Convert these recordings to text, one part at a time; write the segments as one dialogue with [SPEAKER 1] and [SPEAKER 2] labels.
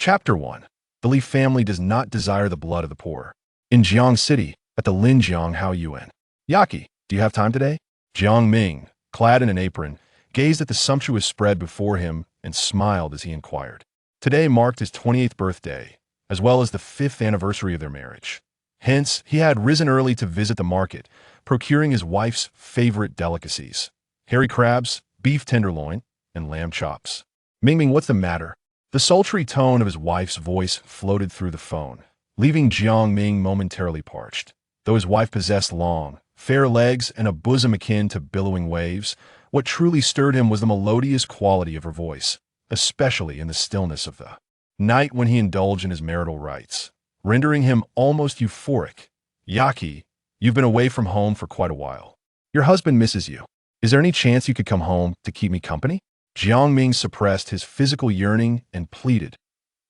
[SPEAKER 1] Chapter 1. The Li family does not desire the blood of the poor. In Jiang City, at the Linjiang Haoyuan. Yaki, do you have time today? Jiang Ming, clad in an apron, gazed at the sumptuous spread before him and smiled as he inquired. Today marked his 28th birthday, as well as the 5th anniversary of their marriage. Hence, he had risen early to visit the market, procuring his wife's favorite delicacies: hairy crabs, beef tenderloin, and lamb chops. Ming, what's the matter? The sultry tone of his wife's voice floated through the phone, leaving Jiang Ming momentarily parched. Though his wife possessed long, fair legs and a bosom akin to billowing waves, what truly stirred him was the melodious quality of her voice, especially in the stillness of the night when he indulged in his marital rites, rendering him almost euphoric. Yaki, you've been away from home for quite a while. Your husband misses you. Is there any chance you could come home to keep me company? Jiang Ming suppressed his physical yearning and pleaded.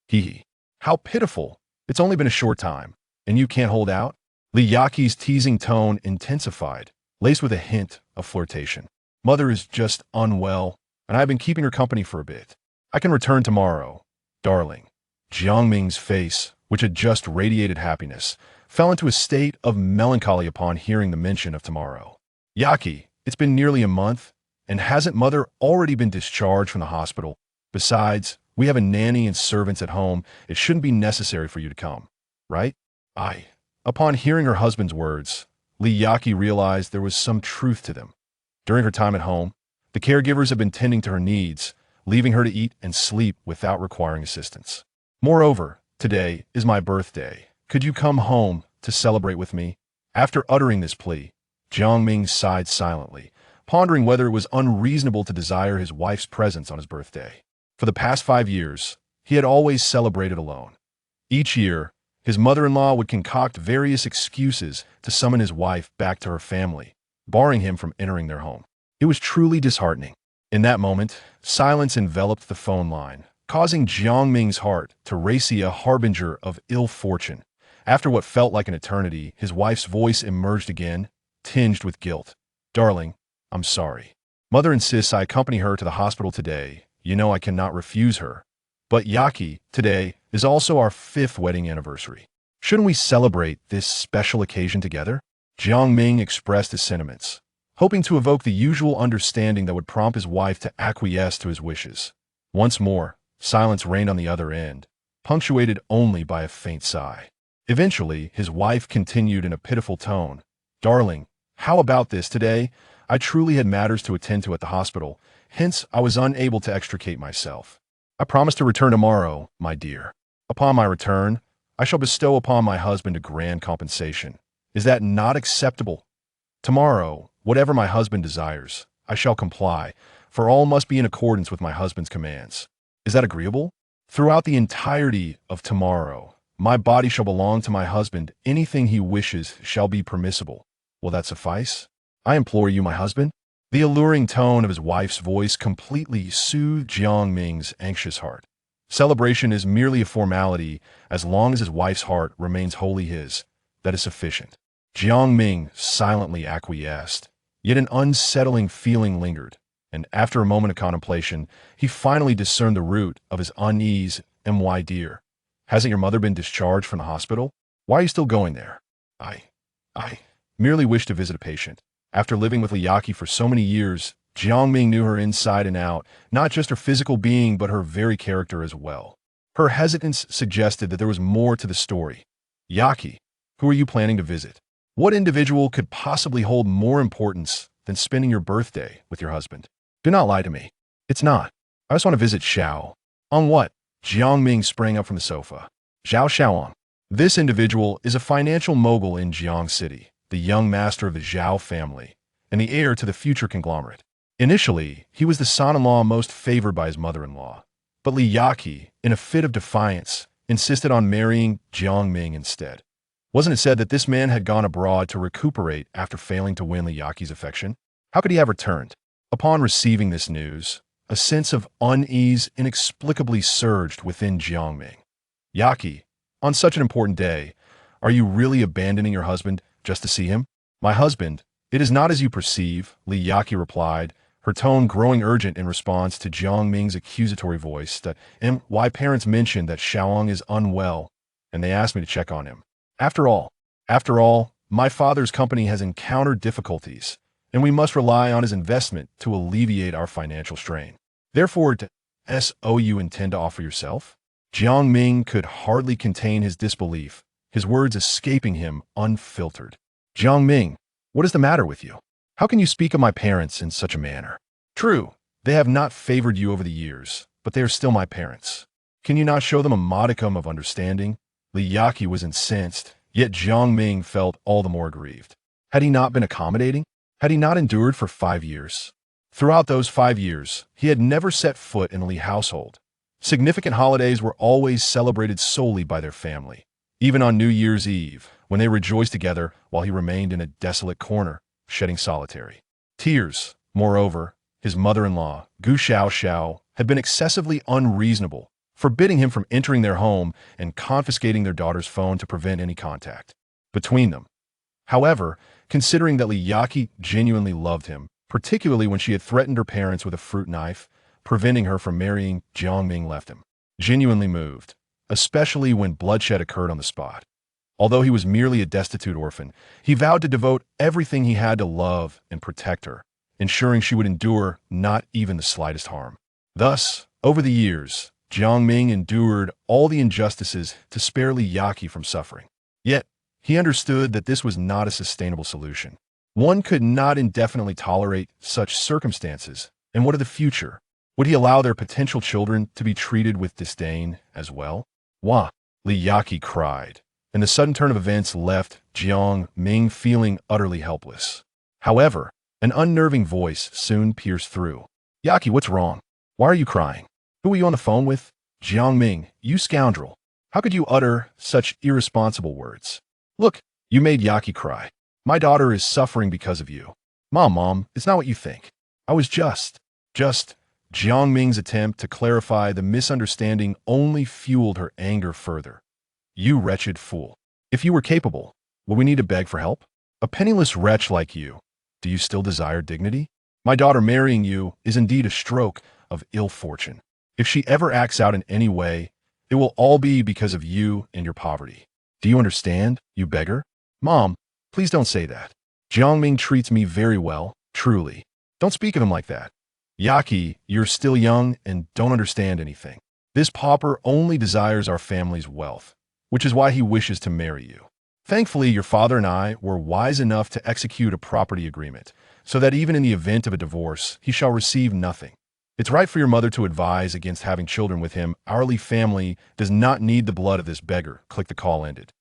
[SPEAKER 1] Hee. How pitiful. It's only been a short time, and you can't hold out? Li Yaki's teasing tone intensified, laced with a hint of flirtation. Mother is just unwell, and I've been keeping her company for a bit. I can return tomorrow, darling. Jiang Ming's face, which had just radiated happiness, fell into a state of melancholy upon hearing the mention of tomorrow. Yaki, it's been nearly a month, and hasn't Mother already been discharged from the hospital? Besides, we have a nanny and servants at home. It shouldn't be necessary for you to come, right? Upon hearing her husband's words, Li Yaki realized there was some truth to them. During her time at home, the caregivers have been tending to her needs, leaving her to eat and sleep without requiring assistance. Moreover, today is my birthday. Could you come home to celebrate with me? After uttering this plea, Jiang Ming sighed silently, pondering whether it was unreasonable to desire his wife's presence on his birthday. For the past 5 years, he had always celebrated alone. Each year, his mother-in-law would concoct various excuses to summon his wife back to her family, barring him from entering their home. It was truly disheartening. In that moment, silence enveloped the phone line, causing Jiang Ming's heart to race, a harbinger of ill fortune. After what felt like an eternity, his wife's voice emerged again, tinged with guilt. Darling, I'm sorry. Mother insists I accompany her to the hospital today. You know I cannot refuse her. But Yaki, today is also our 5th wedding anniversary. Shouldn't we celebrate this special occasion together? Jiang Ming expressed his sentiments, hoping to evoke the usual understanding that would prompt his wife to acquiesce to his wishes. Once more, silence reigned on the other end, punctuated only by a faint sigh. Eventually, his wife continued in a pitiful tone. Darling, how about this today? I truly had matters to attend to at the hospital, hence I was unable to extricate myself. I promise to return tomorrow, my dear. Upon my return, I shall bestow upon my husband a grand compensation. Is that not acceptable? Tomorrow, whatever my husband desires, I shall comply, for all must be in accordance with my husband's commands. Is that agreeable? Throughout the entirety of tomorrow, my body shall belong to my husband. Anything he wishes shall be permissible. Will that suffice? I implore you, my husband. The alluring tone of his wife's voice completely soothed Jiang Ming's anxious heart. Celebration is merely a formality. As long as his wife's heart remains wholly his, that is sufficient. Jiang Ming silently acquiesced, yet an unsettling feeling lingered, and after a moment of contemplation, he finally discerned the root of his unease. My dear, hasn't your mother been discharged from the hospital? Why are you still going there? I merely wish to visit a patient. After living with Li Yaki for so many years, Jiang Ming knew her inside and out, not just her physical being, but her very character as well. Her hesitance suggested that there was more to the story. Yaki, who are you planning to visit? What individual could possibly hold more importance than spending your birthday with your husband? Do not lie to me. It's not. I just want to visit Xiao. On what? Jiang Ming sprang up from the sofa. Zhao Xiaoang. This individual is a financial mogul in Jiang City, the young master of the Zhao family, and the heir to the future conglomerate. Initially, he was the son-in-law most favored by his mother-in-law, but Li Yaki, in a fit of defiance, insisted on marrying Jiang Ming instead. Wasn't it said that this man had gone abroad to recuperate after failing to win Li Yaki's affection? How could he have returned? Upon receiving this news, a sense of unease inexplicably surged within Jiang Ming. Yaki, on such an important day, are you really abandoning your husband just to see him? My husband, it is not as you perceive, Li Yaki replied, her tone growing urgent in response to Jiang Ming's accusatory voice that why parents mentioned that Xiaoang is unwell, and they asked me to check on him. After all, my father's company has encountered difficulties, and we must rely on his investment to alleviate our financial strain. Therefore, you intend to offer yourself? Jiang Ming could hardly contain his disbelief, his words escaping him unfiltered. Jiang Ming, what is the matter with you? How can you speak of my parents in such a manner? True, they have not favored you over the years, but they are still my parents. Can you not show them a modicum of understanding? Li Yaqi was incensed, yet Jiang Ming felt all the more aggrieved. Had he not been accommodating? Had he not endured for 5 years? Throughout those 5 years, he had never set foot in a Li household. Significant holidays were always celebrated solely by their family. Even on New Year's Eve, when they rejoiced together while he remained in a desolate corner, shedding solitary tears. Moreover, his mother-in-law, Gu Xiao, had been excessively unreasonable, forbidding him from entering their home and confiscating their daughter's phone to prevent any contact between them. However, considering that Li Yaqi genuinely loved him, particularly when she had threatened her parents with a fruit knife, preventing her from marrying, Jiang Ming left him, genuinely moved, especially when bloodshed occurred on the spot. Although he was merely a destitute orphan, he vowed to devote everything he had to love and protect her, ensuring she would endure not even the slightest harm. Thus, over the years, Jiang Ming endured all the injustices to spare Li Yaqi from suffering. Yet, he understood that this was not a sustainable solution. One could not indefinitely tolerate such circumstances, and what of the future? Would he allow their potential children to be treated with disdain as well? Wah! Li Yaqi cried, and the sudden turn of events left Jiang Ming feeling utterly helpless. However, an unnerving voice soon pierced through. Yaqi, what's wrong? Why are you crying? Who were you on the phone with? Jiang Ming, you scoundrel. How could you utter such irresponsible words? Look, you made Yaqi cry. My daughter is suffering because of you. Mom, it's not what you think. I was just. Jiang Ming's attempt to clarify the misunderstanding only fueled her anger further. You wretched fool. If you were capable, would we need to beg for help? A penniless wretch like you. Do you still desire dignity? My daughter marrying you is indeed a stroke of ill fortune. If she ever acts out in any way, it will all be because of you and your poverty. Do you understand, you beggar? Mom, please don't say that. Jiang Ming treats me very well, truly. Don't speak of him like that. Yaqi, you're still young and don't understand anything. This pauper only desires our family's wealth, which is why he wishes to marry you. Thankfully, your father and I were wise enough to execute a property agreement, so that even in the event of a divorce, he shall receive nothing. It's right for your mother to advise against having children with him. Our Li family does not need the blood of this beggar. Click the call ended.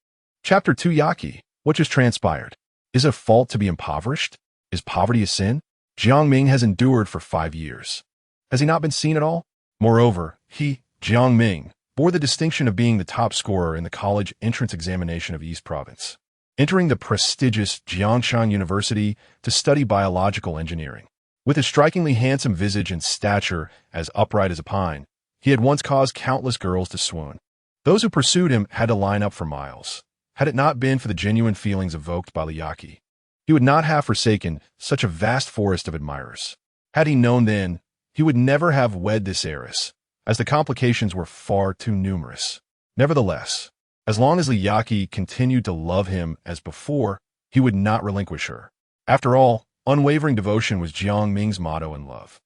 [SPEAKER 1] Chapter 2 Yaqi, what just transpired? Is it a fault to be impoverished? Is poverty a sin? Jiang Ming has endured for 5 years. Has he not been seen at all? Moreover, he, Jiang Ming, bore the distinction of being the top scorer in the college entrance examination of East Province, entering the prestigious Jiangshan University to study biological engineering. With his strikingly handsome visage and stature as upright as a pine, he had once caused countless girls to swoon. Those who pursued him had to line up for miles. Had it not been for the genuine feelings evoked by Li Yaqi, he would not have forsaken such a vast forest of admirers. Had he known then, he would never have wed this heiress, as the complications were far too numerous. Nevertheless, as long as Li Yaqi continued to love him as before, he would not relinquish her. After all, unwavering devotion was Jiang Ming's motto in love.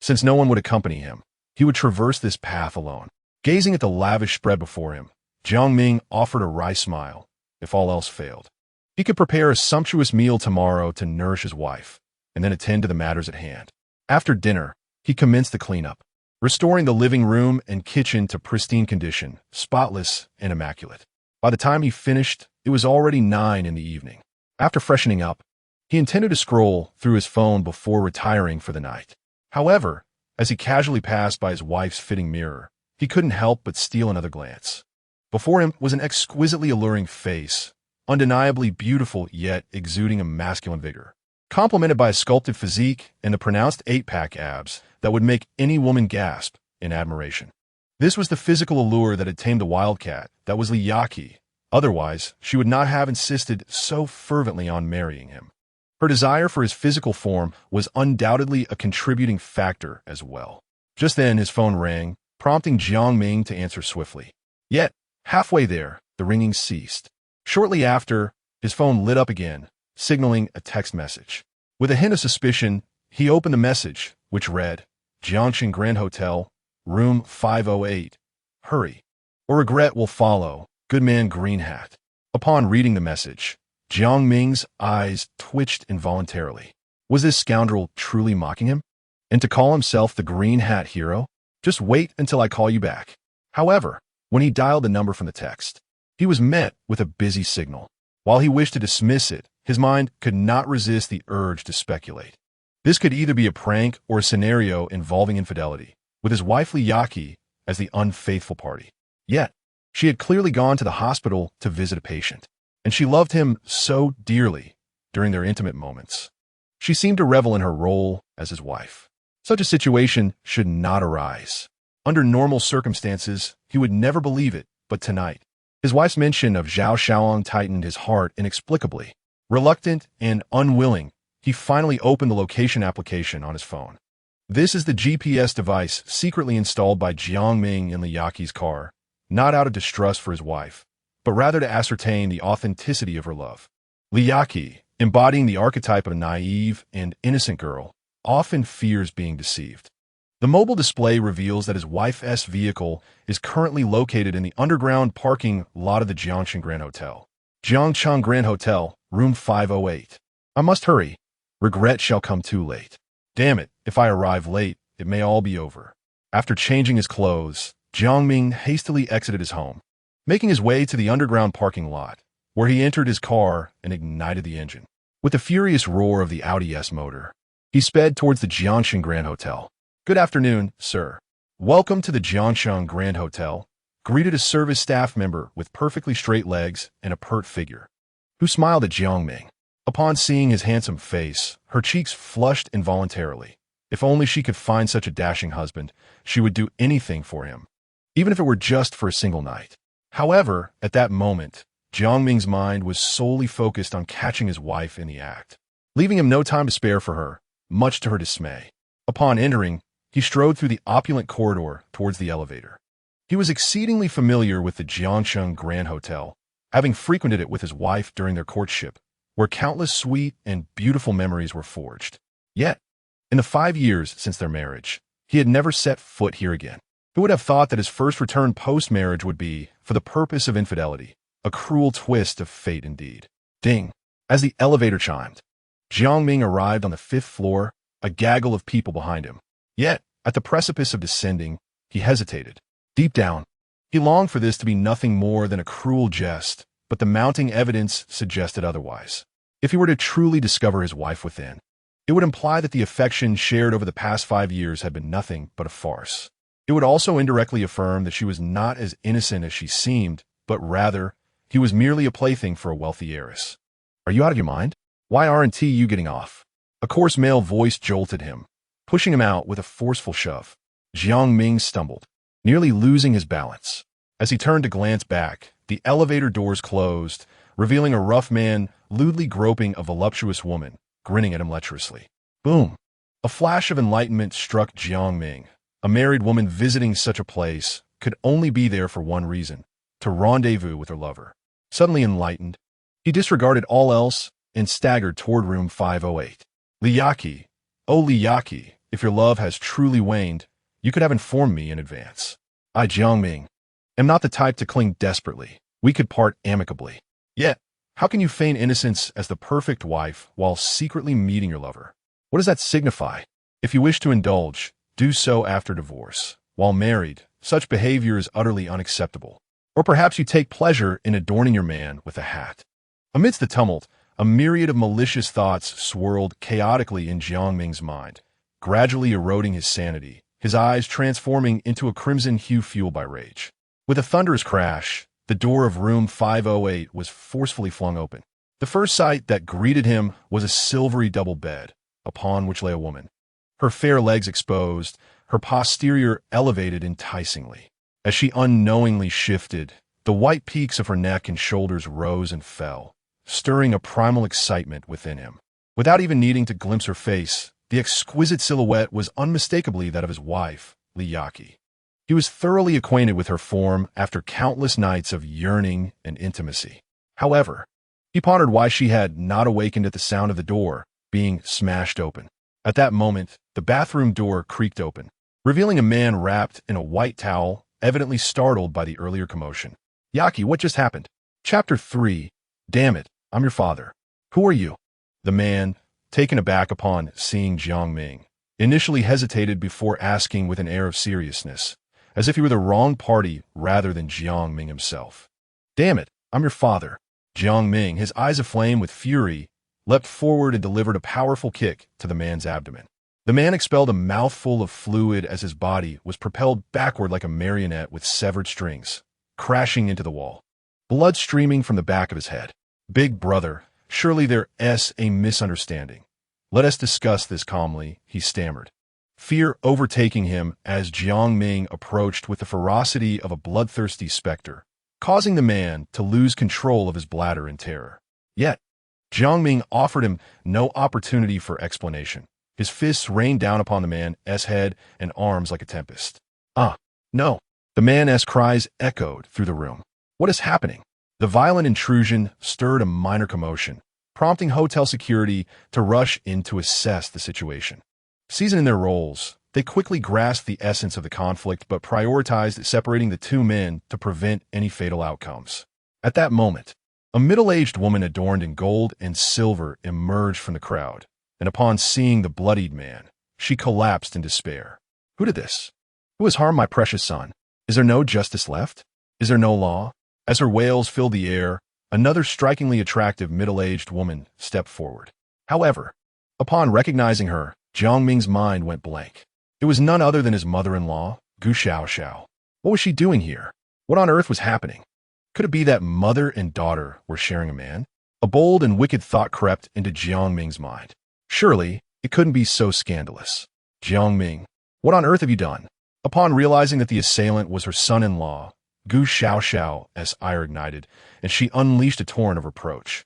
[SPEAKER 1] Since no one would accompany him, he would traverse this path alone. Gazing at the lavish spread before him, Jiang Ming offered a wry smile, if all else failed. He could prepare a sumptuous meal tomorrow to nourish his wife, and then attend to the matters at hand. After dinner, he commenced the cleanup, restoring the living room and kitchen to pristine condition, spotless and immaculate. By the time he finished, it was already 9 in the evening. After freshening up, he intended to scroll through his phone before retiring for the night. However, as he casually passed by his wife's fitting mirror, he couldn't help but steal another glance. Before him was an exquisitely alluring face, undeniably beautiful yet exuding a masculine vigor, complemented by a sculpted physique and the pronounced 8-pack abs that would make any woman gasp in admiration. This was the physical allure that had tamed the wildcat that was Li Yaqi. Otherwise, she would not have insisted so fervently on marrying him. Her desire for his physical form was undoubtedly a contributing factor as well. Just then his phone rang, prompting Jiang Ming to answer swiftly. Yet, halfway there, the ringing ceased. Shortly after, his phone lit up again, signaling a text message. With a hint of suspicion, he opened the message, which read, Jiangxin Grand Hotel, room 508. Hurry, or regret will follow. Good man Green Hat. Upon reading the message, Jiang Ming's eyes twitched involuntarily. Was this scoundrel truly mocking him? And to call himself the Green Hat hero? Just wait until I call you back. However, when he dialed the number from the text, he was met with a busy signal. While he wished to dismiss it, his mind could not resist the urge to speculate. This could either be a prank or a scenario involving infidelity, with his wife Liyaki as the unfaithful party. Yet, she had clearly gone to the hospital to visit a patient, and she loved him so dearly during their intimate moments. She seemed to revel in her role as his wife. Such a situation should not arise. Under normal circumstances, he would never believe it, but tonight, his wife's mention of Zhao Xiaolong tightened his heart inexplicably. Reluctant and unwilling, he finally opened the location application on his phone. This is the GPS device secretly installed by Jiang Ming in Liyaki's car, not out of distrust for his wife, but rather to ascertain the authenticity of her love. Liyaki, embodying the archetype of a naive and innocent girl, often fears being deceived. The mobile display reveals that his wife's vehicle is currently located in the underground parking lot of the Jiangxin Grand Hotel. Jiangchang Grand Hotel, room 508. I must hurry. Regret shall come too late. Damn it, if I arrive late, it may all be over. After changing his clothes, Jiang Ming hastily exited his home, making his way to the underground parking lot, where he entered his car and ignited the engine. With the furious roar of the Audi S motor, he sped towards the Jiangxin Grand Hotel. Good afternoon, sir. Welcome to the Jiangxin Grand Hotel, greeted a service staff member with perfectly straight legs and a pert figure, who smiled at Jiang Ming. Upon seeing his handsome face, her cheeks flushed involuntarily. If only she could find such a dashing husband, she would do anything for him, even if it were just for a single night. However, at that moment, Jiang Ming's mind was solely focused on catching his wife in the act, leaving him no time to spare for her, much to her dismay. Upon entering, he strode through the opulent corridor towards the elevator. He was exceedingly familiar with the Jiangxin Grand Hotel, having frequented it with his wife during their courtship, where countless sweet and beautiful memories were forged. Yet, in the 5 years since their marriage, he had never set foot here again. Who would have thought that his first return post-marriage would be for the purpose of infidelity? A cruel twist of fate indeed. Ding! As the elevator chimed, Jiang Ming arrived on the 5th floor, a gaggle of people behind him. Yet, at the precipice of descending, he hesitated. Deep down, he longed for this to be nothing more than a cruel jest, but the mounting evidence suggested otherwise. If he were to truly discover his wife within, it would imply that the affection shared over the past 5 years had been nothing but a farce. It would also indirectly affirm that she was not as innocent as she seemed, but rather, he was merely a plaything for a wealthy heiress. Are you out of your mind? Why aren't you getting off? A coarse male voice jolted him, pushing him out with a forceful shove. Jiang Ming stumbled, nearly losing his balance. As he turned to glance back, the elevator doors closed, revealing a rough man lewdly groping a voluptuous woman, grinning at him lecherously. Boom! A flash of enlightenment struck Jiang Ming. A married woman visiting such a place could only be there for one reason, to rendezvous with her lover. Suddenly enlightened, he disregarded all else and staggered toward room 508. Liyaki, oh Liyaki, if your love has truly waned, you could have informed me in advance. I, Jiang Ming, am not the type to cling desperately. We could part amicably. Yet, how can you feign innocence as the perfect wife while secretly meeting your lover? What does that signify? If you wish to indulge, do so after divorce. While married, such behavior is utterly unacceptable. Or perhaps you take pleasure in adorning your man with a hat. Amidst the tumult, a myriad of malicious thoughts swirled chaotically in Jiang Ming's mind, gradually eroding his sanity, his eyes transforming into a crimson hue fueled by rage. With a thunderous crash, the door of room 508 was forcefully flung open. The first sight that greeted him was a silvery double bed, upon which lay a woman, her fair legs exposed, her posterior elevated enticingly. As she unknowingly shifted, the white peaks of her neck and shoulders rose and fell, stirring a primal excitement within him. Without even needing to glimpse her face, the exquisite silhouette was unmistakably that of his wife, Yaki. He was thoroughly acquainted with her form after countless nights of yearning and intimacy. However, he pondered why she had not awakened at the sound of the door being smashed open. At that moment, the bathroom door creaked open, revealing a man wrapped in a white towel, evidently startled by the earlier commotion. Yaki, what just happened? Chapter 3. Damn it, I'm your father. Who are you? The man, taken aback upon seeing Jiang Ming, initially hesitated before asking with an air of seriousness, as if he were the wrong party rather than Jiang Ming himself. Damn it, I'm your father. Jiang Ming, his eyes aflame with fury, leapt forward and delivered a powerful kick to the man's abdomen. The man expelled a mouthful of fluid as his body was propelled backward like a marionette with severed strings, crashing into the wall. Blood streaming from the back of his head. Big brother, surely there's a misunderstanding. Let us discuss this calmly, he stammered, fear overtaking him as Jiang Ming approached with the ferocity of a bloodthirsty specter, causing the man to lose control of his bladder in terror. Yet, Jiang Ming offered him no opportunity for explanation. His fists rained down upon the man's head and arms like a tempest. No. The man's cries echoed through the room. What is happening? The violent intrusion stirred a minor commotion, prompting hotel security to rush in to assess the situation. Seasoned in their roles, they quickly grasped the essence of the conflict but prioritized separating the two men to prevent any fatal outcomes. At that moment, a middle-aged woman adorned in gold and silver emerged from the crowd, and upon seeing the bloodied man, she collapsed in despair. Who did this? Who has harmed my precious son? Is there no justice left? Is there no law? As her wails filled the air, another strikingly attractive middle-aged woman stepped forward. However, upon recognizing her, Jiang Ming's mind went blank. It was none other than his mother-in-law, Gu Xiaoxiao. What was she doing here? What on earth was happening? Could it be that mother and daughter were sharing a man? A bold and wicked thought crept into Jiang Ming's mind. Surely, it couldn't be so scandalous. Jiang Ming, what on earth have you done? Upon realizing that the assailant was her son-in-law, Gu Xiaoxiao's ire ignited, and she unleashed a torrent of reproach,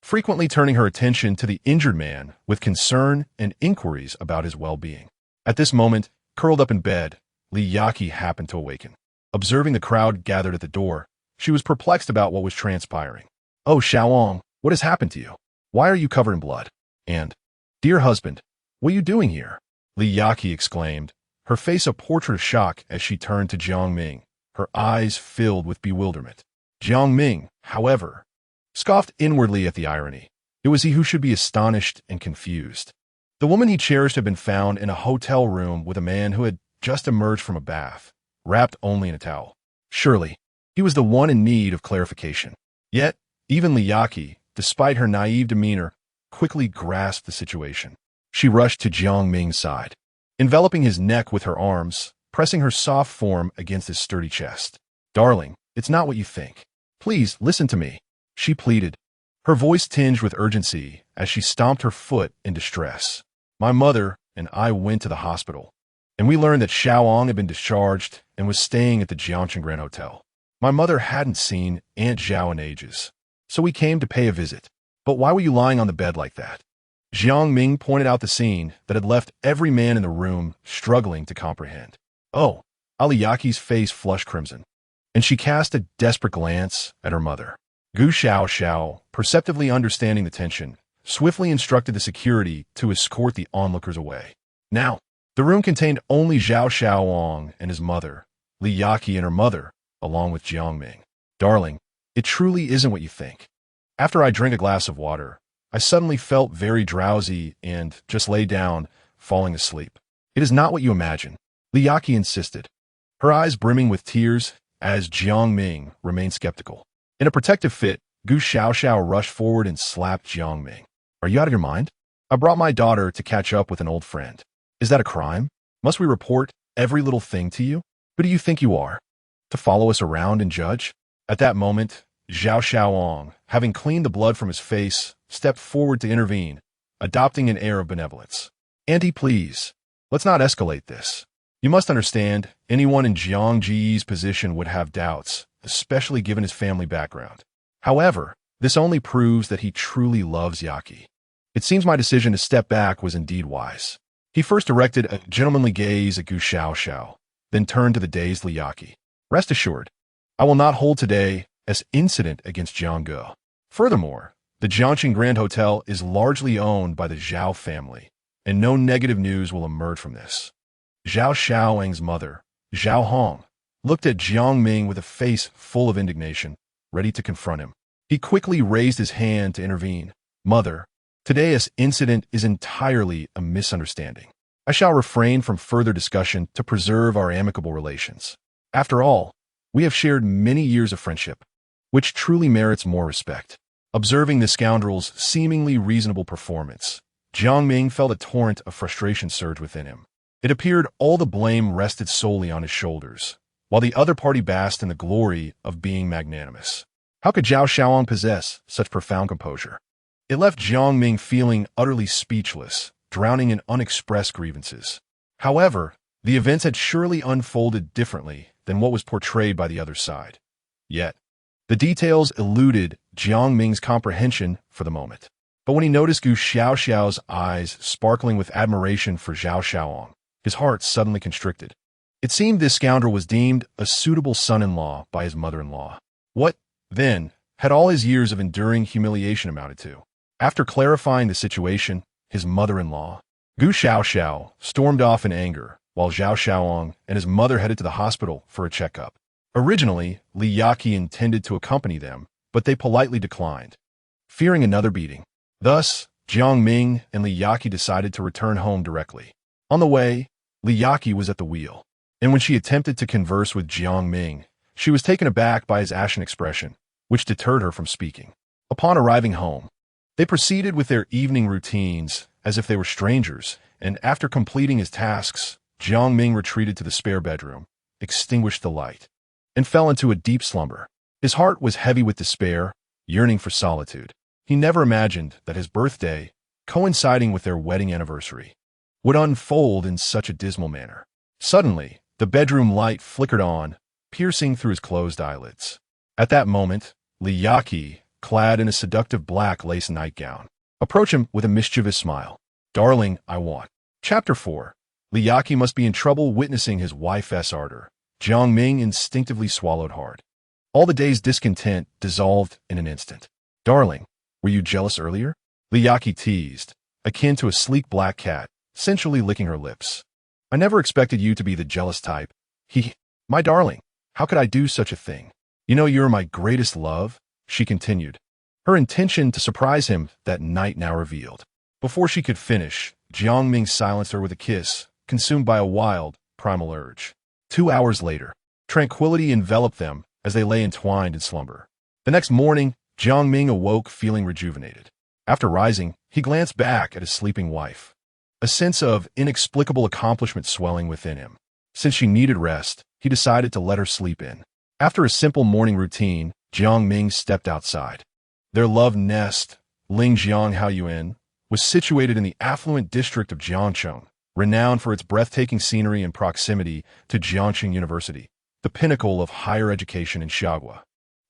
[SPEAKER 1] frequently turning her attention to the injured man with concern and inquiries about his well-being. At this moment, curled up in bed, Yaki happened to awaken. Observing the crowd gathered at the door, she was perplexed about what was transpiring. Oh, Xiaoong, what has happened to you? Why are you covered in blood? And, dear husband, what are you doing here? Yaki exclaimed, her face a portrait of shock as she turned to Jiang Ming, her eyes filled with bewilderment. Jiang Ming, however, scoffed inwardly at the irony. It was he who should be astonished and confused. The woman he cherished had been found in a hotel room with a man who had just emerged from a bath, wrapped only in a towel. Surely, he was the one in need of clarification. Yet, even Yaki, despite her naive demeanor, quickly grasped the situation. She rushed to Jiang Ming's side, enveloping his neck with her arms, pressing her soft form against his sturdy chest. Darling, it's not what you think. Please, listen to me, she pleaded, her voice tinged with urgency as she stomped her foot in distress. My mother and I went to the hospital, and we learned that Xiaoong had been discharged and was staying at the Jiangchen Grand Hotel. My mother hadn't seen Aunt Zhao in ages, so we came to pay a visit. But why were you lying on the bed like that? Jiang Ming pointed out the scene that had left every man in the room struggling to comprehend. Oh, Yaki's face flushed crimson, and she cast a desperate glance at her mother. Gu Xiaoxiao, perceptively understanding the tension, swiftly instructed the security to escort the onlookers away. Now, the room contained only Zhao Xiaoong and his mother, Yaki and her mother, along with Jiang Ming. Darling, it truly isn't what you think. After I drank a glass of water, I suddenly felt very drowsy and just lay down, falling asleep. It is not what you imagine, Yaki insisted, her eyes brimming with tears as Jiang Ming remained skeptical. In a protective fit, Gu Xiaoxiao rushed forward and slapped Jiang Ming. Are you out of your mind? I brought my daughter to catch up with an old friend. Is that a crime? Must we report every little thing to you? Who do you think you are? To follow us around and judge? At that moment, Zhao Xiaoong, having cleaned the blood from his face, stepped forward to intervene, adopting an air of benevolence. Auntie, please, let's not escalate this. You must understand, anyone in Jiang Ji's position would have doubts, especially given his family background. However, this only proves that he truly loves Yaki. It seems my decision to step back was indeed wise. He first directed a gentlemanly gaze at Gu Xiao, then turned to the dazed Li Yaqi. Rest assured, I will not hold today as incident against Jiang Ge. Furthermore, the Jiangxing Grand Hotel is largely owned by the Zhao family, and no negative news will emerge from this. Zhao Xiaoang's mother, Zhao Hong, looked at Jiang Ming with a face full of indignation, ready to confront him. He quickly raised his hand to intervene. Mother, today's incident is entirely a misunderstanding. I shall refrain from further discussion to preserve our amicable relations. After all, we have shared many years of friendship, which truly merits more respect. Observing the scoundrel's seemingly reasonable performance, Jiang Ming felt a torrent of frustration surge within him. It appeared all the blame rested solely on his shoulders, while the other party basked in the glory of being magnanimous. How could Zhao Xiaoang possess such profound composure? It left Jiang Ming feeling utterly speechless, drowning in unexpressed grievances. However, the events had surely unfolded differently than what was portrayed by the other side. Yet, the details eluded Jiang Ming's comprehension for the moment. But when he noticed Gu Xiao's eyes sparkling with admiration for Zhao Xiaoang, his heart suddenly constricted. It seemed this scoundrel was deemed a suitable son-in-law by his mother-in-law. What, then, had all his years of enduring humiliation amounted to? After clarifying the situation, his mother-in-law, Gu Xiao, stormed off in anger, while Zhao Xiaoang and his mother headed to the hospital for a checkup. Originally, Li Yaqi intended to accompany them, but they politely declined, fearing another beating. Thus, Jiang Ming and Li Yaqi decided to return home directly. On the way, Li Yaqi was at the wheel, and when she attempted to converse with Jiang Ming, she was taken aback by his ashen expression, which deterred her from speaking. Upon arriving home, they proceeded with their evening routines as if they were strangers, and after completing his tasks, Jiang Ming retreated to the spare bedroom, extinguished the light, and fell into a deep slumber. His heart was heavy with despair, yearning for solitude. He never imagined that his birthday, coinciding with their wedding anniversary, would unfold in such a dismal manner. Suddenly, the bedroom light flickered on, piercing through his closed eyelids. At that moment, Li Yaqi, clad in a seductive black lace nightgown, approached him with a mischievous smile. Darling, I want. Chapter 4. Li Yaqi must be in trouble witnessing his wife's ardor. Jiang Ming instinctively swallowed hard. All the day's discontent dissolved in an instant. Darling, were you jealous earlier? Li Yaqi teased, akin to a sleek black cat, sensually licking her lips. I never expected you to be the jealous type. My darling, how could I do such a thing? You know you're my greatest love, she continued, her intention to surprise him that night now revealed. Before she could finish, Jiang Ming silenced her with a kiss, consumed by a wild, primal urge. 2 hours later, tranquility enveloped them as they lay entwined in slumber. The next morning, Jiang Ming awoke feeling rejuvenated. After rising, he glanced back at his sleeping wife. A sense of inexplicable accomplishment swelling within him. Since she needed rest, he decided to let her sleep in. After a simple morning routine, Jiang Ming stepped outside. Their love nest, Lingjiang Haoyuan, was situated in the affluent district of Jiangcheng, renowned for its breathtaking scenery and proximity to Jiangxing University, the pinnacle of higher education in Xiagua.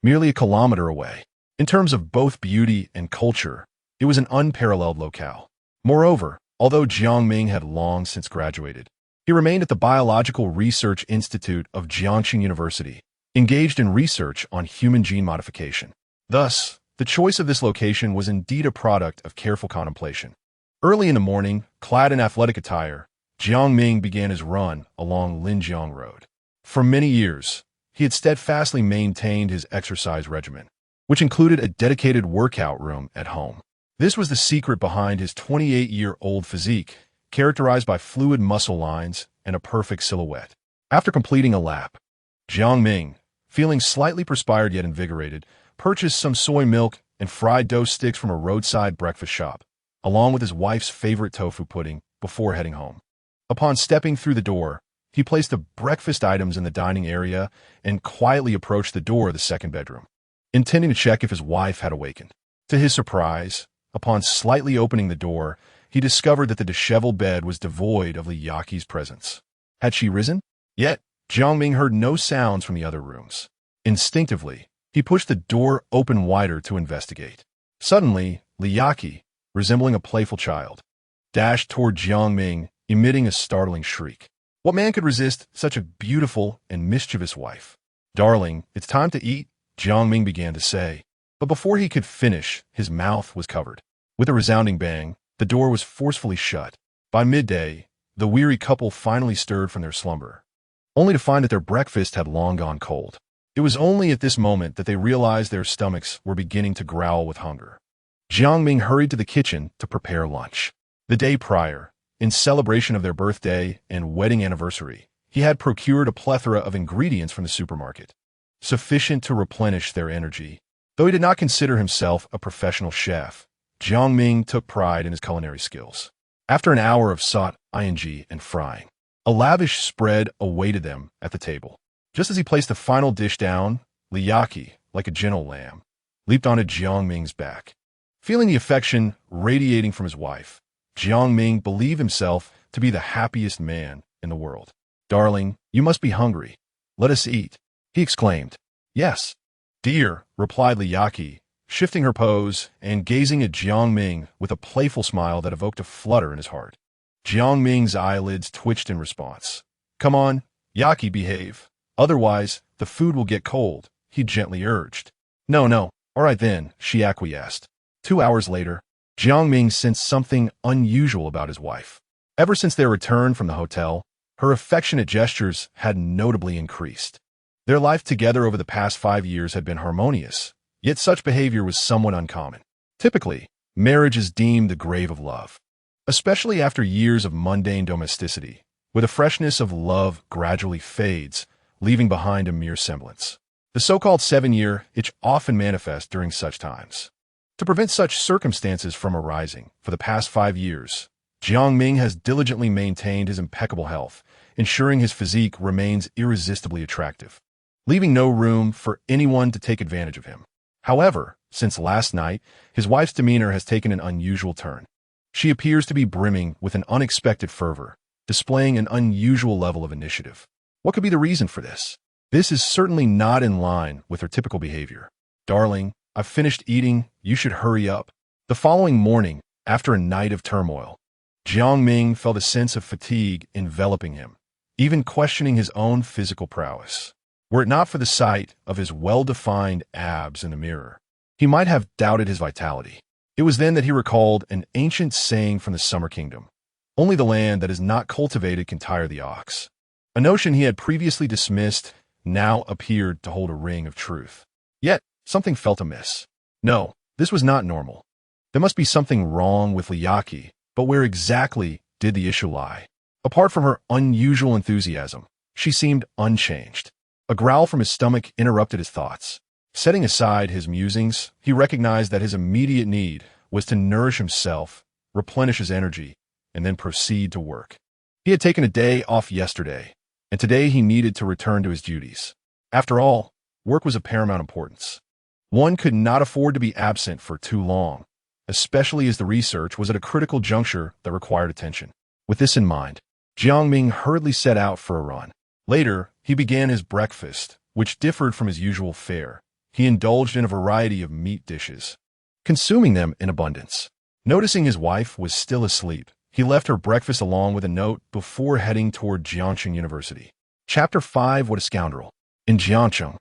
[SPEAKER 1] Merely a kilometer away. In terms of both beauty and culture, it was an unparalleled locale. Moreover, although Jiang Ming had long since graduated, he remained at the Biological Research Institute of Jiangxing University, engaged in research on human gene modification. Thus, the choice of this location was indeed a product of careful contemplation. Early in the morning, clad in athletic attire, Jiang Ming began his run along Linjiang Road. For many years, he had steadfastly maintained his exercise regimen, which included a dedicated workout room at home. This was the secret behind his 28-year-old physique, characterized by fluid muscle lines and a perfect silhouette. After completing a lap, Jiang Ming, feeling slightly perspired yet invigorated, purchased some soy milk and fried dough sticks from a roadside breakfast shop, along with his wife's favorite tofu pudding, before heading home. Upon stepping through the door, he placed the breakfast items in the dining area and quietly approached the door of the second bedroom, intending to check if his wife had awakened. To his surprise, upon slightly opening the door, he discovered that the disheveled bed was devoid of Li Yaqi's presence. Had she risen? Yet, Jiang Ming heard no sounds from the other rooms. Instinctively, he pushed the door open wider to investigate. Suddenly, Li Yaqi, resembling a playful child, dashed toward Jiang Ming, emitting a startling shriek. What man could resist such a beautiful and mischievous wife? "Darling, it's time to eat," Jiang Ming began to say. But before he could finish, his mouth was covered. With a resounding bang, the door was forcefully shut. By midday, the weary couple finally stirred from their slumber, only to find that their breakfast had long gone cold. It was only at this moment that they realized their stomachs were beginning to growl with hunger. Jiang Ming hurried to the kitchen to prepare lunch. The day prior, in celebration of their birthday and wedding anniversary, he had procured a plethora of ingredients from the supermarket, sufficient to replenish their energy. Though he did not consider himself a professional chef, Jiang Ming took pride in his culinary skills. After an hour of sautéing and frying, a lavish spread awaited them at the table. Just as he placed the final dish down, Liaki, like a gentle lamb, leaped onto Jiang Ming's back. Feeling the affection radiating from his wife, Jiang Ming believed himself to be the happiest man in the world. "Darling, you must be hungry. Let us eat," he exclaimed. "Yes, dear," replied Liaki, shifting her pose and gazing at Jiang Ming with a playful smile that evoked a flutter in his heart. Jiang Ming's eyelids twitched in response. "Come on, Yaki, behave. Otherwise, the food will get cold," he gently urged. No, all right then," she acquiesced. 2 hours later, Jiang Ming sensed something unusual about his wife. Ever since their return from the hotel, her affectionate gestures had notably increased. Their life together over the past 5 years had been harmonious, yet such behavior was somewhat uncommon. Typically, marriage is deemed the grave of love, especially after years of mundane domesticity, where the freshness of love gradually fades, leaving behind a mere semblance. The so-called 7-year itch often manifests during such times. To prevent such circumstances from arising, for the past 5 years, Jiang Ming has diligently maintained his impeccable health, ensuring his physique remains irresistibly attractive, leaving no room for anyone to take advantage of him. However, since last night, his wife's demeanor has taken an unusual turn. She appears to be brimming with an unexpected fervor, displaying an unusual level of initiative. What could be the reason for this? This is certainly not in line with her typical behavior. "Darling, I've finished eating. You should hurry up." The following morning, after a night of turmoil, Jiang Ming felt a sense of fatigue enveloping him, even questioning his own physical prowess. Were it not for the sight of his well-defined abs in the mirror, he might have doubted his vitality. It was then that he recalled an ancient saying from the Summer Kingdom: "Only the land that is not cultivated can tire the ox." A notion he had previously dismissed now appeared to hold a ring of truth. Yet, something felt amiss. No, this was not normal. There must be something wrong with Liaki, but where exactly did the issue lie? Apart from her unusual enthusiasm, she seemed unchanged. A growl from his stomach interrupted his thoughts. Setting aside his musings, he recognized that his immediate need was to nourish himself, replenish his energy, and then proceed to work. He had taken a day off yesterday, and today he needed to return to his duties. After all, work was of paramount importance. One could not afford to be absent for too long, especially as the research was at a critical juncture that required attention. With this in mind, Jiang Ming hurriedly set out for a run. Later, he began his breakfast, which differed from his usual fare. He indulged in a variety of meat dishes, consuming them in abundance. Noticing his wife was still asleep, he left her breakfast along with a note before heading toward Jiangcheng University. Chapter 5: What a Scoundrel. In Jiangcheng,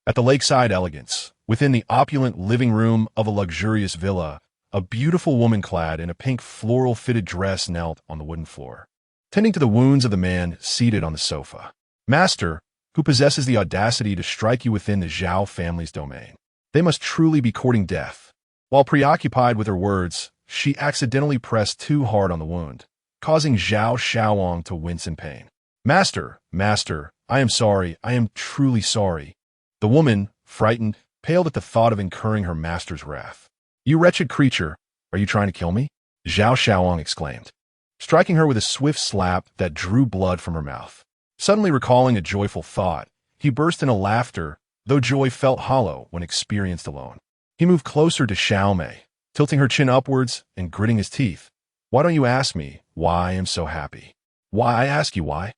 [SPEAKER 1] at the lakeside elegance, within the opulent living room of a luxurious villa, a beautiful woman clad in a pink floral-fitted dress knelt on the wooden floor, tending to the wounds of the man seated on the sofa. Master, who possesses the audacity to strike you within the Zhao family's domain. They must truly be courting death. While preoccupied with her words, she accidentally pressed too hard on the wound, causing Zhao Shaoang to wince in pain. Master, I am sorry, I am truly sorry." The woman, frightened, paled at the thought of incurring her master's wrath. "You wretched creature, are you trying to kill me?" Zhao Shaoang exclaimed, striking her with a swift slap that drew blood from her mouth. Suddenly recalling a joyful thought, he burst into laughter, though joy felt hollow when experienced alone. He moved closer to Xiaomei, tilting her chin upwards and gritting his teeth. "Why don't you ask me why I am so happy?" "Why? I ask you why?"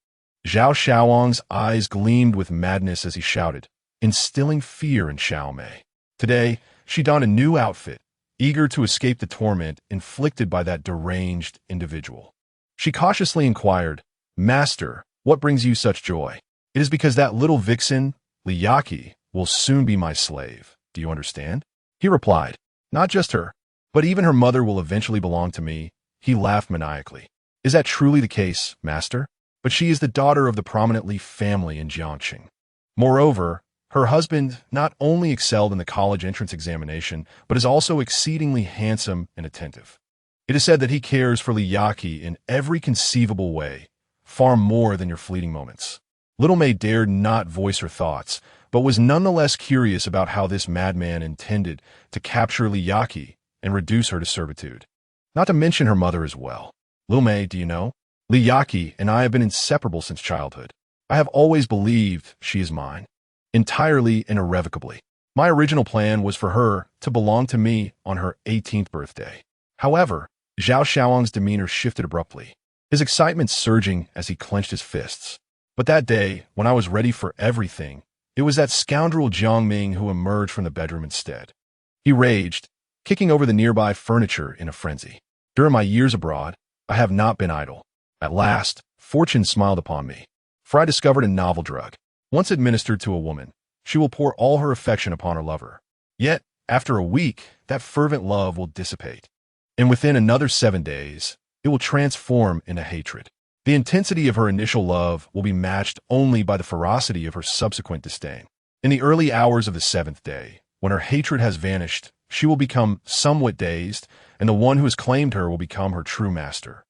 [SPEAKER 1] Zhao Shaoang's eyes gleamed with madness as he shouted, instilling fear in Xiaomei. Today, she donned a new outfit, eager to escape the torment inflicted by that deranged individual. She cautiously inquired, "Master, what brings you such joy?" "It is because that little vixen, Liyaki, will soon be my slave. Do you understand?" He replied, "Not just her, but even her mother will eventually belong to me." He laughed maniacally. "Is that truly the case, master? But she is the daughter of the prominent Li family in Jiangxing. Moreover, her husband not only excelled in the college entrance examination, but is also exceedingly handsome and attentive. It is said that he cares for Liyaki in every conceivable way, far more than your fleeting moments." Little May dared not voice her thoughts, but was nonetheless curious about how this madman intended to capture Liyaki and reduce her to servitude. Not to mention her mother as well. "Little May, do you know? Liyaki and I have been inseparable since childhood. I have always believed she is mine, entirely and irrevocably. My original plan was for her to belong to me on her 18th birthday." However, Zhao Xiaoang's demeanor shifted abruptly, his excitement surging as he clenched his fists. "But that day, when I was ready for everything, it was that scoundrel Jiang Ming who emerged from the bedroom instead." He raged, kicking over the nearby furniture in a frenzy. "During my years abroad, I have not been idle. At last, fortune smiled upon me, for I discovered a novel drug. Once administered to a woman, she will pour all her affection upon her lover. Yet, after a week, that fervent love will dissipate, and within another 7 days, it will transform into hatred. The intensity of her initial love will be matched only by the ferocity of her subsequent disdain. In the early hours of the 7th day, when her hatred has vanished, she will become somewhat dazed, and the one who has claimed her will become her true master.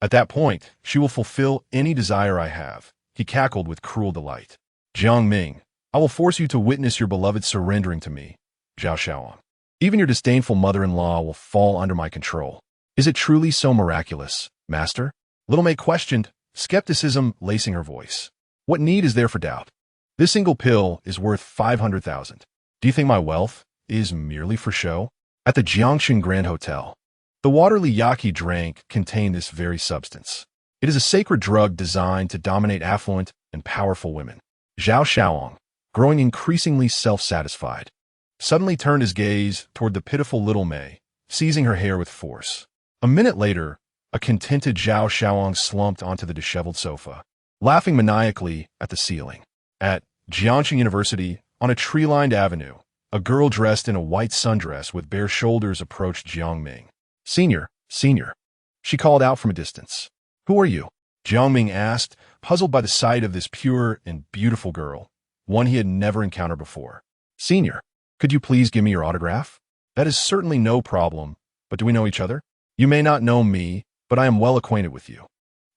[SPEAKER 1] At that point, she will fulfill any desire I have." He cackled with cruel delight. "Jiang Ming, I will force you to witness your beloved surrendering to me, Zhao Xiaoang. Even your disdainful mother-in-law will fall under my control. Is it truly so miraculous, master?" Little May questioned, skepticism lacing her voice. "What need is there for doubt? This single pill is worth 500,000. Do you think my wealth is merely for show?" At the Jiangxing Grand Hotel, the water Liyaki drank contained this very substance. It is a sacred drug designed to dominate affluent and powerful women. Zhao Xiaoang, growing increasingly self-satisfied, suddenly turned his gaze toward the pitiful Little May, seizing her hair with force. A minute later, a contented Zhao Xiaoang slumped onto the disheveled sofa, laughing maniacally at the ceiling. At Jiangxing University, on a tree-lined avenue, a girl dressed in a white sundress with bare shoulders approached Jiang Ming. Senior, she called out from a distance. "Who are you?" Jiang Ming asked, puzzled by the sight of this pure and beautiful girl, one he had never encountered before. "Senior, could you please give me your autograph?" "That is certainly no problem, but do we know each other?" "You may not know me, but I am well acquainted with you."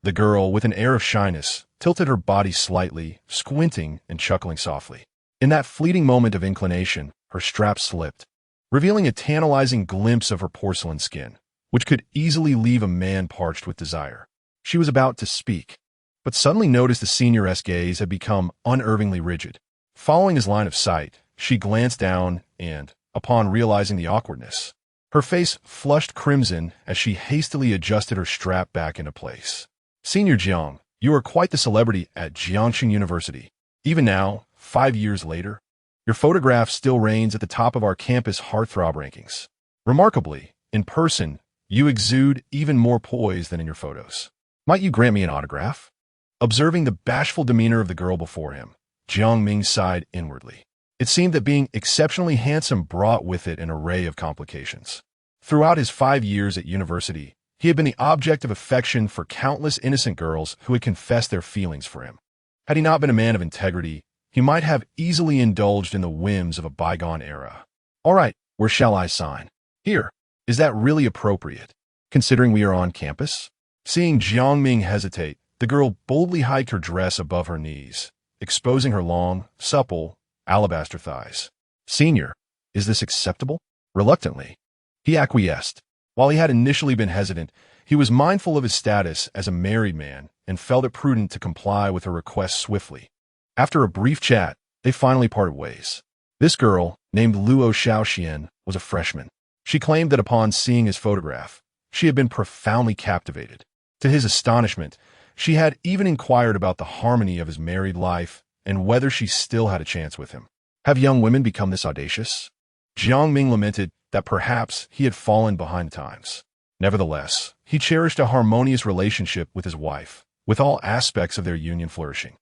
[SPEAKER 1] The girl, with an air of shyness, tilted her body slightly, squinting and chuckling softly. In that fleeting moment of inclination, her strap slipped, revealing a tantalizing glimpse of her porcelain skin, which could easily leave a man parched with desire. She was about to speak, but suddenly noticed the senior's gaze had become unervingly rigid. Following his line of sight, she glanced down and, upon realizing the awkwardness, her face flushed crimson as she hastily adjusted her strap back into place. "Senior Jiang, you are quite the celebrity at Jiangxing University. Even now, 5 years later, your photograph still reigns at the top of our campus heartthrob rankings. Remarkably, in person, you exude even more poise than in your photos. Might you grant me an autograph?" Observing the bashful demeanor of the girl before him, Jiang Ming sighed inwardly. It seemed that being exceptionally handsome brought with it an array of complications. Throughout his 5 years at university, he had been the object of affection for countless innocent girls who had confessed their feelings for him. Had he not been a man of integrity, he might have easily indulged in the whims of a bygone era. "All right, where shall I sign?" "Here. Is that really appropriate, considering we are on campus?" Seeing Jiang Ming hesitate, the girl boldly hiked her dress above her knees, exposing her long, supple, alabaster thighs. "Senior, is this acceptable?" Reluctantly, he acquiesced. While he had initially been hesitant, he was mindful of his status as a married man and felt it prudent to comply with her request swiftly. After a brief chat, they finally parted ways. This girl, named Luo Xiaoxian, was a freshman. She claimed that upon seeing his photograph, she had been profoundly captivated. To his astonishment, she had even inquired about the harmony of his married life and whether she still had a chance with him. Have young women become this audacious? Jiang Ming lamented, that perhaps he had fallen behind the times. Nevertheless, he cherished a harmonious relationship with his wife, with all aspects of their union flourishing.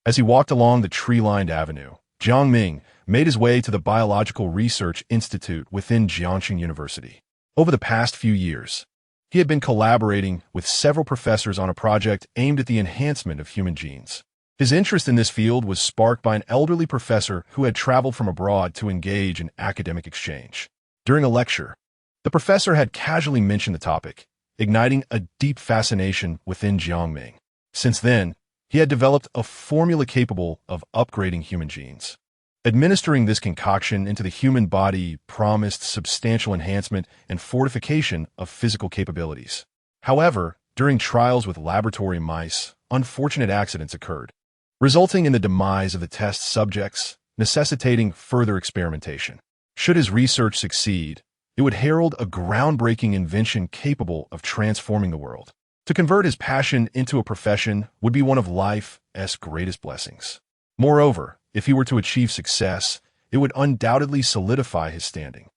[SPEAKER 1] As he walked along the tree-lined avenue, Jiang Ming made his way to the Biological Research Institute within Jiangxing University. Over the past few years, he had been collaborating with several professors on a project aimed at the enhancement of human genes. His interest in this field was sparked by an elderly professor who had traveled from abroad to engage in academic exchange. During a lecture, the professor had casually mentioned the topic, igniting a deep fascination within Jiang Ming. Since then, he had developed a formula capable of upgrading human genes. Administering this concoction into the human body promised substantial enhancement and fortification of physical capabilities. However, during trials with laboratory mice, unfortunate accidents occurred, resulting in the demise of the test subjects, necessitating further experimentation. Should his research succeed, it would herald a groundbreaking invention capable of transforming the world. To convert his passion into a profession would be one of life's greatest blessings. Moreover, if he were to achieve success, it would undoubtedly solidify his standing,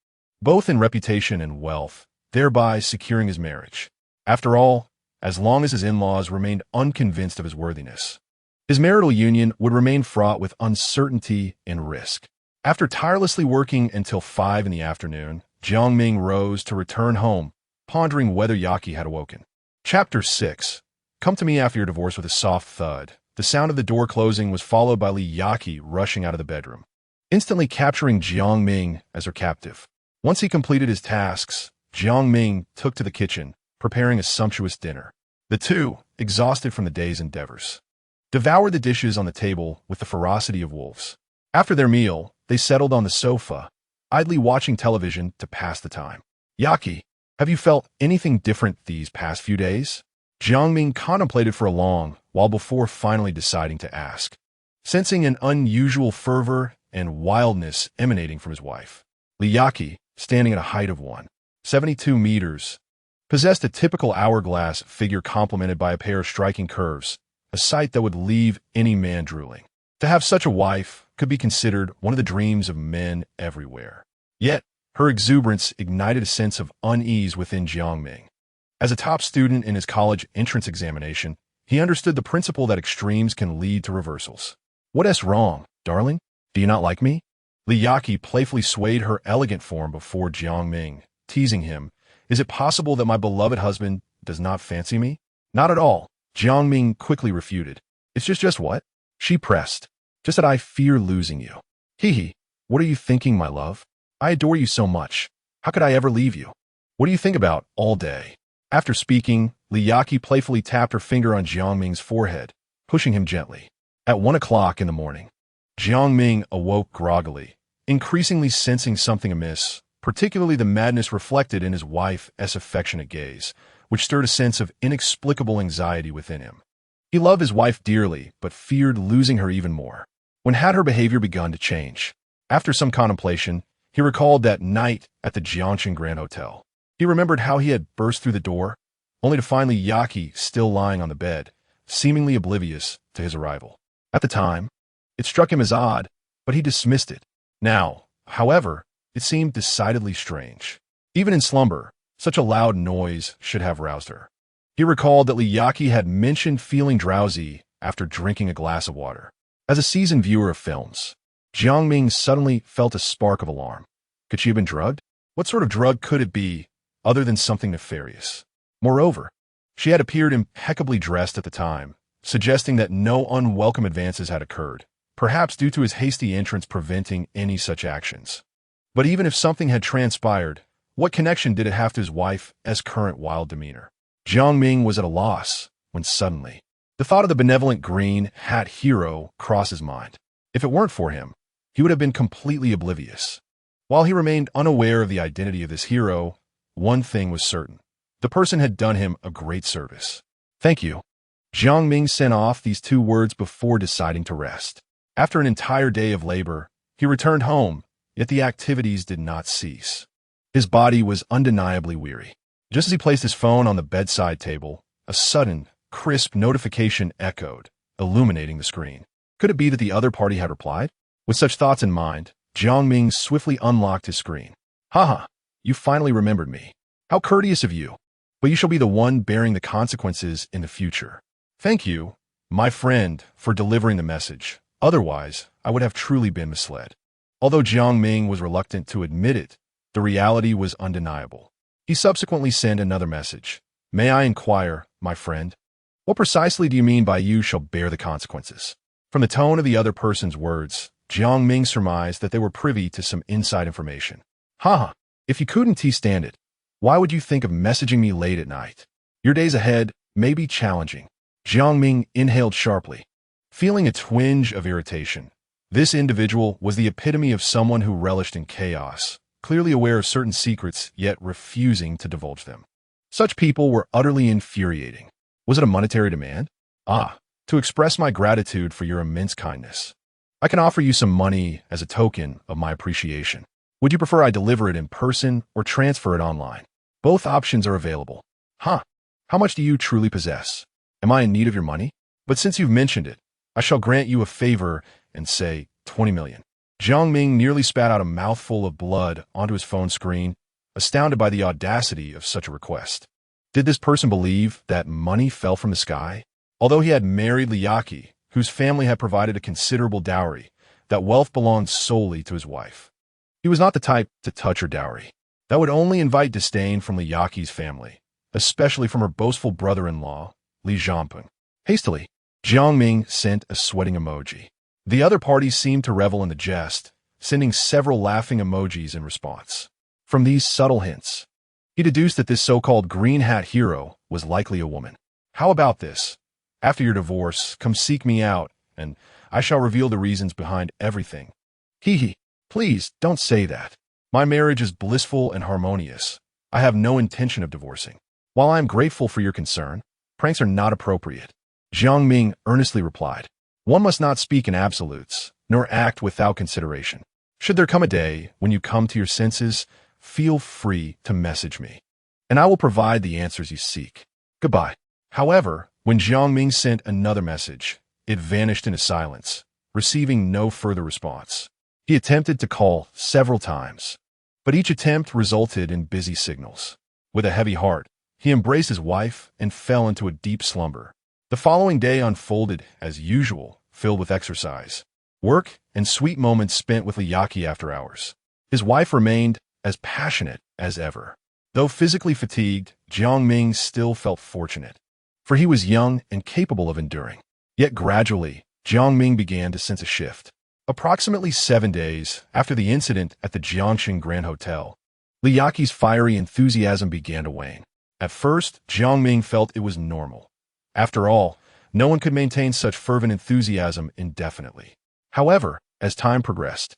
[SPEAKER 1] both in reputation and wealth, thereby securing his marriage. After all, as long as his in-laws remained unconvinced of his worthiness, his marital union would remain fraught with uncertainty and risk. After tirelessly working until 5 in the afternoon, Jiang Ming rose to return home, pondering whether Yaqi had awoken. Chapter 6. Come to me after your divorce with a soft thud. The sound of the door closing was followed by Li Yaqi rushing out of the bedroom, instantly capturing Jiang Ming as her captive. Once he completed his tasks, Jiang Ming took to the kitchen, preparing a sumptuous dinner. The two, exhausted from the day's endeavors, devoured the dishes on the table with the ferocity of wolves. After their meal, they settled on the sofa, idly watching television to pass the time. Yaqi, have you felt anything different these past few days? Jiang Ming contemplated for a long while before finally deciding to ask, sensing an unusual fervor and wildness emanating from his wife. Li Yaqi, standing at a height of 172 meters, possessed a typical hourglass figure complemented by a pair of striking curves, a sight that would leave any man drooling. To have such a wife could be considered one of the dreams of men everywhere. Yet, her exuberance ignited a sense of unease within Jiang Ming. As a top student in his college entrance examination, he understood the principle that extremes can lead to reversals. What's wrong, darling? Do you not like me? Li Yaqi playfully swayed her elegant form before Jiang Ming, teasing him. Is it possible that my beloved husband does not fancy me? Not at all, Jiang Ming quickly refuted. It's just what? She pressed. Just that I fear losing you. Hee, what are you thinking, my love? I adore you so much. How could I ever leave you? What do you think about all day? After speaking, Li Yaqi playfully tapped her finger on Jiang Ming's forehead, pushing him gently. At 1 o'clock in the morning, Jiang Ming awoke groggily, increasingly sensing something amiss, particularly the madness reflected in his wife's affectionate gaze, which stirred a sense of inexplicable anxiety within him. He loved his wife dearly, but feared losing her even more. When had her behavior begun to change? After some contemplation, he recalled that night at the Jiangxing Grand Hotel. He remembered how he had burst through the door, only to find Li Yaqi still lying on the bed, seemingly oblivious to his arrival. At the time, it struck him as odd, but he dismissed it. Now, however, it seemed decidedly strange. Even in slumber, such a loud noise should have roused her. He recalled that Li Yaqi had mentioned feeling drowsy after drinking a glass of water. As a seasoned viewer of films, Jiang Ming suddenly felt a spark of alarm. Could she have been drugged? What sort of drug could it be, other than something nefarious? Moreover, she had appeared impeccably dressed at the time, suggesting that no unwelcome advances had occurred, perhaps due to his hasty entrance preventing any such actions. But even if something had transpired, what connection did it have to his wife's current wild demeanor? Jiang Ming was at a loss when suddenly, the thought of the benevolent green hat hero crossed his mind. If it weren't for him, he would have been completely oblivious. While he remained unaware of the identity of this hero, one thing was certain. The person had done him a great service. Thank you. Jiang Ming sent off these 2 words before deciding to rest. After an entire day of labor, he returned home, yet the activities did not cease. His body was undeniably weary. Just as he placed his phone on the bedside table, a sudden, crisp notification echoed, illuminating the screen. Could it be that the other party had replied? With such thoughts in mind, Jiang Ming swiftly unlocked his screen. Haha, you finally remembered me. How courteous of you. But you shall be the one bearing the consequences in the future. Thank you, my friend, for delivering the message. Otherwise, I would have truly been misled. Although Jiang Ming was reluctant to admit it, the reality was undeniable. He subsequently sent another message. May I inquire, my friend? What precisely do you mean by you shall bear the consequences? From the tone of the other person's words, Jiang Ming surmised that they were privy to some inside information. Haha, if you couldn't stand it, why would you think of messaging me late at night? Your days ahead may be challenging. Jiang Ming inhaled sharply, feeling a twinge of irritation. This individual was the epitome of someone who relished in chaos, clearly aware of certain secrets, yet refusing to divulge them. Such people were utterly infuriating. Was it a monetary demand? To express my gratitude for your immense kindness. I can offer you some money as a token of my appreciation. Would you prefer I deliver it in person or transfer it online? Both options are available. How much do you truly possess? Am I in need of your money? But since you've mentioned it, I shall grant you a favor and say 20 million. Jiang Ming nearly spat out a mouthful of blood onto his phone screen, astounded by the audacity of such a request. Did this person believe that money fell from the sky? Although he had married Liaki, whose family had provided a considerable dowry, that wealth belonged solely to his wife. He was not the type to touch her dowry. That would only invite disdain from Liaki's family, especially from her boastful brother-in-law, Li Jiangping. Hastily, Jiang Ming sent a sweating emoji. The other parties seemed to revel in the jest, sending several laughing emojis in response. From these subtle hints, he deduced that this so-called green hat hero was likely a woman. How about this? After your divorce, come seek me out, and I shall reveal the reasons behind everything. Hee, please don't say that. My marriage is blissful and harmonious. I have no intention of divorcing. While I am grateful for your concern, pranks are not appropriate. Jiang Ming earnestly replied. One must not speak in absolutes, nor act without consideration. Should there come a day when you come to your senses, feel free to message me, and I will provide the answers you seek. Goodbye. However, when Jiang Ming sent another message, it vanished into silence, receiving no further response. He attempted to call several times, but each attempt resulted in busy signals. With a heavy heart, he embraced his wife and fell into a deep slumber. The following day unfolded as usual, filled with exercise, work, and sweet moments spent with Liaki after hours. His wife remained as passionate as ever. Though physically fatigued, Jiang Ming still felt fortunate, for he was young and capable of enduring. Yet gradually, Jiang Ming began to sense a shift. Approximately 7 days after the incident at the Jiangxing Grand Hotel, Liaki's fiery enthusiasm began to wane. At first, Jiang Ming felt it was normal. After all, no one could maintain such fervent enthusiasm indefinitely. However, as time progressed,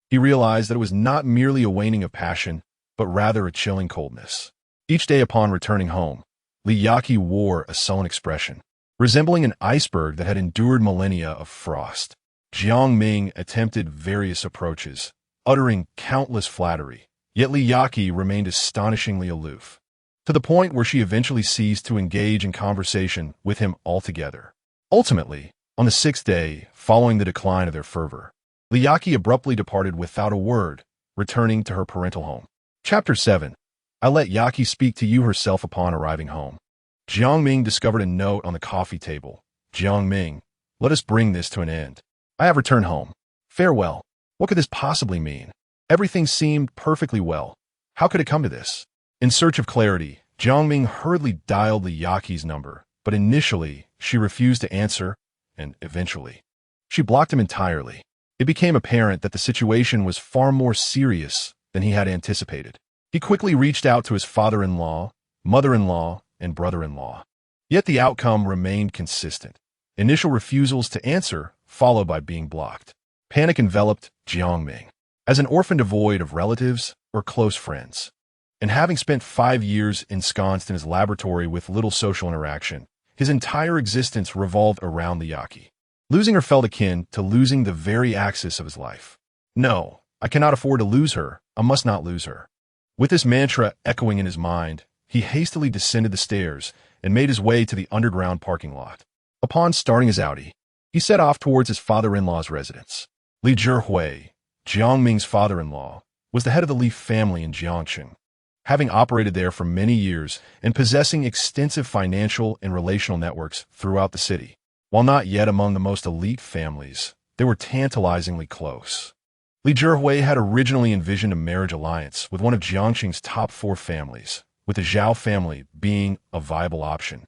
[SPEAKER 1] he realized that it was not merely a waning of passion, but rather a chilling coldness. Each day upon returning home, Liaki wore a sullen expression, resembling an iceberg that had endured millennia of frost. Jiang Ming attempted various approaches, uttering countless flattery, yet Liaki remained astonishingly aloof, to the point where she eventually ceased to engage in conversation with him altogether. Ultimately, on the 6th day following the decline of their fervor, Liaki abruptly departed without a word, returning to her parental home. Chapter 7. I let Yaki speak to you herself upon arriving home. Jiang Ming discovered a note on the coffee table. Jiang Ming, let us bring this to an end. I have returned home. Farewell. What could this possibly mean? Everything seemed perfectly well. How could it come to this? In search of clarity, Jiang Ming hurriedly dialed Liaki's number, but initially she refused to answer, and eventually she blocked him entirely. It became apparent that the situation was far more serious than he had anticipated. He quickly reached out to his father-in-law, mother-in-law, and brother-in-law. Yet the outcome remained consistent. Initial refusals to answer, followed by being blocked. Panic enveloped Jiang Ming. As an orphan devoid of relatives or close friends, and having spent 5 years ensconced in his laboratory with little social interaction, his entire existence revolved around Liaki. Losing her felt akin to losing the very axis of his life. No, I cannot afford to lose her. I must not lose her. With this mantra echoing in his mind, he hastily descended the stairs and made his way to the underground parking lot. Upon starting his Audi, he set off towards his father-in-law's residence. Li Zhihui, Jiang Ming's father-in-law, was the head of the Li family in Jiangxing. Having operated there for many years and possessing extensive financial and relational networks throughout the city, while not yet among the most elite families, they were tantalizingly close. Li Zhihui had originally envisioned a marriage alliance with one of Jiangxing's top 4 families, with the Zhao family being a viable option,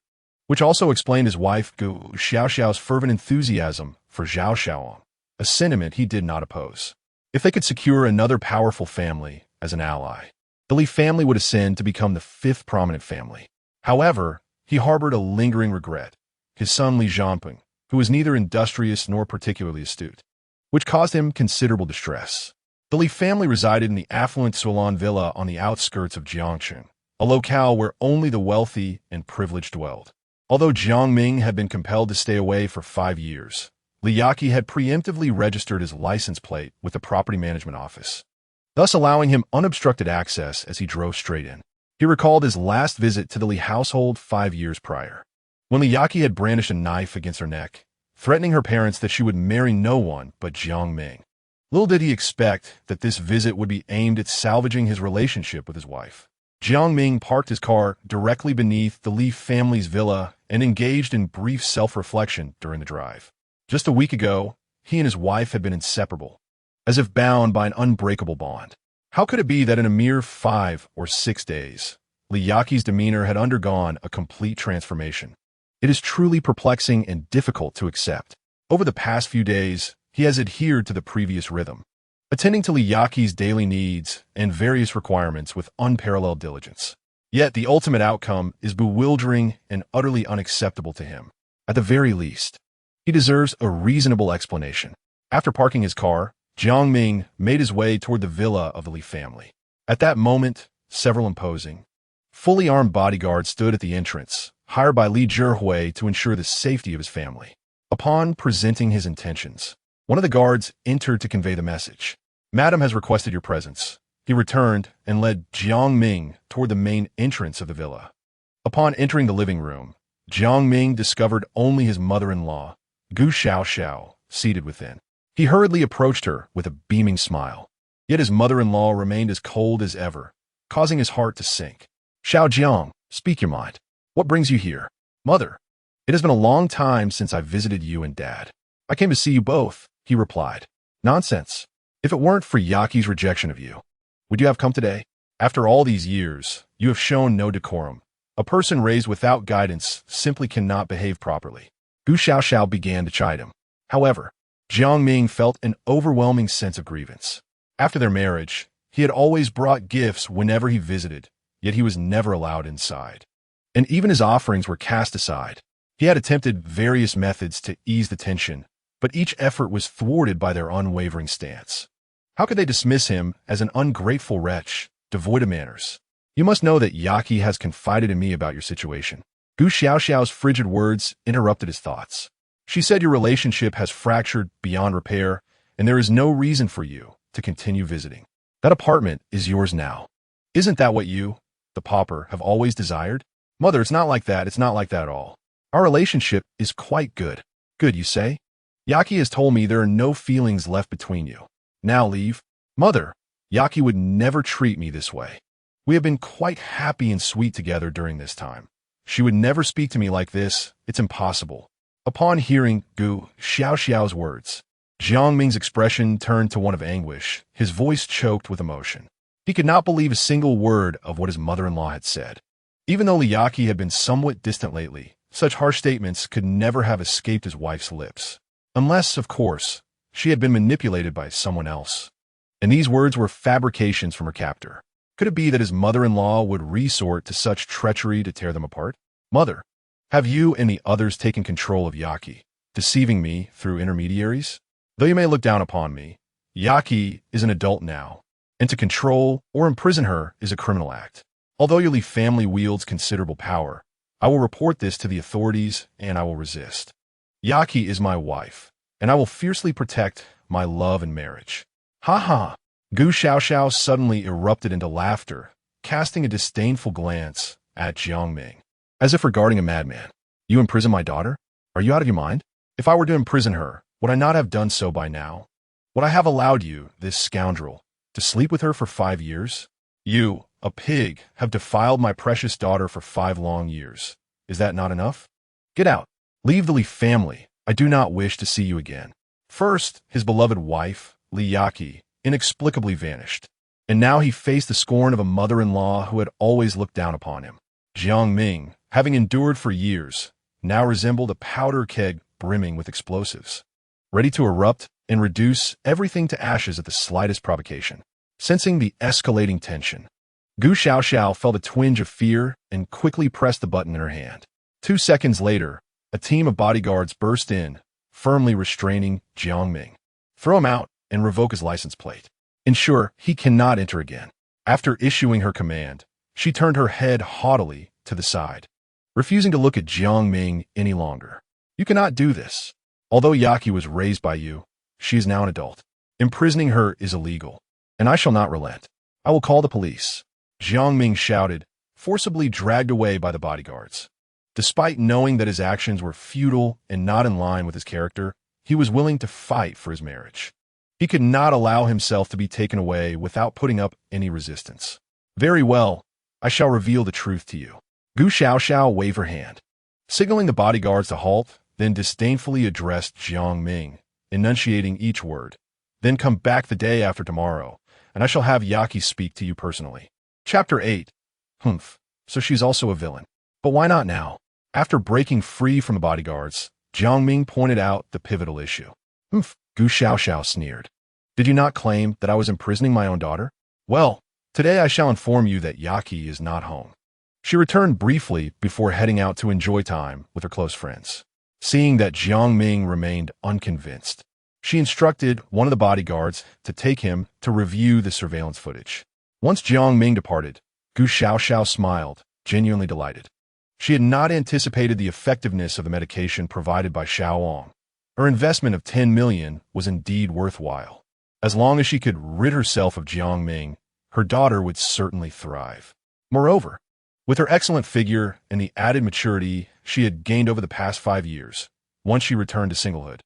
[SPEAKER 1] which also explained his wife Gu Xiaoxiao's fervent enthusiasm for Zhao Xiaoang, a sentiment he did not oppose. If they could secure another powerful family as an ally, the Li family would ascend to become the 5th prominent family. However, he harbored a lingering regret. His son Li Jiangping, who was neither industrious nor particularly astute, which caused him considerable distress. The Li family resided in the affluent Sulan villa on the outskirts of Jiangxing, a locale where only the wealthy and privileged dwelled. Although Jiang Ming had been compelled to stay away for 5 years, Li Yaqi had preemptively registered his license plate with the property management office, thus allowing him unobstructed access as he drove straight in. He recalled his last visit to the Li household 5 years prior, when Li Yaqi had brandished a knife against her neck, threatening her parents that she would marry no one but Jiang Ming. Little did he expect that this visit would be aimed at salvaging his relationship with his wife. Jiang Ming parked his car directly beneath the Li family's villa and engaged in brief self-reflection during the drive. Just a week ago, he and his wife had been inseparable, as if bound by an unbreakable bond. How could it be that in a mere 5 or 6 days, Li Yaqi's demeanor had undergone a complete transformation? It is truly perplexing and difficult to accept. Over the past few days, he has adhered to the previous rhythm, attending to Li Yaqi's daily needs and various requirements with unparalleled diligence. Yet the ultimate outcome is bewildering and utterly unacceptable to him. At the very least, he deserves a reasonable explanation. After parking his car, Jiang Ming made his way toward the villa of the Li family. At that moment, several imposing, fully armed bodyguards stood at the entrance, hired by Li Zhihui to ensure the safety of his family. Upon presenting his intentions, one of the guards entered to convey the message. "Madam has requested your presence." He returned and led Jiang Ming toward the main entrance of the villa. Upon entering the living room, Jiang Ming discovered only his mother-in-law, Gu Xiaoxiao, seated within. He hurriedly approached her with a beaming smile. Yet his mother-in-law remained as cold as ever, causing his heart to sink. "Xiao Jiang, speak your mind. What brings you here?" "Mother, it has been a long time since I visited you and Dad. I came to see you both," he replied. "Nonsense. If it weren't for Yaqi's rejection of you, would you have come today? After all these years, you have shown no decorum. A person raised without guidance simply cannot behave properly." Gu Xiaoxiao began to chide him. However, Jiang Ming felt an overwhelming sense of grievance. After their marriage, he had always brought gifts whenever he visited, yet he was never allowed inside. And even his offerings were cast aside. He had attempted various methods to ease the tension, but each effort was thwarted by their unwavering stance. How could they dismiss him as an ungrateful wretch, devoid of manners? "You must know that Yaqi has confided in me about your situation." Gu Xiaoxiao's frigid words interrupted his thoughts. "She said your relationship has fractured beyond repair, and there is no reason for you to continue visiting. That apartment is yours now. Isn't that what you, the pauper, have always desired?" "Mother, it's not like that. It's not like that at all. Our relationship is quite good." "Good, you say? Yaqi has told me there are no feelings left between you. Now leave." "Mother, Yaqi would never treat me this way. We have been quite happy and sweet together during this time. She would never speak to me like this. It's impossible." Upon hearing Gu Xiaoxiao's words, Jiang Ming's expression turned to one of anguish, his voice choked with emotion. He could not believe a single word of what his mother-in-law had said. Even though Li Yaqi had been somewhat distant lately, such harsh statements could never have escaped his wife's lips. Unless, of course, she had been manipulated by someone else. And these words were fabrications from her captor. Could it be that his mother-in-law would resort to such treachery to tear them apart? "Mother, have you and the others taken control of Yaqi, deceiving me through intermediaries? Though you may look down upon me, Yaqi is an adult now, and to control or imprison her is a criminal act. Although your Li family wields considerable power, I will report this to the authorities and I will resist. Yaqi is my wife, and I will fiercely protect my love and marriage." "Ha ha!" Gu Xiaoxiao suddenly erupted into laughter, casting a disdainful glance at Jiang Ming, as if regarding a madman. "You imprison my daughter? Are you out of your mind? If I were to imprison her, would I not have done so by now? Would I have allowed you, this scoundrel, to sleep with her for 5 years? You, a pig, have defiled my precious daughter for 5 long years. Is that not enough? Get out. Leave the Li family. I do not wish to see you again. First, his beloved wife, Li Yaqi, inexplicably vanished. And now he faced the scorn of a mother-in-law who had always looked down upon him. Jiang Ming, having endured for years, now resembled a powder keg brimming with explosives, ready to erupt and reduce everything to ashes at the slightest provocation. Sensing the escalating tension, Gu Xiaoxiao felt a twinge of fear and quickly pressed the button in her hand. 2 seconds later, a team of bodyguards burst in, firmly restraining Jiang Ming. Throw him out and revoke his license plate. Ensure he cannot enter again. After issuing her command, she turned her head haughtily to the side, refusing to look at Jiang Ming any longer. You cannot do this. Although Yaqi was raised by you, she is now an adult. Imprisoning her is illegal, and I shall not relent. I will call the police. Jiang Ming shouted, forcibly dragged away by the bodyguards. Despite knowing that his actions were futile and not in line with his character, he was willing to fight for his marriage. He could not allow himself to be taken away without putting up any resistance. Very well, I shall reveal the truth to you. Gu Xiaoxiao waved her hand, signaling the bodyguards to halt, then disdainfully addressed Jiang Ming, enunciating each word. Then come back the day after tomorrow, and I shall have Yaqi speak to you personally. Chapter 8. Humph, so she's also a villain. But why not now? After breaking free from the bodyguards, Jiang Ming pointed out the pivotal issue. Humph, Gu Xiaoxiao sneered. Did you not claim that I was imprisoning my own daughter? Well, today I shall inform you that Yaqi is not home. She returned briefly before heading out to enjoy time with her close friends. Seeing that Jiang Ming remained unconvinced, she instructed one of the bodyguards to take him to review the surveillance footage. Once Jiang Ming departed, Gu Xiaoxiao smiled, genuinely delighted. She had not anticipated the effectiveness of the medication provided by Xiaowang. Her investment of 10 million was indeed worthwhile. As long as she could rid herself of Jiang Ming, her daughter would certainly thrive. Moreover, with her excellent figure and the added maturity she had gained over the past 5 years, once she returned to singlehood,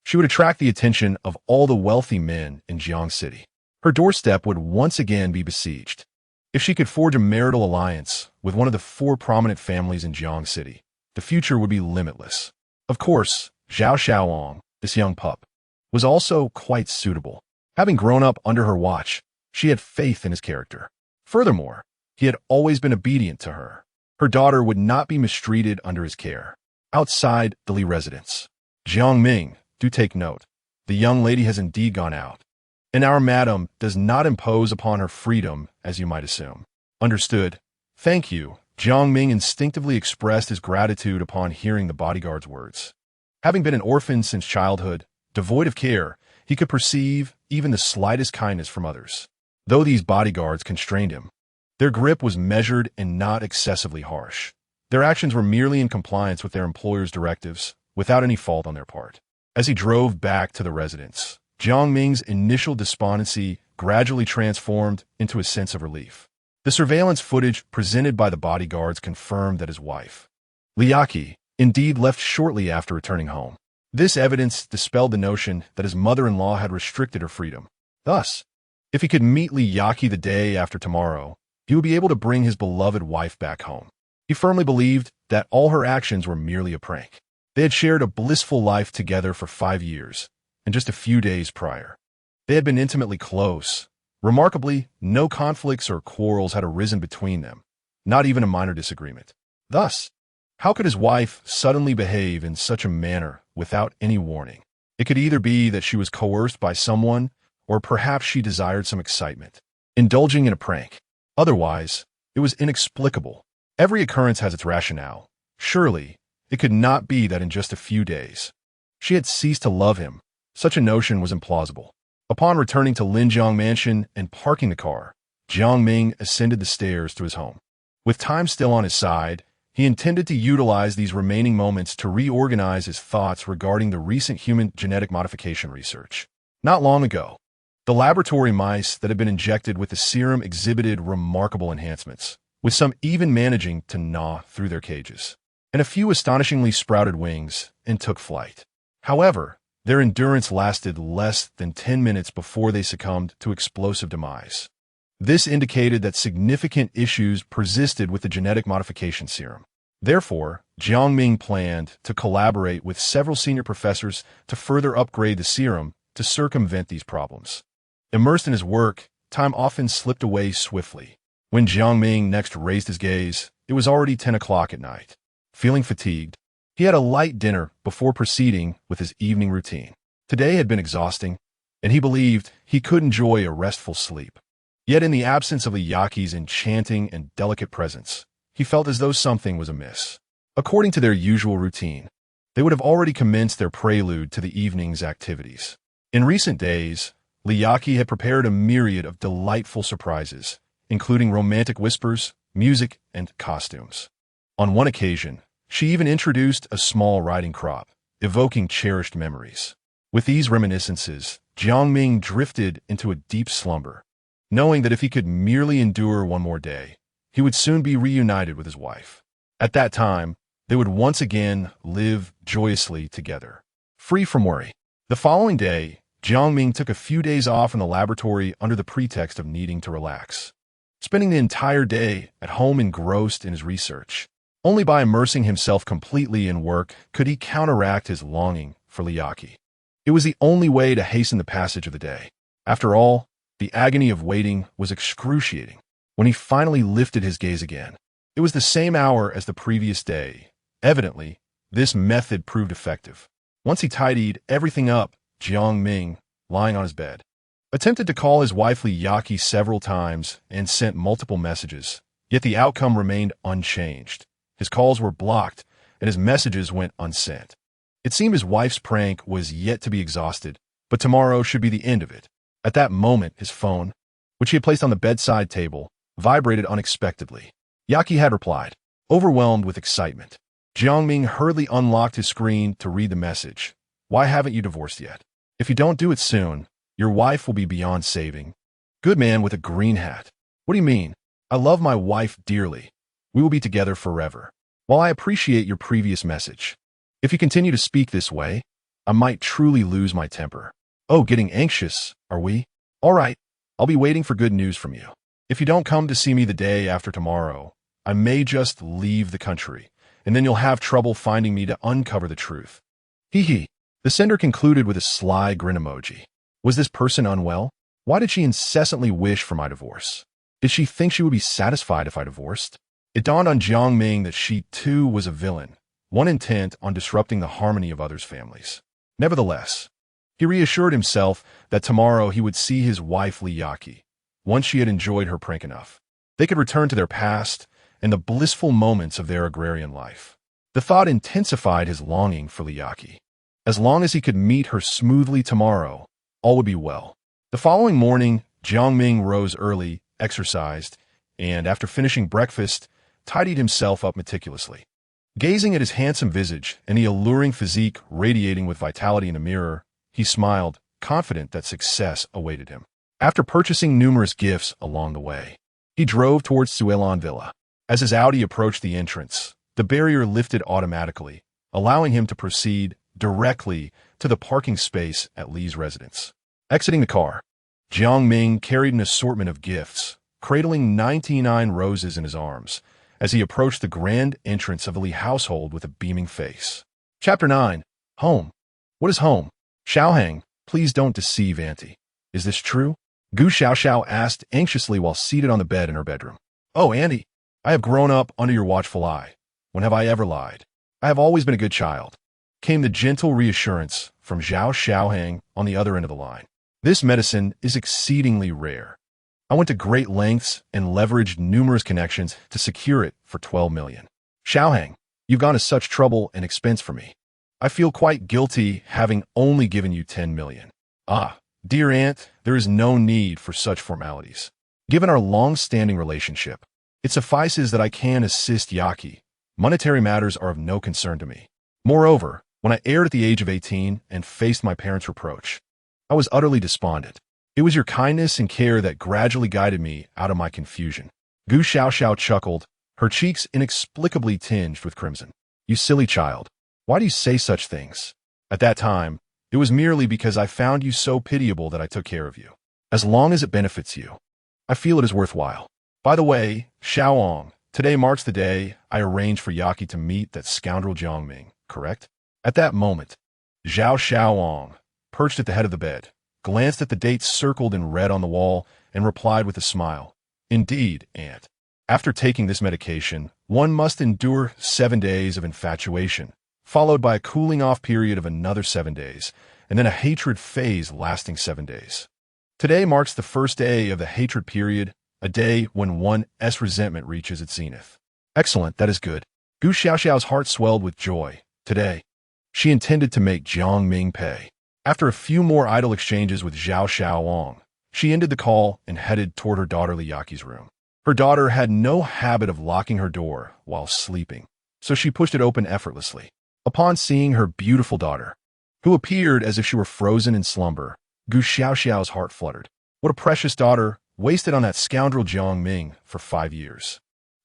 [SPEAKER 1] she would attract the attention of all the wealthy men in Jiang City. Her doorstep would once again be besieged. If she could forge a marital alliance with one of the 4 prominent families in Jiang City, the future would be limitless. Of course, Zhao Xiaowang, this young pup, was also quite suitable. Having grown up under her watch, she had faith in his character. Furthermore, he had always been obedient to her. Her daughter would not be mistreated under his care. Outside the Li residence, Jiang Ming, do take note. The young lady has indeed gone out, and our madam does not impose upon her freedom as you might assume. Understood. Thank you. Jiang Ming instinctively expressed his gratitude upon hearing the bodyguard's words. Having been an orphan since childhood, devoid of care, he could perceive even the slightest kindness from others. Though these bodyguards constrained him, their grip was measured and not excessively harsh. Their actions were merely in compliance with their employer's directives, without any fault on their part. As he drove back to the residence, Jiang Ming's initial despondency gradually transformed into a sense of relief. The surveillance footage presented by the bodyguards confirmed that his wife, Li Yaqi, indeed left shortly after returning home. This evidence dispelled the notion that his mother-in-law had restricted her freedom. Thus, if he could meet Li Yaqi the day after tomorrow, he would be able to bring his beloved wife back home. He firmly believed that all her actions were merely a prank. They had shared a blissful life together for 5 years, and just a few days prior, they had been intimately close. Remarkably, no conflicts or quarrels had arisen between them, not even a minor disagreement. Thus, how could his wife suddenly behave in such a manner without any warning? It could either be that she was coerced by someone, or perhaps she desired some excitement, indulging in a prank. Otherwise, it was inexplicable. Every occurrence has its rationale. Surely, it could not be that in just a few days, she had ceased to love him. Such a notion was implausible. Upon returning to Linjiang Mansion and parking the car, Jiang Ming ascended the stairs to his home. With time still on his side, he intended to utilize these remaining moments to reorganize his thoughts regarding the recent human genetic modification research. Not long ago, the laboratory mice that had been injected with the serum exhibited remarkable enhancements, with some even managing to gnaw through their cages, and a few astonishingly sprouted wings and took flight. However, their endurance lasted less than 10 minutes before they succumbed to explosive demise. This indicated that significant issues persisted with the genetic modification serum. Therefore, Jiang Ming planned to collaborate with several senior professors to further upgrade the serum to circumvent these problems. Immersed in his work, time often slipped away swiftly. When Jiang Ming next raised his gaze, it was already 10 o'clock at night. Feeling fatigued, he had a light dinner before proceeding with his evening routine. Today had been exhausting, and he believed he could enjoy a restful sleep. Yet in the absence of Liyaki's enchanting and delicate presence, he felt as though something was amiss. According to their usual routine, they would have already commenced their prelude to the evening's activities. In recent days, Liyaki had prepared a myriad of delightful surprises, including romantic whispers, music, and costumes. On one occasion, she even introduced a small riding crop, evoking cherished memories. With these reminiscences, Jiang Ming drifted into a deep slumber, knowing that if he could merely endure one more day, he would soon be reunited with his wife. At that time, they would once again live joyously together, free from worry. The following day, Jiang Ming took a few days off in the laboratory under the pretext of needing to relax, spending the entire day at home engrossed in his research. Only by immersing himself completely in work could he counteract his longing for Liyaki. It was the only way to hasten the passage of the day. After all, the agony of waiting was excruciating. When he finally lifted his gaze again, it was the same hour as the previous day. Evidently, this method proved effective. Once he tidied everything up, Jiang Ming, lying on his bed, attempted to call his wife Liyaki several times and sent multiple messages, yet the outcome remained unchanged. His calls were blocked, and his messages went unsent. It seemed his wife's prank was yet to be exhausted, but tomorrow should be the end of it. At that moment, his phone, which he had placed on the bedside table, vibrated unexpectedly. Yaki had replied, overwhelmed with excitement. Jiang Ming hurriedly unlocked his screen to read the message. Why haven't you divorced yet? If you don't do it soon, your wife will be beyond saving. Good man with a green hat. What do you mean? I love my wife dearly. We will be together forever. While I appreciate your previous message, if you continue to speak this way, I might truly lose my temper. Oh, getting anxious, are we? All right, I'll be waiting for good news from you. If you don't come to see me the day after tomorrow, I may just leave the country, and then you'll have trouble finding me to uncover the truth. Hee hee. The sender concluded with a sly grin emoji. Was this person unwell? Why did she incessantly wish for my divorce? Did she think she would be satisfied if I divorced? It dawned on Jiang Ming that she too was a villain, one intent on disrupting the harmony of others' families. Nevertheless, he reassured himself that tomorrow he would see his wife Liyaki. Once she had enjoyed her prank enough, they could return to their past and the blissful moments of their agrarian life. The thought intensified his longing for Liyaki. As long as he could meet her smoothly tomorrow, all would be well. The following morning, Jiang Ming rose early, exercised, and after finishing breakfast, tidied himself up meticulously. Gazing at his handsome visage and the alluring physique radiating with vitality in a mirror, he smiled, confident that success awaited him. After purchasing numerous gifts along the way, he drove towards Suelan Villa. As his Audi approached the entrance, the barrier lifted automatically, allowing him to proceed directly to the parking space at Li's residence. Exiting the car, Jiang Ming carried an assortment of gifts, cradling 99 roses in his arms, as he approached the grand entrance of the Li household with a beaming face. Chapter 9. Home. What is home? Xiaohang, please don't deceive Auntie. Is this true? Gu Xiaoxiao asked anxiously while seated on the bed in her bedroom. Oh, Auntie, I have grown up under your watchful eye. When have I ever lied? I have always been a good child, came the gentle reassurance from Zhao Xiaohang on the other end of the line. This medicine is exceedingly rare. I went to great lengths and leveraged numerous connections to secure it for 12 million. Xiaohang, you've gone to such trouble and expense for me. I feel quite guilty having only given you 10 million. Ah, dear aunt, there is no need for such formalities. Given our long-standing relationship, it suffices that I can assist Yaki. Monetary matters are of no concern to me. Moreover, when I erred at the age of 18 and faced my parents' reproach, I was utterly despondent. It was your kindness and care that gradually guided me out of my confusion. Gu Xiaoxiao chuckled, her cheeks inexplicably tinged with crimson. You silly child. Why do you say such things? At that time, it was merely because I found you so pitiable that I took care of you. As long as it benefits you, I feel it is worthwhile. By the way, Xiaoong, today marks the day I arranged for Yaki to meet that scoundrel Jiang Ming, correct? At that moment, Zhao Xiaoong, perched at the head of the bed, glanced at the dates circled in red on the wall and replied with a smile. Indeed, Aunt. After taking this medication, one must endure 7 days of infatuation, followed by a cooling-off period of another 7 days, and then a hatred phase lasting 7 days. Today marks the first day of the hatred period, a day when one's resentment reaches its zenith. Excellent, that is good. Gu Xiaoxiao's heart swelled with joy. Today, she intended to make Jiang Ming pay. After a few more idle exchanges with Zhao Xiaoong, she ended the call and headed toward her daughter Liyaki's room. Her daughter had no habit of locking her door while sleeping, so she pushed it open effortlessly. Upon seeing her beautiful daughter, who appeared as if she were frozen in slumber, Gu Xiaoxiao's heart fluttered. What a precious daughter, wasted on that scoundrel Jiang Ming for 5 years.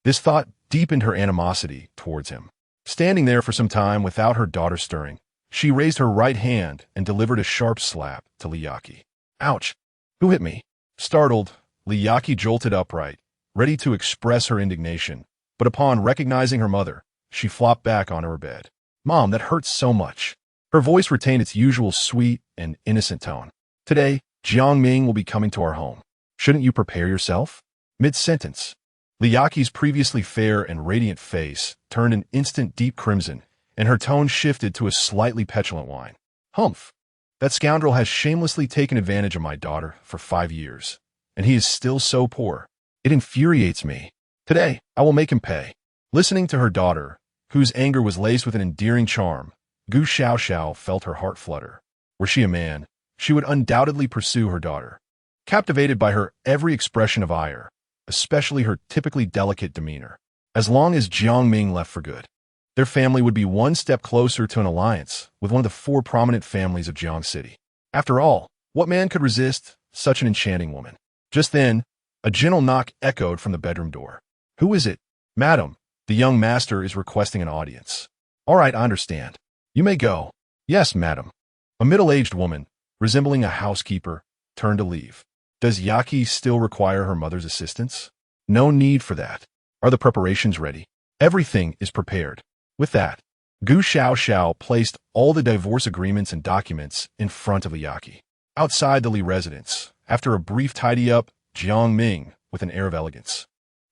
[SPEAKER 1] This thought deepened her animosity towards him. Standing there for some time without her daughter stirring, she raised her right hand and delivered a sharp slap to Liyaki. Ouch! Who hit me? Startled, Liyaki jolted upright, ready to express her indignation, but upon recognizing her mother, she flopped back onto her bed. Mom, that hurts so much. Her voice retained its usual sweet and innocent tone. Today, Jiang Ming will be coming to our home. Shouldn't you prepare yourself? Mid-sentence, Liyaki's previously fair and radiant face turned an instant deep crimson, and her tone shifted to a slightly petulant whine. Humph! That scoundrel has shamelessly taken advantage of my daughter for 5 years, and he is still so poor. It infuriates me. Today, I will make him pay. Listening to her daughter, whose anger was laced with an endearing charm, Gu Xiaoxiao felt her heart flutter. Were she a man, she would undoubtedly pursue her daughter. Captivated by her every expression of ire, especially her typically delicate demeanor. As long as Jiang Ming left for good, their family would be one step closer to an alliance with one of the 4 prominent families of Jiang City. After all, what man could resist such an enchanting woman? Just then, a gentle knock echoed from the bedroom door. Who is it? Madam, the young master is requesting an audience. All right, I understand. You may go. Yes, madam. A middle-aged woman, resembling a housekeeper, turned to leave. Does Yaki still require her mother's assistance? No need for that. Are the preparations ready? Everything is prepared. With that, Gu Xiaoxiao placed all the divorce agreements and documents in front of Liyaki. Outside the Li residence, after a brief tidy-up, Jiang Ming, with an air of elegance,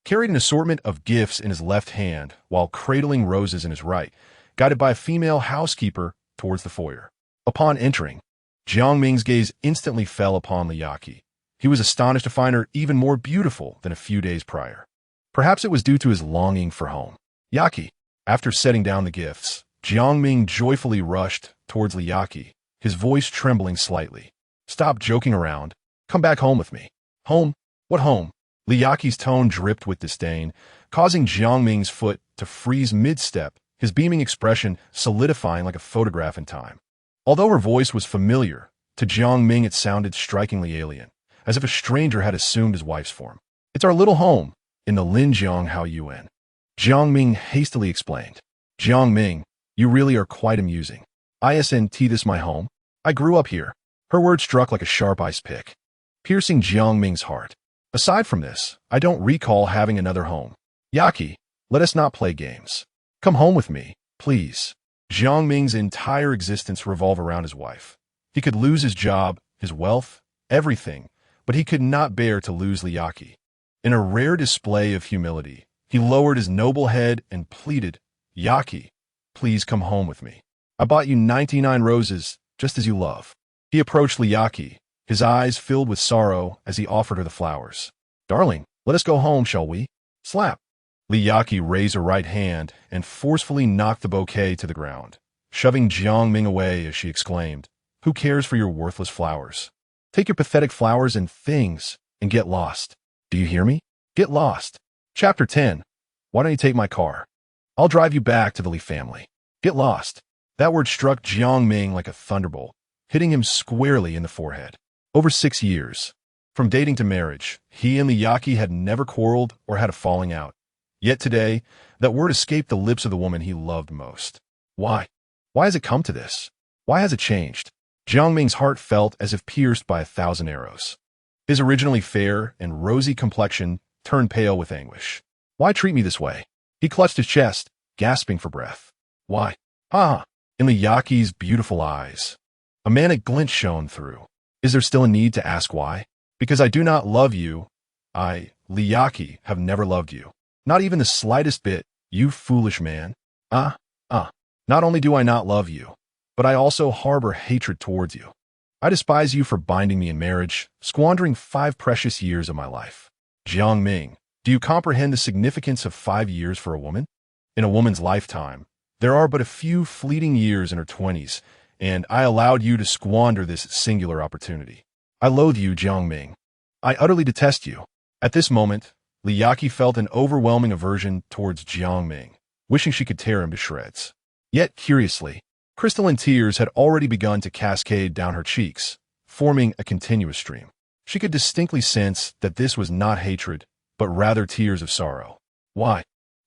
[SPEAKER 1] carried an assortment of gifts in his left hand while cradling roses in his right, guided by a female housekeeper towards the foyer. Upon entering, Jiang Ming's gaze instantly fell upon Liyaki. He was astonished to find her even more beautiful than a few days prior. Perhaps it was due to his longing for home. Yaki. After setting down the gifts, Jiang Ming joyfully rushed towards Liyaki, his voice trembling slightly. Stop joking around. Come back home with me. Home? What home? Liyaki's tone dripped with disdain, causing Jiang Ming's foot to freeze mid-step, his beaming expression solidifying like a photograph in time. Although her voice was familiar, to Jiang Ming it sounded strikingly alien, as if a stranger had assumed his wife's form. It's our little home, in the Linjiang Haoyuan. Jiang Ming hastily explained. Jiang Ming, you really are quite amusing. Isn't this my home? I grew up here. Her words struck like a sharp ice pick, piercing Jiang Ming's heart. Aside from this, I don't recall having another home. Yaki, let us not play games. Come home with me, please. Jiang Ming's entire existence revolved around his wife. He could lose his job, his wealth, everything, but he could not bear to lose Liyaki. In a rare display of humility, he lowered his noble head and pleaded, Yaki, please come home with me. I bought you 99 roses, just as you love. He approached Liyaki, his eyes filled with sorrow as he offered her the flowers. Darling, let us go home, shall we? Slap. Liyaki raised her right hand and forcefully knocked the bouquet to the ground, shoving Jiang Ming away as she exclaimed, Who cares for your worthless flowers? Take your pathetic flowers and things and get lost. Do you hear me? Get lost. Chapter 10. Why don't you take my car? I'll drive you back to the Li family. Get lost. That word struck Jiang Ming like a thunderbolt, hitting him squarely in the forehead. Over 6 years, from dating to marriage, he and Liyaki had never quarreled or had a falling out. Yet today, that word escaped the lips of the woman he loved most. Why? Why has it come to this? Why has it changed? Jiang Ming's heart felt as if pierced by 1,000 arrows. His originally fair and rosy complexion turned pale with anguish. Why treat me this way? He clutched his chest, gasping for breath. Why? Ah! In Liyaki's beautiful eyes, a manic glint shone through. Is there still a need to ask why? Because I do not love you. I, Liyaki, have never loved you. Not even the slightest bit, you foolish man. Not only do I not love you, but I also harbor hatred towards you. I despise you for binding me in marriage, squandering 5 precious years of my life. Jiang Ming, do you comprehend the significance of 5 years for a woman? In a woman's lifetime, there are but a few fleeting years in her 20s, and I allowed you to squander this singular opportunity. I loathe you, Jiang Ming. I utterly detest you. At this moment, Liyaki felt an overwhelming aversion towards Jiang Ming, wishing she could tear him to shreds. Yet, curiously, crystalline tears had already begun to cascade down her cheeks, forming a continuous stream. She could distinctly sense that this was not hatred, but rather tears of sorrow. Why?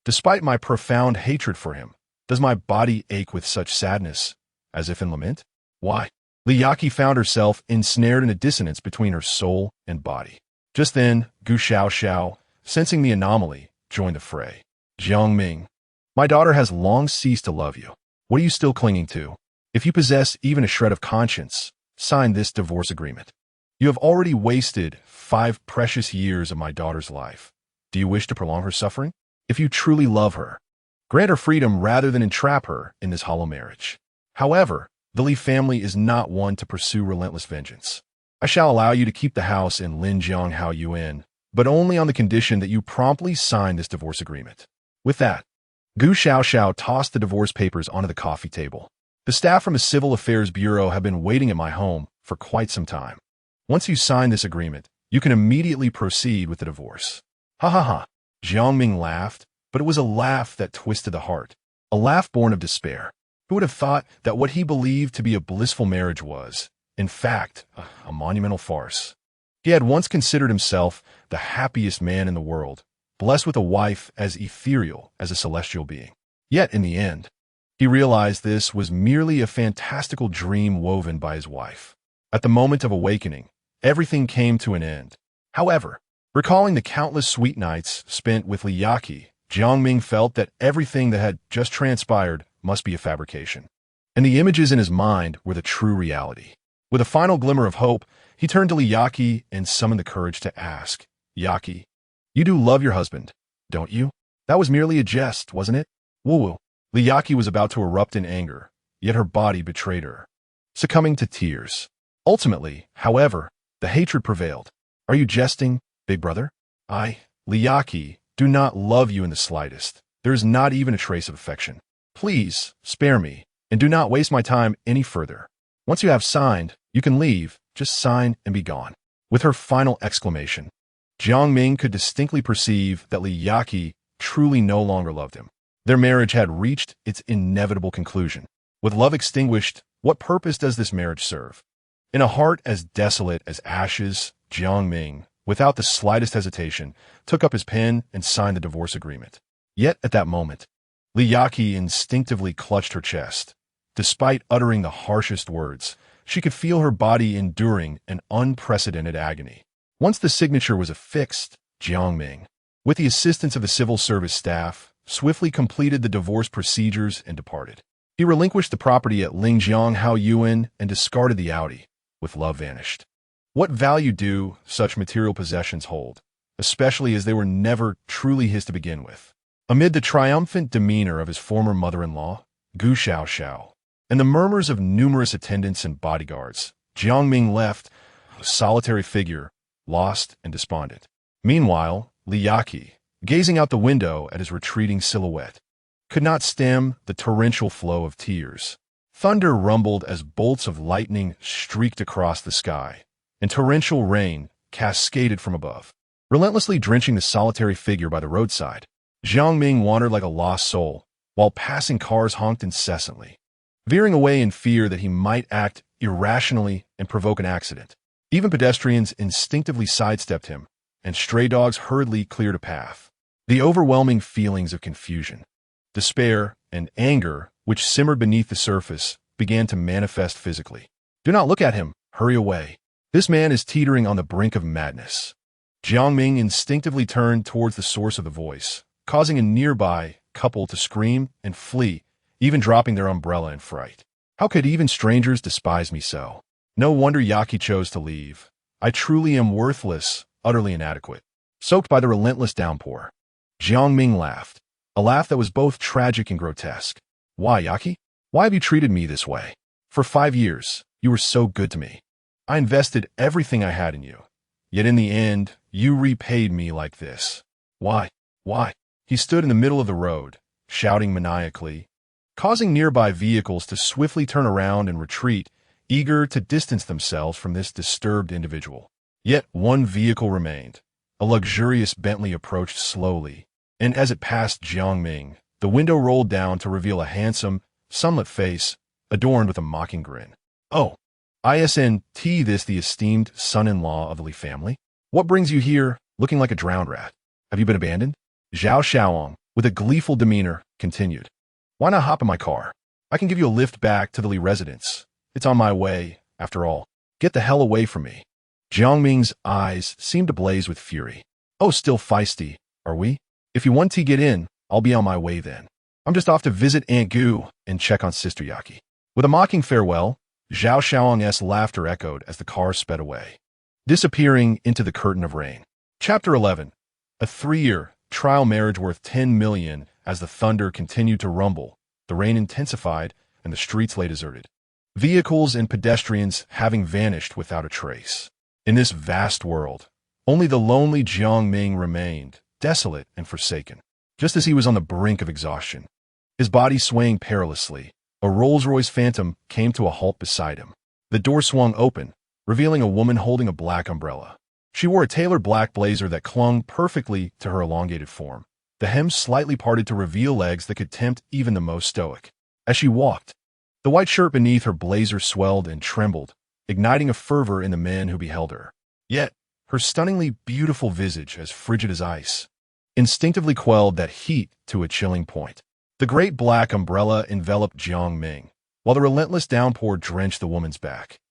[SPEAKER 1] Despite my profound hatred for him, does my body ache with such sadness, as if in lament? Why? Liyaki found herself ensnared in a dissonance between her soul and body. Just then, Gu Xiao, sensing the anomaly, joined the fray. Jiang Ming, my daughter has long ceased to love you. What are you still clinging to? If you possess even a shred of conscience, sign this divorce agreement. You have already wasted 5 precious years of my daughter's life. Do you wish to prolong her suffering? If you truly love her, grant her freedom rather than entrap her in this hollow marriage. However, the Li family is not one to pursue relentless vengeance. I shall allow you to keep the house in Linjiang Haoyuan, but only on the condition that you promptly sign this divorce agreement. With that, Gu Xiao tossed the divorce papers onto the coffee table. The staff from the Civil Affairs Bureau have been waiting at my home for quite some time. Once you sign this agreement, you can immediately proceed with the divorce. Ha ha ha. Jiang Ming laughed, but it was a laugh that twisted the heart, a laugh born of despair. Who would have thought that what he believed to be a blissful marriage was, in fact, a monumental farce? He had once considered himself the happiest man in the world, blessed with a wife as ethereal as a celestial being. Yet, in the end, he realized this was merely a fantastical dream woven by his wife. At the moment of awakening, everything came to an end. However, recalling the countless sweet nights spent with Liyaki, Jiang Ming felt that everything that had just transpired must be a fabrication, and the images in his mind were the true reality. With a final glimmer of hope, he turned to Liyaki and summoned the courage to ask, Yaki, you do love your husband, don't you? That was merely a jest, wasn't it? Woo-woo. Liyaki was about to erupt in anger, yet her body betrayed her, succumbing to tears. Ultimately, however, the hatred prevailed. Are you jesting, big brother? I, Liyaki, do not love you in the slightest. There is not even a trace of affection. Please, spare me, and do not waste my time any further. Once you have signed, you can leave. Just sign and be gone. With her final exclamation, Jiang Ming could distinctly perceive that Liyaki truly no longer loved him. Their marriage had reached its inevitable conclusion. With love extinguished, what purpose does this marriage serve? In a heart as desolate as ashes, Jiang Ming, without the slightest hesitation, took up his pen and signed the divorce agreement. Yet at that moment, Liyaki instinctively clutched her chest. Despite uttering the harshest words, she could feel her body enduring an unprecedented agony. Once the signature was affixed, Jiang Ming, with the assistance of the civil service staff, swiftly completed the divorce procedures and departed. He relinquished the property at Linjiang Haoyuan and discarded the Audi, with love vanished. What value do such material possessions hold, especially as they were never truly his to begin with? Amid the triumphant demeanor of his former mother-in-law, Gu Xiao, and the murmurs of numerous attendants and bodyguards, Jiang Ming left, a solitary figure, lost and despondent. Meanwhile, Liyaki, gazing out the window at his retreating silhouette, could not stem the torrential flow of tears. Thunder rumbled as bolts of lightning streaked across the sky, and torrential rain cascaded from above, relentlessly drenching the solitary figure by the roadside. Jiang Ming wandered like a lost soul, while passing cars honked incessantly, veering away in fear that he might act irrationally and provoke an accident. Even pedestrians instinctively sidestepped him, and stray dogs hurriedly cleared a path. The overwhelming feelings of confusion, despair, and anger which simmered beneath the surface began to manifest physically. Do not look at him. Hurry away. This man is teetering on the brink of madness. Jiang Ming instinctively turned towards the source of the voice, causing a nearby couple to scream and flee, even dropping their umbrella in fright. How could even strangers despise me so? No wonder Yaki chose to leave. I truly am worthless, utterly inadequate. Soaked by the relentless downpour, Jiang Ming laughed, a laugh that was both tragic and grotesque. Why, Yaki? Why have you treated me this way? For 5 years, you were so good to me. I invested everything I had in you. Yet in the end, you repaid me like this. Why? Why? He stood in the middle of the road, shouting maniacally, causing nearby vehicles to swiftly turn around and retreat, eager to distance themselves from this disturbed individual. Yet one vehicle remained. A luxurious Bentley approached slowly, and as it passed Jiang Ming, the window rolled down to reveal a handsome, sunlit face, adorned with a mocking grin. Oh, isn't this the esteemed son-in-law of the Li family? What brings you here, looking like a drowned rat? Have you been abandoned? Zhao Xiaong, with a gleeful demeanor, continued. Why not hop in my car? I can give you a lift back to the Li residence. It's on my way, after all. Get the hell away from me. Jiang Ming's eyes seemed to blaze with fury. Oh, still feisty, are we? If you want to get in, I'll be on my way then. I'm just off to visit Aunt Gu and check on Sister Yaki. With a mocking farewell, Zhao Xiaong's laughter echoed as the car sped away, disappearing into the curtain of rain. Chapter 11. A 3-year trial marriage worth 10 million. As the thunder continued to rumble, the rain intensified and the streets lay deserted, vehicles and pedestrians having vanished without a trace. In this vast world, only the lonely Jiang Ming remained, desolate and forsaken. Just as he was on the brink of exhaustion, his body swaying perilously, a Rolls-Royce Phantom came to a halt beside him. The door swung open, revealing a woman holding a black umbrella. She wore a tailored black blazer that clung perfectly to her elongated form, the hem slightly parted to reveal legs that could tempt even the most stoic. As she walked, the white shirt beneath her blazer swelled and trembled, igniting a fervor in the men who beheld her. Yet, her stunningly beautiful visage, as frigid as ice, instinctively quelled that heat to a chilling point. The great black umbrella enveloped Jiang Ming, while the relentless downpour drenched the woman's back.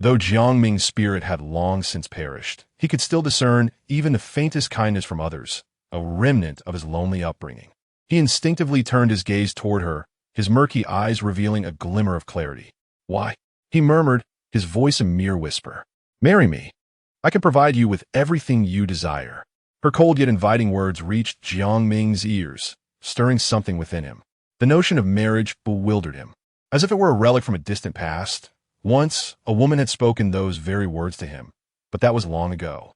[SPEAKER 1] Though Jiang Ming's spirit had long since perished, he could still discern even the faintest kindness from others, a remnant of his lonely upbringing. He instinctively turned his gaze toward her, his murky eyes revealing a glimmer of clarity. Why? He murmured, his voice a mere whisper. Marry me. I can provide you with everything you desire. Her cold yet inviting words reached Jiang Ming's ears, stirring something within him. The notion of marriage bewildered him. As if it were a relic from a distant past, once a woman had spoken those very words to him, but that was long ago.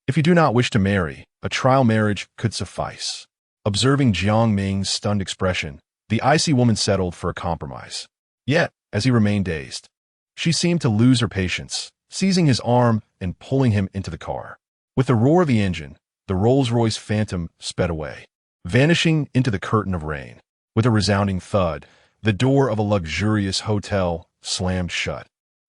[SPEAKER 1] If you do not wish to marry, a trial marriage could suffice. Observing Jiang Ming's stunned expression, the icy woman settled for a compromise. Yet, as he remained dazed, she seemed to lose her patience, seizing his arm and pulling him into the car. With the roar of the engine, the Rolls-Royce Phantom sped away, vanishing into the curtain of rain. With a resounding thud, the door of a luxurious hotel slammed shut,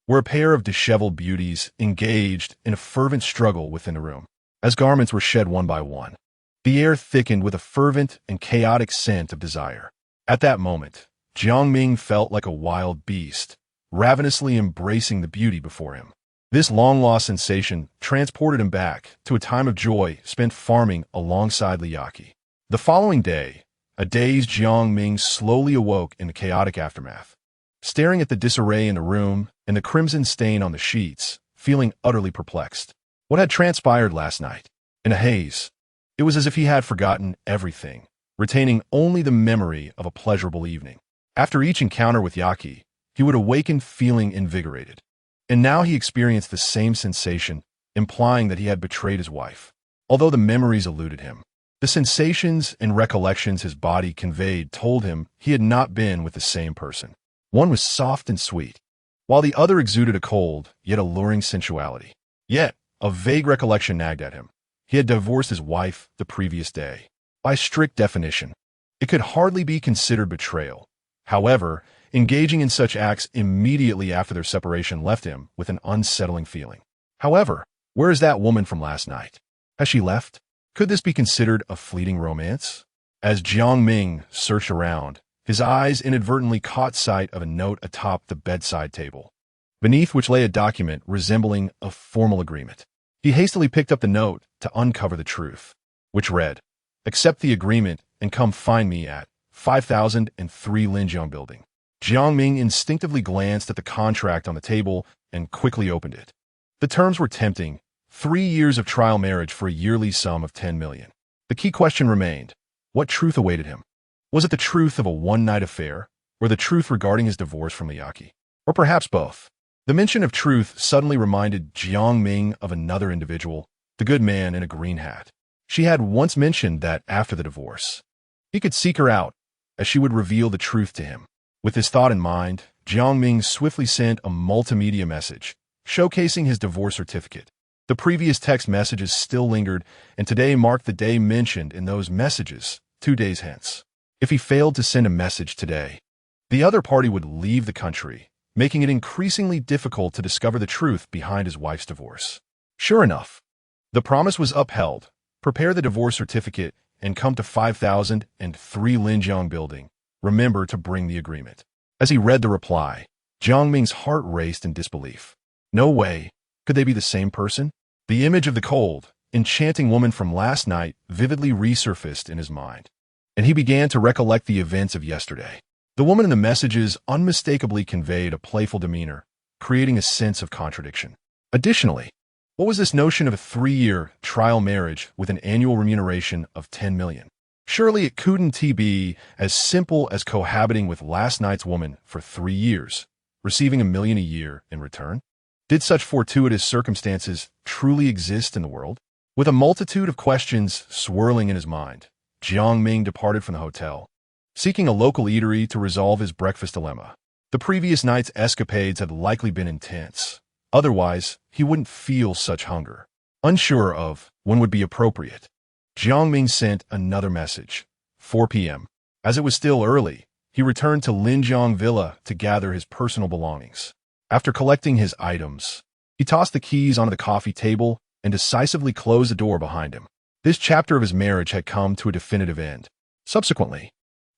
[SPEAKER 1] where a pair of disheveled beauties engaged in a fervent struggle within the room. As garments were shed one by one, the air thickened with a fervent and chaotic scent of desire. At that moment, Jiang Ming felt like a wild beast, ravenously embracing the beauty before him. This long-lost sensation transported him back to a time of joy spent farming alongside Liyaki. The following day, a dazed Jiang Ming slowly awoke in the chaotic aftermath, staring at the disarray in the room and the crimson stain on the sheets, feeling utterly perplexed. What had transpired last night? In a haze, it was as if he had forgotten everything, retaining only the memory of a pleasurable evening. After each encounter with Yaki, he would awaken feeling invigorated. And now he experienced the same sensation, implying that he had betrayed his wife. Although the memories eluded him, the sensations and recollections his body conveyed told him he had not been with the same person. One was soft and sweet, while the other exuded a cold, yet alluring sensuality. Yet, a vague recollection nagged at him. He had divorced his wife the previous day. By strict definition, it could hardly be considered betrayal. However, engaging in such acts immediately after their separation left him with an unsettling feeling. However, where is that woman from last night? Has she left? Could this be considered a fleeting romance? As Jiang Ming searched around, his eyes inadvertently caught sight of a note atop the bedside table. beneath which lay a document resembling a formal agreement. He hastily picked up the note to uncover the truth, which read, "Accept the agreement and come find me at 5003 Linjiang Building." Jiang Ming instinctively glanced at the contract on the table and quickly opened it. The terms were tempting: 3 years of trial marriage for a yearly sum of 10 million. The key question remained: what truth awaited him? Was it the truth of a one-night affair, or the truth regarding his divorce from Liaki? Or perhaps both? The mention of truth suddenly reminded Jiang Ming of another individual, the good man in a green hat. She had once mentioned that after the divorce, he could seek her out, as she would reveal the truth to him. With this thought in mind, Jiang Ming swiftly sent a multimedia message, showcasing his divorce certificate. The previous text messages still lingered, and today marked the day mentioned in those messages, 2 days hence. If he failed to send a message today, the other party would leave the country, making it increasingly difficult to discover the truth behind his wife's divorce. Sure enough, the promise was upheld. Prepare the divorce certificate and come to 5003 Linjiang Building. Remember to bring the agreement. As he read the reply, Jiang Ming's heart raced in disbelief. No way. Could they be the same person? The image of the cold, enchanting woman from last night vividly resurfaced in his mind, and he began to recollect the events of yesterday. The woman in the messages unmistakably conveyed a playful demeanor, creating a sense of contradiction. Additionally, what was this notion of a 3-year trial marriage with an annual remuneration of 10 million? Surely it couldn't be as simple as cohabiting with last night's woman for 3 years, receiving $1 million a year in return? Did such fortuitous circumstances truly exist in the world? With a multitude of questions swirling in his mind, Jiang Ming departed from the hotel, seeking a local eatery to resolve his breakfast dilemma. The previous night's escapades had likely been intense. Otherwise, he wouldn't feel such hunger. Unsure of when would be appropriate, Jiang Ming sent another message, 4 p.m. As it was still early, he returned to Linjiang Villa to gather his personal belongings. After collecting his items, he tossed the keys onto the coffee table and decisively closed the door behind him. This chapter of his marriage had come to a definitive end. Subsequently,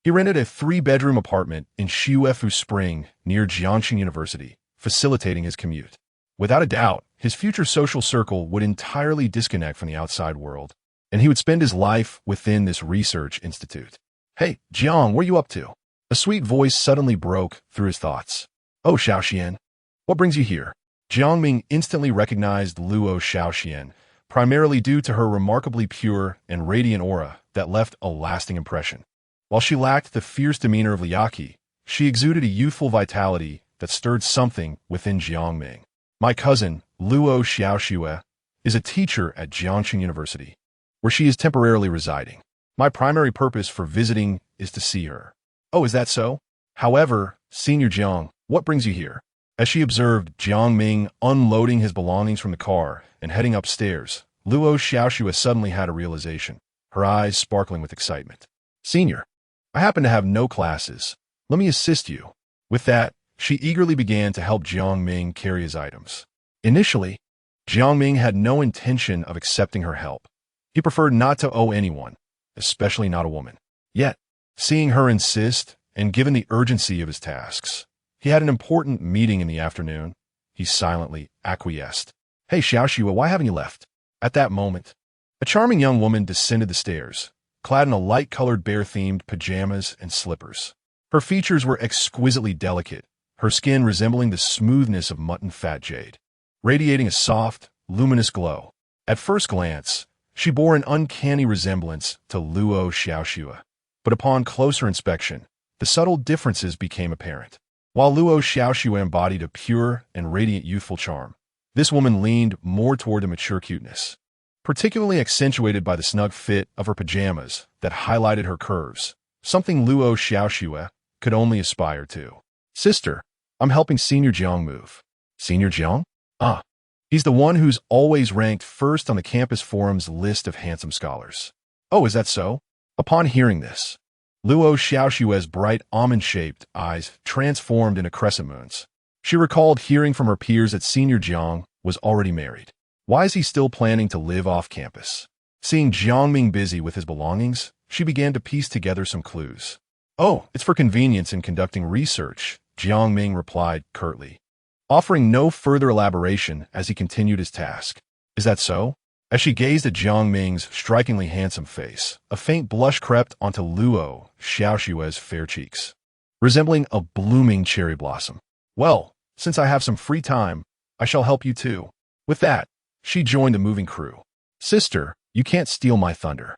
[SPEAKER 1] he rented a 3-bedroom apartment in Shiuefu Spring near Jiangxing University, facilitating his commute. Without a doubt, his future social circle would entirely disconnect from the outside world, and he would spend his life within this research institute. "Hey, Jiang, where you up to?" A sweet voice suddenly broke through his thoughts. "Oh, Xiaoxian, what brings you here?" Jiang Ming instantly recognized Luo Xiaoxian, primarily due to her remarkably pure and radiant aura that left a lasting impression. While she lacked the fierce demeanor of Liaki, she exuded a youthful vitality that stirred something within Jiang Ming. "My cousin, Luo Xiaoxue, is a teacher at Jiangxing University, where she is temporarily residing. My primary purpose for visiting is to see her." "Oh, is that so? However, Senior Jiang, what brings you here?" As she observed Jiang Ming unloading his belongings from the car and heading upstairs, Luo Xiaoxue suddenly had a realization, her eyes sparkling with excitement. "Senior, I happen to have no classes. Let me assist you." With that, she eagerly began to help Jiang Ming carry his items. Initially, Jiang Ming had no intention of accepting her help. He preferred not to owe anyone, especially not a woman. Yet, seeing her insist, and given the urgency of his tasks, he had an important meeting in the afternoon. He silently acquiesced. "Hey, Xiaoxue, why haven't you left?" At that moment, a charming young woman descended the stairs, clad in a light-colored bear-themed pajamas and slippers. Her features were exquisitely delicate, her skin resembling the smoothness of mutton fat jade, radiating a soft, luminous glow. At first glance, she bore an uncanny resemblance to Luo Xiaoxue, but upon closer inspection, the subtle differences became apparent. While Luo Xiaoxue embodied a pure and radiant youthful charm, this woman leaned more toward a mature cuteness, particularly accentuated by the snug fit of her pajamas that highlighted her curves, something Luo Xiaoxue could only aspire to. "Sister, I'm helping Senior Jiang move." "Senior Jiang? Ah, he's the one who's always ranked first on the campus forum's list of handsome scholars." "Oh, is that so?" Upon hearing this, Luo Xiaoxue's bright almond-shaped eyes transformed into crescent moons. She recalled hearing from her peers that Senior Jiang was already married. Why is he still planning to live off campus? Seeing Jiang Ming busy with his belongings, she began to piece together some clues. "Oh, it's for convenience in conducting research," Jiang Ming replied curtly. offering no further elaboration as he continued his task. Is that so? As she gazed at Jiang Ming's strikingly handsome face, a faint blush crept onto Luo Xiaoxue's fair cheeks, resembling a blooming cherry blossom. Well, since I have some free time, I shall help you too. With that, she joined the moving crew. Sister, you can't steal my thunder.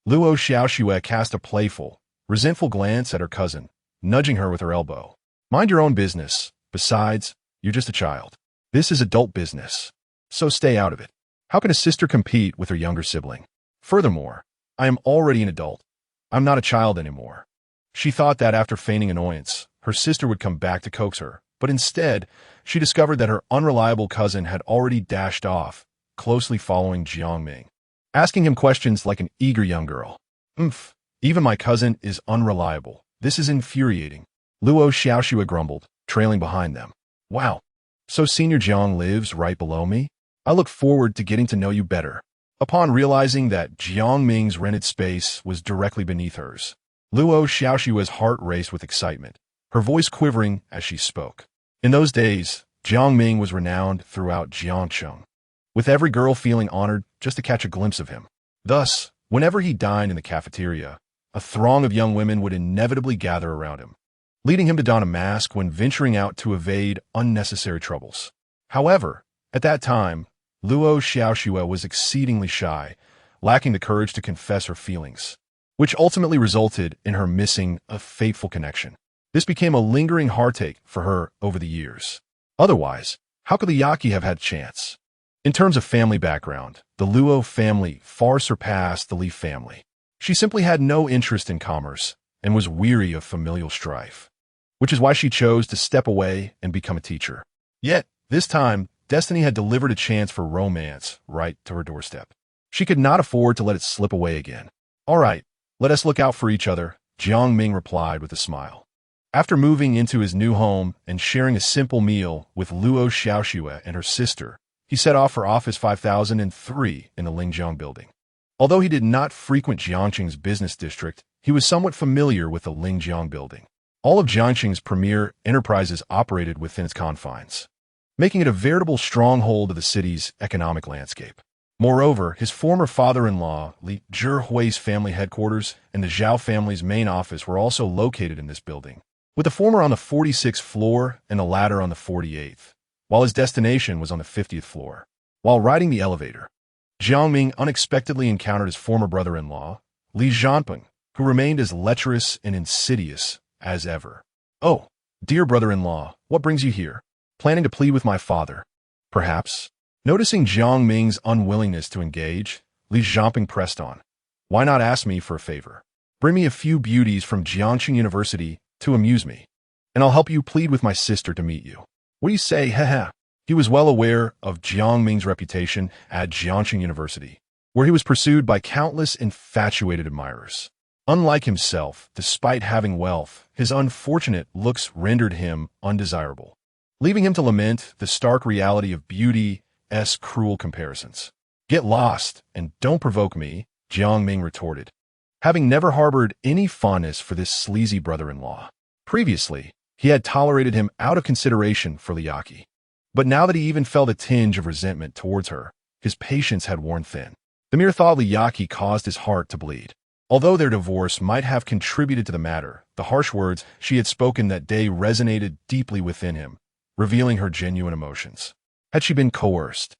[SPEAKER 1] Luo Xiaoxue cast a playful, resentful glance at her cousin, nudging her with her elbow. Mind your own business. Besides, you're just a child. This is adult business, so stay out of it. How can a sister compete with her younger sibling? Furthermore, I am already an adult. I'm not a child anymore. She thought that after feigning annoyance, her sister would come back to coax her, but instead, she discovered that her unreliable cousin had already dashed off, closely following Jiang Ming, asking him questions like an eager young girl. Even my cousin is unreliable. This is infuriating. Luo Xiaoxue grumbled, trailing behind them. Wow, so Senior Jiang lives right below me? I look forward to getting to know you better. Upon realizing that Jiang Ming's rented space was directly beneath hers, Luo Xiaoxue's heart raced with excitement, her voice quivering as she spoke. In those days, Jiang Ming was renowned throughout Jiangcheng, with every girl feeling honored just to catch a glimpse of him. Thus, whenever he dined in the cafeteria, a throng of young women would inevitably gather around him, leading him to don a mask when venturing out to evade unnecessary troubles. However, at that time, Luo Xiaoxue was exceedingly shy, lacking the courage to confess her feelings, which ultimately resulted in her missing a fateful connection. This became a lingering heartache for her over the years. Otherwise, how could the Yaqi have had a chance? In terms of family background, the Luo family far surpassed the Li family. She simply had no interest in commerce and was weary of familial strife, which is why she chose to step away and become a teacher. Yet, this time, destiny had delivered a chance for romance right to her doorstep. She could not afford to let it slip away again. All right, let us look out for each other, Jiang Ming replied with a smile. After moving into his new home and sharing a simple meal with Luo Xiaoxue and her sister, he set off for Office 5003 in the Lingjiang building. Although he did not frequent Jiangqing's business district, he was somewhat familiar with the Lingjiang building. All of Jiangqing's premier enterprises operated within its confines, making it a veritable stronghold of the city's economic landscape. Moreover, his former father-in-law, Li Zhihui's family headquarters and the Zhao family's main office were also located in this building, with the former on the 46th floor and the latter on the 48th, while his destination was on the 50th floor. While riding the elevator, Jiang Ming unexpectedly encountered his former brother-in-law, Li Zhanping, who remained as lecherous and insidious as ever. Oh, dear brother-in-law, what brings you here? Planning to plead with my father, perhaps? Noticing Jiang Ming's unwillingness to engage, Li Zhanping pressed on. Why not ask me for a favor? Bring me a few beauties from Jiangqing University to amuse me, and I'll help you plead with my sister to meet you. What do you say, haha? He was well aware of Jiang Ming's reputation at Jiangqing University, where he was pursued by countless infatuated admirers. Unlike himself, despite having wealth, his unfortunate looks rendered him undesirable, leaving him to lament the stark reality of beauty's cruel comparisons. Get lost and don't provoke me, Jiang Ming retorted, having never harbored any fondness for this sleazy brother-in-law. Previously, he had tolerated him out of consideration for Liaki. But now that he even felt a tinge of resentment towards her, his patience had worn thin. The mere thought of Liaki caused his heart to bleed. Although their divorce might have contributed to the matter, the harsh words she had spoken that day resonated deeply within him, revealing her genuine emotions. Had she been coerced,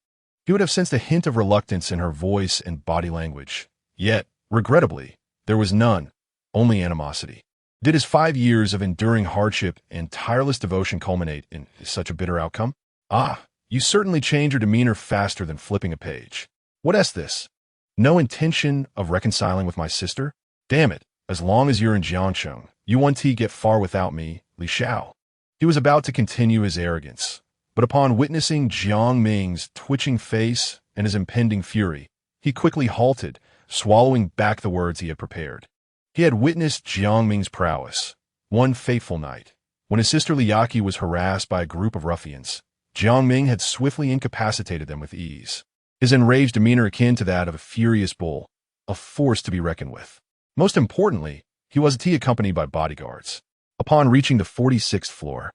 [SPEAKER 1] he would have sensed a hint of reluctance in her voice and body language. Yet, regrettably, there was none, only animosity. Did his 5 years of enduring hardship and tireless devotion culminate in such a bitter outcome? Ah, you certainly change your demeanor faster than flipping a page. What is this? No intention of reconciling with my sister? Damn it, as long as you're in Jiangcheng, you won't get far without me, Li Xiao. He was about to continue his arrogance, but upon witnessing Jiang Ming's twitching face and his impending fury, he quickly halted, swallowing back the words he had prepared. He had witnessed Jiang Ming's prowess. One fateful night, when his sister Liaki was harassed by a group of ruffians, Jiang Ming had swiftly incapacitated them with ease, his enraged demeanor akin to that of a furious bull, a force to be reckoned with. Most importantly, he was accompanied by bodyguards. Upon reaching the 46th floor,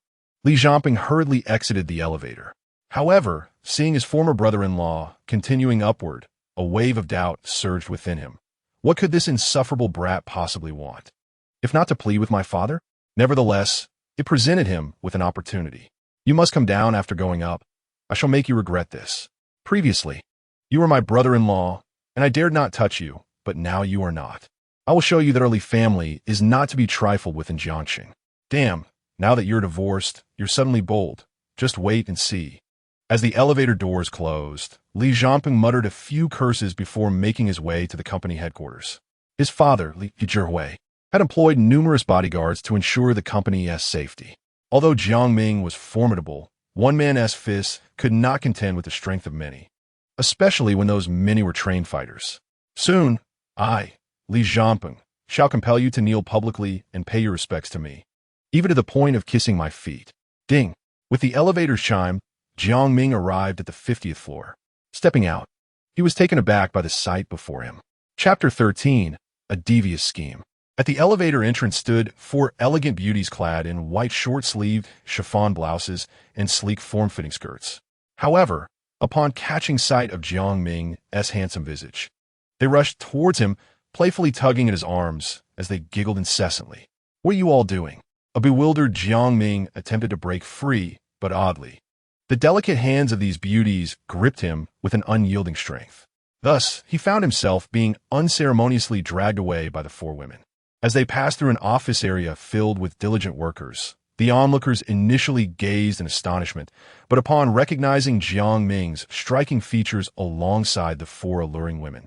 [SPEAKER 1] Li Jiangping hurriedly exited the elevator. However, seeing his former brother-in-law continuing upward, a wave of doubt surged within him. What could this insufferable brat possibly want? If not to plead with my father? Nevertheless, it presented him with an opportunity. You must come down after going up. I shall make you regret this. Previously, you were my brother-in-law, and I dared not touch you, but now you are not. I will show you that early family is not to be trifled with in Jiangxing. Damn, now that you're divorced, you're suddenly bold. Just wait and see. As the elevator doors closed, Li Jiangping muttered a few curses before making his way to the company headquarters. His father, Li Zhihui, had employed numerous bodyguards to ensure the company's safety. Although Jiang Ming was formidable, one man's fists could not contend with the strength of many, especially when those many were trained fighters. Soon, I, Li Jiangping, shall compel you to kneel publicly and pay your respects to me, even to the point of kissing my feet. Ding! With the elevator's chime, Jiang Ming arrived at the 50th floor. Stepping out, he was taken aback by the sight before him. Chapter 13, A Devious Scheme. At the elevator entrance stood 4 elegant beauties clad in white short-sleeved chiffon blouses and sleek form-fitting skirts. However, upon catching sight of Jiang Ming's handsome visage, they rushed towards him, playfully tugging at his arms as they giggled incessantly. What are you all doing? A bewildered Jiang Ming attempted to break free, but oddly, the delicate hands of these beauties gripped him with an unyielding strength. Thus, he found himself being unceremoniously dragged away by the 4 women. As they passed through an office area filled with diligent workers, the onlookers initially gazed in astonishment, but upon recognizing Jiang Ming's striking features alongside the 4 alluring women,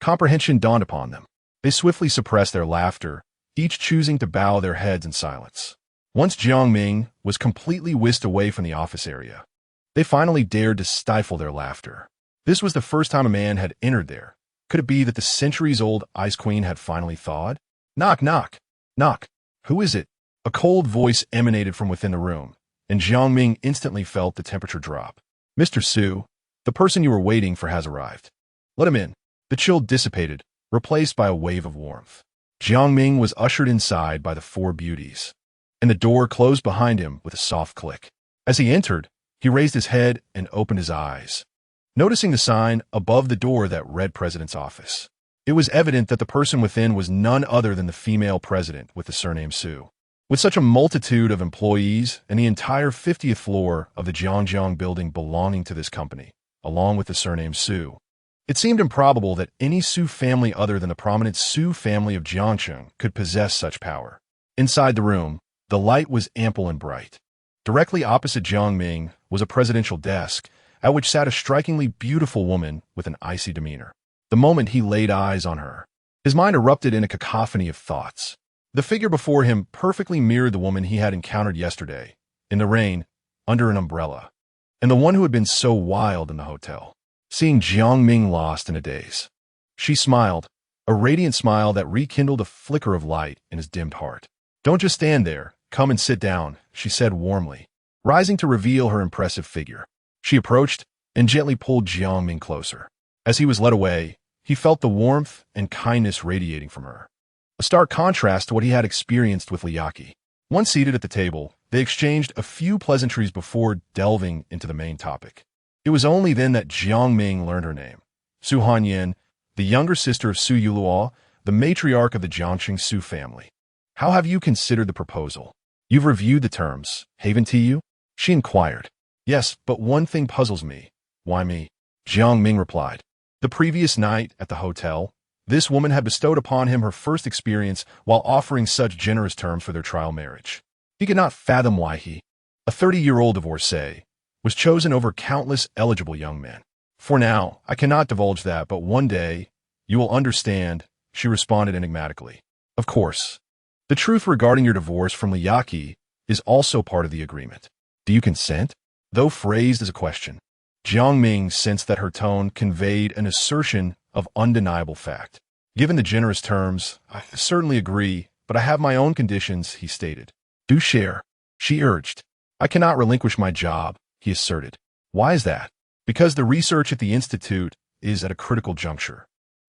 [SPEAKER 1] comprehension dawned upon them. They swiftly suppressed their laughter, each choosing to bow their heads in silence. Once Jiang Ming was completely whisked away from the office area, they finally dared to stifle their laughter. This was the first time a man had entered there. Could it be that the centuries-old Ice Queen had finally thawed? Knock, knock, knock. Who is it? A cold voice emanated from within the room, and Jiang Ming instantly felt the temperature drop. Mr. Su, the person you were waiting for has arrived. Let him in. The chill dissipated, replaced by a wave of warmth. Jiang Ming was ushered inside by the 4 beauties, and the door closed behind him with a soft click. As he entered, he raised his head and opened his eyes, noticing the sign above the door that read President's Office. It was evident that the person within was none other than the female president with the surname Su. With such a multitude of employees and the entire 50th floor of the Jiangjiang building belonging to this company, along with the surname Su, it seemed improbable that any Su family other than the prominent Su family of Jiangcheng could possess such power. Inside the room, the light was ample and bright. Directly opposite Jiang Ming was a presidential desk, at which sat a strikingly beautiful woman with an icy demeanor. The moment he laid eyes on her, his mind erupted in a cacophony of thoughts. The figure before him perfectly mirrored the woman he had encountered yesterday, in the rain, under an umbrella, and the one who had been so wild in the hotel. Seeing Jiang Ming lost in a daze, she smiled, a radiant smile that rekindled a flicker of light in his dimmed heart. Don't just stand there, come and sit down, she said warmly, rising to reveal her impressive figure. She approached and gently pulled Jiang Ming closer. As he was led away, he felt the warmth and kindness radiating from her, a stark contrast to what he had experienced with Liaki. Once seated at the table, they exchanged a few pleasantries before delving into the main topic. It was only then that Jiang Ming learned her name, Su Hanyan, the younger sister of Su Yuluo, the matriarch of the Jiangxing Su family. How have you considered the proposal? You've reviewed the terms, haven't you? She inquired. Yes, but one thing puzzles me. Why me? Jiang Ming replied. The previous night at the hotel, this woman had bestowed upon him her first experience while offering such generous terms for their trial marriage. He could not fathom why he, a 30-year-old divorcee, was chosen over countless eligible young men. For now, I cannot divulge that, but one day, you will understand, she responded enigmatically. Of course. The truth regarding your divorce from Liaki is also part of the agreement. Do you consent? Though phrased as a question, Jiang Ming sensed that her tone conveyed an assertion of undeniable fact. Given the generous terms, I certainly agree, but I have my own conditions, he stated. Do share, she urged. I cannot relinquish my job, he asserted. Why is that? Because the research at the Institute is at a critical juncture,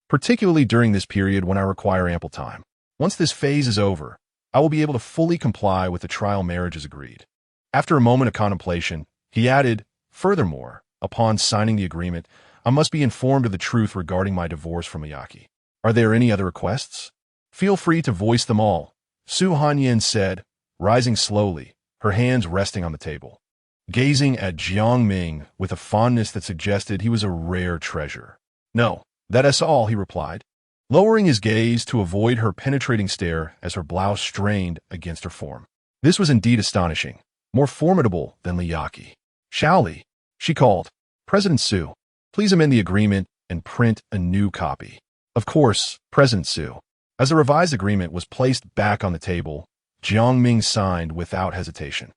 [SPEAKER 1] particularly during this period when I require ample time. Once this phase is over, I will be able to fully comply with the trial marriage as agreed. After a moment of contemplation, he added, "Furthermore, upon signing the agreement, I must be informed of the truth regarding my divorce from Miyake. Are there any other requests? Feel free to voice them all," Su Hanyin said, rising slowly, her hands resting on the table, gazing at Jiang Ming with a fondness that suggested he was a rare treasure. "No, that is all," he replied, lowering his gaze to avoid her penetrating stare as her blouse strained against her form. This was indeed astonishing, more formidable than Miyake. "Shaoli," she called. "President Su, please amend the agreement and print a new copy." "Of course, President Su." As the revised agreement was placed back on the table, Jiang Ming signed without hesitation.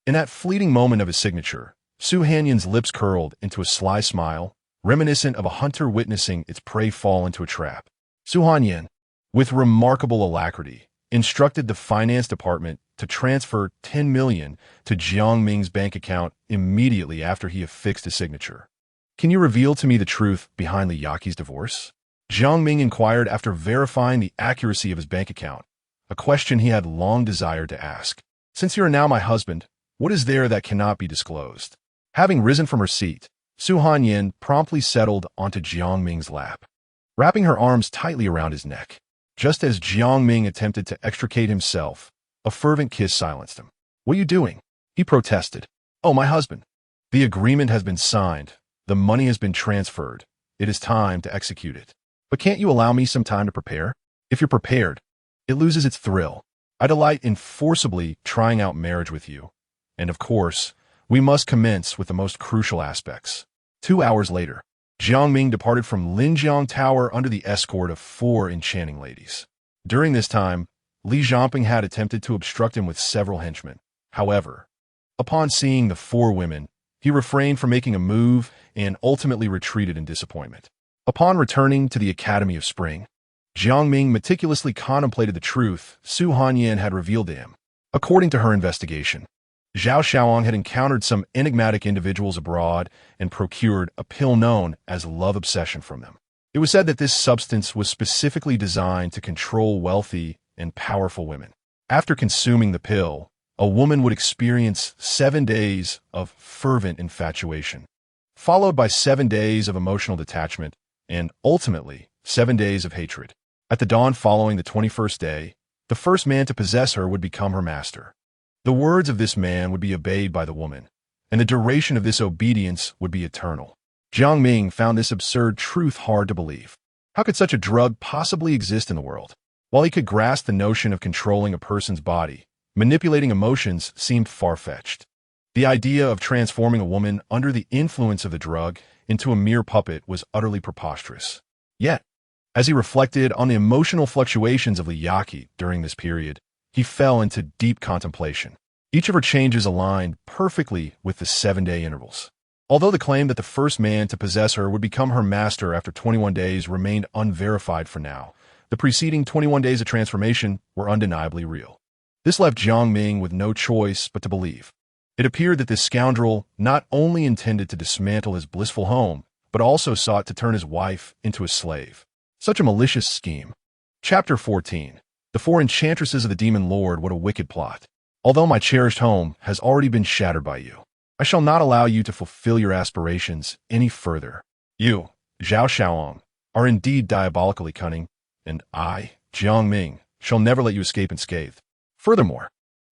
[SPEAKER 1] In that fleeting moment of his signature, Su Hanyin's lips curled into a sly smile, reminiscent of a hunter witnessing its prey fall into a trap. Su Hanyin, with remarkable alacrity, instructed the finance department to transfer 10 million to Jiang Ming's bank account immediately after he affixed his signature. "Can you reveal to me the truth behind Liyaki's divorce?" Jiang Ming inquired after verifying the accuracy of his bank account, a question he had long desired to ask. "Since you are now my husband, what is there that cannot be disclosed?" Having risen from her seat, Su Hanyin promptly settled onto Jiang Ming's lap, wrapping her arms tightly around his neck. Just as Jiang Ming attempted to extricate himself, a fervent kiss silenced him. "What are you doing?" he protested. "Oh, my husband. The agreement has been signed. The money has been transferred. It is time to execute it. But can't you allow me some time to prepare? If you're prepared, it loses its thrill. I delight in forcibly trying out marriage with you. And of course, we must commence with the most crucial aspects." 2 hours later, Jiang Ming departed from Linjiang Tower under the escort of 4 enchanting ladies. During this time, Li Jiangping had attempted to obstruct him with several henchmen. However, upon seeing the 4 women, he refrained from making a move and ultimately retreated in disappointment. Upon returning to the Academy of Spring, Jiang Ming meticulously contemplated the truth Su Hanyin had revealed to him. According to her investigation, Zhao Xiaoang had encountered some enigmatic individuals abroad and procured a pill known as love obsession from them. It was said that this substance was specifically designed to control wealthy and powerful women. After consuming the pill, a woman would experience 7 days of fervent infatuation, followed by 7 days of emotional detachment, and ultimately 7 days of hatred. At the dawn following the 21st day, the first man to possess her would become her master. The words of this man would be obeyed by the woman, and the duration of this obedience would be eternal. Jiang Ming found this absurd truth hard to believe. How could such a drug possibly exist in the world? While he could grasp the notion of controlling a person's body, manipulating emotions seemed far-fetched. The idea of transforming a woman under the influence of the drug into a mere puppet was utterly preposterous. Yet, as he reflected on the emotional fluctuations of Liyaki during this period, he fell into deep contemplation. Each of her changes aligned perfectly with the 7-day intervals. Although the claim that the first man to possess her would become her master after 21 days remained unverified for now, the preceding 21 days of transformation were undeniably real. This left Jiang Ming with no choice but to believe. It appeared that this scoundrel not only intended to dismantle his blissful home, but also sought to turn his wife into a slave. Such a malicious scheme. Chapter 14. The 4 enchantresses of the Demon Lord. What a wicked plot. Although my cherished home has already been shattered by you, I shall not allow you to fulfill your aspirations any further. You, Zhao Xiaoang, are indeed diabolically cunning, and I, Jiang Ming, shall never let you escape unscathed. Furthermore,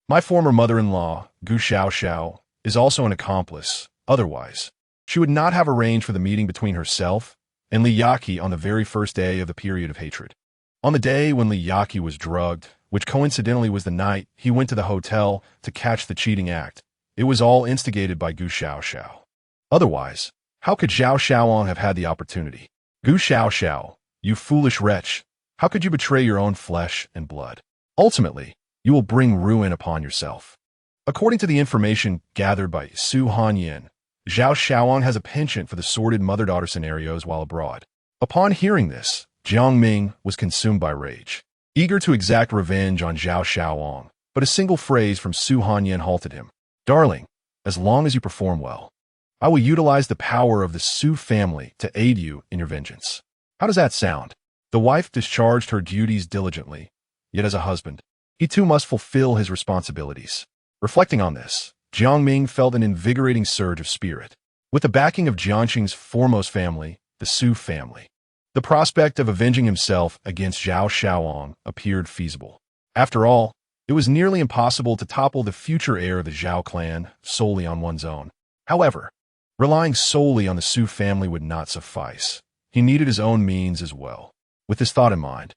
[SPEAKER 1] my former mother-in-law, Gu Xiaoxiao, is also an accomplice. Otherwise, she would not have arranged for the meeting between herself and Liyaki on the very first day of the period of hatred. On the day when Liyaki was drugged, which coincidentally was the night he went to the hotel to catch the cheating act, it was all instigated by Gu Xiaoxiao. Otherwise, how could Zhao Xiaoang have had the opportunity? Gu Xiaoxiao, you foolish wretch, how could you betray your own flesh and blood? Ultimately, you will bring ruin upon yourself. According to the information gathered by Su Hanyin, Zhao Xiaoang has a penchant for the sordid mother-daughter scenarios while abroad. Upon hearing this, Jiang Ming was consumed by rage, eager to exact revenge on Zhao Xiaoang, but a single phrase from Su Hanyin halted him. "Darling, as long as you perform well, I will utilize the power of the Su family to aid you in your vengeance." How does that sound? The wife discharged her duties diligently, yet as a husband, he too must fulfill his responsibilities. Reflecting on this, Jiang Ming felt an invigorating surge of spirit. With the backing of Jiangxing's foremost family, the Su family, the prospect of avenging himself against Zhao Xiaoong appeared feasible. After all, it was nearly impossible to topple the future heir of the Zhao clan solely on one's own. However, relying solely on the Su family would not suffice. He needed his own means as well. With this thought in mind,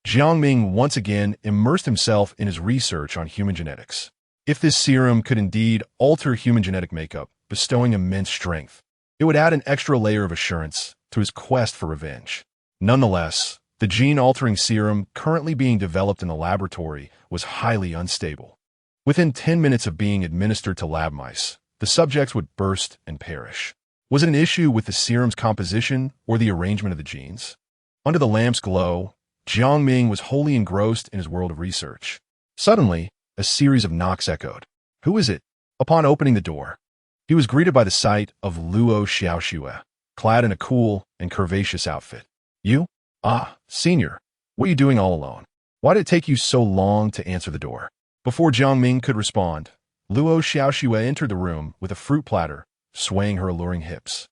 [SPEAKER 1] Jiang Ming once again immersed himself in his research on human genetics. If this serum could indeed alter human genetic makeup, bestowing immense strength, it would add an extra layer of assurance to his quest for revenge. Nonetheless, the gene-altering serum currently being developed in the laboratory was highly unstable. Within 10 minutes of being administered to lab mice, the subjects would burst and perish. Was it an issue with the serum's composition or the arrangement of the genes? Under the lamp's glow, Jiang Ming was wholly engrossed in his world of research. Suddenly, a series of knocks echoed. "Who is it?" Upon opening the door, he was greeted by the sight of Luo Xiaoxue, clad in a cool and curvaceous outfit. "You? Ah, senior. What are you doing all alone? Why did it take you so long to answer the door?" Before Jiang Ming could respond, Luo Xiaoxue entered the room with a fruit platter, swaying her alluring hips.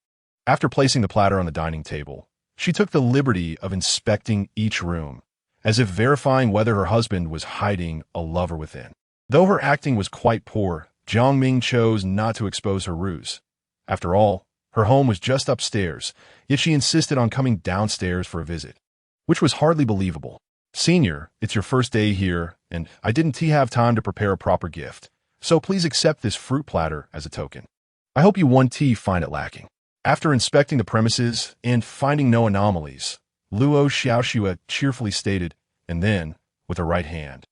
[SPEAKER 1] After placing the platter on the dining table, she took the liberty of inspecting each room, as if verifying whether her husband was hiding a lover within. Though her acting was quite poor, Jiang Ming chose not to expose her ruse. After all, her home was just upstairs, yet she insisted on coming downstairs for a visit, which was hardly believable. "Senior, it's your first day here, and I didn't have time to prepare a proper gift, so please accept this fruit platter as a token. I hope you won't find it lacking." After inspecting the premises and finding no anomalies, Luo Xiaoxue cheerfully stated, and then, with her right hand,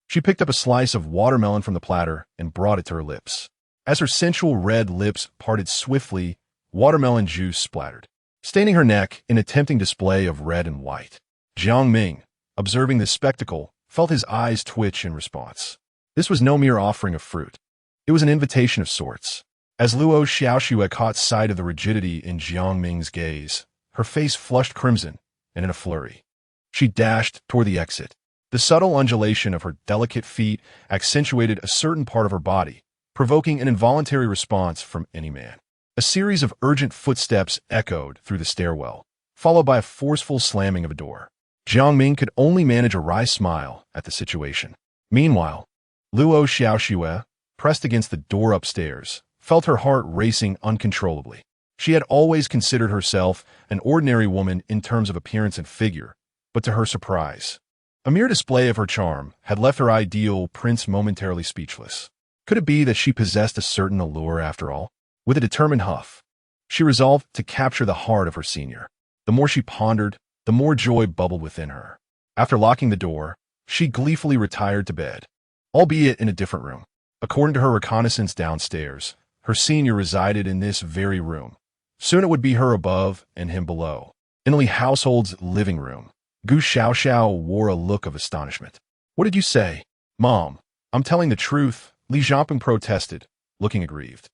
[SPEAKER 1] she picked up a slice of watermelon from the platter and brought it to her lips. As her sensual red lips parted swiftly, watermelon juice splattered, staining her neck in a tempting display of red and white. Jiang Ming, observing this spectacle, felt his eyes twitch in response. This was no mere offering of fruit. It was an invitation of sorts. As Luo Xiaoxue caught sight of the rigidity in Jiang Ming's gaze, her face flushed crimson, and in a flurry, she dashed toward the exit. The subtle undulation of her delicate feet accentuated a certain part of her body, provoking an involuntary response from any man. A series of urgent footsteps echoed through the stairwell, followed by a forceful slamming of a door. Jiang Ming could only manage a wry smile at the situation. Meanwhile, Luo Xiaoxue, pressed against the door upstairs, felt her heart racing uncontrollably. She had always considered herself an ordinary woman in terms of appearance and figure, but to her surprise, a mere display of her charm had left her ideal prince momentarily speechless. Could it be that she possessed a certain allure after all? With a determined huff, she resolved to capture the heart of her senior. The more she pondered, the more joy bubbled within her. After locking the door, she gleefully retired to bed, albeit in a different room. According to her reconnaissance downstairs, her senior resided in this very room. Soon it would be her above and him below. In the household's living room, Gu Xiaoxiao wore a look of astonishment. "What did you say?" "Mom, I'm telling the truth," Li Jiangping protested, looking aggrieved.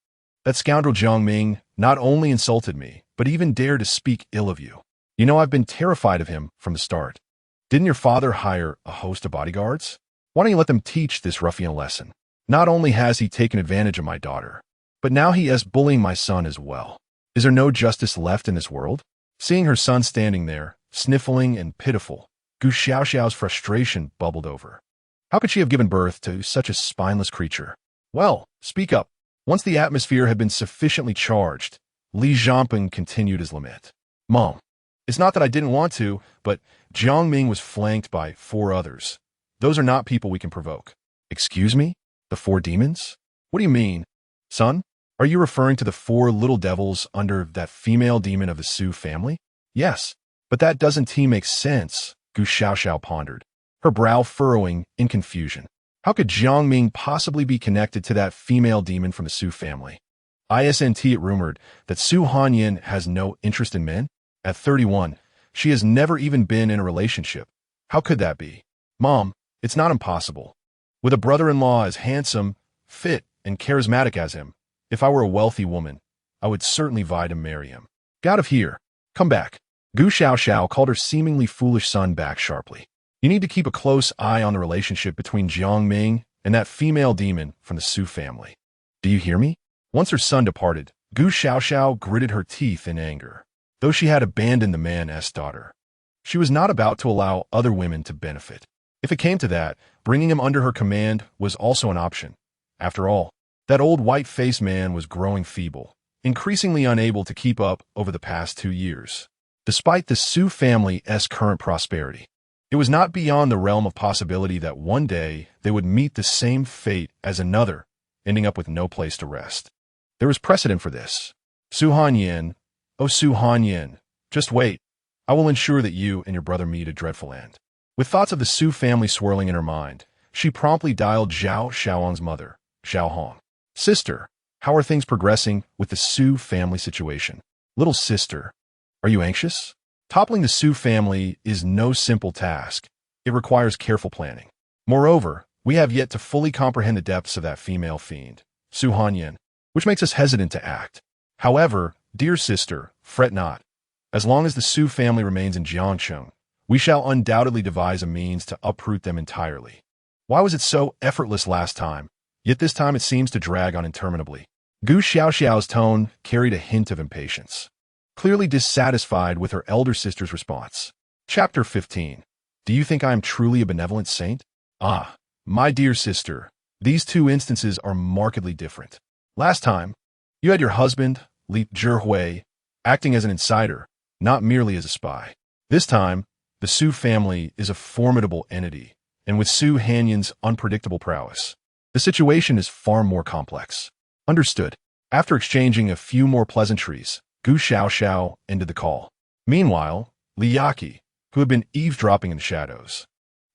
[SPEAKER 1] "That scoundrel Jiang Ming not only insulted me, but even dared to speak ill of you. You know I've been terrified of him from the start. Didn't your father hire a host of bodyguards? Why don't you let them teach this ruffian a lesson? Not only has he taken advantage of my daughter, but now he is bullying my son as well. Is there no justice left in this world?" Seeing her son standing there, sniffling and pitiful, Gu Xiaoxiao's frustration bubbled over. How could she have given birth to such a spineless creature? "Well, speak up." Once the atmosphere had been sufficiently charged, Li Jiangping continued his lament. "Mom, it's not that I didn't want to, but Jiang Ming was flanked by 4 others. Those are not people we can provoke." "Excuse me? The 4 demons? What do you mean? Son, are you referring to the 4 little devils under that female demon of the Su family?" "Yes, but that doesn't make sense," Gu Xiaoxiao pondered, her brow furrowing in confusion. How could Jiang Ming possibly be connected to that female demon from the Su family? Isn't it rumored that Su Hanyin has no interest in men? At 31, she has never even been in a relationship. How could that be? "Mom, it's not impossible. With a brother-in-law as handsome, fit, and charismatic as him, if I were a wealthy woman, I would certainly vie to marry him. Get out of here. Come back." Gu Xiaoxiao called her seemingly foolish son back sharply. "You need to keep a close eye on the relationship between Jiang Ming and that female demon from the Su family. Do you hear me? Once her son departed, Gu Xiaoxiao gritted her teeth in anger. Though she had abandoned the man's daughter, she was not about to allow other women to benefit. If it came to that, bringing him under her command was also an option. After all, that old white-faced man was growing feeble, increasingly unable to keep up over the past 2 years. Despite the Su family's current prosperity, it was not beyond the realm of possibility that one day they would meet the same fate as another, ending up with no place to rest. There was precedent for this. Su Hanyan, oh Su Hanyan, just wait. I will ensure that you and your brother meet a dreadful end. With thoughts of the Su family swirling in her mind, she promptly dialed Zhao Xiaoang's mother, Xiao Hong. Sister, how are things progressing with the Su family situation? Little sister, are you anxious? Toppling the Su family is no simple task. It requires careful planning. Moreover, we have yet to fully comprehend the depths of that female fiend, Su Hanyan, which makes us hesitant to act. However, dear sister, fret not. As long as the Su family remains in Jiangcheng, we shall undoubtedly devise a means to uproot them entirely. Why was it so effortless last time? Yet this time it seems to drag on interminably. Gu Xiaoxiao's tone carried a hint of impatience, clearly dissatisfied with her elder sister's response. Chapter 15. Do you think I am truly a benevolent saint? Ah, my dear sister, these two instances are markedly different. Last time, you had your husband, Li Zhihui, acting as an insider, not merely as a spy. This time, the Su family is a formidable entity, and with Su Hanyan's unpredictable prowess, the situation is far more complex. Understood. After exchanging a few more pleasantries, Gu Xiaoxiao ended the call. Meanwhile, Li Yaqi, who had been eavesdropping in the shadows,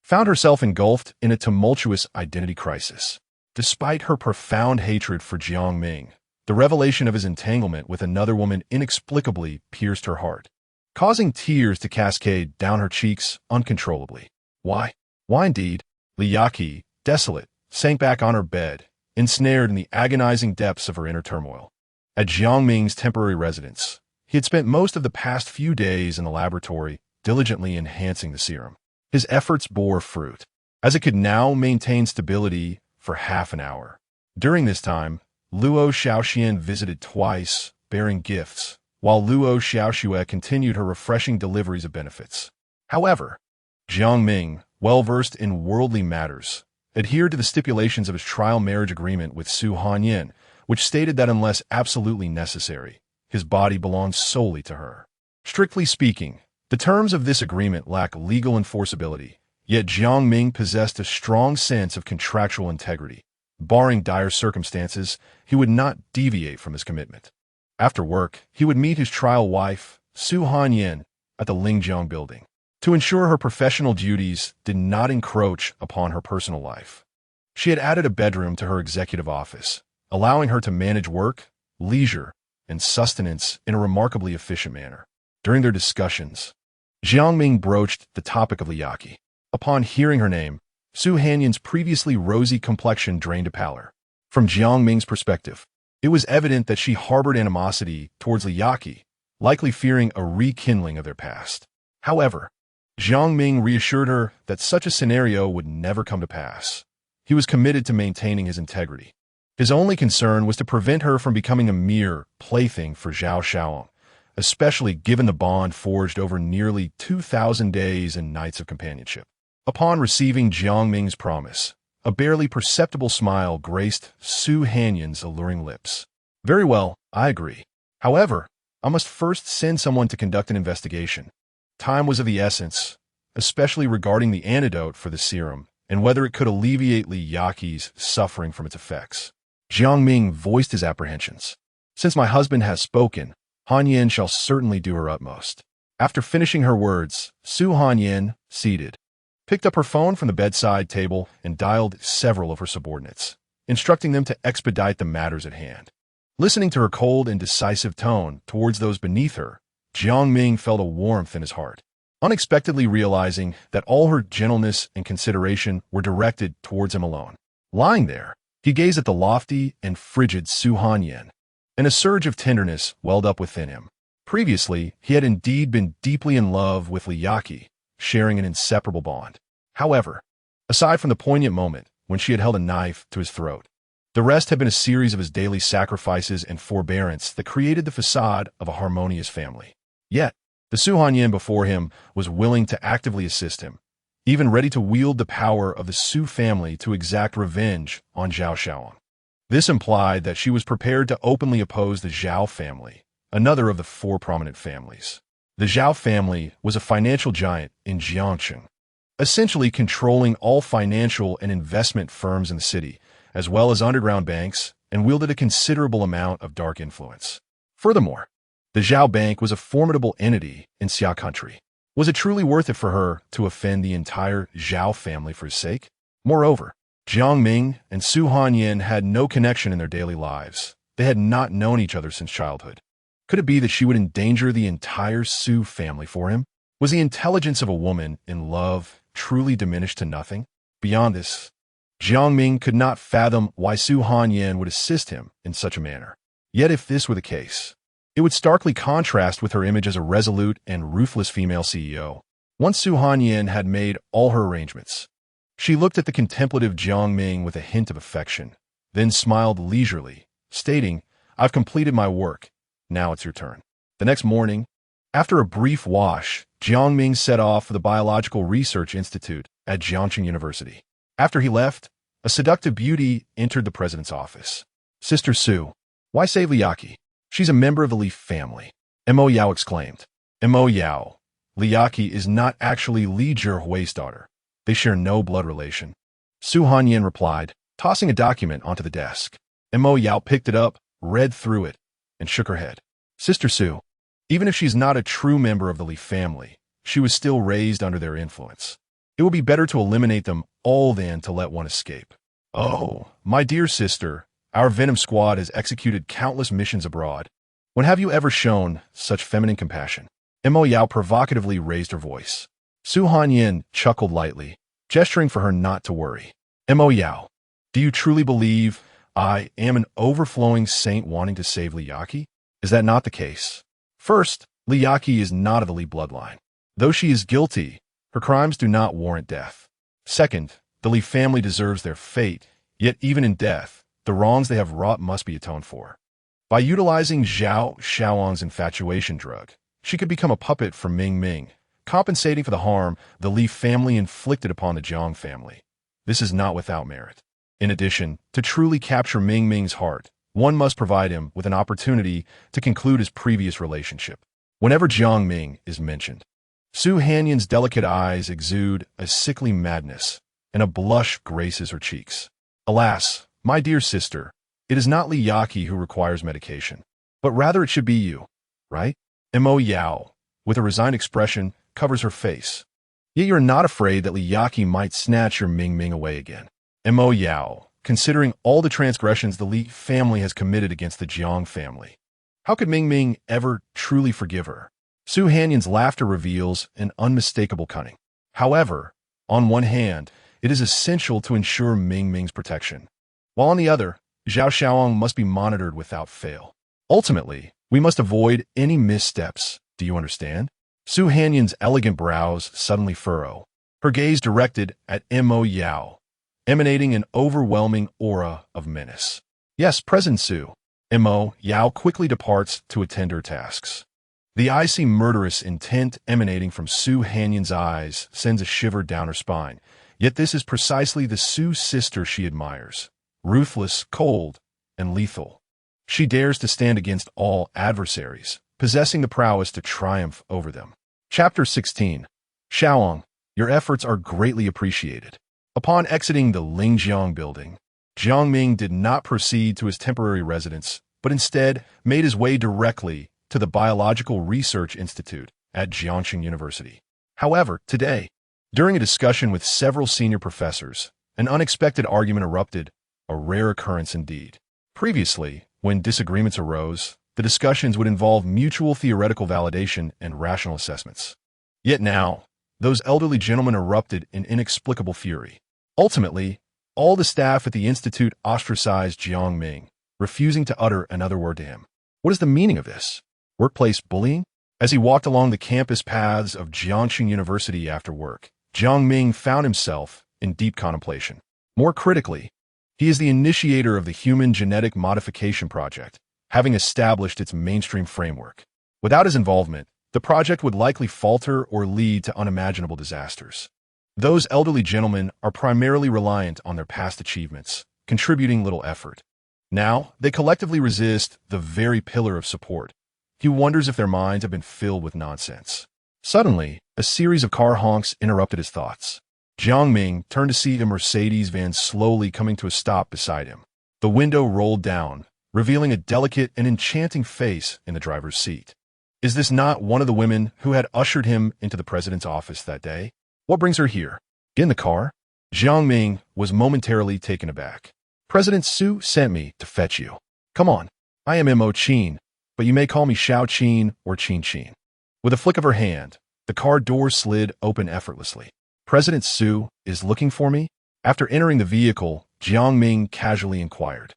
[SPEAKER 1] found herself engulfed in a tumultuous identity crisis. Despite her profound hatred for Jiang Ming, the revelation of his entanglement with another woman inexplicably pierced her heart, causing tears to cascade down her cheeks uncontrollably. Why? Why indeed? Li Yaqi, desolate, sank back on her bed, ensnared in the agonizing depths of her inner turmoil. At Jiang Ming's temporary residence, he had spent most of the past few days in the laboratory diligently enhancing the serum. His efforts bore fruit, as it could now maintain stability for half an hour. During this time, Luo Xiaoxian visited twice, bearing gifts, while Luo Xiaoxue continued her refreshing deliveries of benefits. However, Jiang Ming, well-versed in worldly matters, adhered to the stipulations of his trial marriage agreement with Su Hanyan, which stated that unless absolutely necessary, his body belonged solely to her. Strictly speaking, the terms of this agreement lack legal enforceability, yet Jiang Ming possessed a strong sense of contractual integrity. Barring dire circumstances, he would not deviate from his commitment. After work, he would meet his trial wife, Su Hanyan, at the Lingjiang building, to ensure her professional duties did not encroach upon her personal life. She had added a bedroom to her executive office, allowing her to manage work, leisure, and sustenance in a remarkably efficient manner. During their discussions, Jiang Ming broached the topic of Li Yaqi. Upon hearing her name, Su Hanyan's previously rosy complexion drained to pallor. From Jiang Ming's perspective, it was evident that she harbored animosity towards Li Yaqi, likely fearing a rekindling of their past. However, Jiang Ming reassured her that such a scenario would never come to pass. He was committed to maintaining his integrity. His only concern was to prevent her from becoming a mere plaything for Zhao Xiaoang, especially given the bond forged over nearly 2,000 days and nights of companionship. Upon receiving Jiang Ming's promise, a barely perceptible smile graced Su Hanyan's alluring lips. Very well, I agree. However, I must first send someone to conduct an investigation. Time was of the essence, especially regarding the antidote for the serum and whether it could alleviate Li Yaqi's suffering from its effects. Jiang Ming voiced his apprehensions. Since my husband has spoken, Hanyan shall certainly do her utmost. After finishing her words, Su Hanyan, seated, picked up her phone from the bedside table and dialed several of her subordinates, instructing them to expedite the matters at hand. Listening to her cold and decisive tone towards those beneath her, Jiang Ming felt a warmth in his heart, unexpectedly realizing that all her gentleness and consideration were directed towards him alone. Lying there, he gazed at the lofty and frigid Su Hanyan, and a surge of tenderness welled up within him. Previously, he had indeed been deeply in love with Li Yaqi, sharing an inseparable bond. However, aside from the poignant moment when she had held a knife to his throat, The rest had been a series of his daily sacrifices and forbearance that created the facade of a harmonious family. Yet, the Su Hanyin before him was willing to actively assist him, even ready to wield the power of the Su family to exact revenge on Zhao Xiaoang. This implied that she was prepared to openly oppose the Zhao family, another of the four prominent families. The Zhao family was a financial giant in Jiangming, essentially controlling all financial and investment firms in the city, as well as underground banks, and wielded a considerable amount of dark influence. Furthermore, the Zhao Bank was a formidable entity in Xia country. Was it truly worth it for her to offend the entire Zhao family for his sake? Moreover, Jiang Ming and Su Hanyin had no connection in their daily lives. They had not known each other since childhood. Could it be that she would endanger the entire Su family for him? Was the intelligence of a woman in love truly diminished to nothing? Beyond this, Jiang Ming could not fathom why Su Hanyin would assist him in such a manner. Yet if this were the case, it would starkly contrast with her image as a resolute and ruthless female CEO. Once Su Hanyin had made all her arrangements, she looked at the contemplative Jiang Ming with a hint of affection, then smiled leisurely, stating, "I've completed my work. Now it's your turn." The next morning, after a brief wash, Jiang Ming set off for the Biological Research Institute at Jiangxing University. After he left, a seductive beauty entered the president's office. "Sister Su, why save Liaki? She's a member of the Li family," Mo Yao exclaimed. Mo Yao, Liaki is not actually Li Zhihui's daughter. They share no blood relation. Su Hanyin replied, tossing a document onto the desk. Mo Yao picked it up, read through it, and shook her head. "Sister Su, even if she's not a true member of the Li family, she was still raised under their influence. It would be better to eliminate them all than to let one escape." "Oh, my dear sister, our Venom Squad has executed countless missions abroad. When have you ever shown such feminine compassion?" Mo Yao provocatively raised her voice. Su Hanyin chuckled lightly, gesturing for her not to worry. "Mo Yao, do you truly believe I am an overflowing saint wanting to save Liaki? Is that not the case? First, Liaki is not of the Li bloodline. Though she is guilty, her crimes do not warrant death. Second, the Li family deserves their fate, yet even in death, the wrongs they have wrought must be atoned for. By utilizing Zhao Xiaoang's infatuation drug, she could become a puppet for Ming Ming, compensating for the harm the Li family inflicted upon the Jiang family. This is not without merit. In addition, to truly capture Ming Ming's heart, one must provide him with an opportunity to conclude his previous relationship. Whenever Jiang Ming is mentioned, Su Hanyin's delicate eyes exude a sickly madness, and a blush graces her cheeks. "Alas, my dear sister, it is not Liaki who requires medication, but rather it should be you, right?" Mo Yao, with a resigned expression, covers her face. "Yet you are not afraid that Liaki might snatch your Ming Ming away again." Mo Yao, considering all the transgressions the Li family has committed against the Jiang family, how could Ming Ming ever truly forgive her? Su Hanyin's laughter reveals an unmistakable cunning. However, on one hand, it is essential to ensure Ming Ming's protection, while on the other, Zhao Xiaoang must be monitored without fail. Ultimately, we must avoid any missteps. Do you understand? Su Hanyin's elegant brows suddenly furrow, her gaze directed at Mo Yao, emanating an overwhelming aura of menace. "Yes, President Su." Mo Yao quickly departs to attend her tasks. The icy murderous intent emanating from Su Hanyin's eyes sends a shiver down her spine, yet this is precisely the Su sister she admires. Ruthless, cold, and lethal. She dares to stand against all adversaries, possessing the prowess to triumph over them. Chapter 16. Xiaoang, your efforts are greatly appreciated. Upon exiting the Lingjiang building, Jiang Ming did not proceed to his temporary residence, but instead made his way directly to the Biological Research Institute at Jiangxing University. However, today, during a discussion with several senior professors, an unexpected argument erupted, a rare occurrence indeed. Previously, when disagreements arose, the discussions would involve mutual theoretical validation and rational assessments. Yet now, those elderly gentlemen erupted in inexplicable fury. Ultimately, all the staff at the institute ostracized Jiang Ming, refusing to utter another word to him. What is the meaning of this? Workplace bullying? As he walked along the campus paths of Jiangxing University after work, Jiang Ming found himself in deep contemplation. More critically, He is the initiator of the Human Genetic Modification Project, having established its mainstream framework. Without his involvement, the project would likely falter or lead to unimaginable disasters. Those elderly gentlemen are primarily reliant on their past achievements, contributing little effort. Now, they collectively resist the very pillar of support. He wonders if their minds have been filled with nonsense. Suddenly, a series of car honks interrupted his thoughts. Jiang Ming turned to see a Mercedes van slowly coming to a stop beside him. The window rolled down, revealing a delicate and enchanting face in the driver's seat. Is this not one of the women who had ushered him into the president's office that day? What brings her here? Get in the car? Jiang Ming was momentarily taken aback. President Su sent me to fetch you. Come on. I am Mo Qin, but you may call me Xiao Qin or Qin Qin. With a flick of her hand, the car door slid open effortlessly. President Su is looking for me? After entering the vehicle, Jiang Ming casually inquired.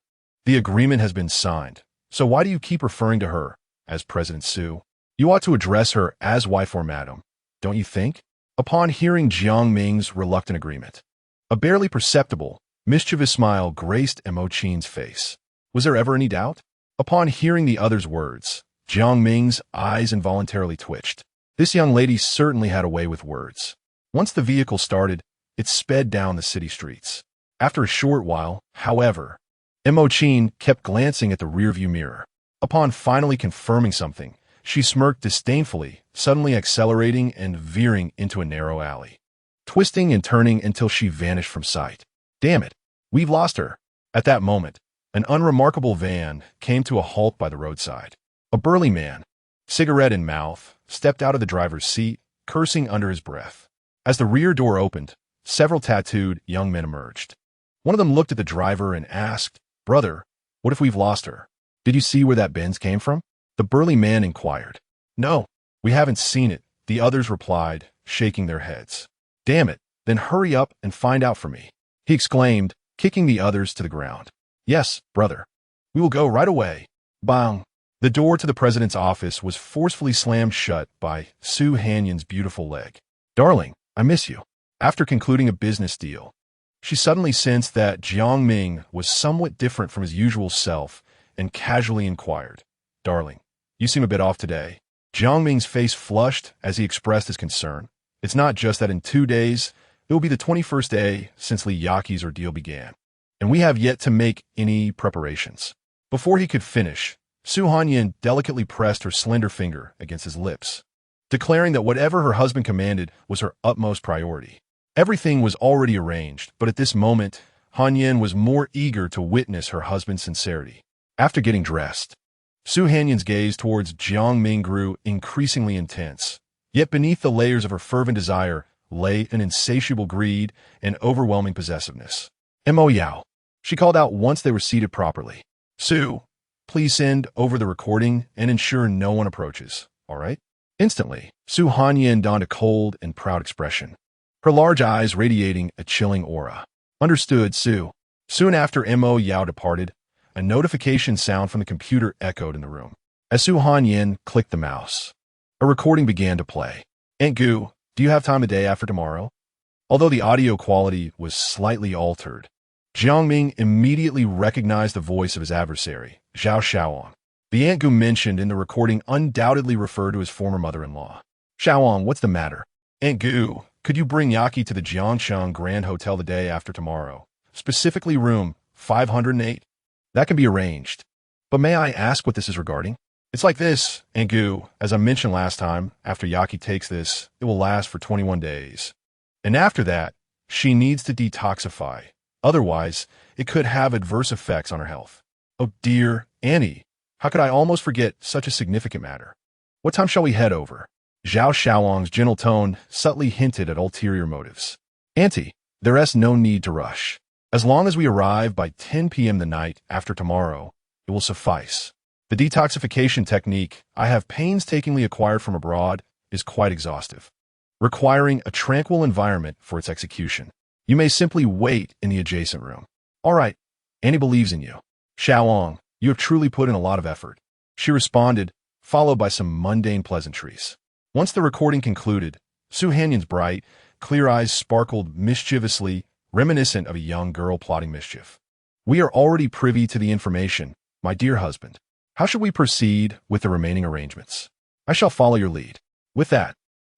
[SPEAKER 1] The agreement has been signed, so why do you keep referring to her as President Su? You ought to address her as wife or madam, don't you think? Upon hearing Jiang Ming's reluctant agreement, a barely perceptible, mischievous smile graced Mo Qin's face. Was there ever any doubt? Upon hearing the other's words, Jiang Ming's eyes involuntarily twitched. This young lady certainly had a way with words. Once the vehicle started, it sped down the city streets. After a short while, however, Mo Qin kept glancing at the rearview mirror. Upon finally confirming something, she smirked disdainfully, suddenly accelerating and veering into a narrow alley, twisting and turning until she vanished from sight. Damn it, we've lost her. At that moment, an unremarkable van came to a halt by the roadside. A burly man, cigarette in mouth, stepped out of the driver's seat, cursing under his breath. As the rear door opened, several tattooed young men emerged. One of them looked at the driver and asked, "Brother, what if we've lost her? Did you see where that Benz came from?" The burly man inquired. "No, we haven't seen it," the others replied, shaking their heads. "Damn it, then hurry up and find out for me," he exclaimed, kicking the others to the ground. "Yes, brother. We will go right away." Bang! The door to the president's office was forcefully slammed shut by Su Hanyan's beautiful leg. "Darling, I miss you." After concluding a business deal, she suddenly sensed that Jiang Ming was somewhat different from his usual self and casually inquired, "Darling, you seem a bit off today." Jiang Ming's face flushed as he expressed his concern. It's not just that in 2 days, it will be the 21st day since Li Yaqi's ordeal began, and we have yet to make any preparations. Before he could finish, Su Hanyan delicately pressed her slender finger against his lips, declaring that whatever her husband commanded was her utmost priority. Everything was already arranged, but at this moment, Hanyan was more eager to witness her husband's sincerity. After getting dressed, Su Hanyan's gaze towards Jiang Ming grew increasingly intense. Yet beneath the layers of her fervent desire lay an insatiable greed and overwhelming possessiveness. "Mo Yao," she called out once they were seated properly. "Su, please send over the recording and ensure no one approaches, all right?" Instantly, Su Hanyan donned a cold and proud expression, her large eyes radiating a chilling aura. "Understood, Su." Soon after Mo Yao departed, a notification sound from the computer echoed in the room. As Su Hanyan clicked the mouse, a recording began to play. "Aunt Gu, do you have time the day after tomorrow?" Although the audio quality was slightly altered, Jiang Ming immediately recognized the voice of his adversary, Zhao Xiaoang. The Aunt Gu mentioned in the recording undoubtedly referred to his former mother-in-law. "Xiaoang, what's the matter?" "Aunt Gu, could you bring Yaqi to the Jiangcheng Grand Hotel the day after tomorrow? Specifically room 508? That can be arranged. But may I ask what this is regarding?" "It's like this, Aunt Gu. As I mentioned last time, after Yaqi takes this, it will last for 21 days. And after that, she needs to detoxify. Otherwise, it could have adverse effects on her health." "Oh dear, Annie, how could I almost forget such a significant matter? What time shall we head over?" Zhao Xiaoang's gentle tone subtly hinted at ulterior motives. "Auntie, there's no need to rush. As long as we arrive by 10 p.m. the night after tomorrow, it will suffice. The detoxification technique I have painstakingly acquired from abroad is quite exhaustive, requiring a tranquil environment for its execution. You may simply wait in the adjacent room." "All right, Annie believes in you." "Xiaoang, you have truly put in a lot of effort," she responded, followed by some mundane pleasantries. Once the recording concluded, Su Hanyan's bright, clear eyes sparkled mischievously, reminiscent of a young girl plotting mischief. We are already privy to the information, my dear husband. How should we proceed with the remaining arrangements? I shall follow your lead. With that,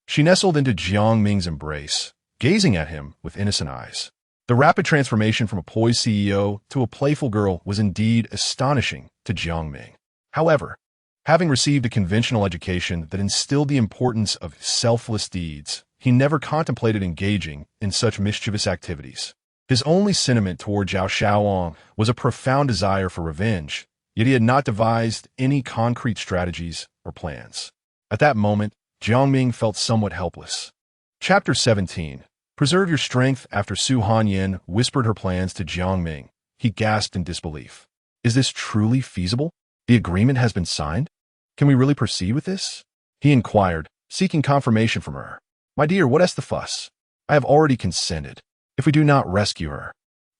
[SPEAKER 1] she nestled into Jiang Ming's embrace, gazing at him with innocent eyes. The rapid transformation from a poised CEO to a playful girl was indeed astonishing to Jiang Ming. However, having received a conventional education that instilled the importance of selfless deeds, he never contemplated engaging in such mischievous activities. His only sentiment toward Zhao Xiaowang was a profound desire for revenge, yet he had not devised any concrete strategies or plans. At that moment, Jiang Ming felt somewhat helpless. Chapter 17. Preserve your strength. After Su Hanyan whispered her plans to Jiang Ming, he gasped in disbelief. Is this truly feasible? The agreement has been signed? Can we really proceed with this? He inquired, seeking confirmation from her. My dear, what is the fuss? I have already consented. If we do not rescue her,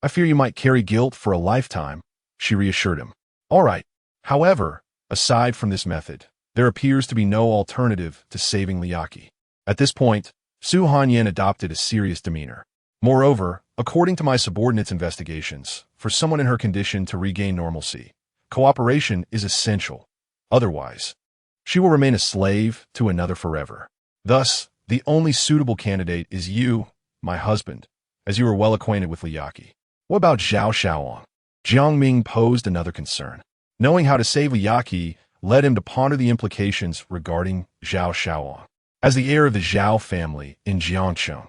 [SPEAKER 1] I fear you might carry guilt for a lifetime, she reassured him. All right. However, aside from this method, there appears to be no alternative to saving Liaki. At this point, Su Hanyan adopted a serious demeanor. Moreover, according to my subordinate's investigations, for someone in her condition to regain normalcy, cooperation is essential. Otherwise, she will remain a slave to another forever. Thus, the only suitable candidate is you, my husband, as you are well acquainted with Liaki. What about Zhao Xiaowang? Jiang Ming posed another concern. Knowing how to save Liaki led him to ponder the implications regarding Zhao Xiaowang. As the heir of the Zhao family in Jiangcheng,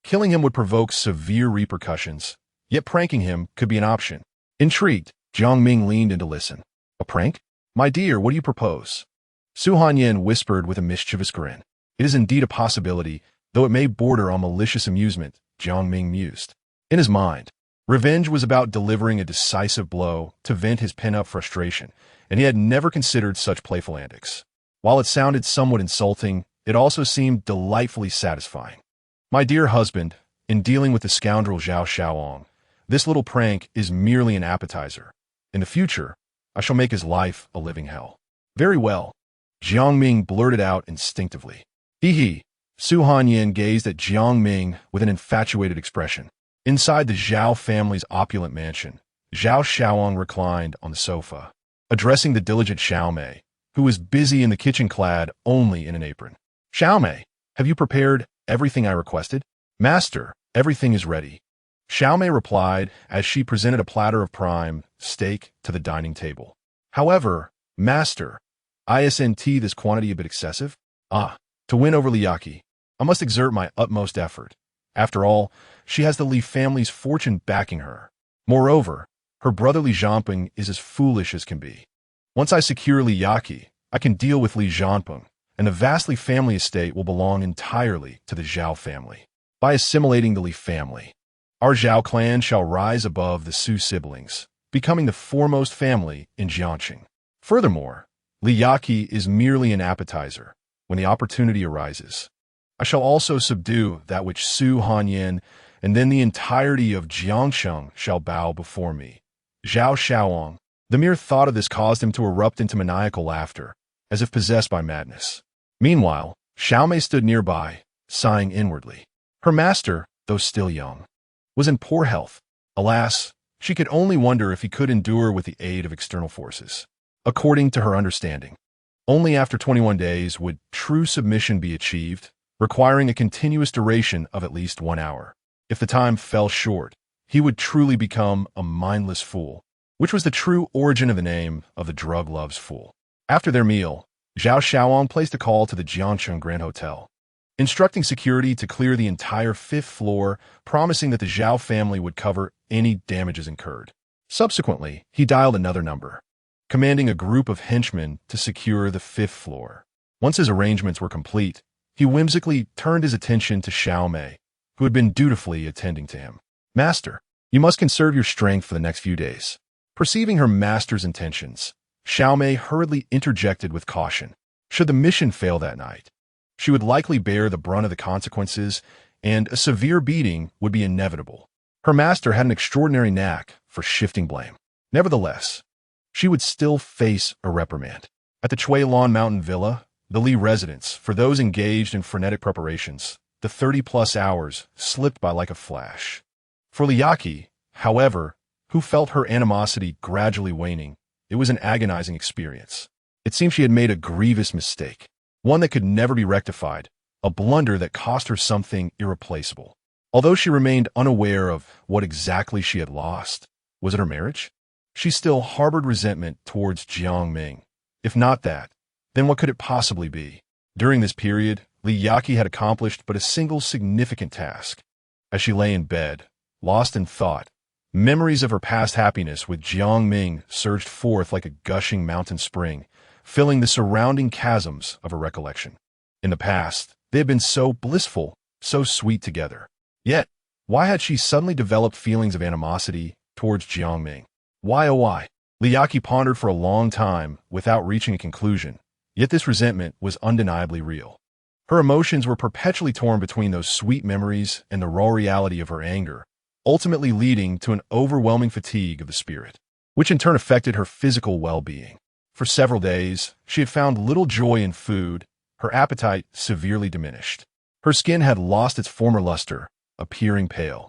[SPEAKER 1] killing him would provoke severe repercussions, yet pranking him could be an option. Intrigued, Jiang Ming leaned in to listen. A prank? My dear, what do you propose? Su Hanyan whispered with a mischievous grin. It is indeed a possibility, though it may border on malicious amusement, Jiang Ming mused. In his mind, revenge was about delivering a decisive blow to vent his pent-up frustration, and he had never considered such playful antics. While it sounded somewhat insulting, it also seemed delightfully satisfying. My dear husband, in dealing with the scoundrel Zhao Xiaowang, this little prank is merely an appetizer. In the future, I shall make his life a living hell. Very well, Jiang Ming blurted out instinctively. Hee. Su Hanyan gazed at Jiang Ming with an infatuated expression. Inside the Zhao family's opulent mansion, Zhao Xiaowang reclined on the sofa, addressing the diligent Xiaomei, who was busy in the kitchen clad only in an apron. Xiaomei, have you prepared everything I requested? Master, everything is ready. Xiaomei replied as she presented a platter of prime steak to the dining table. However, Master, isn't this quantity a bit excessive? To win over Liaki, I must exert my utmost effort. After all, she has the Li family's fortune backing her. Moreover, her brother Li Jianping is as foolish as can be. Once I secure Liaki, I can deal with Li Jianping, and the vast Li family estate will belong entirely to the Zhao family. By assimilating the Li family, our Zhao clan shall rise above the Su siblings, becoming the foremost family in Jiangqing. Furthermore, Liaki is merely an appetizer. When the opportunity arises, I shall also subdue that which Su Hanyan, and then the entirety of Jiangcheng shall bow before me. Zhao Xiaowang. The mere thought of this caused him to erupt into maniacal laughter, as if possessed by madness. Meanwhile, Xiaomei stood nearby, sighing inwardly. Her master, though still young, was in poor health. Alas, she could only wonder if he could endure with the aid of external forces. According to her understanding, only after 21 days would true submission be achieved, requiring a continuous duration of at least 1 hour. If the time fell short, he would truly become a mindless fool, which was the true origin of the name of the drug loves fool. After their meal, Zhao Xiaowang placed a call to the Jiangcheng Grand Hotel, instructing security to clear the entire 5th floor, promising that the Zhao family would cover any damages incurred. Subsequently, he dialed another number, commanding a group of henchmen to secure the 5th floor. Once his arrangements were complete, he whimsically turned his attention to Xiaomei, who had been dutifully attending to him. Master, you must conserve your strength for the next few days. Perceiving her master's intentions, Xiaomei hurriedly interjected with caution. Should the mission fail that night, she would likely bear the brunt of the consequences, and a severe beating would be inevitable. Her master had an extraordinary knack for shifting blame. Nevertheless, she would still face a reprimand. At the Chuilan Mountain Villa, the Li residence, for those engaged in frenetic preparations, the 30-plus hours slipped by like a flash. For Liaki, however, who felt her animosity gradually waning. It was an agonizing experience. It seemed she had made a grievous mistake, one that could never be rectified, a blunder that cost her something irreplaceable. Although she remained unaware of what exactly she had lost, was it her marriage? She still harbored resentment towards Jiang Ming. If not that, then what could it possibly be? During this period, Li Yaqi had accomplished but a single significant task. As she lay in bed, lost in thought, memories of her past happiness with Jiang Ming surged forth like a gushing mountain spring, filling the surrounding chasms of her recollection. In the past, they had been so blissful, so sweet together. Yet, why had she suddenly developed feelings of animosity towards Jiang Ming? Why, oh why? Li Yaqi pondered for a long time without reaching a conclusion, yet this resentment was undeniably real. Her emotions were perpetually torn between those sweet memories and the raw reality of her anger, ultimately leading to an overwhelming fatigue of the spirit, which in turn affected her physical well-being. For several days, she had found little joy in food, her appetite severely diminished. Her skin had lost its former luster, appearing pale,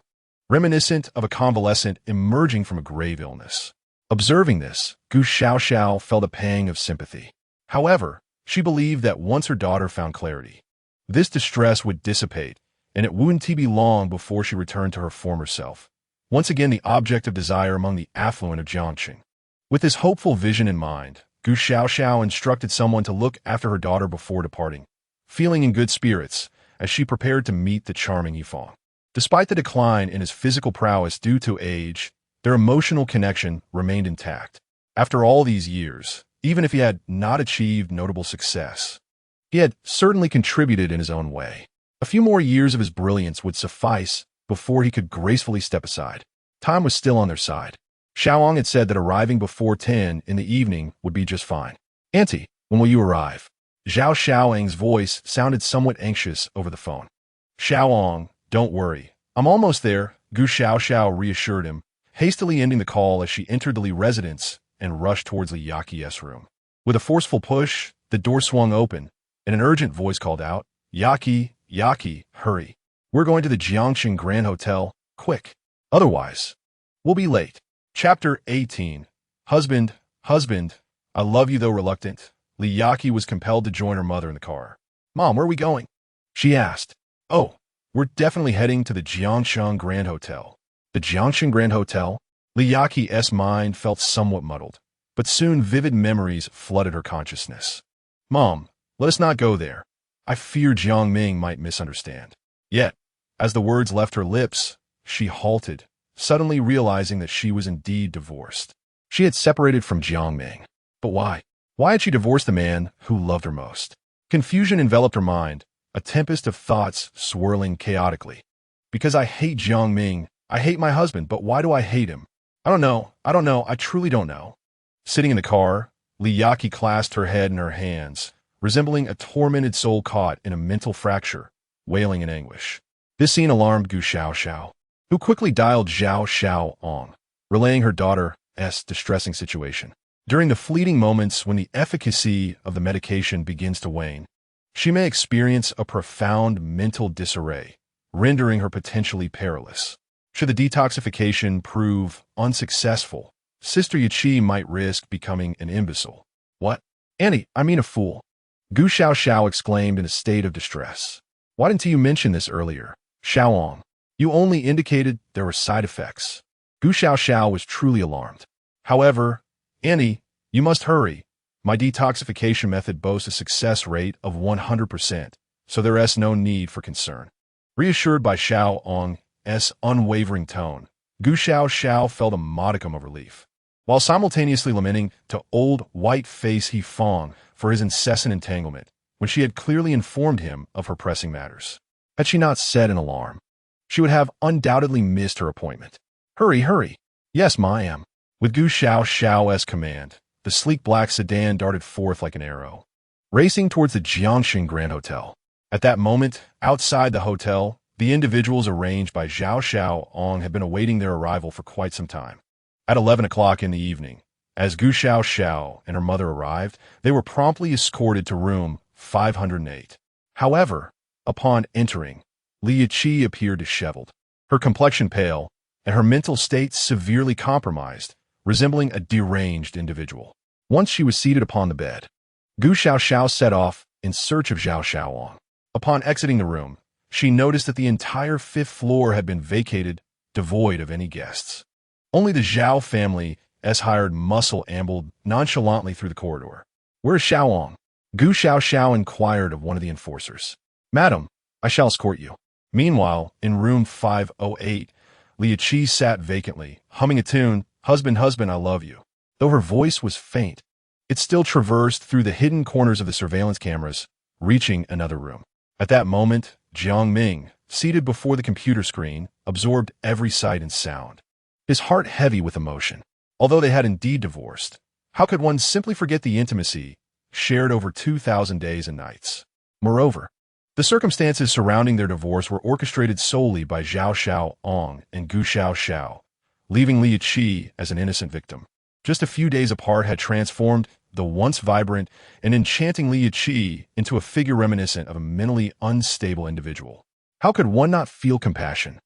[SPEAKER 1] reminiscent of a convalescent emerging from a grave illness. Observing this, Gu Xiaoxiao felt a pang of sympathy. However, she believed that once her daughter found clarity, this distress would dissipate, and it wouldn't be long before she returned to her former self, once again the object of desire among the affluent of Jiangqing. With this hopeful vision in mind, Gu Xiaoxiao instructed someone to look after her daughter before departing, feeling in good spirits as she prepared to meet the charming Yifang. Despite the decline in his physical prowess due to age, their emotional connection remained intact. After all these years, even if he had not achieved notable success, he had certainly contributed in his own way. A few more years of his brilliance would suffice before he could gracefully step aside. Time was still on their side. Xiaoang had said that arriving before 10 in the evening would be just fine. "Auntie, when will you arrive?" Zhao Xiaoang's voice sounded somewhat anxious over the phone. "Xiaoang, don't worry. I'm almost there," Gu Xiaoxiao reassured him, hastily ending the call as she entered the Li residence and rushed towards Li Yaqi's room. With a forceful push, the door swung open, and an urgent voice called out, "Yaqi, Yaqi, hurry. We're going to the Jiangxing Grand Hotel, quick. Otherwise, we'll be late." Chapter 18. Husband, I love you though reluctant. Li Yaqi was compelled to join her mother in the car. "Mom, where are we going?" she asked. "Oh, we're definitely heading to the Jiangxing Grand Hotel." The Jiangxing Grand Hotel? Li Yaqi's mind felt somewhat muddled, but soon vivid memories flooded her consciousness. "Mom, let us not go there. I fear Jiang Ming might misunderstand." Yet, as the words left her lips, she halted, suddenly realizing that she was indeed divorced. She had separated from Jiang Ming. But why? Why had she divorced the man who loved her most? Confusion enveloped her mind, a tempest of thoughts swirling chaotically. "Because I hate Jiang Ming. I hate my husband, but why do I hate him? I don't know, I truly don't know." Sitting in the car, Li Yaqi clasped her head in her hands, resembling a tormented soul caught in a mental fracture, wailing in anguish. This scene alarmed Gu Xiaoxiao, who quickly dialed Zhao Xiaoang, relaying her daughter's distressing situation. During the fleeting moments when the efficacy of the medication begins to wane, she may experience a profound mental disarray, rendering her potentially perilous. Should the detoxification prove unsuccessful, Sister Yiqi might risk becoming an imbecile. "What? Annie, I mean a fool," Gu Xiaoxiao exclaimed in a state of distress. "Why didn't you mention this earlier? Xiaoang, you only indicated there were side effects." Gu Xiaoxiao was truly alarmed. "However, Annie, you must hurry. My detoxification method boasts a success rate of 100%, so there is no need for concern." Reassured by Xiaoang's unwavering tone, Gu Xiaoxiao felt a modicum of relief, while simultaneously lamenting to old white-face Yifang for his incessant entanglement, when she had clearly informed him of her pressing matters. Had she not set an alarm, she would have undoubtedly missed her appointment. Hurry. "Yes, ma, I am." With Gu Xiaoxiao's command, the sleek black sedan darted forth like an arrow, racing towards the Jiangxing Grand Hotel. At that moment, outside the hotel, the individuals arranged by Zhao Xiaoang had been awaiting their arrival for quite some time. At 11 o'clock in the evening, as Gu Xiaoxiao and her mother arrived, they were promptly escorted to room 508. However, upon entering, Li Yiqi appeared disheveled, her complexion pale, and her mental state severely compromised, resembling a deranged individual. Once she was seated upon the bed, Gu Xiaoxiao set off in search of Zhao Xiaowang. Upon exiting the room, she noticed that the entire fifth floor had been vacated, devoid of any guests. Only the Zhao family's hired muscle ambled nonchalantly through the corridor. "Where is Xiaowang?" Gu Xiaoxiao inquired of one of the enforcers. "Madam, I shall escort you." Meanwhile, in room 508, Lia Qi sat vacantly, humming a tune, "Husband, husband, I love you." Though her voice was faint, it still traversed through the hidden corners of the surveillance cameras, reaching another room. At that moment, Jiang Ming, seated before the computer screen, absorbed every sight and sound, his heart heavy with emotion. Although they had indeed divorced, how could one simply forget the intimacy shared over 2,000 days and nights? Moreover, the circumstances surrounding their divorce were orchestrated solely by Zhao Xiaowang and Gu Xiaoxiao, leaving Lia Qi as an innocent victim. Just a few days apart had transformed the once vibrant and enchanting Lia Qi into a figure reminiscent of a mentally unstable individual. How could one not feel compassion?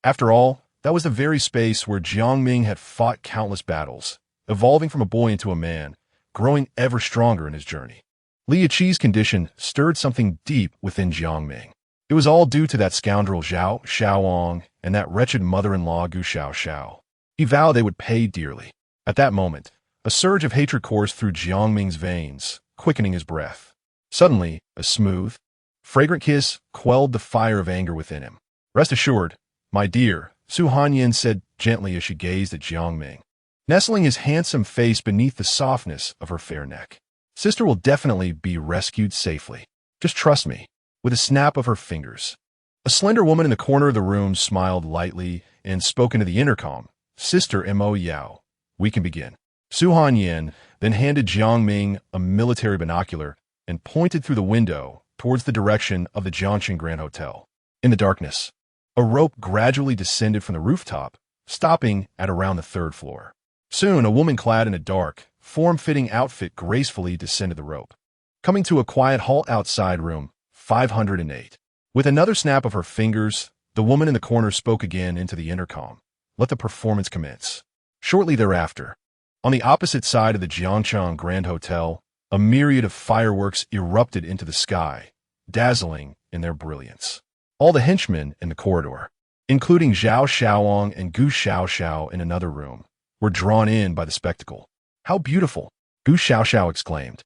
[SPEAKER 1] After all, that was the very space where Jiang Ming had fought countless battles, evolving from a boy into a man, growing ever stronger in his journey. Lia Qi's condition stirred something deep within Jiang Ming. It was all due to that scoundrel Zhao Xiaowang and that wretched mother-in-law Gu Xiaoxiao. He vowed they would pay dearly. At that moment, a surge of hatred coursed through Jiang Ming's veins, quickening his breath. Suddenly, a smooth, fragrant kiss quelled the fire of anger within him. "Rest assured, my dear," Su Hanyin said gently as she gazed at Jiang Ming, nestling his handsome face beneath the softness of her fair neck. "Sister will definitely be rescued safely. Just trust me." With a snap of her fingers, a slender woman in the corner of the room smiled lightly and spoke into the intercom. "Sister Mo Yao, we can begin." Su Hanyin then handed Jiang Ming a military binocular and pointed through the window towards the direction of the Jiangxin Grand Hotel. In the darkness, a rope gradually descended from the rooftop, stopping at around the third floor. Soon, a woman clad in a dark, form-fitting outfit gracefully descended the rope, coming to a quiet halt outside room 508. With another snap of her fingers, the woman in the corner spoke again into the intercom. "Let the performance commence." Shortly thereafter, on the opposite side of the Jiangchang Grand Hotel, a myriad of fireworks erupted into the sky, dazzling in their brilliance. All the henchmen in the corridor, including Zhao Xiaowang and Gu Xiaoxiao in another room, were drawn in by the spectacle. "How beautiful!" Gu Xiaoxiao exclaimed,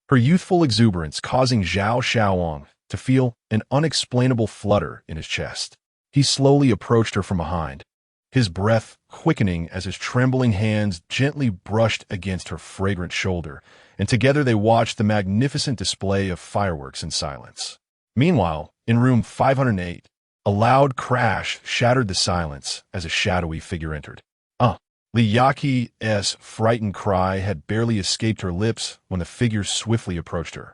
[SPEAKER 1] her youthful exuberance causing Zhao Xiaowang to feel an unexplainable flutter in his chest. He slowly approached her from behind, his breath quickening as his trembling hands gently brushed against her fragrant shoulder, and together they watched the magnificent display of fireworks in silence. Meanwhile, in room 508, a loud crash shattered the silence as a shadowy figure entered. Liyaqi's frightened cry had barely escaped her lips when the figure swiftly approached her,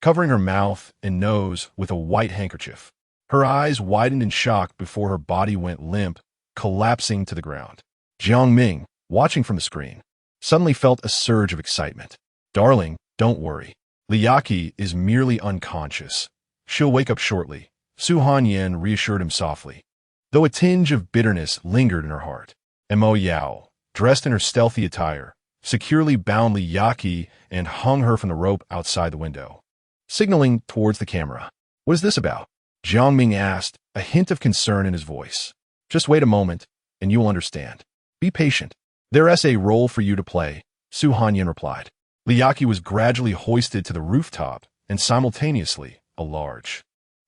[SPEAKER 1] covering her mouth and nose with a white handkerchief. Her eyes widened in shock before her body went limp, collapsing to the ground. Jiang Ming, watching from the screen, suddenly felt a surge of excitement. "Darling, don't worry. Liyaqi is merely unconscious. She'll wake up shortly," Su Hanyin reassured him softly, though a tinge of bitterness lingered in her heart. Mo Yao, dressed in her stealthy attire, securely bound Liyaqi and hung her from the rope outside the window, signaling towards the camera. "What is this about?" Jiang Ming asked, a hint of concern in his voice. "Just wait a moment, and you will understand. Be patient. There's a role for you to play," Su Hanyin replied. Liyaqi was gradually hoisted to the rooftop, and simultaneously, a large,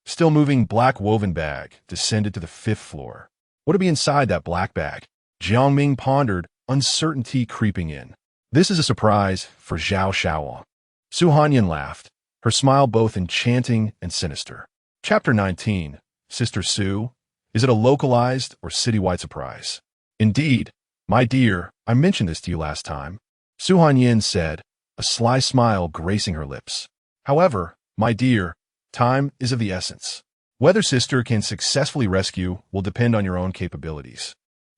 [SPEAKER 1] still-moving black woven bag descended to the 5th floor. What would be inside that black bag? Jiang Ming pondered, uncertainty creeping in. "This is a surprise for Zhao Xiaowang." Su Hanyin laughed, her smile both enchanting and sinister. Chapter 19, Sister Su, is it a localized or citywide surprise? "Indeed, my dear, I mentioned this to you last time," Su Hanyin said, a sly smile gracing her lips. "However, my dear, time is of the essence. Whether Sister can successfully rescue will depend on your own capabilities."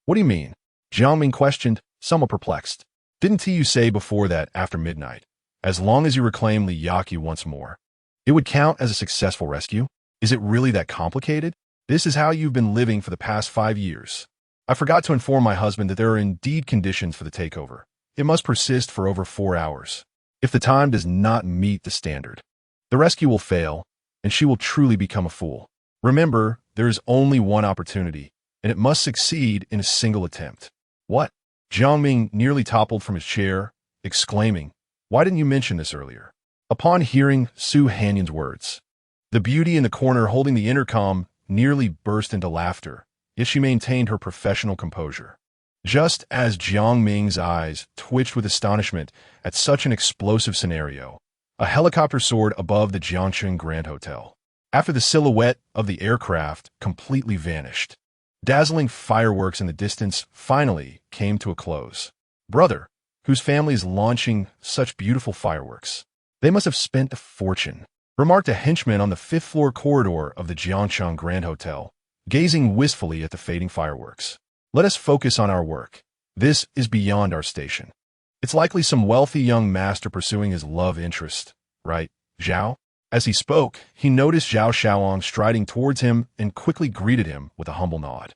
[SPEAKER 1] "What do you mean?" Jiang Ming questioned, somewhat perplexed. "Didn't you say before that after midnight, as long as you reclaim Liyaqi once more, it would count as a successful rescue? Is it really that complicated? This is how you've been living for the past 5 years." I forgot to inform my husband that there are indeed conditions for the takeover. It must persist for over 4 hours. If the time does not meet the standard, the rescue will fail, and she will truly become a fool. Remember, there is only one opportunity, and it must succeed in a single attempt. What? Jiang Ming nearly toppled from his chair, exclaiming, "Why didn't you mention this earlier?" Upon hearing Su Hanyan's words, the beauty in the corner holding the intercom nearly burst into laughter, yet she maintained her professional composure. Just as Jiang Ming's eyes twitched with astonishment at such an explosive scenario, a helicopter soared above the Jiangcheng Grand Hotel. After the silhouette of the aircraft completely vanished, dazzling fireworks in the distance finally came to a close. Brother, whose family is launching such beautiful fireworks? They must have spent a fortune, remarked a henchman on the fifth-floor corridor of the Jiangcheng Grand Hotel, gazing wistfully at the fading fireworks. Let us focus on our work. This is beyond our station. It's likely some wealthy young master pursuing his love interest, right, Zhao? As he spoke, he noticed Zhao Xiaoang striding towards him and quickly greeted him with a humble nod.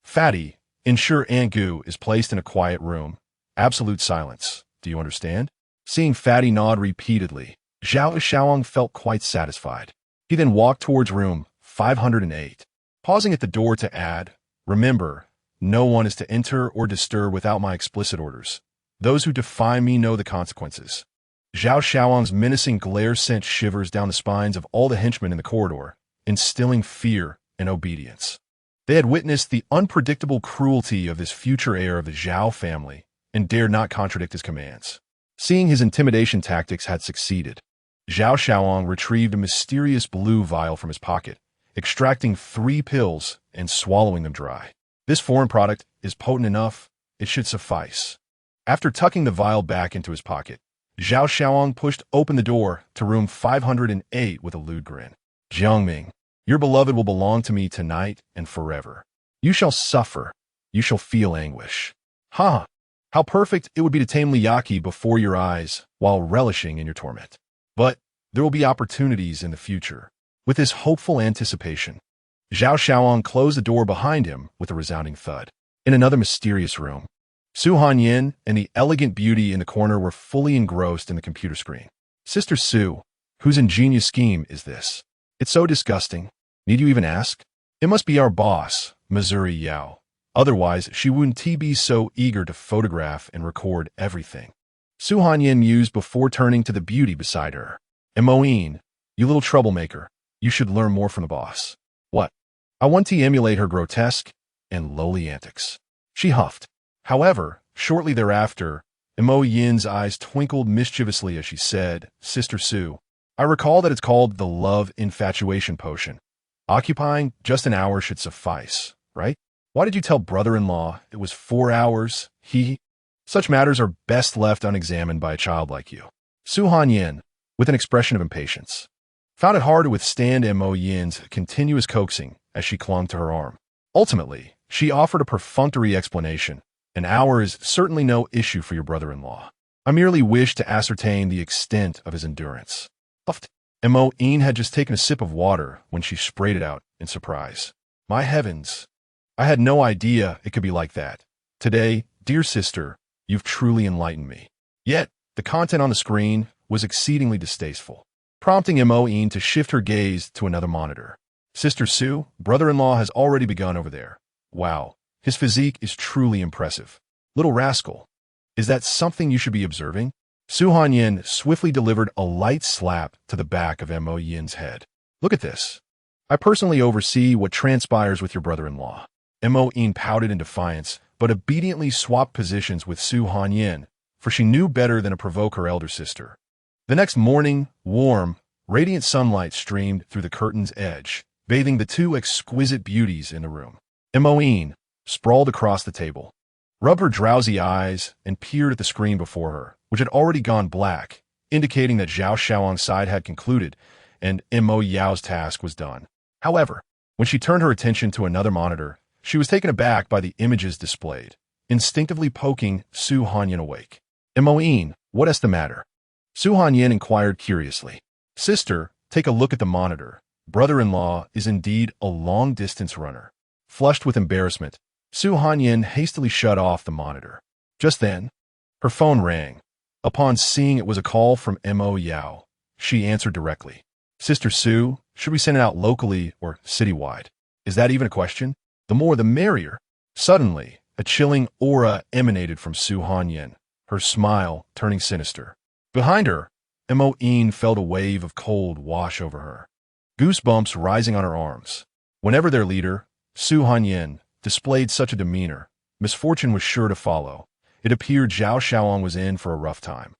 [SPEAKER 1] Fatty, ensure Angu is placed in a quiet room. Absolute silence. Do you understand? Seeing Fatty nod repeatedly, Zhao Xiaoang felt quite satisfied. He then walked towards room 508, pausing at the door to add, "Remember, no one is to enter or disturb without my explicit orders. Those who defy me know the consequences." Zhao Xiaoang's menacing glare sent shivers down the spines of all the henchmen in the corridor, instilling fear and obedience. They had witnessed the unpredictable cruelty of this future heir of the Zhao family and dared not contradict his commands. Seeing his intimidation tactics had succeeded, Zhao Xiaoang retrieved a mysterious blue vial from his pocket, extracting 3 pills and swallowing them dry. This foreign product is potent enough, it should suffice. After tucking the vial back into his pocket, Zhao Xiaoang pushed open the door to room 508 with a lewd grin. "Jiang Ming, your beloved will belong to me tonight and forever. You shall suffer. You shall feel anguish. Ha! How perfect it would be to tame Liyaki before your eyes while relishing in your torment. But there will be opportunities in the future." With this hopeful anticipation, Zhao Xiaoang closed the door behind him with a resounding thud. In another mysterious room, Su Hanyan and the elegant beauty in the corner were fully engrossed in the computer screen. "Sister Su, whose ingenious scheme is this? It's so disgusting. Need you even ask? It must be our boss, Missouri Yao. Otherwise, she wouldn't be so eager to photograph and record everything." Su Hanyan mused before turning to the beauty beside her. "Moine, you little troublemaker, you should learn more from the boss." "What?" "I want to emulate her grotesque and lowly antics," she huffed. However, shortly thereafter, Mo Yin's eyes twinkled mischievously as she said, "Sister Su, I recall that it's called the love infatuation potion. Occupying just an hour should suffice, right? Why did you tell brother-in-law it was 4 hours? Such matters are best left unexamined by a child like you." Su Hanyan, with an expression of impatience, found it hard to withstand Mo Yin's continuous coaxing as she clung to her arm. Ultimately, she offered a perfunctory explanation. "An hour is certainly no issue for your brother-in-law. I merely wish to ascertain the extent of his endurance." Puffed. Mo Yin had just taken a sip of water when she sprayed it out in surprise. "My heavens! I had no idea it could be like that. Today, dear sister, you've truly enlightened me." Yet, the content on the screen was exceedingly distasteful, prompting Mo Yin to shift her gaze to another monitor. "Sister Su, brother-in-law has already begun over there. Wow. His physique is truly impressive. Little rascal. Is that something you should be observing?" Su Hanyan swiftly delivered a light slap to the back of Mo Yin's head. "Look at this. I personally oversee what transpires with your brother-in-law." Mo Yin pouted in defiance, but obediently swapped positions with Su Hanyan, for she knew better than to provoke her elder sister. The next morning, warm, radiant sunlight streamed through the curtain's edge, bathing the 2 exquisite beauties in the room. Mo Yin sprawled across the table, rubbed her drowsy eyes, and peered at the screen before her, which had already gone black, indicating that Zhao Xiaoang's side had concluded and Mo Yao's task was done. However, when she turned her attention to another monitor, she was taken aback by the images displayed, instinctively poking Su Hanyan awake. "Mo Yin, what is the matter?" Su Hanyan inquired curiously. "Sister, take a look at the monitor. Brother-in-law is indeed a long-distance runner." Flushed with embarrassment, Su Hanyin hastily shut off the monitor. Just then, her phone rang. Upon seeing it was a call from Mo Yao, she answered directly. Sister Su, should we send it out locally or citywide? Is that even a question? The more the merrier. Suddenly, a chilling aura emanated from Su Hanyin, her smile turning sinister. Behind her, Mo Yin felt a wave of cold wash over her, goosebumps rising on her arms. Whenever their leader, Su Hanyin, displayed such a demeanor, misfortune was sure to follow. It appeared Zhao Xiaoang was in for a rough time.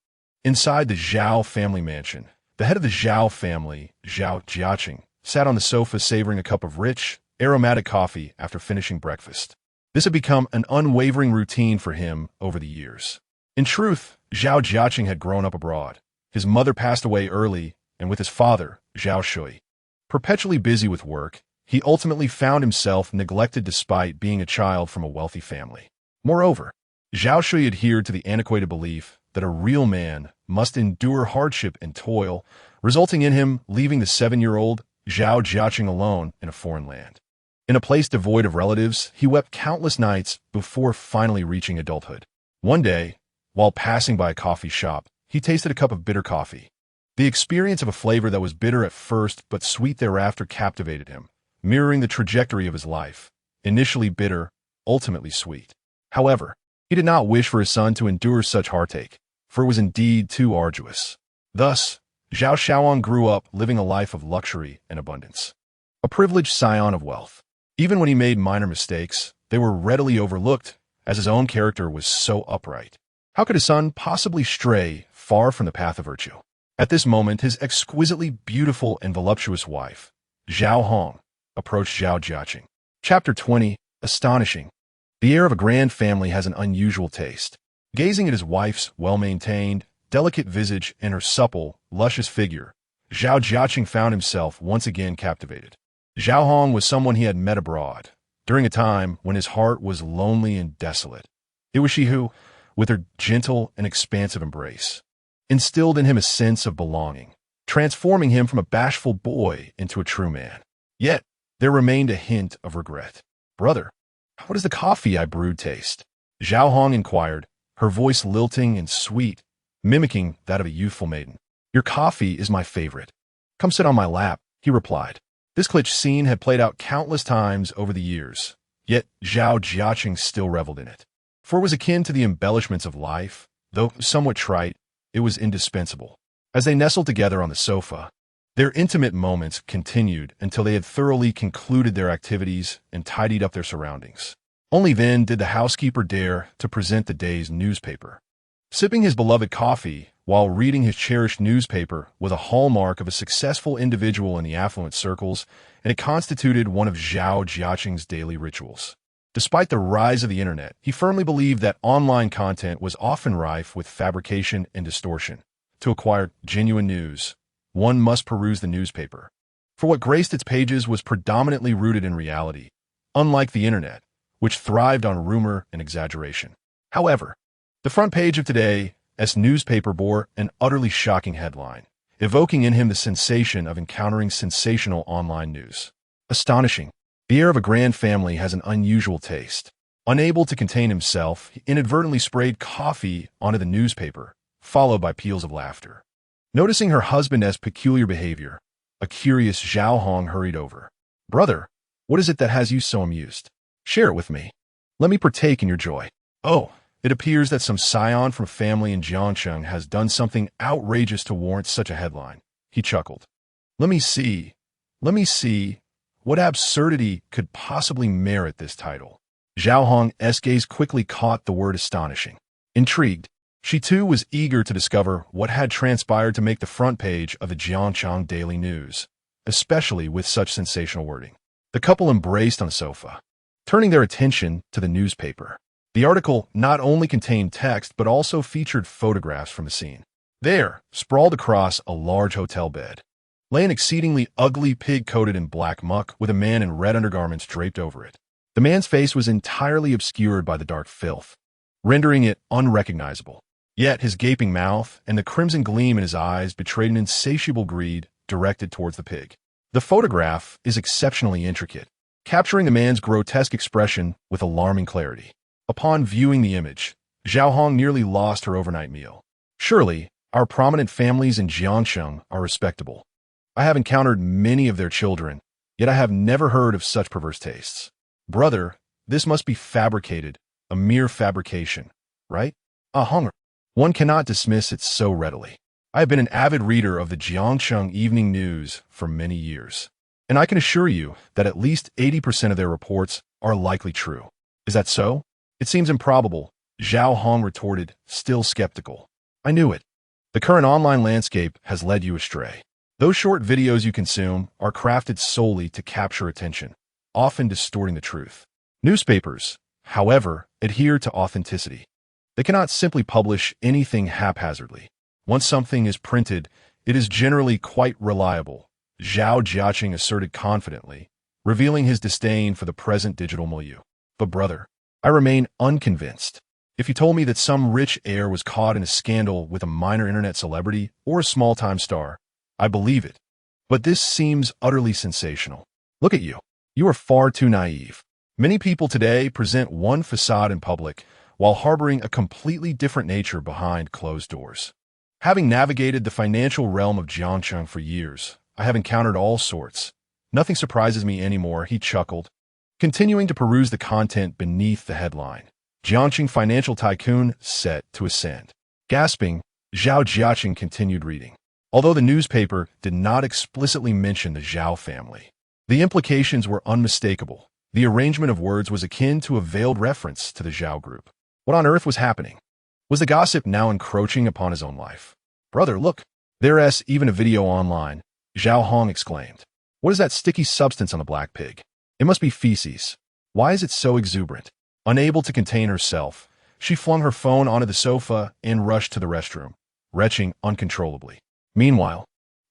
[SPEAKER 1] Inside the Zhao family mansion, the head of the Zhao family, Zhao Jiaqing, sat on the sofa savoring a cup of rich, aromatic coffee after finishing breakfast. This had become an unwavering routine for him over the years. In truth, Zhao Jiaqing had grown up abroad. His mother passed away early, and with his father, Zhao Shui, perpetually busy with work, he ultimately found himself neglected despite being a child from a wealthy family. Moreover, Zhao Shui adhered to the antiquated belief that a real man must endure hardship and toil, resulting in him leaving the 7-year-old Zhao Jiaqing alone in a foreign land. In a place devoid of relatives, he wept countless nights before finally reaching adulthood. One day, while passing by a coffee shop, he tasted a cup of bitter coffee. The experience of a flavor that was bitter at first but sweet thereafter captivated him, mirroring the trajectory of his life, initially bitter, ultimately sweet. However, he did not wish for his son to endure such heartache, for it was indeed too arduous. Thus, Zhao Xiaoang grew up living a life of luxury and abundance. A privileged scion of wealth. Even when he made minor mistakes, they were readily overlooked, as his own character was so upright. How could his son possibly stray far from the path of virtue? At this moment, his exquisitely beautiful and voluptuous wife, Zhao Hong, approached Zhao Jiaqing. Chapter 20. Astonishing. The heir of a grand family has an unusual taste. Gazing at his wife's well-maintained, delicate visage and her supple, luscious figure, Zhao Jiaqing found himself once again captivated. Zhao Hong was someone he had met abroad, during a time when his heart was lonely and desolate. It was she who, with her gentle and expansive embrace, instilled in him a sense of belonging, transforming him from a bashful boy into a true man. Yet, there remained a hint of regret. Brother, how does the coffee I brewed taste? Zhao Hong inquired, her voice lilting and sweet, mimicking that of a youthful maiden. Your coffee is my favorite. Come sit on my lap, he replied. This glitch scene had played out countless times over the years, yet Zhao Jiaqing still reveled in it. For it was akin to the embellishments of life, though somewhat trite, it was indispensable. As they nestled together on the sofa, their intimate moments continued until they had thoroughly concluded their activities and tidied up their surroundings. Only then did the housekeeper dare to present the day's newspaper. Sipping his beloved coffee while reading his cherished newspaper was a hallmark of a successful individual in the affluent circles, and it constituted one of Zhao Jiaqing's daily rituals. Despite the rise of the internet, he firmly believed that online content was often rife with fabrication and distortion. To acquire genuine news, one must peruse the newspaper, for what graced its pages was predominantly rooted in reality, unlike the internet, which thrived on rumor and exaggeration. However, the front page of today's newspaper bore an utterly shocking headline, evoking in him the sensation of encountering sensational online news. Astonishing. The heir of a grand family has an unusual taste. Unable to contain himself, he inadvertently sprayed coffee onto the newspaper, followed by peals of laughter. Noticing her husband's peculiar behavior, a curious Zhao Hong hurried over. Brother, what is it that has you so amused? Share it with me. Let me partake in your joy. Oh, it appears that some scion from family in Jiangcheng has done something outrageous to warrant such a headline. He chuckled. Let me see. What absurdity could possibly merit this title? Zhao Hong's gaze quickly caught the word astonishing. Intrigued, she too was eager to discover what had transpired to make the front page of the Jiangcheng Daily News, especially with such sensational wording. The couple embraced on the sofa, turning their attention to the newspaper. The article not only contained text but also featured photographs from the scene. There, sprawled across a large hotel bed, lay an exceedingly ugly pig coated in black muck with a man in red undergarments draped over it. The man's face was entirely obscured by the dark filth, rendering it unrecognizable. Yet his gaping mouth and the crimson gleam in his eyes betrayed an insatiable greed directed towards the pig. The photograph is exceptionally intricate, capturing the man's grotesque expression with alarming clarity. Upon viewing the image, Zhao Hong nearly lost her overnight meal. Surely, our prominent families in Jiangsheng are respectable. I have encountered many of their children, yet I have never heard of such perverse tastes. Brother, this must be fabricated, a mere fabrication, right? Hong. One cannot dismiss it so readily. I have been an avid reader of the Jiangsheng Evening News for many years, and I can assure you that at least 80% of their reports are likely true. Is that so? It seems improbable, Zhao Hong retorted, still skeptical. I knew it. The current online landscape has led you astray. Those short videos you consume are crafted solely to capture attention, often distorting the truth. Newspapers, however, adhere to authenticity. They cannot simply publish anything haphazardly. Once something is printed, it is generally quite reliable, Zhao Jiaqing asserted confidently, revealing his disdain for the present digital milieu. But brother, I remain unconvinced. If you told me that some rich heir was caught in a scandal with a minor internet celebrity or a small-time star, I believe it. But this seems utterly sensational. Look at you. You are far too naive. Many people today present one facade in public while harboring a completely different nature behind closed doors. Having navigated the financial realm of Jiangsheng for years, I have encountered all sorts. Nothing surprises me anymore, he chuckled, continuing to peruse the content beneath the headline. Jiangsheng financial tycoon set to ascend. Gasping, Zhao Jiaqing continued reading. Although the newspaper did not explicitly mention the Zhao family, the implications were unmistakable. The arrangement of words was akin to a veiled reference to the Zhao group. What on earth was happening? Was the gossip now encroaching upon his own life? Brother, look. There's even a video online, Zhao Hong exclaimed. What is that sticky substance on the black pig? It must be feces. Why is it so exuberant? Unable to contain herself, she flung her phone onto the sofa and rushed to the restroom, retching uncontrollably. Meanwhile,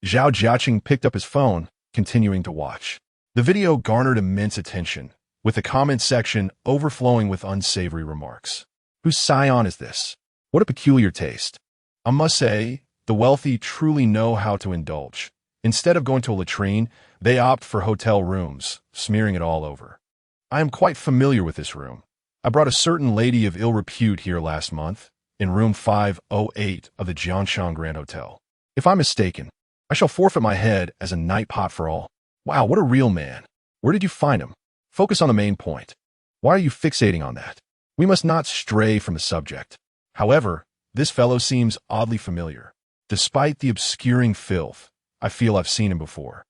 [SPEAKER 1] Zhao Jiaqing picked up his phone, continuing to watch. The video garnered immense attention, with the comment section overflowing with unsavory remarks. Whose scion is this? What a peculiar taste. I must say, the wealthy truly know how to indulge. Instead of going to a latrine, they opt for hotel rooms, smearing it all over. I am quite familiar with this room. I brought a certain lady of ill repute here last month, in room 508 of the Jiangsheng Grand Hotel. If I'm mistaken, I shall forfeit my head as a night pot for all. Wow, what a real man. Where did you find him? Focus on the main point. Why are you fixating on that? We must not stray from the subject. However, this fellow seems oddly familiar. Despite the obscuring filth, I feel I've seen him before.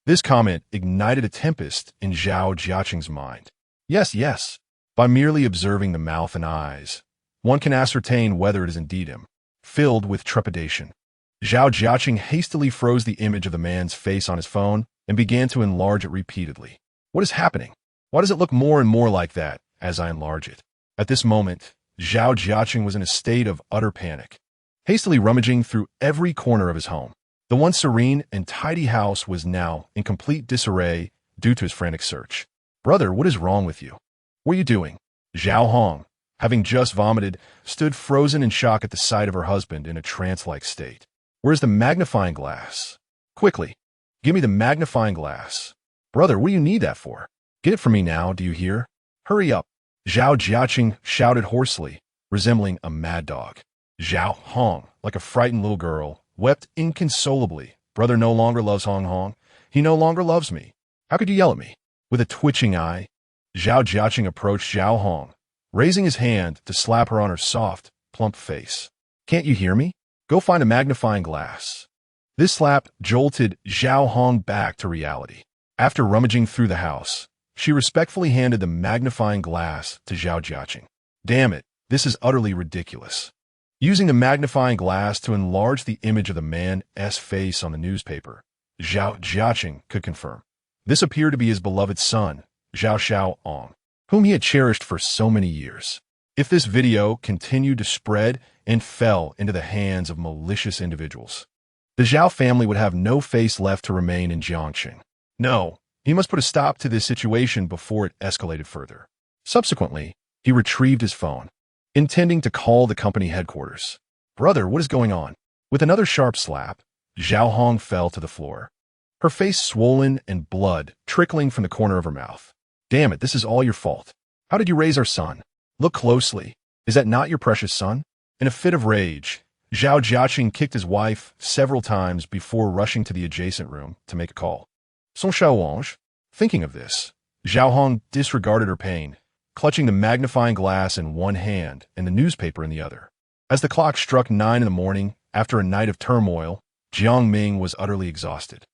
[SPEAKER 1] This comment ignited a tempest in Zhao Jiaqing's mind. Yes. By merely observing the mouth and eyes, one can ascertain whether it is indeed him. Filled with trepidation, Zhao Jiaqing hastily froze the image of the man's face on his phone and began to enlarge it repeatedly. What is happening? Why does it look more and more like that as I enlarge it? At this moment, Zhao Jiaqing was in a state of utter panic, hastily rummaging through every corner of his home. The once serene and tidy house was now in complete disarray due to his frantic search. Brother, what is wrong with you? What are you doing? Zhao Hong, having just vomited, stood frozen in shock at the sight of her husband in a trance-like state. Where's the magnifying glass? Quickly, give me the magnifying glass. Brother, what do you need that for? Get it for me now, do you hear? Hurry up. Zhao Jiaqing shouted hoarsely, resembling a mad dog. Zhao Hong, like a frightened little girl, wept inconsolably. Brother no longer loves Hong Hong. He no longer loves me. How could you yell at me? With a twitching eye, Zhao Jiaqing approached Zhao Hong, raising his hand to slap her on her soft, plump face. Can't you hear me? Go find a magnifying glass. This slap jolted Zhao Hong back to reality. After rummaging through the house, she respectfully handed the magnifying glass to Zhao Jiaqing. Damn it, this is utterly ridiculous. Using the magnifying glass to enlarge the image of the man's face on the newspaper, Zhao Jiaqing could confirm. This appeared to be his beloved son, Zhao Xiaoong, whom he had cherished for so many years. If this video continued to spread and fell into the hands of malicious individuals, the Zhao family would have no face left to remain in Jiangsheng. No, he must put a stop to this situation before it escalated further. Subsequently, he retrieved his phone, intending to call the company headquarters. Brother, what is going on? With another sharp slap, Zhao Hong fell to the floor, her face swollen and blood trickling from the corner of her mouth. Damn it, this is all your fault. How did you raise our son? Look closely. Is that not your precious son? In a fit of rage, Zhao Jiaqing kicked his wife several times before rushing to the adjacent room to make a call. Son Xiaowange. Thinking of this, Zhao Hong disregarded her pain, clutching the magnifying glass in one hand and the newspaper in the other. As the clock struck 9 in the morning, after a night of turmoil, Jiang Ming was utterly exhausted.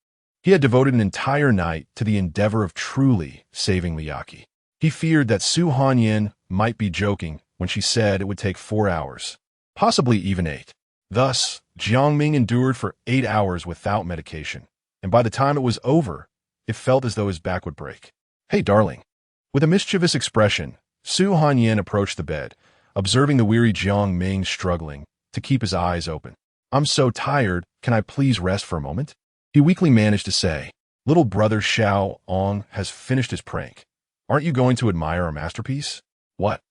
[SPEAKER 1] He had devoted an entire night to the endeavor of truly saving Miyake. He feared that Su Hanyin might be joking when she said it would take 4 hours, possibly even 8. Thus, Jiang Ming endured for 8 hours without medication, and by the time it was over, it felt as though his back would break. "Hey, darling." With a mischievous expression, Su Hanyin approached the bed, observing the weary Jiang Ming struggling to keep his eyes open. "I'm so tired, can I please rest for a moment?" He weakly managed to say. "Little brother Xiao Ong has finished his prank. Aren't you going to admire our masterpiece?" "What?"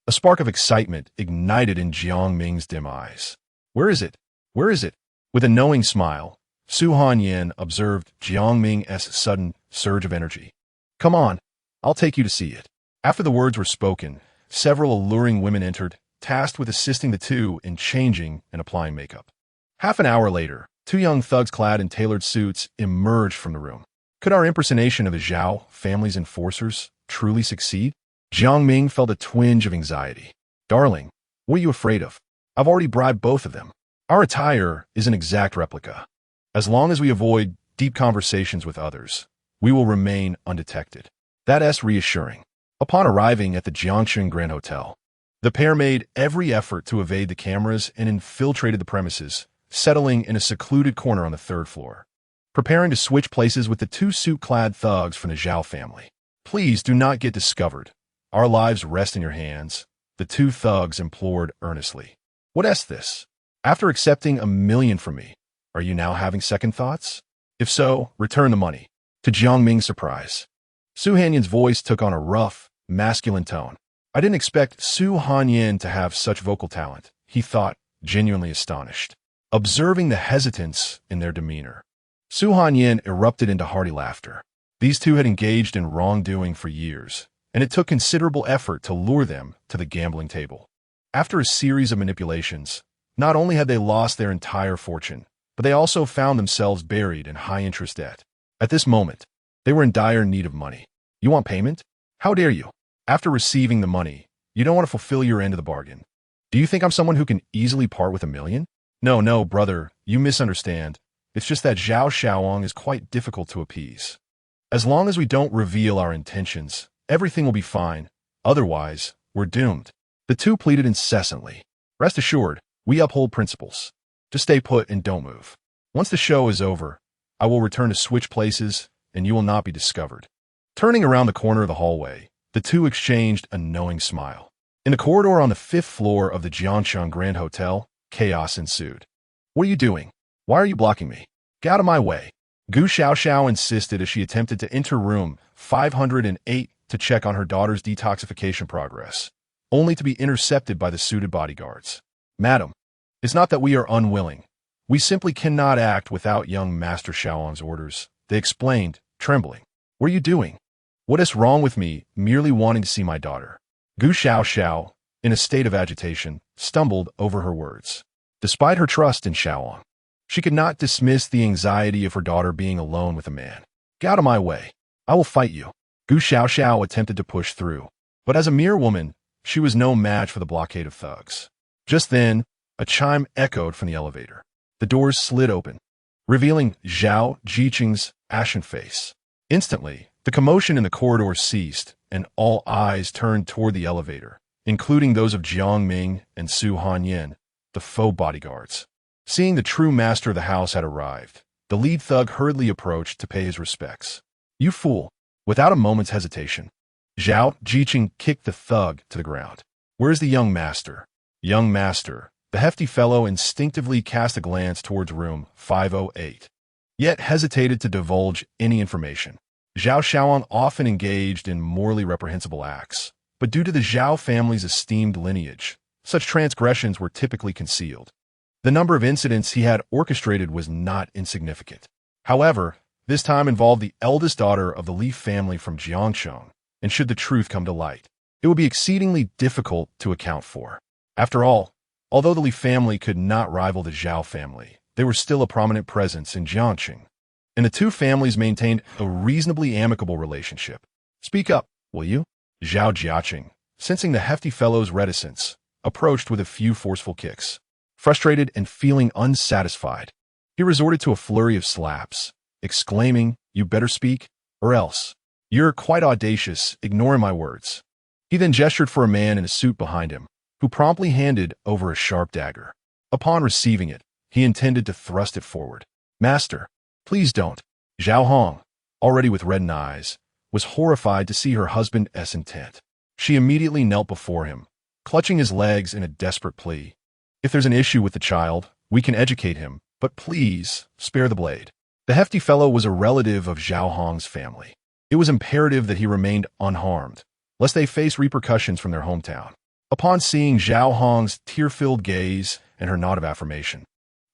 [SPEAKER 1] A spark of excitement ignited in Jiang Ming's dim eyes. "Where is it? Where is it?" With a knowing smile, Su Hanyin observed Jiang Ming's sudden surge of energy. "Come on, I'll take you to see it." After the words were spoken, several alluring women entered, tasked with assisting the two in changing and applying makeup. Half an hour later, 2 young thugs clad in tailored suits emerged from the room. Could our impersonation of the Zhao family's enforcers truly succeed? Jiang Ming felt a twinge of anxiety. "Darling, what are you afraid of? I've already bribed both of them. Our attire is an exact replica. As long as we avoid deep conversations with others, we will remain undetected." That's reassuring. Upon arriving at the Jiangxing Grand Hotel, the pair made every effort to evade the cameras and infiltrated the premises, settling in a secluded corner on the 3rd floor, preparing to switch places with the 2 suit-clad thugs from the Zhao family. "Please do not get discovered. Our lives rest in your hands," the 2 thugs implored earnestly. "What's this? After accepting $1 million from me, are you now having second thoughts? If so, return the money." To Jiang Ming's surprise, Su Hanyin's voice took on a rough, masculine tone. "I didn't expect Su Hanyin to have such vocal talent," he thought, genuinely astonished. Observing the hesitance in their demeanor, Su Hanyin erupted into hearty laughter. These two had engaged in wrongdoing for years, and it took considerable effort to lure them to the gambling table. After a series of manipulations, not only had they lost their entire fortune, but they also found themselves buried in high-interest debt. At this moment, they were in dire need of money. "You want payment? How dare you? After receiving the money, you don't want to fulfill your end of the bargain. Do you think I'm someone who can easily part with $1 million? No, brother, you misunderstand. It's just that Zhao Xiaoong is quite difficult to appease. As long as we don't reveal our intentions, everything will be fine. Otherwise, we're doomed." The two pleaded incessantly. "Rest assured, we uphold principles. Just stay put and don't move. Once the show is over, I will return to switch places, and you will not be discovered." Turning around the corner of the hallway, the two exchanged a knowing smile. In the corridor on the 5th floor of the Jiangxing Grand Hotel, chaos ensued. "What are you doing? Why are you blocking me? Get out of my way." Gu Xiaoxiao insisted as she attempted to enter room 508 to check on her daughter's detoxification progress, only to be intercepted by the suited bodyguards. "Madam, it's not that we are unwilling. We simply cannot act without young Master Xiaoang's orders," they explained, trembling. "What are you doing? What is wrong with me merely wanting to see my daughter?" Gu Xiaoxiao, in a state of agitation, stumbled over her words. Despite her trust in Xiaoang, she could not dismiss the anxiety of her daughter being alone with a man. "Get out of my way. I will fight you." Gu Xiaoxiao attempted to push through, but as a mere woman, she was no match for the blockade of thugs. Just then, a chime echoed from the elevator. The doors slid open, revealing Zhao Jiqing's ashen face. Instantly, the commotion in the corridor ceased, and all eyes turned toward the elevator, including those of Jiang Ming and Su Hanyin, the faux bodyguards. Seeing the true master of the house had arrived, the lead thug hurriedly approached to pay his respects. "You fool!" Without a moment's hesitation, Zhao Jiqing kicked the thug to the ground. "Where is the young master?" "Young master." The hefty fellow instinctively cast a glance towards room 508, yet hesitated to divulge any information. Zhao Xiaoang often engaged in morally reprehensible acts, but due to the Zhao family's esteemed lineage, such transgressions were typically concealed. The number of incidents he had orchestrated was not insignificant. However, this time involved the eldest daughter of the Li family from Jiangxing, and should the truth come to light, it would be exceedingly difficult to account for. After all, although the Li family could not rival the Zhao family, they were still a prominent presence in Jiangqing, and the two families maintained a reasonably amicable relationship. "Speak up, will you?" Zhao Jiaqing, sensing the hefty fellow's reticence, approached with a few forceful kicks. Frustrated and feeling unsatisfied, he resorted to a flurry of slaps, exclaiming, "You better speak, or else. You're quite audacious, ignore my words." He then gestured for a man in a suit behind him, who promptly handed over a sharp dagger. Upon receiving it, he intended to thrust it forward. "Master, please don't." Zhao Hong, already with reddened eyes, was horrified to see her husband's intent. She immediately knelt before him, clutching his legs in a desperate plea. "If there's an issue with the child, we can educate him, but please, spare the blade." The hefty fellow was a relative of Zhao Hong's family. It was imperative that he remained unharmed, lest they face repercussions from their hometown. Upon seeing Zhao Hong's tear-filled gaze and her nod of affirmation,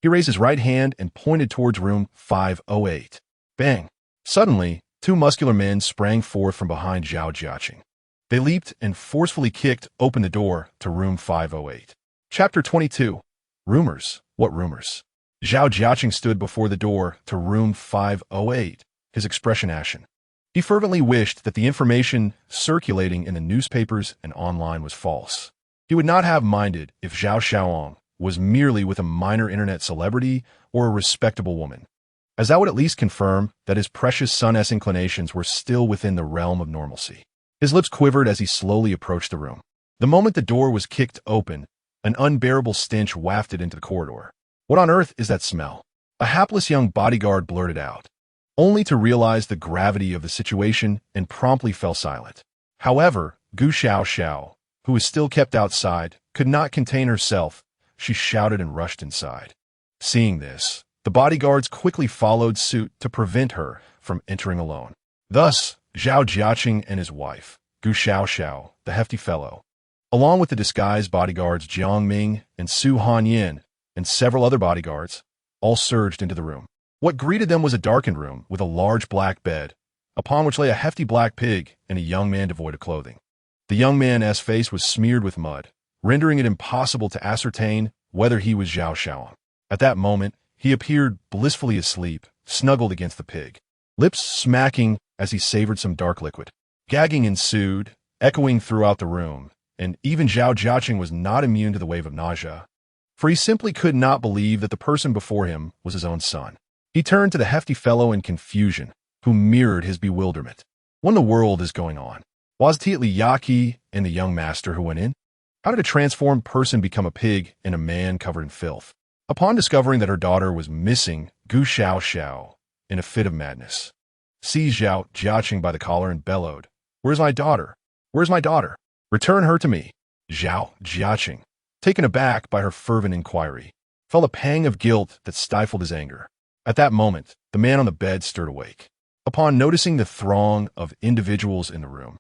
[SPEAKER 1] he raised his right hand and pointed towards room 508. Bang! Suddenly, two muscular men sprang forth from behind Zhao Jiaqing. They leaped and forcefully kicked open the door to room 508. Chapter 22. Rumors. What rumors? Zhao Jiaqing stood before the door to room 508, his expression ashen. He fervently wished that the information circulating in the newspapers and online was false. He would not have minded if Zhao Xiaoong was merely with a minor internet celebrity or a respectable woman, as that would at least confirm that his precious son's inclinations were still within the realm of normalcy. His lips quivered as he slowly approached the room. The moment the door was kicked open, an unbearable stench wafted into the corridor. "What on earth is that smell?" a hapless young bodyguard blurted out, only to realize the gravity of the situation and promptly fell silent. However, Gu Xiao, who was still kept outside, could not contain herself. She shouted and rushed inside. Seeing this, the bodyguards quickly followed suit to prevent her from entering alone. Thus, Zhao Jiaqing and his wife, Gu Xiao, the hefty fellow, along with the disguised bodyguards Jiang Ming and Su Hanyin, and several other bodyguards, all surged into the room. What greeted them was a darkened room with a large black bed, upon which lay a hefty black pig and a young man devoid of clothing. The young man's face was smeared with mud, rendering it impossible to ascertain whether he was Zhao Xiaoong. At that moment, he appeared blissfully asleep, snuggled against the pig, lips smacking as he savored some dark liquid. Gagging ensued, echoing throughout the room, and even Zhao Jiaqing was not immune to the wave of nausea, for he simply could not believe that the person before him was his own son. He turned to the hefty fellow in confusion, who mirrored his bewilderment. What in the world is going on? Was it Yaki and the young master who went in? How did a transformed person become a pig and a man covered in filth? Upon discovering that her daughter was missing, Gu Xiao, in a fit of madness, seized Zhao Jiaqing by the collar and bellowed, "Where's my daughter? Where's my daughter? Return her to me." Zhao Jiaqing, taken aback by her fervent inquiry, felt a pang of guilt that stifled his anger. At that moment, the man on the bed stirred awake. Upon noticing the throng of individuals in the room,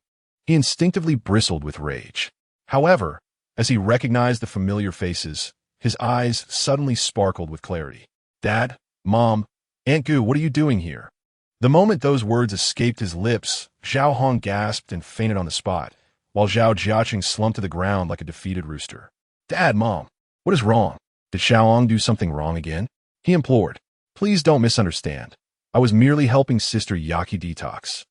[SPEAKER 1] he instinctively bristled with rage. However, as he recognized the familiar faces, his eyes suddenly sparkled with clarity. "Dad, Mom, Aunt Gu, what are you doing here?" The moment those words escaped his lips, Zhao Hong gasped and fainted on the spot, while Zhao Jiaqing slumped to the ground like a defeated rooster. "Dad, Mom, what is wrong? Did Xiaoong do something wrong again?" he implored. "Please don't misunderstand. I was merely helping Sister Yaki detox."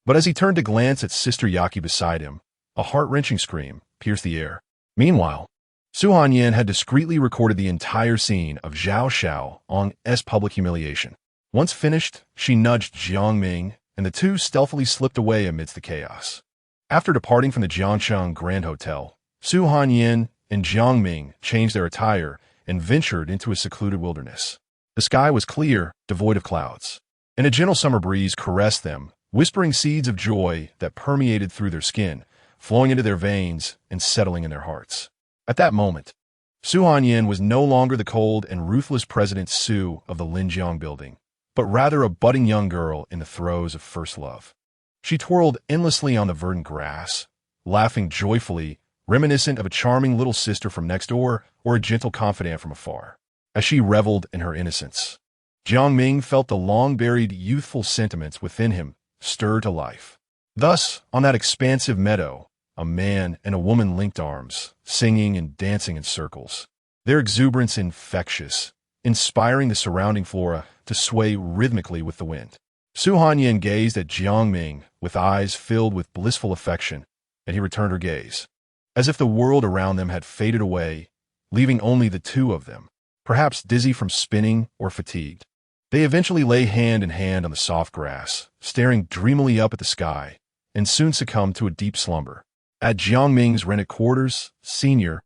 [SPEAKER 1] But as he turned to glance at Sister Yaki beside him, a heart-wrenching scream pierced the air. Meanwhile, Su Hanyin had discreetly recorded the entire scene of Zhao Xiaoong's public humiliation. Once finished, she nudged Jiang Ming, and the two stealthily slipped away amidst the chaos. After departing from the Jiangcheng Grand Hotel, Su Hanyin and Jiang Ming changed their attire and ventured into a secluded wilderness. The sky was clear, devoid of clouds, and a gentle summer breeze caressed them, whispering seeds of joy that permeated through their skin, flowing into their veins and settling in their hearts. At that moment, Su Hanyin was no longer the cold and ruthless President Su of the Linjiang building, but rather a budding young girl in the throes of first love. She twirled endlessly on the verdant grass, laughing joyfully, reminiscent of a charming little sister from next door or a gentle confidant from afar. As she reveled in her innocence, Jiang Ming felt the long-buried youthful sentiments within him stir to life. Thus, on that expansive meadow, a man and a woman linked arms, singing and dancing in circles. Their exuberance infectious, inspiring the surrounding flora to sway rhythmically with the wind. Su Hanyan gazed at Jiang Ming with eyes filled with blissful affection, and he returned her gaze, as if the world around them had faded away, leaving only the two of them, perhaps dizzy from spinning or fatigued. They eventually lay hand in hand on the soft grass, staring dreamily up at the sky, and soon succumbed to a deep slumber. At Jiang Ming's rented quarters, Senior,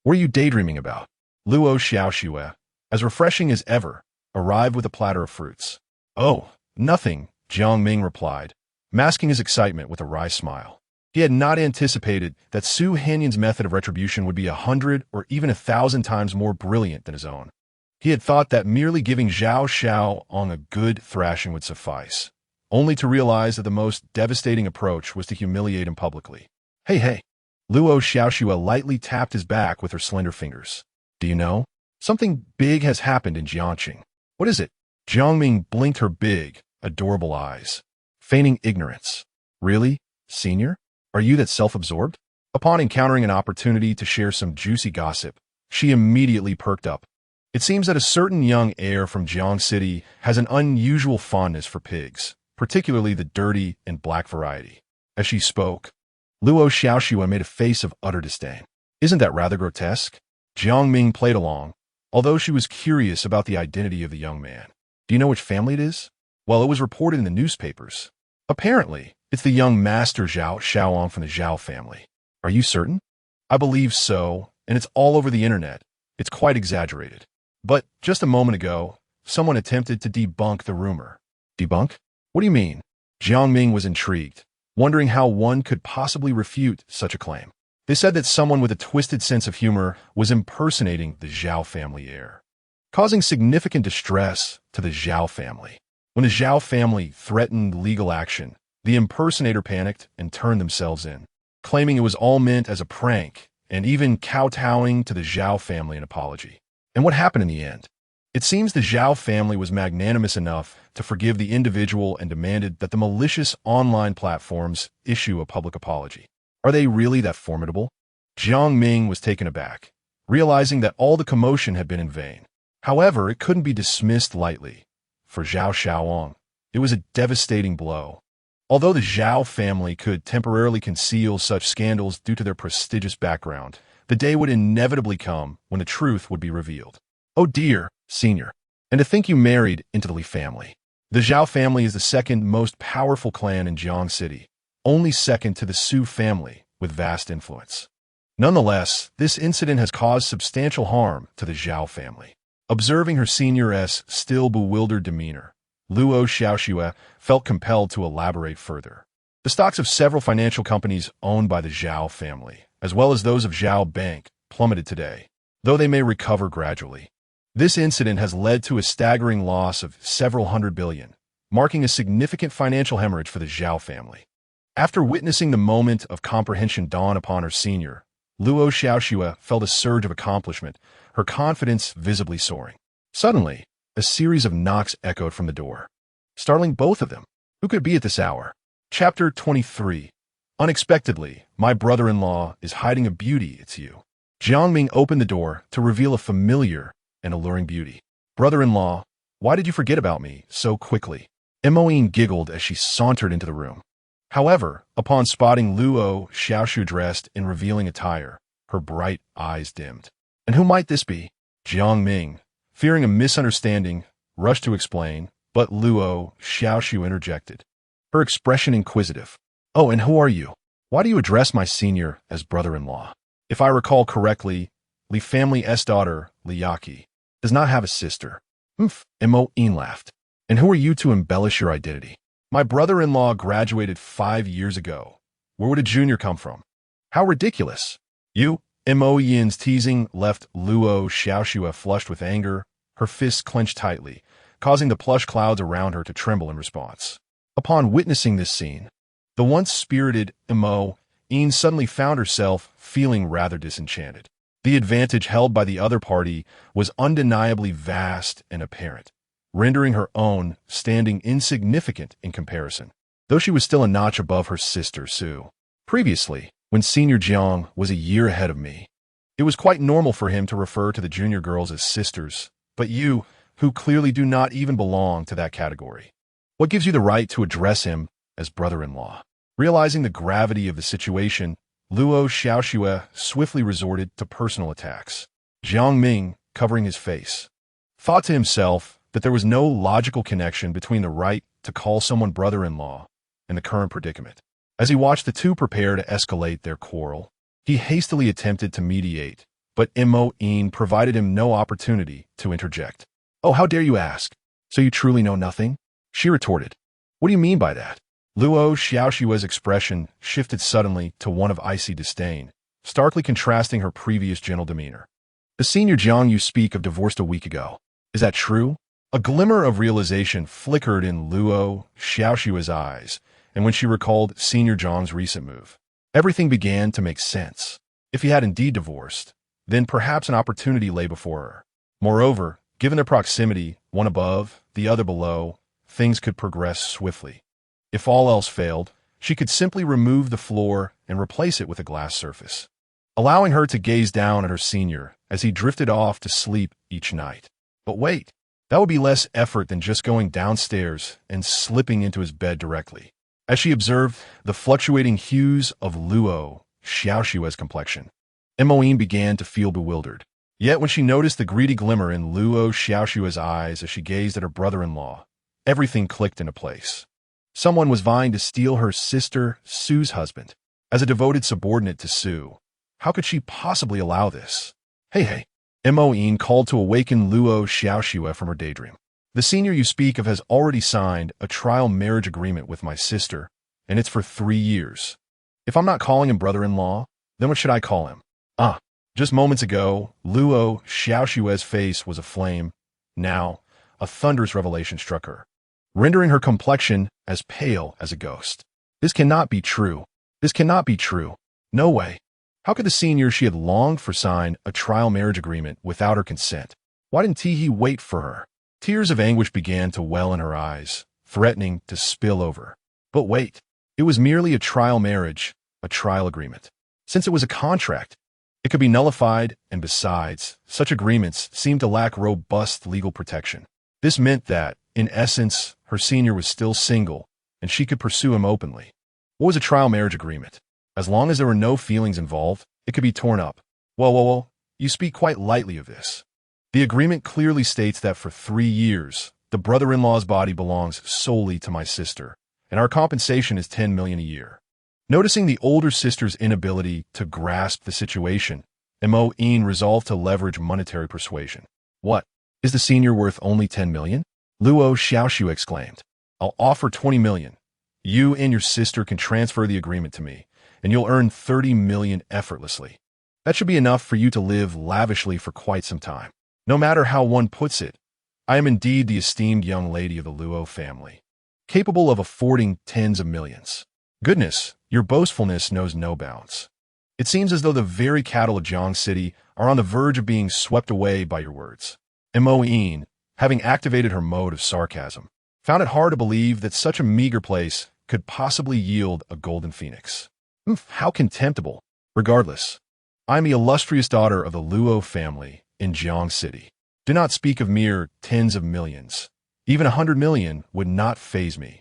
[SPEAKER 1] what are you daydreaming about? Luo Xiaoxue, as refreshing as ever, arrived with a platter of fruits. Oh, nothing, Jiang Ming replied, masking his excitement with a wry smile. He had not anticipated that Su Hanyan's method of retribution would be 100 or even 1,000 times more brilliant than his own. He had thought that merely giving Zhao Xiaoang a good thrashing would suffice, only to realize that the most devastating approach was to humiliate him publicly. Hey. Luo Xiaoxue lightly tapped his back with her slender fingers. Do you know? Something big has happened in Jiangqing. What is it? Jiang Ming blinked her big, adorable eyes, feigning ignorance. Really, Senior? Are you that self-absorbed? Upon encountering an opportunity to share some juicy gossip, she immediately perked up. It seems that a certain young heir from Jiang City has an unusual fondness for pigs, particularly the dirty and black variety. As she spoke, Luo Xiaoxue made a face of utter disdain. Isn't that rather grotesque? Jiang Ming played along, although she was curious about the identity of the young man. Do you know which family it is? Well, it was reported in the newspapers. Apparently, it's the young master Zhao Xiaoang from the Zhao family. Are you certain? I believe so, and it's all over the internet. It's quite exaggerated. But just a moment ago, someone attempted to debunk the rumor. Debunk? What do you mean? Jiang Ming was intrigued, wondering how one could possibly refute such a claim. They said that someone with a twisted sense of humor was impersonating the Zhao family heir, causing significant distress to the Zhao family. When the Zhao family threatened legal action, the impersonator panicked and turned themselves in, claiming it was all meant as a prank and even kowtowing to the Zhao family in apology. And what happened in the end? It seems the Zhao family was magnanimous enough to forgive the individual and demanded that the malicious online platforms issue a public apology. Are they really that formidable? Jiang Ming was taken aback, realizing that all the commotion had been in vain. However, it couldn't be dismissed lightly. For Zhao Xiaoang, it was a devastating blow. Although the Zhao family could temporarily conceal such scandals due to their prestigious background, the day would inevitably come when the truth would be revealed. Oh dear, Senior. And to think you married into the Li family. The Zhao family is the second most powerful clan in Jiang City, only second to the Su family with vast influence. Nonetheless, this incident has caused substantial harm to the Zhao family. Observing her senior's still bewildered demeanor, Luo Xiaoxue felt compelled to elaborate further. The stocks of several financial companies owned by the Zhao family, as well as those of Zhao Bank, plummeted today, though they may recover gradually. This incident has led to a staggering loss of several hundred billion, marking a significant financial hemorrhage for the Zhao family. After witnessing the moment of comprehension dawn upon her senior, Luo Xiaoxue felt a surge of accomplishment, her confidence visibly soaring. Suddenly, a series of knocks echoed from the door, startling both of them. Who could it be at this hour? Chapter 23. Unexpectedly, my brother-in-law is hiding a beauty, it's you. Jiang Ming opened the door to reveal a familiar and alluring beauty. Brother-in-law, why did you forget about me so quickly? Moine giggled as she sauntered into the room. However, upon spotting Luo Xiaoxue dressed in revealing attire, her bright eyes dimmed. And who might this be? Jiang Ming, fearing a misunderstanding, rushed to explain, but Luo Xiaoxue interjected, her expression inquisitive. Oh, and who are you? Why do you address my senior as brother-in-law? If I recall correctly, Li family's daughter, Li Yaqi, does not have a sister. Moine laughed. And who are you to embellish your identity? My brother-in-law graduated 5 years ago. Where would a junior come from? How ridiculous. You, Moine's teasing left Luo Xiaoxue flushed with anger, her fists clenched tightly, causing the plush clouds around her to tremble in response. Upon witnessing this scene, the once spirited Moine suddenly found herself feeling rather disenchanted. The advantage held by the other party was undeniably vast and apparent, rendering her own standing insignificant in comparison. though she was still a notch above her sister, Sue. Previously, when Senior Jiang was a year ahead of me, it was quite normal for him to refer to the junior girls as sisters, but you, who clearly do not even belong to that category. What gives you the right to address him as brother-in-law? Realizing the gravity of the situation, Luo Xiaoxue swiftly resorted to personal attacks. Jiang Ming, covering his face, thought to himself that there was no logical connection between the right to call someone brother-in-law and the current predicament. As he watched the two prepare to escalate their quarrel, he hastily attempted to mediate, but Mo-in provided him no opportunity to interject. "Oh, how dare you ask? So you truly know nothing?" she retorted. "What do you mean by that?" Luo Xiaoxue's expression shifted suddenly to one of icy disdain, starkly contrasting her previous gentle demeanor. "The Senior Jiang you speak of divorced a week ago. Is that true?" A glimmer of realization flickered in Luo Xiaoxue's eyes, and when she recalled Senior Jiang's recent move, everything began to make sense. If he had indeed divorced, then perhaps an opportunity lay before her. Moreover, given their proximity, one above, the other below, things could progress swiftly. If all else failed, she could simply remove the floor and replace it with a glass surface, allowing her to gaze down at her senior as he drifted off to sleep each night. But wait, that would be less effort than just going downstairs and slipping into his bed directly. As she observed the fluctuating hues of Luo Xiaoxue's complexion, Mo-in began to feel bewildered. Yet when she noticed the greedy glimmer in Luo Xiaoxue's eyes as she gazed at her brother-in-law, everything clicked into place. Someone was vying to steal her sister Sue's husband. As a devoted subordinate to Sue, how could she possibly allow this? Hey, Mo-in called to awaken Luo Xiaoxue from her daydream. "The senior you speak of has already signed a trial marriage agreement with my sister, and it's for 3 years. If I'm not calling him brother-in-law, then what should I call him?" Just moments ago, Luo Xiaoxue's face was aflame. Now, a thunderous revelation struck her, rendering her complexion as pale as a ghost. This cannot be true. This cannot be true. No way. How could the senior she had longed for sign a trial marriage agreement without her consent? Why didn't he wait for her? Tears of anguish began to well in her eyes, threatening to spill over. But wait, it was merely a trial marriage, a trial agreement. Since it was a contract, it could be nullified, and besides, such agreements seemed to lack robust legal protection. This meant that, in essence, her senior was still single, and she could pursue him openly. What was a trial marriage agreement? As long as there were no feelings involved, it could be torn up. Whoa, you speak quite lightly of this. The agreement clearly states that for 3 years, the brother-in-law's body belongs solely to my sister, and our compensation is 10 million a year. Noticing the older sister's inability to grasp the situation, Mo-in resolved to leverage monetary persuasion. "What? Is the senior worth only 10 million? Luo Xiaoxue exclaimed. "I'll offer 20 million. You and your sister can transfer the agreement to me, and you'll earn 30 million effortlessly. That should be enough for you to live lavishly for quite some time. No matter how one puts it, I am indeed the esteemed young lady of the Luo family, capable of affording tens of millions. Goodness, your boastfulness knows no bounds. It seems as though the very cattle of Jiang City are on the verge of being swept away by your words." Mo-in, having activated her mode of sarcasm, found it hard to believe that such a meager place could possibly yield a golden phoenix. How contemptible. Regardless, I am the illustrious daughter of the Luo family in Jiang City. Do not speak of mere tens of millions. Even 100 million would not faze me.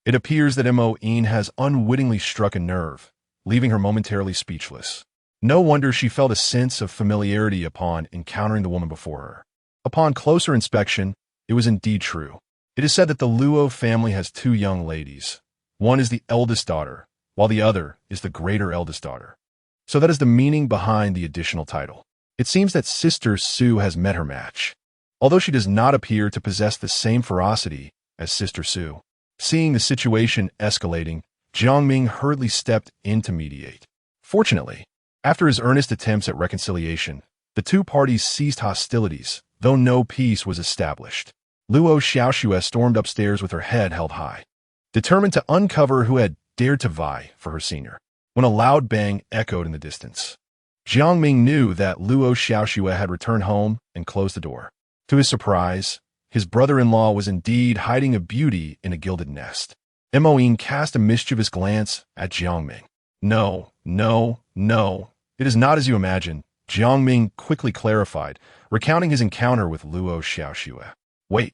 [SPEAKER 1] It appears that Mo-in has unwittingly struck a nerve, leaving her momentarily speechless. No wonder she felt a sense of familiarity upon encountering the woman before her. Upon closer inspection, it was indeed true. It is said that the Luo family has 2 young ladies. One is the eldest daughter, while the other is the greater eldest daughter. So that is the meaning behind the additional title. It seems that Sister Sue has met her match, although she does not appear to possess the same ferocity as Sister Sue. Seeing the situation escalating, Jiang Ming hurriedly stepped in to mediate. Fortunately, after his earnest attempts at reconciliation, the 2 parties ceased hostilities, though no peace was established. Luo Xiaoxue stormed upstairs with her head held high, determined to uncover who had dared to vie for her senior, when a loud bang echoed in the distance. Jiang Ming knew that Luo Xiaoxue had returned home and closed the door. To his surprise, his brother-in-law was indeed hiding a beauty in a gilded nest. Moine cast a mischievous glance at Jiang Ming. No, no, no. It is not as you imagine, Jiang Ming quickly clarified, recounting his encounter with Luo Xiaoxue. Wait,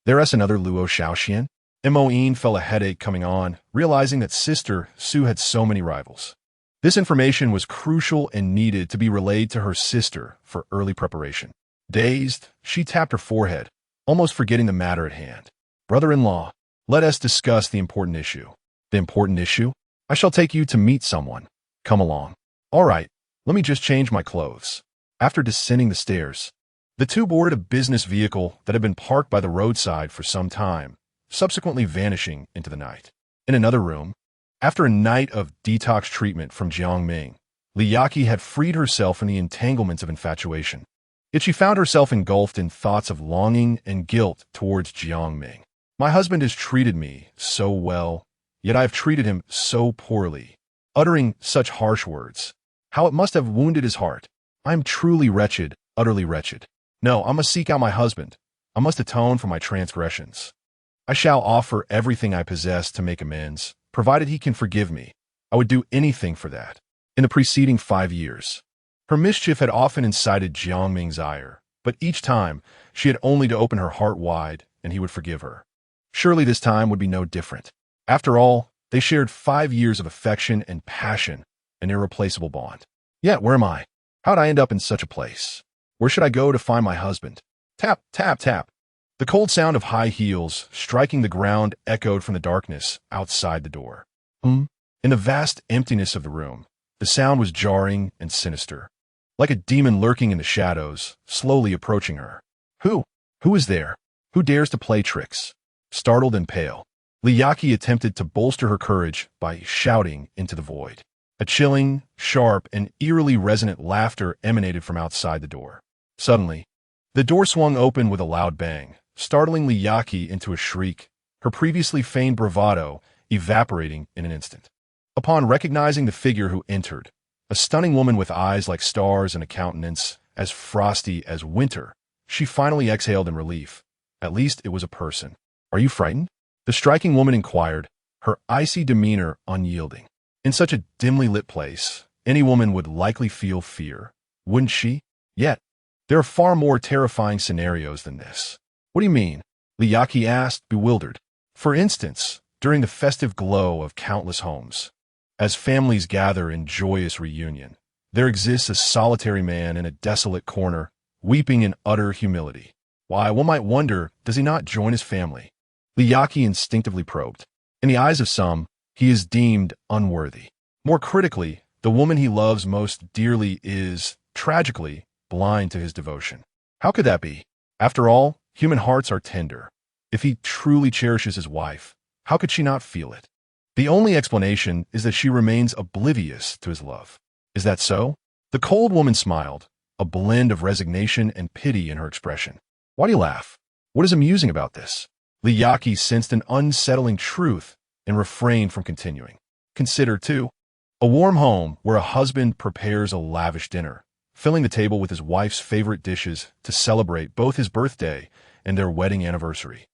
[SPEAKER 1] there is another Luo Xiaoxian? Moine felt a headache coming on, realizing that Sister Su had so many rivals. This information was crucial and needed to be relayed to her sister for early preparation. Dazed, she tapped her forehead, almost forgetting the matter at hand. Brother-in-law, let us discuss the important issue. The important issue? I shall take you to meet someone. Come along. All right, let me just change my clothes. After descending the stairs, the two boarded a business vehicle that had been parked by the roadside for some time, subsequently vanishing into the night. In another room, after a night of detox treatment from Jiang Ming, Liyaki had freed herself from the entanglements of infatuation. Yet she found herself engulfed in thoughts of longing and guilt towards Jiang Ming. My husband has treated me so well, yet I have treated him so poorly. Uttering such harsh words, how it must have wounded his heart. I am truly wretched, utterly wretched. No, I must seek out my husband. I must atone for my transgressions. I shall offer everything I possess to make amends, provided he can forgive me. I would do anything for that. In the preceding 5 years, her mischief had often incited Jiang Ming's ire, but each time she had only to open her heart wide and he would forgive her. Surely this time would be no different. After all, they shared 5 years of affection and passion, an irreplaceable bond. Yet, where am I? How'd I end up in such a place? Where should I go to find my husband? Tap, tap, tap. The cold sound of high heels striking the ground echoed from the darkness outside the door. In the vast emptiness of the room, the sound was jarring and sinister, like a demon lurking in the shadows, slowly approaching her. Who? Who is there? Who dares to play tricks? Startled and pale, Liyaki attempted to bolster her courage by shouting into the void. A chilling, sharp, and eerily resonant laughter emanated from outside the door. Suddenly, the door swung open with a loud bang, startling Liyaki into a shriek, her previously feigned bravado evaporating in an instant. Upon recognizing the figure who entered, a stunning woman with eyes like stars and a countenance as frosty as winter, she finally exhaled in relief. At least it was a person. Are you frightened? The striking woman inquired, her icy demeanor unyielding. In such a dimly lit place, any woman would likely feel fear, wouldn't she? Yet, there are far more terrifying scenarios than this. What do you mean? Liyaki asked, bewildered. For instance, during the festive glow of countless homes, as families gather in joyous reunion, there exists a solitary man in a desolate corner, weeping in utter humility. Why, one might wonder, does he not join his family? Liyaki instinctively probed. In the eyes of some, he is deemed unworthy. More critically, the woman he loves most dearly is, tragically, blind to his devotion. How could that be? After all, human hearts are tender. If he truly cherishes his wife, how could she not feel it? The only explanation is that she remains oblivious to his love. Is that so? The cold woman smiled, a blend of resignation and pity in her expression. Why do you laugh? What is amusing about this? Liyaki sensed an unsettling truth and refrained from continuing. Consider, too, a warm home where a husband prepares a lavish dinner, filling the table with his wife's favorite dishes to celebrate both his birthday and their wedding anniversary,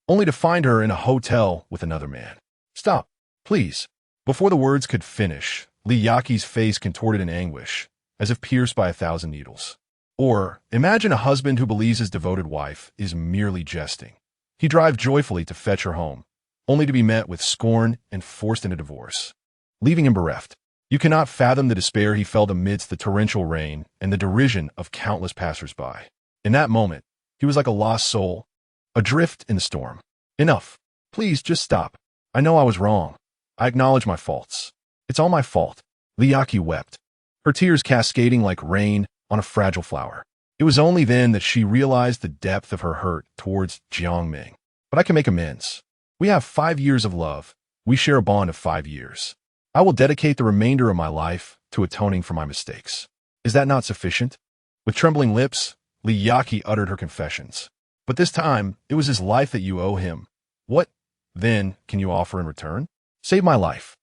[SPEAKER 1] only to find her in a hotel with another man. Stop, please. Before the words could finish, Liyaki's face contorted in anguish, as if pierced by 1,000 needles. Or, imagine a husband who believes his devoted wife is merely jesting. He drives joyfully to fetch her home, only to be met with scorn and forced into divorce, leaving him bereft. You cannot fathom the despair he felt amidst the torrential rain and the derision of countless passers-by. In that moment, he was like a lost soul, adrift in the storm. Enough. Please, just stop. I know I was wrong. I acknowledge my faults. It's all my fault. Liyaki wept, her tears cascading like rain on a fragile flower. It was only then that she realized the depth of her hurt towards Jiang Ming. But I can make amends. We have 5 years of love. We share a bond of 5 years. I will dedicate the remainder of my life to atoning for my mistakes. Is that not sufficient? With trembling lips, Liyaki uttered her confessions. But this time, it was his life that you owe him. What, then, can you offer in return? Save my life.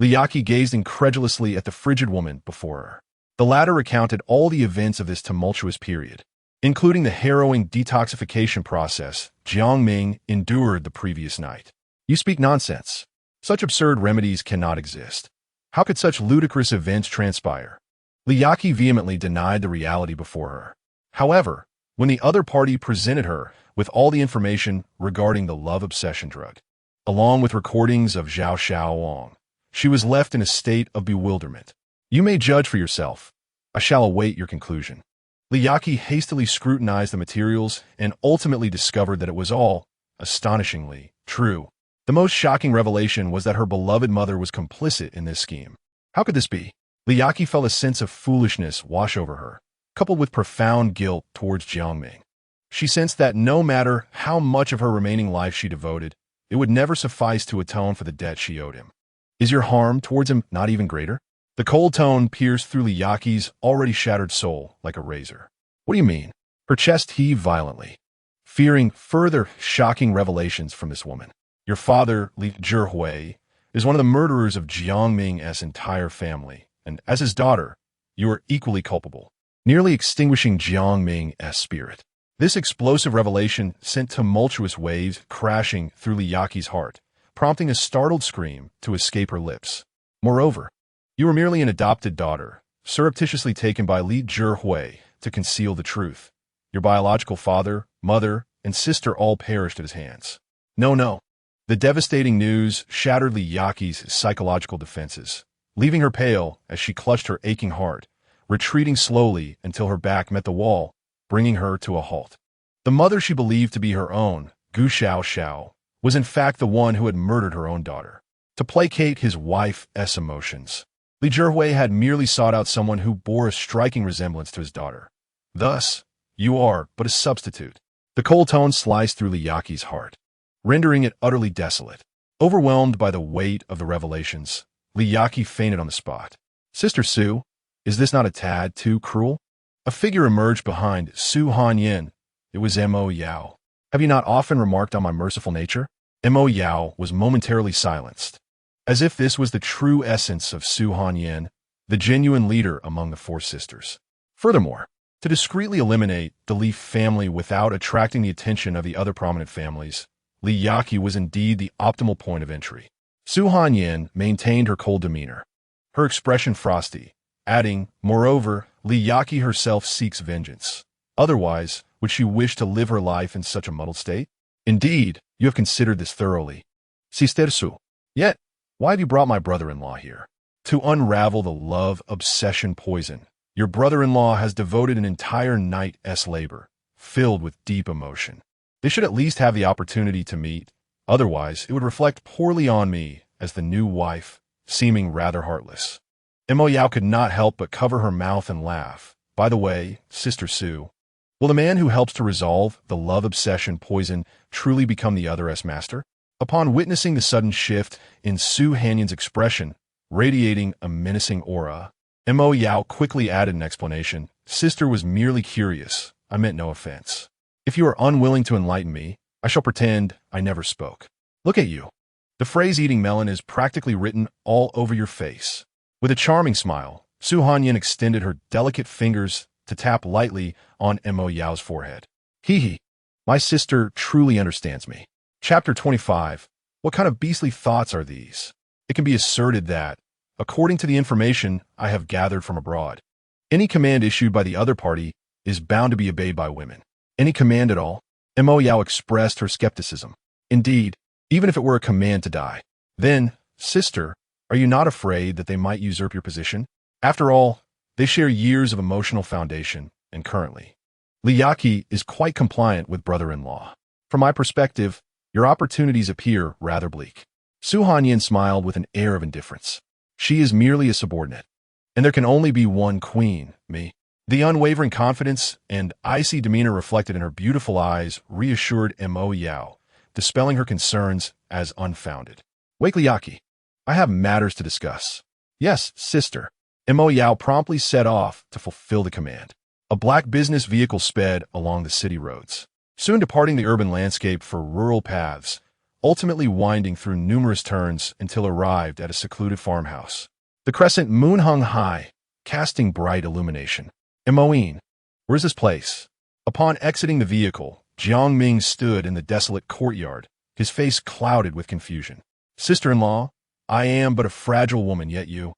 [SPEAKER 1] Liyaki gazed incredulously at the frigid woman before her. The latter recounted all the events of this tumultuous period, including the harrowing detoxification process Jiang Ming endured the previous night. You speak nonsense. Such absurd remedies cannot exist. How could such ludicrous events transpire? Liyaki vehemently denied the reality before her. However, when the other party presented her with all the information regarding the love obsession drug, along with recordings of Zhao Xiaowang, she was left in a state of bewilderment. You may judge for yourself. I shall await your conclusion. Liyaki hastily scrutinized the materials and ultimately discovered that it was all, astonishingly, true. The most shocking revelation was that her beloved mother was complicit in this scheme. How could this be? Liyaki felt a sense of foolishness wash over her, coupled with profound guilt towards Jiang Ming. She sensed that no matter how much of her remaining life she devoted, it would never suffice to atone for the debt she owed him. Is your harm towards him not even greater? The cold tone pierced through Liyaki's already shattered soul like a razor. What do you mean? Her chest heaved violently, fearing further shocking revelations from this woman. Your father, Li Zhihui, is one of the murderers of Jiang Ming's entire family, and as his daughter, you are equally culpable, nearly extinguishing Jiang Ming's spirit. This explosive revelation sent tumultuous waves crashing through Liyaki's heart, prompting a startled scream to escape her lips. Moreover, you were merely an adopted daughter, surreptitiously taken by Li Zhihui to conceal the truth. Your biological father, mother, and sister all perished at his hands. No. The devastating news shattered Liyaki's psychological defenses, leaving her pale as she clutched her aching heart, retreating slowly until her back met the wall, bringing her to a halt. The mother she believed to be her own, Gu Xiao, was in fact the one who had murdered her own daughter. To placate his wife's emotions, Li Zhihui had merely sought out someone who bore a striking resemblance to his daughter. Thus, you are but a substitute. The cold tone sliced through Liyaki's heart, rendering it utterly desolate. Overwhelmed by the weight of the revelations, Liyaki fainted on the spot. Sister Su, is this not a tad too cruel? A figure emerged behind Su Hanyin. It was Mo Yao. Have you not often remarked on my merciful nature? Mo Yao was momentarily silenced, as if this was the true essence of Su Hanyin, the genuine leader among the four sisters. Furthermore, to discreetly eliminate the Li family without attracting the attention of the other prominent families, Liyaki was indeed the optimal point of entry. Su Hanyin maintained her cold demeanor, her expression frosty, adding, moreover, Liyaki herself seeks vengeance. Otherwise, would she wish to live her life in such a muddled state? Indeed, you have considered this thoroughly. Sister Su. Yet, why have you brought my brother-in-law here? To unravel the love obsession poison, your brother-in-law has devoted an entire night's labor, filled with deep emotion. They should at least have the opportunity to meet. Otherwise, it would reflect poorly on me as the new wife, seeming rather heartless. Mo Yao could not help but cover her mouth and laugh. By the way, Sister Su, will the man who helps to resolve the love obsession poison truly become the other's master? Upon witnessing the sudden shift in Su Hanyin's expression, radiating a menacing aura, Mo Yao quickly added an explanation. Sister was merely curious. I meant no offense. If you are unwilling to enlighten me, I shall pretend I never spoke. Look at you. The phrase eating melon is practically written all over your face. With a charming smile, Su Hanyin extended her delicate fingers to tap lightly on Mo Yao's forehead. Hee, my sister truly understands me. Chapter 25. What kind of beastly thoughts are these? It can be asserted that, according to the information I have gathered from abroad, any command issued by the other party is bound to be obeyed by women. Any command at all? Mo Yao expressed her skepticism. Indeed, even if it were a command to die. Then, sister, are you not afraid that they might usurp your position? After all, they share years of emotional foundation, and currently, Liyaki is quite compliant with brother-in-law. From my perspective, your opportunities appear rather bleak. Su Hanyin smiled with an air of indifference. She is merely a subordinate, and there can only be one queen, me. The unwavering confidence and icy demeanor reflected in her beautiful eyes reassured Mo Yao, dispelling her concerns as unfounded. Wake Liyaki, I have matters to discuss. Yes, sister. Mo Yao promptly set off to fulfill the command. A black business vehicle sped along the city roads, soon departing the urban landscape for rural paths, ultimately winding through numerous turns until arrived at a secluded farmhouse. The crescent moon hung high, casting bright illumination. Moine, where's this place? Upon exiting the vehicle, Jiang Ming stood in the desolate courtyard, his face clouded with confusion. Sister-in-law, I am but a fragile woman, yet you,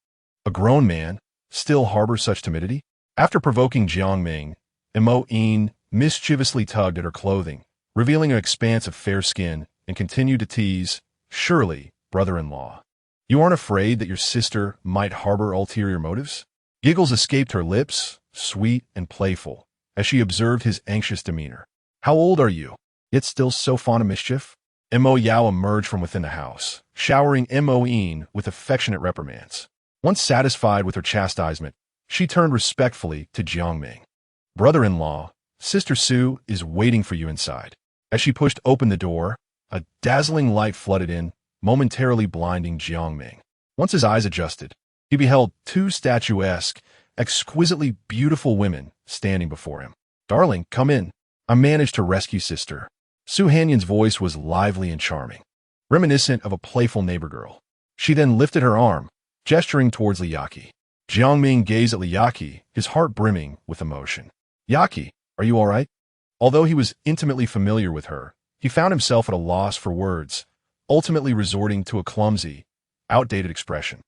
[SPEAKER 1] a grown man, still harbor such timidity? After provoking Jiang Ming, Mo-in mischievously tugged at her clothing, revealing an expanse of fair skin, and continued to tease, surely, brother-in-law. You aren't afraid that your sister might harbor ulterior motives? Giggles escaped her lips, sweet and playful, as she observed his anxious demeanor. How old are you, yet still so fond of mischief? Mo Yao emerged from within the house, showering Mo-in with affectionate reprimands. Once satisfied with her chastisement, she turned respectfully to Jiang Ming. Brother-in-law, Sister Su is waiting for you inside. As she pushed open the door, a dazzling light flooded in, momentarily blinding Jiang Ming. Once his eyes adjusted, he beheld two statuesque, exquisitely beautiful women standing before him. Darling, come in. I managed to rescue Sister. Su Hanyan's voice was lively and charming, reminiscent of a playful neighbor girl. She then lifted her arm, gesturing towards Liyaki. Jiang Ming gazed at Liyaki, his heart brimming with emotion. Yaki, are you all right? Although he was intimately familiar with her, he found himself at a loss for words, ultimately resorting to a clumsy, outdated expression.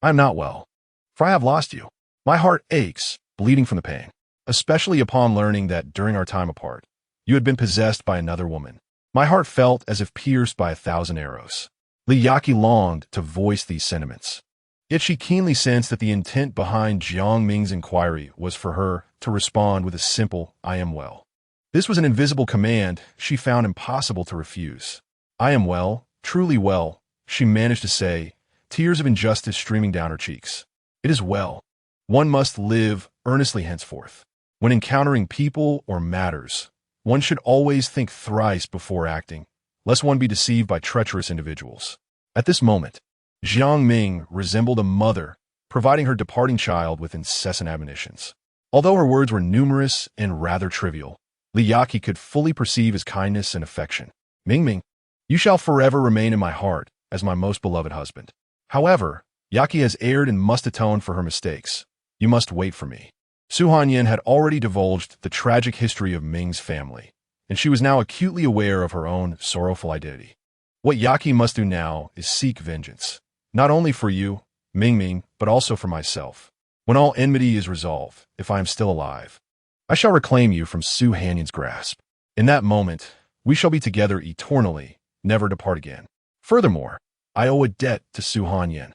[SPEAKER 1] I'm not well, for I have lost you. My heart aches, bleeding from the pain, especially upon learning that during our time apart, you had been possessed by another woman. My heart felt as if pierced by 1,000 arrows. Liyaki longed to voice these sentiments. Yet she keenly sensed that the intent behind Jiang Ming's inquiry was for her to respond with a simple, I am well. This was an invisible command she found impossible to refuse. I am well, truly well, she managed to say, tears of injustice streaming down her cheeks. It is well. One must live earnestly henceforth. When encountering people or matters, one should always think thrice before acting, lest one be deceived by treacherous individuals. At this moment, Jiang Ming resembled a mother, providing her departing child with incessant admonitions. Although her words were numerous and rather trivial, Liyaki could fully perceive his kindness and affection. Ming, you shall forever remain in my heart as my most beloved husband. However, Yaki has erred and must atone for her mistakes. You must wait for me. Su Hanyan had already divulged the tragic history of Ming's family, and she was now acutely aware of her own sorrowful identity. What Yaki must do now is seek vengeance, not only for you, Ming, but also for myself. When all enmity is resolved, if I am still alive, I shall reclaim you from Su Hanyan's grasp. In that moment, we shall be together eternally, never depart again. Furthermore, I owe a debt to Su Hanyan.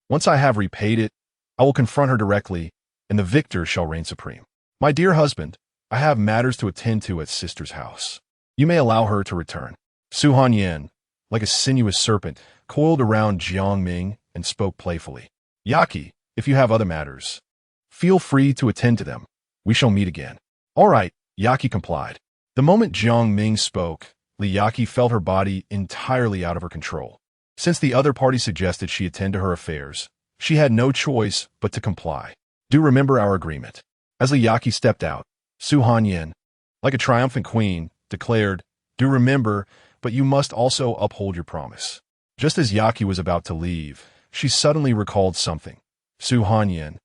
[SPEAKER 1] Once I have repaid it, I will confront her directly, and the victor shall reign supreme. My dear husband, I have matters to attend to at Sister's house. You may allow her to return. Su Hanyan, like a sinuous serpent, coiled around Jiang Ming and spoke playfully. Yaki, if you have other matters, feel free to attend to them. We shall meet again. All right, Yaki complied. The moment Jiang Ming spoke, Liyaki felt her body entirely out of her control. Since the other party suggested she attend to her affairs, she had no choice but to comply. Do remember our agreement. As Liyaki stepped out, Su Hanyan, like a triumphant queen, declared, Do remember, but you must also uphold your promise. Just as Yaki was about to leave, she suddenly recalled something. Su Hanyan,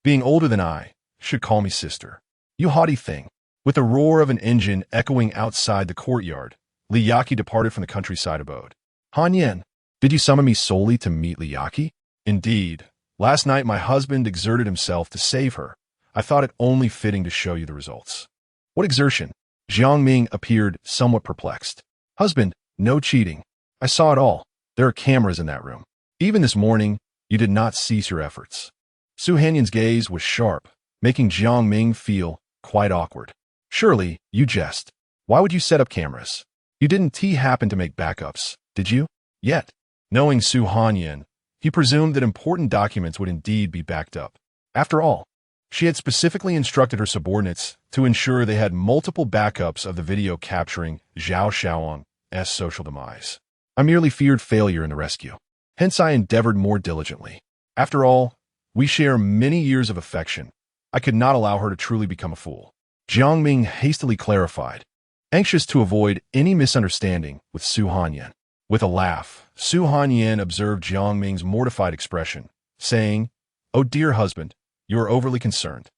[SPEAKER 1] being older than I, should call me sister. You haughty thing. With the roar of an engine echoing outside the courtyard, Liyaki departed from the countryside abode. Hanyan, did you summon me solely to meet Liyaki? Indeed. Last night my husband exerted himself to save her. I thought it only fitting to show you the results. What exertion? Jiang Ming appeared somewhat perplexed. Husband, no cheating. I saw it all. There are cameras in that room. Even this morning, you did not cease your efforts. Su Hanyan's gaze was sharp, making Jiang Ming feel quite awkward. Surely, you jest. Why would you set up cameras? You didn't happen to make backups, did you? Yet, knowing Su Hanyan, he presumed that important documents would indeed be backed up. After all, she had specifically instructed her subordinates to ensure they had multiple backups of the video capturing Zhao Xiaoang's social demise. I merely feared failure in the rescue. Hence I endeavored more diligently. After all, we share many years of affection. I could not allow her to truly become a fool. Jiang Ming hastily clarified, anxious to avoid any misunderstanding with Su Hanyan. With a laugh, Su Hanyan observed Jiang Ming's mortified expression, saying, Oh dear husband, you are overly concerned.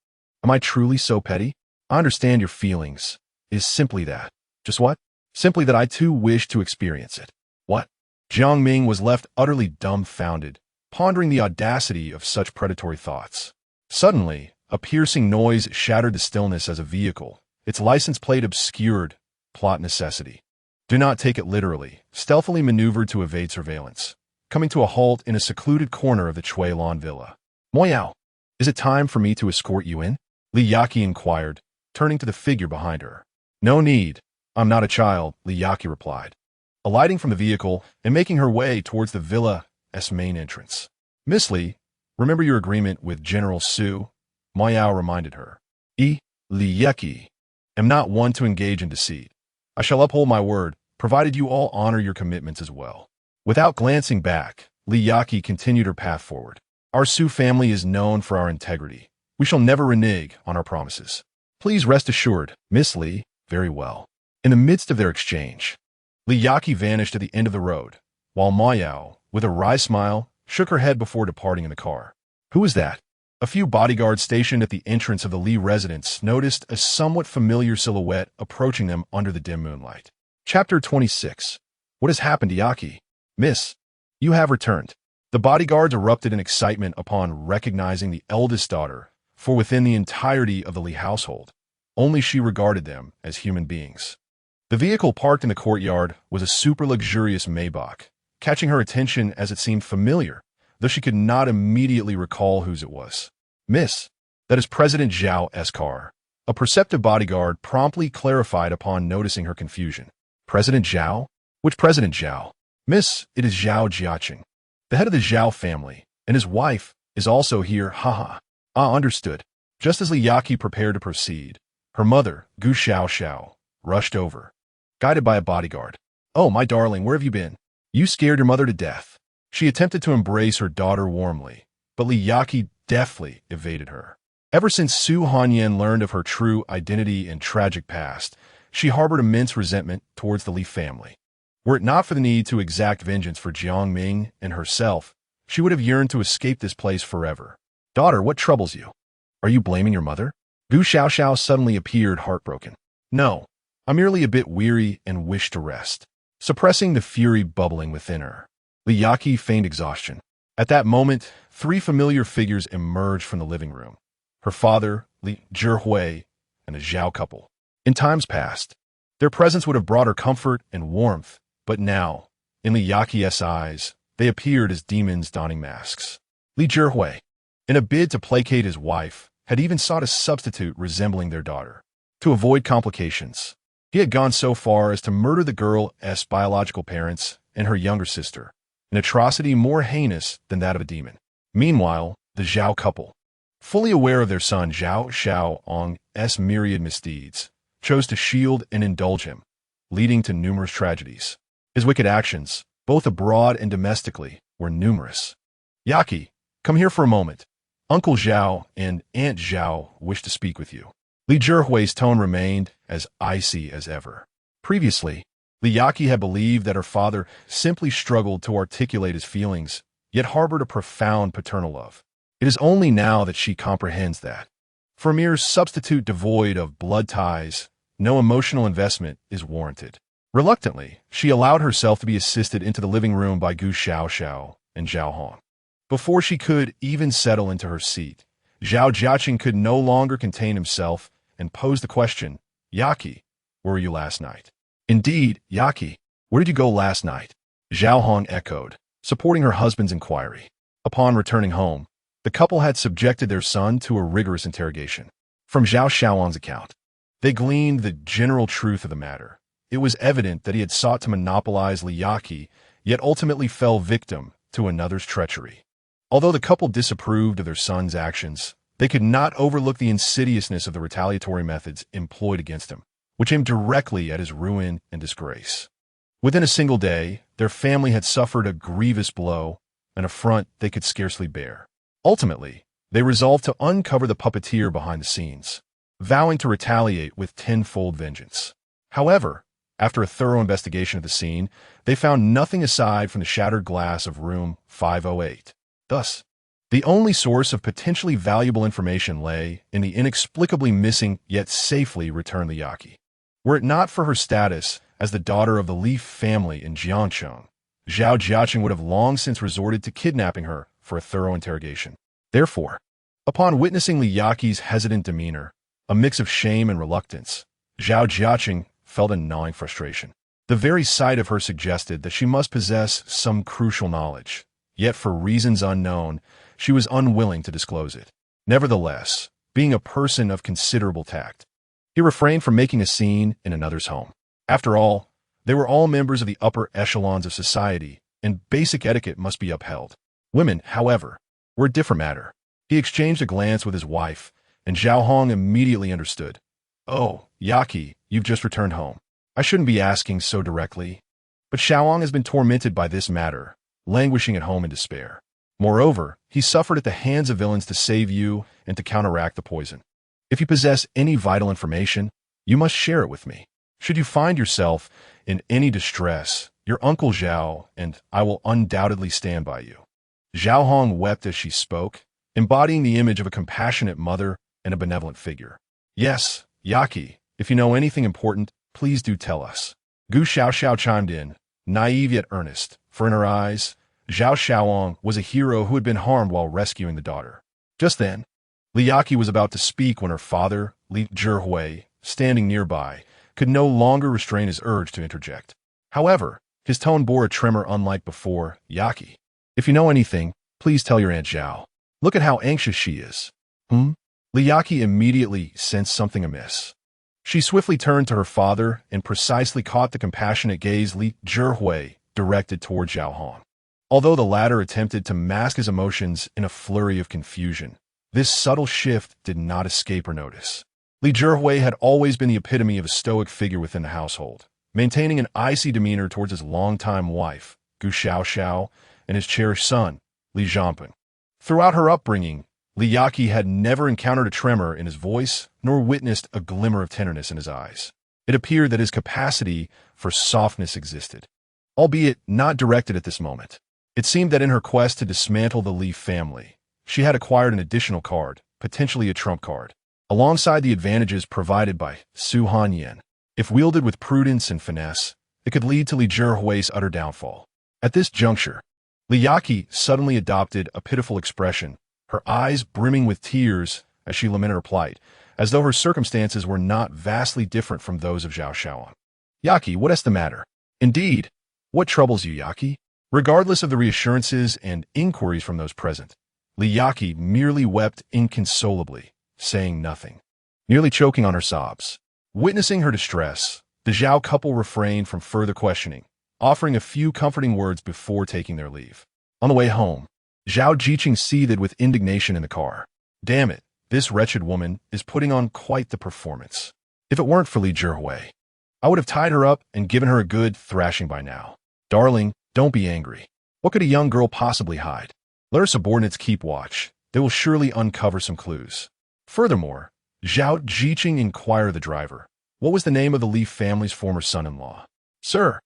[SPEAKER 1] Am I truly so petty? I understand your feelings. It is simply that. Just what? Simply that I too wish to experience it. What? Jiang Ming was left utterly dumbfounded, pondering the audacity of such predatory thoughts. Suddenly, a piercing noise shattered the stillness as a vehicle, its license plate obscured, plot necessity. Do not take it literally, stealthily maneuvered to evade surveillance, coming to a halt in a secluded corner of the Chui Lan villa. Moyao, is it time for me to escort you in? Li Yaqi inquired, turning to the figure behind her. No need. I'm not a child, Li Yaqi replied, alighting from the vehicle and making her way towards the villa's main entrance. Miss Li, remember your agreement with General Su? Moyao reminded her. Li Yaqi, am not one to engage in deceit. I shall uphold my word, provided you all honor your commitments as well. Without glancing back, Li Yaqi continued her path forward. Our Su family is known for our integrity. We shall never renege on our promises. Please rest assured, Miss Li, very well. In the midst of their exchange, Li Yaqi vanished at the end of the road, while Moyao, with a wry smile, shook her head before departing in the car. Who is that? A few bodyguards stationed at the entrance of the Li residence noticed a somewhat familiar silhouette approaching them under the dim moonlight. Chapter 26. What has happened to Yaqi? Miss, you have returned. The bodyguards erupted in excitement upon recognizing the eldest daughter, for within the entirety of the Li household, only she regarded them as human beings. The vehicle parked in the courtyard was a super-luxurious Maybach, catching her attention as it seemed familiar, though she could not immediately recall whose it was. Miss, that is President Zhao's car. A perceptive bodyguard promptly clarified upon noticing her confusion. President Zhao? Which President Zhao? Miss, it is Zhao Jiaqing, the head of the Zhao family, and his wife is also here, haha. Ah, understood. Just as Li Yaqi prepared to proceed, her mother, Gu Xiao, rushed over, guided by a bodyguard. Oh, my darling, where have you been? You scared your mother to death. She attempted to embrace her daughter warmly, but Li Yaqi deftly evaded her. Ever since Su Hanyan learned of her true identity and tragic past, she harbored immense resentment towards the Li family. Were it not for the need to exact vengeance for Jiang Ming and herself, she would have yearned to escape this place forever. Daughter, what troubles you? Are you blaming your mother? Gu Xiao suddenly appeared heartbroken. No, I'm merely a bit weary and wish to rest, suppressing the fury bubbling within her. Li Yaqi feigned exhaustion. At that moment, three familiar figures emerged from the living room. Her father, Li Zhihui, and a Zhao couple. In times past, their presence would have brought her comfort and warmth, but now, in Li Yaqi's eyes, they appeared as demons donning masks. Li Zhihui, in a bid to placate his wife, had even sought a substitute resembling their daughter. To avoid complications, he had gone so far as to murder the girl's biological parents and her younger sister, an atrocity more heinous than that of a demon. Meanwhile, the Zhao couple, fully aware of their son Zhao Xiaoong's myriad misdeeds, chose to shield and indulge him, leading to numerous tragedies. His wicked actions, both abroad and domestically, were numerous. Yaqi, come here for a moment. Uncle Zhao and Aunt Zhao wish to speak with you. Li Zhihui's tone remained as icy as ever. Previously, Li Yaqi had believed that her father simply struggled to articulate his feelings, yet harbored a profound paternal love. It is only now that she comprehends that, for a mere substitute devoid of blood ties, no emotional investment is warranted. Reluctantly, she allowed herself to be assisted into the living room by Gu Xiao and Zhao Hong. Before she could even settle into her seat, Zhao Jiaqing could no longer contain himself and posed the question, Yaqi, where were you last night? Indeed, Yaqi, where did you go last night? Zhao Hong echoed, supporting her husband's inquiry. Upon returning home, the couple had subjected their son to a rigorous interrogation. From Zhao Xiaoang's account, they gleaned the general truth of the matter. It was evident that he had sought to monopolize Li Yaqi, yet ultimately fell victim to another's treachery. Although the couple disapproved of their son's actions, they could not overlook the insidiousness of the retaliatory methods employed against him, which aimed directly at his ruin and disgrace. Within a single day, their family had suffered a grievous blow, an affront they could scarcely bear. Ultimately, they resolved to uncover the puppeteer behind the scenes, vowing to retaliate with tenfold vengeance. However, after a thorough investigation of the scene, they found nothing aside from the shattered glass of room 508. Thus, the only source of potentially valuable information lay in the inexplicably missing yet safely returned Li Yaqi. Were it not for her status as the daughter of the Li family in Jiangcheng, Zhao Jiaqing would have long since resorted to kidnapping her for a thorough interrogation. Therefore, upon witnessing Li Yaqi's hesitant demeanor, a mix of shame and reluctance, Zhao Jiaqing felt a gnawing frustration. The very sight of her suggested that she must possess some crucial knowledge, yet for reasons unknown, she was unwilling to disclose it. Nevertheless, being a person of considerable tact, he refrained from making a scene in another's home. After all, they were all members of the upper echelons of society, and basic etiquette must be upheld. Women, however, were a different matter. He exchanged a glance with his wife, and Zhao Hong immediately understood. "Oh, Yaqi, you've just returned home. I shouldn't be asking so directly, but Xiaoang has been tormented by this matter, languishing at home in despair. Moreover, he suffered at the hands of villains to save you and to counteract the poison. If you possess any vital information, you must share it with me. Should you find yourself in any distress, your uncle Zhao and I will undoubtedly stand by you." Zhao Hong wept as she spoke, embodying the image of a compassionate mother and a benevolent figure. "Yes, Yaqi, if you know anything important, please do tell us." Gu Xiaoxiao chimed in, naive yet earnest, for in her eyes, Zhao Xiaoang was a hero who had been harmed while rescuing the daughter. Just then, Li Yaqi was about to speak when her father, Li Zhihui, standing nearby, could no longer restrain his urge to interject. However, his tone bore a tremor unlike before. "Yaqi, if you know anything, please tell your Aunt Zhao. Look at how anxious she is." Li Yaqi immediately sensed something amiss. She swiftly turned to her father and precisely caught the compassionate gaze Li Zhihui directed toward Zhao Hong. Although the latter attempted to mask his emotions in a flurry of confusion, this subtle shift did not escape her notice. Li Zhihui had always been the epitome of a stoic figure within the household, maintaining an icy demeanor towards his longtime wife, Gu Xiaoxiao, and his cherished son, Li Jiangming. Throughout her upbringing, Li Yaqi had never encountered a tremor in his voice nor witnessed a glimmer of tenderness in his eyes. It appeared that his capacity for softness existed, albeit not directed at this moment. It seemed that in her quest to dismantle the Li family, she had acquired an additional card, potentially a trump card, alongside the advantages provided by Su Hanyan. If wielded with prudence and finesse, it could lead to Li Zhihui's utter downfall. At this juncture, Li Yaqi suddenly adopted a pitiful expression, her eyes brimming with tears as she lamented her plight, as though her circumstances were not vastly different from those of Zhao Xiaoang. "Yaqi, what is the matter? Indeed, what troubles you, Yaqi?" Regardless of the reassurances and inquiries from those present, Li Yaqi merely wept inconsolably, saying nothing, nearly choking on her sobs. Witnessing her distress, the Zhao couple refrained from further questioning, offering a few comforting words before taking their leave. On the way home, Zhao Jiqing seethed with indignation in the car. "Damn it, this wretched woman is putting on quite the performance. If it weren't for Li Zhihui, I would have tied her up and given her a good thrashing by now. Darling, don't be angry. What could a young girl possibly hide? Let her subordinates keep watch. They will surely uncover some clues." Furthermore, Zhao Jiqing inquired of the driver, what was the name of the Li family's former son-in-law? "Sir,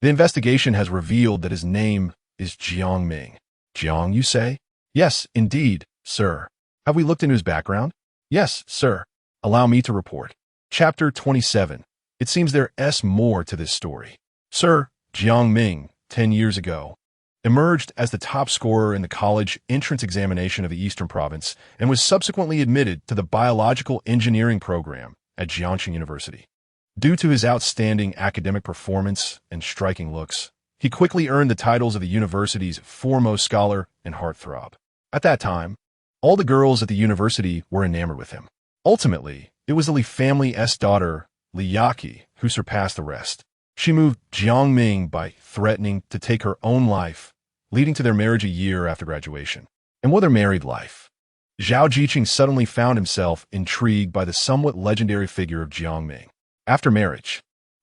[SPEAKER 1] the investigation has revealed that his name is Jiang Ming." "Jiang, you say?" "Yes, indeed, sir." "Have we looked into his background?" "Yes, sir." "Allow me to report." Chapter 27. It seems there's more to this story. Sir, Jiang Ming, 10 years ago, emerged as the top scorer in the college entrance examination of the Eastern Province and was subsequently admitted to the biological engineering program at Jiangxing University. Due to his outstanding academic performance and striking looks, he quickly earned the titles of the university's foremost scholar and heartthrob. At that time, all the girls at the university were enamored with him. Ultimately, it was the Li family's daughter, Li Yaqi, who surpassed the rest. She moved Jiang Ming by threatening to take her own life, leading to their marriage a year after graduation. And with their married life, Zhao Jiqing suddenly found himself intrigued by the somewhat legendary figure of Jiang Ming. After marriage,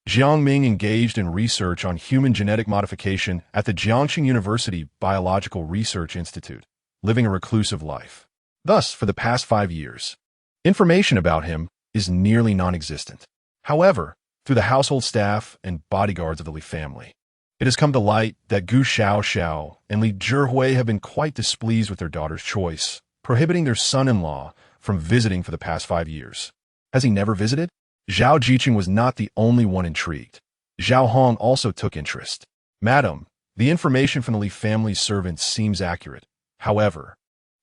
[SPEAKER 1] Jiang Ming engaged in research on human genetic modification at the Jiangxing University Biological Research Institute, living a reclusive life. Thus, for the past 5 years, information about him is nearly non-existent. However, through the household staff and bodyguards of the Li family, it has come to light that Gu Xiaoxiao and Li Zhihui have been quite displeased with their daughter's choice, prohibiting their son-in-law from visiting for the past 5 years. Has he never visited? Zhao Jiqing was not the only one intrigued. Zhao Hong also took interest. "Madam, The information from the Li family's servants seems accurate. However,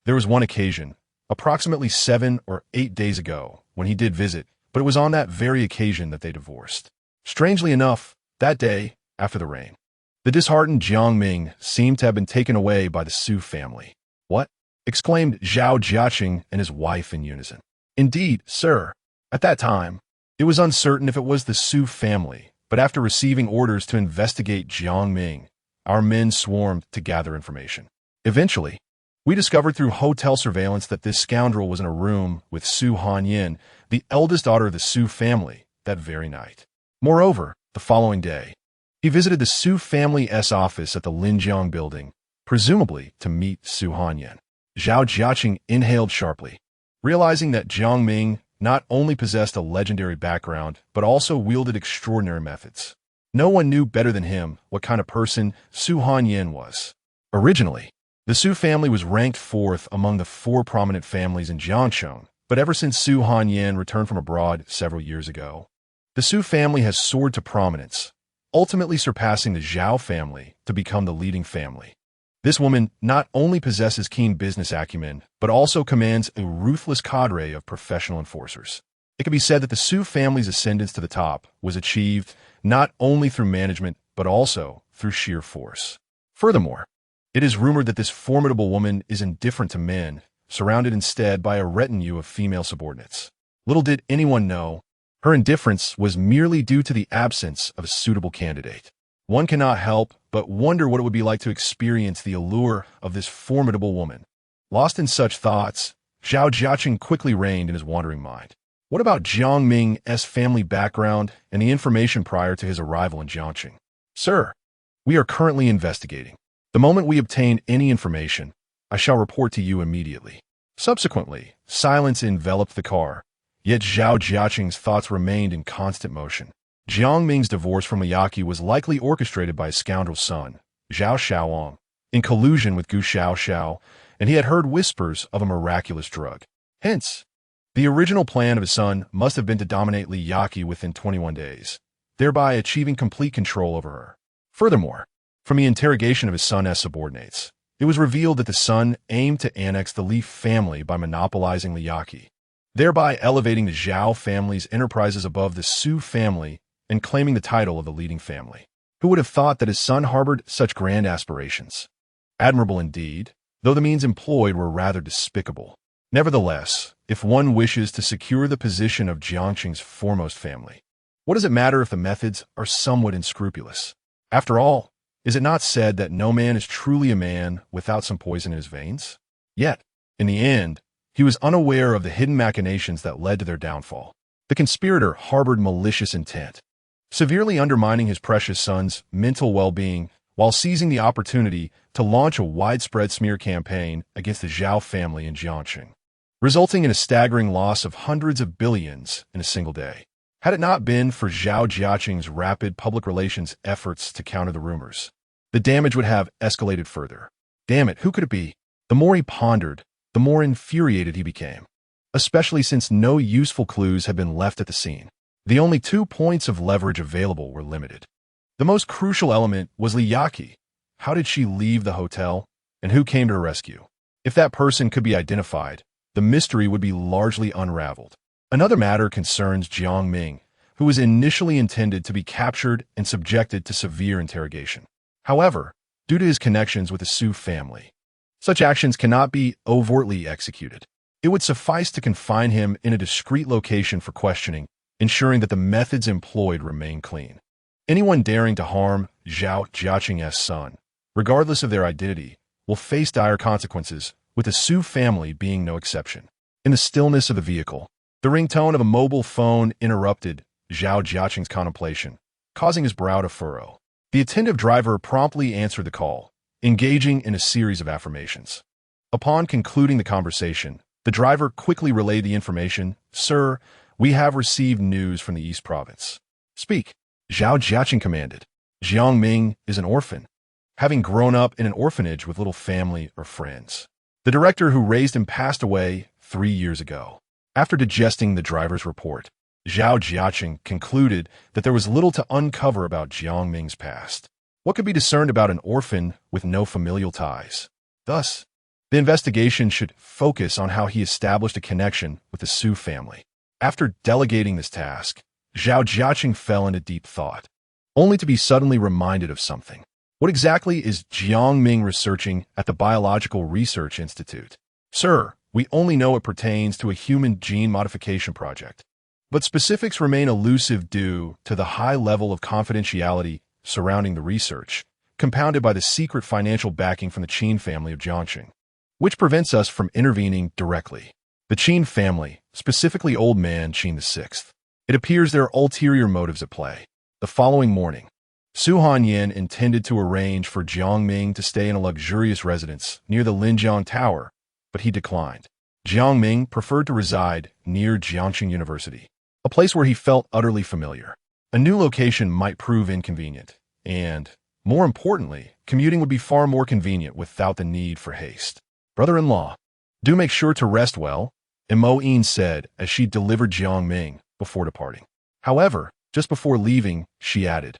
[SPEAKER 1] there was one occasion, approximately 7 or 8 days ago, when he did visit, but it was on that very occasion that they divorced. Strangely enough, that day, after the rain, the disheartened Jiang Ming seemed to have been taken away by the Su family. What? Exclaimed Zhao Jiaqing and his wife in unison. Indeed, sir. At that time, it was uncertain if it was the Su family, but after receiving orders to investigate Jiang Ming, our men swarmed to gather information. Eventually, we discovered through hotel surveillance that this scoundrel was in a room with Su Hanyin, the eldest daughter of the Su family, that very night. Moreover, the following day, he visited the Su family's office at the Linjiang building, presumably to meet Su Hanyin. Zhao Jiaqing inhaled sharply, realizing that Jiang Ming not only possessed a legendary background, but also wielded extraordinary methods. No one knew better than him what kind of person Su Hanyin was. Originally, the Su family was ranked 4th among the 4 prominent families in Jiangcheng, but ever since Su Hanyin returned from abroad several years ago, the Su family has soared to prominence, ultimately surpassing the Zhao family to become the leading family. This woman not only possesses keen business acumen, but also commands a ruthless cadre of professional enforcers. It can be said that the Su family's ascendance to the top was achieved not only through management, but also through sheer force. Furthermore, it is rumored that this formidable woman is indifferent to men, surrounded instead by a retinue of female subordinates. Little did anyone know, her indifference was merely due to the absence of a suitable candidate. One cannot help but wonder what it would be like to experience the allure of this formidable woman. Lost in such thoughts, Zhao Jiaqing quickly reined in his wandering mind. What about Jiang Ming's family background and the information prior to his arrival in Jiangcheng? Sir, we are currently investigating. The moment we obtain any information, I shall report to you immediately. Subsequently, silence enveloped the car, yet Zhao Jiaqing's thoughts remained in constant motion. Jiang Ming's divorce from Liyaki was likely orchestrated by his scoundrel son, Zhao Xiaowang, in collusion with Gu Xiaoxiao, and he had heard whispers of a miraculous drug. Hence, the original plan of his son must have been to dominate Liyaki within 21 days, thereby achieving complete control over her. Furthermore, from the interrogation of his son's subordinates, it was revealed that the son aimed to annex the Li family by monopolizing Liyaki, thereby elevating the Zhao family's enterprises above the Su family and claiming the title of the leading family. Who would have thought that his son harbored such grand aspirations? Admirable indeed, though the means employed were rather despicable. Nevertheless, if one wishes to secure the position of Jiangcheng's foremost family, what does it matter if the methods are somewhat unscrupulous? After all, is it not said that no man is truly a man without some poison in his veins? Yet, in the end, he was unaware of the hidden machinations that led to their downfall. The conspirator harbored malicious intent, severely undermining his precious son's mental well-being while seizing the opportunity to launch a widespread smear campaign against the Zhao family in Jiangcheng, resulting in a staggering loss of hundreds of billions in a single day. Had it not been for Zhao Jiaqing's rapid public relations efforts to counter the rumors, the damage would have escalated further. Damn it, who could it be? The more he pondered, the more infuriated he became, especially since no useful clues had been left at the scene. The only 2 points of leverage available were limited. The most crucial element was Liyaki. How did she leave the hotel, and who came to her rescue? If that person could be identified, the mystery would be largely unraveled. Another matter concerns Jiang Ming, who was initially intended to be captured and subjected to severe interrogation. However, due to his connections with the Su family, such actions cannot be overtly executed. It would suffice to confine him in a discreet location for questioning, ensuring that the methods employed remain clean. Anyone daring to harm Zhao Jiaqing's son, regardless of their identity, will face dire consequences, with the Su family being no exception. In the stillness of the vehicle, the ringtone of a mobile phone interrupted Zhao Jiaqing's contemplation, causing his brow to furrow. The attentive driver promptly answered the call, engaging in a series of affirmations. Upon concluding the conversation, the driver quickly relayed the information. "Sir, we have received news from the East Province." "Speak," Zhao Jiaqing commanded. Jiang Ming is an orphan, having grown up in an orphanage with little family or friends. The director who raised him passed away 3 years ago. After digesting the driver's report, Zhao Jiaqing concluded that there was little to uncover about Jiang Ming's past. What could be discerned about an orphan with no familial ties? Thus, the investigation should focus on how he established a connection with the Su family. After delegating this task, Zhao Jiaqing fell into deep thought, only to be suddenly reminded of something. What exactly is Jiang Ming researching at the Biological Research Institute? Sir, we only know it pertains to a human gene modification project, but specifics remain elusive due to the high level of confidentiality surrounding the research, compounded by the secret financial backing from the Qin family of Jiangxing, which prevents us from intervening directly. The Qin family, specifically Old Man Qin VI. It appears there are ulterior motives at play. The following morning, Su Hanyan intended to arrange for Jiang Ming to stay in a luxurious residence near the Linjiang Tower, but he declined. Jiang Ming preferred to reside near Jiangxing University, a place where he felt utterly familiar. A new location might prove inconvenient, and, more importantly, commuting would be far more convenient without the need for haste. Brother-in-law, do make sure to rest well, Mo Yin said as she delivered Jiang Ming before departing. However, just before leaving, she added,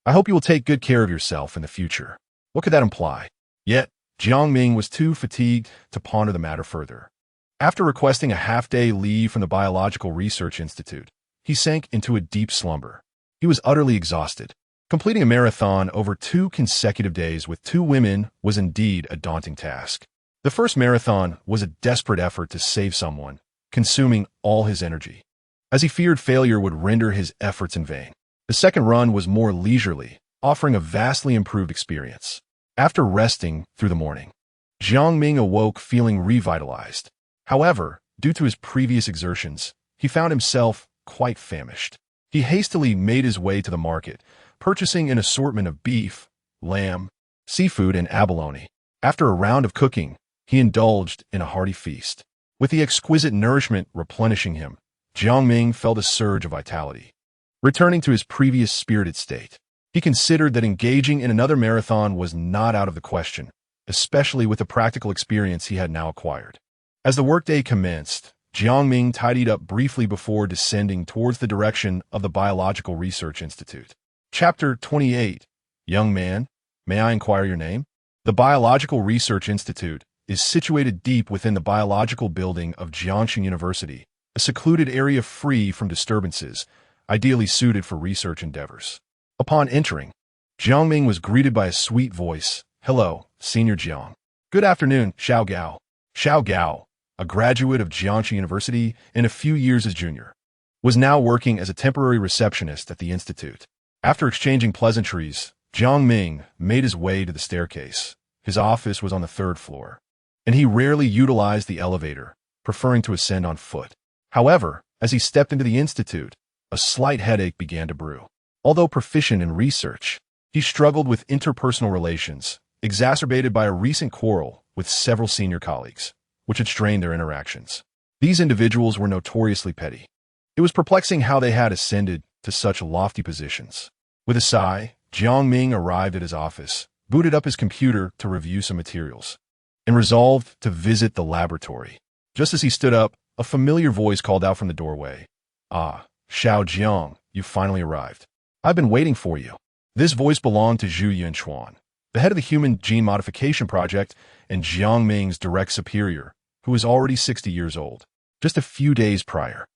[SPEAKER 1] I hope you will take good care of yourself in the future. What could that imply? Yet, Jiang Ming was too fatigued to ponder the matter further. After requesting a half-day leave from the Biological Research Institute, he sank into a deep slumber. He was utterly exhausted. Completing a marathon over 2 consecutive days with 2 women was indeed a daunting task. The first marathon was a desperate effort to save someone, consuming all his energy, as he feared failure would render his efforts in vain. The second run was more leisurely, offering a vastly improved experience. After resting through the morning, Jiang Ming awoke feeling revitalized. However, due to his previous exertions, he found himself quite famished. He hastily made his way to the market, purchasing an assortment of beef, lamb, seafood, and abalone. After a round of cooking, he indulged in a hearty feast. With the exquisite nourishment replenishing him, Jiang Ming felt a surge of vitality. Returning to his previous spirited state, he considered that engaging in another marathon was not out of the question, especially with the practical experience he had now acquired. As the workday commenced, Jiang Ming tidied up briefly before descending towards the direction of the Biological Research Institute. Chapter 28. Young man, may I inquire your name? The Biological Research Institute is situated deep within the biological building of Jiangxing University, a secluded area free from disturbances, ideally suited for research endeavors. Upon entering, Jiang Ming was greeted by a sweet voice. Hello, Senior Jiang. Good afternoon, Xiao Gao. Xiao Gao, a graduate of Jiangxing University and a few years as junior, was now working as a temporary receptionist at the institute. After exchanging pleasantries, Jiang Ming made his way to the staircase. His office was on the 3rd floor, and he rarely utilized the elevator, preferring to ascend on foot. However, as he stepped into the institute, a slight headache began to brew. Although proficient in research, he struggled with interpersonal relations, exacerbated by a recent quarrel with several senior colleagues, which had strained their interactions. These individuals were notoriously petty. It was perplexing how they had ascended to such lofty positions. With a sigh, Jiang Ming arrived at his office, booted up his computer to review some materials, and resolved to visit the laboratory. Just as he stood up, a familiar voice called out from the doorway. Ah, Xiao Jiang, you finally arrived. I've been waiting for you. This voice belonged to Zhu Yunchuan, the head of the Human Gene Modification Project and Jiang Ming's direct superior, who was already 60 years old. Just a few days prior,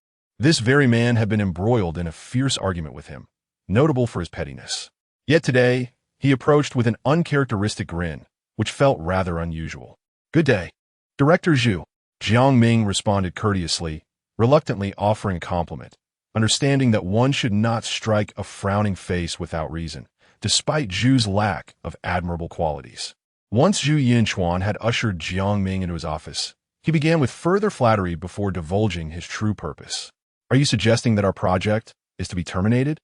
[SPEAKER 1] this very man had been embroiled in a fierce argument with him, notable for his pettiness. Yet today, he approached with an uncharacteristic grin, which felt rather unusual. Good day, Director Zhu. Jiang Ming responded courteously, reluctantly offering a compliment, understanding that one should not strike a frowning face without reason, despite Zhu's lack of admirable qualities. Once Zhu Yinchuan had ushered Jiang Ming into his office, he began with further flattery before divulging his true purpose. Are you suggesting that our project is to be terminated?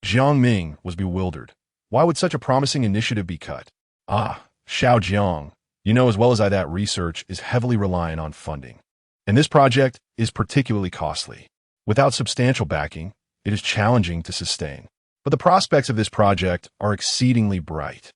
[SPEAKER 1] Jiang Ming was bewildered. Why would such a promising initiative be cut? Ah, Xiao Jiang, you know as well as I that research is heavily reliant on funding, and this project is particularly costly. Without substantial backing, it is challenging to sustain. But the prospects of this project are exceedingly bright,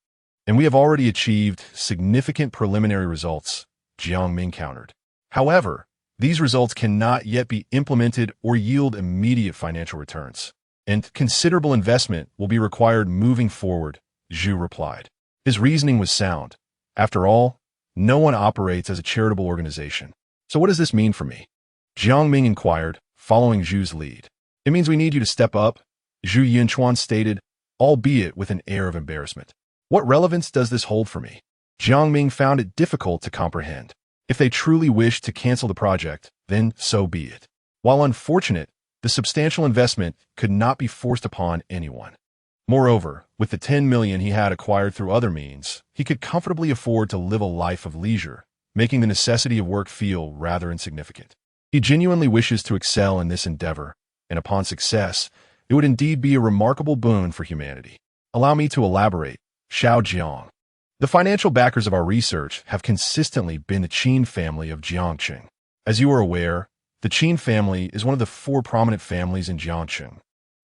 [SPEAKER 1] and we have already achieved significant preliminary results, Jiang Ming countered. However, these results cannot yet be implemented or yield immediate financial returns, and considerable investment will be required moving forward Zhu replied. His reasoning was sound. After all, no one operates as a charitable organization. So what does this mean for me? Jiang Ming inquired, following Zhu's lead. It means we need you to step up, Zhu Yinchuan stated, albeit with an air of embarrassment. What relevance does this hold for me? Jiang Ming found it difficult to comprehend. If they truly wished to cancel the project, then so be it. While unfortunate, the substantial investment could not be forced upon anyone. Moreover, with the 10 million he had acquired through other means, he could comfortably afford to live a life of leisure, making the necessity of work feel rather insignificant. He genuinely wishes to excel in this endeavor, and upon success, it would indeed be a remarkable boon for humanity. Allow me to elaborate, Xiao Jiang. The financial backers of our research have consistently been the Qin family of Jiangqing. As you are aware, the Qin family is one of the 4 prominent families in Jiangqing,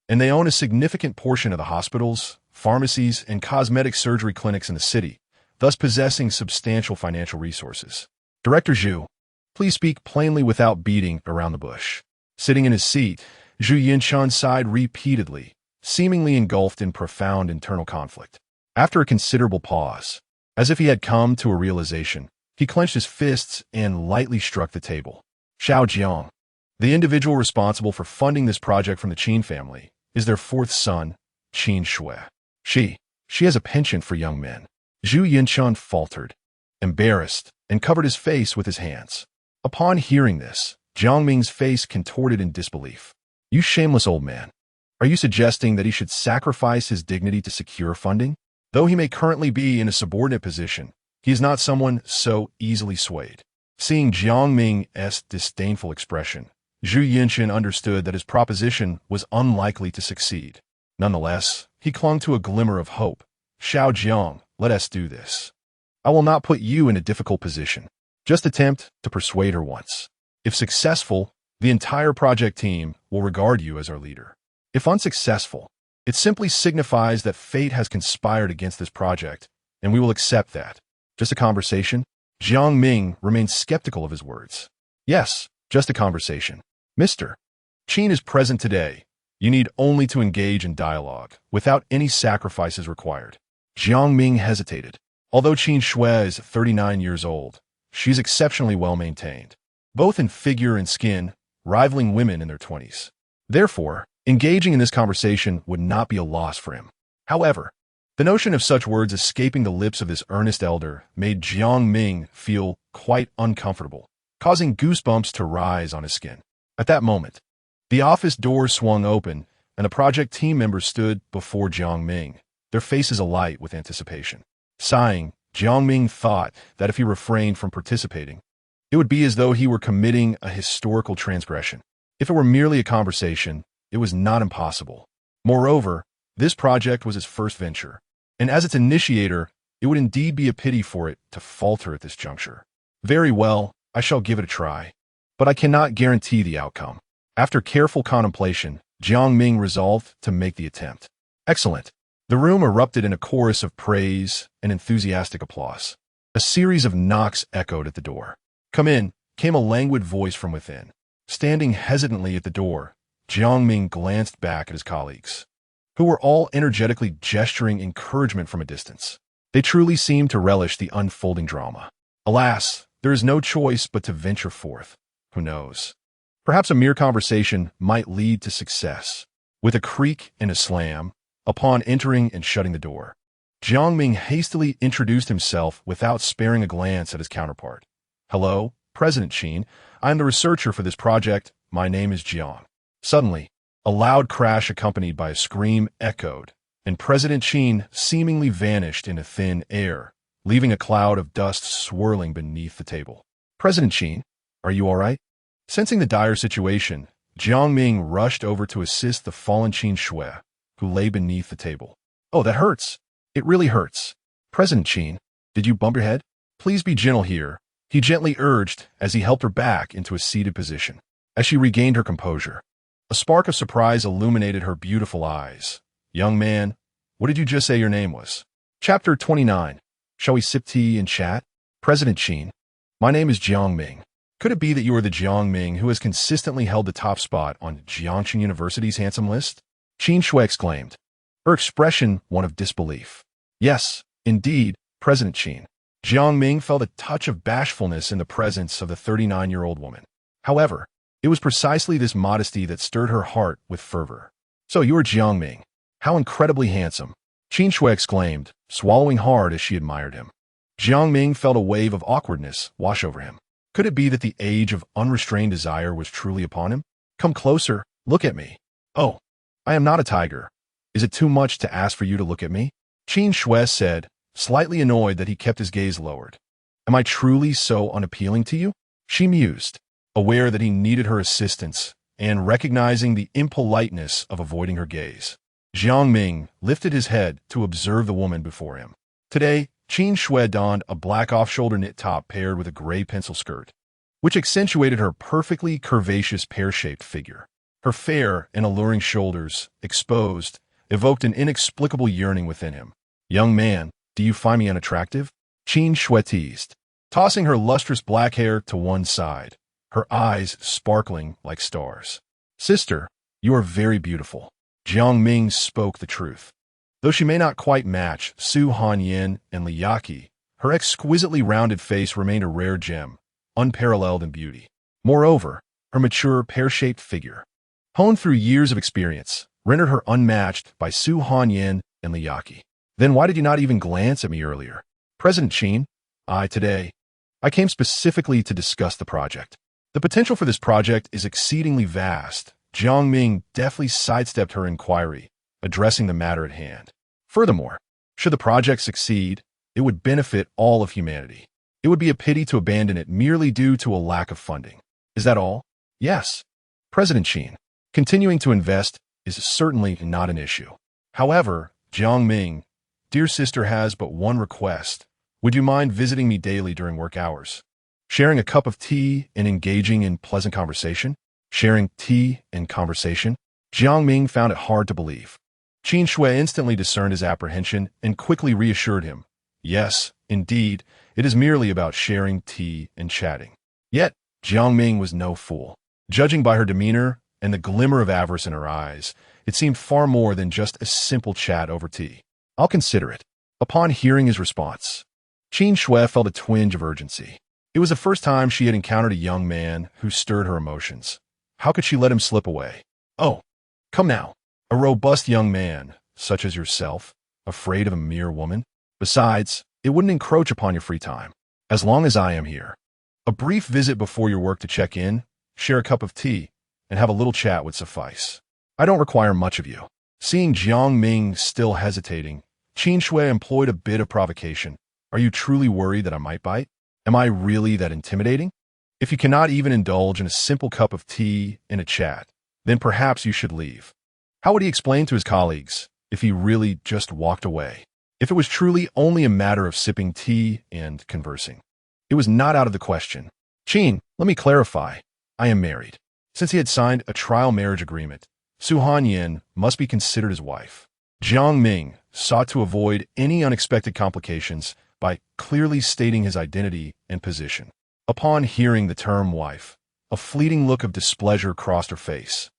[SPEAKER 1] and they own a significant portion of the hospitals, pharmacies, and cosmetic surgery clinics in the city, thus possessing substantial financial resources. Director Zhu, please speak plainly without beating around the bush. Sitting in his seat, Zhu Yinshan sighed repeatedly, seemingly engulfed in profound internal conflict. After a considerable pause, as if he had come to a realization, he clenched his fists and lightly struck the table. Xiao Jiang, the individual responsible for funding this project from the Qin family, is their 4th son, Qin Shui. She has a penchant for young men. Zhu Yinshan faltered, embarrassed, and covered his face with his hands. Upon hearing this, Jiang Ming's face contorted in disbelief. You shameless old man. Are you suggesting that he should sacrifice his dignity to secure funding? Though he may currently be in a subordinate position, he is not someone so easily swayed. Seeing Jiang Ming's disdainful expression, Zhu Yinshan understood that his proposition was unlikely to succeed. Nonetheless, he clung to a glimmer of hope. Xiao Jiang, let us do this. I will not put you in a difficult position. Just attempt to persuade her once. If successful, the entire project team will regard you as our leader. If unsuccessful, it simply signifies that fate has conspired against this project, and we will accept that. Just a conversation? Jiang Ming remained skeptical of his words. Yes, just a conversation. Mr. Qin is present today. You need only to engage in dialogue, without any sacrifices required. Jiang Ming hesitated. Although Qin Shui is 39 years old, she's exceptionally well maintained, both in figure and skin, rivaling women in their 20s. Therefore, engaging in this conversation would not be a loss for him. However, the notion of such words escaping the lips of this earnest elder made Jiang Ming feel quite uncomfortable, causing goosebumps to rise on his skin. At that moment, the office door swung open, and the project team members stood before Jiang Ming, their faces alight with anticipation. Sighing, Jiang Ming thought that if he refrained from participating, it would be as though he were committing a historical transgression. If it were merely a conversation, it was not impossible. Moreover, this project was his first venture, and as its initiator, it would indeed be a pity for it to falter at this juncture. Very well, I shall give it a try, but I cannot guarantee the outcome. After careful contemplation, Jiang Ming resolved to make the attempt. Excellent. The room erupted in a chorus of praise and enthusiastic applause. A series of knocks echoed at the door. Come in, came a languid voice from within. Standing hesitantly at the door, Jiang Ming glanced back at his colleagues, who were all energetically gesturing encouragement from a distance. They truly seemed to relish the unfolding drama. Alas, there is no choice but to venture forth. Who knows? Perhaps a mere conversation might lead to success. With a creak and a slam, upon entering and shutting the door, Jiang Ming hastily introduced himself without sparing a glance at his counterpart. Hello, President Qin. I am the researcher for this project. My name is Jiang. Suddenly, a loud crash accompanied by a scream echoed, and President Qin seemingly vanished into thin air, leaving a cloud of dust swirling beneath the table. President Qin, are you all right? Sensing the dire situation, Jiang Ming rushed over to assist the fallen Qin Shui, who lay beneath the table. Oh, that hurts. It really hurts. President Qin, did you bump your head? Please be gentle here, he gently urged as he helped her back into a seated position. As she regained her composure, a spark of surprise illuminated her beautiful eyes. Young man, what did you just say your name was? Chapter 29. Shall we sip tea and chat? President Qin, my name is Jiang Ming. Could it be that you are the Jiang Ming who has consistently held the top spot on Jiangqing University's handsome list? Qin Shui exclaimed, her expression one of disbelief. Yes, indeed, President Qin. Jiang Ming felt a touch of bashfulness in the presence of the 39-year-old woman. However, it was precisely this modesty that stirred her heart with fervor. So you are Jiang Ming. How incredibly handsome, Qin Shui exclaimed, swallowing hard as she admired him. Jiang Ming felt a wave of awkwardness wash over him. Could it be that the age of unrestrained desire was truly upon him? Come closer, look at me. Oh, I am not a tiger. Is it too much to ask for you to look at me? Qin Shui said, slightly annoyed that he kept his gaze lowered. Am I truly so unappealing to you? She mused, aware that he needed her assistance and recognizing the impoliteness of avoiding her gaze. Jiang Ming lifted his head to observe the woman before him. Today, Qin Shui donned a black off-shoulder knit top paired with a gray pencil skirt, which accentuated her perfectly curvaceous pear-shaped figure. Her fair and alluring shoulders, exposed, evoked an inexplicable yearning within him. Young man, do you find me unattractive? Qin Shui teased, tossing her lustrous black hair to one side, her eyes sparkling like stars. Sister, you are very beautiful. Jiang Ming spoke the truth. Though she may not quite match Su Hanyin and Li Yaqi, her exquisitely rounded face remained a rare gem, unparalleled in beauty. Moreover, her mature, pear-shaped figure, honed through years of experience, rendered her unmatched by Su Hanyin and Li Yaqi. Then why did you not even glance at me earlier? President Qin, today, I came specifically to discuss the project. The potential for this project is exceedingly vast. Jiang Ming deftly sidestepped her inquiry, addressing the matter at hand. Furthermore, should the project succeed, it would benefit all of humanity. It would be a pity to abandon it merely due to a lack of funding. Is that all? Yes. President Qin, continuing to invest is certainly not an issue. However, Jiang Ming, dear sister has but one request. Would you mind visiting me daily during work hours? Sharing a cup of tea and engaging in pleasant conversation? Sharing tea and conversation? Jiang Ming found it hard to believe. Qin Shui instantly discerned his apprehension and quickly reassured him. Yes, indeed, it is merely about sharing tea and chatting. Yet, Jiang Ming was no fool. Judging by her demeanor and the glimmer of avarice in her eyes, it seemed far more than just a simple chat over tea. I'll consider it. Upon hearing his response, Qin Shui felt a twinge of urgency. It was the first time she had encountered a young man who stirred her emotions. How could she let him slip away? Oh, come now. A robust young man, such as yourself, afraid of a mere woman? Besides, it wouldn't encroach upon your free time. As long as I am here. A brief visit before your work to check in, share a cup of tea, and have a little chat would suffice. I don't require much of you. Seeing Jiang Ming still hesitating, Qin Shui employed a bit of provocation. Are you truly worried that I might bite? Am I really that intimidating? If you cannot even indulge in a simple cup of tea and a chat, then perhaps you should leave. How would he explain to his colleagues if he really just walked away? If it was truly only a matter of sipping tea and conversing? It was not out of the question. Qin, let me clarify. I am married. Since he had signed a trial marriage agreement, Su Hanyin must be considered his wife. Jiang Ming sought to avoid any unexpected complications by clearly stating his identity and position. Upon hearing the term wife, a fleeting look of displeasure crossed her face,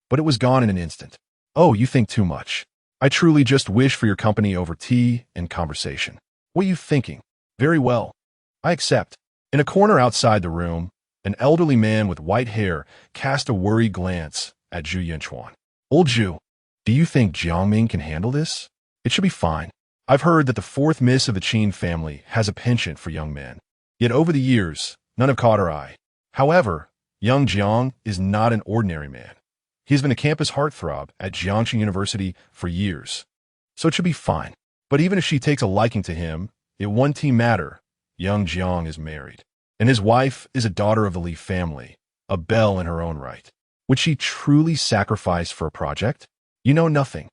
[SPEAKER 1] but it was gone in an instant. Oh, you think too much. I truly just wish for your company over tea and conversation. What are you thinking? Very well. I accept. In a corner outside the room, an elderly man with white hair cast a worried glance at Zhu Yanchuan. Old Zhu, do you think Jiang Ming can handle this? It should be fine. I've heard that the fourth miss of the Qin family has a penchant for young men. Yet over the years, none have caught her eye. However, young Jiang is not an ordinary man. He has been a campus heartthrob at Jiangxi University for years. So it should be fine. But even if she takes a liking to him, it one team matter. Young Jiang is married. And his wife is a daughter of the Li family, a belle in her own right. Would she truly sacrifice for a project? You know nothing.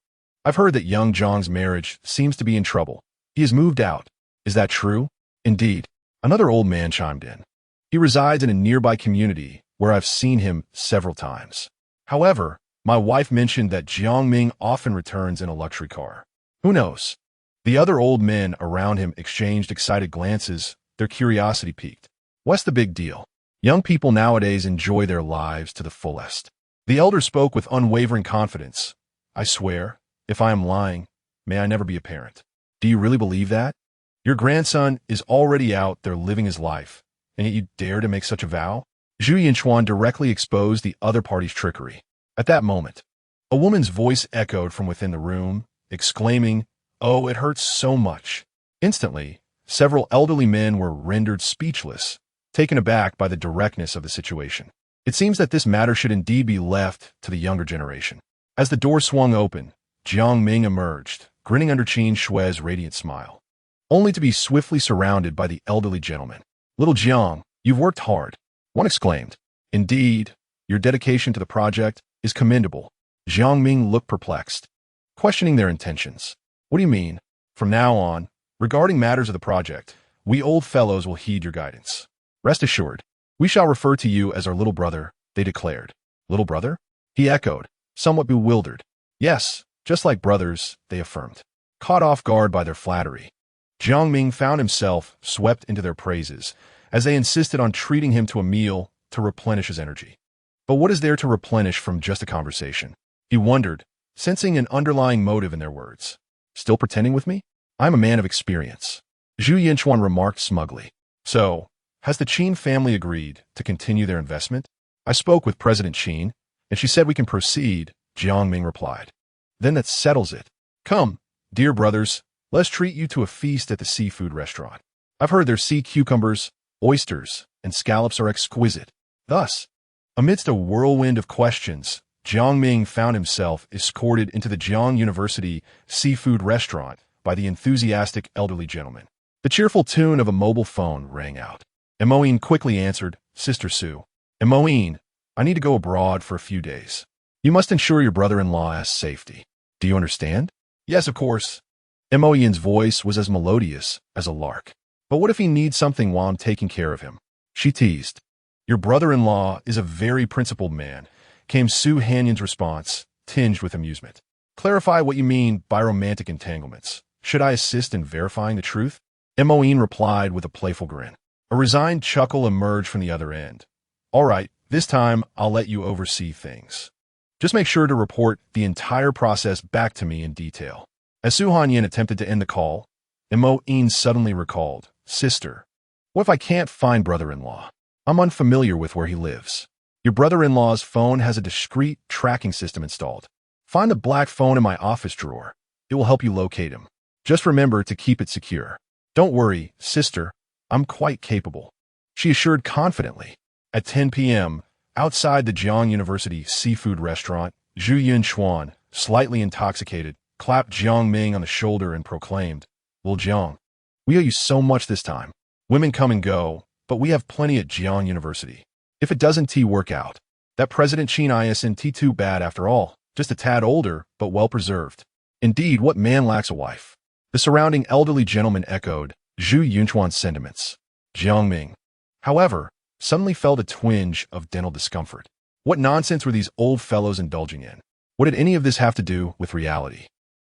[SPEAKER 1] I've heard that young Jiang's marriage seems to be in trouble. He has moved out. Is that true? Indeed. Another old man chimed in. He resides in a nearby community where I've seen him several times. However, my wife mentioned that Jiang Ming often returns in a luxury car. Who knows? The other old men around him exchanged excited glances, their curiosity piqued. What's the big deal? Young people nowadays enjoy their lives to the fullest. The elder spoke with unwavering confidence. I swear, if I am lying, may I never be a parent. Do you really believe that? Your grandson is already out there living his life, and yet you dare to make such a vow? Zhu Yinchuan directly exposed the other party's trickery. At that moment, a woman's voice echoed from within the room, exclaiming, "Oh, it hurts so much." Instantly, several elderly men were rendered speechless, taken aback by the directness of the situation. It seems that this matter should indeed be left to the younger generation. As the door swung open, Jiang Ming emerged, grinning under Qin Shui's radiant smile, only to be swiftly surrounded by the elderly gentleman. "Little Jiang, you've worked hard," one exclaimed. "Indeed, your dedication to the project is commendable." Jiang Ming looked perplexed, questioning their intentions. "What do you mean? From now on, regarding matters of the project, we old fellows will heed your guidance. Rest assured, we shall refer to you as our little brother," they declared. "Little brother?" he echoed, somewhat bewildered. "Yes, just like brothers," they affirmed. Caught off guard by their flattery, Jiang Ming found himself swept into their praises, as they insisted on treating him to a meal to replenish his energy. But what is there to replenish from just a conversation? He wondered, sensing an underlying motive in their words. "Still pretending with me? I'm a man of experience," Zhu Yinchuan remarked smugly. "So, has the Qin family agreed to continue their investment?" "I spoke with President Qin, and she said we can proceed," Jiang Ming replied. "Then that settles it. Come, dear brothers, let's treat you to a feast at the seafood restaurant. I've heard their sea cucumbers, oysters, and scallops are exquisite." Thus, amidst a whirlwind of questions, Jiang Ming found himself escorted into the Jiang University seafood restaurant by the enthusiastic elderly gentleman. The cheerful tune of a mobile phone rang out. Emoine quickly answered, "Sister Sue." "Emoine, I need to go abroad for a few days. You must ensure your brother-in-law has safety. Do you understand?" "Yes, of course." Emoine's voice was as melodious as a lark. "But what if he needs something while I'm taking care of him?" she teased. "Your brother-in-law is a very principled man," came Su Hanyin's response, tinged with amusement. "Clarify what you mean by romantic entanglements. Should I assist in verifying the truth?" Emoine replied with a playful grin. A resigned chuckle emerged from the other end. "All right, this time I'll let you oversee things. Just make sure to report the entire process back to me in detail." As Su Hanyin attempted to end the call, Emoine suddenly recalled, "Sister, what if I can't find brother-in-law? I'm unfamiliar with where he lives. Your brother-in-law's phone has a discreet tracking system installed. Find the black phone in my office drawer. It will help you locate him. Just remember to keep it secure." "Don't worry, sister, I'm quite capable," she assured confidently. At 10 p.m., outside the Jiang University seafood restaurant, Zhu Yinchuan, slightly intoxicated, clapped Jiang Ming on the shoulder and proclaimed, "Well, Jiang, we owe you so much this time. Women come and go, but we have plenty at Jiang University. If it doesn't work out, that President Qin isn't too bad after all, just a tad older, but well-preserved. Indeed, what man lacks a wife?" The surrounding elderly gentleman echoed Zhu Yunchuan's sentiments. Jiang Ming, however, suddenly felt a twinge of dental discomfort. What nonsense were these old fellows indulging in? What did any of this have to do with reality?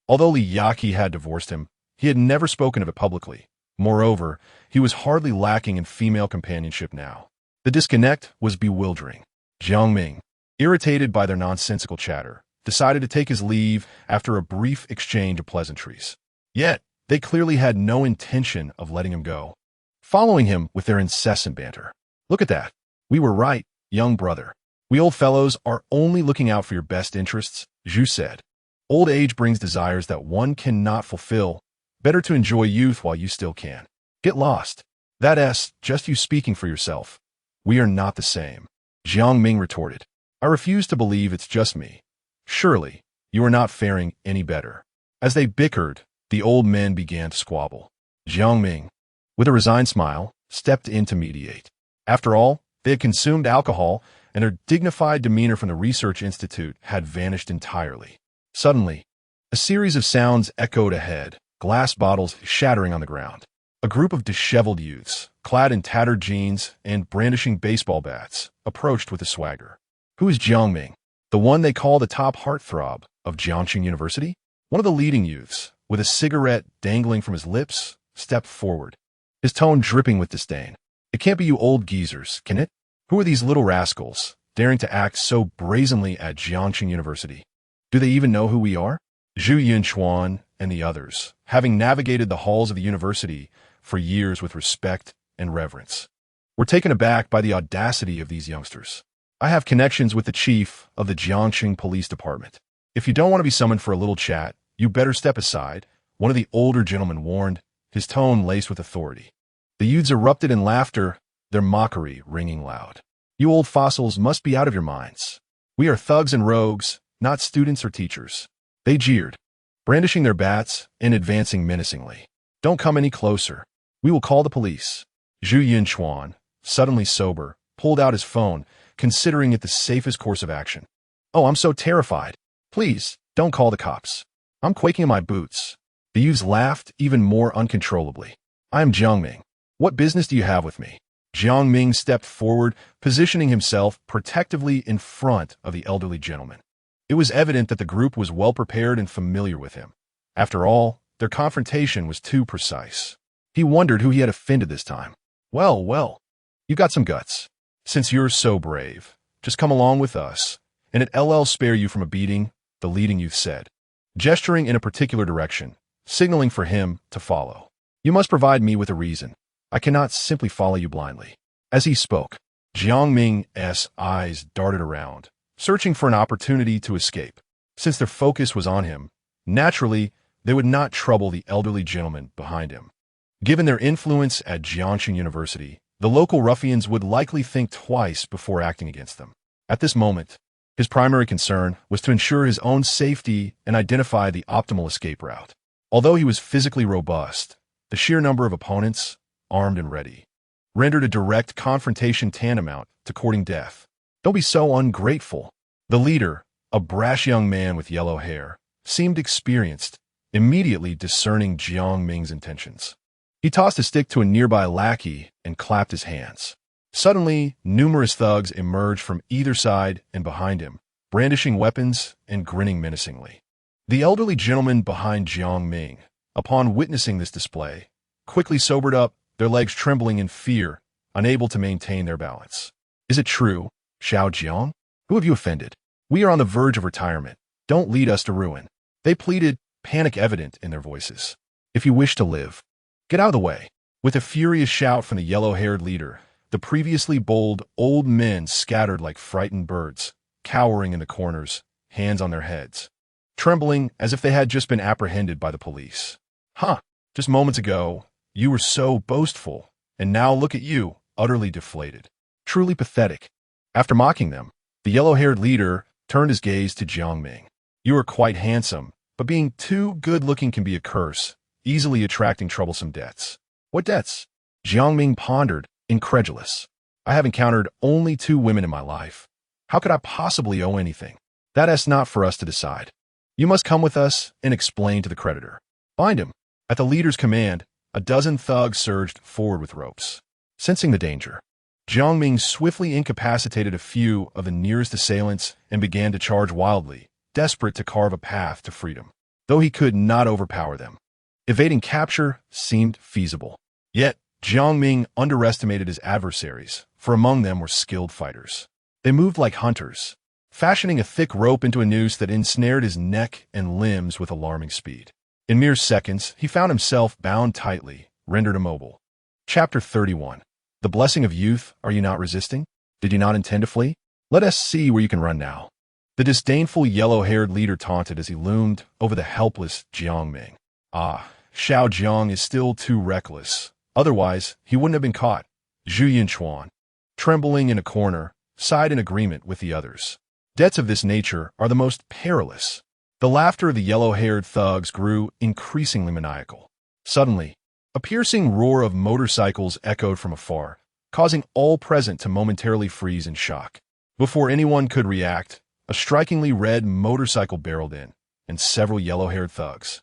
[SPEAKER 1] Although Li Yaqi had divorced him, he had never spoken of it publicly. Moreover, he was hardly lacking in female companionship now. The disconnect was bewildering. Jiang Ming, irritated by their nonsensical chatter, decided to take his leave after a brief exchange of pleasantries. Yet, they clearly had no intention of letting him go, following him with their incessant banter. "Look at that. We were right, young brother. We old fellows are only looking out for your best interests," Zhu said. "Old age brings desires that one cannot fulfill. Better to enjoy youth while you still can. Get lost. That's just you speaking for yourself. We are not the same," Jiang Ming retorted. "I refuse to believe it's just me. Surely, you are not faring any better." As they bickered, the old men began to squabble. Jiang Ming, with a resigned smile, stepped in to mediate. After all, they had consumed alcohol, and their dignified demeanor from the research institute had vanished entirely. Suddenly, a series of sounds echoed ahead, glass bottles shattering on the ground. A group of disheveled youths, clad in tattered jeans and brandishing baseball bats, approached with a swagger. "Who is Jiang Ming? The one they call the top heartthrob of Jiangxing University?" One of the leading youths, with a cigarette dangling from his lips, stepped forward, his tone dripping with disdain. "It can't be you old geezers, can it? Who are these little rascals, daring to act so brazenly at Jiangxing University? Do they even know who we are?" Zhu Yinchuan and the others, having navigated the halls of the university for years with respect and reverence, were taken aback by the audacity of these youngsters. I have connections with the chief of the Jiangming Police Department. If you don't want to be summoned for a little chat, you better step aside, one of the older gentlemen warned, his tone laced with authority. The youths erupted in laughter, their mockery ringing loud. You old fossils must be out of your minds. We are thugs and rogues, not students or teachers. They jeered, brandishing their bats and advancing menacingly. Don't come any closer. We will call the police. Zhu Yinchuan, suddenly sober, pulled out his phone, considering it the safest course of action. Oh, I'm so terrified. Please, don't call the cops. I'm quaking in my boots. The youths laughed even more uncontrollably. I am Jiang Ming. What business do you have with me? Jiang Ming stepped forward, positioning himself protectively in front of the elderly gentleman. It was evident that the group was well prepared and familiar with him. After all, their confrontation was too precise. He wondered who he had offended this time. Well, you got some guts. Since you're so brave, just come along with us, and it'll spare you from a beating, the leading youth said, gesturing in a particular direction, signaling for him to follow. You must provide me with a reason. I cannot simply follow you blindly. As he spoke, Jiang Ming's eyes darted around, searching for an opportunity to escape. Since their focus was on him, naturally, they would not trouble the elderly gentleman behind him. Given their influence at Jiangxing University, the local ruffians would likely think twice before acting against them. At this moment, his primary concern was to ensure his own safety and identify the optimal escape route. Although he was physically robust, the sheer number of opponents, armed and ready, rendered a direct confrontation tantamount to courting death. Don't be so ungrateful. The leader, a brash young man with yellow hair, seemed experienced, immediately discerning Jiang Ming's intentions. He tossed a stick to a nearby lackey and clapped his hands. Suddenly, numerous thugs emerged from either side and behind him, brandishing weapons and grinning menacingly. The elderly gentleman behind Jiang Ming, upon witnessing this display, quickly sobered up, their legs trembling in fear, unable to maintain their balance. Is it true, Xiao Jiang? Who have you offended? We are on the verge of retirement. Don't lead us to ruin. They pleaded, panic evident in their voices. If you wish to live, get out of the way. With a furious shout from the yellow-haired leader, the previously bold old men scattered like frightened birds, cowering in the corners, hands on their heads, trembling as if they had just been apprehended by the police. Just moments ago, you were so boastful, and now look at you, utterly deflated. Truly pathetic. After mocking them, the yellow-haired leader turned his gaze to Jiang Ming. You are quite handsome, but being too good-looking can be a curse, easily attracting troublesome debts. What debts? Jiang Ming pondered, incredulous. I have encountered only 2 women in my life. How could I possibly owe anything? That's not for us to decide. You must come with us and explain to the creditor. Bind him. At the leader's command, a dozen thugs surged forward with ropes. Sensing the danger, Jiang Ming swiftly incapacitated a few of the nearest assailants and began to charge wildly, desperate to carve a path to freedom. Though he could not overpower them, evading capture seemed feasible. Yet, Jiang Ming underestimated his adversaries, for among them were skilled fighters. They moved like hunters, fashioning a thick rope into a noose that ensnared his neck and limbs with alarming speed. In mere seconds, he found himself bound tightly, rendered immobile. Chapter 31. The blessing of youth, are you not resisting? Did you not intend to flee? Let us see where you can run now. The disdainful yellow-haired leader taunted as he loomed over the helpless Jiang Ming. Xiao Jiang is still too reckless. Otherwise, he wouldn't have been caught. Zhu Yinchuan, trembling in a corner, sighed in agreement with the others. Debts of this nature are the most perilous. The laughter of the yellow-haired thugs grew increasingly maniacal. Suddenly, a piercing roar of motorcycles echoed from afar, causing all present to momentarily freeze in shock. Before anyone could react, a strikingly red motorcycle barreled in, and several yellow-haired thugs,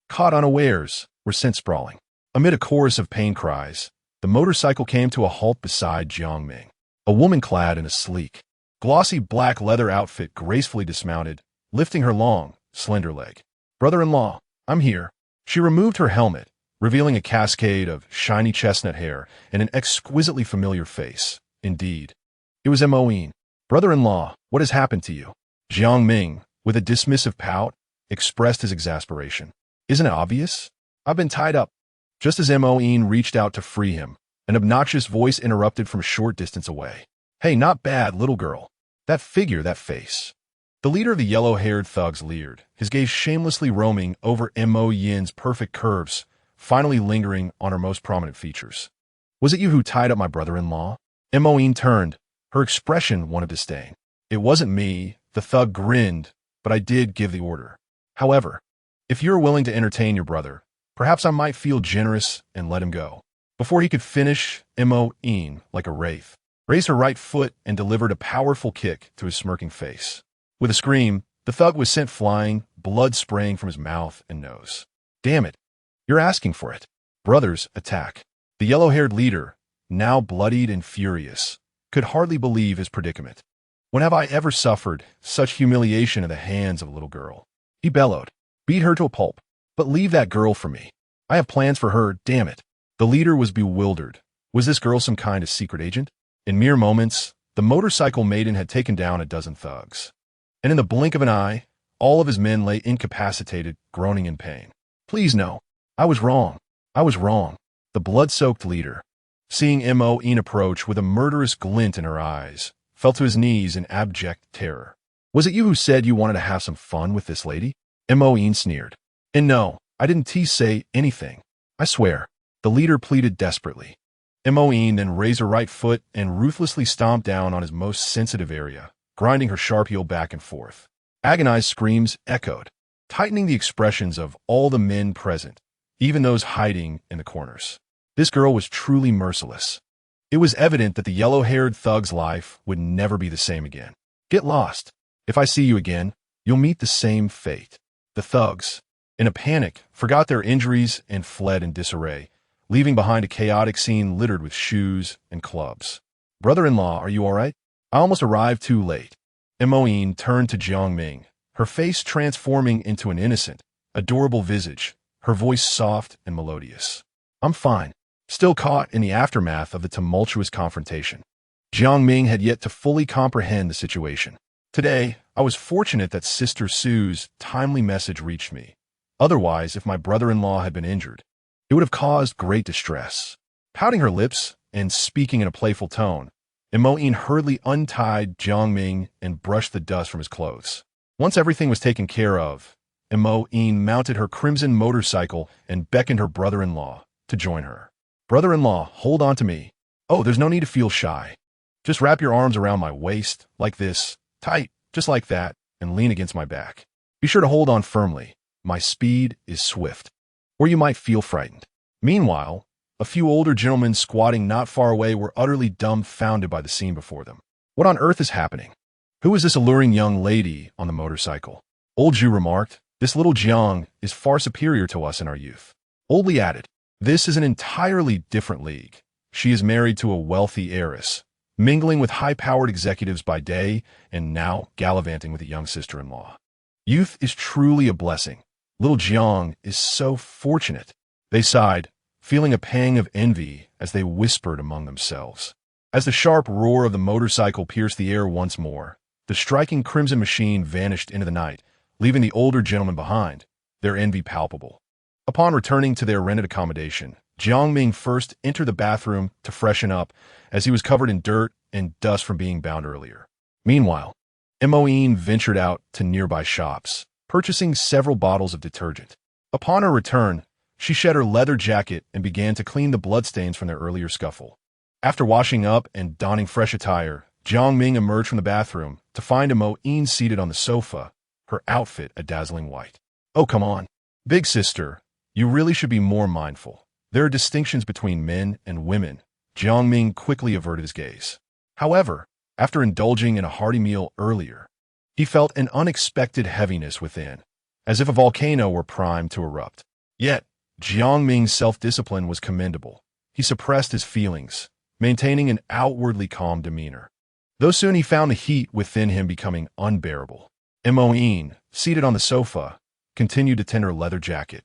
[SPEAKER 1] caught unawares, were sent sprawling. Amid a chorus of pain cries, the motorcycle came to a halt beside Jiang Ming. A woman clad in a sleek, glossy black leather outfit gracefully dismounted, lifting her long, slender leg. Brother-in-law, I'm here. She removed her helmet, revealing a cascade of shiny chestnut hair and an exquisitely familiar face. Indeed, it was Moin. Brother-in-law, what has happened to you? Jiang Ming, with a dismissive pout, expressed his exasperation. Isn't it obvious? I've been tied up. Just as Moin reached out to free him, an obnoxious voice interrupted from a short distance away. Hey, not bad, little girl. That figure, that face. The leader of the yellow-haired thugs leered, his gaze shamelessly roaming over Mo Yin's perfect curves, finally lingering on her most prominent features. Was it you who tied up my brother-in-law? Mo Yin turned, her expression one of disdain. It wasn't me, the thug grinned, but I did give the order. However, if you're willing to entertain your brother, perhaps I might feel generous and let him go. Before he could finish, Mo Yin, like a wraith, raised her right foot and delivered a powerful kick to his smirking face. With a scream, the thug was sent flying, blood spraying from his mouth and nose. Damn it. You're asking for it. Brothers, attack. The yellow-haired leader, now bloodied and furious, could hardly believe his predicament. When have I ever suffered such humiliation at the hands of a little girl? He bellowed. Beat her to a pulp. But leave that girl for me. I have plans for her, damn it. The leader was bewildered. Was this girl some kind of secret agent? In mere moments, the motorcycle maiden had taken down a dozen thugs. And in the blink of an eye, all of his men lay incapacitated, groaning in pain. Please no. I was wrong. I was wrong. The blood-soaked leader, seeing Mo Yin approach with a murderous glint in her eyes, fell to his knees in abject terror. Was it you who said you wanted to have some fun with this lady? Mo Yin sneered. And no, I didn't say anything. I swear. The leader pleaded desperately. Mo Yin then raised her right foot and ruthlessly stomped down on his most sensitive area, grinding her sharp heel back and forth. Agonized screams echoed, tightening the expressions of all the men present, even those hiding in the corners. This girl was truly merciless. It was evident that the yellow-haired thug's life would never be the same again. Get lost. If I see you again, you'll meet the same fate. The thugs, in a panic, forgot their injuries and fled in disarray, leaving behind a chaotic scene littered with shoes and clubs. Brother-in-law, are you all right? I almost arrived too late. Mo Yin turned to Jiang Ming, her face transforming into an innocent, adorable visage, her voice soft and melodious. I'm fine, still caught in the aftermath of the tumultuous confrontation. Jiang Ming had yet to fully comprehend the situation. Today, I was fortunate that Sister Sue's timely message reached me. Otherwise, if my brother-in-law had been injured, it would have caused great distress. Pouting her lips and speaking in a playful tone, Mo Yin hurriedly untied Jiang Ming and brushed the dust from his clothes. Once everything was taken care of, Mo Yin mounted her crimson motorcycle and beckoned her brother-in-law to join her. Brother-in-law, hold on to me. Oh, there's no need to feel shy. Just wrap your arms around my waist, like this, tight, just like that, and lean against my back. Be sure to hold on firmly. My speed is swift. Or you might feel frightened. Meanwhile, a few older gentlemen squatting not far away were utterly dumbfounded by the scene before them. What on earth is happening? Who is this alluring young lady on the motorcycle? Old Zhu remarked, this little Jiang is far superior to us in our youth. Old Li added, this is an entirely different league. She is married to a wealthy heiress, mingling with high-powered executives by day and now gallivanting with a young sister-in-law. Youth is truly a blessing. Little Jiang is so fortunate. They sighed, feeling a pang of envy as they whispered among themselves. As the sharp roar of the motorcycle pierced the air once more, the striking crimson machine vanished into the night, leaving the older gentlemen behind, their envy palpable. Upon returning to their rented accommodation, Jiang Ming first entered the bathroom to freshen up, as he was covered in dirt and dust from being bound earlier. Meanwhile, Mo Yin ventured out to nearby shops, purchasing several bottles of detergent. Upon her return, she shed her leather jacket and began to clean the bloodstains from their earlier scuffle. After washing up and donning fresh attire, Jiang Ming emerged from the bathroom to find Mo Yin seated on the sofa, her outfit a dazzling white. Oh, come on. Big sister, you really should be more mindful. There are distinctions between men and women. Jiang Ming quickly averted his gaze. However, after indulging in a hearty meal earlier, he felt an unexpected heaviness within, as if a volcano were primed to erupt. Yet, Jiang Ming's self-discipline was commendable. He suppressed his feelings, maintaining an outwardly calm demeanor. Though soon he found the heat within him becoming unbearable. Mo Yin, seated on the sofa, continued to tend her leather jacket,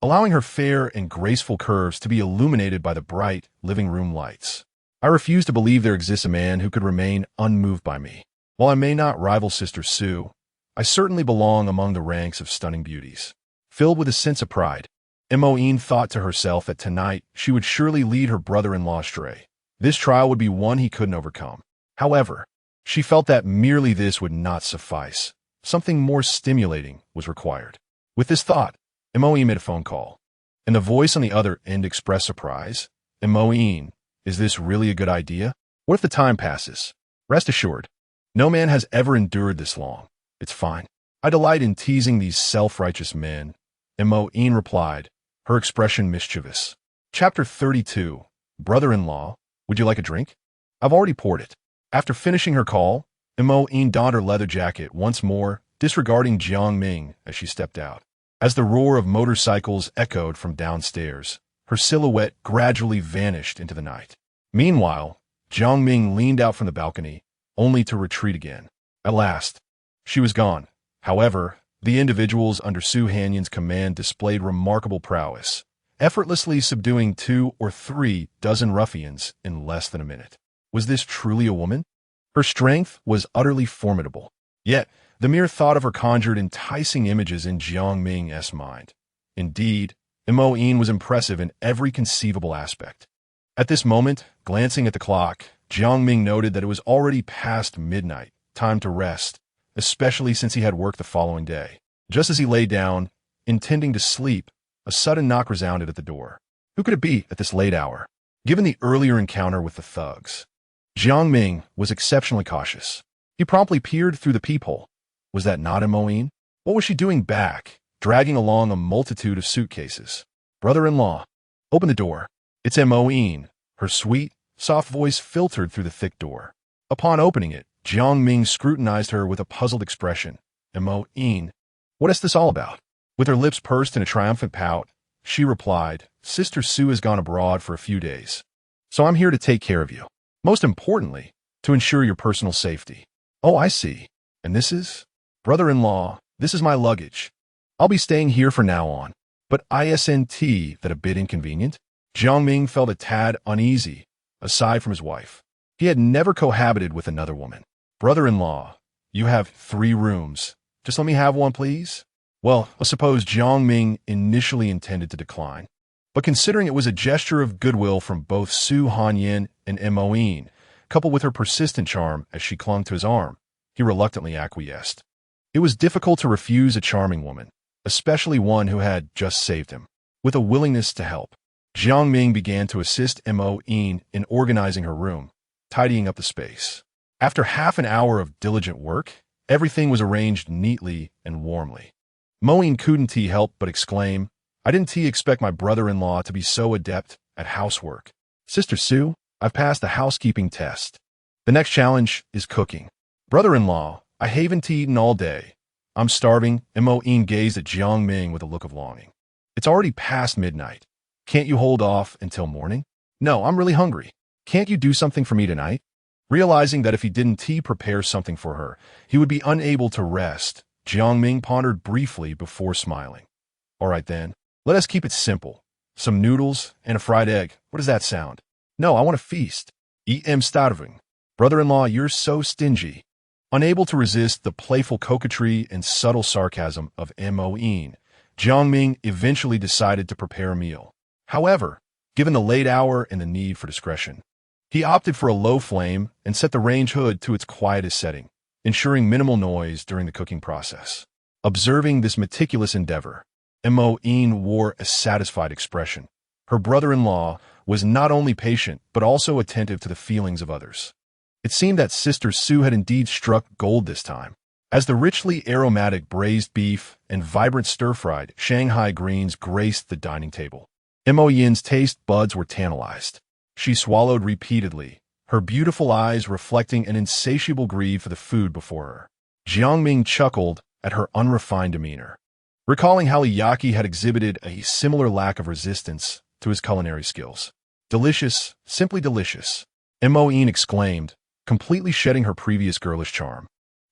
[SPEAKER 1] allowing her fair and graceful curves to be illuminated by the bright living room lights. I refuse to believe there exists a man who could remain unmoved by me. While I may not rival Sister Sue, I certainly belong among the ranks of stunning beauties. Filled with a sense of pride, Moin thought to herself that tonight she would surely lead her brother-in-law astray. This trial would be one he couldn't overcome. However, she felt that merely this would not suffice. Something more stimulating was required. With this thought, Moin made a phone call, and the voice on the other end expressed surprise. Moin, is this really a good idea? What if the time passes? Rest assured, no man has ever endured this long. It's fine. I delight in teasing these self-righteous men. Moin replied, her expression mischievous. Chapter 32. Brother-in-law, would you like a drink? I've already poured it. After finishing her call, Moin donned her leather jacket once more, disregarding Jiang Ming as she stepped out. As the roar of motorcycles echoed from downstairs, her silhouette gradually vanished into the night. Meanwhile, Jiang Ming leaned out from the balcony, only to retreat again. At last, she was gone. However, the individuals under Su Hanyan's command displayed remarkable prowess, effortlessly subduing 2 or 3 dozen ruffians in less than a minute. Was this truly a woman? Her strength was utterly formidable. Yet, the mere thought of her conjured enticing images in Jiang Ming's mind. Indeed, Moin was impressive in every conceivable aspect. At this moment, glancing at the clock, Jiang Ming noted that it was already past midnight, time to rest, especially since he had work the following day. Just as he lay down, intending to sleep, a sudden knock resounded at the door. Who could it be at this late hour? Given the earlier encounter with the thugs, Jiang Ming was exceptionally cautious. He promptly peered through the peephole. Was that not Moin? What was she doing back, dragging along a multitude of suitcases? Brother-in-law, open the door. It's Moin. Her sweet, soft voice filtered through the thick door. Upon opening it, Jiang Ming scrutinized her with a puzzled expression. Moin, what is this all about? With her lips pursed in a triumphant pout, she replied, Sister Su has gone abroad for a few days, so I'm here to take care of you. Most importantly, to ensure your personal safety. Oh, I see. And this is? Brother-in-law, this is my luggage. I'll be staying here from now on. But isn't that a bit inconvenient? Jiang Ming felt a tad uneasy, aside from his wife. He had never cohabited with another woman. Brother-in-law, you have 3 rooms. Just let me have one, please? Well, I suppose Jiang Ming initially intended to decline. But considering it was a gesture of goodwill from both Su Hanyan and Moin, coupled with her persistent charm as she clung to his arm, he reluctantly acquiesced. It was difficult to refuse a charming woman, especially one who had just saved him. With a willingness to help, Jiang Ming began to assist Moin in organizing her room, tidying up the space. After half an hour of diligent work, everything was arranged neatly and warmly. Moin couldn't help but exclaim, I didn't expect my brother-in-law to be so adept at housework. Sister Su, I've passed the housekeeping test. The next challenge is cooking. Brother-in-law, I haven't eaten all day. I'm starving. Moin gazed at Jiang Ming with a look of longing. It's already past midnight. Can't you hold off until morning? No, I'm really hungry. Can't you do something for me tonight? Realizing that if he didn't prepare something for her, he would be unable to rest, Jiang Ming pondered briefly before smiling. All right then, let us keep it simple. Some noodles and a fried egg. What does that sound? No, I want to feast. I'm starving. Brother-in-law, you're so stingy. Unable to resist the playful coquetry and subtle sarcasm of Moin, Jiang Ming eventually decided to prepare a meal. However, given the late hour and the need for discretion, he opted for a low flame and set the range hood to its quietest setting, ensuring minimal noise during the cooking process. Observing this meticulous endeavor, Moin wore a satisfied expression. Her brother-in-law was not only patient but also attentive to the feelings of others. It seemed that Sister Su had indeed struck gold this time, as the richly aromatic braised beef and vibrant stir-fried Shanghai greens graced the dining table. Moin's taste buds were tantalized. She swallowed repeatedly, her beautiful eyes reflecting an insatiable greed for the food before her. Jiang Ming chuckled at her unrefined demeanor, recalling how Yaki had exhibited a similar lack of resistance to his culinary skills. Delicious, simply delicious, Moin exclaimed, completely shedding her previous girlish charm,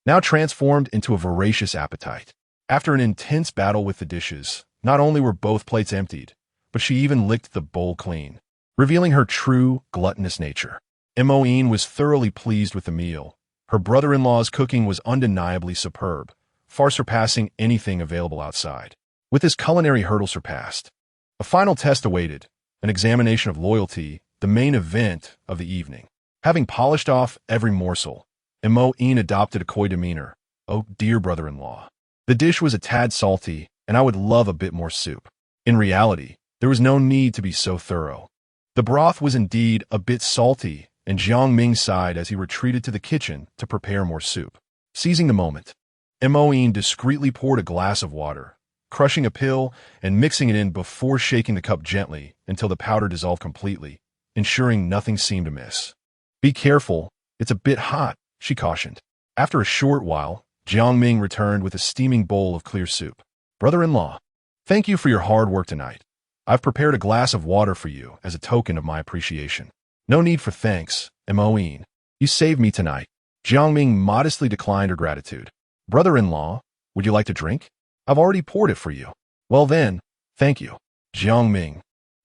[SPEAKER 1] now transformed into a voracious appetite. After an intense battle with the dishes, not only were both plates emptied, but she even licked the bowl clean, revealing her true, gluttonous nature. Moin was thoroughly pleased with the meal. Her brother-in-law's cooking was undeniably superb, far surpassing anything available outside. With this culinary hurdle surpassed, a final test awaited, an examination of loyalty, the main event of the evening. Having polished off every morsel, Mo-in adopted a coy demeanor. "Oh, dear brother-in-law. The dish was a tad salty, and I would love a bit more soup." In reality, there was no need to be so thorough. The broth was indeed a bit salty, and Jiang Ming sighed as he retreated to the kitchen to prepare more soup. Seizing the moment, Mo-in discreetly poured a glass of water, crushing a pill and mixing it in before shaking the cup gently until the powder dissolved completely, ensuring nothing seemed amiss. "Be careful, it's a bit hot," she cautioned. After a short while, Jiang Ming returned with a steaming bowl of clear soup. "Brother-in-law, thank you for your hard work tonight. I've prepared a glass of water for you as a token of my appreciation." "No need for thanks, Mo-in. You saved me tonight." Jiang Ming modestly declined her gratitude. "Brother-in-law, would you like to drink? I've already poured it for you." "Well then, thank you." Jiang Ming,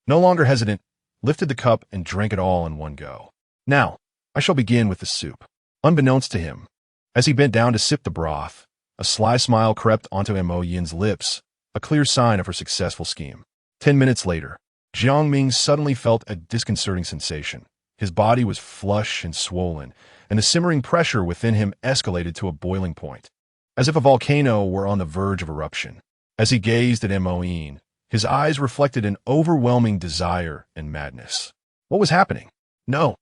[SPEAKER 1] no longer hesitant, lifted the cup and drank it all in one go. "Now, I shall begin with the soup." Unbeknownst to him, as he bent down to sip the broth, a sly smile crept onto Mo-yin's lips, a clear sign of her successful scheme. 10 minutes later, Jiang Ming suddenly felt a disconcerting sensation. His body was flush and swollen, and the simmering pressure within him escalated to a boiling point, as if a volcano were on the verge of eruption. As he gazed at Mo-in, his eyes reflected an overwhelming desire and madness. What was happening? No,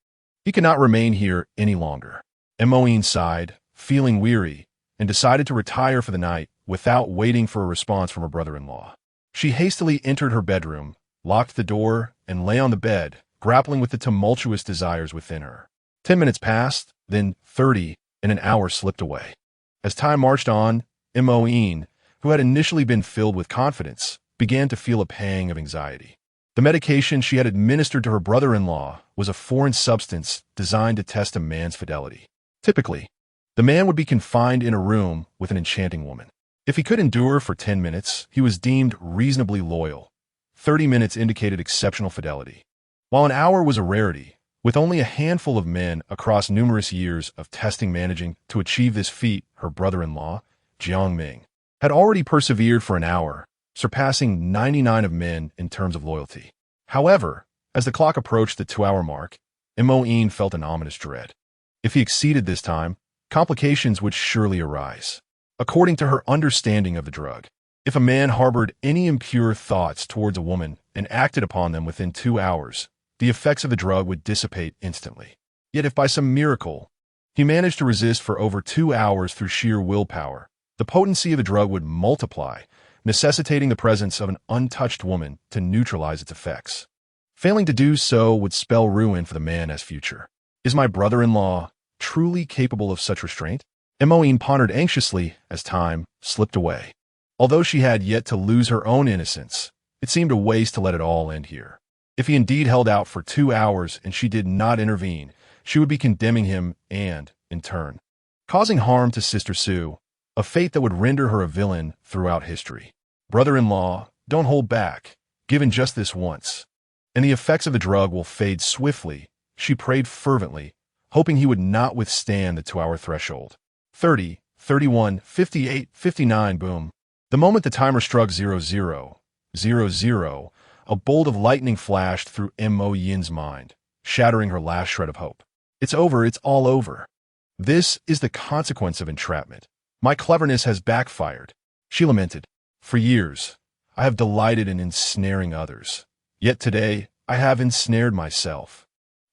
[SPEAKER 1] he could not remain here any longer. Mo-in sighed, feeling weary, and decided to retire for the night without waiting for a response from her brother-in-law. She hastily entered her bedroom, locked the door, and lay on the bed, grappling with the tumultuous desires within her. 10 minutes passed, then 30, and an hour slipped away. As time marched on, Mo-in, who had initially been filled with confidence, began to feel a pang of anxiety. The medication she had administered to her brother-in-law was a foreign substance designed to test a man's fidelity. Typically, the man would be confined in a room with an enchanting woman. If he could endure for 10 minutes, he was deemed reasonably loyal. 30 minutes indicated exceptional fidelity. While an hour was a rarity, with only a handful of men across numerous years of testing managing to achieve this feat, her brother-in-law, Jiang Ming, had already persevered for an hour, surpassing 99 of men in terms of loyalty. However, as the clock approached the 2-hour mark, Mo-in felt an ominous dread. If he exceeded this time, complications would surely arise. According to her understanding of the drug, if a man harbored any impure thoughts towards a woman and acted upon them within 2 hours, the effects of the drug would dissipate instantly. Yet if by some miracle he managed to resist for over 2 hours through sheer willpower, the potency of the drug would multiply, necessitating the presence of an untouched woman to neutralize its effects. Failing to do so would spell ruin for the man as future. Is my brother-in-law truly capable of such restraint? Mo-in pondered anxiously as time slipped away. Although she had yet to lose her own innocence, it seemed a waste to let it all end here. If he indeed held out for 2 hours and she did not intervene, she would be condemning him and, in turn, causing harm to Sister Sue, a fate that would render her a villain throughout history. Brother-in-law, don't hold back, given just this once, and the effects of the drug will fade swiftly, she prayed fervently, hoping he would not withstand the 2-hour threshold. 30, 31, 58, 59, boom. The moment the timer struck 0000, a bolt of lightning flashed through Mo-yin's mind, shattering her last shred of hope. It's over, it's all over. This is the consequence of entrapment. My cleverness has backfired, she lamented. For years, I have delighted in ensnaring others. Yet today, I have ensnared myself.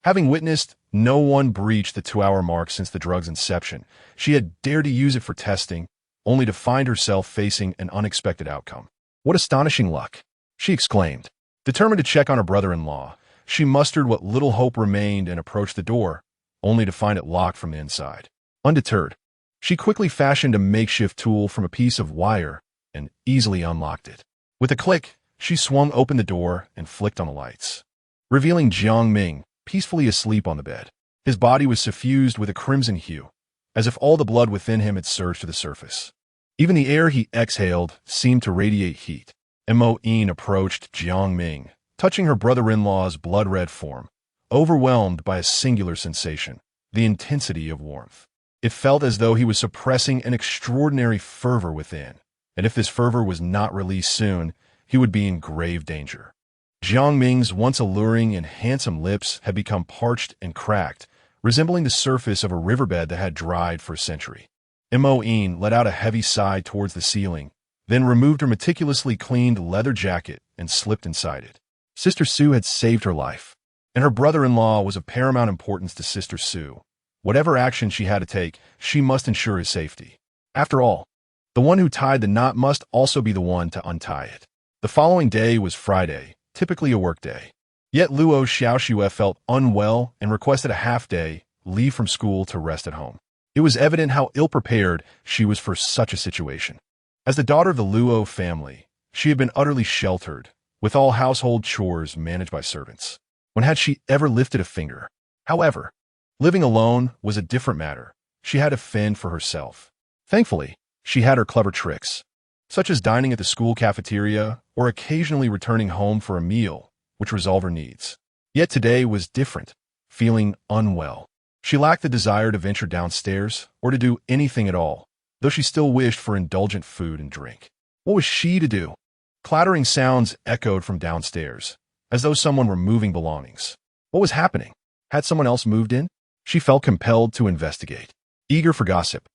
[SPEAKER 1] Having witnessed no one breach the 2-hour mark since the drug's inception, she had dared to use it for testing, only to find herself facing an unexpected outcome. What astonishing luck, she exclaimed. Determined to check on her brother-in-law, she mustered what little hope remained and approached the door, only to find it locked from the inside. Undeterred, she quickly fashioned a makeshift tool from a piece of wire and easily unlocked it. With a click, she swung open the door and flicked on the lights, revealing Jiang Ming peacefully asleep on the bed. His body was suffused with a crimson hue, as if all the blood within him had surged to the surface. Even the air he exhaled seemed to radiate heat. Mo-in approached Jiang Ming, touching her brother-in-law's blood-red form, overwhelmed by a singular sensation, the intensity of warmth. It felt as though he was suppressing an extraordinary fervor within, and if this fervor was not released soon, he would be in grave danger. Jiang Ming's once alluring and handsome lips had become parched and cracked, resembling the surface of a riverbed that had dried for a century. Mo-in let out a heavy sigh towards the ceiling, then removed her meticulously cleaned leather jacket and slipped inside it. Sister Sue had saved her life, and her brother-in-law was of paramount importance to Sister Sue. Whatever action she had to take, she must ensure his safety. After all, the one who tied the knot must also be the one to untie it. The following day was Friday, typically a work day. Yet Luo Xiaoxue felt unwell and requested a half-day leave from school to rest at home. It was evident how ill-prepared she was for such a situation. As the daughter of the Luo family, she had been utterly sheltered, with all household chores managed by servants. When had she ever lifted a finger? However, living alone was a different matter. She had to fend for herself. Thankfully, she had her clever tricks, such as dining at the school cafeteria or occasionally returning home for a meal, which resolved her needs. Yet today was different, feeling unwell. She lacked the desire to venture downstairs or to do anything at all, though she still wished for indulgent food and drink. What was she to do? Clattering sounds echoed from downstairs, as though someone were moving belongings. What was happening? Had someone else moved in? She felt compelled to investigate. Eager for gossip,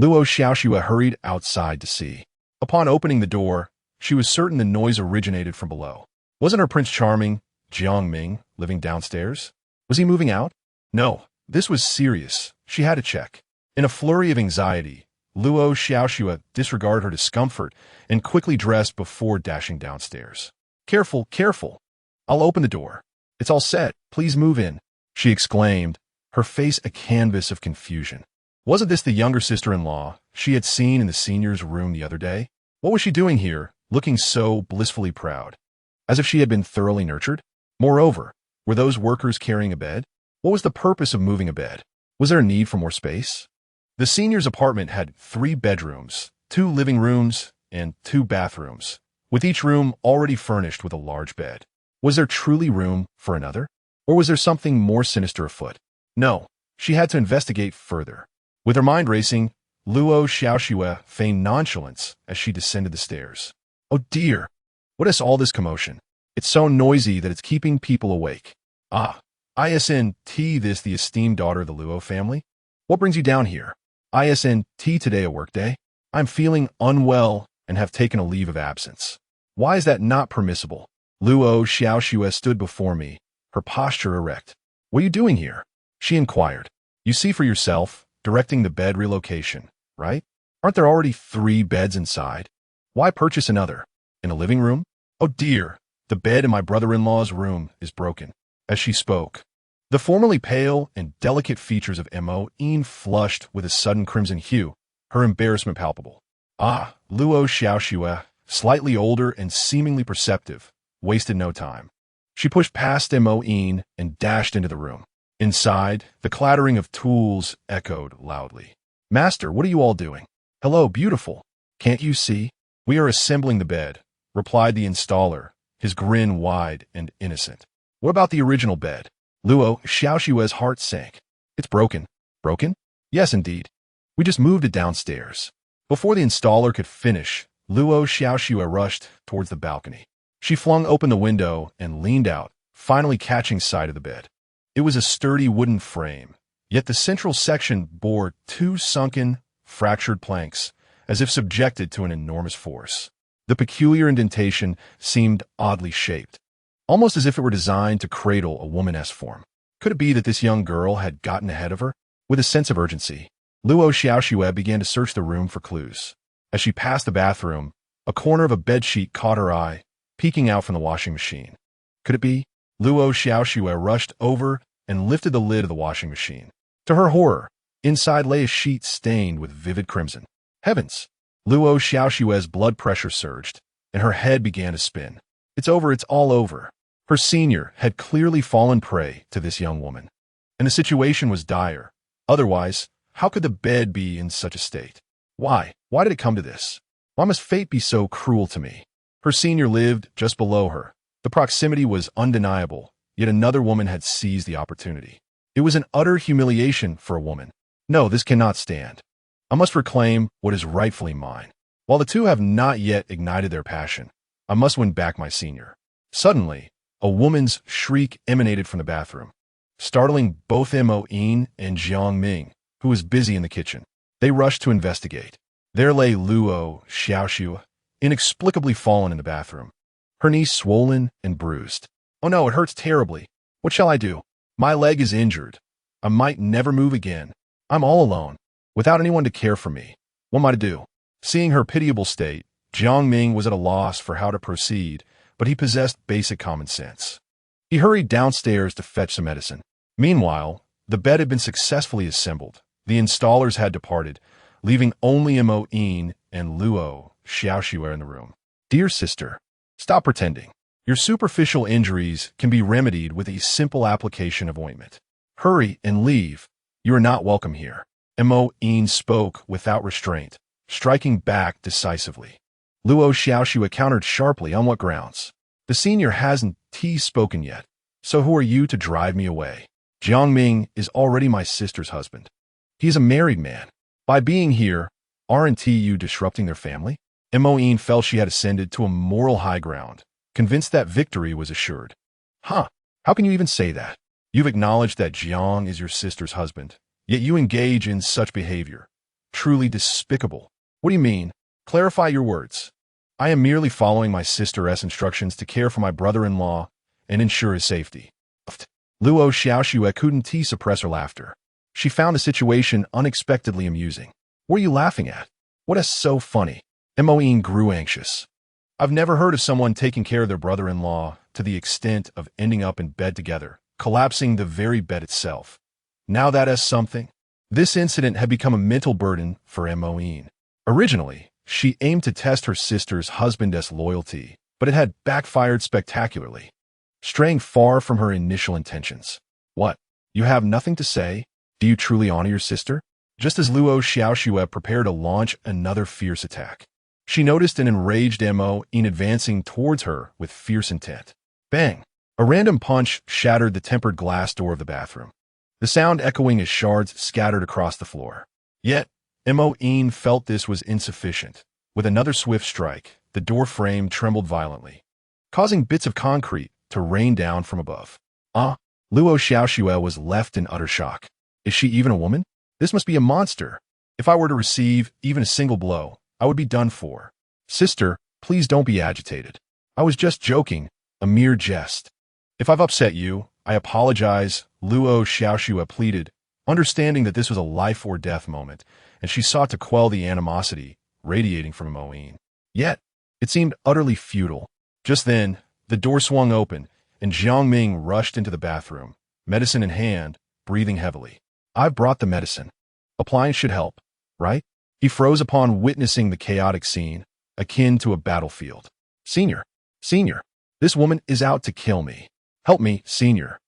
[SPEAKER 1] Luo Xiaoxue hurried outside to see. Upon opening the door, she was certain the noise originated from below. Wasn't her Prince Charming, Jiang Ming, living downstairs? Was he moving out? No, this was serious. She had to check. In a flurry of anxiety, Luo Xiaoxue disregarded her discomfort and quickly dressed before dashing downstairs. Careful, careful. I'll open the door. It's all set. Please move in, she exclaimed, her face a canvas of confusion. Wasn't this the younger sister-in-law she had seen in the senior's room the other day? What was she doing here, looking so blissfully proud? As if she had been thoroughly nurtured? Moreover, were those workers carrying a bed? What was the purpose of moving a bed? Was there a need for more space? The senior's apartment had 3 bedrooms, 2 living rooms, and 2 bathrooms, with each room already furnished with a large bed. Was there truly room for another? Or was there something more sinister afoot? No, she had to investigate further. With her mind racing, Luo Xiaoxue feigned nonchalance as she descended the stairs. Oh dear, what is all this commotion? It's so noisy that it's keeping people awake. Ah, isn't this the esteemed daughter of the Luo family? What brings you down here? Isn't today a workday? I'm feeling unwell and have taken a leave of absence. Why is that not permissible? Luo Xiaoxue stood before me, her posture erect. What are you doing here? She inquired. You see for yourself, directing the bed relocation, right? Aren't there already 3 beds inside? Why purchase another? In a living room? Oh dear, the bed in my brother-in-law's room is broken. As she spoke, the formerly pale and delicate features of Mo-in flushed with a sudden crimson hue, her embarrassment palpable. Ah, Luo Xiaoxue, slightly older and seemingly perceptive, wasted no time. She pushed past Mo-in and dashed into the room. Inside, the clattering of tools echoed loudly. Master, what are you all doing? Hello, beautiful. Can't you see? We are assembling the bed, replied the installer, his grin wide and innocent. What about the original bed? Luo Xiaoxue's heart sank. It's broken. Broken? Yes, indeed. We just moved it downstairs. Before the installer could finish, Luo Xiaoxue rushed towards the balcony. She flung open the window and leaned out, finally catching sight of the bed. It was a sturdy wooden frame, yet the central section bore 2 sunken, fractured planks, as if subjected to an enormous force. The peculiar indentation seemed oddly shaped, almost as if it were designed to cradle a woman-esque form. Could it be that this young girl had gotten ahead of her? With a sense of urgency, Luo Xiaoxue began to search the room for clues. As she passed the bathroom, a corner of a bedsheet caught her eye, peeking out from the washing machine. Could it be? Luo Xiaoxue rushed over and lifted the lid of the washing machine. To her horror, inside lay a sheet stained with vivid crimson. Heavens! Luo Xiaoxue's blood pressure surged, and her head began to spin. It's over, it's all over. Her senior had clearly fallen prey to this young woman, and the situation was dire. Otherwise, how could the bed be in such a state? Why did it come to this? Why must fate be so cruel to me? Her senior lived just below her. The proximity was undeniable, yet another woman had seized the opportunity. It was an utter humiliation for a woman, No, this cannot stand. I must reclaim what is rightfully mine. While the two have not yet ignited their passion, I must win back my senior. Suddenly, a woman's shriek emanated from the bathroom, startling both Mo-in and Jiang Ming, who was busy in the kitchen. They rushed to investigate. There lay Luo Xiaoxue, inexplicably fallen in the bathroom, her knee swollen and bruised. Oh no, it hurts terribly. What shall I do? My leg is injured. I might never move again. I'm all alone, without anyone to care for me. What am I to do? Seeing her pitiable state, Jiang Ming was at a loss for how to proceed, but he possessed basic common sense. He hurried downstairs to fetch some medicine. Meanwhile, the bed had been successfully assembled. The installers had departed, leaving only Mo-in and Luo Xiaoxue in the room. Dear sister, stop pretending. Your superficial injuries can be remedied with a simple application of ointment. Hurry and leave. You are not welcome here. Mo-in spoke without restraint, striking back decisively. Luo Xiaoxue countered sharply. On what grounds? The senior hasn't spoken yet, so who are you to drive me away? Jiang Ming is already my sister's husband. He is a married man. By being here, aren't you disrupting their family? Mo-in felt she had ascended to a moral high ground, convinced that victory was assured. Huh, how can you even say that? You've acknowledged that Jiang is your sister's husband, yet you engage in such behavior. Truly despicable. What do you mean? Clarify your words. I am merely following my sister's instructions to care for my brother-in-law and ensure his safety. Luo Xiaoxue couldn't suppress her laughter. She found the situation unexpectedly amusing. What are you laughing at? What is so funny? Mo-in grew anxious. I've never heard of someone taking care of their brother-in-law to the extent of ending up in bed together, collapsing the very bed itself. Now that is something. This incident had become a mental burden for Mo-in. Originally, she aimed to test her sister's husband's loyalty, but it had backfired spectacularly, straying far from her initial intentions. What? You have nothing to say? Do you truly honor your sister? Just as Luo Xiaoxue prepared to launch another fierce attack, she noticed an enraged Mo-in advancing towards her with fierce intent. Bang! A random punch shattered the tempered glass door of the bathroom, the sound echoing as shards scattered across the floor. Yet, Mo-in felt this was insufficient. With another swift strike, the door frame trembled violently, causing bits of concrete to rain down from above. Luo Xiaoxue was left in utter shock. Is she even a woman? This must be a monster. If I were to receive even a single blow, I would be done for. Sister, please don't be agitated. I was just joking, a mere jest. If I've upset you, I apologize, Luo Xiaoxue pleaded, understanding that this was a life-or-death moment, and she sought to quell the animosity radiating from Mo-in. Yet, it seemed utterly futile. Just then, the door swung open, and Jiang Ming rushed into the bathroom, medicine in hand, breathing heavily. I've brought the medicine. Applying should help, right? He froze upon witnessing the chaotic scene, akin to a battlefield. Senior, this woman is out to kill me. Help me, senior.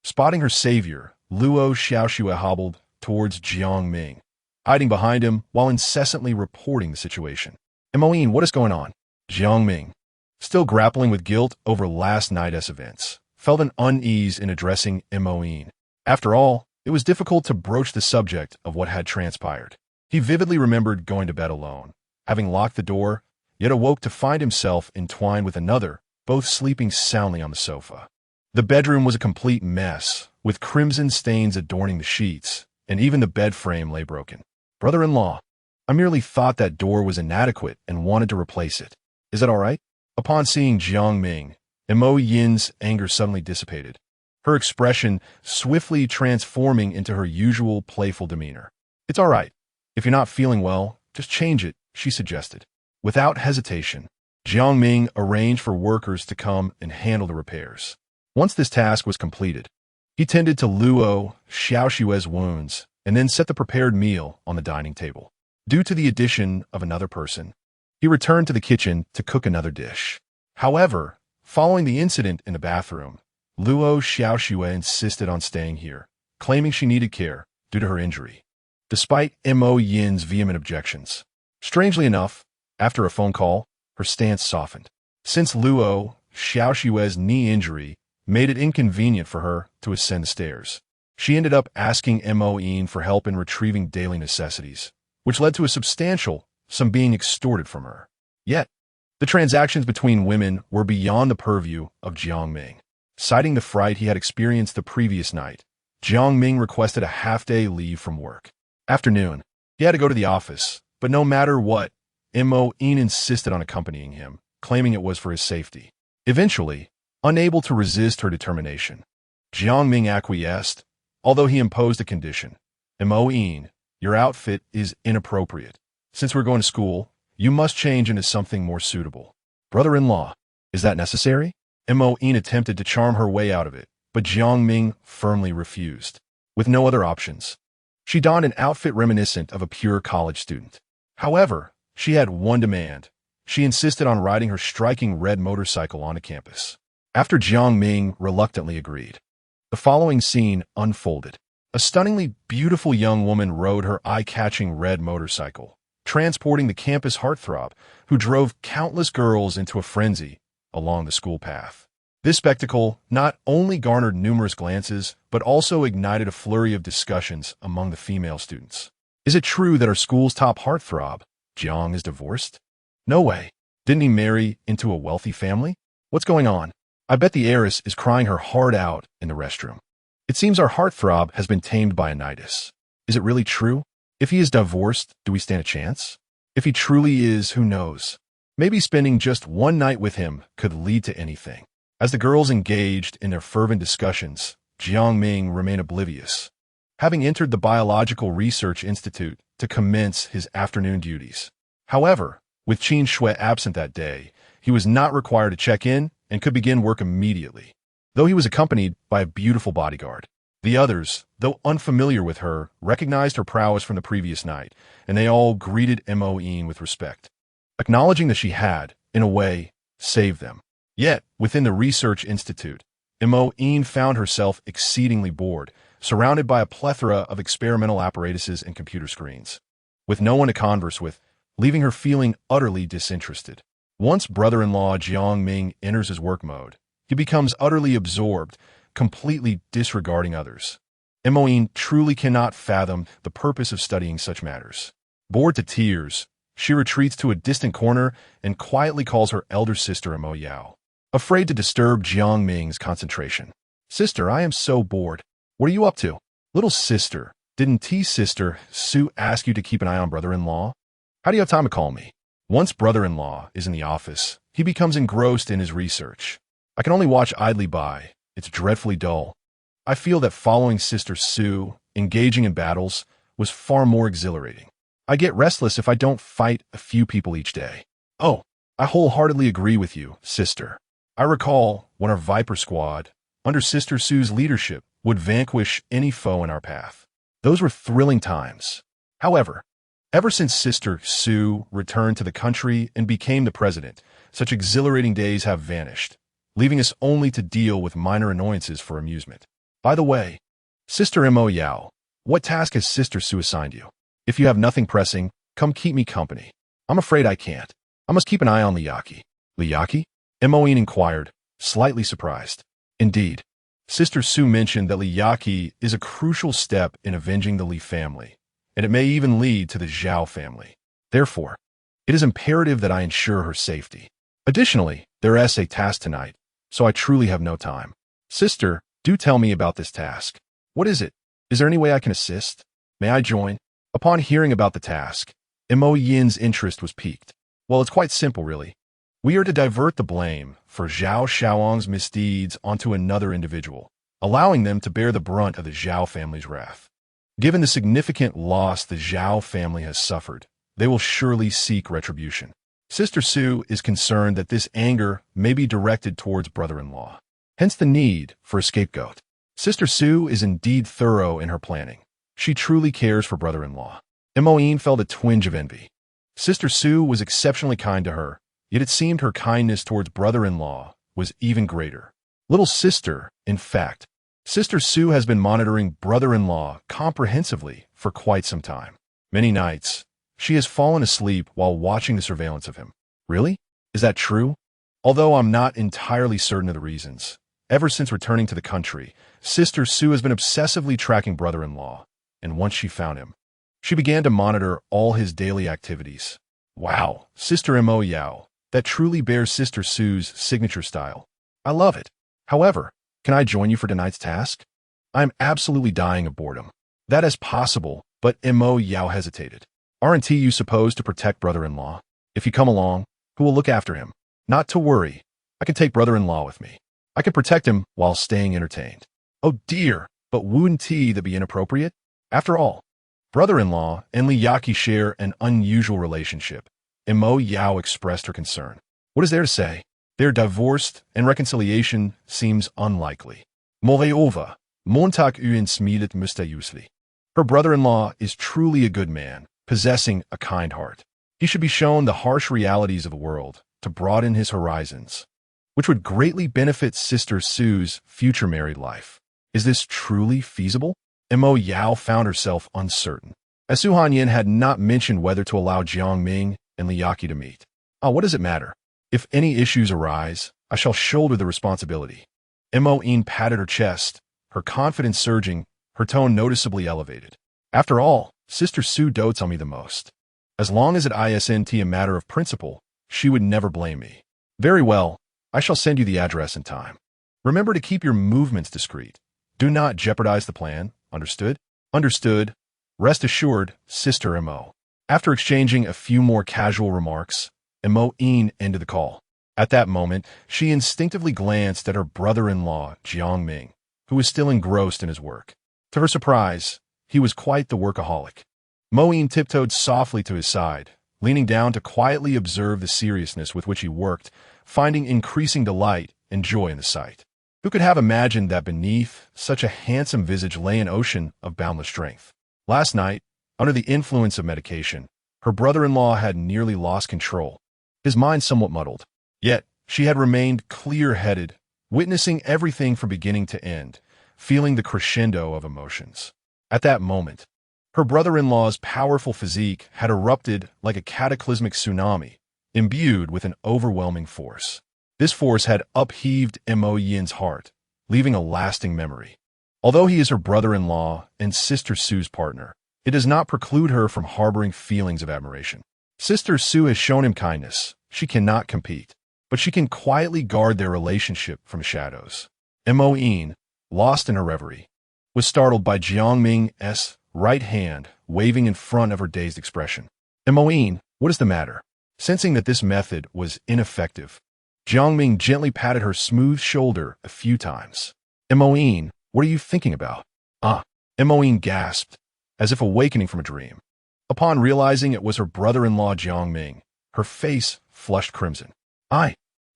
[SPEAKER 1] Spotting her savior, Luo Xiaoxue hobbled towards Jiang Ming, hiding behind him while incessantly reporting the situation. Mo-in, what is going on? Jiang Ming, still grappling with guilt over last night's events, felt an unease in addressing Mo-in. After all, it was difficult to broach the subject of what had transpired. He vividly remembered going to bed alone, having locked the door, yet awoke to find himself entwined with another, both sleeping soundly on the sofa. The bedroom was a complete mess, with crimson stains adorning the sheets, and even the bed frame lay broken. Brother-in-law, I merely thought that door was inadequate and wanted to replace it. Is that all right? Upon seeing Jiang Ming, Mo-in's anger suddenly dissipated, her expression swiftly transforming into her usual playful demeanor. It's all right. If you're not feeling well, just change it, she suggested. Without hesitation, Jiang Ming arranged for workers to come and handle the repairs. Once this task was completed, he tended to Luo Xiaoxue's wounds and then set the prepared meal on the dining table. Due to the addition of another person, he returned to the kitchen to cook another dish. However, following the incident in the bathroom, Luo Xiaoxue insisted on staying here, claiming she needed care due to her injury, despite Mo-in's vehement objections. Strangely enough, after a phone call, her stance softened. Since Luo Xiaoxue's knee injury made it inconvenient for her to ascend the stairs, She ended up asking Moin for help in retrieving daily necessities, which led to a substantial sum being extorted from her. Yet, the transactions between women were beyond the purview of Jiang Ming. Citing the fright he had experienced the previous night, Jiang Ming requested a half-day leave from work. After noon, he had to go to the office, but no matter what, Moin insisted on accompanying him, claiming it was for his safety. Eventually, unable to resist her determination, Jiang Ming acquiesced, although he imposed a condition. Moin, your outfit is inappropriate. Since we're going to school, you must change into something more suitable. Brother-in-law, is that necessary? Moin attempted to charm her way out of it, but Jiang Ming firmly refused. With no other options, she donned an outfit reminiscent of a pure college student. However, she had one demand. She insisted on riding her striking red motorcycle onto campus. After Jiang Ming reluctantly agreed, the following scene unfolded. A stunningly beautiful young woman rode her eye-catching red motorcycle, transporting the campus heartthrob who drove countless girls into a frenzy along the school path. This spectacle not only garnered numerous glances, but also ignited a flurry of discussions among the female students. Is it true that our school's top heartthrob, Jiang, is divorced? No way. Didn't he marry into a wealthy family? What's going on? I bet the heiress is crying her heart out in the restroom. It seems our heartthrob has been tamed by a nidus. Is it really true? If he is divorced, do we stand a chance? If he truly is, who knows? Maybe spending just one night with him could lead to anything. As the girls engaged in their fervent discussions, Jiang Ming remained oblivious, having entered the Biological Research Institute to commence his afternoon duties. However, with Qin Shui absent that day, he was not required to check in and could begin work immediately. Though he was accompanied by a beautiful bodyguard, the others, though unfamiliar with her, recognized her prowess from the previous night, and they all greeted Moin with respect, acknowledging that she had, in a way, saved them. Yet, within the Research Institute, Moin found herself exceedingly bored, surrounded by a plethora of experimental apparatuses and computer screens, with no one to converse with, leaving her feeling utterly disinterested. Once brother-in-law Jiang Ming enters his work mode, he becomes utterly absorbed, completely disregarding others. Moin truly cannot fathom the purpose of studying such matters. Bored to tears, she retreats to a distant corner and quietly calls her elder sister Mo Yao, afraid to disturb Jiang Ming's concentration. Sister, I am so bored. What are you up to? Little sister, didn't sister Sue ask you to keep an eye on brother-in-law? How do you have time to call me? Once brother-in-law is in the office, he becomes engrossed in his research. I can only watch idly by. It's dreadfully dull. I feel that following Sister Sue, engaging in battles, was far more exhilarating. I get restless if I don't fight a few people each day. Oh, I wholeheartedly agree with you, sister. I recall when our Viper Squad, under Sister Sue's leadership, would vanquish any foe in our path. Those were thrilling times. However, ever since Sister Sue returned to the country and became the president, such exhilarating days have vanished, leaving us only to deal with minor annoyances for amusement. By the way, Sister Mo Yao, what task has Sister Sue assigned you? If you have nothing pressing, come keep me company. I'm afraid I can't. I must keep an eye on Liyaki. Liyaki? Moin inquired, slightly surprised. Indeed, Sister Sue mentioned that Liyaki is a crucial step in avenging the Li family, and it may even lead to the Zhao family. Therefore, it is imperative that I ensure her safety. Additionally, there is a task tonight, so I truly have no time. Sister, do tell me about this task. What is it? Is there any way I can assist? May I join? Upon hearing about the task, Mo Yin's interest was piqued. Well, it's quite simple, really. We are to divert the blame for Zhao Shaoang's misdeeds onto another individual, allowing them to bear the brunt of the Zhao family's wrath. Given the significant loss the Zhao family has suffered, they will surely seek retribution. Sister Sue is concerned that this anger may be directed towards brother-in-law, hence the need for a scapegoat. Sister Sue is indeed thorough in her planning. She truly cares for brother-in-law. Moin felt a twinge of envy. Sister Sue was exceptionally kind to her, yet it seemed her kindness towards brother-in-law was even greater. Little sister, in fact, Sister Sue has been monitoring brother-in-law comprehensively for quite some time. Many nights, she has fallen asleep while watching the surveillance of him. Really? Is that true? Although I'm not entirely certain of the reasons, Ever since returning to the country, Sister Sue has been obsessively tracking brother-in-law, and once she found him, she began to monitor all his daily activities. Wow, Sister Mo Yao, that truly bears Sister Sue's signature style. I love it. However, can I join you for tonight's task? I'm absolutely dying of boredom. That is possible, but Mo Yao hesitated. Aren't you supposed to protect brother-in-law? If you come along, who will look after him? Not to worry. I can take brother-in-law with me. I can protect him while staying entertained. Oh dear, but wouldn't that be inappropriate? After all, brother-in-law and Yaki share an unusual relationship. Mo Yao expressed her concern. What is there to say? They're divorced, and reconciliation seems unlikely. Moreover, Montag Uin smilet mysteriösly. Her brother-in-law is truly a good man, possessing a kind heart. He should be shown the harsh realities of the world to broaden his horizons, which would greatly benefit Sister Sue's future married life. Is this truly feasible? Mo Yao found herself uncertain, as Su Hanyin had not mentioned whether to allow Jiang Ming and Yaki to meet. What does it matter? If any issues arise, I shall shoulder the responsibility. Mo Yin patted her chest, her confidence surging, her tone noticeably elevated. After all, Sister Sue dotes on me the most. As long as it isn't a matter of principle, she would never blame me. Very well, I shall send you the address in time. Remember to keep your movements discreet. Do not jeopardize the plan. Understood? Understood. Rest assured, Sister Mo. After exchanging a few more casual remarks, Mo Yin ended the call. At that moment, she instinctively glanced at her brother-in-law, Jiang Ming, who was still engrossed in his work. To her surprise, he was quite the workaholic. Mo Yin tiptoed softly to his side, leaning down to quietly observe the seriousness with which he worked, finding increasing delight and joy in the sight. Who could have imagined that beneath such a handsome visage lay an ocean of boundless strength? Last night, under the influence of medication, her brother-in-law had nearly lost control, his mind somewhat muddled. Yet, she had remained clear-headed, witnessing everything from beginning to end, feeling the crescendo of emotions. At that moment, her brother-in-law's powerful physique had erupted like a cataclysmic tsunami, imbued with an overwhelming force. This force had upheaved Mo Yin's heart, leaving a lasting memory. Although he is her brother-in-law and Sister Sue's partner, it does not preclude her from harboring feelings of admiration. Sister Sue has shown him kindness. She cannot compete, but she can quietly guard their relationship from shadows. Mo Yin, lost in her reverie, was startled by Jiang Ming's right hand waving in front of her dazed expression. Mo Yin, what is the matter? Sensing that this method was ineffective, Jiang Ming gently patted her smooth shoulder a few times. Mo Yin, what are you thinking about? Mo Yin gasped, as if awakening from a dream. Upon realizing it was her brother-in-law Jiang Ming, her face flushed crimson. I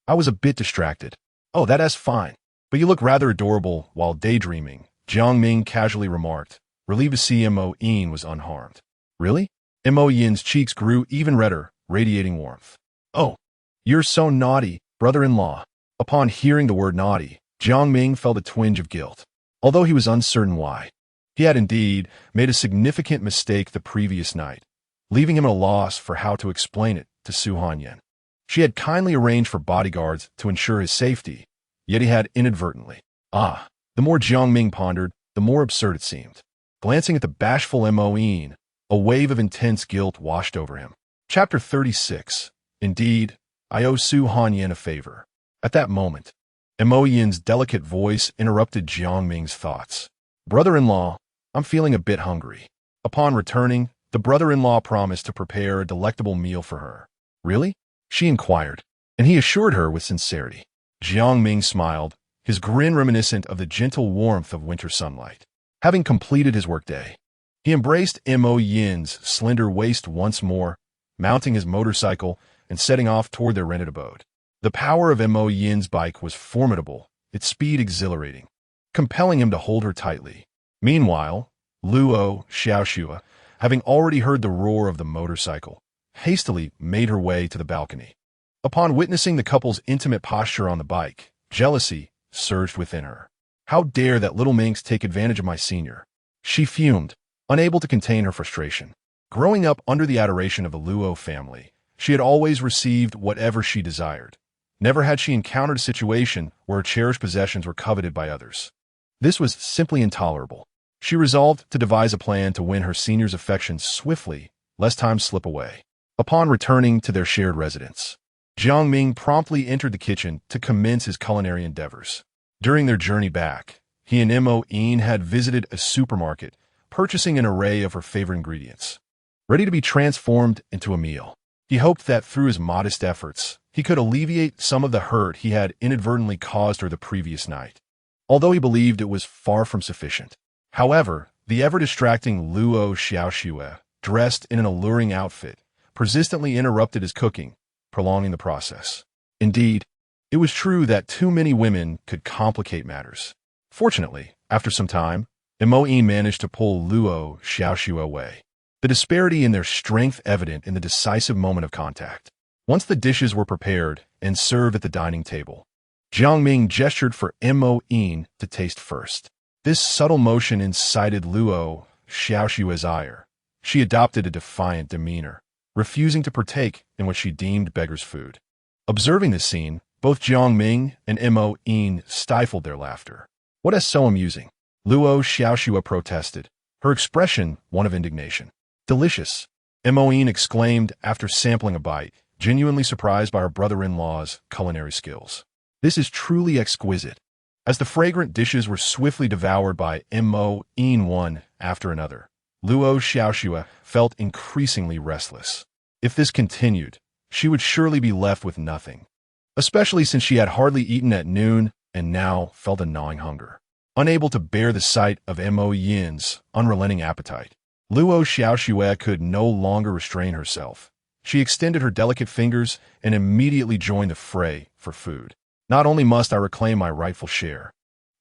[SPEAKER 1] was a bit distracted. Oh, that's fine. But you look rather adorable while daydreaming, Jiang Ming casually remarked, relieved to see Mo Yin was unharmed. Really? Mo Yin's cheeks grew even redder, radiating warmth. Oh, you're so naughty, brother-in-law. Upon hearing the word naughty, Jiang Ming felt a twinge of guilt, although he was uncertain why. He had indeed made a significant mistake the previous night, leaving him at a loss for how to explain it to Su Hanyin. She had kindly arranged for bodyguards to ensure his safety, yet he had inadvertently. The more Jiang Ming pondered, the more absurd it seemed. Glancing at the bashful Mo Yin, a wave of intense guilt washed over him. Chapter 36. Indeed, I owe Su Hanyin a favor. At that moment, Mo Yin's delicate voice interrupted Jiang Ming's thoughts. Brother-in-law, I'm feeling a bit hungry. Upon returning, the brother-in-law promised to prepare a delectable meal for her. Really? She inquired, and he assured her with sincerity. Jiang Ming smiled, his grin reminiscent of the gentle warmth of winter sunlight. Having completed his workday, he embraced Mo Yin's slender waist once more, mounting his motorcycle and setting off toward their rented abode. The power of Mo Yin's bike was formidable, its speed exhilarating, compelling him to hold her tightly. Meanwhile, Luo Xiaoxua, having already heard the roar of the motorcycle, hastily made her way to the balcony. Upon witnessing the couple's intimate posture on the bike, jealousy surged within her. How dare that little minx take advantage of my senior? She fumed, unable to contain her frustration. Growing up under the adoration of the Luo family, she had always received whatever she desired. Never had she encountered a situation where her cherished possessions were coveted by others. This was simply intolerable. She resolved to devise a plan to win her senior's affections swiftly, lest time slip away. Upon returning to their shared residence, Jiang Ming promptly entered the kitchen to commence his culinary endeavors. During their journey back, he and Mo-in had visited a supermarket, purchasing an array of her favorite ingredients, ready to be transformed into a meal. He hoped that through his modest efforts, he could alleviate some of the hurt he had inadvertently caused her the previous night, although he believed it was far from sufficient. However, the ever-distracting Luo Xiaoxue, dressed in an alluring outfit, persistently interrupted his cooking, prolonging the process. Indeed, it was true that too many women could complicate matters. Fortunately, after some time, Mo-in managed to pull Luo Xiaoxue away, the disparity in their strength evident in the decisive moment of contact. Once the dishes were prepared and served at the dining table, Jiang Ming gestured for Mo-in to taste first. This subtle motion incited Luo Xiaoxue's ire. She adopted a defiant demeanor, refusing to partake in what she deemed beggar's food. Observing this scene, both Jiang Ming and Mo-in stifled their laughter. "What is so amusing?" Luo Xiaoxue protested, her expression one of indignation. "Delicious," Mo-in exclaimed after sampling a bite, genuinely surprised by her brother-in-law's culinary skills. "This is truly exquisite." As the fragrant dishes were swiftly devoured by Mo-in one after another, Luo Xiaoxue felt increasingly restless. If this continued, she would surely be left with nothing, especially since she had hardly eaten at noon and now felt a gnawing hunger. Unable to bear the sight of Mo-in's unrelenting appetite, Luo Xiaoxue could no longer restrain herself. She extended her delicate fingers and immediately joined the fray for food. "Not only must I reclaim my rightful share,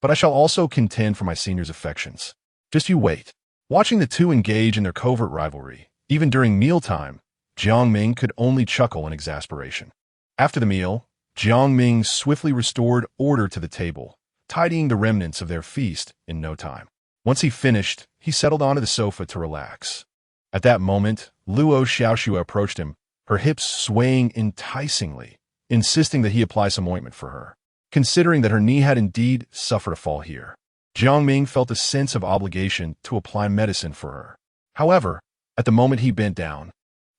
[SPEAKER 1] but I shall also contend for my senior's affections. Just you wait." Watching the two engage in their covert rivalry, even during mealtime, Jiang Ming could only chuckle in exasperation. After the meal, Jiang Ming swiftly restored order to the table, tidying the remnants of their feast in no time. Once he finished, he settled onto the sofa to relax. At that moment, Luo Xiaoxue approached him, her hips swaying enticingly, insisting that he apply some ointment for her. Considering that her knee had indeed suffered a fall here, Jiang Ming felt a sense of obligation to apply medicine for her. However, at the moment he bent down,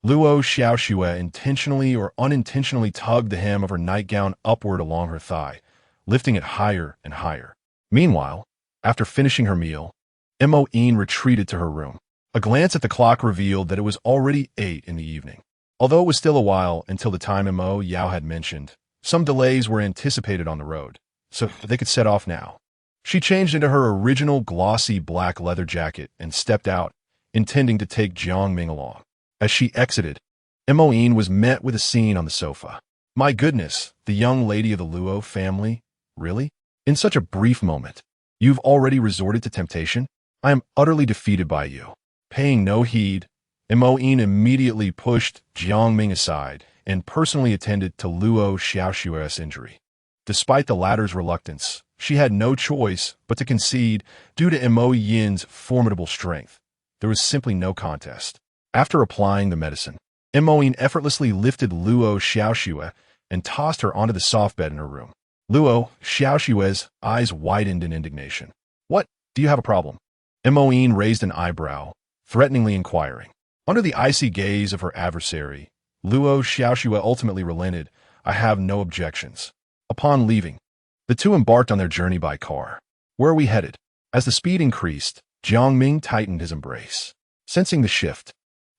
[SPEAKER 1] Luo Xiaoxue intentionally or unintentionally tugged the hem of her nightgown upward along her thigh, lifting it higher and higher. Meanwhile, after finishing her meal, Mo-in retreated to her room. A glance at the clock revealed that it was already 8 in the evening. Although it was still a while until the time Mo Yao had mentioned, some delays were anticipated on the road, so they could set off now. She changed into her original glossy black leather jacket and stepped out, intending to take Jiang Ming along. As she exited, Mo-in was met with a scene on the sofa. "My goodness, the young lady of the Luo family? Really? In such a brief moment, you've already resorted to temptation? I am utterly defeated by you." Paying no heed, Mo-in immediately pushed Jiang Ming aside and personally attended to Luo Xiaoxue's injury. Despite the latter's reluctance, she had no choice but to concede due to Mo-in's formidable strength. There was simply no contest. After applying the medicine, Mo-in effortlessly lifted Luo Xiaoxue and tossed her onto the soft bed in her room. Luo Xiaoxue's eyes widened in indignation. "What? Do you have a problem?" Mo-in raised an eyebrow, threateningly inquiring. Under the icy gaze of her adversary, Luo Xiaoxue ultimately relented. "I have no objections." Upon leaving, the two embarked on their journey by car. "Where are we headed?" As the speed increased, Jiang Ming tightened his embrace. Sensing the shift,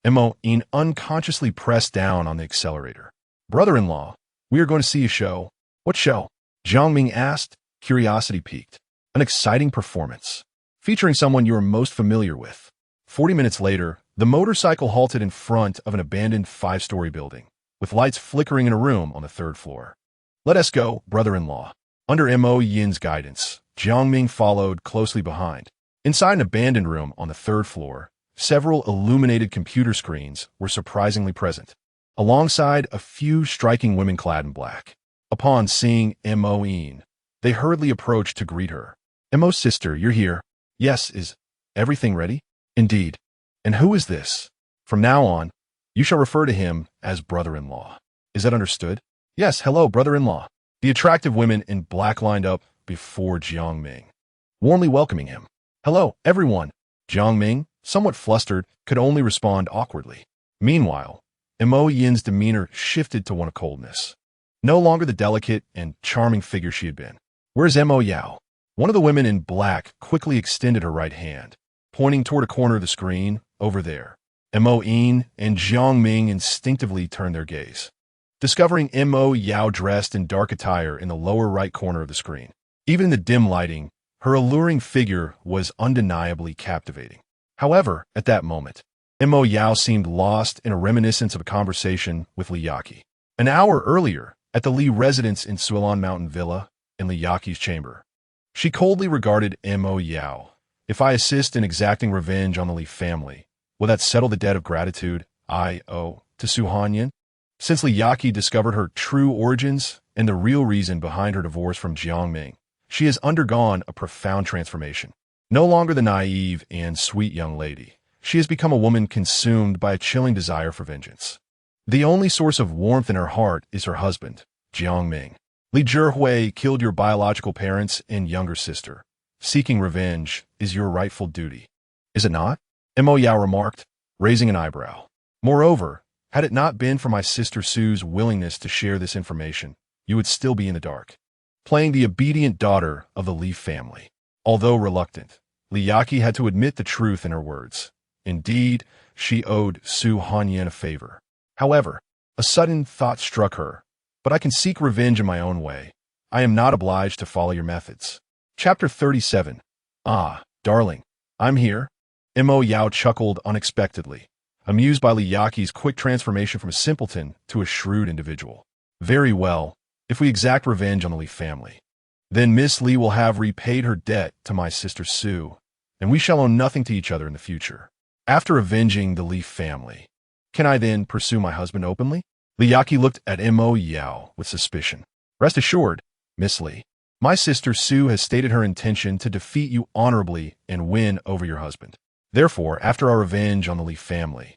[SPEAKER 1] Mo-in unconsciously pressed down on the accelerator. "Brother-in-law, we are going to see a show." "What show?" Jiang Ming asked, curiosity piqued. "An exciting performance, featuring someone you are most familiar with." 40 minutes later, the motorcycle halted in front of an abandoned 5-story building, with lights flickering in a room on the 3rd floor. "Let us go, brother-in-law." Under Mo-in's guidance, Jiang Ming followed closely behind. Inside an abandoned room on the 3rd floor, several illuminated computer screens were surprisingly present, alongside a few striking women clad in black. Upon seeing Mo-in, they hurriedly approached to greet her. "Mo's sister, you're here." "Yes, is everything ready?" "Indeed." "And who is this?" "From now on, you shall refer to him as brother-in-law. Is that understood?" "Yes, hello, brother-in-law." The attractive women in black lined up before Jiang Ming, warmly welcoming him. "Hello, everyone." Jiang Ming, somewhat flustered, could only respond awkwardly. Meanwhile, Mo Yin's demeanor shifted to one of coldness. No longer the delicate and charming figure she had been. "Where's Mo Yao?" One of the women in black quickly extended her right hand, pointing toward a corner of the screen, over there. Mo Yin and Jiang Ming instinctively turned their gaze, discovering Mo Yao dressed in dark attire in the lower right corner of the screen. Even in the dim lighting, her alluring figure was undeniably captivating. However, at that moment, Mo Yao seemed lost in a reminiscence of a conversation with Li Yaqi. An hour earlier, at the Li residence in Suilan Mountain Villa, in Li Yaqi's chamber, she coldly regarded Mo Yao. "If I assist in exacting revenge on the Li family, will that settle the debt of gratitude I owe to Su Hanyan?" Since Li Yaqi discovered her true origins and the real reason behind her divorce from Jiang Ming, she has undergone a profound transformation. No longer the naive and sweet young lady, she has become a woman consumed by a chilling desire for vengeance. The only source of warmth in her heart is her husband, Jiang Ming. "Li Zhihui killed your biological parents and younger sister. Seeking revenge is your rightful duty, is it not?" Mo Yao remarked, raising an eyebrow. "Moreover, had it not been for my sister Su's willingness to share this information, you would still be in the dark, playing the obedient daughter of the Li family." Although reluctant, Li Yaqi had to admit the truth in her words. Indeed, she owed Su Hanyan a favor. However, a sudden thought struck her. "But I can seek revenge in my own way. I am not obliged to follow your methods." Chapter 37. "Ah, darling, I'm here." Mo Yao chuckled unexpectedly, amused by Li Yaqi's quick transformation from a simpleton to a shrewd individual. "Very well, if we exact revenge on the Li family, then Miss Li will have repaid her debt to my sister Su, and we shall owe nothing to each other in the future. After avenging the Li family, can I then pursue my husband openly?" Li Yaqi looked at Mo Yao with suspicion. "Rest assured, Miss Li, my sister Su has stated her intention to defeat you honorably and win over your husband. Therefore, after our revenge on the Li family,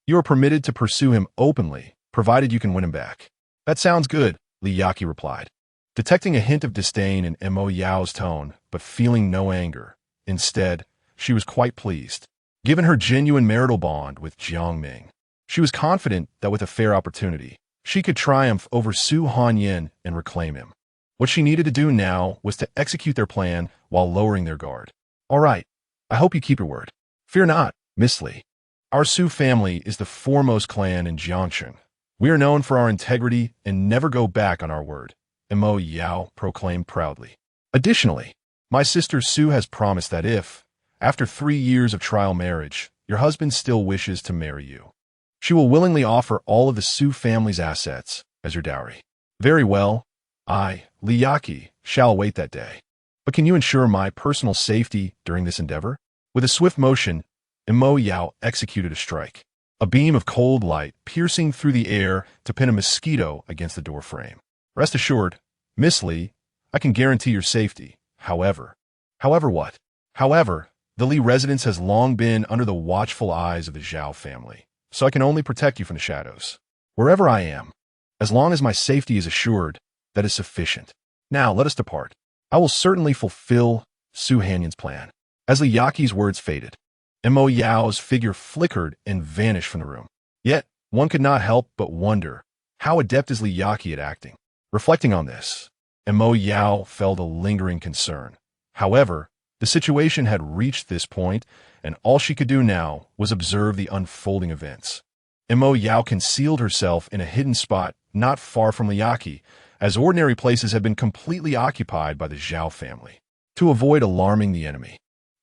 [SPEAKER 1] you are permitted to pursue him openly, provided you can win him back." "That sounds good," Li Yaqi replied, detecting a hint of disdain in Mo Yao's tone, but feeling no anger. Instead, she was quite pleased. Given her genuine marital bond with Jiang Ming, she was confident that with a fair opportunity, she could triumph over Su Hanyan and reclaim him. What she needed to do now was to execute their plan while lowering their guard. "All right, I hope you keep your word." "Fear not, Miss Li. Our Su family is the foremost clan in Jiangsheng. We are known for our integrity and never go back on our word," Mo Yao proclaimed proudly. "Additionally, my sister Su has promised that if, after 3 years of trial marriage, your husband still wishes to marry you, she will willingly offer all of the Su family's assets as your dowry." "Very well. I, Li Yaqi, shall await that day. But can you ensure my personal safety during this endeavor?" With a swift motion, Mo Yao executed a strike, a beam of cold light piercing through the air to pin a mosquito against the door frame. "Rest assured, Miss Li, I can guarantee your safety. However." "However what?" "However, the Li residence has long been under the watchful eyes of the Zhao family, so I can only protect you from the shadows. Wherever I am, as long as my safety is assured, that is sufficient. Now let us depart. I will certainly fulfill Su Hanyan's plan." As Li Yaqi's words faded, Mo Yao's figure flickered and vanished from the room. Yet, one could not help but wonder, how adept is Li Yaqi at acting? Reflecting on this, Mo Yao felt a lingering concern. However, the situation had reached this point, and all she could do now was observe the unfolding events. Mo Yao concealed herself in a hidden spot not far from Li Yaqi, as ordinary places had been completely occupied by the Zhao family. To avoid alarming the enemy,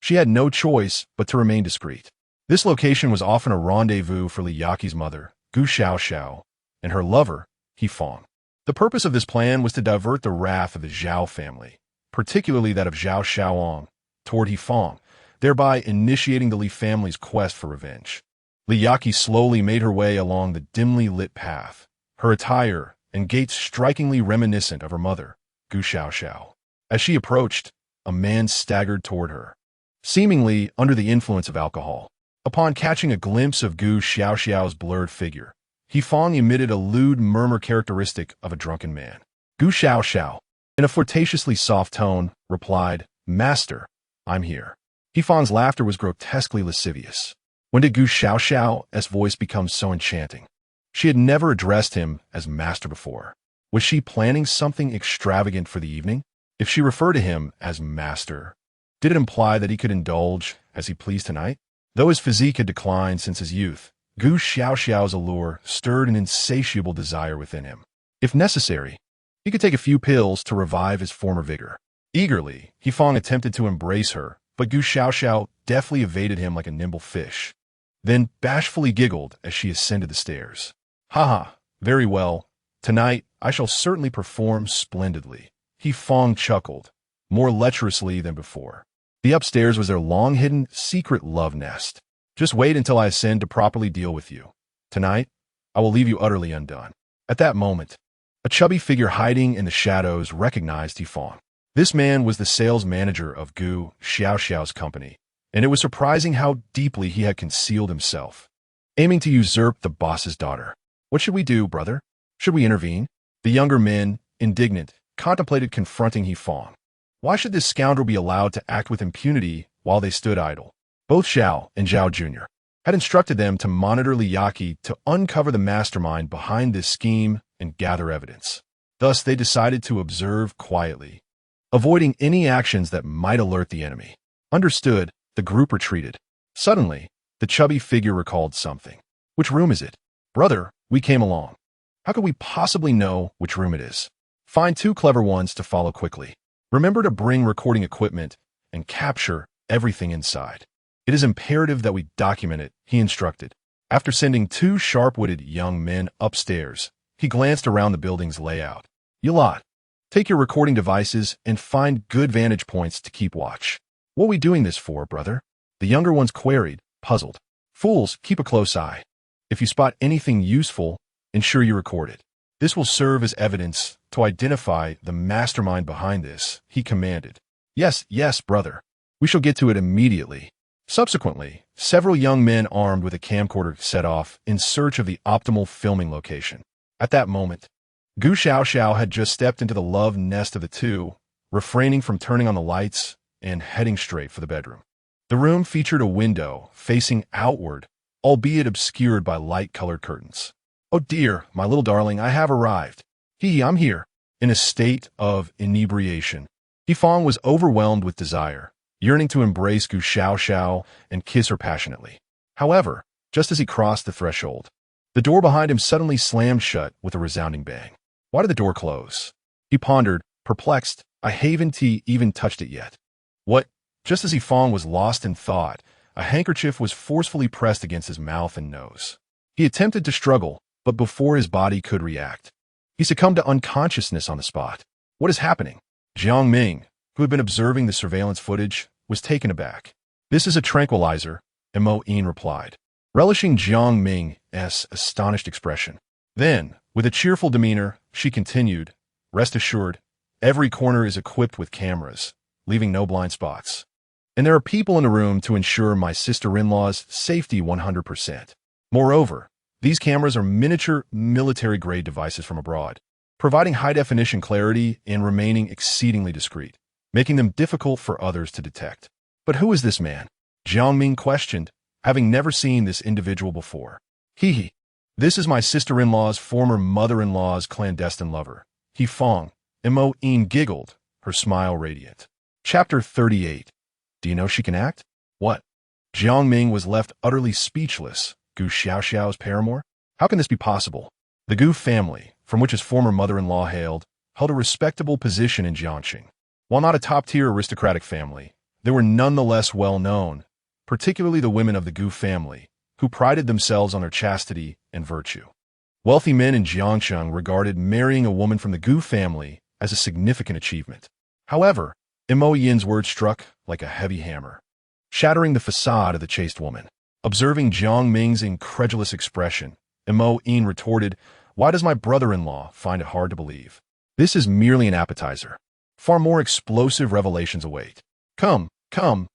[SPEAKER 1] she had no choice but to remain discreet. This location was often a rendezvous for Li Yaqi's mother, Gu Xiaoxiao, and her lover, He Fong. The purpose of this plan was to divert the wrath of the Zhao family, particularly that of Zhao Xiaoong, toward He Fong, thereby initiating the Li family's quest for revenge. Li Yaqi slowly made her way along the dimly lit path, her attire and gait strikingly reminiscent of her mother, Gu Xiaoxiao. As she approached, a man staggered toward her, seemingly under the influence of alcohol. Upon catching a glimpse of Gu Xiaoxiao's blurred figure, He Fong emitted a lewd murmur characteristic of a drunken man. Gu Xiao, in a flirtatiously soft tone, replied, "Master, I'm here." Fang's laughter was grotesquely lascivious. When did Gu Xiao's voice become so enchanting? She had never addressed him as master before. Was she planning something extravagant for the evening? If she referred to him as master, did it imply that he could indulge as he pleased tonight? Though his physique had declined since his youth, Gu Xiao's allure stirred an insatiable desire within him. If necessary, he could take a few pills to revive his former vigor. Eagerly, Fang attempted to embrace her, but Gu Xiao deftly evaded him like a nimble fish, then bashfully giggled as she ascended the stairs. "Haha, very well. Tonight, I shall certainly perform splendidly." Fang chuckled, more lecherously than before. The upstairs was their long-hidden, secret love nest. "Just wait until I ascend to properly deal with you. Tonight, I will leave you utterly undone." At that moment, a chubby figure hiding in the shadows recognized Fang. This man was the sales manager of Gu Xiao's company, and it was surprising how deeply he had concealed himself, aiming to usurp the boss's daughter. "What should we do, brother? Should we intervene?" The younger men, indignant, contemplated confronting Fang. Why should this scoundrel be allowed to act with impunity while they stood idle? Both Xiao and Zhao Jr. had instructed them to monitor Liyaki to uncover the mastermind behind this scheme and gather evidence. Thus, they decided to observe quietly, avoiding any actions that might alert the enemy. Understood, the group retreated. Suddenly, the chubby figure recalled something. "Which room is it?" "Brother, we came along." "How could we possibly know which room it is?" "Find two clever ones to follow quickly. Remember to bring recording equipment and capture everything inside. It is imperative that we document it," he instructed. After sending two sharp-witted young men upstairs, he glanced around the building's layout. "You lot, take your recording devices and find good vantage points to keep watch." "What are we doing this for, brother?" the younger ones queried, puzzled. "Fools, keep a close eye. If you spot anything useful, ensure you record it. This will serve as evidence to identify the mastermind behind this," he commanded. Yes, brother. We shall get to it immediately." Subsequently, several young men armed with a camcorder set off in search of the optimal filming location. At that moment, Gu Xiao had just stepped into the love nest of the two, refraining from turning on the lights and heading straight for the bedroom. The room featured a window facing outward, albeit obscured by light-colored curtains. "Oh dear, my little darling, I have arrived. I'm here." In a state of inebriation, Fang was overwhelmed with desire, yearning to embrace Gu Xiao and kiss her passionately. However, just as he crossed the threshold, the door behind him suddenly slammed shut with a resounding bang. Why did the door close? He pondered, perplexed. I haven't even touched it yet. What? Just as Fang was lost in thought, a handkerchief was forcefully pressed against his mouth and nose. He attempted to struggle, but before his body could react, he succumbed to unconsciousness on the spot. What is happening? Jiang Ming, who had been observing the surveillance footage, was taken aback. "This is a tranquilizer," Mo Yin replied, relishing Jiang Ming's astonished expression. Then, with a cheerful demeanor, she continued, "Rest assured, every corner is equipped with cameras, leaving no blind spots. And there are people in the room to ensure my sister-in-law's safety 100%. Moreover, these cameras are miniature military-grade devices from abroad, providing high-definition clarity and remaining exceedingly discreet, making them difficult for others to detect." "But who is this man?" Jiang Ming questioned, having never seen this individual before. This is my sister-in-law's former mother-in-law's clandestine lover, Fang." Mo Yin giggled, her smile radiant. Chapter 38. Do you know she can act? What? Jiang Ming was left utterly speechless. Gu Xiao's paramour? How can this be possible? The Gu family, from which his former mother-in-law hailed, held a respectable position in Jiangxing. While not a top-tier aristocratic family, they were nonetheless well-known, particularly the women of the Gu family, who prided themselves on their chastity and virtue. Wealthy men in Jiangxing regarded marrying a woman from the Gu family as a significant achievement. However, Mo Yin's words struck like a heavy hammer, shattering the facade of the chaste woman. Observing Jiang Ming's incredulous expression, Mo Yin retorted, "Why does my brother-in-law find it hard to believe? This is merely an appetizer. Far more explosive revelations await. Come,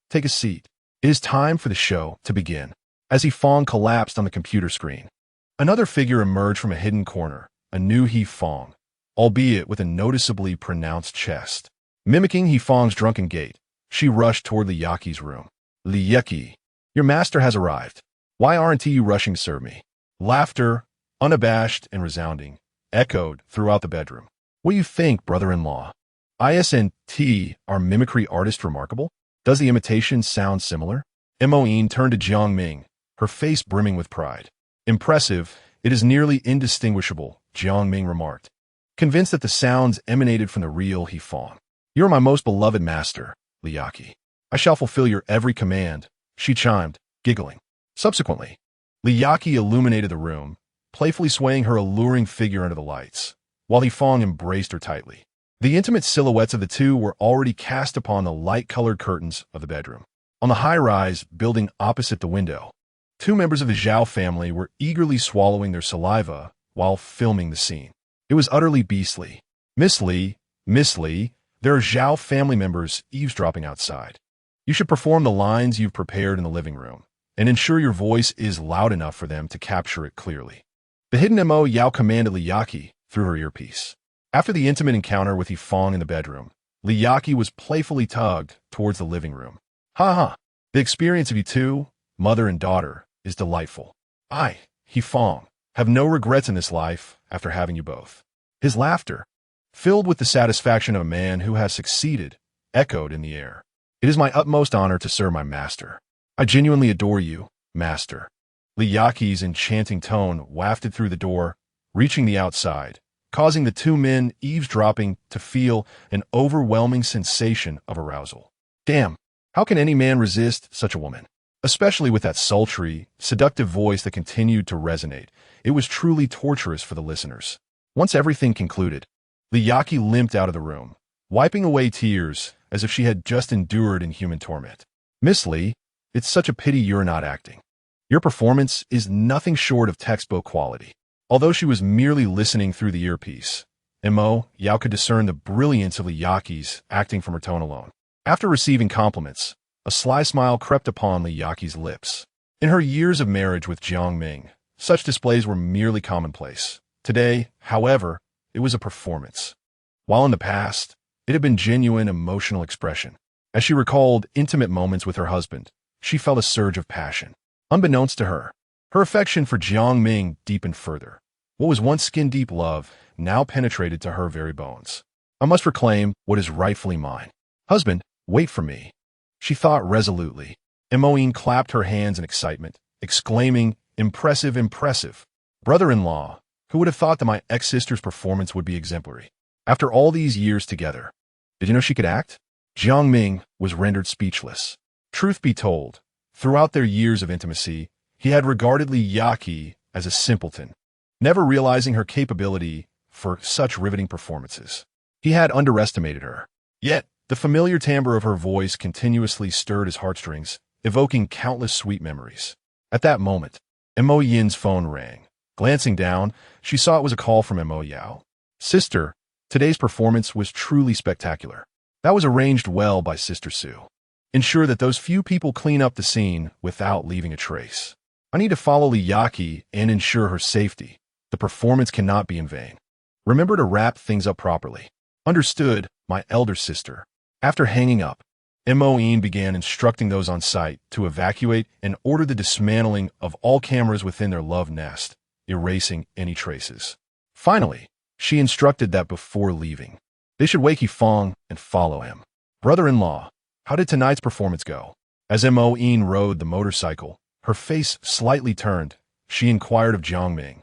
[SPEAKER 1] take a seat. It is time for the show to begin." As Fang collapsed on the computer screen, another figure emerged from a hidden corner, a new Fang, albeit with a noticeably pronounced chest. Mimicking Hefang's drunken gait, she rushed toward Li Yaqi's room. Li Yaqi, your master has arrived. Why aren't you rushing to serve me? Laughter, unabashed and resounding, echoed throughout the bedroom. What do you think, brother-in-law? Isn't our mimicry artist remarkable? Does the imitation sound similar? Moine turned to Jiang Ming, her face brimming with pride. Impressive, it is nearly indistinguishable, Jiang Ming remarked, convinced that the sounds emanated from the real Hefang. You are my most beloved master, Li Yaqi. I shall fulfill your every command, she chimed, giggling. Subsequently, Li Yaqi illuminated the room, playfully swaying her alluring figure under the lights, while Hefang embraced her tightly. The intimate silhouettes of the two were already cast upon the light-colored curtains of the bedroom. On the high-rise building opposite the window, two members of the Zhao family were eagerly swallowing their saliva while filming the scene. It was utterly beastly. Miss Li, there are Zhao family members eavesdropping outside. You should perform the lines you've prepared in the living room, and ensure your voice is loud enough for them to capture it clearly. The hidden Mo Yao commanded Li Yaqi through her earpiece. After the intimate encounter with Hefang in the bedroom, Li Yaqi was playfully tugged towards the living room. The experience of you two, mother and daughter, is delightful. I, Hefang, have no regrets in this life after having you both. His laughter, filled with the satisfaction of a man who has succeeded, echoed in the air. It is my utmost honor to serve my master. I genuinely adore you, master. Li Yaqi's enchanting tone wafted through the door, reaching the outside, causing the two men eavesdropping to feel an overwhelming sensation of arousal. Damn, how can any man resist such a woman? Especially with that sultry, seductive voice that continued to resonate. It was truly torturous for the listeners. Once everything concluded, Li Yaqi limped out of the room, wiping away tears as if she had just endured inhuman torment. Miss Li, it's such a pity you're not acting. Your performance is nothing short of textbook quality. Although she was merely listening through the earpiece, Mo Yao could discern the brilliance of Li Yaqi's acting from her tone alone. After receiving compliments, a sly smile crept upon Li Yaqi's lips. In her years of marriage with Jiang Ming, such displays were merely commonplace. Today, however, it was a performance. While in the past, it had been genuine emotional expression. As she recalled intimate moments with her husband, she felt a surge of passion. Unbeknownst to her, her affection for Jiang Ming deepened further. What was once skin-deep love now penetrated to her very bones. I must reclaim what is rightfully mine. Husband, wait for me, she thought resolutely. Moine clapped her hands in excitement, exclaiming, Impressive, impressive. Brother-in-law, who would have thought that my ex-sister's performance would be exemplary? After all these years together, did you know she could act? Jiang Ming was rendered speechless. Truth be told, throughout their years of intimacy, he had regarded Li Yaqi as a simpleton, never realizing her capability for such riveting performances. He had underestimated her. Yet, the familiar timbre of her voice continuously stirred his heartstrings, evoking countless sweet memories. At that moment, Mo Yin's phone rang. Glancing down, she saw it was a call from Mo Yao. Sister, today's performance was truly spectacular. That was arranged well by Sister Sue. Ensure that those few people clean up the scene without leaving a trace. I need to follow Li Yaqi and ensure her safety. The performance cannot be in vain. Remember to wrap things up properly. Understood, my elder sister. After hanging up, Moine began instructing those on site to evacuate and order the dismantling of all cameras within their love nest, erasing any traces. Finally, she instructed that before leaving, they should wake Hefang and follow him. Brother-in-law, how did tonight's performance go? As Moine rode the motorcycle, her face slightly turned, she inquired of Jiang Ming,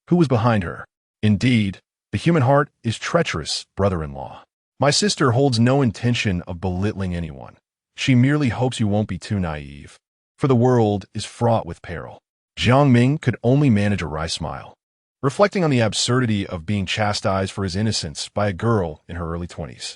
[SPEAKER 1] who was behind her. Indeed, the human heart is treacherous, brother-in-law. My sister holds no intention of belittling anyone. She merely hopes you won't be too naive, for the world is fraught with peril. Jiang Ming could only manage a wry smile, reflecting on the absurdity of being chastised for his innocence by a girl in her early 20s.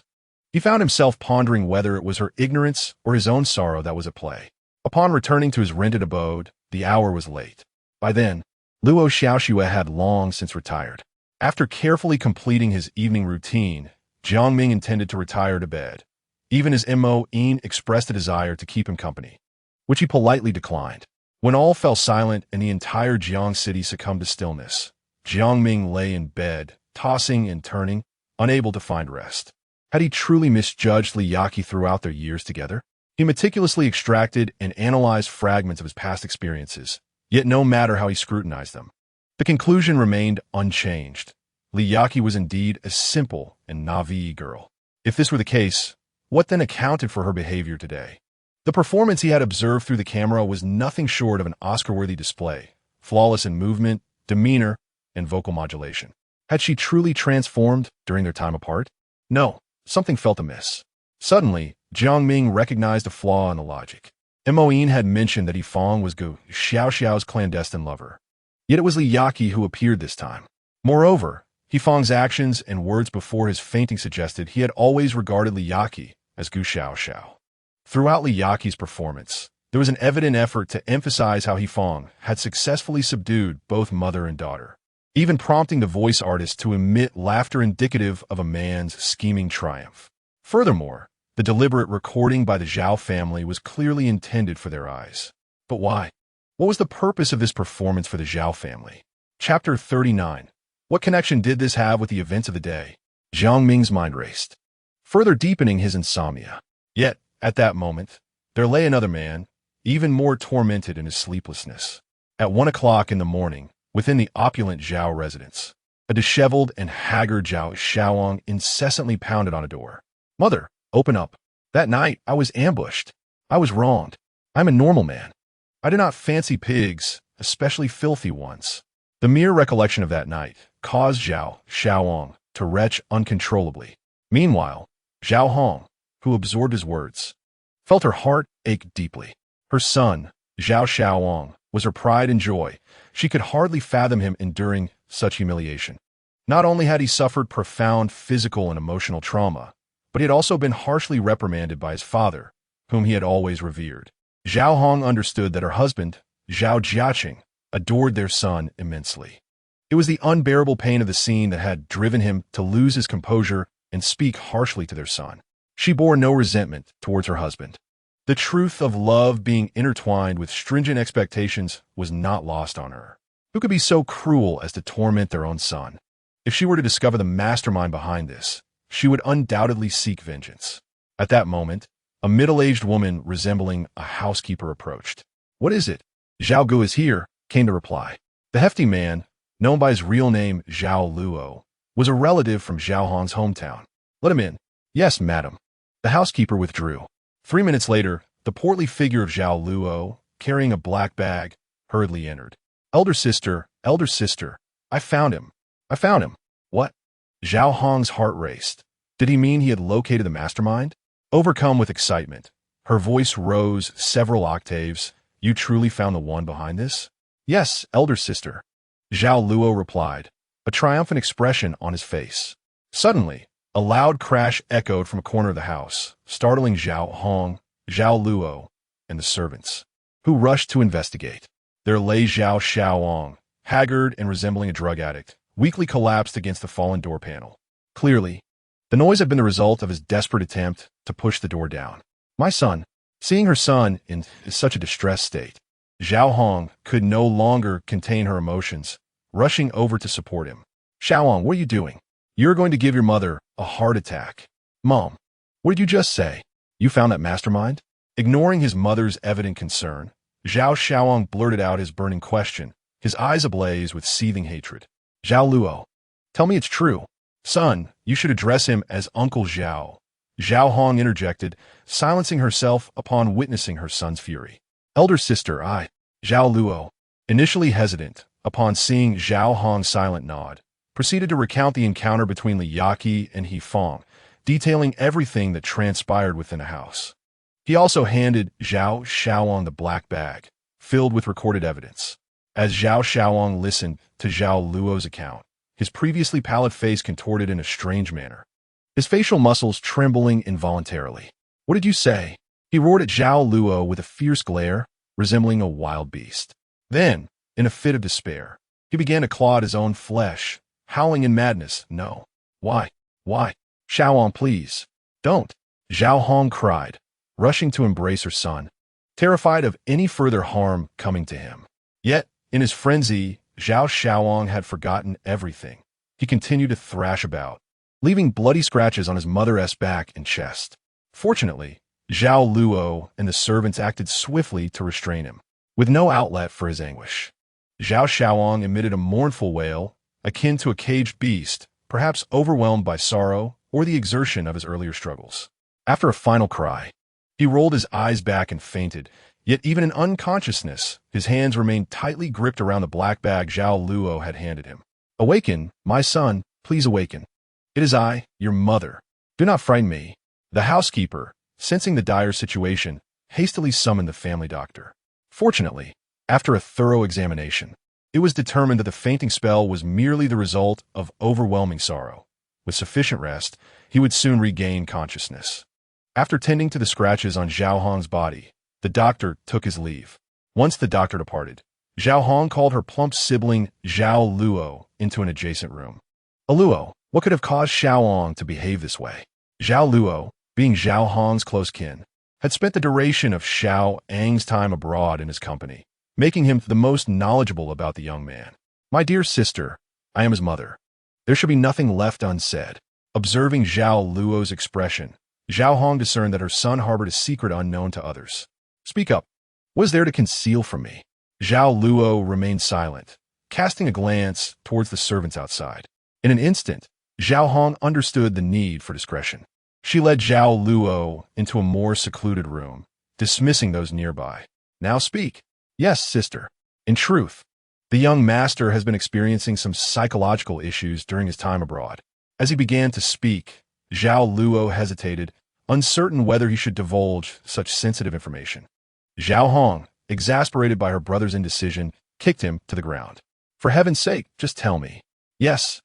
[SPEAKER 1] He found himself pondering whether it was her ignorance or his own sorrow that was at play. Upon returning to his rented abode, the hour was late. By then, Luo Xiaoxue had long since retired. After carefully completing his evening routine, Jiang Ming intended to retire to bed, even as Moine expressed a desire to keep him company, which he politely declined. When all fell silent and the entire Jiang city succumbed to stillness, Jiang Ming lay in bed, tossing and turning, unable to find rest. Had he truly misjudged Li Yaqi throughout their years together? He meticulously extracted and analyzed fragments of his past experiences, yet no matter how he scrutinized them, the conclusion remained unchanged. Li Yaqi was indeed a simple and Na'vi girl. If this were the case, what then accounted for her behavior today? The performance he had observed through the camera was nothing short of an Oscar-worthy display, flawless in movement, demeanor, and vocal modulation. Had she truly transformed during their time apart? No, something felt amiss. Suddenly, Jiang Ming recognized a flaw in the logic. Moyin had mentioned that Yifang was Gu Xiaoxiao's clandestine lover. Yet it was Li Yaqi who appeared this time. Moreover, Yifang's actions and words before his fainting suggested he had always regarded Li Yaqi as Gu Xiaoxiao. Throughout Li Yaqi's performance, there was an evident effort to emphasize how Yifang had successfully subdued both mother and daughter, even prompting the voice artist to emit laughter indicative of a man's scheming triumph. Furthermore, the deliberate recording by the Zhao family was clearly intended for their eyes. But why? What was the purpose of this performance for the Zhao family? Chapter 39. What connection did this have with the events of the day? Jiang Ming's mind raced, further deepening his insomnia. Yet, at that moment, there lay another man, even more tormented in his sleeplessness. At 1 o'clock in the morning, within the opulent Zhao residence, a disheveled and haggard Zhao Xiaoang incessantly pounded on a door. "Mother, open up. That night, I was ambushed. I was wronged. I'm a normal man. I do not fancy pigs, especially filthy ones." The mere recollection of that night caused Zhao Xiaoang to retch uncontrollably. Meanwhile, Zhao Hong, who absorbed his words, felt her heart ache deeply. Her son, Zhao Xiaoang, was her pride and joy. She could hardly fathom him enduring such humiliation. Not only had he suffered profound physical and emotional trauma, but he had also been harshly reprimanded by his father, whom he had always revered. Zhao Hong understood that her husband, Zhao Jiaqing, adored their son immensely. It was the unbearable pain of the scene that had driven him to lose his composure and speak harshly to their son. She bore no resentment towards her husband. The truth of love being intertwined with stringent expectations was not lost on her. Who could be so cruel as to torment their own son? If she were to discover the mastermind behind this, she would undoubtedly seek vengeance. At that moment, a middle-aged woman resembling a housekeeper approached. "What is it?" "Zhao Gu is here," came the reply. The hefty man, known by his real name Zhao Luo, was a relative from Zhao Hong's hometown. "Let him in." "Yes, madam." The housekeeper withdrew. 3 minutes later, the portly figure of Zhao Luo, carrying a black bag, hurriedly entered. Elder sister, I found him. I found him." "What?" Zhao Hong's heart raced. Did he mean he had located the mastermind? Overcome with excitement, her voice rose several octaves. "You truly found the one behind this?" "Yes, elder sister," Zhao Luo replied, a triumphant expression on his face. Suddenly, a loud crash echoed from a corner of the house, startling Zhao Hong, Zhao Luo, and the servants, who rushed to investigate. There lay Zhao Xiaoang, haggard and resembling a drug addict, weakly collapsed against the fallen door panel. Clearly, the noise had been the result of his desperate attempt to push the door down. "My son." Seeing her son in such a distressed state, Zhao Hong could no longer contain her emotions, rushing over to support him. "Xiaoang, what are you doing? You're going to give your mother a heart attack." "Mom, what did you just say? You found that mastermind?" Ignoring his mother's evident concern, Zhao Xiaoang blurted out his burning question, his eyes ablaze with seething hatred. "Zhao Luo, tell me it's true." "Son, you should address him as Uncle Zhao," Zhao Hong interjected, silencing herself upon witnessing her son's fury. "Elder sister, Zhao Luo," initially hesitant, upon seeing Zhao Hong's silent nod, proceeded to recount the encounter between Li Yaqi and Yifang, detailing everything that transpired within the house. He also handed Zhao Xiaoang the black bag, filled with recorded evidence. As Zhao Xiaoang listened to Zhao Luo's account, his previously pallid face contorted in a strange manner, his facial muscles trembling involuntarily. "What did you say?" He roared at Zhao Luo with a fierce glare, resembling a wild beast. Then, in a fit of despair, he began to claw at his own flesh, howling in madness. "No. Why? Xiaoang, please. Don't!" Zhao Hong cried, rushing to embrace her son, terrified of any further harm coming to him. Yet, in his frenzy, Zhao Xiaoang had forgotten everything. he continued to thrash about, leaving bloody scratches on his mother's back and chest. Fortunately, Zhao Luo and the servants acted swiftly to restrain him, with no outlet for his anguish. Zhao Xiaoang emitted a mournful wail, akin to a caged beast, perhaps overwhelmed by sorrow or the exertion of his earlier struggles. After a final cry, he rolled his eyes back and fainted, yet even in unconsciousness, his hands remained tightly gripped around the black bag Zhao Luo had handed him. "Awaken, my son, please awaken. It is I, your mother. Do not frighten me." The housekeeper, sensing the dire situation, hastily summoned the family doctor. Fortunately, after a thorough examination, it was determined that the fainting spell was merely the result of overwhelming sorrow. With sufficient rest, he would soon regain consciousness. After tending to the scratches on Zhao Hong's body, the doctor took his leave. Once the doctor departed, Zhao Hong called her plump sibling Zhao Luo into an adjacent room. "Luo, what could have caused Xiaoang to behave this way?" Zhao Luo, being Zhao Hong's close kin, had spent the duration of Xiao Ang's time abroad in his company, making him the most knowledgeable about the young man. "My dear sister, I am his mother. There should be nothing left unsaid." Observing Zhao Luo's expression, Zhao Hong discerned that her son harbored a secret unknown to others. "Speak up. What is there to conceal from me?" Zhao Luo remained silent, casting a glance towards the servants outside. In an instant, Zhao Hong understood the need for discretion. She led Zhao Luo into a more secluded room, dismissing those nearby. "Now speak." "Yes, sister. In truth, the young master has been experiencing some psychological issues during his time abroad." As he began to speak, Zhao Luo hesitated, uncertain whether he should divulge such sensitive information. Zhao Hong, exasperated by her brother's indecision, kicked him to the ground. "For heaven's sake, just tell me." Yes,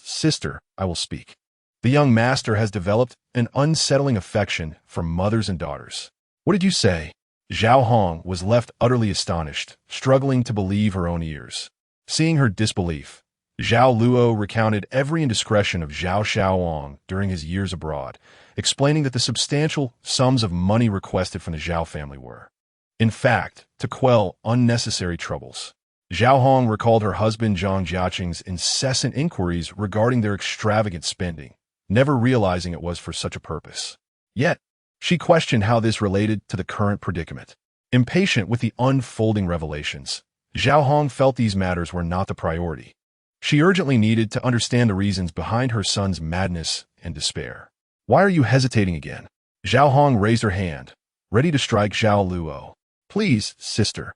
[SPEAKER 1] sister, I will speak. The young master has developed an unsettling affection for mothers and daughters." "What did you say?" Zhao Hong was left utterly astonished, struggling to believe her own ears. Seeing her disbelief, Zhao Luo recounted every indiscretion of Zhao Xiaoang during his years abroad, explaining that the substantial sums of money requested from the Zhao family were, in fact, to quell unnecessary troubles. Zhao Hong recalled her husband Zhang Jiaqing's incessant inquiries regarding their extravagant spending, never realizing it was for such a purpose. Yet, she questioned how this related to the current predicament. Impatient with the unfolding revelations, Zhao Hong felt these matters were not the priority. She urgently needed to understand the reasons behind her son's madness and despair. "Why are you hesitating again?" Zhao Hong raised her hand, ready to strike Zhao Luo. "Please, sister.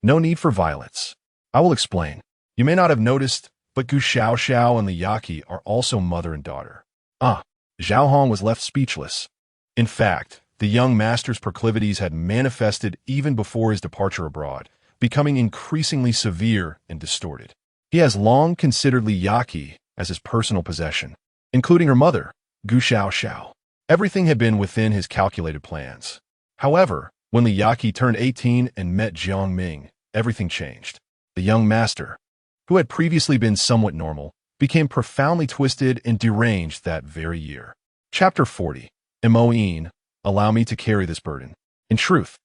[SPEAKER 1] No need for violence. I will explain. You may not have noticed, but Gu Xiao and Li Yaqi are also mother and daughter." Zhao Hong was left speechless. In fact, the young master's proclivities had manifested even before his departure abroad, becoming increasingly severe and distorted. He has long considered Li Yaqi as his personal possession, including her mother, Gu Xiao. Everything had been within his calculated plans. However, when Li Yaqi turned 18 and met Jiang Ming, everything changed. The young master, who had previously been somewhat normal, became profoundly twisted and deranged that very year. Chapter 40. Moin, allow me to carry this burden. In truth,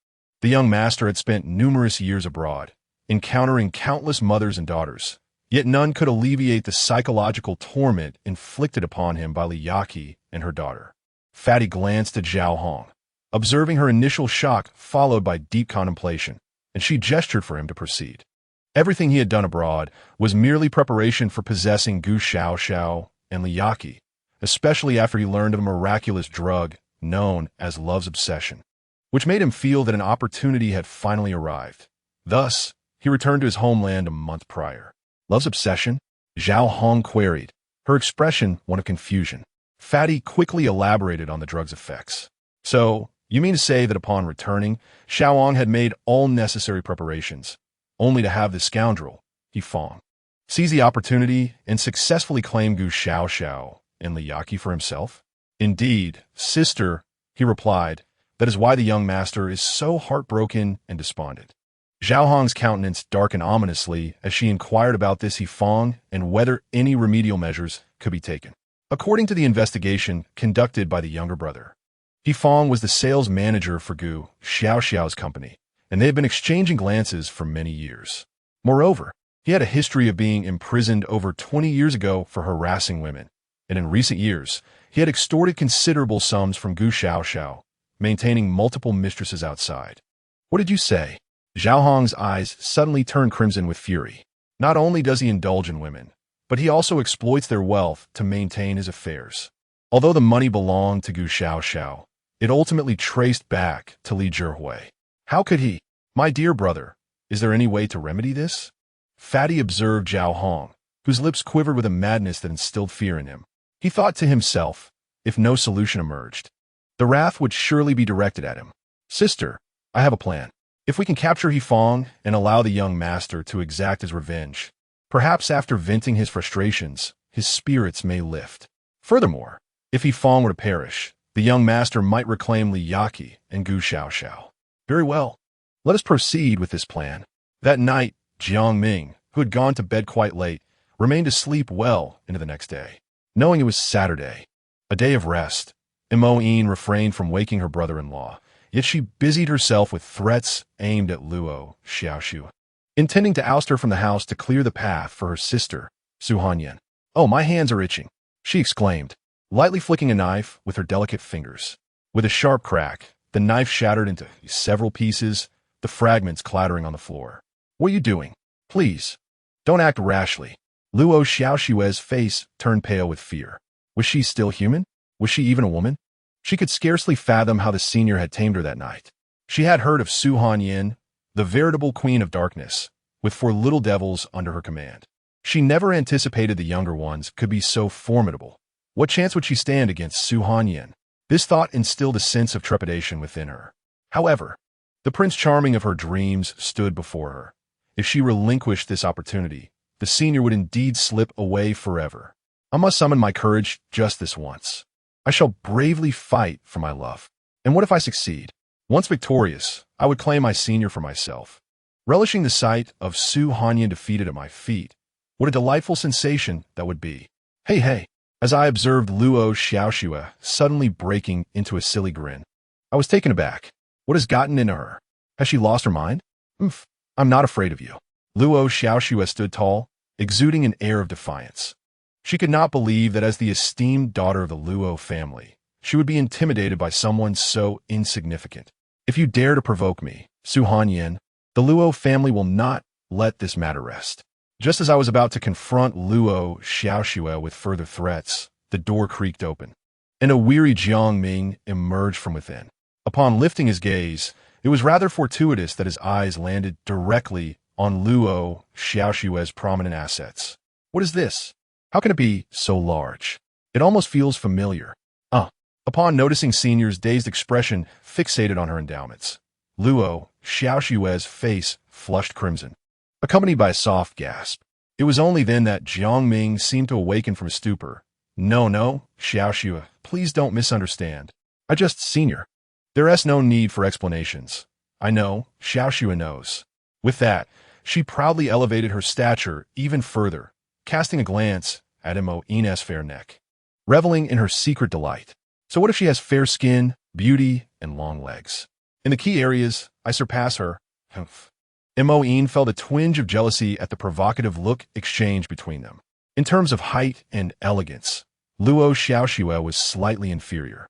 [SPEAKER 1] the young master had spent numerous years abroad, encountering countless mothers and daughters, yet none could alleviate the psychological torment inflicted upon him by Li Yaqi and her daughter. Fatty glanced at Zhao Hong, observing her initial shock followed by deep contemplation, and she gestured for him to proceed. Everything he had done abroad was merely preparation for possessing Gu Xiao and Li Yaqi, especially after he learned of a miraculous drug known as love's obsession, which made him feel that an opportunity had finally arrived. Thus, he returned to his homeland a month prior. "Love's obsession?" Zhao Hong queried, her expression one of confusion. Fatty quickly elaborated on the drug's effects. "So, you mean to say that upon returning, Xiaoang had made all necessary preparations, only to have this scoundrel, He Fong, seize the opportunity and successfully claim Gu Xiao and Li Yaqi for himself?" "Indeed, sister," he replied, "that is why the young master is so heartbroken and despondent." Zhao Hong's countenance darkened ominously as she inquired about this He Fong and whether any remedial measures could be taken. According to the investigation conducted by the younger brother, He Fong was the sales manager for Gu Xiao's company, and they had been exchanging glances for many years. Moreover, He had a history of being imprisoned over 20 years ago for harassing women, and in recent years, he had extorted considerable sums from Gu Xiaoxiao, maintaining multiple mistresses outside. What did you say? Zhao Hong's eyes suddenly turned crimson with fury. Not only does he indulge in women, but he also exploits their wealth to maintain his affairs. Although the money belonged to Gu Xiaoxiao, it ultimately traced back to Li Zhihui. How could he? My dear brother, is there any way to remedy this? Fatty observed Zhao Hong, whose lips quivered with a madness that instilled fear in him. He thought to himself, if no solution emerged, the wrath would surely be directed at him. Sister, I have a plan. If we can capture Hifeng and allow the young master to exact his revenge, perhaps after venting his frustrations, his spirits may lift. Furthermore, if Hifeng were to perish, the young master might reclaim Li Yaqi and Gu Xiaoxiao. Very well. Let us proceed with this plan. That night, Jiang Ming, who had gone to bed quite late, remained asleep well into the next day. Knowing it was Saturday, a day of rest, Imoine refrained from waking her brother-in-law, yet she busied herself with threats aimed at Luo Xiaoxiu, intending to oust her from the house to clear the path for her sister, Su Hanyan. Oh, my hands are itching, she exclaimed, lightly flicking a knife with her delicate fingers. With a sharp crack, the knife shattered into several pieces, the fragments clattering on the floor. What are you doing? Please, don't act rashly. Luo Xiaoxiu's face turned pale with fear. Was she still human? Was she even a woman? She could scarcely fathom how the senior had tamed her that night. She had heard of Su Hanyan, the veritable queen of darkness, with 4 little devils under her command. She never anticipated the younger ones could be so formidable. What chance would she stand against Su Hanyan? This thought instilled a sense of trepidation within her. However, the Prince Charming of her dreams stood before her. If she relinquished this opportunity, the senior would indeed slip away forever. I must summon my courage just this once. I shall bravely fight for my love. And what if I succeed? Once victorious, I would claim my senior for myself. Relishing the sight of Su Hanyan defeated at my feet, what a delightful sensation that would be. Hey, as I observed Luo Xiaoxiu suddenly breaking into a silly grin, I was taken aback. What has gotten into her? Has she lost her mind? I'm not afraid of you. Luo Xiaoxiu stood tall, exuding an air of defiance. She could not believe that as the esteemed daughter of the Luo family, she would be intimidated by someone so insignificant. If you dare to provoke me, Su Hanyan, the Luo family will not let this matter rest. Just as I was about to confront Luo Xiaoxiu with further threats, the door creaked open, and a weary Jiang Ming emerged from within. Upon lifting his gaze, it was rather fortuitous that his eyes landed directly on Luo Xiaoxiu's prominent assets. What is this? How can it be so large? It almost feels familiar. Upon noticing Senior's dazed expression fixated on her endowments, Luo Xiaoxiu's face flushed crimson, accompanied by a soft gasp. It was only then that Jiang Ming seemed to awaken from his stupor. No, Xiaoxiu, please don't misunderstand. Senior. There is no need for explanations. I know, Xiaoxiu knows. With that, she proudly elevated her stature even further, casting a glance at Imoine's fair neck, reveling in her secret delight. So what if she has fair skin, beauty, and long legs? In the key areas, I surpass her. Imoine felt a twinge of jealousy at the provocative look exchanged between them. In terms of height and elegance, Luo Xiaoxiu was slightly inferior.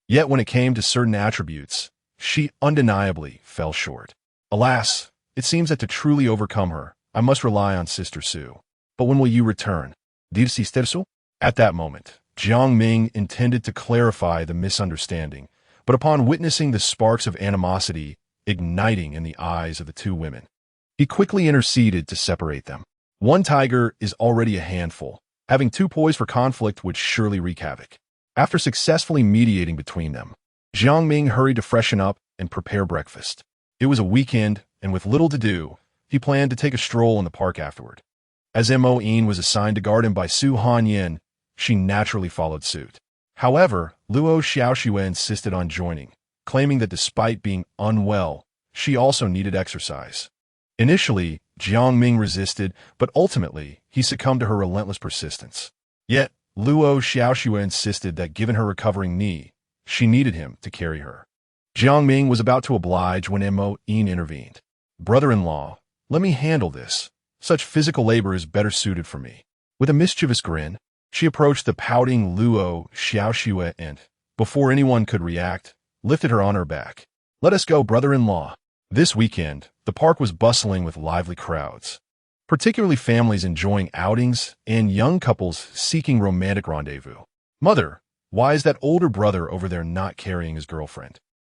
[SPEAKER 1] Yet when it came to certain attributes, she undeniably fell short. Alas, it seems that to truly overcome her, I must rely on Sister Su. But when will you return? Dir Sister Su? At that moment, Jiang Ming intended to clarify the misunderstanding, but upon witnessing the sparks of animosity igniting in the eyes of the 2 women, he quickly interceded to separate them. One tiger is already a handful. Having 2 poised for conflict would surely wreak havoc. After successfully mediating between them, Jiang Ming hurried to freshen up and prepare breakfast. It was a weekend, and with little to do, he planned to take a stroll in the park afterward. As Imoine was assigned to guard him by Su Hanyan, she naturally followed suit. However, Luo Xiaoxiu insisted on joining, claiming that despite being unwell, she also needed exercise. Initially, Jiang Ming resisted, but ultimately, he succumbed to her relentless persistence. Yet, Luo Xiaoxiu insisted that given her recovering knee, she needed him to carry her. Jiang Ming was about to oblige when Imoine intervened. Brother-in-law, let me handle this. Such physical labor is better suited for me. With a mischievous grin, she approached the pouting Luo Xiaoxue and, before anyone could react, lifted her on her back. Let us go, brother-in-law. This weekend, the park was bustling with lively crowds, particularly families enjoying outings and young couples seeking romantic rendezvous. Mother, why is that older brother over there not carrying his girlfriend,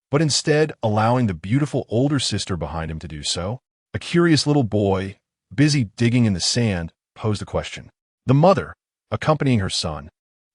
[SPEAKER 1] but instead allowing the beautiful older sister behind him to do so? A curious little boy, busy digging in the sand, posed a question. The mother, accompanying her son,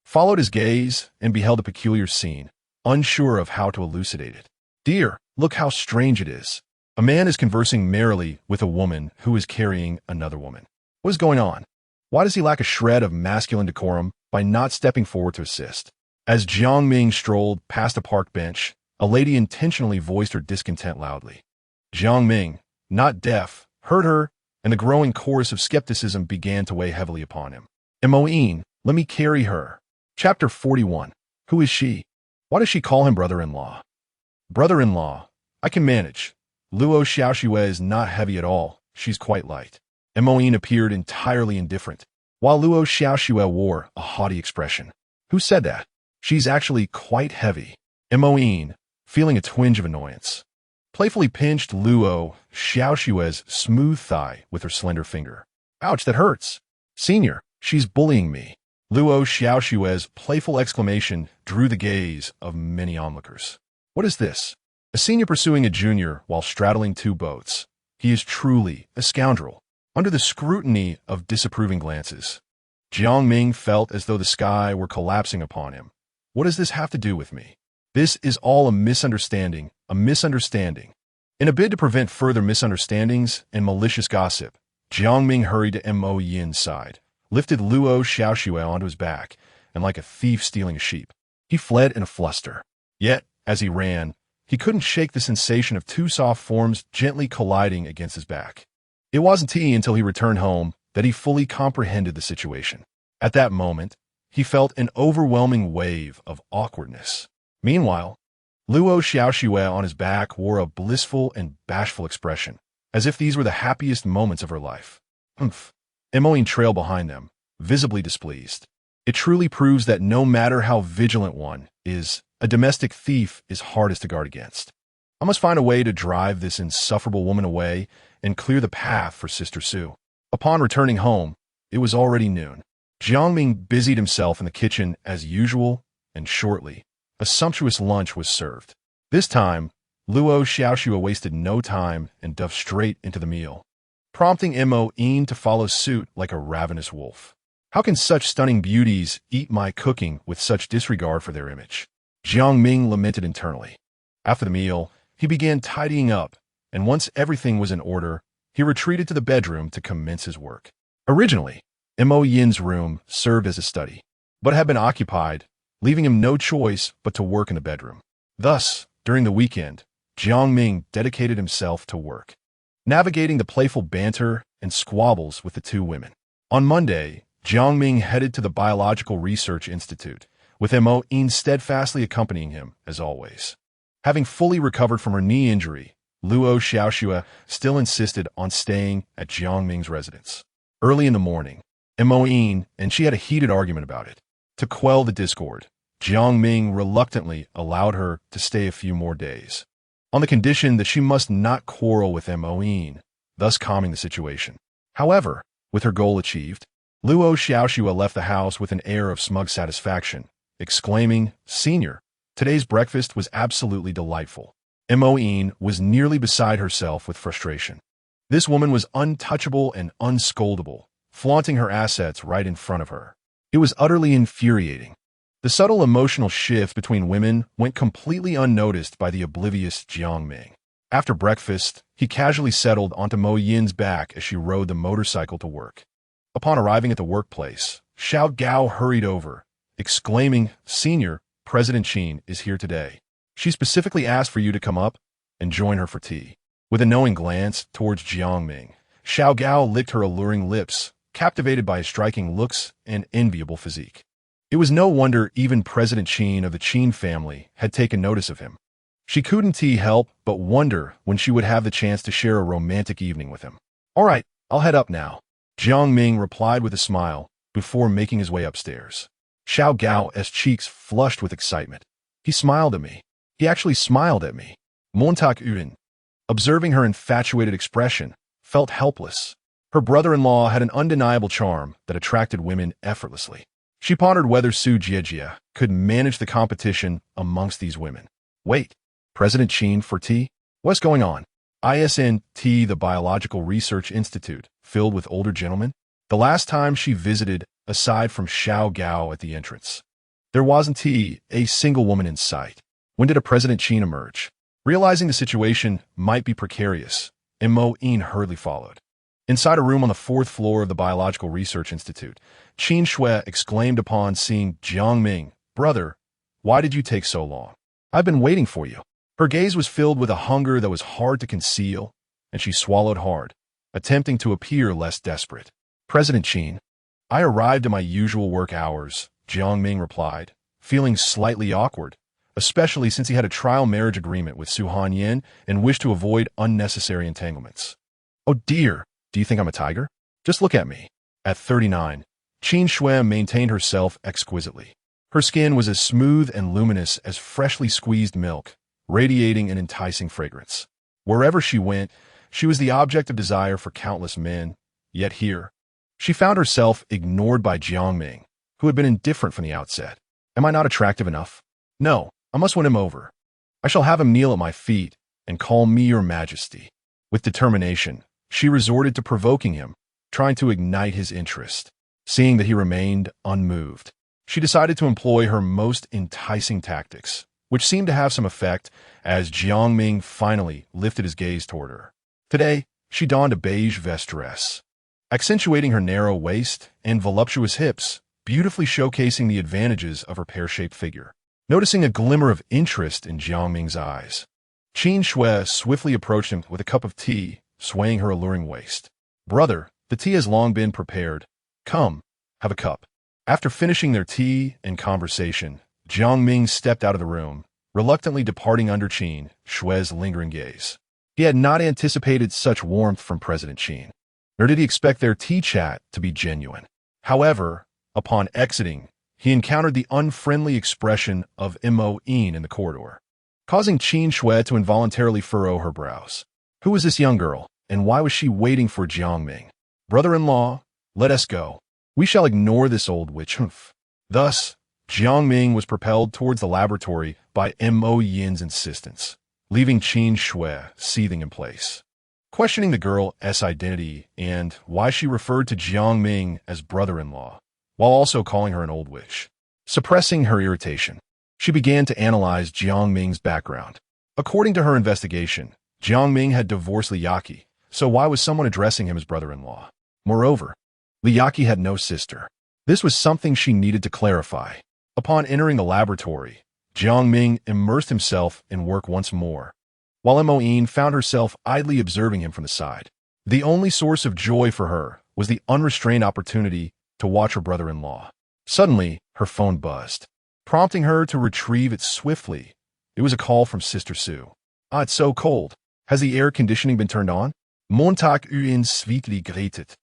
[SPEAKER 1] followed his gaze and beheld a peculiar scene, unsure of how to elucidate it. Dear, look how strange it is. A man is conversing merrily with a woman who is carrying another woman. What is going on? Why does he lack a shred of masculine decorum by not stepping forward to assist? As Jiang Ming strolled past a park bench, a lady intentionally voiced her discontent loudly. Jiang Ming, not deaf, heard her, and the growing chorus of skepticism began to weigh heavily upon him. Moin, let me carry her. Chapter 41. Who is she? Why does she call him brother-in-law? Brother-in-law, I can manage. Luo Xiaoxue is not heavy at all. She's quite light. Moin appeared entirely indifferent, while Luo Xiaoxue wore a haughty expression. Who said that? She's actually quite heavy. Moin, feeling a twinge of annoyance, playfully pinched Luo Xiaoxue's smooth thigh with her slender finger. Ouch, that hurts. Senior, she's bullying me. Luo Xiaoxue's playful exclamation drew the gaze of many onlookers. What is this? A senior pursuing a junior while straddling two boats. He is truly a scoundrel. Under the scrutiny of disapproving glances, Jiang Ming felt as though the sky were collapsing upon him. What does this have to do with me? This is all a misunderstanding, a misunderstanding. In a bid to prevent further misunderstandings and malicious gossip, Jiang Ming hurried to Mo Yin's side, lifted Luo Xiaoxue onto his back, and like a thief stealing a sheep, he fled in a fluster. Yet, as he ran, he couldn't shake the sensation of two soft forms gently colliding against his back. It wasn't until he returned home that he fully comprehended the situation. At that moment, he felt an overwhelming wave of awkwardness. Meanwhile, Luo Xiaoxue on his back wore a blissful and bashful expression, as if these were the happiest moments of her life. Humph. Moin trailed behind them, visibly displeased. It truly proves that no matter how vigilant one is, a domestic thief is hardest to guard against. I must find a way to drive this insufferable woman away and clear the path for Sister Sue. Upon returning home, it was already noon. Jiang Ming busied himself in the kitchen as usual, and shortly, a sumptuous lunch was served. This time, Luo Xiaoxue wasted no time and dove straight into the meal, prompting Mo Yin to follow suit like a ravenous wolf. How can such stunning beauties eat my cooking with such disregard for their image? Jiang Ming lamented internally. After the meal, he began tidying up, and once everything was in order, he retreated to the bedroom to commence his work. Originally, Mo Yin's room served as a study, but had been occupied, leaving him no choice but to work in the bedroom. Thus, during the weekend, Jiang Ming dedicated himself to work, navigating the playful banter and squabbles with the two women. On Monday, Jiang Ming headed to the Biological Research Institute, with Mo Yin steadfastly accompanying him, as always. Having fully recovered from her knee injury, Luo Xiaoxue still insisted on staying at Jiang Ming's residence. Early in the morning, Mo Yin and she had a heated argument about it. To quell the discord, Jiang Ming reluctantly allowed her to stay a few more days, on the condition that she must not quarrel with Mo Yin, thus calming the situation. However, with her goal achieved, Luo Xiaoxue left the house with an air of smug satisfaction, exclaiming, "Senior, today's breakfast was absolutely delightful." Mo Yin was nearly beside herself with frustration. This woman was untouchable and unscoldable, flaunting her assets right in front of her. It was utterly infuriating. The subtle emotional shift between women went completely unnoticed by the oblivious Jiang Ming. After breakfast, he casually settled onto Mo Yin's back as she rode the motorcycle to work. Upon arriving at the workplace, Xiao Gao hurried over, exclaiming, "Senior, President Qin is here today. She specifically asked for you to come up and join her for tea." With a knowing glance towards Jiang Ming, Xiao Gao licked her alluring lips, captivated by his striking looks and enviable physique. It was no wonder even President Qin of the Qin family had taken notice of him. She couldn't help but wonder when she would have the chance to share a romantic evening with him. "All right, I'll head up now. Jiang Ming replied with a smile before making his way upstairs. Xiao Gao's cheeks flushed with excitement. He smiled at me. He actually smiled at me. Montauk Yun, observing her infatuated expression, felt helpless. Her brother-in-law had an undeniable charm that attracted women effortlessly. She pondered whether Su Jiejie could manage the competition amongst these women. Wait, President Qin for tea? What's going on? ISNT, the Biological Research Institute, filled with older gentlemen? The last time she visited, aside from Xiao Gao at the entrance, there wasn't a single woman in sight. When did a President Qin emerge? Realizing the situation might be precarious, Mo Yin hurriedly followed. Inside a room on the 4th floor of the Biological Research Institute, Qin Shui exclaimed upon seeing Jiang Ming, "Brother, why did you take so long? I've been waiting for you." Her gaze was filled with a hunger that was hard to conceal, and she swallowed hard, attempting to appear less desperate. President Qin, I arrived at my usual work hours, Jiang Ming replied, feeling slightly awkward, especially since he had a trial marriage agreement with Su Hanyin and wished to avoid unnecessary entanglements. Oh dear, do you think I'm a tiger? Just look at me. At 39, Qin Shui maintained herself exquisitely. Her skin was as smooth and luminous as freshly squeezed milk, radiating an enticing fragrance. Wherever she went, she was the object of desire for countless men, yet here, she found herself ignored by Jiang Ming, who had been indifferent from the outset. Am I not attractive enough? No, I must win him over. I shall have him kneel at my feet and call me your majesty. With determination, she resorted to provoking him, trying to ignite his interest. Seeing that he remained unmoved, she decided to employ her most enticing tactics, which seemed to have some effect as Jiang Ming finally lifted his gaze toward her. Today, she donned a beige vest dress, accentuating her narrow waist and voluptuous hips, beautifully showcasing the advantages of her pear-shaped figure. Noticing a glimmer of interest in Jiang Ming's eyes, Qin Shui swiftly approached him with a cup of tea, swaying her alluring waist. Brother, the tea has long been prepared. Come, have a cup. After finishing their tea and conversation, Jiang Ming stepped out of the room, reluctantly departing under Qin Shui's lingering gaze. He had not anticipated such warmth from President Qin, nor did he expect their tea chat to be genuine. However, upon exiting, he encountered the unfriendly expression of Mo Yin in the corridor, causing Qin Shui to involuntarily furrow her brows. Who was this young girl, and why was she waiting for Jiang Ming? Brother-in-law, let us go. We shall ignore this old witch. Thus, Jiang Ming was propelled towards the laboratory by Mo Yin's insistence, leaving Qin Shui seething in place. Questioning the girl's identity and why she referred to Jiang Ming as brother-in-law, while also calling her an old witch. Suppressing her irritation, she began to analyze Jiang Ming's background. According to her investigation, Jiang Ming had divorced Li Yaqi, so why was someone addressing him as brother-in-law? Moreover, Li Yaqi had no sister. This was something she needed to clarify. Upon entering the laboratory, Jiang Ming immersed himself in work once more, while Mo Yin found herself idly observing him from the side. The only source of joy for her was the unrestrained opportunity to watch her brother-in-law. Suddenly, her phone buzzed, prompting her to retrieve it swiftly. It was a call from Sister Su. Ah, it's so cold. Has the air conditioning been turned on? Montag in sweetly greeted.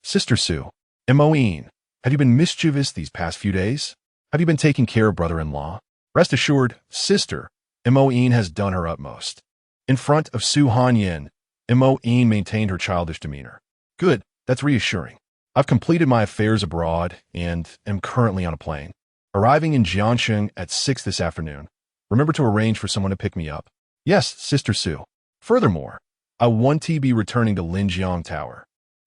[SPEAKER 1] Sister Su, Mo Yin, have you been mischievous these past few days? Have you been taking care of brother-in-law? Rest assured, sister, Mo Yin has done her utmost. In front of Su Hanyin, Mo Yin maintained her childish demeanor. Good, that's reassuring. I've completed my affairs abroad and am currently on a plane, arriving in Jiangsheng at 6 this afternoon. Remember to arrange for someone to pick me up. Yes, Sister Su. Furthermore, I want to be returning to Linjiang Tower.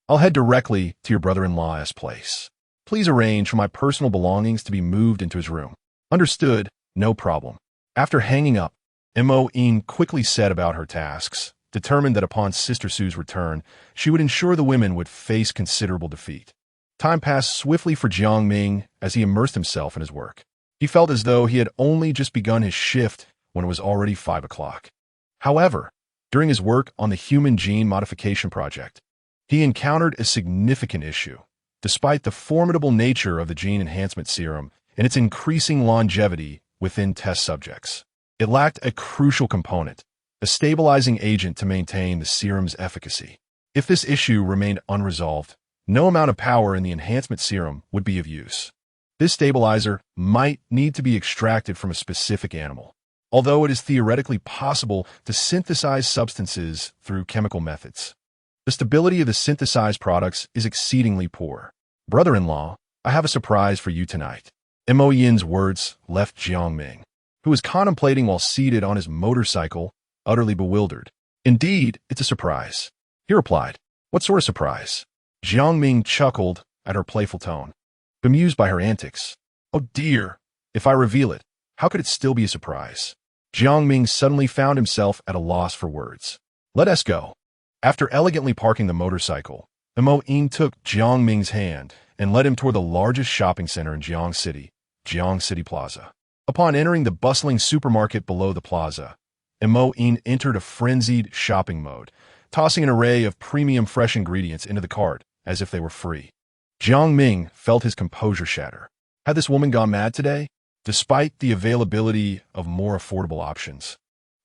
[SPEAKER 1] I'll head directly to your brother-in-law's place. Please arrange for my personal belongings to be moved into his room. Understood, no problem. After hanging up, Mo Yin quickly set about her tasks, determined that upon Sister Su's return, she would ensure the women would face considerable defeat. Time passed swiftly for Jiang Ming as he immersed himself in his work. He felt as though he had only just begun his shift when it was already 5 o'clock. However, during his work on the human gene modification project, he encountered a significant issue. Despite the formidable nature of the gene enhancement serum and its increasing longevity within test subjects, it lacked a crucial component, a stabilizing agent to maintain the serum's efficacy. If this issue remained unresolved, no amount of power in the enhancement serum would be of use. This stabilizer might need to be extracted from a specific animal, although it is theoretically possible to synthesize substances through chemical methods. The stability of the synthesized products is exceedingly poor. Brother-in-law, I have a surprise for you tonight. Mo Yin's words left Jiang Ming, who was contemplating while seated on his motorcycle, utterly bewildered. Indeed, it's a surprise. He replied. What sort of surprise? Jiang Ming chuckled at her playful tone, bemused by her antics. Oh dear, if I reveal it, how could it still be a surprise? Jiang Ming suddenly found himself at a loss for words. Let us go. After elegantly parking the motorcycle, Mo Yin took Jiang Ming's hand and led him toward the largest shopping center in Jiang City Plaza. Upon entering the bustling supermarket below the plaza, Mo Yin entered a frenzied shopping mode, tossing an array of premium fresh ingredients into the cart as if they were free. Jiang Ming felt his composure shatter. Had this woman gone mad today? Despite the availability of more affordable options,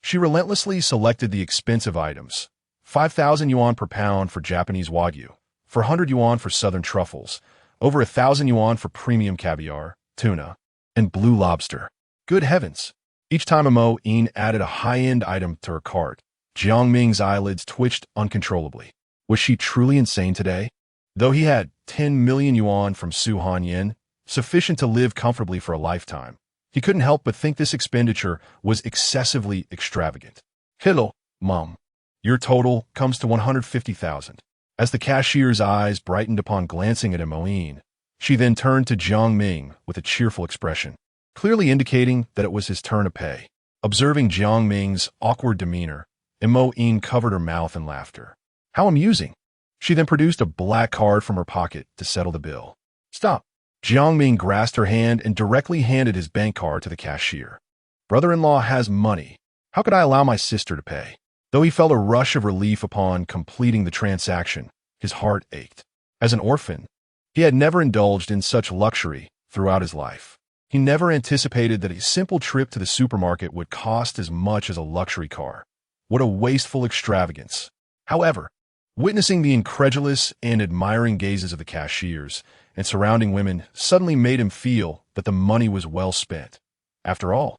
[SPEAKER 1] she relentlessly selected the expensive items. 5,000 yuan per pound for Japanese Wagyu, 400 yuan for southern truffles, over 1,000 yuan for premium caviar, tuna, and blue lobster. Good heavens! Each time Mo Yin added a high-end item to her cart, Jiang Ming's eyelids twitched uncontrollably. Was she truly insane today? Though he had 10 million yuan from Su Hanyin, sufficient to live comfortably for a lifetime, he couldn't help but think this expenditure was excessively extravagant. Hello, Mom. Your total comes to 150,000. As the cashier's eyes brightened upon glancing at Mo Yin, she then turned to Jiang Ming with a cheerful expression, clearly indicating that it was his turn to pay. Observing Jiang Ming's awkward demeanor, Mo Yin covered her mouth in laughter. How amusing! She then produced a black card from her pocket to settle the bill. Stop! Jiang Ming grasped her hand and directly handed his bank card to the cashier. Brother-in-law has money. How could I allow my sister to pay? Though he felt a rush of relief upon completing the transaction, his heart ached. As an orphan, he had never indulged in such luxury throughout his life. He never anticipated that a simple trip to the supermarket would cost as much as a luxury car. What a wasteful extravagance. However, witnessing the incredulous and admiring gazes of the cashiers and surrounding women suddenly made him feel that the money was well spent. After all,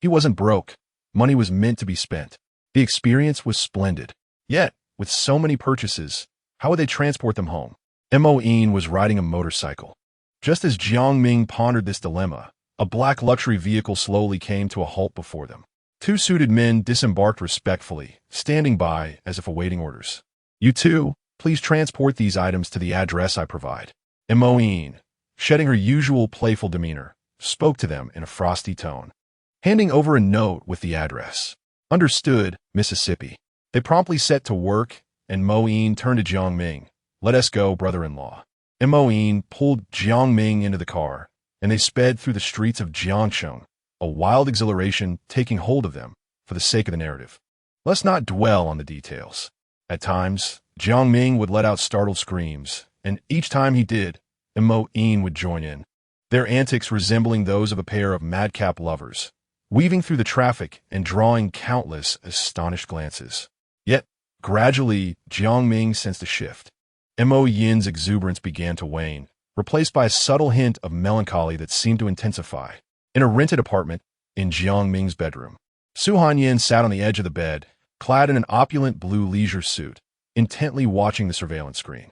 [SPEAKER 1] he wasn't broke. Money was meant to be spent. The experience was splendid. Yet, with so many purchases, how would they transport them home? Mo Yin was riding a motorcycle. Just as Jiang Ming pondered this dilemma, a black luxury vehicle slowly came to a halt before them. Two suited men disembarked respectfully, standing by as if awaiting orders. You two, please transport these items to the address I provide. Mo Yin, shedding her usual playful demeanor, spoke to them in a frosty tone, handing over a note with the address. Understood, Mississippi. They promptly set to work, and Mo Yin turned to Jiang Ming. Let us go, brother-in-law. Mo Yin pulled Jiang Ming into the car, and they sped through the streets of Jiangsheng, a wild exhilaration taking hold of them for the sake of the narrative. Let's not dwell on the details. At times, Jiang Ming would let out startled screams, and each time he did, Mo Yin would join in, their antics resembling those of a pair of madcap lovers, weaving through the traffic and drawing countless astonished glances. Yet, gradually, Jiang Ming sensed a shift. Mo Yin's exuberance began to wane, replaced by a subtle hint of melancholy that seemed to intensify. In a rented apartment in Jiang Ming's bedroom, Su Hanyin sat on the edge of the bed, clad in an opulent blue leisure suit, intently watching the surveillance screen.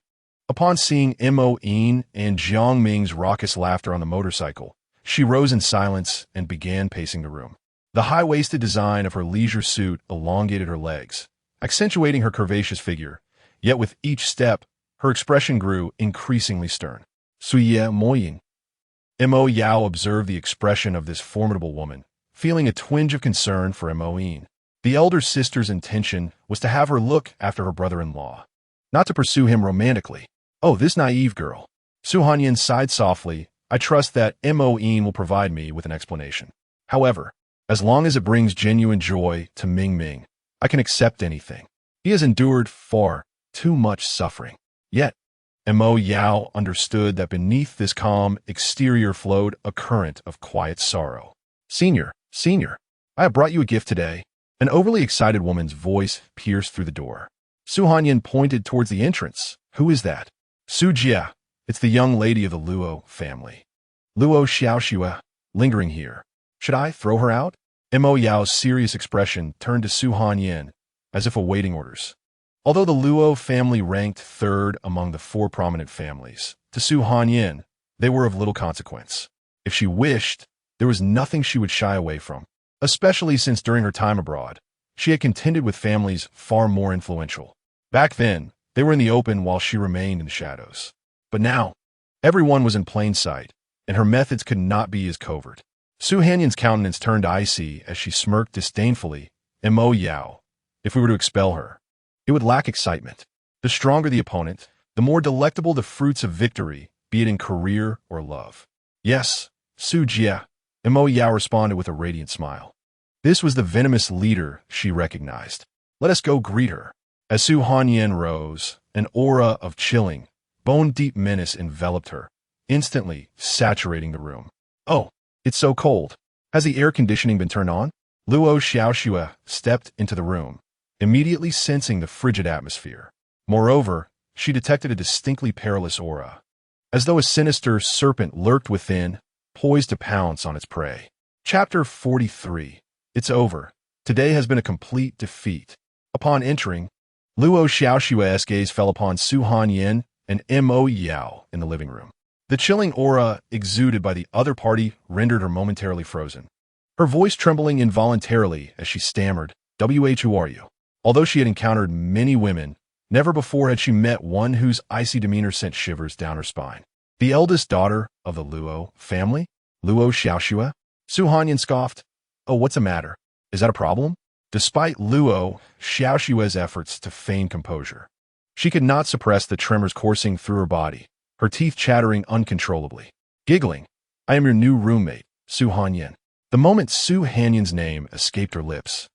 [SPEAKER 1] Upon seeing Mo Yin and Jiang Ming's raucous laughter on the motorcycle, she rose in silence and began pacing the room. The high-waisted design of her leisure suit elongated her legs, accentuating her curvaceous figure, yet with each step, her expression grew increasingly stern. Suye Moying. Mo Yao observed the expression of this formidable woman, feeling a twinge of concern for Mo Yin. The elder sister's intention was to have her look after her brother-in-law, not to pursue him romantically. Oh, this naive girl. Su Hanyin sighed softly. I trust that Mo Yin will provide me with an explanation. However, as long as it brings genuine joy to Ming Ming, I can accept anything. He has endured far too much suffering. Yet, Mo Yao understood that beneath this calm exterior flowed a current of quiet sorrow. Senior, I have brought you a gift today. An overly excited woman's voice pierced through the door. Su Hanyan pointed towards the entrance. Who is that? Su Jia. It's the young lady of the Luo family. Luo Xiaoxue, lingering here. Should I throw her out? Mo Yao's serious expression turned to Su Hanyan, as if awaiting orders. Although the Luo family ranked third among the 4 prominent families, to Su Hanyan, they were of little consequence. If she wished, there was nothing she would shy away from, especially since during her time abroad, she had contended with families far more influential. Back then, they were in the open while she remained in the shadows. But now, everyone was in plain sight, and her methods could not be as covert. Su Hanyan's countenance turned icy as she smirked disdainfully. Mo Yao, if we were to expel her, it would lack excitement. The stronger the opponent, the more delectable the fruits of victory, be it in career or love. Yes, Su Jia, Mo Yao responded with a radiant smile. This was the venomous leader she recognized. Let us go greet her. As Su Hanyan rose, an aura of chilling, bone-deep menace enveloped her, instantly saturating the room. Oh, it's so cold. Has the air conditioning been turned on? Luo Xiaoxue stepped into the room, immediately sensing the frigid atmosphere. Moreover, she detected a distinctly perilous aura, as though a sinister serpent lurked within, poised to pounce on its prey. Chapter 43. It's over. Today has been a complete defeat. Upon entering, Luo Xiaoxue's gaze fell upon Su Hanyan and Mo Yao in the living room. The chilling aura exuded by the other party rendered her momentarily frozen, her voice trembling involuntarily as she stammered, who are you? Although she had encountered many women, never before had she met one whose icy demeanor sent shivers down her spine. The eldest daughter of the Luo family? Luo Xiaoxue? Su Hanyan scoffed. Oh, what's the matter? Is that a problem? Despite Luo Xiaoxue's efforts to feign composure, she could not suppress the tremors coursing through her body, her teeth chattering uncontrollably. Giggling, I am your new roommate, Su Hanyan. The moment Su Hanyan's name escaped her lips,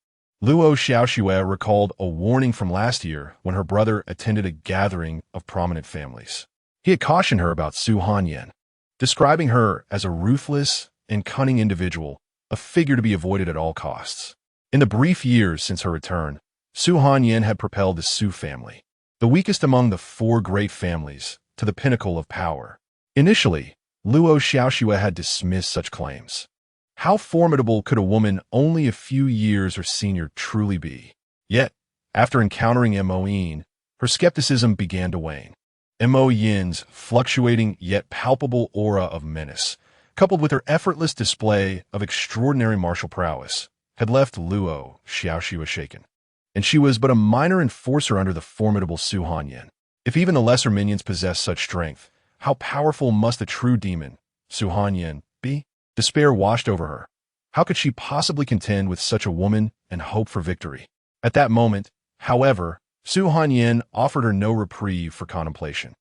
[SPEAKER 1] Luo Xiaoxue recalled a warning from last year when her brother attended a gathering of prominent families. He had cautioned her about Su Hanyan, describing her as a ruthless and cunning individual, a figure to be avoided at all costs. In the brief years since her return, Su Hanyan had propelled the Su family, the weakest among the 4 great families, to the pinnacle of power. Initially, Luo Xiaoxue had dismissed such claims. How formidable could a woman only a few years her senior truly be? Yet, after encountering Mo Yin, her skepticism began to wane. Mo Yin's fluctuating yet palpable aura of menace, coupled with her effortless display of extraordinary martial prowess, had left Luo Xiaoxue shaken. And she was but a minor enforcer under the formidable Su Hanyan. If even the lesser minions possess such strength, how powerful must the true demon, Su Hanyan, be? Despair washed over her. How could she possibly contend with such a woman and hope for victory? At that moment, however, Su Hanyan offered her no reprieve for contemplation.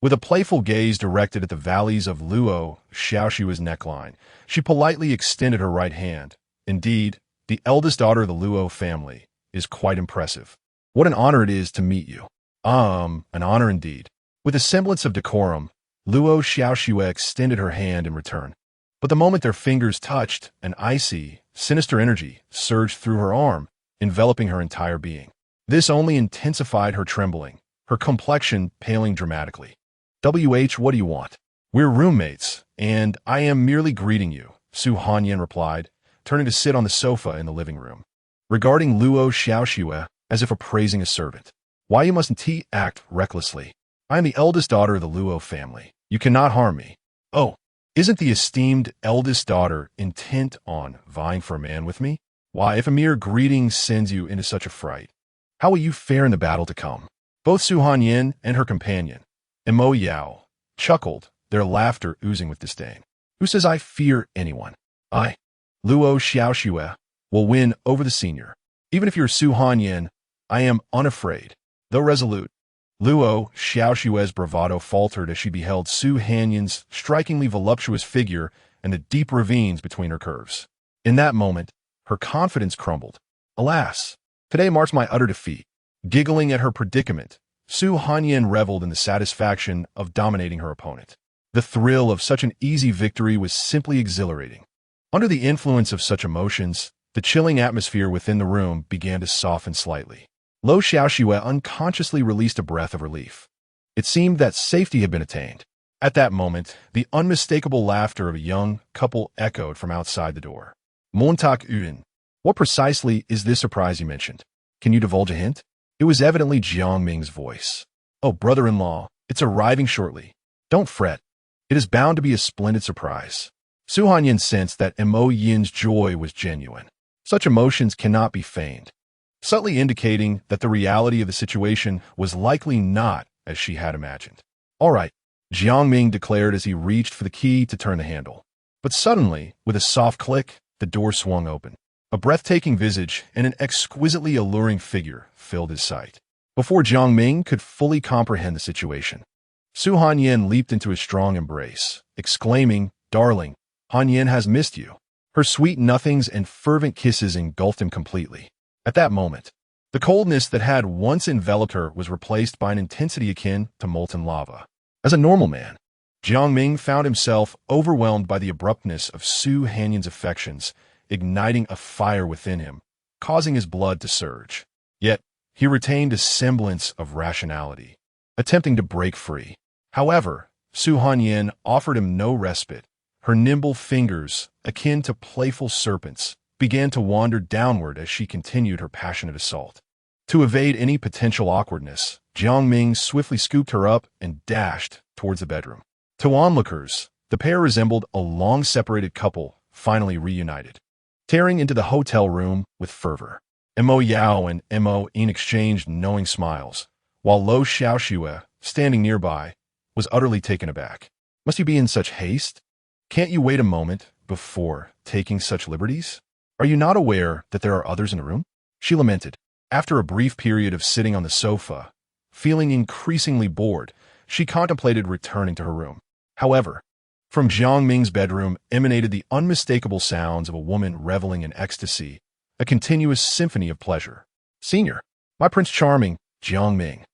[SPEAKER 1] With a playful gaze directed at the valleys of Luo Xiaoxue's neckline, she politely extended her right hand. Indeed, the eldest daughter of the Luo family is quite impressive. What an honor it is to meet you. An honor indeed. With a semblance of decorum, Luo Xiaoxue extended her hand in return. But the moment their fingers touched, an icy, sinister energy surged through her arm, enveloping her entire being. This only intensified her trembling, her complexion paling dramatically. What do you want? We're roommates, and I am merely greeting you, Su Hanyan replied, turning to sit on the sofa in the living room. Regarding Luo Xiaoxue as if appraising a servant. Why you mustn't act recklessly? I am the eldest daughter of the Luo family. You cannot harm me. Oh, isn't the esteemed eldest daughter intent on vying for a man with me? Why, if a mere greeting sends you into such a fright, how will you fare in the battle to come? Both Su Hanyan and her companion, Mo Yao, chuckled, their laughter oozing with disdain. Who says I fear anyone? I, Luo Xiaoxue, will win over the senior. Even if you're Su Hanyan, I am unafraid, though resolute. Luo Xiaoxue's bravado faltered as she beheld Su Hanyan's strikingly voluptuous figure and the deep ravines between her curves. In that moment, her confidence crumbled. Alas, today marks my utter defeat. Giggling at her predicament, Su Hanyan reveled in the satisfaction of dominating her opponent. The thrill of such an easy victory was simply exhilarating. Under the influence of such emotions, the chilling atmosphere within the room began to soften slightly. Lo Xiaoxue unconsciously released a breath of relief. It seemed that safety had been attained. At that moment, the unmistakable laughter of a young couple echoed from outside the door. Montak Yun. What precisely is this surprise you mentioned? Can you divulge a hint? It was evidently Jiang Ming's voice. Oh, brother-in-law, it's arriving shortly. Don't fret. It is bound to be a splendid surprise. Su Hanyin sensed that Mo Yin's joy was genuine. Such emotions cannot be feigned, subtly indicating that the reality of the situation was likely not as she had imagined. All right, Jiang Ming declared as he reached for the key to turn the handle. But suddenly, with a soft click, the door swung open. A breathtaking visage and an exquisitely alluring figure filled his sight. Before Jiang Ming could fully comprehend the situation, Su Hanyin leaped into his strong embrace, exclaiming, "Darling, Hanyin has missed you." Her sweet nothings and fervent kisses engulfed him completely. At that moment, the coldness that had once enveloped her was replaced by an intensity akin to molten lava. As a normal man, Jiang Ming found himself overwhelmed by the abruptness of Su Hanyin's affections, igniting a fire within him, causing his blood to surge. Yet, he retained a semblance of rationality, attempting to break free. However, Su Hanyin offered him no respite. Her nimble fingers, akin to playful serpents, began to wander downward as she continued her passionate assault. To evade any potential awkwardness, Jiang Ming swiftly scooped her up and dashed towards the bedroom. To onlookers, the pair resembled a long-separated couple finally reunited. Tearing into the hotel room with fervor, Mo Yao and Mo Yin exchanged knowing smiles, while Lo Xiaoxue, standing nearby, was utterly taken aback. Must you be in such haste? Can't you wait a moment before taking such liberties? Are you not aware that there are others in the room? She lamented. After a brief period of sitting on the sofa, feeling increasingly bored, she contemplated returning to her room. However, from Jiang Ming's bedroom emanated the unmistakable sounds of a woman reveling in ecstasy, a continuous symphony of pleasure. Senior, my Prince Charming, Jiang Ming.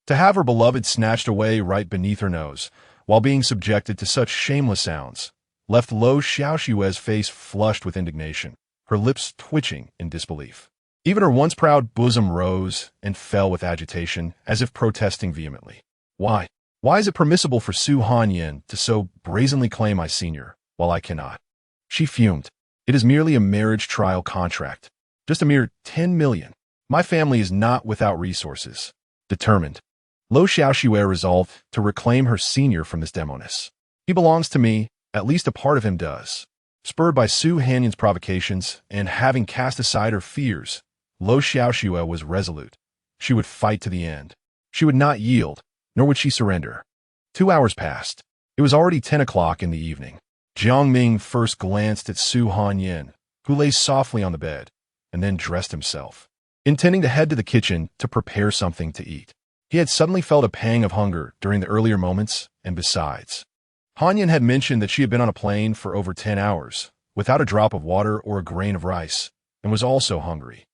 [SPEAKER 1] To have her beloved snatched away right beneath her nose, while being subjected to such shameless sounds, left Lo Xiaoxue's face flushed with indignation, her lips twitching in disbelief. Even her once proud bosom rose and fell with agitation, as if protesting vehemently. Why? Why is it permissible for Su Hanyin to so brazenly claim my senior, while I cannot? She fumed. It is merely a marriage trial contract. Just a mere 10 million. My family is not without resources. Determined, Lo Xiaoxue resolved to reclaim her senior from this demoness. He belongs to me, at least a part of him does. Spurred by Su Hanyin's provocations, and having cast aside her fears, Lo Xiaoxue was resolute. She would fight to the end. She would not yield, nor would she surrender. 2 hours passed. It was already 10 o'clock in the evening. Jiang Ming first glanced at Su Hanyin, who lay softly on the bed, and then dressed himself, intending to head to the kitchen to prepare something to eat. He had suddenly felt a pang of hunger during the earlier moments, and besides, Hanyin had mentioned that she had been on a plane for over 10 hours, without a drop of water or a grain of rice, and was also hungry.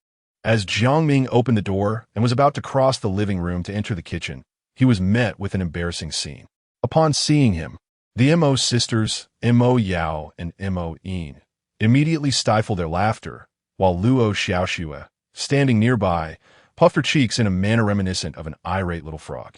[SPEAKER 1] As Jiang Ming opened the door and was about to cross the living room to enter the kitchen, he was met with an embarrassing scene. Upon seeing him, the Mo sisters, Mo Yao and Mo Yin, immediately stifled their laughter, while Luo Xiaoxue, standing nearby, puffed her cheeks in a manner reminiscent of an irate little frog.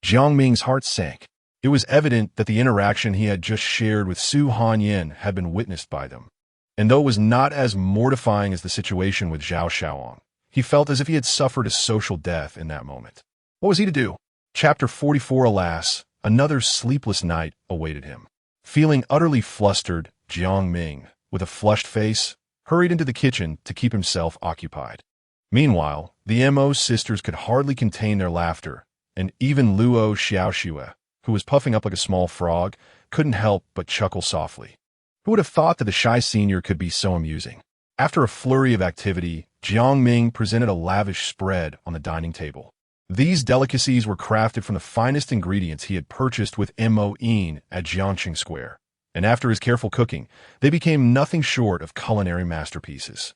[SPEAKER 1] Jiang Ming's heart sank. It was evident that the interaction he had just shared with Su Hanyin had been witnessed by them. And though it was not as mortifying as the situation with Zhao Xiaoang, he felt as if he had suffered a social death in that moment. What was he to do? Chapter 44. Alas, another sleepless night awaited him. Feeling utterly flustered, Jiang Ming, with a flushed face, hurried into the kitchen to keep himself occupied. Meanwhile, the Mo sisters could hardly contain their laughter, and even Luo Xiaoxue, who was puffing up like a small frog, couldn't help but chuckle softly. Who would have thought that the shy senior could be so amusing? After a flurry of activity, Jiang Ming presented a lavish spread on the dining table. These delicacies were crafted from the finest ingredients he had purchased with Mo Yin at Jiangqing Square, and after his careful cooking, they became nothing short of culinary masterpieces.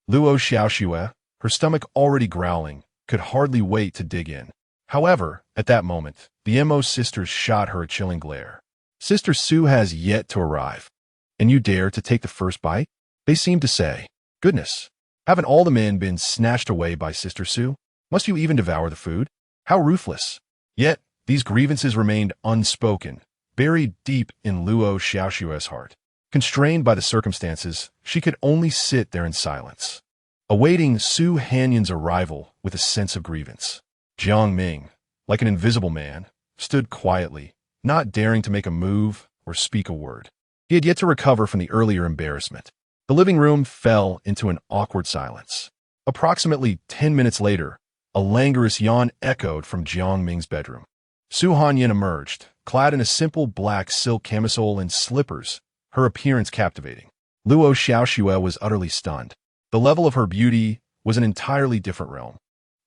[SPEAKER 1] Luo Xiaoxue, her stomach already growling, could hardly wait to dig in. However, at that moment, the Mo sisters shot her a chilling glare. Sister Su has yet to arrive, and you dare to take the first bite? They seemed to say. Goodness, haven't all the men been snatched away by Sister Su? Must you even devour the food? How ruthless! Yet, these grievances remained unspoken, buried deep in Luo Xiaoxue's heart. Constrained by the circumstances, she could only sit there in silence, awaiting Su Hanyan's arrival with a sense of grievance. Jiang Ming, like an invisible man, stood quietly, not daring to make a move or speak a word. He had yet to recover from the earlier embarrassment. The living room fell into an awkward silence. Approximately 10 minutes later, a languorous yawn echoed from Jiang Ming's bedroom. Su Hanyan emerged, clad in a simple black silk camisole and slippers, her appearance captivating. Luo Xiaoxue was utterly stunned. The level of her beauty was an entirely different realm,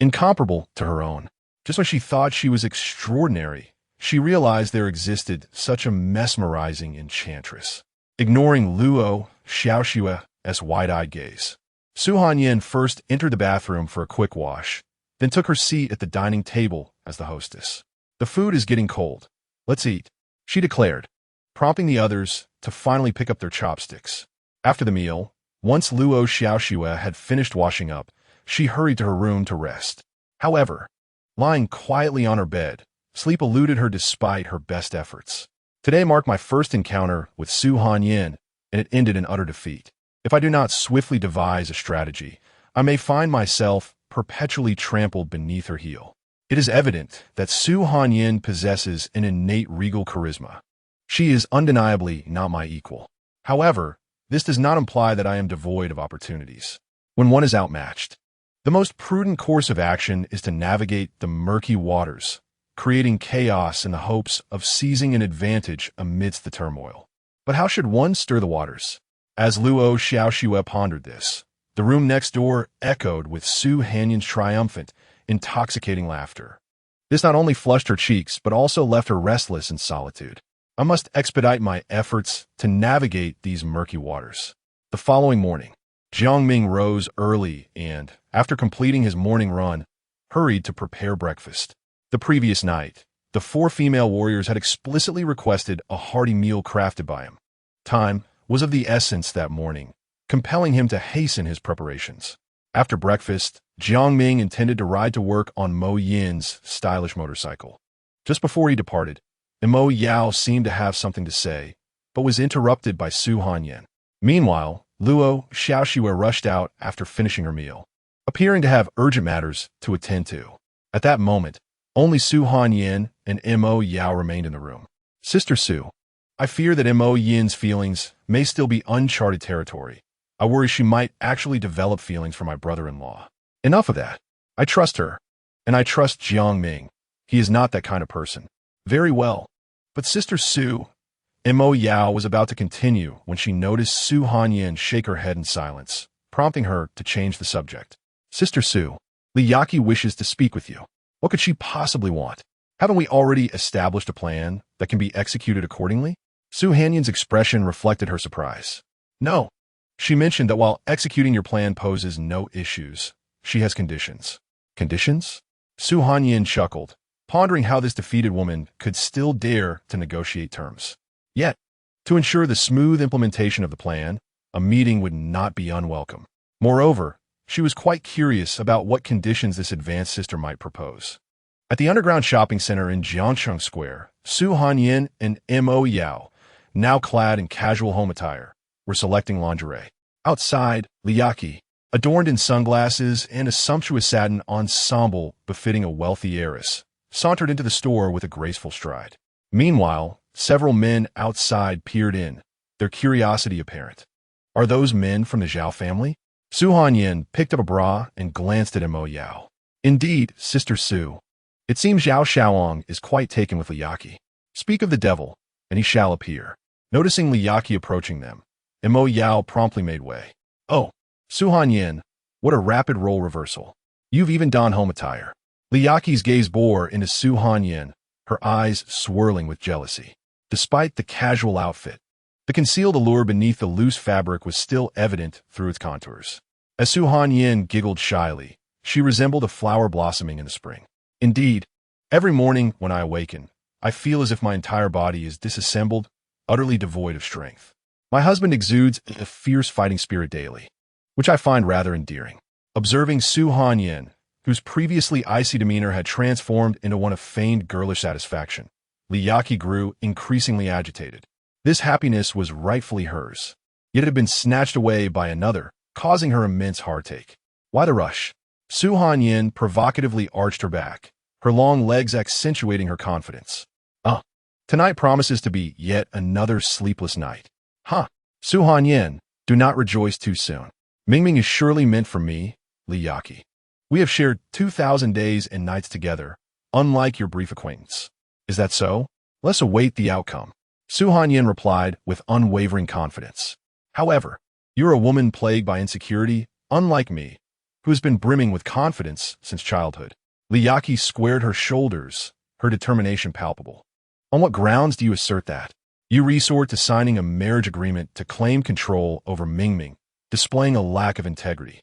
[SPEAKER 1] incomparable to her own. Just when she thought she was extraordinary, she realized there existed such a mesmerizing enchantress. Ignoring Luo Xiaoxue's wide-eyed gaze, Su Hanyan first entered the bathroom for a quick wash, then took her seat at the dining table as the hostess. "The food is getting cold. Let's eat," she declared, prompting the others to finally pick up their chopsticks. After the meal, once Luo Xiaoxue had finished washing up, she hurried to her room to rest. However, lying quietly on her bed, sleep eluded her despite her best efforts. Today marked my first encounter with Su Hanyan, and it ended in utter defeat. If I do not swiftly devise a strategy, I may find myself perpetually trampled beneath her heel. It is evident that Su Hanyan possesses an innate regal charisma. She is undeniably not my equal. However, this does not imply that I am devoid of opportunities. When one is outmatched, the most prudent course of action is to navigate the murky waters, creating chaos in the hopes of seizing an advantage amidst the turmoil. But how should one stir the waters? As Luo Xiaoxue pondered this, the room next door echoed with Su Hanyan's triumphant, intoxicating laughter. This not only flushed her cheeks, but also left her restless in solitude. I must expedite my efforts to navigate these murky waters. The following morning, Jiang Ming rose early and, after completing his morning run, hurried to prepare breakfast. The previous night, the 4 female warriors had explicitly requested a hearty meal crafted by him. Time was of the essence that morning, compelling him to hasten his preparations. After breakfast, Jiang Ming intended to ride to work on Mo Yin's stylish motorcycle. Just before he departed, Mo Yao seemed to have something to say, but was interrupted by Su Hanyan. Meanwhile, Luo Xiaoxue rushed out after finishing her meal, appearing to have urgent matters to attend to. At that moment, only Su Hanyan and Mo Yao remained in the room. "Sister Su, I fear that Mo Yin's feelings may still be uncharted territory. I worry she might actually develop feelings for my brother-in-law." "Enough of that. I trust her, and I trust Jiang Ming. He is not that kind of person." "Very well. But Sister Su," Mo Yao was about to continue when she noticed Su Hanyan shake her head in silence, prompting her to change the subject. "Sister Su, Liyaki wishes to speak with you. What could she possibly want? Haven't we already established a plan that can be executed accordingly?" Su Hanyan's expression reflected her surprise. "No. She mentioned that while executing your plan poses no issues, she has conditions." "Conditions?" Su Hanyan chuckled, pondering how this defeated woman could still dare to negotiate terms. Yet, to ensure the smooth implementation of the plan, a meeting would not be unwelcome. Moreover, she was quite curious about what conditions this advanced sister might propose. At the underground shopping center in Jiangcheng Square, Su Hanyan and Mo Yao, now clad in casual home attire, were selecting lingerie. Outside, Liyaki, adorned in sunglasses and a sumptuous satin ensemble befitting a wealthy heiress, sauntered into the store with a graceful stride. Meanwhile, several men outside peered in, their curiosity apparent. "Are those men from the Zhao family?" Su Hanyan picked up a bra and glanced at Mo Yao. "Indeed, Sister Su. It seems Zhao Xiaoang is quite taken with Liyaki. Speak of the devil, and he shall appear." Noticing Liyaki approaching them, Mo Yao promptly made way. "Oh, Su Hanyan, what a rapid role reversal. You've even donned home attire." Liyaki's gaze bore into Su Hanyan, her eyes swirling with jealousy. Despite the casual outfit, the concealed allure beneath the loose fabric was still evident through its contours. As Su Hanyan giggled shyly, she resembled a flower blossoming in the spring. "Indeed, every morning when I awaken, I feel as if my entire body is disassembled, utterly devoid of strength. My husband exudes a fierce fighting spirit daily, which I find rather endearing." Observing Su Hanyan, whose previously icy demeanor had transformed into one of feigned girlish satisfaction. Li Yaqi grew increasingly agitated. This happiness was rightfully hers, yet it had been snatched away by another, causing her immense heartache. Why the rush? Su Hanyin provocatively arched her back, her long legs accentuating her confidence. Tonight promises to be yet another sleepless night. Su Hanyin, do not rejoice too soon. Mingming is surely meant for me, Li Yaqi. We have shared 2,000 days and nights together, unlike your brief acquaintance. Is that so? Let's await the outcome. Su Hanyin replied with unwavering confidence. However, you're a woman plagued by insecurity, unlike me, who has been brimming with confidence since childhood. Li Yaqi squared her shoulders, her determination palpable. On what grounds do you assert that? You resort to signing a marriage agreement to claim control over Mingming, displaying a lack of integrity.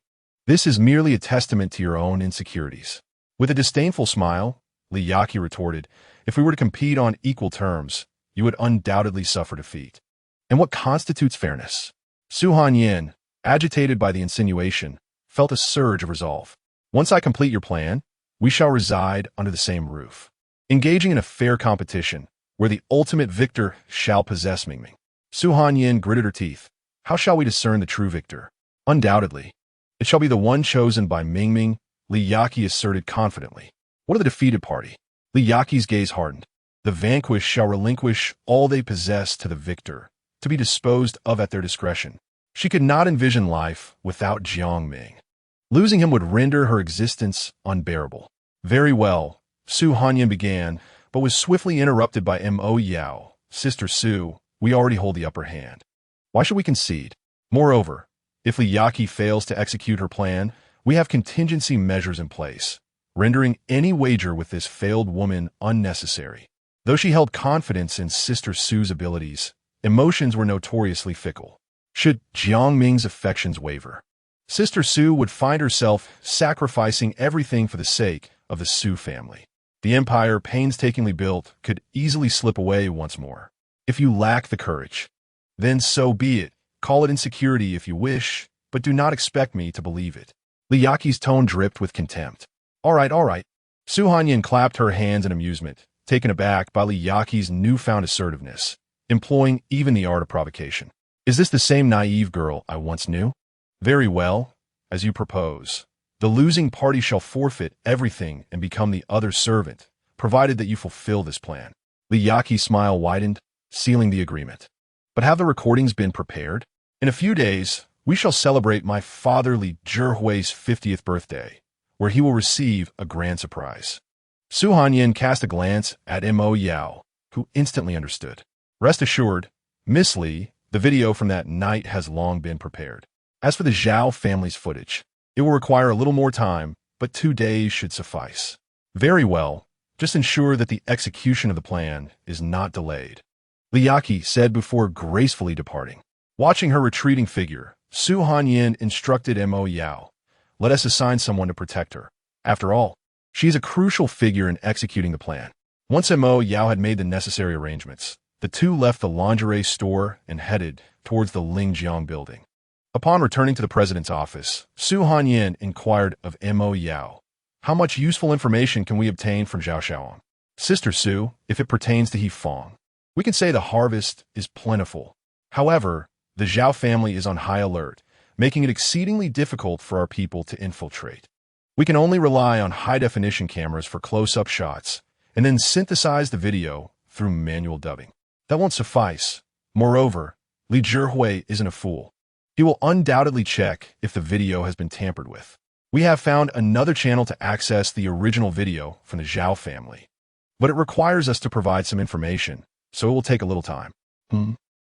[SPEAKER 1] This is merely a testament to your own insecurities. With a disdainful smile, Li Yaqi retorted, if we were to compete on equal terms, you would undoubtedly suffer defeat. And what constitutes fairness? Su Hanyin, agitated by the insinuation, felt a surge of resolve. Once I complete your plan, we shall reside under the same roof, engaging in a fair competition, where the ultimate victor shall possess Mingming. Su Hanyin gritted her teeth. How shall we discern the true victor? Undoubtedly, it shall be the one chosen by Mingming, Li Yaqi asserted confidently. What of the defeated party? Li Yaqi's gaze hardened. The vanquished shall relinquish all they possess to the victor, to be disposed of at their discretion. She could not envision life without Jiang Ming. Losing him would render her existence unbearable. Very well, Su Hanyin began, but was swiftly interrupted by Mo Yao. Sister Su, we already hold the upper hand. Why should we concede? Moreover, if Li Yaqi fails to execute her plan, we have contingency measures in place, rendering any wager with this failed woman unnecessary. Though she held confidence in Sister Su's abilities, emotions were notoriously fickle. Should Jiang Ming's affections waver, Sister Su would find herself sacrificing everything for the sake of the Su family. The empire painstakingly built could easily slip away once more. If you lack the courage, then so be it. Call it insecurity if you wish, but do not expect me to believe it. Li Yaqi's tone dripped with contempt. All right. Su Hanyin clapped her hands in amusement, taken aback by Li Yaqi's newfound assertiveness, employing even the art of provocation. Is this the same naive girl I once knew? Very well, as you propose. The losing party shall forfeit everything and become the other's servant, provided that you fulfill this plan. Li Yaqi's smile widened, sealing the agreement. But have the recordings been prepared? In a few days, we shall celebrate my father Li Zhihui's 50th birthday, where he will receive a grand surprise. Su Hanyin cast a glance at Mo Yao, who instantly understood. Rest assured, Miss Li, the video from that night has long been prepared. As for the Zhao family's footage, it will require a little more time, but 2 days should suffice. Very well, just ensure that the execution of the plan is not delayed, Li Yaqi said before gracefully departing. Watching her retreating figure, Su Hanyin instructed Mo Yao, let us assign someone to protect her. After all, she is a crucial figure in executing the plan. Once Mo Yao had made the necessary arrangements, the two left the lingerie store and headed towards the Lingjiang building. Upon returning to the president's office, Su Hanyin inquired of Mo Yao, how much useful information can we obtain from Zhao Shaoang? Sister Su, if it pertains to He Fong, we can say the harvest is plentiful. However, the Zhao family is on high alert, making it exceedingly difficult for our people to infiltrate. We can only rely on high-definition cameras for close-up shots, and then synthesize the video through manual dubbing. That won't suffice. Moreover, Li Zhihui isn't a fool. He will undoubtedly check if the video has been tampered with. We have found another channel to access the original video from the Zhao family, but it requires us to provide some information, so it will take a little time.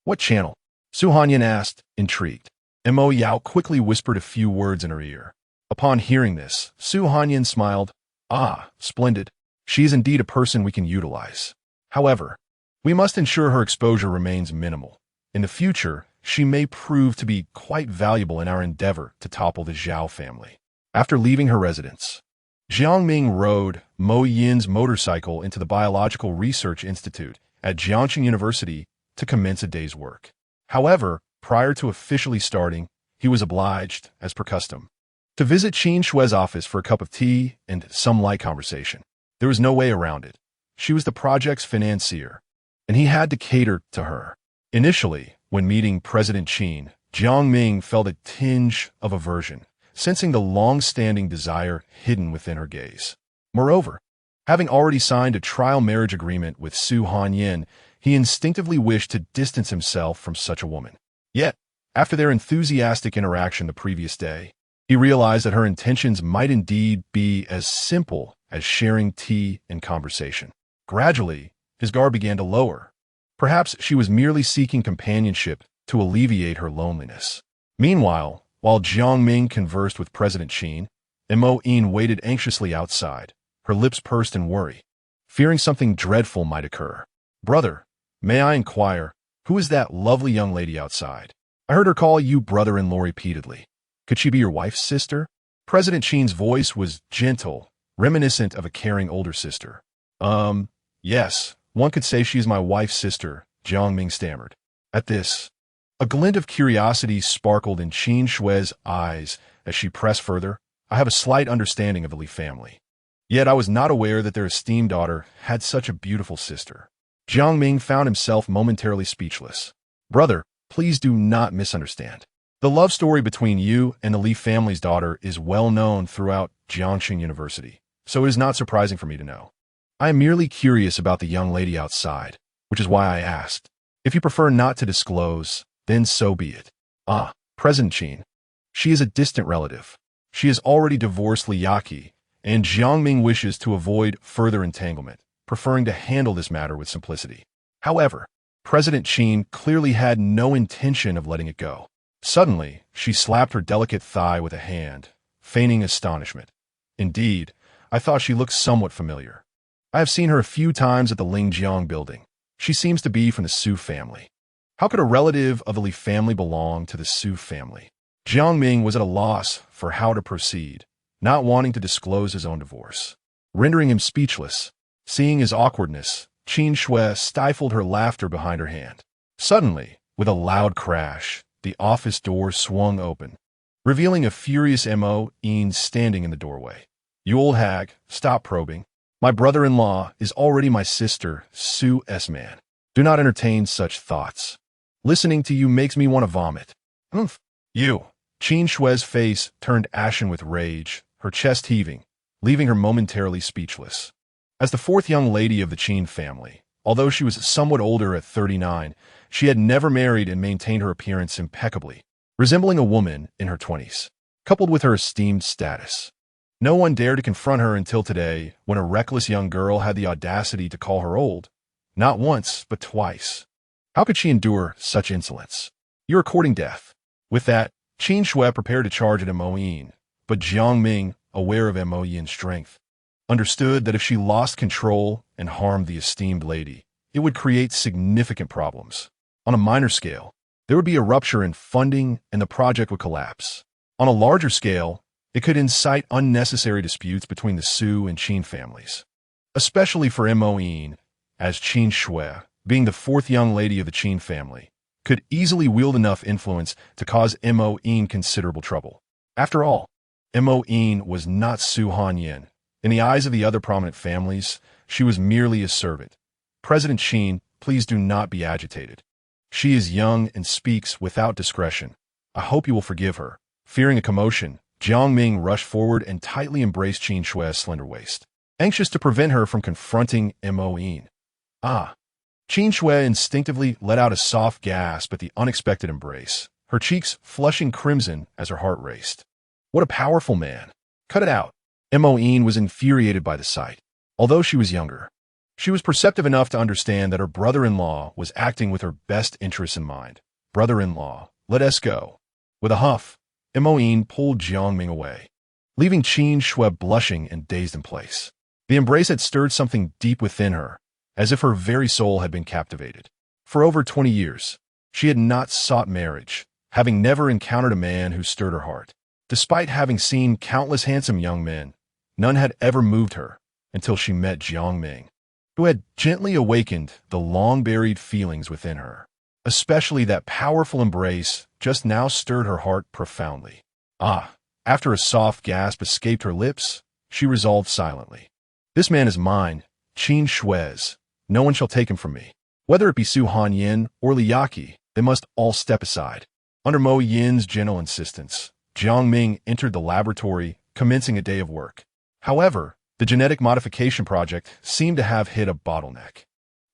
[SPEAKER 1] What channel? Su Hanyin asked, intrigued. Mo Yao quickly whispered a few words in her ear. Upon hearing this, Su Hanyin smiled. Ah, splendid. She is indeed a person we can utilize. However, we must ensure her exposure remains minimal. In the future, she may prove to be quite valuable in our endeavor to topple the Zhao family. After leaving her residence, Jiang Ming rode Mo Yin's motorcycle into the Biological Research Institute at Jiangxing University to commence a day's work. However, prior to officially starting, he was obliged, as per custom, to visit Qin Shue's office for a cup of tea and some light conversation. There was no way around it. She was the project's financier, and he had to cater to her. Initially, when meeting President Qin, Jiang Ming felt a tinge of aversion, sensing the long-standing desire hidden within her gaze. Moreover, having already signed a trial marriage agreement with Su Hanyin, he instinctively wished to distance himself from such a woman. Yet, after their enthusiastic interaction the previous day, he realized that her intentions might indeed be as simple as sharing tea and conversation. Gradually, his guard began to lower. Perhaps she was merely seeking companionship to alleviate her loneliness. Meanwhile, while Jiang Ming conversed with President Qin, Mo-in waited anxiously outside, her lips pursed in worry, fearing something dreadful might occur. "Brother, may I inquire, who is that lovely young lady outside? I heard her call you brother-in-law repeatedly. Could she be your wife's sister?" President Qin's voice was gentle, reminiscent of a caring older sister. Yes, one could say she's my wife's sister," Jiang Ming stammered. At this, a glint of curiosity sparkled in Qin Shue's eyes as she pressed further. "I have a slight understanding of the Li family. Yet I was not aware that their esteemed daughter had such a beautiful sister." Jiang Ming found himself momentarily speechless. "Brother, please do not misunderstand. The love story between you and the Li family's daughter is well known throughout Jiangxing University, so it is not surprising for me to know. I am merely curious about the young lady outside, which is why I asked. If you prefer not to disclose, then so be it." "Ah, President Qin. She is a distant relative. She has already divorced Li Yaqi, and Jiang Ming wishes to avoid further entanglement, preferring to handle this matter with simplicity." However, President Qin clearly had no intention of letting it go. Suddenly, she slapped her delicate thigh with a hand, feigning astonishment. "Indeed, I thought she looked somewhat familiar. I have seen her a few times at the Lingjiang building. She seems to be from the Su family. How could a relative of the Li family belong to the Su family?" Jiang Ming was at a loss for how to proceed, not wanting to disclose his own divorce. Rendering him speechless, seeing his awkwardness, Qin Shue stifled her laughter behind her hand. Suddenly, with a loud crash, the office door swung open, revealing a furious Mo-in standing in the doorway. "You old hag, stop probing. My brother-in-law is already my sister, Su S-man. Do not entertain such thoughts. Listening to you makes me want to vomit." "Humph. You." Qin Shue's face turned ashen with rage, her chest heaving, leaving her momentarily speechless. As the fourth young lady of the Qin family, although she was somewhat older at 39, she had never married and maintained her appearance impeccably, resembling a woman in her 20s, coupled with her esteemed status. No one dared to confront her until today, when a reckless young girl had the audacity to call her old, not once, but twice. How could she endure such insolence? "You are courting death." With that, Qin Shue prepared to charge at Mo-in, but Jiang Ming, aware of Mo-in's strength, understood that if she lost control and harmed the esteemed lady, it would create significant problems. On a minor scale, there would be a rupture in funding and the project would collapse. On a larger scale, it could incite unnecessary disputes between the Su and Qin families, especially for Mo-in, as Qin Shue, being the fourth young lady of the Qin family, could easily wield enough influence to cause Mo-in considerable trouble. After all, Mo-in was not Su Hanyin. In the eyes of the other prominent families, she was merely a servant. "President Qin, please do not be agitated. She is young and speaks without discretion. I hope you will forgive her." Fearing a commotion, Jiang Ming rushed forward and tightly embraced Qin Shue's slender waist, anxious to prevent her from confronting Mo-in. "Ah." Qin Shue instinctively let out a soft gasp at the unexpected embrace, her cheeks flushing crimson as her heart raced. What a powerful man. "Cut it out." Mo-in was infuriated by the sight. Although she was younger, she was perceptive enough to understand that her brother-in-law was acting with her best interests in mind. "Brother-in-law, let us go." With a huff, Mo-in pulled Jiang Ming away, leaving Qin Shue blushing and dazed in place. The embrace had stirred something deep within her, as if her very soul had been captivated. For over 20 years, she had not sought marriage, having never encountered a man who stirred her heart. Despite having seen countless handsome young men, none had ever moved her until she met Jiang Ming, who had gently awakened the long-buried feelings within her. Especially that powerful embrace just now stirred her heart profoundly. "Ah, After a soft gasp escaped her lips, she resolved silently. This man is mine, Qin Shui's. No one shall take him from me. Whether it be Su Hanyin or Li Yaqi, they must all step aside. Under Mo Yin's gentle insistence, Jiang Ming entered the laboratory, commencing a day of work. However, the genetic modification project seemed to have hit a bottleneck.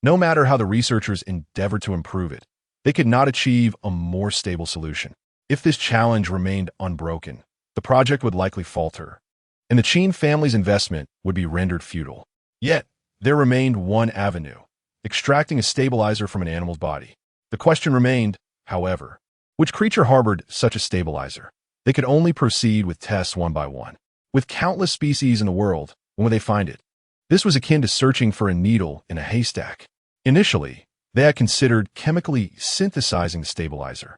[SPEAKER 1] No matter how the researchers endeavored to improve it, they could not achieve a more stable solution. If this challenge remained unbroken, the project would likely falter, and the Qin family's investment would be rendered futile. Yet, there remained one avenue: extracting a stabilizer from an animal's body. The question remained, however, which creature harbored such a stabilizer? They could only proceed with tests one by one. With countless species in the world, when would they find it? This was akin to searching for a needle in a haystack. Initially, they had considered chemically synthesizing the stabilizer,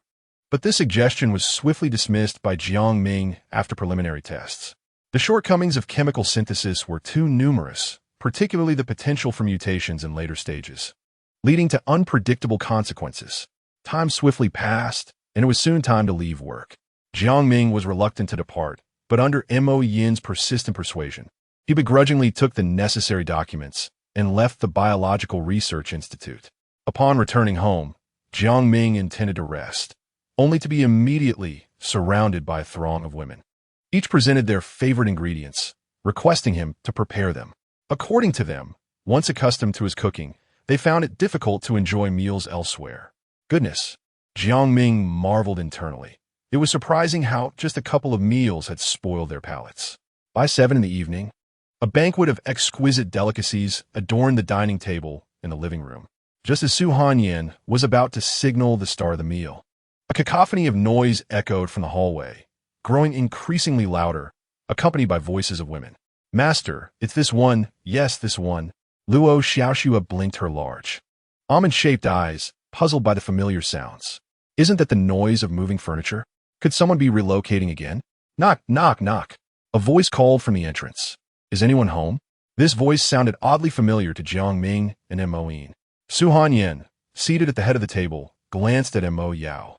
[SPEAKER 1] but this suggestion was swiftly dismissed by Jiang Ming after preliminary tests. The shortcomings of chemical synthesis were too numerous, particularly the potential for mutations in later stages, leading to unpredictable consequences. Time swiftly passed, and it was soon time to leave work. Jiang Ming was reluctant to depart, but under Mo Yin's persistent persuasion, he begrudgingly took the necessary documents and left the Biological Research Institute. Upon returning home, Jiang Ming intended to rest, only to be immediately surrounded by a throng of women. Each presented their favorite ingredients, requesting him to prepare them. According to them, once accustomed to his cooking, they found it difficult to enjoy meals elsewhere. Goodness, Jiang Ming marveled internally. It was surprising how just a couple of meals had spoiled their palates. By 7 in the evening, a banquet of exquisite delicacies adorned the dining table in the living room. Just as Su Hanyin was about to signal the start of the meal, a cacophony of noise echoed from the hallway, growing increasingly louder, accompanied by voices of women. "Master, it's this one, yes, this one." Luo Xiaoxua blinked her large, almond-shaped eyes, puzzled by the familiar sounds. Isn't that the noise of moving furniture? Could someone be relocating again? Knock, knock, knock. A voice called from the entrance. Is anyone home? This voice sounded oddly familiar to Jiang Ming and Mo Yin. Su Hanyin, seated at the head of the table, glanced at Mo Yao,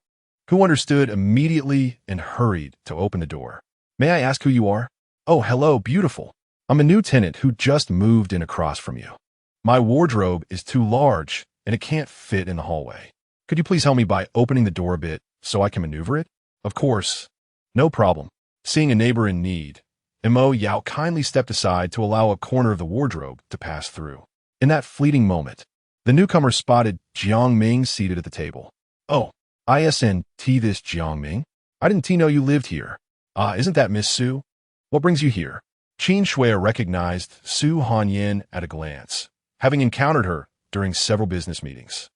[SPEAKER 1] who understood immediately and hurried to open the door. "May I ask who you are?" "Oh, hello, beautiful. I'm a new tenant who just moved in across from you. My wardrobe is too large, and it can't fit in the hallway. Could you please help me by opening the door a bit so I can maneuver it?" "Of course. No problem." Seeing a neighbor in need, Mo Yao kindly stepped aside to allow a corner of the wardrobe to pass through. In that fleeting moment, the newcomer spotted Jiang Ming seated at the table. "Oh, isn't this Jiang Ming? I didn't know you lived here. Isn't that Miss Su? What brings you here?" Qin Shui recognized Su Hanyin at a glance, having encountered her during several business meetings.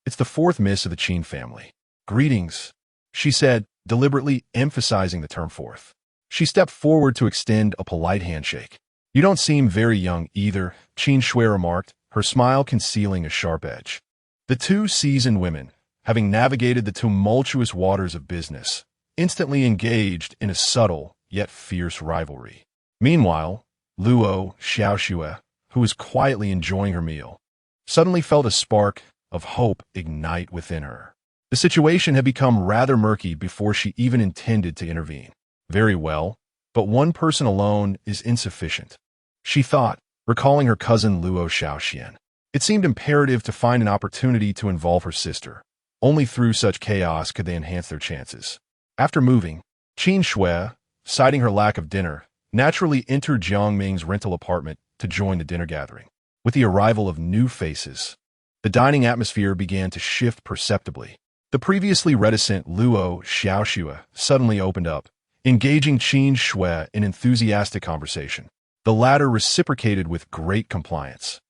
[SPEAKER 1] It's the fourth miss of the Qin family. "Greetings," she said, deliberately emphasizing the term fourth. She stepped forward to extend a polite handshake. "You don't seem very young either," Qin Shui remarked, her smile concealing a sharp edge. The two seasoned women, having navigated the tumultuous waters of business, instantly engaged in a subtle yet fierce rivalry. Meanwhile, Luo Xiaoxua, who was quietly enjoying her meal, suddenly felt a spark of hope ignite within her. The situation had become rather murky before she even intended to intervene. Very well, but one person alone is insufficient, she thought, recalling her cousin Luo Xiaoxian. It seemed imperative to find an opportunity to involve her sister. Only through such chaos could they enhance their chances. After moving, Qin Shui, citing her lack of dinner, naturally entered Jiang Ming's rental apartment to join the dinner gathering. With the arrival of new faces, the dining atmosphere began to shift perceptibly. The previously reticent Luo Xiaoxua suddenly opened up, engaging Qin Shui in enthusiastic conversation. The latter reciprocated with great compliance,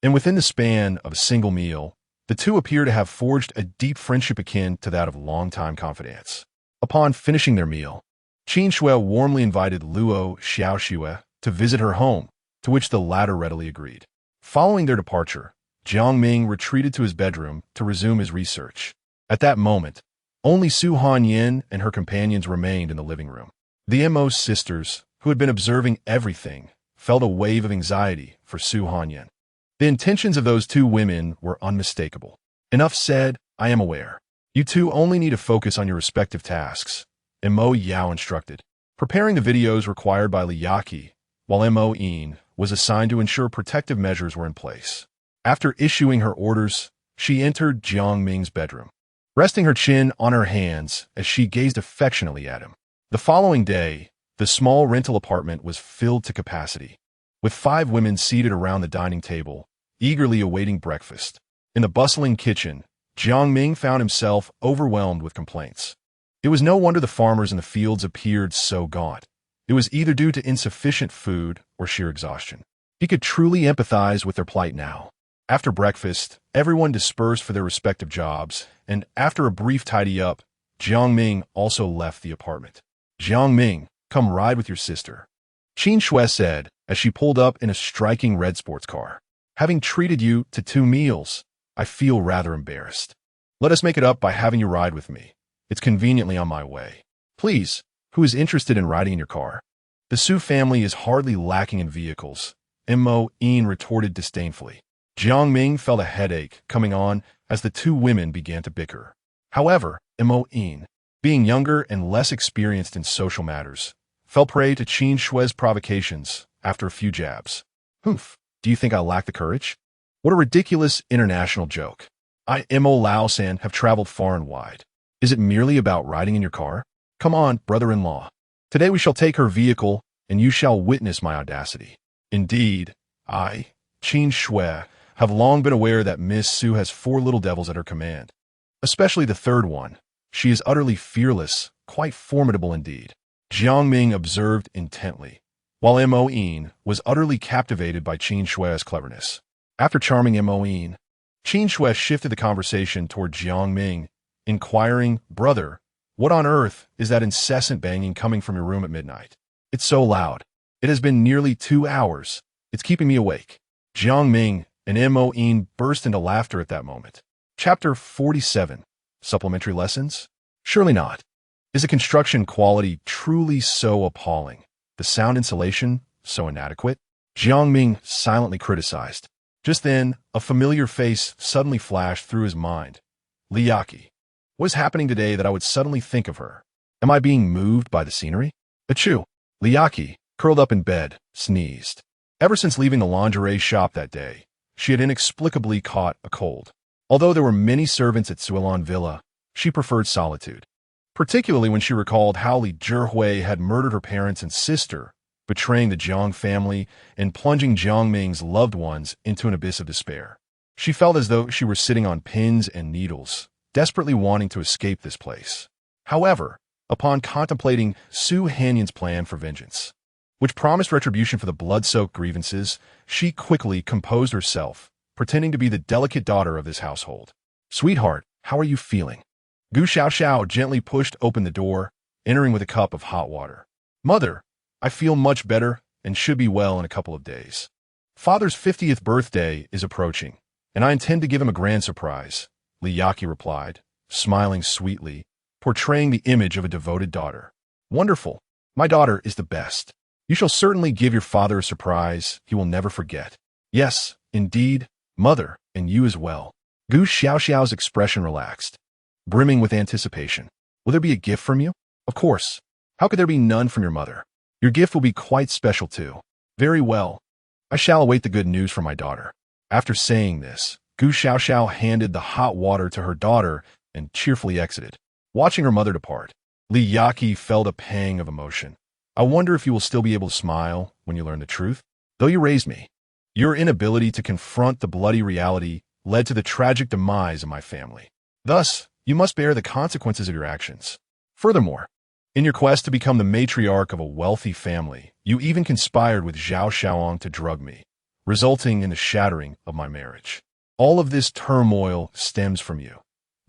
[SPEAKER 1] and within the span of a single meal, the two appear to have forged a deep friendship akin to that of longtime confidants. Upon finishing their meal, Qin Shui warmly invited Luo Xiaoxua to visit her home, to which the latter readily agreed. Following their departure, Jiang Ming retreated to his bedroom to resume his research. At that moment, only Su Hanyin and her companions remained in the living room. The Mo sisters, who had been observing everything, felt a wave of anxiety for Su Hanyin. The intentions of those two women were unmistakable. "Enough said, I am aware. You two only need to focus on your respective tasks," Mo Yao instructed. preparing the videos required by Li Yaqi, while Mo Yin was assigned to ensure protective measures were in place. After issuing her orders, she entered Jiang Ming's bedroom, resting her chin on her hands as she gazed affectionately at him. The following day, the small rental apartment was filled to capacity, with 5 women seated around the dining table, eagerly awaiting breakfast. In the bustling kitchen, Jiang Ming found himself overwhelmed with complaints. It was no wonder the farmers in the fields appeared so gaunt. It was either due to insufficient food or sheer exhaustion. He could truly empathize with their plight now. After breakfast, everyone dispersed for their respective jobs, and after a brief tidy-up, Jiang Ming also left the apartment. "Jiang Ming, come ride with your sister," Qin Shui said as she pulled up in a striking red sports car. "Having treated you to 2 meals, I feel rather embarrassed. Let us make it up by having you ride with me. It's conveniently on my way. Please, who is interested in riding in your car?" "The Su family is hardly lacking in vehicles," Mo Yin retorted disdainfully. Jiang Ming felt a headache coming on as the 2 women began to bicker. However, Mo Yin, being younger and less experienced in social matters, fell prey to Qin Shui's provocations after a few jabs. "Humph, do you think I lack the courage? What a ridiculous international joke. I, Mo Lao-san, have traveled far and wide. Is it merely about riding in your car? Come on, brother-in-law. Today we shall take her vehicle, and you shall witness my audacity." Indeed, I, Qin Shui, have long been aware that Miss Su has 4 little devils at her command. Especially the third one. She is utterly fearless, quite formidable indeed. Jiang Ming observed intently, while Mo Yin was utterly captivated by Qin Shui's cleverness. After charming Mo Yin, Qin Shui shifted the conversation toward Jiang Ming, inquiring, "Brother, what on earth is that incessant banging coming from your room at midnight? It's so loud. It has been nearly 2 hours. It's keeping me awake." Jiang Ming and Mo Yin burst into laughter at that moment. Chapter 47. Supplementary lessons? Surely not. Is the construction quality truly so appalling? The sound insulation so inadequate? Jiang Ming silently criticized. Just then, a familiar face suddenly flashed through his mind. Li Yaqi. What is happening today that I would suddenly think of her? Am I being moved by the scenery? Achoo! Li Yaqi, curled up in bed, sneezed. Ever since leaving the lingerie shop that day, she had inexplicably caught a cold. Although there were many servants at Suilon Villa, she preferred solitude, particularly when she recalled how Li Zhihui had murdered her parents and sister, betraying the Jiang family and plunging Jiang Ming's loved ones into an abyss of despair. She felt as though she were sitting on pins and needles, desperately wanting to escape this place. However, upon contemplating Su Hanyin's plan for vengeance, which promised retribution for the blood-soaked grievances, she quickly composed herself, pretending to be the delicate daughter of this household. "Sweetheart, how are you feeling?" Gu Xiaoxiao gently pushed open the door, entering with a cup of hot water. "Mother, I feel much better and should be well in a couple of days. Father's 50th birthday is approaching, and I intend to give him a grand surprise," Li Yaqi replied, smiling sweetly, portraying the image of a devoted daughter. "Wonderful. My daughter is the best. You shall certainly give your father a surprise he will never forget." "Yes, indeed, mother, and you as well." Gu Xiaoxiao's expression relaxed, brimming with anticipation. "Will there be a gift from you?" "Of course. How could there be none from your mother? Your gift will be quite special too." "Very well. I shall await the good news from my daughter." After saying this, Gu Xiaoxiao handed the hot water to her daughter and cheerfully exited. Watching her mother depart, Li Yaqi felt a pang of emotion. "I wonder if you will still be able to smile when you learn the truth? Though you raised me, your inability to confront the bloody reality led to the tragic demise of my family. Thus, you must bear the consequences of your actions. Furthermore, in your quest to become the matriarch of a wealthy family, you even conspired with Zhao Xiaoang to drug me, resulting in the shattering of my marriage. All of this turmoil stems from you.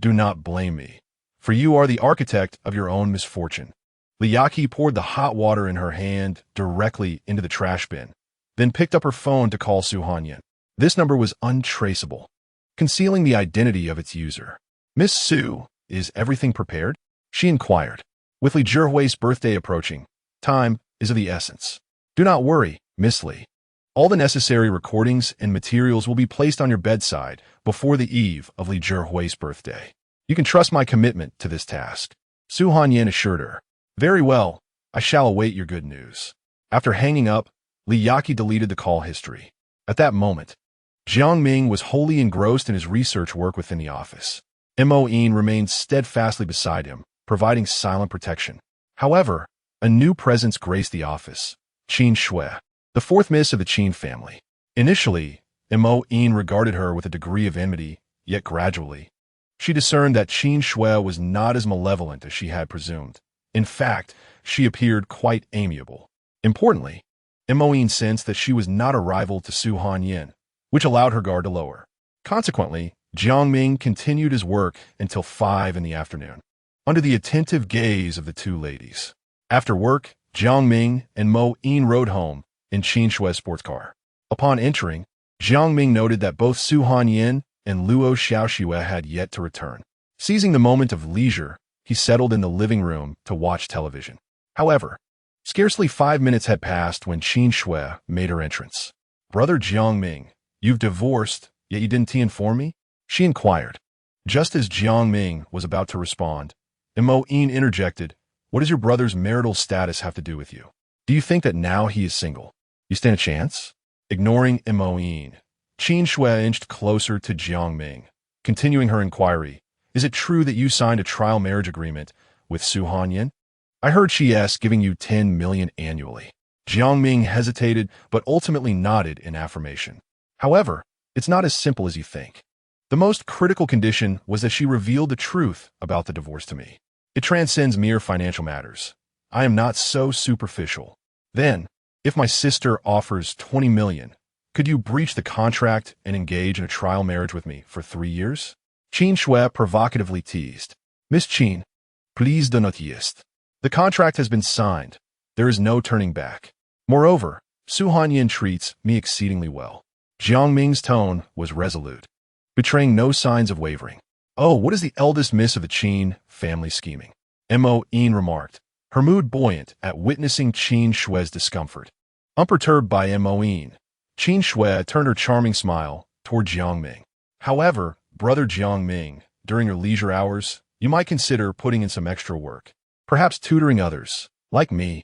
[SPEAKER 1] Do not blame me, for you are the architect of your own misfortune." Li Yaqi poured the hot water in her hand directly into the trash bin, then picked up her phone to call Su Hanyin. This number was untraceable, concealing the identity of its user. "Miss Su, is everything prepared?" she inquired. "With Li Zhihui's birthday approaching, time is of the essence. Do not worry, Miss Li. All the necessary recordings and materials will be placed on your bedside before the eve of Li Zhihui's birthday. You can trust my commitment to this task." Su Hanyin assured her. "Very well. I shall await your good news. After hanging up, Li Yaqi deleted the call history. At that moment, Jiang Ming was wholly engrossed in his research work within the office. Moin remained steadfastly beside him, providing silent protection. However, a new presence graced the office, Qin Shui, the fourth miss of the Qin family. Initially, Moin regarded her with a degree of enmity, yet gradually, she discerned that Qin Shui was not as malevolent as she had presumed. In fact, she appeared quite amiable. Importantly, Moin sensed that she was not a rival to Su Hanyin, which allowed her guard to lower. Consequently, Jiang Ming continued his work until 5 in the afternoon, under the attentive gaze of the two ladies. After work, Jiang Ming and Moin rode home in Qin Shui's sports car. Upon entering, Jiang Ming noted that both Su Hanyin and Luo Xiaoxue had yet to return. Seizing the moment of leisure, he settled in the living room to watch television. However, scarcely 5 minutes had passed when Qin Shui made her entrance. "Brother Jiang Ming, you've divorced, yet you didn't inform me?" she inquired. Just as Jiang Ming was about to respond, Moin interjected, "What does your brother's marital status have to do with you? Do you think that now he is single, you stand a chance?" Ignoring Moin, Qin Shui inched closer to Jiang Ming, continuing her inquiry. "Is it true that you signed a trial marriage agreement with Su Hanyin? I heard she's giving you 10 million annually." Jiang Ming hesitated, but ultimately nodded in affirmation. "However, it's not as simple as you think. The most critical condition was that she revealed the truth about the divorce to me. It transcends mere financial matters. I am not so superficial. Then, if my sister offers 20 million, could you breach the contract and engage in a trial marriage with me for 3 years?" Qin Shui provocatively teased. "Miss Qin, please do not jest. The contract has been signed. There is no turning back. Moreover, Su Hanyin treats me exceedingly well." Jiang Ming's tone was resolute, betraying no signs of wavering. "Oh, what is the eldest miss of the Qin family scheming?" Moin remarked, her mood buoyant at witnessing Qin Shui's discomfort. Unperturbed by Moin, Qin Shui turned her charming smile toward Jiang Ming. "However, brother Jiang Ming, during your leisure hours, you might consider putting in some extra work. Perhaps tutoring others, like me."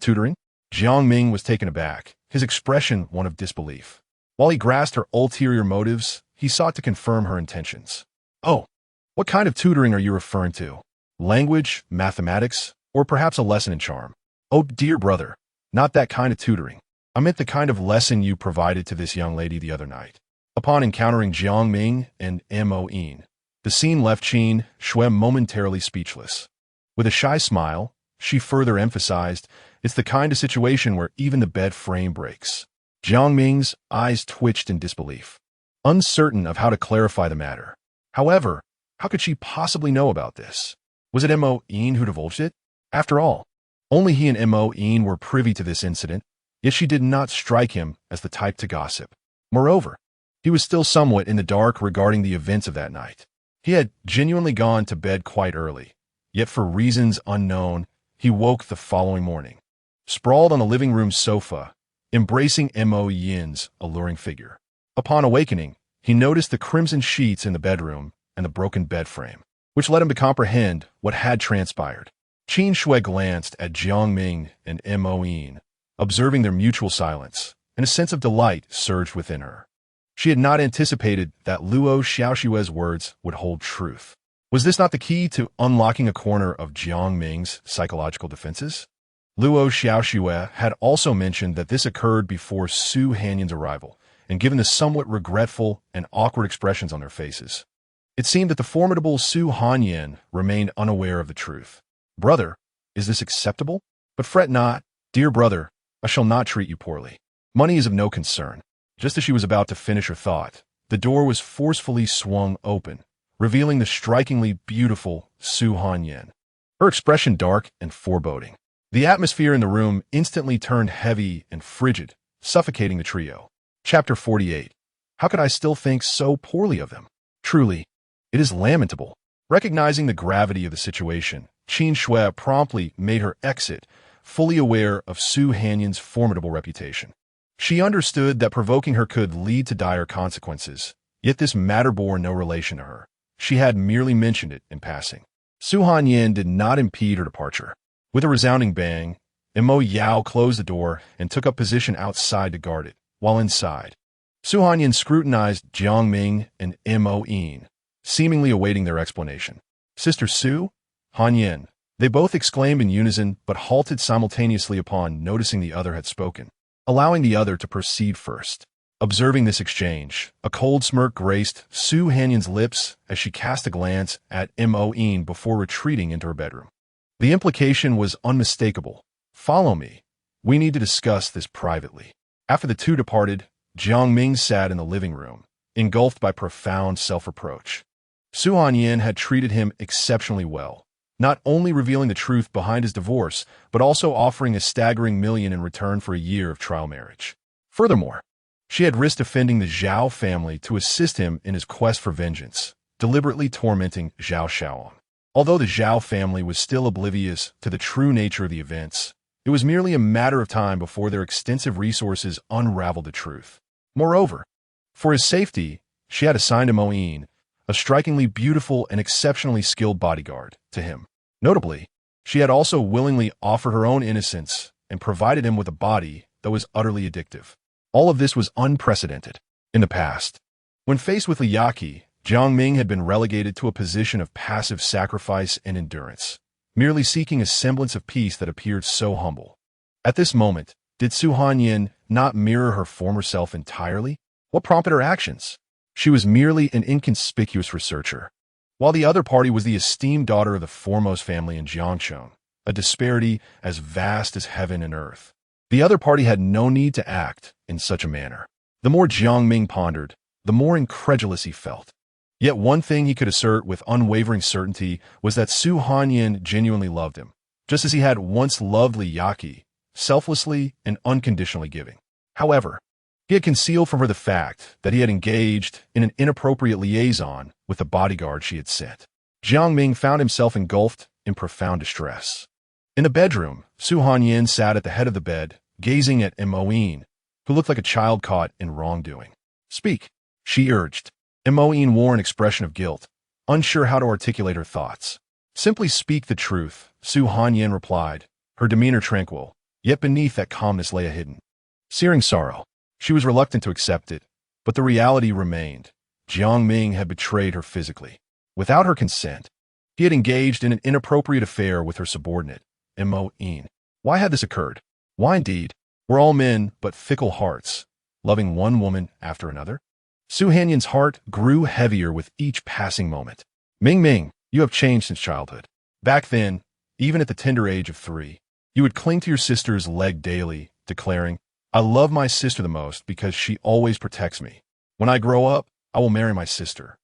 [SPEAKER 1] Tutoring? Jiang Ming was taken aback, his expression one of disbelief. While he grasped her ulterior motives, he sought to confirm her intentions. "Oh, what kind of tutoring are you referring to? Language, mathematics, or perhaps a lesson in charm?" "Oh, dear brother, not that kind of tutoring. I meant the kind of lesson you provided to this young lady the other night." Upon encountering Jiang Ming and Moin, the scene left Qin Shui momentarily speechless. With a shy smile, she further emphasized, "It's the kind of situation where even the bed frame breaks." Jiang Ming's eyes twitched in disbelief, uncertain of how to clarify the matter. However, how could she possibly know about this? Was it Moin who divulged it? After all, only he and Moin were privy to this incident, yet she did not strike him as the type to gossip. Moreover, he was still somewhat in the dark regarding the events of that night. He had genuinely gone to bed quite early, yet for reasons unknown, he woke the following morning, sprawled on the living room sofa, embracing Moin's alluring figure. Upon awakening, he noticed the crimson sheets in the bedroom and the broken bed frame, which led him to comprehend what had transpired. Qin Shui glanced at Jiang Ming and Moin, observing their mutual silence, and a sense of delight surged within her. She had not anticipated that Luo Xiaoxue's words would hold truth. Was this not the key to unlocking a corner of Jiang Ming's psychological defenses? Luo Xiaoxue had also mentioned that this occurred before Su Hanyin's arrival, and given the somewhat regretful and awkward expressions on their faces, it seemed that the formidable Su Hanyin remained unaware of the truth. "Brother, is this acceptable? But fret not, dear brother, I shall not treat you poorly. Money is of no concern." Just as she was about to finish her thought, the door was forcefully swung open, revealing the strikingly beautiful Su Hanyin, her expression dark and foreboding. The atmosphere in the room instantly turned heavy and frigid, suffocating the trio. Chapter 48. How could I still think so poorly of them? Truly, it is lamentable. Recognizing the gravity of the situation, Qin Shui promptly made her exit, fully aware of Su Hanyin's formidable reputation. She understood that provoking her could lead to dire consequences, yet this matter bore no relation to her. She had merely mentioned it in passing. Su Hanyin did not impede her departure. With a resounding bang, Mo Yao closed the door and took up position outside to guard it, while inside, Su Hanyan scrutinized Jiang Ming and Mo Yin, seemingly awaiting their explanation. Sister Su? Hanyan. They both exclaimed in unison but halted simultaneously upon noticing the other had spoken, allowing the other to proceed first. Observing this exchange, a cold smirk graced Su Hanyan's lips as she cast a glance at Mo Yin before retreating into her bedroom. The implication was unmistakable. Follow me. We need to discuss this privately. After the two departed, Jiang Ming sat in the living room, engulfed by profound self-reproach. Su Hanyan had treated him exceptionally well, not only revealing the truth behind his divorce, but also offering a staggering $1 million in return for a year of trial marriage. Furthermore, she had risked offending the Zhao family to assist him in his quest for vengeance, deliberately tormenting Zhao Shaoan. Although the Zhao family was still oblivious to the true nature of the events, it was merely a matter of time before their extensive resources unraveled the truth. Moreover, for his safety, she had assigned Mo Yin, a strikingly beautiful and exceptionally skilled bodyguard, to him. Notably, she had also willingly offered her own innocence and provided him with a body that was utterly addictive. All of this was unprecedented. In the past, when faced with Yaqi, Jiang Ming had been relegated to a position of passive sacrifice and endurance, merely seeking a semblance of peace that appeared so humble. At this moment, did Su Hanyan not mirror her former self entirely? What prompted her actions? She was merely an inconspicuous researcher, while the other party was the esteemed daughter of the foremost family in Jiangcheng, a disparity as vast as heaven and earth. The other party had no need to act in such a manner. The more Jiang Ming pondered, the more incredulous he felt. Yet one thing he could assert with unwavering certainty was that Su Hanyan genuinely loved him, just as he had once loved Li Yaqi, selflessly and unconditionally giving. However, he had concealed from her the fact that he had engaged in an inappropriate liaison with the bodyguard she had sent. Jiang Ming found himself engulfed in profound distress. In the bedroom, Su Hanyan sat at the head of the bed, gazing at Mo Yin, who looked like a child caught in wrongdoing. Speak, she urged. Mo Yin wore an expression of guilt, unsure how to articulate her thoughts. Simply speak the truth, Su Hanyan replied, her demeanor tranquil, yet beneath that calmness lay a hidden, searing sorrow. She was reluctant to accept it, but the reality remained. Jiang Ming had betrayed her physically. Without her consent, he had engaged in an inappropriate affair with her subordinate, Mo Yin. Why had this occurred? Why indeed? Were all men but fickle hearts, loving one woman after another? Su Hanyan's heart grew heavier with each passing moment. Ming, you have changed since childhood. Back then, even at the tender age of 3, you would cling to your sister's leg daily, declaring, I love my sister the most because she always protects me. When I grow up, I will marry my sister.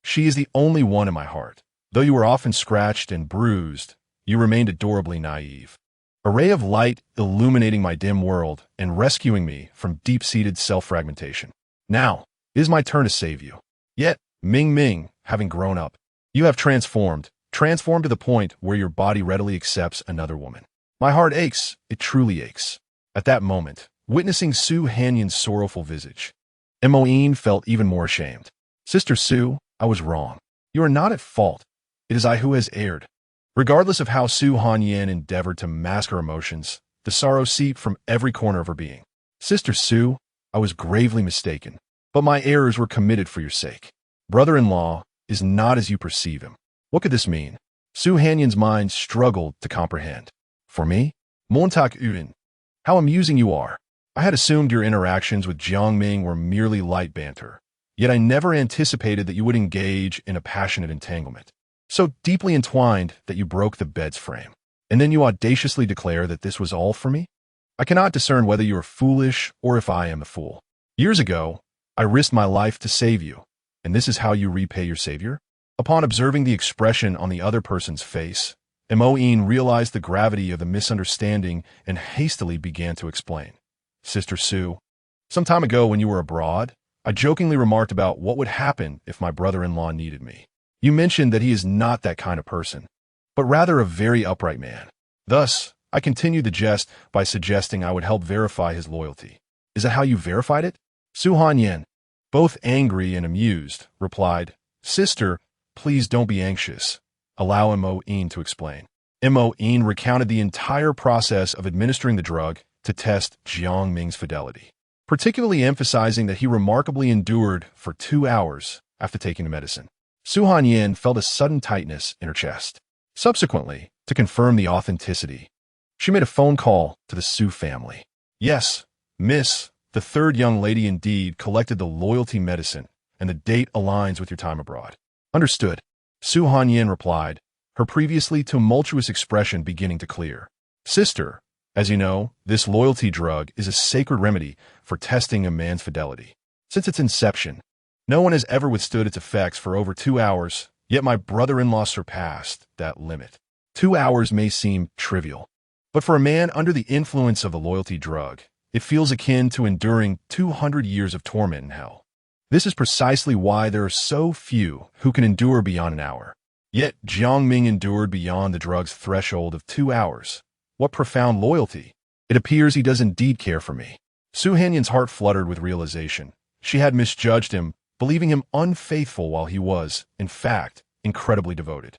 [SPEAKER 1] She is the only one in my heart. Though you were often scratched and bruised, you remained adorably naive. A ray of light illuminating my dim world and rescuing me from deep-seated self-fragmentation. Now, it is my turn to save you. Yet, Ming, having grown up, you have transformed to the point where your body readily accepts another woman. My heart aches, it truly aches. At that moment, witnessing Su Hanyan's sorrowful visage, Mo Yin felt even more ashamed. Sister Su, I was wrong. You are not at fault. It is I who has erred. Regardless of how Su Hanyan endeavored to mask her emotions, the sorrow seeped from every corner of her being. Sister Su, I was gravely mistaken, but my errors were committed for your sake. Brother-in-law is not as you perceive him. What could this mean? Su Hanyan's mind struggled to comprehend. For me? Montak Uden. How amusing you are. I had assumed your interactions with Jiang Ming were merely light banter, yet I never anticipated that you would engage in a passionate entanglement, so deeply entwined that you broke the bed's frame. And then you audaciously declare that this was all for me? I cannot discern whether you are foolish or if I am the fool. Years ago, I risked my life to save you, and this is how you repay your savior? Upon observing the expression on the other person's face, Mo Yin realized the gravity of the misunderstanding and hastily began to explain. Sister Su, some time ago when you were abroad, I jokingly remarked about what would happen if my brother-in-law needed me. You mentioned that he is not that kind of person, but rather a very upright man. Thus, I continued the jest by suggesting I would help verify his loyalty. Is that how you verified it? Su Hanyan, both angry and amused, replied, Sister, please don't be anxious. Allow Mo Yin to explain. Mo Yin recounted the entire process of administering the drug to test Jiang Ming's fidelity, particularly emphasizing that he remarkably endured for 2 hours after taking the medicine. Su Hanyin felt a sudden tightness in her chest. Subsequently, to confirm the authenticity, she made a phone call to the Su family. Yes, miss, the third young lady indeed collected the loyalty medicine, and the date aligns with your time abroad. Understood. Su Hanyin replied, her previously tumultuous expression beginning to clear. Sister, as you know, this loyalty drug is a sacred remedy for testing a man's fidelity. Since its inception, no one has ever withstood its effects for over 2 hours, yet my brother-in-law surpassed that limit. 2 hours may seem trivial, but for a man under the influence of the loyalty drug, it feels akin to enduring 200 years of torment in hell. This is precisely why there are so few who can endure beyond an hour. Yet Jiang Ming endured beyond the drug's threshold of 2 hours. What profound loyalty! It appears he does indeed care for me. Su Hanyin's heart fluttered with realization. She had misjudged him, believing him unfaithful while he was, in fact, incredibly devoted.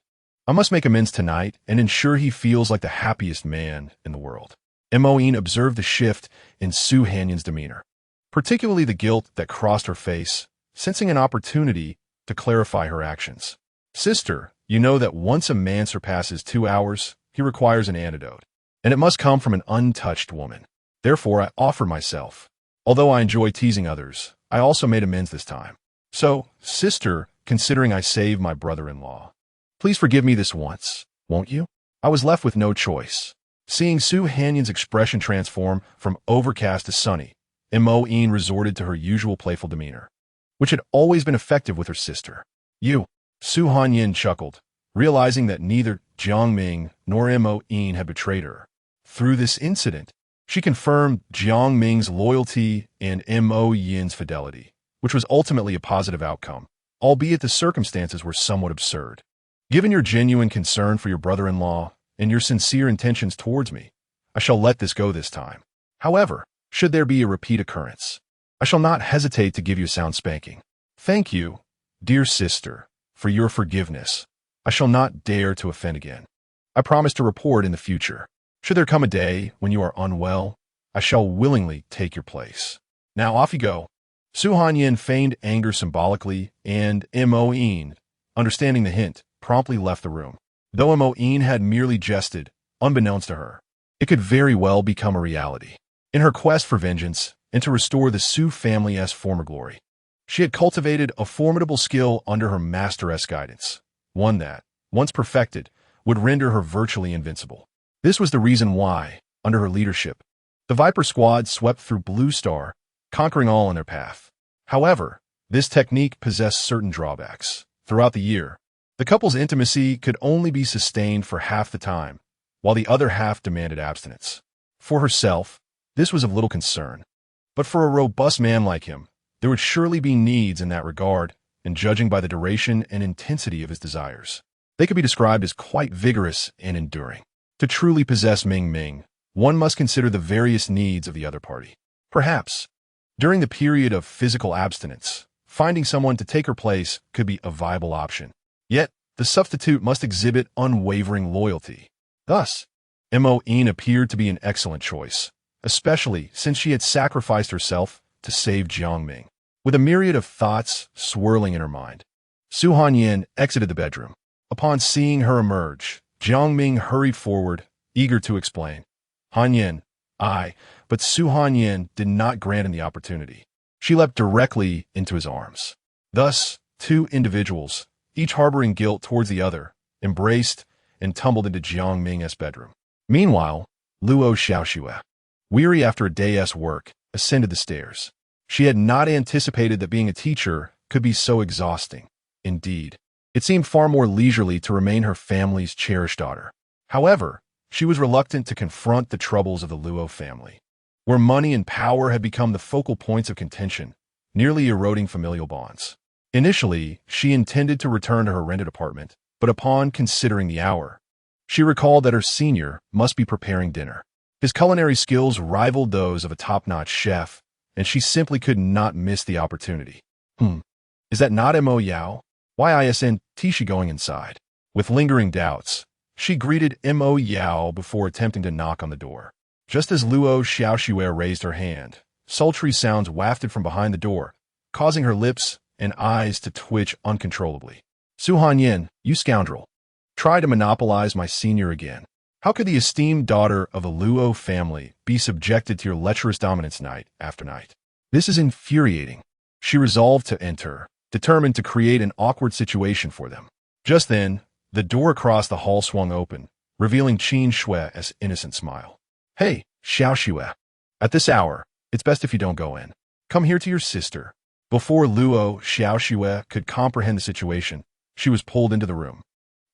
[SPEAKER 1] I must make amends tonight and ensure he feels like the happiest man in the world. Mo Yin observed the shift in Su Hanyin's demeanor, particularly the guilt that crossed her face, sensing an opportunity to clarify her actions. Sister, you know that once a man surpasses 2 hours, he requires an antidote, and it must come from an untouched woman. Therefore, I offer myself. Although I enjoy teasing others, I also made amends this time. So, sister, considering I saved my brother-in-law, please forgive me this once, won't you? I was left with no choice. Seeing Su Hanyin's expression transform from overcast to sunny, Mo Yin resorted to her usual playful demeanor, which had always been effective with her sister. You, Su Hanyin chuckled, realizing that neither Jiang Ming nor Mo Yin had betrayed her. Through this incident, she confirmed Jiang Ming's loyalty and Mo Yin's fidelity, which was ultimately a positive outcome, albeit the circumstances were somewhat absurd. Given your genuine concern for your brother-in-law and your sincere intentions towards me, I shall let this go this time. However, should there be a repeat occurrence, I shall not hesitate to give you a sound spanking. Thank you, dear sister, for your forgiveness. I shall not dare to offend again. I promise to report in the future. Should there come a day when you are unwell, I shall willingly take your place. Now off you go. Su Hanyin feigned anger symbolically, and Mo Yin, understanding the hint, promptly left the room. Though Mo Yin had merely jested, unbeknownst to her, it could very well become a reality. In her quest for vengeance and to restore the Su family's former glory, she had cultivated a formidable skill under her master's guidance, one that, once perfected, would render her virtually invincible. This was the reason why, under her leadership, the Viper Squad swept through Blue Star, conquering all in their path. However, this technique possessed certain drawbacks. Throughout the year, the couple's intimacy could only be sustained for half the time, while the other half demanded abstinence. For herself, this was of little concern. But for a robust man like him, there would surely be needs in that regard, and judging by the duration and intensity of his desires, they could be described as quite vigorous and enduring. To truly possess Ming Ming, one must consider the various needs of the other party. Perhaps, during the period of physical abstinence, finding someone to take her place could be a viable option. Yet, the substitute must exhibit unwavering loyalty. Thus, Mo Yin appeared to be an excellent choice, especially since she had sacrificed herself to save Jiang Ming. With a myriad of thoughts swirling in her mind, Su Hanyin exited the bedroom. Upon seeing her emerge, Jiang Ming hurried forward, eager to explain. Hanyin, but Su Hanyin did not grant him the opportunity. She leapt directly into his arms. Thus, two individuals, each harboring guilt towards the other, embraced and tumbled into Jiang Ming's bedroom. Meanwhile, Luo Xiaoxue, weary after a day's work, ascended the stairs. She had not anticipated that being a teacher could be so exhausting. Indeed, it seemed far more leisurely to remain her family's cherished daughter. However, she was reluctant to confront the troubles of the Luo family, where money and power had become the focal points of contention, nearly eroding familial bonds. Initially, she intended to return to her rented apartment, but upon considering the hour, she recalled that her senior must be preparing dinner. His culinary skills rivaled those of a top-notch chef, and she simply could not miss the opportunity. Is that not Mo Yao? Why isn't she going inside? With lingering doubts, She greeted Mo Yao before attempting to knock on the door. Just as Luo Xiaoxue raised her hand, sultry sounds wafted from behind the door, causing her lips and eyes to twitch uncontrollably. Su Hanyin, you scoundrel. Try to monopolize my senior again. How could the esteemed daughter of a Luo family be subjected to your lecherous dominance night after night? This is infuriating. She resolved to enter, determined to create an awkward situation for them. Just then, the door across the hall swung open, revealing Qin Shue's innocent smile. Hey, Xiaoxue. At this hour, it's best if you don't go in. Come here to your sister. Before Luo Xiaoxue could comprehend the situation, she was pulled into the room.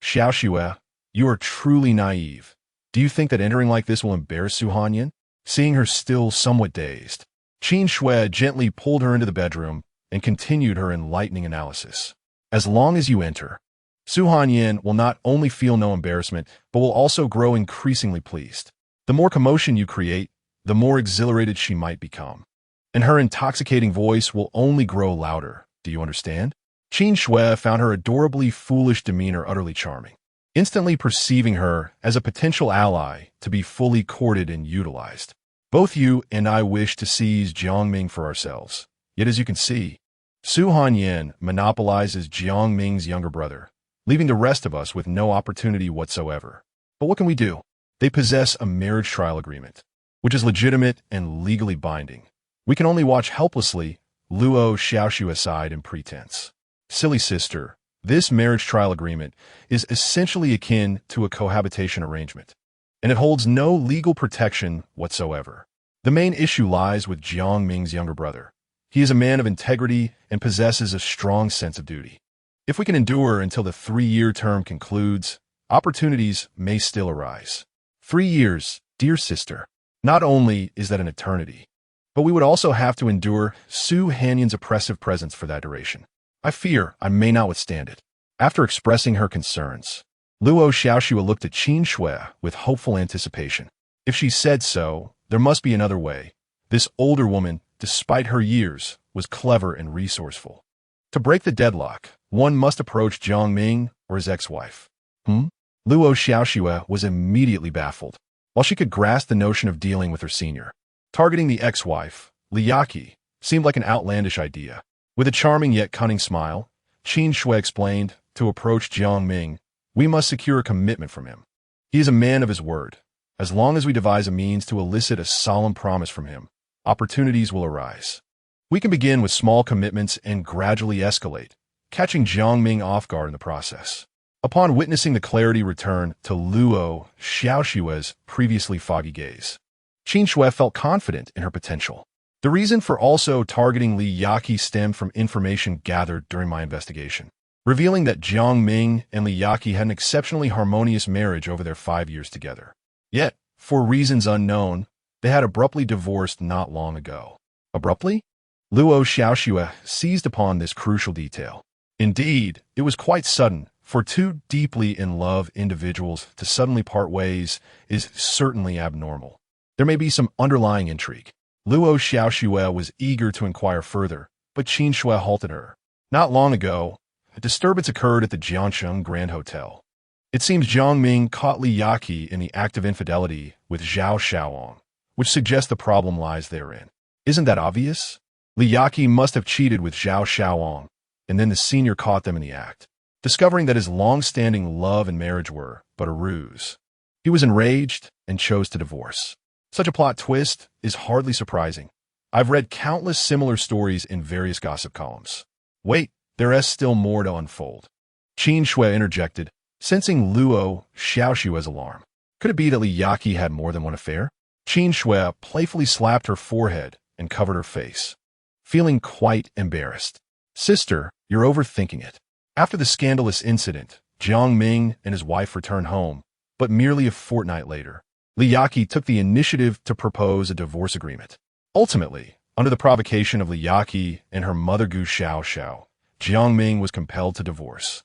[SPEAKER 1] Xiaoxue, you are truly naive. Do you think that entering like this will embarrass Su Hanyin? Seeing her still somewhat dazed, Qin Shui gently pulled her into the bedroom and continued her enlightening analysis. As long as you enter, Su Hanyin will not only feel no embarrassment, but will also grow increasingly pleased. The more commotion you create, the more exhilarated she might become. And her intoxicating voice will only grow louder. Do you understand? Qin Shui found her adorably foolish demeanor utterly charming, instantly perceiving her as a potential ally to be fully courted and utilized. Both you and I wish to seize Jiang Ming for ourselves. Yet as you can see, Su Hanyin monopolizes Jiang Ming's younger brother, leaving the rest of us with no opportunity whatsoever. But what can we do? They possess a marriage trial agreement, which is legitimate and legally binding. We can only watch helplessly, Luo Xiaoxue aside in pretense. Silly sister, this marriage trial agreement is essentially akin to a cohabitation arrangement, and it holds no legal protection whatsoever. The main issue lies with Jiang Ming's younger brother. He is a man of integrity and possesses a strong sense of duty. If we can endure until the 3-year term concludes, opportunities may still arise. 3 years, dear sister. Not only is that an eternity, but we would also have to endure Su Hanyin's oppressive presence for that duration. I fear I may not withstand it. After expressing her concerns, Luo Xiaoxue looked at Qin Shui with hopeful anticipation. If she said so, there must be another way. This older woman, despite her years, was clever and resourceful. To break the deadlock, one must approach Jiang Ming or his ex-wife. Luo Xiaoxue was immediately baffled. While she could grasp the notion of dealing with her senior, targeting the ex-wife, Liyaki, seemed like an outlandish idea. With a charming yet cunning smile, Qin Shui explained, to approach Jiang Ming, we must secure a commitment from him. He is a man of his word. As long as we devise a means to elicit a solemn promise from him, opportunities will arise. We can begin with small commitments and gradually escalate, catching Jiang Ming off guard in the process. Upon witnessing the clarity return to Luo Xiaoxue's previously foggy gaze, Qin Shui felt confident in her potential. The reason for also targeting Li Yaqi stemmed from information gathered during my investigation, revealing that Jiang Ming and Li Yaqi had an exceptionally harmonious marriage over their 5 years together. Yet, for reasons unknown, they had abruptly divorced not long ago. Abruptly? Luo Xiaoxue seized upon this crucial detail. Indeed, it was quite sudden. For two deeply in love individuals to suddenly part ways is certainly abnormal. There may be some underlying intrigue. Luo Xiaoxue was eager to inquire further, but Qin Shui halted her. Not long ago, a disturbance occurred at the Jiangsheng Grand Hotel. It seems Jiang Ming caught Li Yaqi in the act of infidelity with Zhao Xiaoong, which suggests the problem lies therein. Isn't that obvious? Li Yaqi must have cheated with Zhao Xiaoong, and then the senior caught them in the act, discovering that his long-standing love and marriage were but a ruse. He was enraged and chose to divorce. Such a plot twist is hardly surprising. I've read countless similar stories in various gossip columns. Wait, there is still more to unfold. Qin Shui interjected, sensing Luo Xiaoxue's alarm. Could it be that Li Yaqi had more than one affair? Qin Shui playfully slapped her forehead and covered her face, feeling quite embarrassed. Sister, you're overthinking it. After the scandalous incident, Jiang Ming and his wife returned home, but merely a fortnight later, Li Yaqi took the initiative to propose a divorce agreement. Ultimately, under the provocation of Li Yaqi and her mother Gu Xiaoxiao, Jiang Ming was compelled to divorce.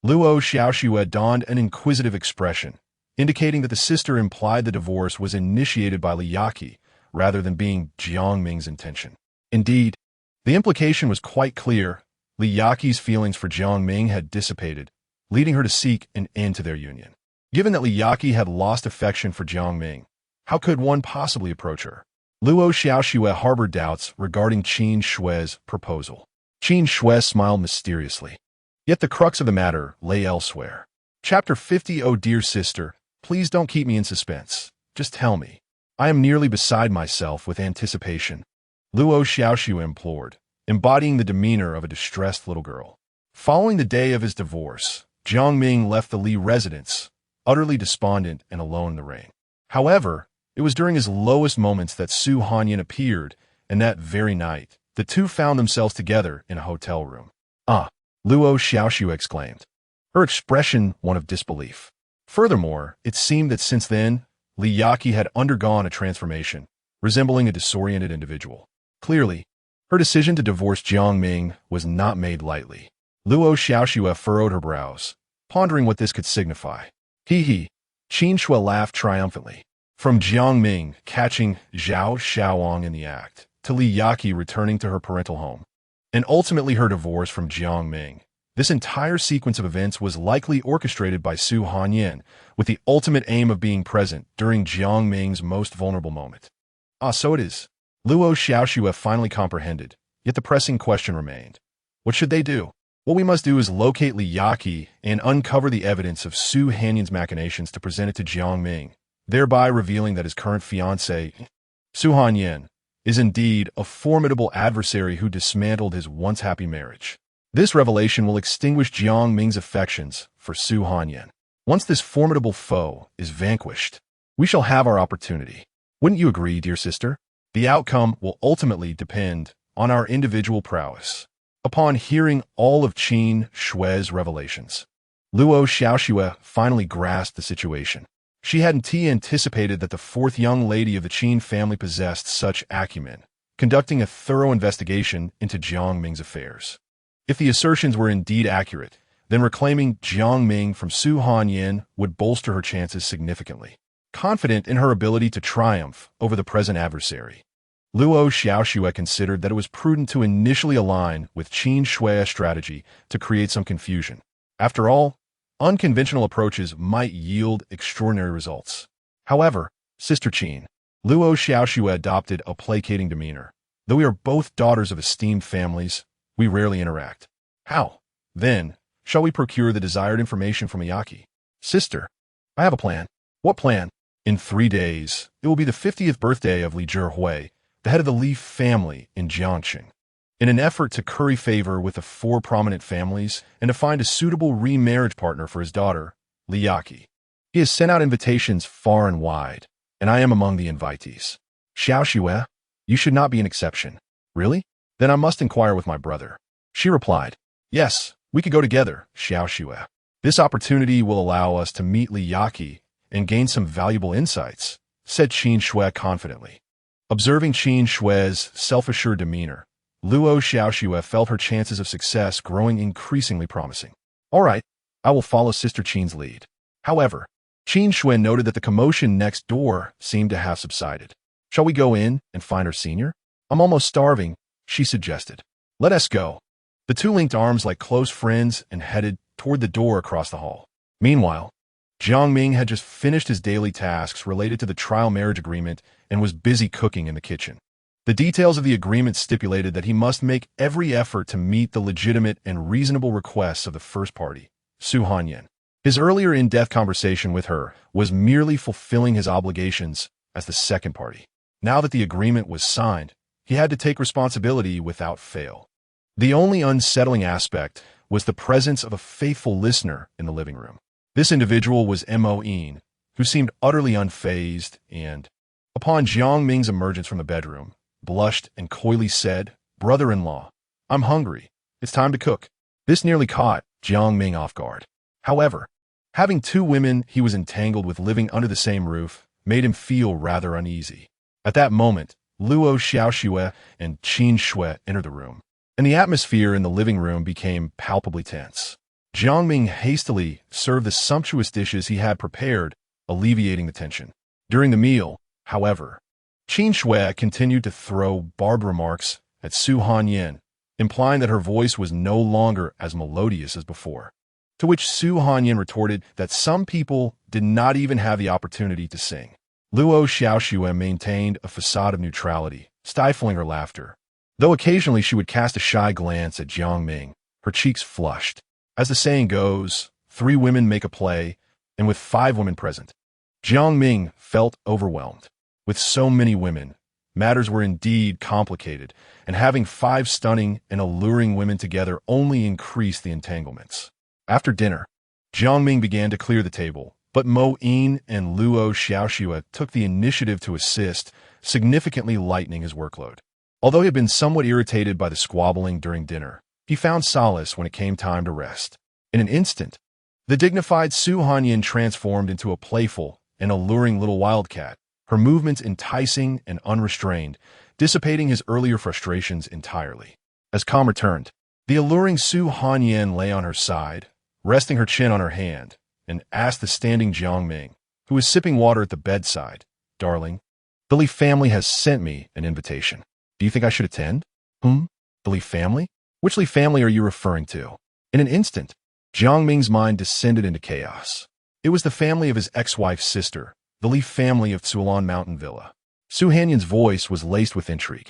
[SPEAKER 1] Luo Xiaoxue donned an inquisitive expression, indicating that the sister implied the divorce was initiated by Li Yaqi rather than being Jiang Ming's intention. Indeed, the implication was quite clear. Li Yaqi's feelings for Jiang Ming had dissipated, leading her to seek an end to their union. Given that Li Yaqi had lost affection for Jiang Ming, how could one possibly approach her? Luo Xiaoxue harbored doubts regarding Qin Shui's proposal. Qin Shui smiled mysteriously. Yet the crux of the matter lay elsewhere. Chapter 50. Oh dear sister, please don't keep me in suspense. Just tell me. I am nearly beside myself with anticipation. Luo Xiaoxue implored, embodying the demeanor of a distressed little girl. Following the day of his divorce, Jiang Ming left the Li residence, utterly despondent and alone in the rain. However, it was during his lowest moments that Su Hanyan appeared, and that very night, the two found themselves together in a hotel room. Ah, Luo Xiaoxue exclaimed, her expression one of disbelief. Furthermore, it seemed that since then, Li Yaqi had undergone a transformation, resembling a disoriented individual. Clearly, her decision to divorce Jiang Ming was not made lightly. Luo Xiaoxue furrowed her brows, pondering what this could signify. Hee. Qin Shui laughed triumphantly. From Jiang Ming catching Zhao Xiaowang in the act, to Li Yaqi returning to her parental home, and ultimately her divorce from Jiang Ming, this entire sequence of events was likely orchestrated by Su Hanyan, with the ultimate aim of being present during Jiang Ming's most vulnerable moment. Ah, so it is. Luo Xiaoxue finally comprehended, yet the pressing question remained. What should they do? What we must do is locate Li Yaqi and uncover the evidence of Su Hanyan's machinations to present it to Jiang Ming, thereby revealing that his current fiancée, Su Hanyan, is indeed a formidable adversary who dismantled his once happy marriage. This revelation will extinguish Jiang Ming's affections for Su Hanyan. Once this formidable foe is vanquished, we shall have our opportunity. Wouldn't you agree, dear sister? The outcome will ultimately depend on our individual prowess. Upon hearing all of Qin Shui's revelations, Luo Xiaoxue finally grasped the situation. She hadn't anticipated that the fourth young lady of the Qin family possessed such acumen, conducting a thorough investigation into Jiang Ming's affairs. If the assertions were indeed accurate, then reclaiming Jiang Ming from Su Hanyan would bolster her chances significantly. Confident in her ability to triumph over the present adversary, Luo Xiaoxue considered that it was prudent to initially align with Qin Shui's strategy to create some confusion. After all, unconventional approaches might yield extraordinary results. However, Sister Qin, Luo Xiaoxue adopted a placating demeanor. Though we are both daughters of esteemed families, we rarely interact. How, then, shall we procure the desired information from Yaqi? Sister, I have a plan. What plan? In 3 days, it will be the 50th birthday of Li Zhihui, the head of the Li family in Jiangxing. In an effort to curry favor with the 4 prominent families and to find a suitable remarriage partner for his daughter, Li Yaqi, he has sent out invitations far and wide, and I am among the invitees. Xiaoxue, you should not be an exception. Really? Then I must inquire with my brother. She replied, yes, we could go together, Xiaoxue. This opportunity will allow us to meet Li Yaqi and gain some valuable insights, said Qin Shui confidently. Observing Qin Shui's self-assured demeanor, Luo Xiaoxue felt her chances of success growing increasingly promising. All right, I will follow Sister Qin's lead. However, Qin Shui noted that the commotion next door seemed to have subsided. Shall we go in and find our senior? I'm almost starving, she suggested. Let us go. The two linked arms like close friends and headed toward the door across the hall. Meanwhile, Jiang Ming had just finished his daily tasks related to the trial marriage agreement and was busy cooking in the kitchen. The details of the agreement stipulated that he must make every effort to meet the legitimate and reasonable requests of the first party, Su Hanyan. His earlier in-depth conversation with her was merely fulfilling his obligations as the second party. Now that the agreement was signed, he had to take responsibility without fail. The only unsettling aspect was the presence of a faithful listener in the living room. This individual was Mo-in, who seemed utterly unfazed and, upon Jiang Ming's emergence from the bedroom, blushed and coyly said, "Brother-in-law, I'm hungry. It's time to cook." This nearly caught Jiang Ming off guard. However, having 2 women he was entangled with living under the same roof made him feel rather uneasy. At that moment, Luo Xiaoxue and Qin Shui entered the room, and the atmosphere in the living room became palpably tense. Jiang Ming hastily served the sumptuous dishes he had prepared, alleviating the tension. During the meal, however, Qin Shui continued to throw barbed remarks at Su Hanyan, implying that her voice was no longer as melodious as before. To which Su Hanyan retorted that some people did not even have the opportunity to sing. Luo Xiaoxue maintained a facade of neutrality, stifling her laughter. Though occasionally she would cast a shy glance at Jiang Ming, her cheeks flushed. As the saying goes, 3 women make a play, and with 5 women present, Jiang Ming felt overwhelmed. With so many women, matters were indeed complicated, and having 5 stunning and alluring women together only increased the entanglements. After dinner, Jiang Ming began to clear the table, but Mo Yin and Luo Xiaoxue took the initiative to assist, significantly lightening his workload. Although he had been somewhat irritated by the squabbling during dinner, he found solace when it came time to rest. In an instant, the dignified Su Hanyan transformed into a playful and alluring little wildcat, her movements enticing and unrestrained, dissipating his earlier frustrations entirely. As calm returned, the alluring Su Hanyan lay on her side, resting her chin on her hand, and asked the standing Jiang Ming, who was sipping water at the bedside, "Darling, the Li family has sent me an invitation. Do you think I should attend?" The Li family? Which Li family are you referring to? In an instant, Jiang Ming's mind descended into chaos. It was the family of his ex-wife's sister, the Li family of Tsulan Mountain Villa. Su Hanyan's voice was laced with intrigue.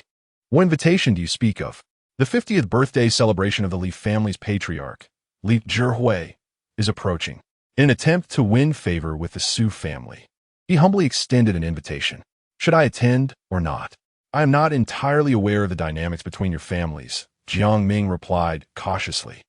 [SPEAKER 1] "What invitation do you speak of?" "The 50th birthday celebration of the Li family's patriarch, Li Zhihui, is approaching. In an attempt to win favor with the Su family, he humbly extended an invitation. Should I attend or not?" "I am not entirely aware of the dynamics between your families," Jiang Ming replied cautiously.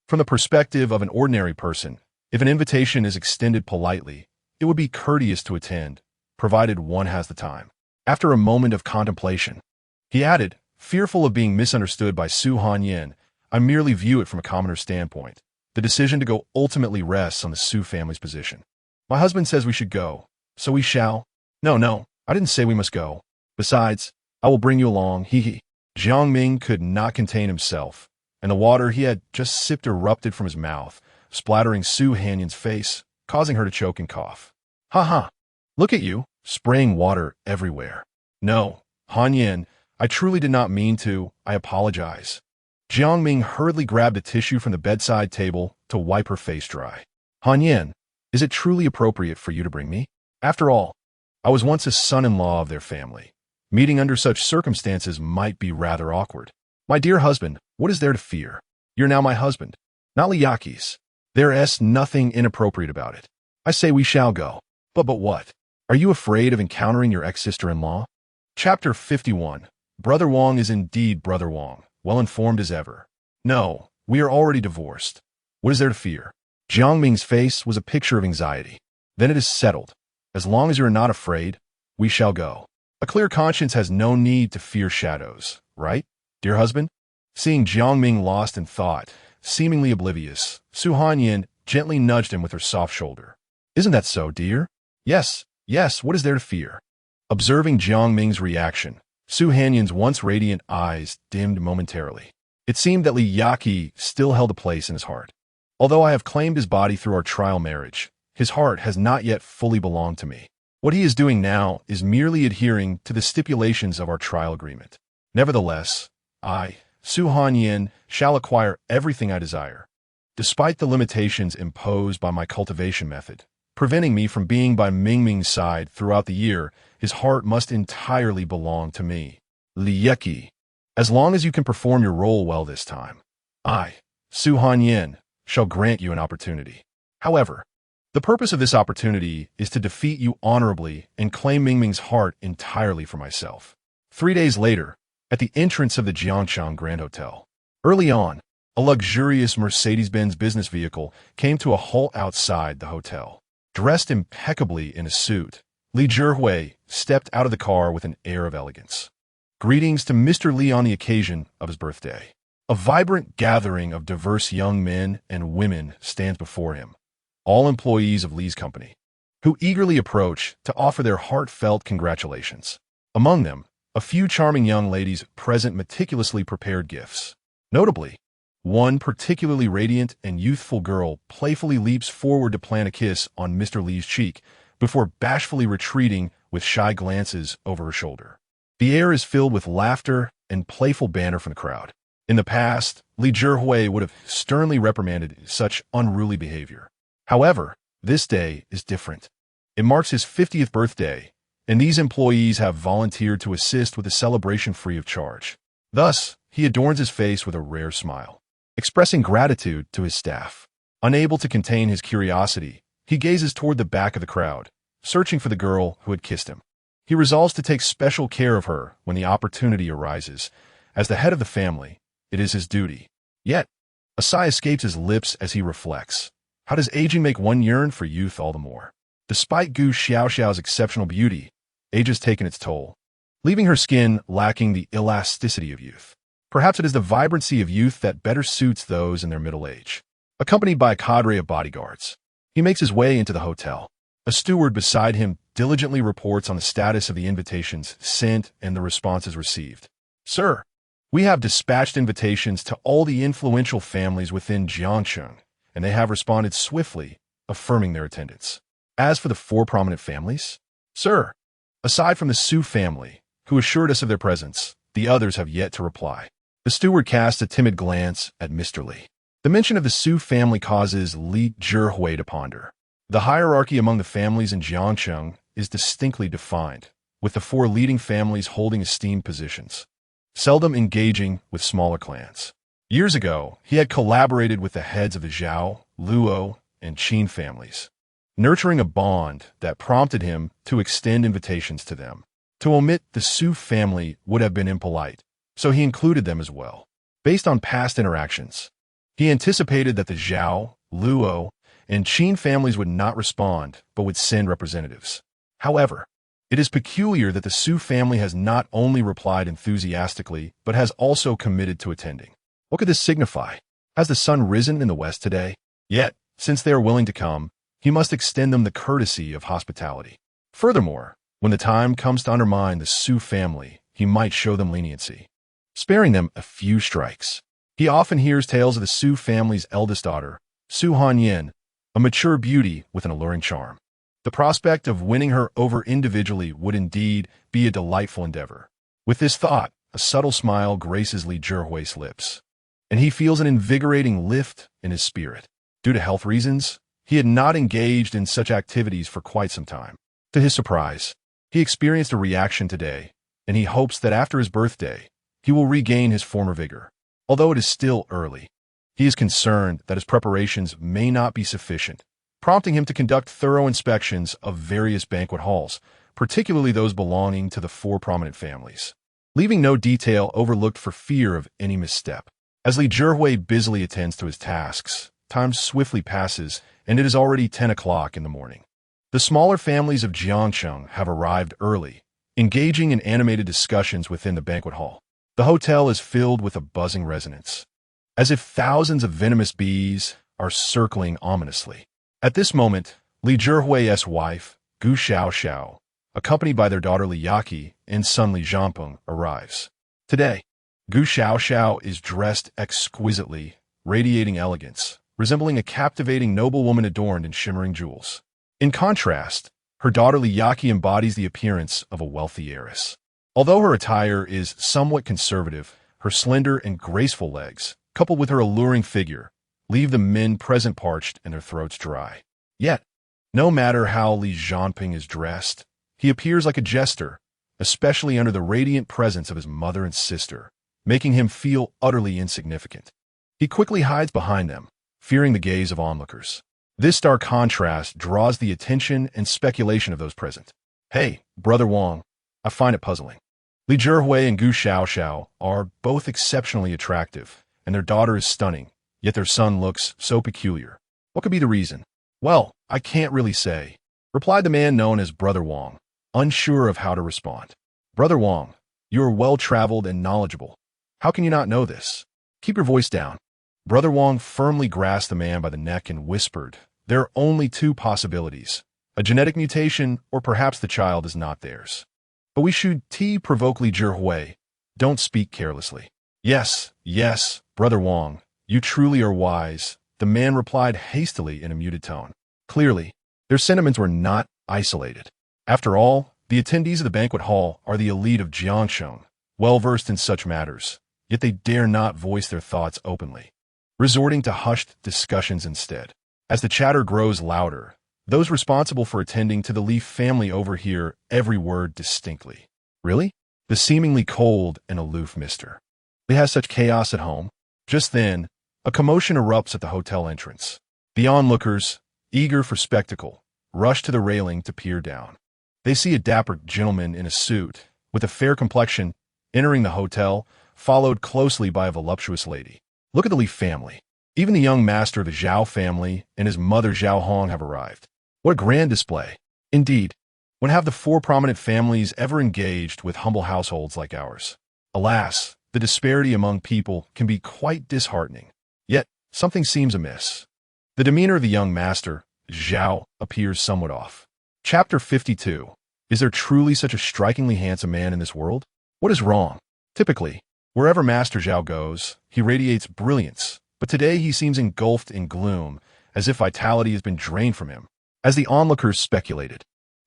[SPEAKER 1] "From the perspective of an ordinary person, if an invitation is extended politely, it would be courteous to attend, provided one has the time." After a moment of contemplation, he added, fearful of being misunderstood by Su Hanyan, "I merely view it from a commoner's standpoint. The decision to go ultimately rests on the Su family's position. My husband says we should go, so we shall." No, I didn't say we must go. Besides, I will bring you along, hee." Jiang Ming could not contain himself, and the water he had just sipped erupted from his mouth, splattering Su Hanyan's face, causing her to choke and cough. "Ha! Look at you, spraying water everywhere." "No, Hanyan, I truly did not mean to. I apologize." Jiang Ming hurriedly grabbed a tissue from the bedside table to wipe her face dry. "Hanyan, is it truly appropriate for you to bring me? After all, I was once a son-in-law of their family. Meeting under such circumstances might be rather awkward." "My dear husband, what is there to fear? You're now my husband, not Liyaki's. There's nothing inappropriate about it. I say we shall go." But what? Are you afraid of encountering your ex-sister-in-law?" Chapter 51. Brother Wang is indeed Brother Wang, well-informed as ever. "No, we are already divorced. What is there to fear?" Jiang Ming's face was a picture of anxiety. "Then it is settled. As long as you are not afraid, we shall go. A clear conscience has no need to fear shadows, right, dear husband?" Seeing Jiang Ming lost in thought, seemingly oblivious, Su Hanyan gently nudged him with her soft shoulder. "Isn't that so, dear?" Yes, what is there to fear?" Observing Jiang Ming's reaction, Su Hanyan's once radiant eyes dimmed momentarily. It seemed that Li Yaqi still held a place in his heart. "Although I have claimed his body through our trial marriage, his heart has not yet fully belonged to me. What he is doing now is merely adhering to the stipulations of our trial agreement. Nevertheless, I, Su Hanyan, shall acquire everything I desire, despite the limitations imposed by my cultivation method, preventing me from being by Mingming's side throughout the year. His heart must entirely belong to me. Li Yaqi, as long as you can perform your role well this time, I, Su Hanyan, shall grant you an opportunity. However, the purpose of this opportunity is to defeat you honorably and claim Mingming's heart entirely for myself." 3 days later, at the entrance of the Jiangchang Grand Hotel, early on, a luxurious Mercedes-Benz business vehicle came to a halt outside the hotel. Dressed impeccably in a suit, Li Zhihui stepped out of the car with an air of elegance. "Greetings to Mr. Li on the occasion of his birthday." A vibrant gathering of diverse young men and women stands before him, all employees of Li's company, who eagerly approach to offer their heartfelt congratulations. Among them, a few charming young ladies present meticulously prepared gifts. Notably, one particularly radiant and youthful girl playfully leaps forward to plant a kiss on Mr. Li's cheek before bashfully retreating with shy glances over her shoulder. The air is filled with laughter and playful banter from the crowd. In the past, Li Zhihui would have sternly reprimanded such unruly behavior. However, this day is different. It marks his 50th birthday, and these employees have volunteered to assist with the celebration free of charge. Thus, he adorns his face with a rare smile, expressing gratitude to his staff. Unable to contain his curiosity, he gazes toward the back of the crowd, searching for the girl who had kissed him. He resolves to take special care of her when the opportunity arises. As the head of the family, it is his duty. Yet, a sigh escapes his lips as he reflects. How does aging make one yearn for youth all the more? Despite Gu Xiaoxiao's exceptional beauty, age has taken its toll, leaving her skin lacking the elasticity of youth. Perhaps it is the vibrancy of youth that better suits those in their middle age. Accompanied by a cadre of bodyguards, he makes his way into the hotel. A steward beside him diligently reports on the status of the invitations sent and the responses received. Sir, we have dispatched invitations to all the influential families within Jiangcheng, and they have responded swiftly, affirming their attendance. As for the 4 prominent families, sir, aside from the Su family, who assured us of their presence, the others have yet to reply. The steward casts a timid glance at Mr. Li. The mention of the Su family causes Li Zhihui to ponder. The hierarchy among the families in Jiangcheng is distinctly defined, with the 4 leading families holding esteemed positions, seldom engaging with smaller clans. Years ago, he had collaborated with the heads of the Zhao, Luo, and Qin families, nurturing a bond that prompted him to extend invitations to them. To omit the Su family would have been impolite, so he included them as well. Based on past interactions, he anticipated that the Zhao, Luo, and Qin families would not respond, but would send representatives. However, it is peculiar that the Su family has not only replied enthusiastically, but has also committed to attending. What could this signify? Has the sun risen in the west today? Yet, since they are willing to come, he must extend them the courtesy of hospitality. Furthermore, when the time comes to undermine the Su family, he might show them leniency, sparing them a few strikes. He often hears tales of the Su family's eldest daughter, Su Hanyan, a mature beauty with an alluring charm. The prospect of winning her over individually would indeed be a delightful endeavor. With this thought, a subtle smile graces Li Zhihui's lips, and he feels an invigorating lift in his spirit. Due to health reasons, he had not engaged in such activities for quite some time. To his surprise, he experienced a reaction today, and he hopes that after his birthday, he will regain his former vigor. Although it is still early, he is concerned that his preparations may not be sufficient, prompting him to conduct thorough inspections of various banquet halls, particularly those belonging to the 4 prominent families, leaving no detail overlooked for fear of any misstep. As Li Zhihui busily attends to his tasks, time swiftly passes, and it is already 10 o'clock in the morning. The smaller families of Jiangcheng have arrived early, engaging in animated discussions within the banquet hall. The hotel is filled with a buzzing resonance, as if thousands of venomous bees are circling ominously. At this moment, Li Zhihui's wife, Gu Xiaoxiao, accompanied by their daughter Li Yaqi and son Li Zhangpeng, arrives. Today, Gu Xiaoxiao is dressed exquisitely, radiating elegance, resembling a captivating noblewoman adorned in shimmering jewels. In contrast, her daughter Li Yaqi embodies the appearance of a wealthy heiress. Although her attire is somewhat conservative, her slender and graceful legs, coupled with her alluring figure, leave the men present parched and their throats dry. Yet, no matter how Li Zhangping is dressed, he appears like a jester, especially under the radiant presence of his mother and sister, making him feel utterly insignificant. He quickly hides behind them, fearing the gaze of onlookers. This stark contrast draws the attention and speculation of those present. Hey, Brother Wang, I find it puzzling. Li Zhihui and Gu Xiaoxiao are both exceptionally attractive, and their daughter is stunning, yet their son looks so peculiar. What could be the reason? Well, I can't really say, replied the man known as Brother Wang, unsure of how to respond. Brother Wang, you are well-traveled and knowledgeable. How can you not know this? Keep your voice down. Brother Wang firmly grasped the man by the neck and whispered, there are only 2 possibilities, a genetic mutation or perhaps the child is not theirs. But we should provoke Li Zhihui. Don't speak carelessly. Yes, Brother Wang, you truly are wise, the man replied hastily in a muted tone. Clearly, their sentiments were not isolated. After all, the attendees of the banquet hall are the elite of Jiangcheng, well-versed in such matters, yet they dare not voice their thoughts openly, resorting to hushed discussions instead. As the chatter grows louder, those responsible for attending to the Li family overhear every word distinctly. Really? The seemingly cold and aloof Mr. Li has such chaos at home? Just then, a commotion erupts at the hotel entrance. The onlookers, eager for spectacle, rush to the railing to peer down. They see a dapper gentleman in a suit, with a fair complexion, entering the hotel, followed closely by a voluptuous lady. Look at the Li family. Even the young master of the Zhao family and his mother Zhao Hong have arrived. What a grand display. Indeed, when have the four prominent families ever engaged with humble households like ours? Alas, the disparity among people can be quite disheartening. Yet, something seems amiss. The demeanor of the young master, Zhao, appears somewhat off. Chapter 52. Is there truly such a strikingly handsome man in this world? What is wrong? Typically, wherever Master Zhao goes, he radiates brilliance, but today he seems engulfed in gloom, as if vitality has been drained from him. As the onlookers speculated,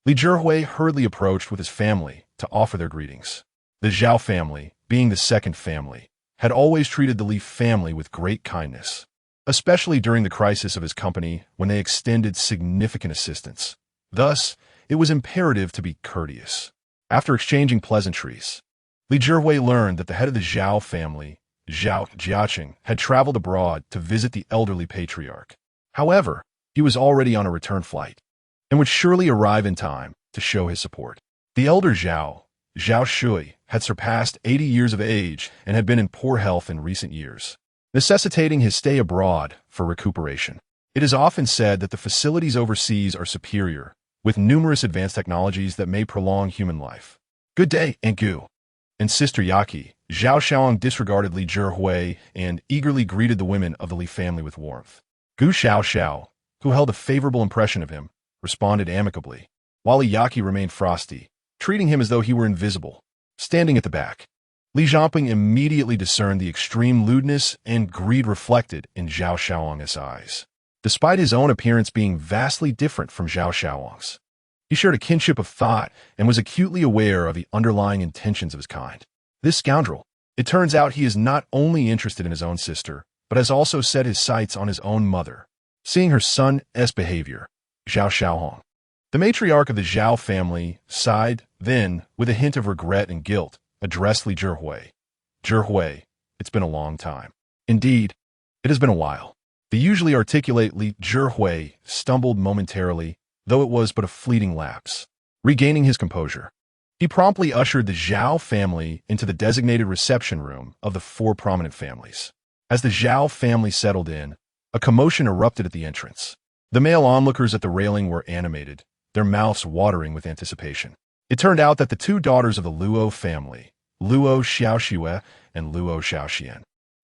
[SPEAKER 1] Li Zhihui hurriedly approached with his family to offer their greetings. The Zhao family, being the second family, had always treated the Li family with great kindness, especially during the crisis of his company when they extended significant assistance. Thus, it was imperative to be courteous. After exchanging pleasantries, Li Zhihui learned that the head of the Zhao family, Zhao Jiaqing, had traveled abroad to visit the elderly patriarch. However, he was already on a return flight, and would surely arrive in time to show his support. The elder Zhao, Zhao Shui, had surpassed 80 years of age and had been in poor health in recent years, necessitating his stay abroad for recuperation. It is often said that the facilities overseas are superior, with numerous advanced technologies that may prolong human life. Good day, Aunt Gu and Sister Yaki. Zhao Xiaong disregarded Li Zhihui and eagerly greeted the women of the Li family with warmth. Gu Xiao, who held a favorable impression of him, responded amicably, while Li Yaki remained frosty, treating him as though he were invisible. Standing at the back, Li Zhangping immediately discerned the extreme lewdness and greed reflected in Zhao Xiaong's eyes. Despite his own appearance being vastly different from Zhao Xiaong's, he shared a kinship of thought and was acutely aware of the underlying intentions of his kind. This scoundrel, it turns out he is not only interested in his own sister, but has also set his sights on his own mother. Seeing her son's behavior, Zhao Xiaohong, the matriarch of the Zhao family, sighed, then, with a hint of regret and guilt, addressed Li Zhihui. Zhihui, it's been a long time. Indeed, it has been a while. The usually articulate Li Zhihui stumbled momentarily, though it was but a fleeting lapse. Regaining his composure, he promptly ushered the Zhao family into the designated reception room of the four prominent families. As the Zhao family settled in, a commotion erupted at the entrance. The male onlookers at the railing were animated, their mouths watering with anticipation. It turned out that the two daughters of the Luo family, Luo Xiaoxue and Luo Xiaoxian,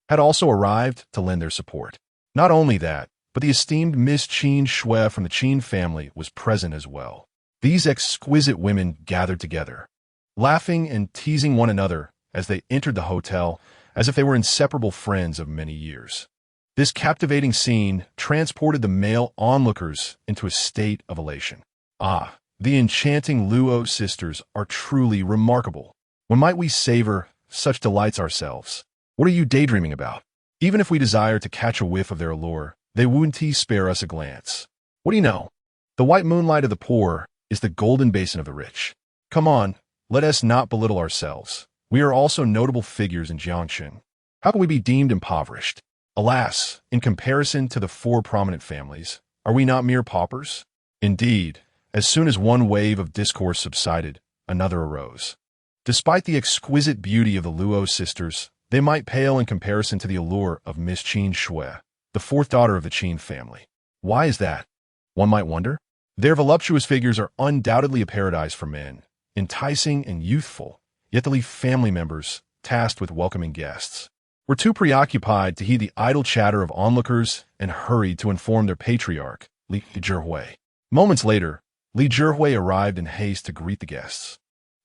[SPEAKER 1] had also arrived to lend their support. Not only that, but the esteemed Miss Qin Shui from the Qin family was present as well. These exquisite women gathered together, laughing and teasing one another as they entered the hotel as if they were inseparable friends of many years. This captivating scene transported the male onlookers into a state of elation. Ah, the enchanting Luo sisters are truly remarkable. When might we savor such delights ourselves? What are you daydreaming about? Even if we desire to catch a whiff of their allure, they wouldn't spare us a glance. What do you know? The white moonlight of the poor is the golden basin of the rich. Come on, let us not belittle ourselves. We are also notable figures in Jiangxin. How can we be deemed impoverished? Alas, in comparison to the four prominent families, are we not mere paupers? Indeed, as soon as one wave of discourse subsided, another arose. Despite the exquisite beauty of the Luo sisters, they might pale in comparison to the allure of Miss Qin Shui, the fourth daughter of the Qin family. Why is that? One might wonder. Their voluptuous figures are undoubtedly a paradise for men, enticing and youthful, yet the Li family members, tasked with welcoming guests, were too preoccupied to heed the idle chatter of onlookers and hurried to inform their patriarch, Li Zhihui. Moments later, Li Zhihui arrived in haste to greet the guests.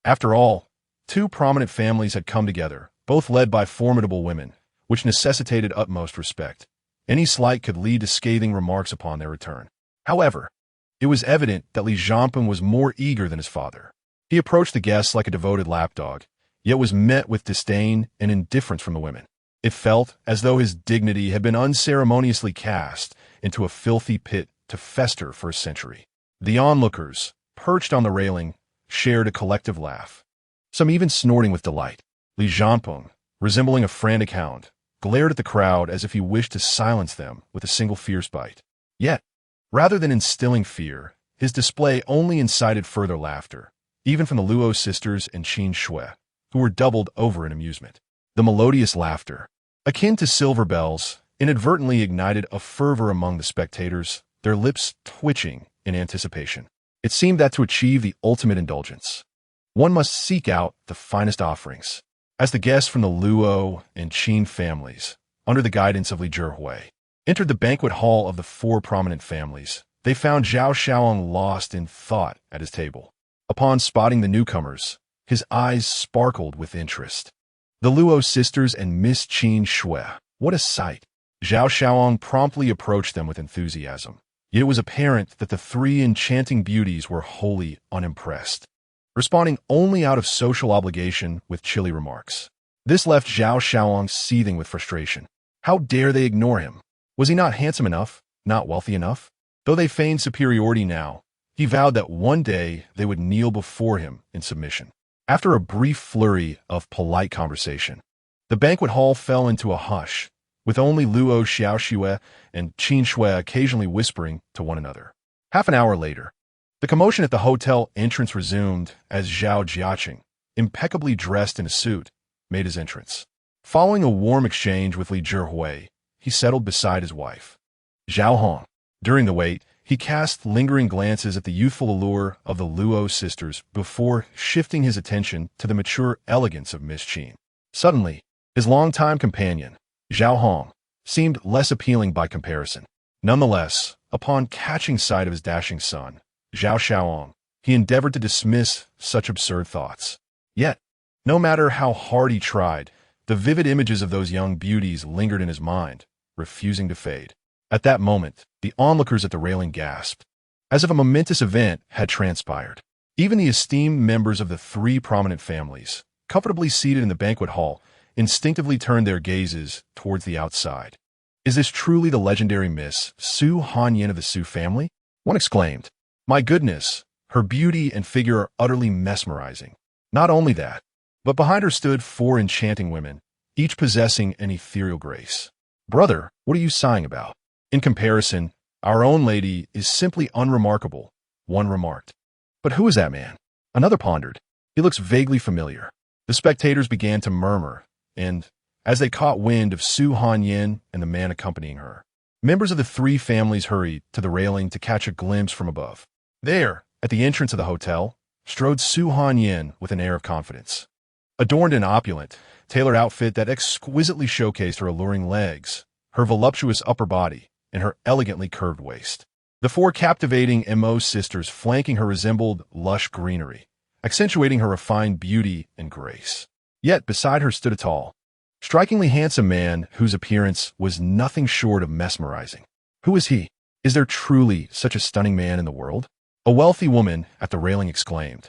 [SPEAKER 1] After all, two prominent families had come together, both led by formidable women, which necessitated utmost respect. Any slight could lead to scathing remarks upon their return. However, it was evident that Li Zhangping was more eager than his father. He approached the guests like a devoted lapdog, yet was met with disdain and indifference from the women. It felt as though his dignity had been unceremoniously cast into a filthy pit to fester for a century. The onlookers, perched on the railing, shared a collective laugh, some even snorting with delight. Li Jianpeng, resembling a frantic hound, glared at the crowd as if he wished to silence them with a single fierce bite. Yet, rather than instilling fear, his display only incited further laughter, even from the Luo sisters and Qin Shui, who were doubled over in amusement. The melodious laughter, akin to silver bells, inadvertently ignited a fervor among the spectators, their lips twitching in anticipation. It seemed that to achieve the ultimate indulgence, one must seek out the finest offerings. As the guests from the Luo and Qin families, under the guidance of Li Zhihui, entered the banquet hall of the four prominent families, they found Zhao Xiaong lost in thought at his table. Upon spotting the newcomers, his eyes sparkled with interest. The Luo sisters and Miss Qin Shui, what a sight! Zhao Xiaong promptly approached them with enthusiasm. Yet it was apparent that the three enchanting beauties were wholly unimpressed, responding only out of social obligation with chilly remarks. This left Zhao Xiaong seething with frustration. How dare they ignore him? Was he not handsome enough, not wealthy enough? Though they feigned superiority now, he vowed that one day they would kneel before him in submission. After a brief flurry of polite conversation, the banquet hall fell into a hush, with only Luo Xiaoxue and Qin Shui occasionally whispering to one another. Half an hour later, the commotion at the hotel entrance resumed as Zhao Jiaqing, impeccably dressed in a suit, made his entrance. Following a warm exchange with Li Zhihui, he settled beside his wife, Zhao Hong. During the wait, he cast lingering glances at the youthful allure of the Luo sisters before shifting his attention to the mature elegance of Miss Qin. Suddenly, his longtime companion, Zhao Hong, seemed less appealing by comparison. Nonetheless, upon catching sight of his dashing son, Zhao Xiaong, he endeavored to dismiss such absurd thoughts. Yet, no matter how hard he tried, the vivid images of those young beauties lingered in his mind, refusing to fade. At that moment, the onlookers at the railing gasped, as if a momentous event had transpired. Even the esteemed members of the three prominent families, comfortably seated in the banquet hall, instinctively turned their gazes towards the outside. Is this truly the legendary Miss Su Hanyin of the Su family? One exclaimed. My goodness, her beauty and figure are utterly mesmerizing. Not only that, but behind her stood four enchanting women, each possessing an ethereal grace. Brother, what are you sighing about? In comparison, our own lady is simply unremarkable, one remarked. But who is that man? Another pondered. He looks vaguely familiar. The spectators began to murmur, and, as they caught wind of Su Hanyin and the man accompanying her, members of the three families hurried to the railing to catch a glimpse from above. There, at the entrance of the hotel, strode Su Hanyin with an air of confidence. Adorned in opulent, tailored outfit that exquisitely showcased her alluring legs, her voluptuous upper body, and her elegantly curved waist. The four captivating Mo sisters flanking her resembled lush greenery, accentuating her refined beauty and grace. Yet beside her stood a tall, strikingly handsome man whose appearance was nothing short of mesmerizing. Who is he? Is there truly such a stunning man in the world? A wealthy woman at the railing exclaimed,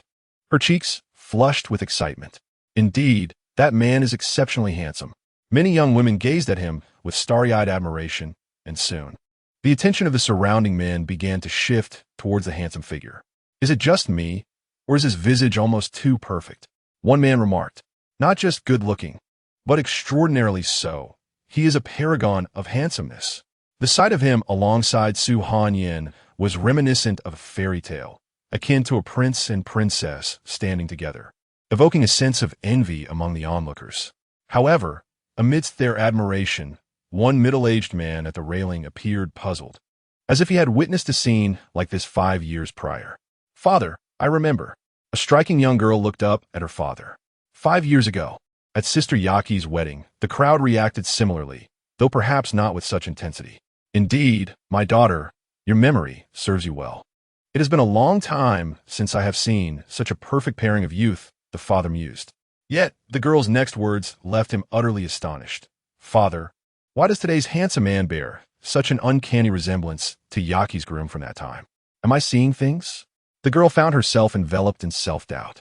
[SPEAKER 1] her cheeks flushed with excitement. Indeed, that man is exceptionally handsome. Many young women gazed at him with starry-eyed admiration, and soon, the attention of the surrounding men began to shift towards the handsome figure. Is it just me, or is his visage almost too perfect? One man remarked, not just good-looking, but extraordinarily so. He is a paragon of handsomeness. The sight of him alongside Su Hanyin was reminiscent of a fairy tale, akin to a prince and princess standing together, evoking a sense of envy among the onlookers. However, amidst their admiration, one middle-aged man at the railing appeared puzzled, as if he had witnessed a scene like this 5 years prior. Father, I remember. A striking young girl looked up at her father. 5 years ago, at Sister Yaki's wedding, the crowd reacted similarly, though perhaps not with such intensity. Indeed, my daughter, your memory serves you well. It has been a long time since I have seen such a perfect pairing of youth, the father mused. Yet, the girl's next words left him utterly astonished. Father, why does today's handsome man bear such an uncanny resemblance to Yaki's groom from that time? Am I seeing things? The girl found herself enveloped in self-doubt.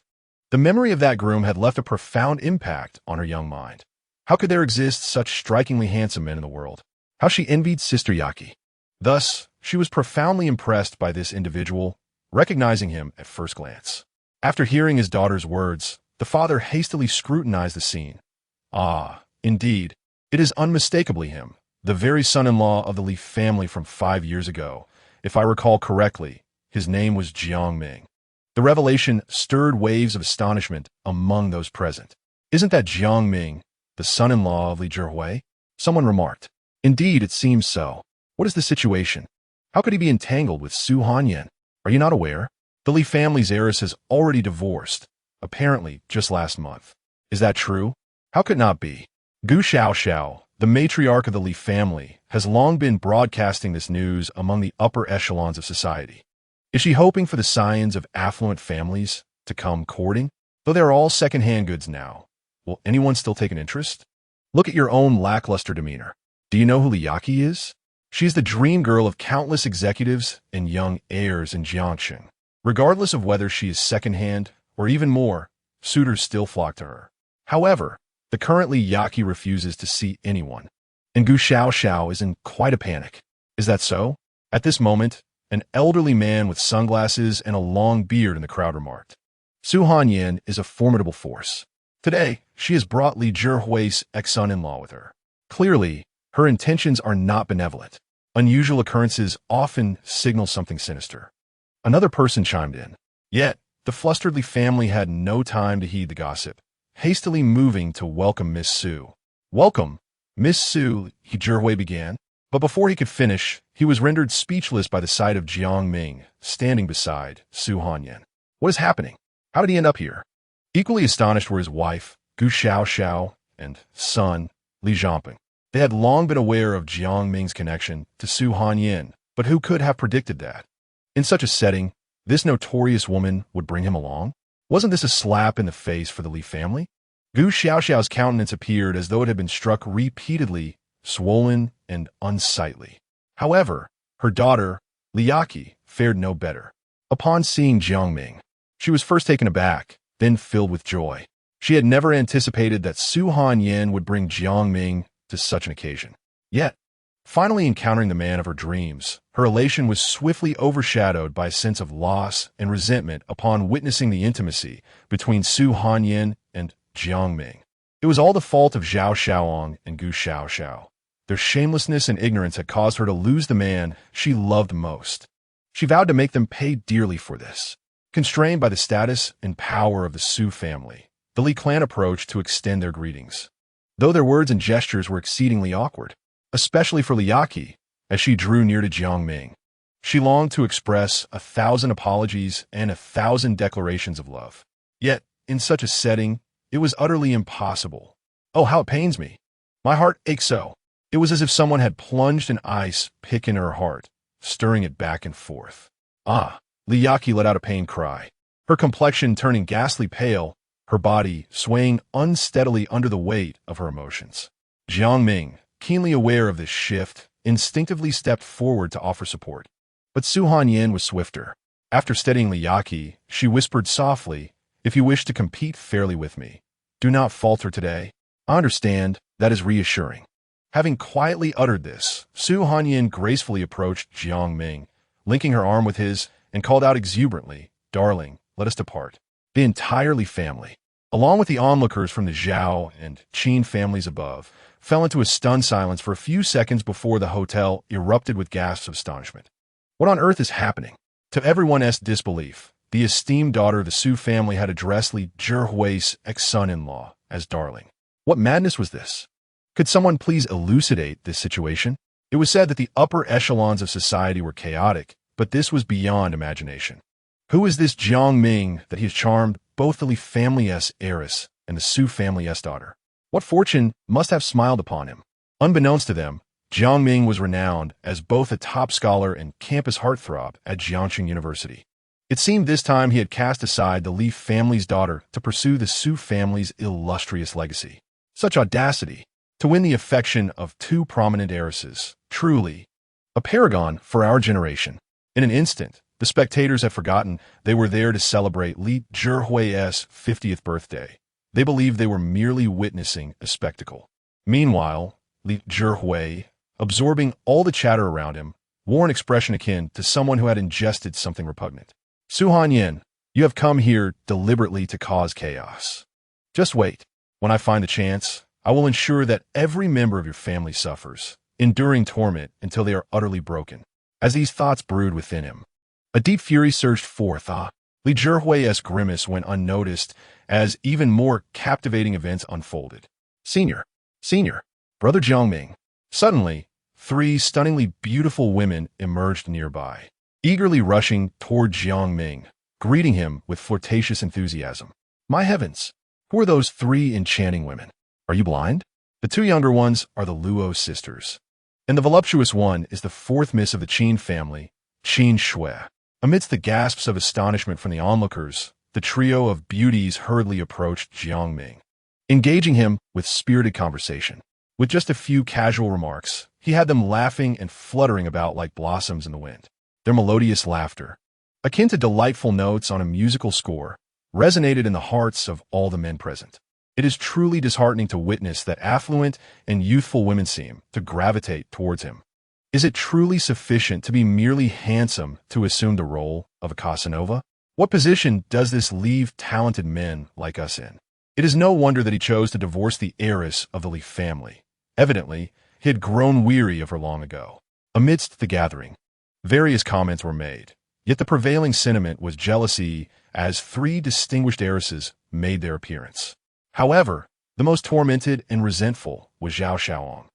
[SPEAKER 1] The memory of that groom had left a profound impact on her young mind. How could there exist such strikingly handsome men in the world? How she envied Sister Yaki. Thus, she was profoundly impressed by this individual, recognizing him at first glance. After hearing his daughter's words, the father hastily scrutinized the scene. Ah, indeed, it is unmistakably him, the very son-in-law of the Li family from 5 years ago. If I recall correctly, his name was Jiang Ming. The revelation stirred waves of astonishment among those present. Isn't that Jiang Ming, the son-in-law of Li Zhihui? Someone remarked. Indeed, it seems so. What is the situation? How could he be entangled with Su Hanyan? Are you not aware? The Li family's heiress has already divorced, apparently just last month. Is that true? How could it not be? Gu Xiaoxiao, the matriarch of the Li family, has long been broadcasting this news among the upper echelons of society. Is she hoping for the scions of affluent families to come courting? Though they're all second-hand goods now, will anyone still take an interest? Look at your own lackluster demeanor. Do you know who Liyaki is? She's the dream girl of countless executives and young heirs in Jiangxing. Regardless of whether she is second-hand or even more, suitors still flock to her. However, the current Liyaki refuses to see anyone, and Gu Xiaoxiao is in quite a panic. Is that so? At this moment, an elderly man with sunglasses and a long beard in the crowd remarked. Su Hanyan is a formidable force. Today, she has brought Li Zhihui's ex-son-in-law with her. Clearly, her intentions are not benevolent. Unusual occurrences often signal something sinister. Another person chimed in. Yet, the flustered Li family had no time to heed the gossip, hastily moving to welcome Miss Su. Welcome, Miss Su, Li Zhihui began. But before he could finish, he was rendered speechless by the sight of Jiang Ming, standing beside Su Hanyan. What is happening? How did he end up here? Equally astonished were his wife, Gu Xiaoxiao, and son, Li Jiangping. They had long been aware of Jiang Ming's connection to Su Hanyan, but who could have predicted that? In such a setting, this notorious woman would bring him along? Wasn't this a slap in the face for the Li family? Gu Xiaoxiao's countenance appeared as though it had been struck repeatedly, swollen and unsightly. However, her daughter, Liyaki, fared no better. Upon seeing Jiang Ming, she was first taken aback, then filled with joy. She had never anticipated that Su Hanyan would bring Jiang Ming to such an occasion. Yet, finally encountering the man of her dreams, her elation was swiftly overshadowed by a sense of loss and resentment upon witnessing the intimacy between Su Hanyan and Jiang Ming. It was all the fault of Zhao Xiaoong and Gu Xiaoxiao. Their shamelessness and ignorance had caused her to lose the man she loved most. She vowed to make them pay dearly for this. Constrained by the status and power of the Su family, the Li clan approached to extend their greetings. Though their words and gestures were exceedingly awkward, especially for Liyaki, as she drew near to Jiang Ming. She longed to express 1,000 apologies and 1,000 declarations of love. Yet, in such a setting, it was utterly impossible. Oh, how it pains me. My heart aches so. It was as if someone had plunged an ice pick in her heart, stirring it back and forth. Ah, Liyaki let out a pained cry, her complexion turning ghastly pale, her body swaying unsteadily under the weight of her emotions. Jiang Ming, keenly aware of this shift, instinctively stepped forward to offer support. But Su Hanyan was swifter. After steadying Liyaki, she whispered softly, "If you wish to compete fairly with me, do not falter today. I understand, that is reassuring." Having quietly uttered this, Su Hanyan gracefully approached Jiang Ming, linking her arm with his, and called out exuberantly, "Darling, let us depart." The entire Li family, along with the onlookers from the Zhao and Qin families above, fell into a stunned silence for a few seconds before the hotel erupted with gasps of astonishment. What on earth is happening? To everyone's disbelief, the esteemed daughter of the Su family had addressed Li Zhihui's ex-son-in-law as darling. What madness was this? Could someone please elucidate this situation? It was said that the upper echelons of society were chaotic, but this was beyond imagination. Who is this Jiang Ming that he has charmed both the Li family's heiress and the Su family's daughter? What fortune must have smiled upon him? Unbeknownst to them, Jiang Ming was renowned as both a top scholar and campus heartthrob at Jiangxing University. It seemed this time he had cast aside the Li family's daughter to pursue the Su family's illustrious legacy. Such audacity! To win the affection of two prominent heiresses, truly a paragon for our generation. In an instant, The spectators have forgotten they were there to celebrate Li Zhihui's 50th birthday. They believed they were merely witnessing a spectacle. Meanwhile, Li Zhihui, absorbing all the chatter around him, wore an expression akin to someone who had ingested something repugnant. Su Hanyin, you have come here deliberately to cause chaos. Just wait. When I find the chance, I will ensure that every member of your family suffers, enduring torment until they are utterly broken. As these thoughts brewed within him, a deep fury surged forth. Li Zhihui's grimace went unnoticed as even more captivating events unfolded. Senior, Brother Jiang Ming. Suddenly, three stunningly beautiful women emerged nearby, eagerly rushing toward Jiang Ming, greeting him with flirtatious enthusiasm. My heavens, who are those three enchanting women? Are you blind? The two younger ones are the Luo sisters, and the voluptuous one is the fourth miss of the Qin family, Qin Shui. Amidst the gasps of astonishment from the onlookers, the trio of beauties hurriedly approached Jiang Ming, engaging him with spirited conversation. With just a few casual remarks, he had them laughing and fluttering about like blossoms in the wind. Their melodious laughter, akin to delightful notes on a musical score, resonated in the hearts of all the men present. It is truly disheartening to witness that affluent and youthful women seem to gravitate towards him. Is it truly sufficient to be merely handsome to assume the role of a Casanova? What position does this leave talented men like us in? It is no wonder that he chose to divorce the heiress of the Li family. Evidently, he had grown weary of her long ago. Amidst the gathering, various comments were made, yet the prevailing sentiment was jealousy as three distinguished heiresses made their appearance. However, the most tormented and resentful was Zhao Shaoong,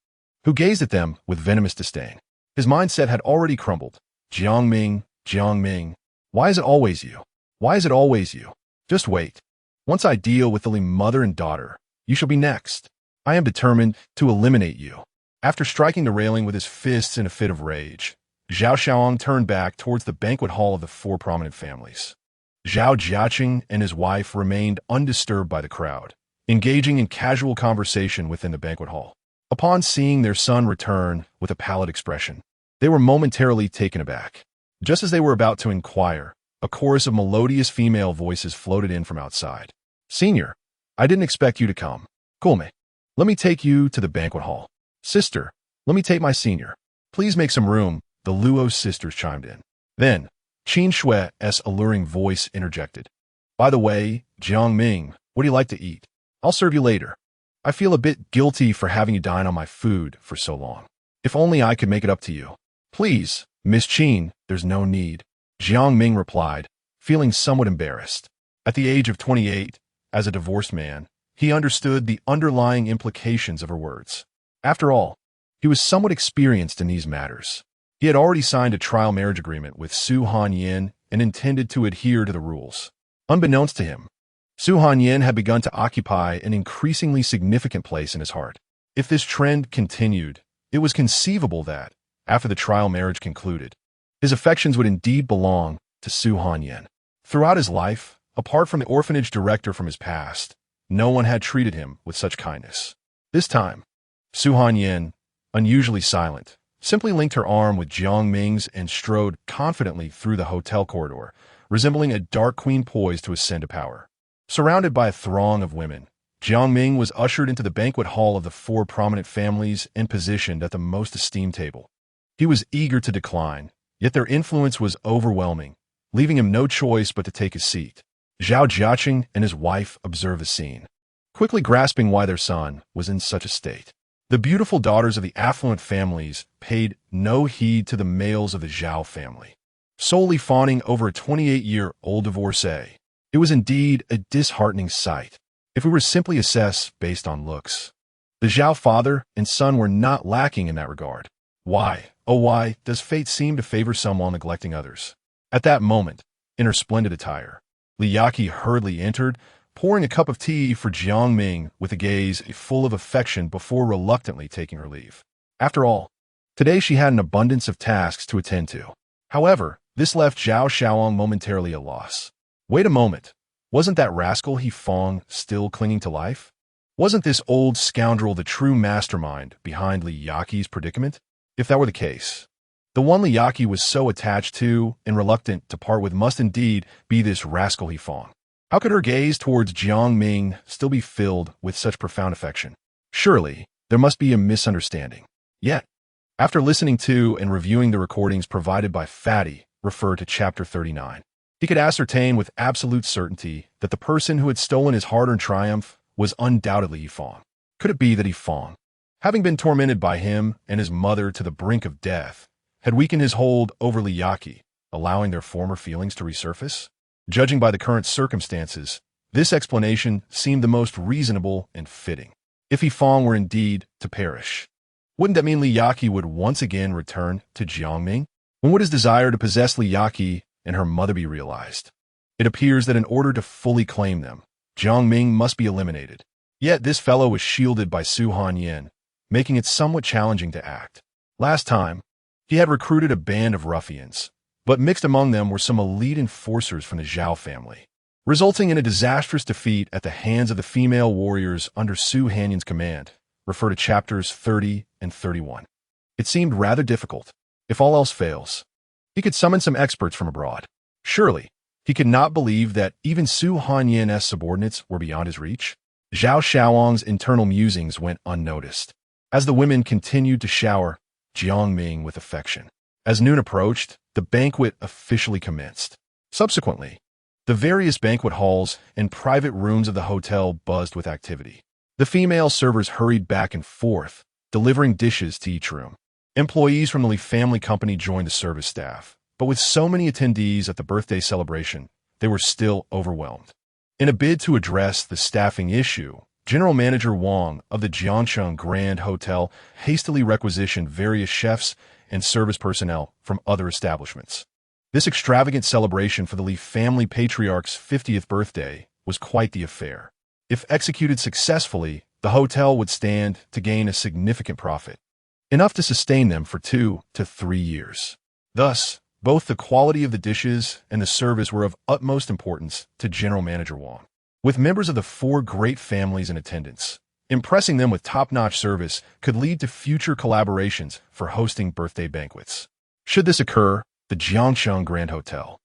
[SPEAKER 1] who gazed at them with venomous disdain. His mindset had already crumbled. Jiang Ming, why is it always you? Why is it always you? Just wait. Once I deal with the Li mother and daughter, you shall be next. I am determined to eliminate you. After striking the railing with his fists in a fit of rage, Zhao Shaoong turned back towards the banquet hall of the four prominent families. Zhao Jiaqing and his wife remained undisturbed by the crowd, engaging in casual conversation within the banquet hall. Upon seeing their son return with a pallid expression, they were momentarily taken aback. Just as they were about to inquire, a chorus of melodious female voices floated in from outside. Senior, I didn't expect you to come. Kulme, let me take you to the banquet hall. Sister, let me take my senior. Please make some room, the Luo sisters chimed in. Then, Qin Shui's alluring voice interjected. By the way, Jiang Ming, what do you like to eat? I'll serve you later. I feel a bit guilty for having you dine on my food for so long. If only I could make it up to you. Please, Miss Qin, there's no need. Jiang Ming replied, feeling somewhat embarrassed. At the age of 28, as a divorced man, he understood the underlying implications of her words. After all, he was somewhat experienced in these matters. He had already signed a trial marriage agreement with Su Hanyin and intended to adhere to the rules. Unbeknownst to him, Su Hanyin had begun to occupy an increasingly significant place in his heart. If this trend continued, it was conceivable that, after the trial marriage concluded, his affections would indeed belong to Su Hanyin. Throughout his life, apart from the orphanage director from his past, no one had treated him with such kindness. This time, Su Hanyin, unusually silent, simply linked her arm with Jiang Ming's and strode confidently through the hotel corridor, resembling a dark queen poised to ascend to power. Surrounded by a throng of women, Jiang Ming was ushered into the banquet hall of the four prominent families and positioned at the most esteemed table. He was eager to decline, yet their influence was overwhelming, leaving him no choice but to take his seat. Zhao Jiaqing and his wife observed the scene, quickly grasping why their son was in such a state. The beautiful daughters of the affluent families paid no heed to the males of the Zhao family, solely fawning over a 28-year-old divorcee. It was indeed a disheartening sight, if we were simply assessed based on looks. The Zhao father and son were not lacking in that regard. Why, oh why, does fate seem to favor some while neglecting others? At that moment, in her splendid attire, Li Yaqi hurriedly entered, pouring a cup of tea for Jiang Ming with a gaze full of affection before reluctantly taking her leave. After all, today she had an abundance of tasks to attend to. However, this left Zhao Shaoong momentarily at a loss. Wait a moment, wasn't that rascal He Fong still clinging to life? Wasn't this old scoundrel the true mastermind behind Li Yaqi's predicament? If that were the case, The one Liyaki was so attached to and reluctant to part with must indeed be this rascal Hifang. How could her gaze towards Jiang Ming still be filled with such profound affection? Surely, there must be a misunderstanding. Yet, after listening to and reviewing the recordings provided by Fatty, referred to Chapter 39, he could ascertain with absolute certainty that the person who had stolen his hard-earned triumph was undoubtedly Yifang. Could it be that Yifang, having been tormented by him and his mother to the brink of death, had weakened his hold over Liyaki, allowing their former feelings to resurface? Judging by the current circumstances, this explanation seemed the most reasonable and fitting. If Yifang were indeed to perish, wouldn't that mean Liyaki would once again return to Jiang Ming? When would his desire to possess Liyaki and her mother be realized? It appears that in order to fully claim them, Jiang Ming must be eliminated. Yet this fellow was shielded by Su Hanyin, making it somewhat challenging to act. Last time, he had recruited a band of ruffians, but mixed among them were some elite enforcers from the Zhao family, resulting in a disastrous defeat at the hands of the female warriors under Su Hanyin's command. Refer to chapters 30 and 31. It seemed rather difficult. If all else fails, he could summon some experts from abroad. Surely, he could not believe that even Su Hanyin's subordinates were beyond his reach. Zhao Shaoang's internal musings went unnoticed, as the women continued to shower Jiang Ming with affection. As noon approached, the banquet officially commenced. Subsequently, the various banquet halls and private rooms of the hotel buzzed with activity. The female servers hurried back and forth, delivering dishes to each room. Employees from the Li family company joined the service staff, but with so many attendees at the birthday celebration, they were still overwhelmed. In a bid to address the staffing issue, General Manager Wang of the Jiangcheng Grand Hotel hastily requisitioned various chefs and service personnel from other establishments. This extravagant celebration for the Li family patriarch's 50th birthday was quite the affair. If executed successfully, the hotel would stand to gain a significant profit, enough to sustain them for 2 to 3 years. Thus, both the quality of the dishes and the service were of utmost importance to General Manager Wang. With members of the 4 great families in attendance, impressing them with top-notch service could lead to future collaborations for hosting birthday banquets. Should this occur, the Jiangcheng Grand Hotel,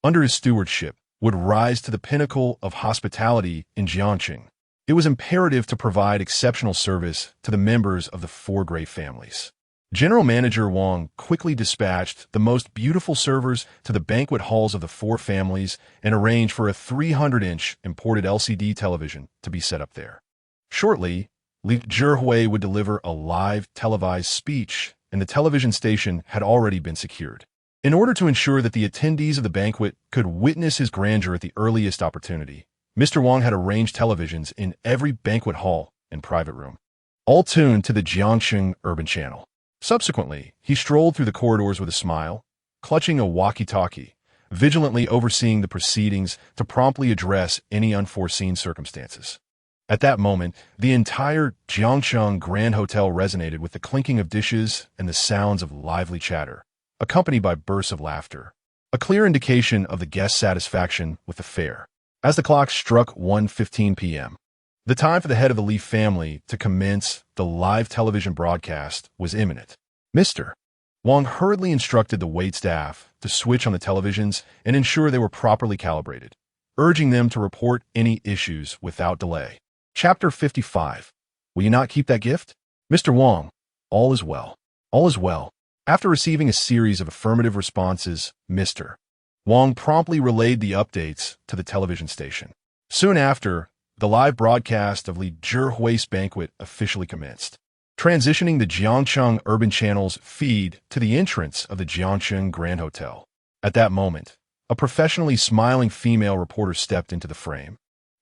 [SPEAKER 1] under his stewardship, would rise to the pinnacle of hospitality in Jiangcheng. It was imperative to provide exceptional service to the members of the 4 great families. General Manager Wang quickly dispatched the most beautiful servers to the banquet halls of the 4 families and arranged for a 300-inch imported LCD television to be set up there. Shortly, Li Zhihui would deliver a live televised speech, and the television station had already been secured. In order to ensure that the attendees of the banquet could witness his grandeur at the earliest opportunity, Mr. Wang had arranged televisions in every banquet hall and private room, all tuned to the Jiangcheng Urban Channel. Subsequently, he strolled through the corridors with a smile, clutching a walkie-talkie, vigilantly overseeing the proceedings to promptly address any unforeseen circumstances. At that moment, the entire Jiangcheng Grand Hotel resonated with the clinking of dishes and the sounds of lively chatter, accompanied by bursts of laughter, a clear indication of the guests' satisfaction with the fare. As the clock struck 1:15 p.m., the time for the head of the Li family to commence the live television broadcast was imminent. Mr. Wang hurriedly instructed the waitstaff to switch on the televisions and ensure they were properly calibrated, urging them to report any issues without delay. Chapter 55. Will you not keep that gift? Mr. Wang, all is well. All is well. After receiving a series of affirmative responses, Mr. Wang promptly relayed the updates to the television station. Soon after, the live broadcast of Li Zhihui's banquet officially commenced, transitioning the Jiangcheng Urban Channel's feed to the entrance of the Jiangcheng Grand Hotel. At that moment, a professionally smiling female reporter stepped into the frame,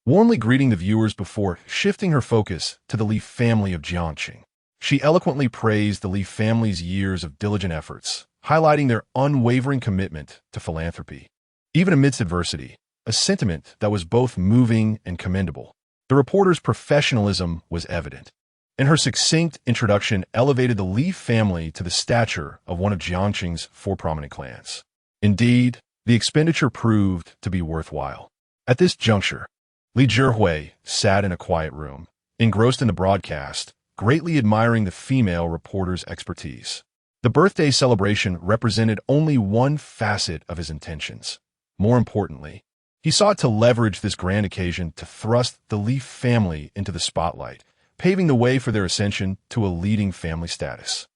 [SPEAKER 1] warmly greeting the viewers before shifting her focus to the Li family of Jiangcheng. She eloquently praised the Li family's years of diligent efforts, highlighting their unwavering commitment to philanthropy. Even amidst adversity, a sentiment that was both moving and commendable, the reporter's professionalism was evident, and her succinct introduction elevated the Li family to the stature of one of Jiangcheng's 4 prominent clans. Indeed, the expenditure proved to be worthwhile. At this juncture, Li Zhihui sat in a quiet room, engrossed in the broadcast, greatly admiring the female reporter's expertise. The birthday celebration represented only one facet of his intentions. More importantly, he sought to leverage this grand occasion to thrust the Li family into the spotlight, paving the way for their ascension to a leading family status.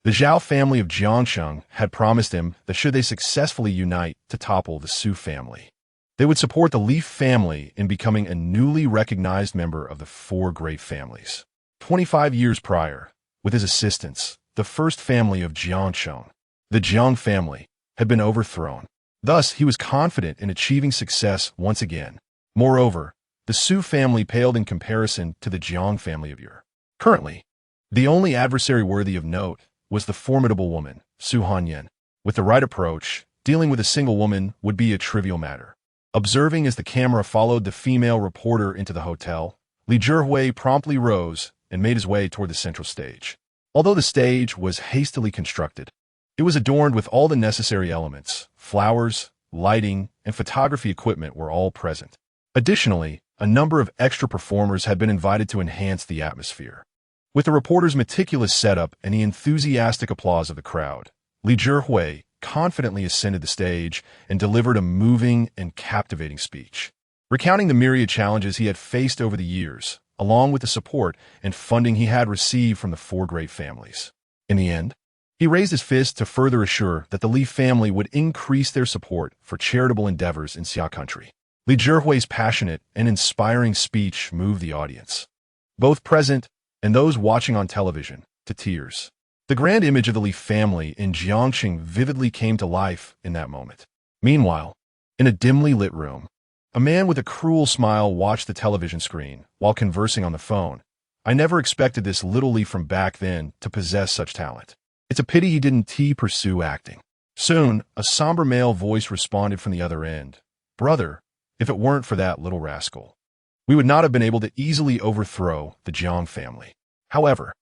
[SPEAKER 1] The Zhao family of Jiangsheng had promised him that should they successfully unite to topple the Su family, they would support the Li family in becoming a newly recognized member of the four great families. 25 years prior, with his assistance, the first family of Jiangsheng, the Jiang family, had been overthrown. Thus, he was confident in achieving success once again. Moreover, the Su family paled in comparison to the Jiang family of Ur. Currently, the only adversary worthy of note was the formidable woman, Su Hanyan. With the right approach, dealing with a single woman would be a trivial matter. Observing as the camera followed the female reporter into the hotel, Li Zhihui promptly rose and made his way toward the central stage. Although the stage was hastily constructed, it was adorned with all the necessary elements. Flowers, lighting, and photography equipment were all present. Additionally, a number of extra performers had been invited to enhance the atmosphere. With the reporter's meticulous setup and the enthusiastic applause of the crowd, Li Zhihui confidently ascended the stage and delivered a moving and captivating speech, recounting the myriad challenges he had faced over the years, along with the support and funding he had received from the four great families. In the end, he raised his fist to further assure that the Li family would increase their support for charitable endeavors in Xia country. Li Zhihui's passionate and inspiring speech moved the audience, both present and those watching on television, to tears. The grand image of the Li family in Jiangxing vividly came to life in that moment. Meanwhile, in a dimly lit room, a man with a cruel smile watched the television screen while conversing on the phone. I never expected this little Li from back then to possess such talent. It's a pity he didn't pursue acting. Soon, a somber male voice responded from the other end. Brother, if it weren't for that little rascal, we would not have been able to easily overthrow the Jiang family. However,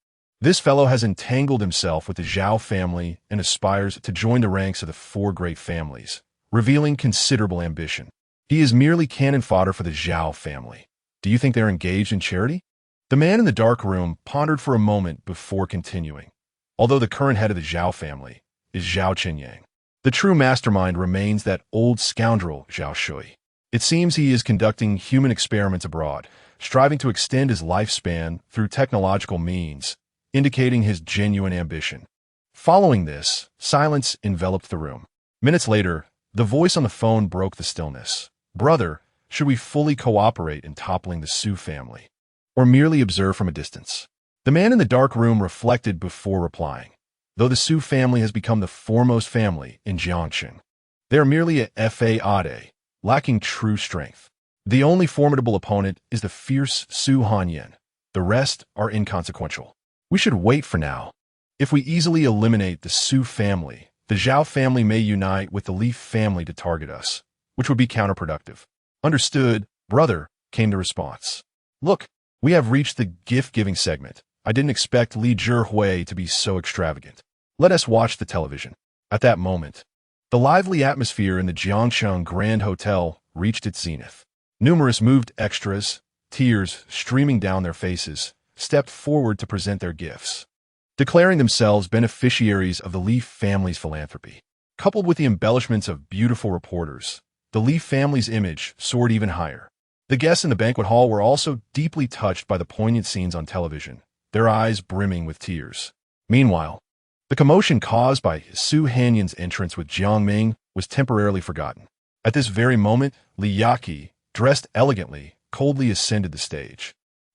[SPEAKER 1] this fellow has entangled himself with the Zhao family and aspires to join the ranks of the four great families, revealing considerable ambition. He is merely cannon fodder for the Zhao family. Do you think they're engaged in charity? The man in the dark room pondered for a moment before continuing. Although the current head of the Zhao family is Zhao Qinyang, the true mastermind remains that old scoundrel Zhao Shui. It seems he is conducting human experiments abroad, striving to extend his lifespan through technological means, indicating his genuine ambition. Following this, silence enveloped the room. Minutes later, the voice on the phone broke the stillness. Brother, should we fully cooperate in toppling the Su family, or merely observe from a distance? The man in the dark room reflected before replying. Though the Su family has become the foremost family in Jiangxing, they are merely a fade, lacking true strength. The only formidable opponent is the fierce Su Hanyan. The rest are inconsequential. We should wait for now. If we easily eliminate the Su family, the Zhao family may unite with the Li family to target us, which would be counterproductive. Understood, brother, came the response. Look, we have reached the gift-giving segment. I didn't expect Li Zhihui to be so extravagant. Let us watch the television. At that moment, the lively atmosphere in the Jiangsheng Grand Hotel reached its zenith. Numerous moved extras, tears streaming down their faces, stepped forward to present their gifts, declaring themselves beneficiaries of the Li family's philanthropy. Coupled with the embellishments of beautiful reporters, the Li family's image soared even higher. The guests in the banquet hall were also deeply touched by the poignant scenes on television, their eyes brimming with tears. Meanwhile, the commotion caused by Su Hanyan's entrance with Jiang Ming was temporarily forgotten. At this very moment, Li Yaqi, dressed elegantly, coldly ascended the stage.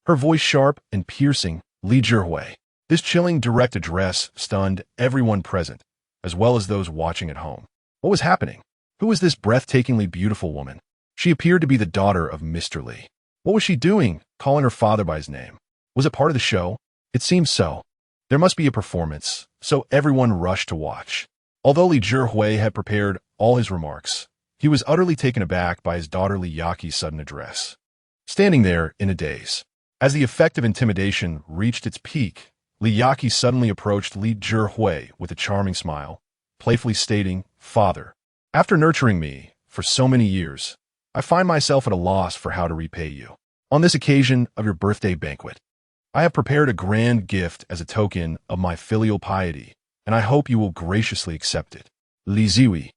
[SPEAKER 1] Her voice sharp and piercing, Li Zhihui. This chilling direct address stunned everyone present, as well as those watching at home. What was happening? Who was this breathtakingly beautiful woman? She appeared to be the daughter of Mr. Li. What was she doing, calling her father by his name? Was it part of the show? It seemed so. There must be a performance, so everyone rushed to watch. Although Li Zhihui had prepared all his remarks, he was utterly taken aback by his daughter Li Yaqi's sudden address. Standing there in a daze, as the effect of intimidation reached its peak, Li Yaqi suddenly approached Li Zhihui with a charming smile, playfully stating, Father, after nurturing me for so many years, I find myself at a loss for how to repay you. On this occasion of your birthday banquet, I have prepared a grand gift as a token of my filial piety. and I hope you will graciously accept it. Li Zihui,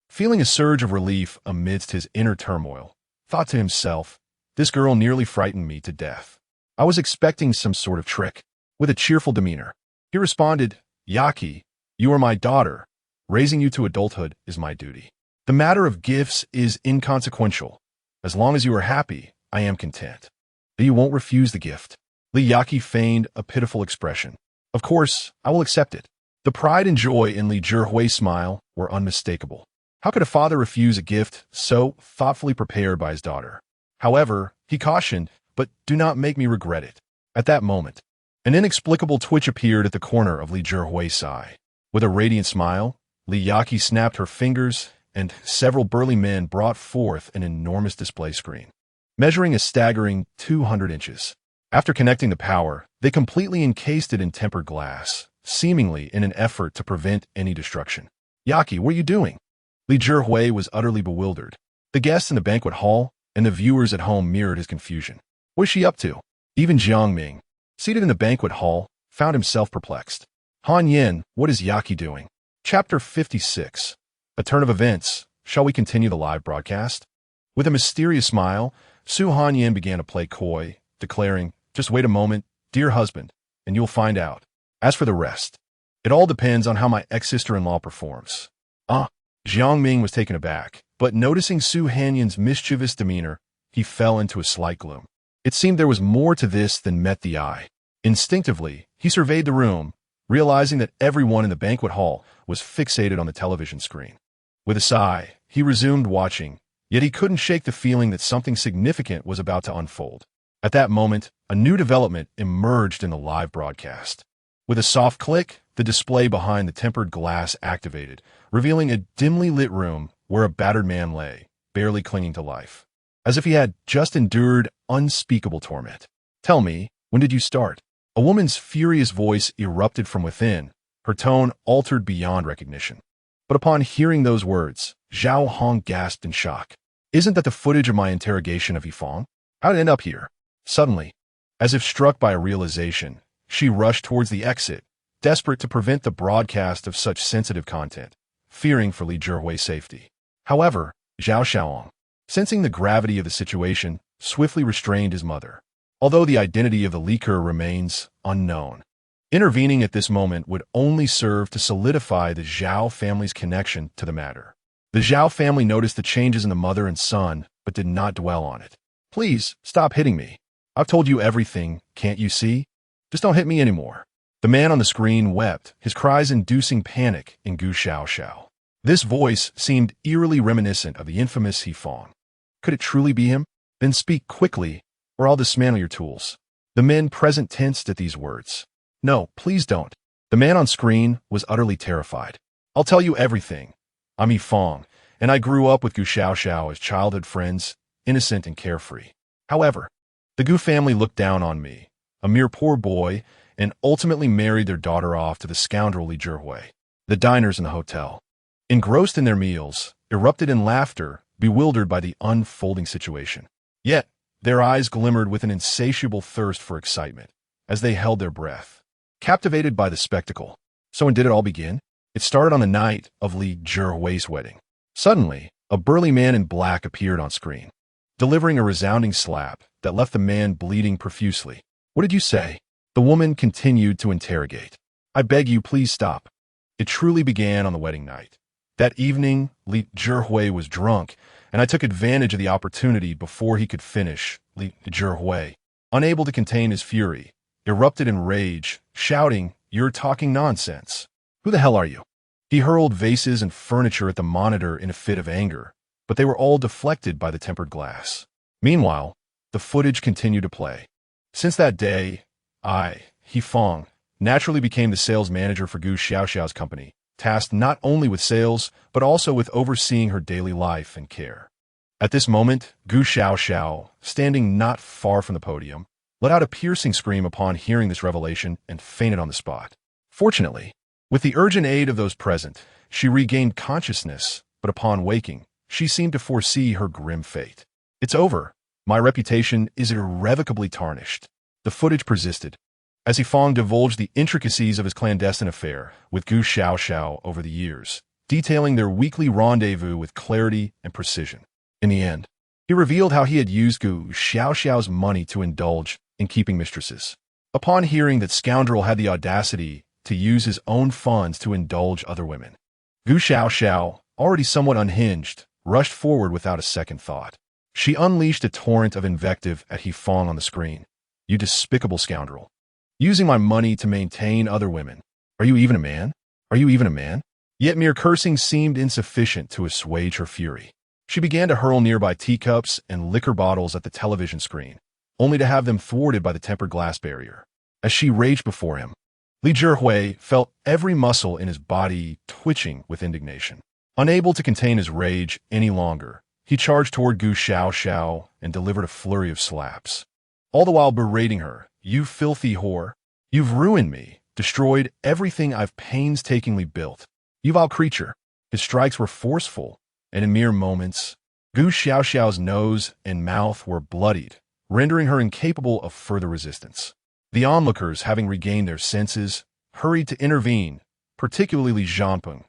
[SPEAKER 1] feeling a surge of relief amidst his inner turmoil, thought to himself, this girl nearly frightened me to death. I was expecting some sort of trick. With a cheerful demeanor, he responded, Yaki, you are my daughter. Raising you to adulthood is my duty. The matter of gifts is inconsequential. As long as you are happy, I am content. But you won't refuse the gift. Li Yaki feigned a pitiful expression. Of course, I will accept it. The pride and joy in Li Zhihui's smile were unmistakable. How could a father refuse a gift so thoughtfully prepared by his daughter? However, he cautioned, but do not make me regret it. At that moment, an inexplicable twitch appeared at the corner of Li Zhihui's eye. With a radiant smile, Li Yaki snapped her fingers, and several burly men brought forth an enormous display screen, measuring a staggering 200 inches. After connecting the power, they completely encased it in tempered glass, seemingly in an effort to prevent any destruction. Yaki, what are you doing? Li Zhihui was utterly bewildered. The guests in the banquet hall and the viewers at home mirrored his confusion. What is she up to? Even Jiang Ming, seated in the banquet hall, found himself perplexed. Han Yin, what is Yaki doing? Chapter 56. A turn of events. Shall we continue the live broadcast? With a mysterious smile, Su Han Yin began to play coy, declaring, just wait a moment, dear husband, and you'll find out. As for the rest, it all depends on how my ex-sister-in-law performs. Jiang Ming was taken aback, but noticing Su Han Yin's mischievous demeanor, he fell into a slight gloom. It seemed there was more to this than met the eye. Instinctively, he surveyed the room, realizing that everyone in the banquet hall was fixated on the television screen. With a sigh, he resumed watching, yet he couldn't shake the feeling that something significant was about to unfold. At that moment, a new development emerged in the live broadcast. With a soft click, the display behind the tempered glass activated, revealing a dimly lit room where a battered man lay, barely clinging to life, as if he had just endured unspeakable torment. Tell me, when did you start? A woman's furious voice erupted from within, her tone altered beyond recognition. But upon hearing those words, Zhao Hong gasped in shock. Isn't that the footage of my interrogation of Yifeng? How'd it end up here? Suddenly, as if struck by a realization, she rushed towards the exit, desperate to prevent the broadcast of such sensitive content, fearing for Li Zhihui's safety. However, Zhao Xiaong, sensing the gravity of the situation, swiftly restrained his mother. Although the identity of the leaker remains unknown, intervening at this moment would only serve to solidify the Zhao family's connection to the matter. The Zhao family noticed the changes in the mother and son, but did not dwell on it. Please, stop hitting me. I've told you everything, can't you see? Just don't hit me anymore. The man on the screen wept, his cries inducing panic in Gu Xiao. This voice seemed eerily reminiscent of the infamous Yifeng. Could it truly be him? Then speak quickly, or I'll dismantle your tools. The men present tensed at these words. No, please don't. The man on screen was utterly terrified. I'll tell you everything. I'm Yifeng, and I grew up with Gu Xiao as childhood friends, innocent and carefree. However, the Gu family looked down on me, a mere poor boy, and ultimately married their daughter off to the scoundrel Li Zhihui. The diners in the hotel, engrossed in their meals, erupted in laughter, bewildered by the unfolding situation. Yet, their eyes glimmered with an insatiable thirst for excitement, as they held their breath, captivated by the spectacle. So when did it all begin? It started on the night of Li Zhihui's wedding. Suddenly, a burly man in black appeared on screen, delivering a resounding slap that left the man bleeding profusely. What did you say? The woman continued to interrogate. I beg you, please stop. It truly began on the wedding night. That evening, Li Zhihui was drunk, and I took advantage of the opportunity before he could finish. Li Zhihui, unable to contain his fury, erupted in rage, shouting, You're talking nonsense. Who the hell are you? He hurled vases and furniture at the monitor in a fit of anger, but they were all deflected by the tempered glass. Meanwhile, the footage continued to play. Since that day, Yifeng, naturally became the sales manager for Gu Xiao's company, tasked not only with sales, but also with overseeing her daily life and care. At this moment, Gu Xiao, standing not far from the podium, let out a piercing scream upon hearing this revelation and fainted on the spot. Fortunately, with the urgent aid of those present, she regained consciousness, but upon waking, she seemed to foresee her grim fate. It's over. My reputation is irrevocably tarnished. The footage persisted. as Fong divulged the intricacies of his clandestine affair with Gu Xiaoxiao over the years, detailing their weekly rendezvous with clarity and precision. In the end, he revealed how he had used Gu Xiaoxiao's money to indulge in keeping mistresses. Upon hearing that scoundrel had the audacity to use his own funds to indulge other women, Gu Xiaoxiao, already somewhat unhinged, rushed forward without a second thought. She unleashed a torrent of invective at Fong on the screen. "You despicable scoundrel. Using my money to maintain other women. Are you even a man? Are you even a man?" Yet mere cursing seemed insufficient to assuage her fury. She began to hurl nearby teacups and liquor bottles at the television screen, only to have them thwarted by the tempered glass barrier. As she raged before him, Li Zhihui felt every muscle in his body twitching with indignation. Unable to contain his rage any longer, he charged toward Gu Xiaoxiao and delivered a flurry of slaps, all the while berating her. "You filthy whore. You've ruined me, destroyed everything I've painstakingly built. You vile creature." His strikes were forceful, and in mere moments, Gu Xiaoxiao's nose and mouth were bloodied, rendering her incapable of further resistance. The onlookers, having regained their senses, hurried to intervene, particularly Jiang Ming.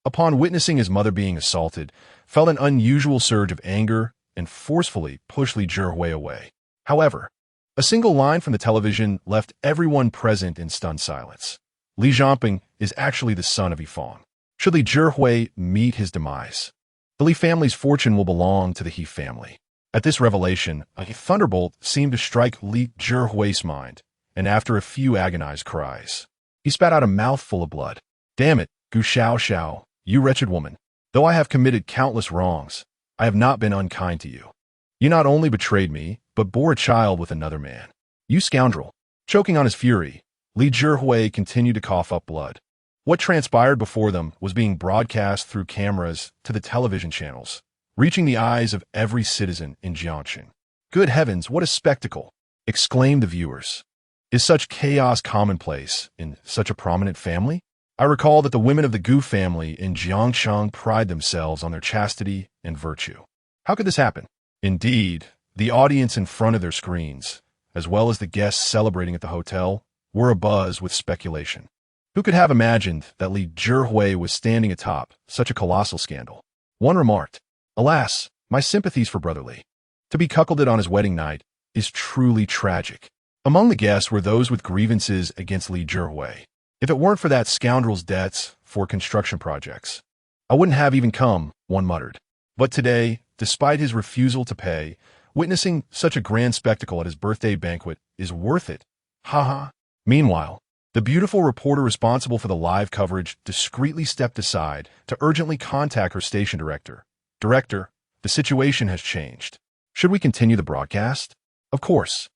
[SPEAKER 1] Upon witnessing his mother being assaulted, felt an unusual surge of anger and forcefully pushed Li Zhihui away. However, a single line from the television left everyone present in stunned silence. Li Jiangping is actually the son of Fong. Should Li Zhihui meet his demise, the Li family's fortune will belong to the He family. At this revelation, a thunderbolt seemed to strike Li Zhihui's mind, and after a few agonized cries, he spat out a mouthful of blood. "Damn it, Gu Xiaoxiao, you wretched woman. Though I have committed countless wrongs, I have not been unkind to you. You not only betrayed me, but bore a child with another man. You scoundrel." Choking on his fury, Li Zhihui continued to cough up blood. What transpired before them was being broadcast through cameras to the television channels, reaching the eyes of every citizen in Jiangxin. "Good heavens, what a spectacle!" exclaimed the viewers. "Is such chaos commonplace in such a prominent family? I recall that the women of the Gu family in Jiangshang pride themselves on their chastity and virtue. How could this happen?" Indeed, the audience in front of their screens, as well as the guests celebrating at the hotel, were abuzz with speculation. Who could have imagined that Li Zhihui was standing atop such a colossal scandal? One remarked, "Alas, my sympathies for Brother Li. To be cuckolded on his wedding night is truly tragic." Among the guests were those with grievances against Li Zhihui. "If it weren't for that scoundrel's debts for construction projects, I wouldn't have even come," one muttered. But today, despite his refusal to pay, witnessing such a grand spectacle at his birthday banquet is worth it. Haha. Meanwhile, the beautiful reporter responsible for the live coverage discreetly stepped aside to urgently contact her station director. "Director, the situation has changed. Should we continue the broadcast?" "Of course.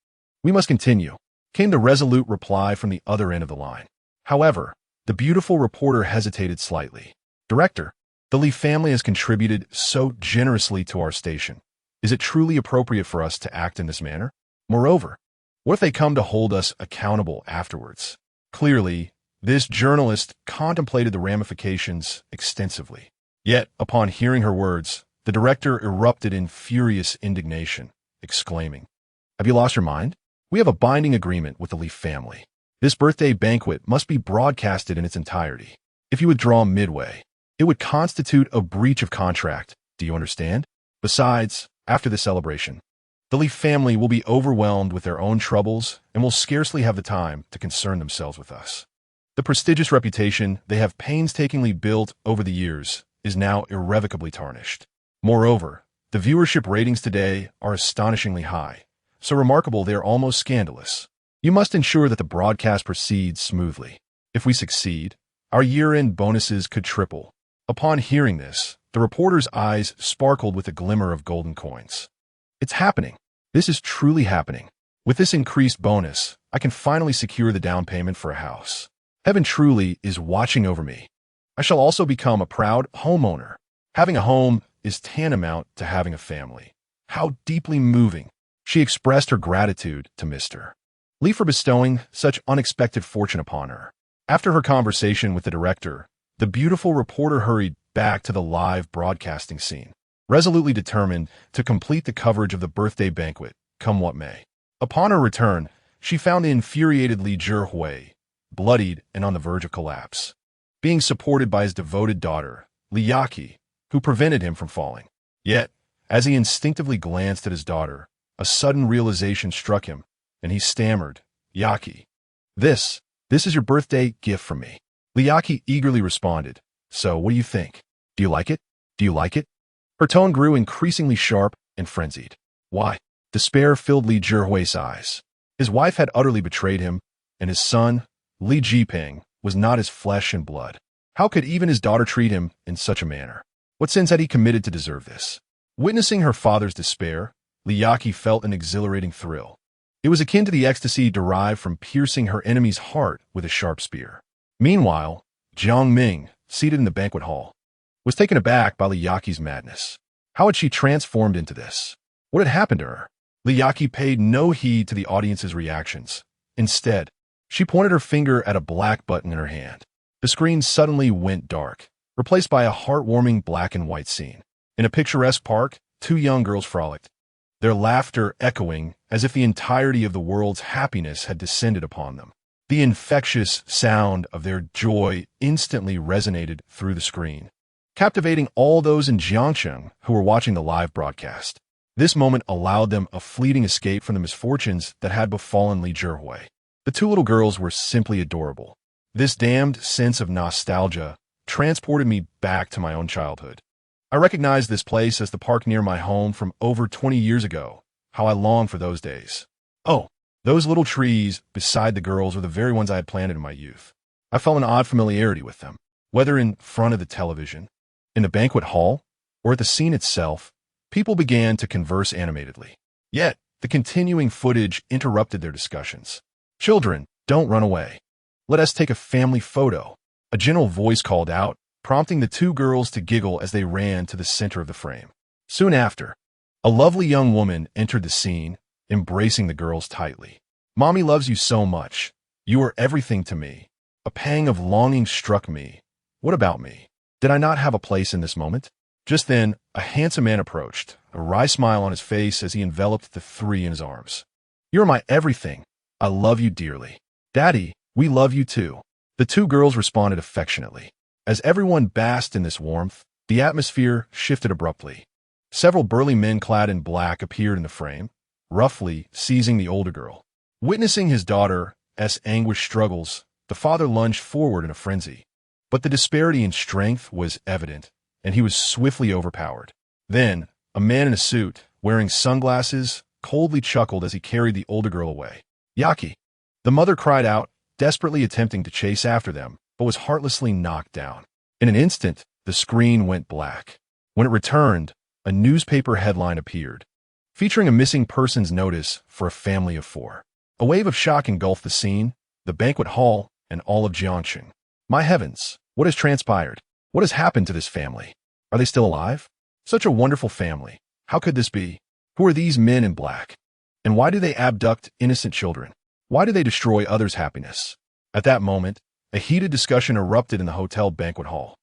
[SPEAKER 1] We must continue," came the resolute reply from the other end of the line. However, the beautiful reporter hesitated slightly. "Director, the Li family has contributed so generously to our station. Is it truly appropriate for us to act in this manner? Moreover, what if they come to hold us accountable afterwards?" Clearly, this journalist contemplated the ramifications extensively. Yet, upon hearing her words, the director erupted in furious indignation, exclaiming, "Have you lost your mind? We have a binding agreement with the Li family. This birthday banquet must be broadcasted in its entirety. If you withdraw midway, it would constitute a breach of contract. Do you understand? Besides, after the celebration, the Li family will be overwhelmed with their own troubles and will scarcely have the time to concern themselves with us. The prestigious reputation they have painstakingly built over the years is now irrevocably tarnished. Moreover, the viewership ratings today are astonishingly high, so remarkable they are almost scandalous. You must ensure that the broadcast proceeds smoothly. If we succeed, our year-end bonuses could triple." Upon hearing this, the reporter's eyes sparkled with a glimmer of golden coins. "It's happening. This is truly happening. With this increased bonus, I can finally secure the down payment for a house. Heaven truly is watching over me. I shall also become a proud homeowner. Having a home is tantamount to having a family." How deeply moving. She expressed her gratitude to Mr. Li for bestowing such unexpected fortune upon her. After her conversation with the director, the beautiful reporter hurried back to the live broadcasting scene, resolutely determined to complete the coverage of the birthday banquet, come what may. Upon her return, she found the infuriated Li Zhihui, bloodied and on the verge of collapse, being supported by his devoted daughter, Li Yaqi, who prevented him from falling. Yet, as he instinctively glanced at his daughter, a sudden realization struck him, and he stammered, "Yaqi, this is your birthday gift from me." Li Yaqi eagerly responded, "So, what do you think? Do you like it? Do you like it?" Her tone grew increasingly sharp and frenzied. Why? Despair filled Li Zhihui's eyes. His wife had utterly betrayed him, and his son, Li Jiping, was not his flesh and blood. How could even his daughter treat him in such a manner? What sins had he committed to deserve this? Witnessing her father's despair, Li Yaqi felt an exhilarating thrill. It was akin to the ecstasy derived from piercing her enemy's heart with a sharp spear. Meanwhile, Jiang Ming, seated in the banquet hall, was taken aback by Li Yaqi's madness. How had she transformed into this? What had happened to her? Li Yaqi paid no heed to the audience's reactions. Instead, she pointed her finger at a black button in her hand. The screen suddenly went dark, replaced by a heartwarming black and white scene. In a picturesque park, two young girls frolicked, their laughter echoing as if the entirety of the world's happiness had descended upon them. The infectious sound of their joy instantly resonated through the screen, captivating all those in Jiangcheng who were watching the live broadcast. This moment allowed them a fleeting escape from the misfortunes that had befallen Li Zhihui. The two little girls were simply adorable. This damned sense of nostalgia transported me back to my own childhood. I recognized this place as the park near my home from over 20 years ago. How I longed for those days. Oh, those little trees beside the girls were the very ones I had planted in my youth. I felt an odd familiarity with them, whether in front of the television, in the banquet hall, or at the scene itself. People began to converse animatedly. Yet, the continuing footage interrupted their discussions. "Children, don't run away. Let us take a family photo," a gentle voice called out, prompting the two girls to giggle as they ran to the center of the frame. Soon after, a lovely young woman entered the scene, embracing the girls tightly. "Mommy loves you so much. You are everything to me." A pang of longing struck me. What about me? Did I not have a place in this moment? Just then, a handsome man approached, a wry smile on his face as he enveloped the three in his arms. "You're my everything. I love you dearly." "Daddy, we love you too." The two girls responded affectionately. As everyone basked in this warmth, the atmosphere shifted abruptly. Several burly men clad in black appeared in the frame, roughly seizing the older girl. Witnessing his daughter's anguished struggles, the father lunged forward in a frenzy. But the disparity in strength was evident, and he was swiftly overpowered. Then, a man in a suit, wearing sunglasses, coldly chuckled as he carried the older girl away. "Yaqi!" The mother cried out, desperately attempting to chase after them, but was heartlessly knocked down. In an instant, the screen went black. When it returned, a newspaper headline appeared, featuring a missing persons notice for a family of 4. A wave of shock engulfed the scene, the banquet hall, and all of Jiangcheng. My heavens, what has transpired? What has happened to this family? Are they still alive? Such a wonderful family. How could this be? Who are these men in black? And why do they abduct innocent children? Why do they destroy others' happiness? At that moment, a heated discussion erupted in the hotel banquet hall.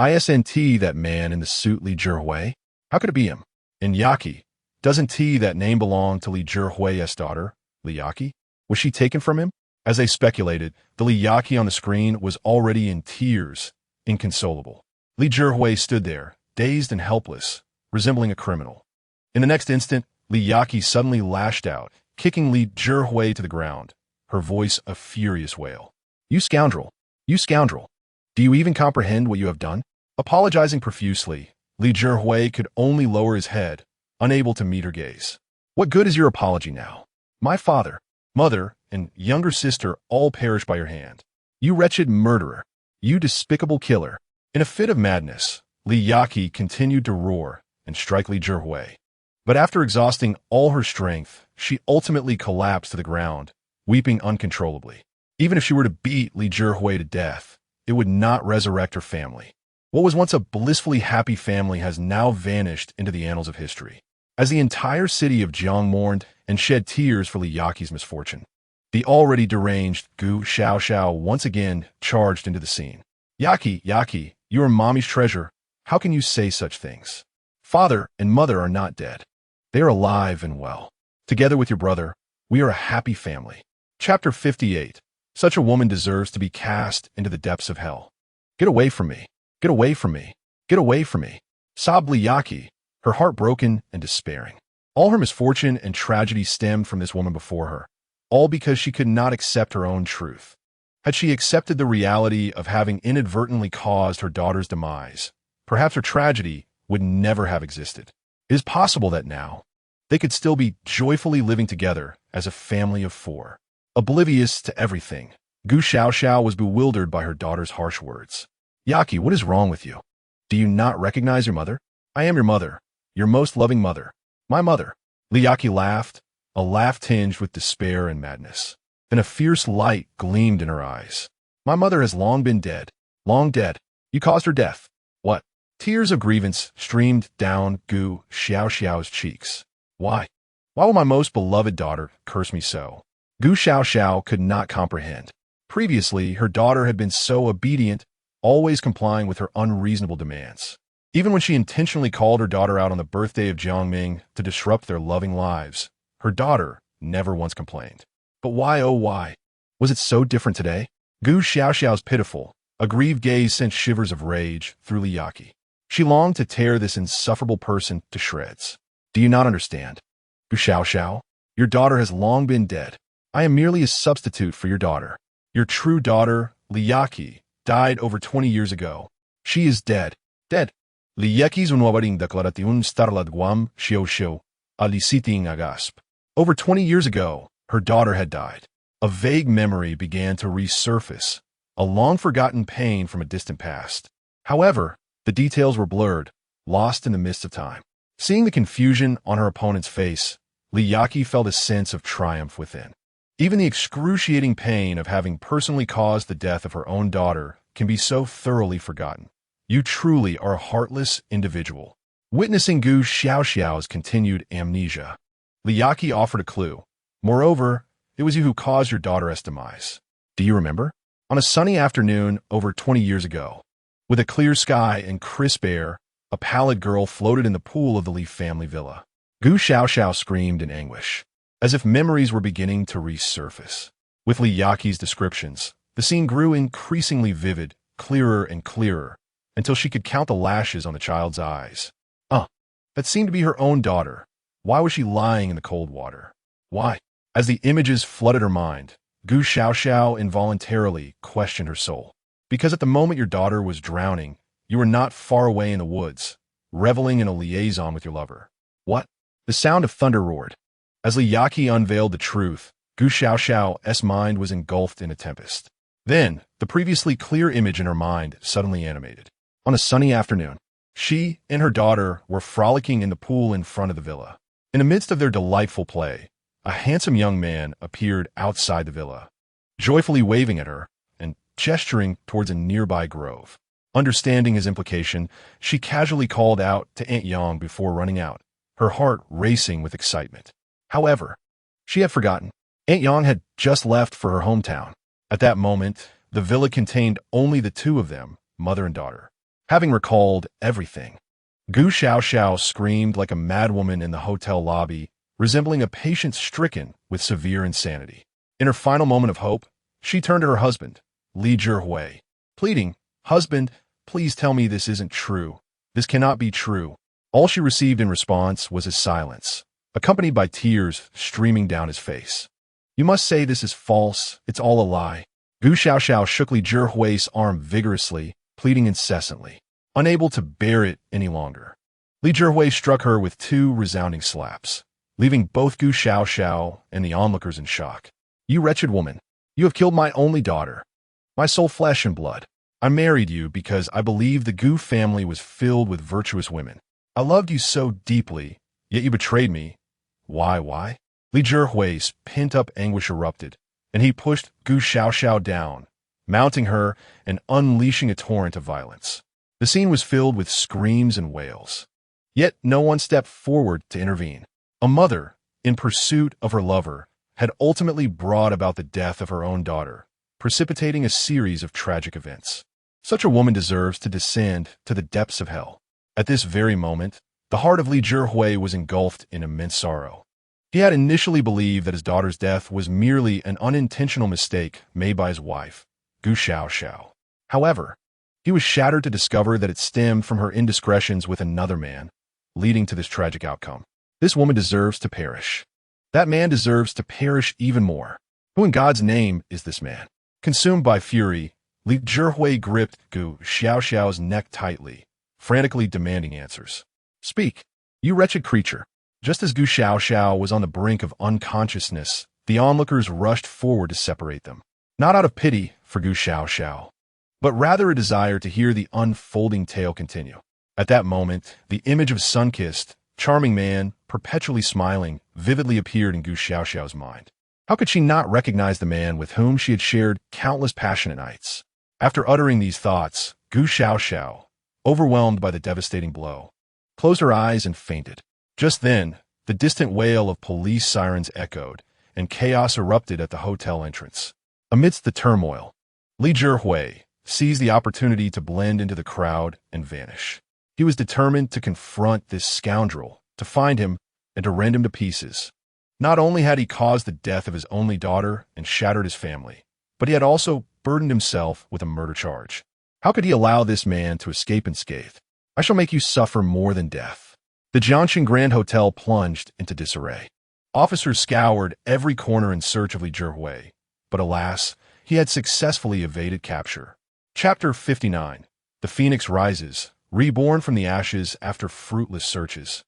[SPEAKER 1] Isn't that man in the suit Li Zhihui? How could it be him? And Yaqi, doesn't that name belong to Li Zhihui's daughter, Li Yaqi? Was she taken from him? As they speculated, the Li Yaqi on the screen was already in tears, inconsolable. Li Zhihui stood there, dazed and helpless, resembling a criminal. In the next instant, Li Yaqi suddenly lashed out, kicking Li Zhihui to the ground, her voice a furious wail. "You scoundrel! You scoundrel! Do you even comprehend what you have done?" Apologizing profusely, Li Zhihui could only lower his head, unable to meet her gaze. "What good is your apology now? My father, mother, and younger sister all perished by your hand. You wretched murderer! You despicable killer!" In a fit of madness, Li Yaqi continued to roar and strike Li Zhihui. But after exhausting all her strength, she ultimately collapsed to the ground, weeping uncontrollably. Even if she were to beat Li Zhihui to death, it would not resurrect her family. What was once a blissfully happy family has now vanished into the annals of history. As the entire city of Jiang mourned and shed tears for Li Yaqi's misfortune, the already deranged Gu Xiaoxiao once again charged into the scene. "Yaqi, Yaqi, you are mommy's treasure. How can you say such things? Father and mother are not dead. They are alive and well. Together with your brother, we are a happy family. Chapter 58. Such a woman deserves to be cast into the depths of hell. Get away from me. Get away from me. Get away from me. Sobbed Liyaki, her heart broken and despairing. All her misfortune and tragedy stemmed from this woman before her, all because she could not accept her own truth. Had she accepted the reality of having inadvertently caused her daughter's demise, perhaps her tragedy would never have existed. It is possible that now, they could still be joyfully living together as a family of four. Oblivious to everything, Gu Xiaoxiao was bewildered by her daughter's harsh words. Yaki, what is wrong with you? Do you not recognize your mother? I am your mother, your most loving mother, my mother. Liyaki laughed, a laugh tinged with despair and madness. Then a fierce light gleamed in her eyes. My mother has long been dead, long dead. You caused her death. What? Tears of grievance streamed down Gu Xiaoxiao's cheeks. Why? Why will my most beloved daughter curse me so? Gu Xiaoxiao could not comprehend. Previously, her daughter had been so obedient, always complying with her unreasonable demands. Even when she intentionally called her daughter out on the birthday of Jiang Ming to disrupt their loving lives, her daughter never once complained. But why, oh why? Was it so different today? Gu Xiaoxiao's pitiful, aggrieved gaze sent shivers of rage through Liyaki. She longed to tear this insufferable person to shreds. Do you not understand? Gu Xiaoxiao, your daughter has long been dead. I am merely a substitute for your daughter. Your true daughter, Liyaki, died over 20 years ago. She is dead. Dead. Liyaki's unwawaring declaración starlad guam xiao aliciting agasp. Over 20 years ago, her daughter had died. A vague memory began to resurface, a long-forgotten pain from a distant past. However, the details were blurred, lost in the mist of time. Seeing the confusion on her opponent's face, Liyaki felt a sense of triumph within. Even the excruciating pain of having personally caused the death of her own daughter can be so thoroughly forgotten. You truly are a heartless individual. Witnessing Gu Xiaoxiao's continued amnesia, Liyaki offered a clue. Moreover, it was you who caused your daughter's demise. Do you remember? On a sunny afternoon over 20 years ago, with a clear sky and crisp air, a pallid girl floated in the pool of the Li family villa. Gu Xiaoxiao screamed in anguish, as if memories were beginning to resurface. With Liyaki's descriptions, the scene grew increasingly vivid, clearer and clearer, until she could count the lashes on the child's eyes. That seemed to be her own daughter. Why was she lying in the cold water? Why? As the images flooded her mind, Gu Xiaoxiao involuntarily questioned her soul. Because at the moment your daughter was drowning, you were not far away in the woods, reveling in a liaison with your lover. What? The sound of thunder roared. As Liyaki unveiled the truth, Gu Xiaoxiao's mind was engulfed in a tempest. Then, the previously clear image in her mind suddenly animated. On a sunny afternoon, she and her daughter were frolicking in the pool in front of the villa. In the midst of their delightful play, a handsome young man appeared outside the villa, joyfully waving at her and gesturing towards a nearby grove. Understanding his implication, she casually called out to Aunt Yang before running out, her heart racing with excitement. However, she had forgotten. Aunt Yang had just left for her hometown. At that moment, the villa contained only the two of them, mother and daughter. Having recalled everything, Gu Xiaoxiao screamed like a madwoman in the hotel lobby, resembling a patient stricken with severe insanity. In her final moment of hope, she turned to her husband, Li Zhihui, pleading, "Husband, please tell me this isn't true. This cannot be true." All she received in response was his silence, accompanied by tears streaming down his face. "You must say this is false. It's all a lie." Gu Xiaoxiao shook Li Zhihui's arm vigorously, pleading incessantly, unable to bear it any longer. Li Zhihui struck her with 2 resounding slaps, leaving both Gu Xiaoxiao and the onlookers in shock. "You wretched woman, you have killed my only daughter, my sole flesh and blood. I married you because I believed the Gu family was filled with virtuous women. I loved you so deeply, yet you betrayed me. Why? Li Zhihui's pent-up anguish erupted, and he pushed Gu Xiaoxiao down, mounting her and unleashing a torrent of violence. The scene was filled with screams and wails. Yet no one stepped forward to intervene. A mother, in pursuit of her lover, had ultimately brought about the death of her own daughter, precipitating a series of tragic events. Such a woman deserves to descend to the depths of hell. At this very moment, the heart of Li Zhihui was engulfed in immense sorrow. He had initially believed that his daughter's death was merely an unintentional mistake made by his wife, Gu Xiaoxiao. However, he was shattered to discover that it stemmed from her indiscretions with another man, leading to this tragic outcome. This woman deserves to perish. That man deserves to perish even more. Who in God's name is this man? Consumed by fury, Li Zhihui gripped Gu Xiaoxiao's neck tightly, frantically demanding answers. Speak, you wretched creature. Just as Gu Xiaoxiao was on the brink of unconsciousness, the onlookers rushed forward to separate them. Not out of pity for Gu Xiaoxiao, but rather a desire to hear the unfolding tale continue. At that moment, the image of a sun-kissed, charming man, perpetually smiling, vividly appeared in Gu Xiaoxiao's mind. How could she not recognize the man with whom she had shared countless passionate nights? After uttering these thoughts, Gu Xiaoxiao, overwhelmed by the devastating blow, closed her eyes and fainted. Just then, the distant wail of police sirens echoed, and chaos erupted at the hotel entrance. Amidst the turmoil, Li Zhihui seized the opportunity to blend into the crowd and vanish. He was determined to confront this scoundrel, to find him, and to rend him to pieces. Not only had he caused the death of his only daughter and shattered his family, but he had also burdened himself with a murder charge. How could he allow this man to escape unscathed? I shall make you suffer more than death. The Jiangming Grand Hotel plunged into disarray. Officers scoured every corner in search of Li Zhihui, but alas, he had successfully evaded capture. Chapter 59. The Phoenix Rises, reborn from the ashes after fruitless searches.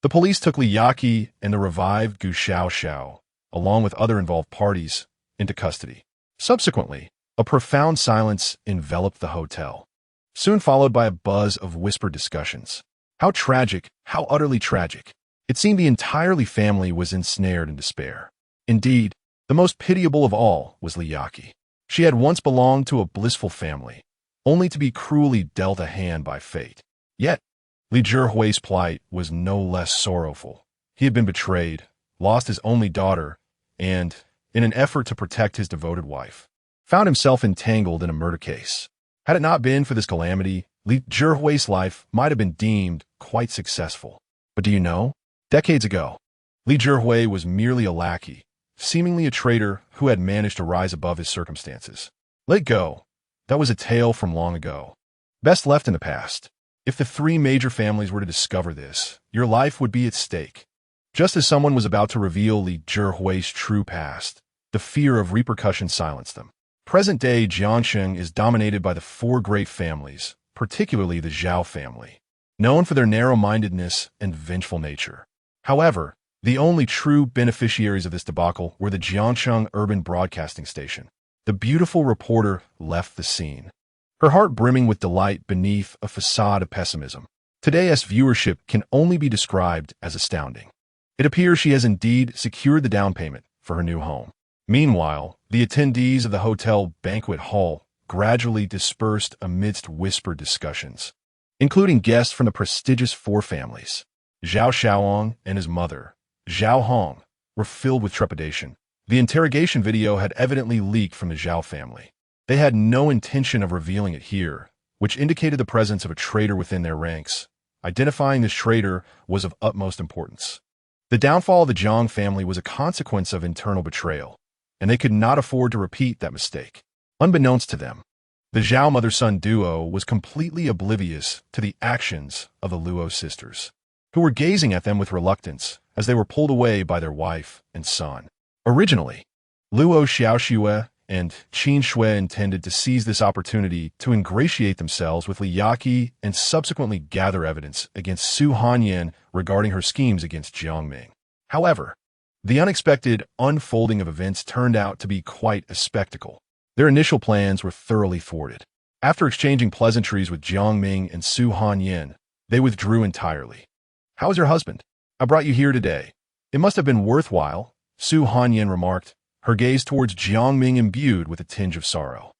[SPEAKER 1] The police took Li Yaqi and the revived Gu Xiaoxiao, along with other involved parties, into custody. Subsequently, a profound silence enveloped the hotel, soon followed by a buzz of whispered discussions. How tragic, how utterly tragic. It seemed the entire family was ensnared in despair. Indeed, the most pitiable of all was Li Yaqi. She had once belonged to a blissful family, only to be cruelly dealt a hand by fate. Yet, Li Zhihui's plight was no less sorrowful. He had been betrayed, lost his only daughter, and, in an effort to protect his devoted wife, found himself entangled in a murder case. Had it not been for this calamity, Li Zhihui's life might have been deemed quite successful. But do you know? Decades ago, Li Zhihui was merely a lackey, seemingly a traitor who had managed to rise above his circumstances. Let go. That was a tale from long ago. Best left in the past. If the three major families were to discover this, your life would be at stake. Just as someone was about to reveal Li Zhihui's true past, the fear of repercussion silenced them. Present-day Jiangxing is dominated by the four great families, particularly the Zhao family, known for their narrow-mindedness and vengeful nature. However, the only true beneficiaries of this debacle were the Jiangxing Urban Broadcasting Station. The beautiful reporter left the scene, her heart brimming with delight beneath a facade of pessimism. Today's viewership can only be described as astounding. It appears she has indeed secured the down payment for her new home. Meanwhile, the attendees of the hotel banquet hall gradually dispersed amidst whispered discussions, including guests from the prestigious four families. Zhao Xiaoong and his mother, Zhao Hong, were filled with trepidation. The interrogation video had evidently leaked from the Zhao family. They had no intention of revealing it here, which indicated the presence of a traitor within their ranks. Identifying this traitor was of utmost importance. The downfall of the Jiang family was a consequence of internal betrayal, and they could not afford to repeat that mistake. Unbeknownst to them, the Zhao mother-son duo was completely oblivious to the actions of the Luo sisters, who were gazing at them with reluctance as they were pulled away by their wife and son. Originally, Luo Xiaoxue and Qin Shui intended to seize this opportunity to ingratiate themselves with Li Yaqi and subsequently gather evidence against Su Hanyan regarding her schemes against Jiang Ming. However, the unexpected unfolding of events turned out to be quite a spectacle. Their initial plans were thoroughly thwarted. After exchanging pleasantries with Jiang Ming and Su Hanyan, they withdrew entirely. "How is your husband? I brought you here today. It must have been worthwhile," Su Hanyan remarked, her gaze towards Jiang Ming imbued with a tinge of sorrow.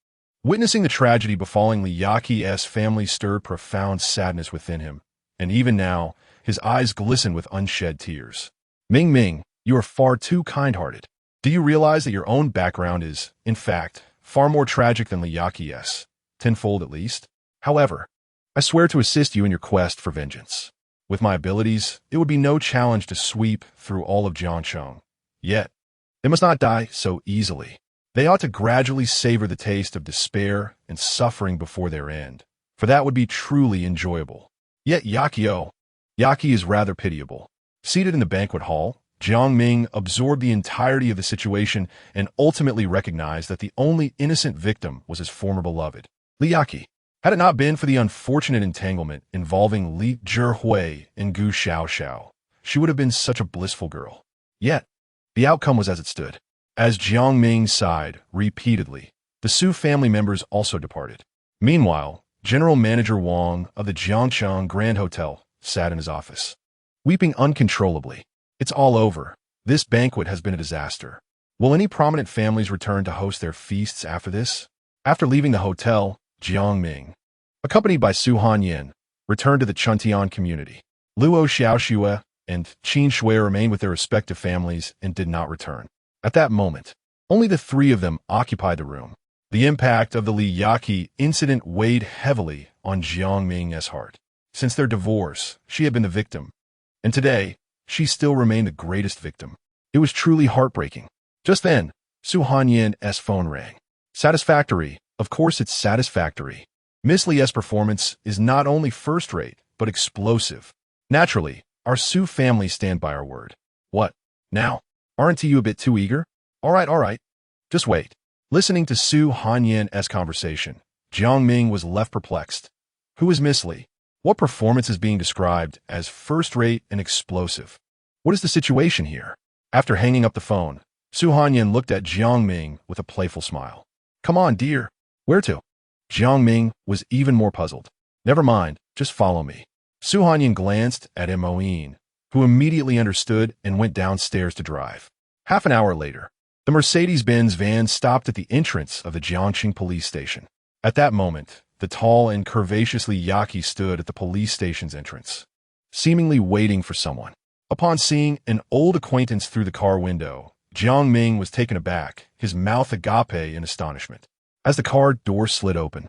[SPEAKER 1] Witnessing the tragedy befalling Li Yaqi's family stirred profound sadness within him, and even now, his eyes glistened with unshed tears. Ming, you are far too kind-hearted. Do you realize that your own background is, in fact, far more tragic than Li Yaqi's, tenfold at least? However, I swear to assist you in your quest for vengeance. With my abilities, it would be no challenge to sweep through all of Jiangcheng. Yet, they must not die so easily. They ought to gradually savor the taste of despair and suffering before their end, for that would be truly enjoyable. Yet Yaki is rather pitiable. Seated in the banquet hall, Jiang Ming absorbed the entirety of the situation and ultimately recognized that the only innocent victim was his former beloved, Li Yaki. Had it not been for the unfortunate entanglement involving Li Zhihui and Gu Xiaoxiao, she would have been such a blissful girl. Yet, the outcome was as it stood. As Jiang Ming sighed repeatedly, the Su family members also departed. Meanwhile, General Manager Wang of the Jiangcheng Grand Hotel sat in his office, weeping uncontrollably. It's all over. This banquet has been a disaster. Will any prominent families return to host their feasts after this? After leaving the hotel, Jiang Ming, accompanied by Su Hanyan, returned to the Chuntian community. Luo Xiaoxue and Qin Shui remained with their respective families and did not return. At that moment, only the three of them occupied the room. The impact of the Li Yaki incident weighed heavily on Jiang Ming's heart. Since their divorce, she had been the victim, and today, she still remained the greatest victim. It was truly heartbreaking. Just then, Su Hanyan's phone rang. Satisfactory. Of course it's satisfactory. Miss Li's performance is not only first-rate, but explosive. Naturally, our Su family stand by our word. What? Now? Aren't you a bit too eager? All right. Just wait. Listening to Su Hanyan's conversation, Jiang Ming was left perplexed. Who is Miss Li? What performance is being described as first-rate and explosive? What is the situation here? After hanging up the phone, Su Hanyan looked at Jiang Ming with a playful smile. Come on, dear. Where to? Jiang Ming was even more puzzled. Never mind, just follow me. Su Hanyan glanced at Moin, who immediately understood and went downstairs to drive. Half an hour later, the Mercedes-Benz van stopped at the entrance of the Jiangxing police station. At that moment, the tall and curvaceous Li Yaki stood at the police station's entrance, seemingly waiting for someone. Upon seeing an old acquaintance through the car window, Jiang Ming was taken aback, his mouth agape in astonishment. As the car door slid open,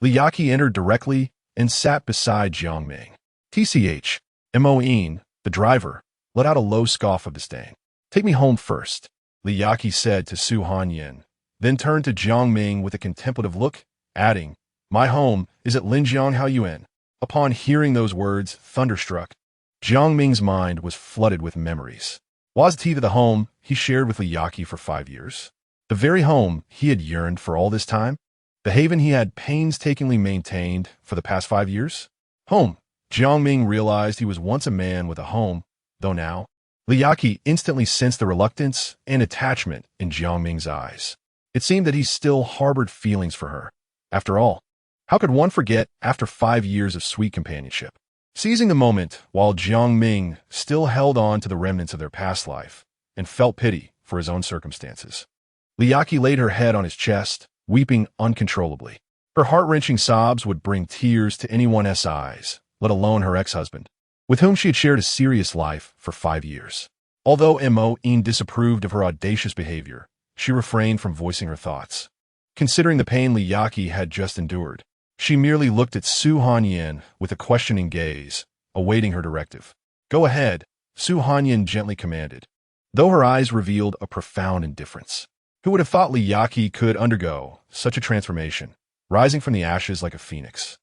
[SPEAKER 1] Li Yaki entered directly and sat beside Jiang Ming. TCH, Moin, the driver, let out a low scoff of disdain. Take me home first, Li Yaki said to Su Hanyan, then turned to Jiang Ming with a contemplative look, adding, My home is at Linjiang Haoyuan. Upon hearing those words, thunderstruck, Jiang Ming's mind was flooded with memories. Was it the home he shared with Li Yaki for 5 years? The very home he had yearned for all this time? The haven he had painstakingly maintained for the past 5 years? Home. Jiang Ming realized he was once a man with a home, though now, Li Yaki instantly sensed the reluctance and attachment in Jiang Ming's eyes. It seemed that he still harbored feelings for her. After all, how could one forget after 5 years of sweet companionship? Seizing the moment while Jiang Ming still held on to the remnants of their past life and felt pity for his own circumstances, Li Yaki laid her head on his chest, weeping uncontrollably. Her heart-wrenching sobs would bring tears to anyone's eyes, let alone her ex-husband, with whom she had shared a serious life for 5 years. Although Moin disapproved of her audacious behavior, she refrained from voicing her thoughts. Considering the pain Li Yaki had just endured, she merely looked at Su Hanyan with a questioning gaze, awaiting her directive. Go ahead, Su Hanyan gently commanded, though her eyes revealed a profound indifference. Who would have thought Li Yaki could undergo such a transformation, rising from the ashes like a phoenix?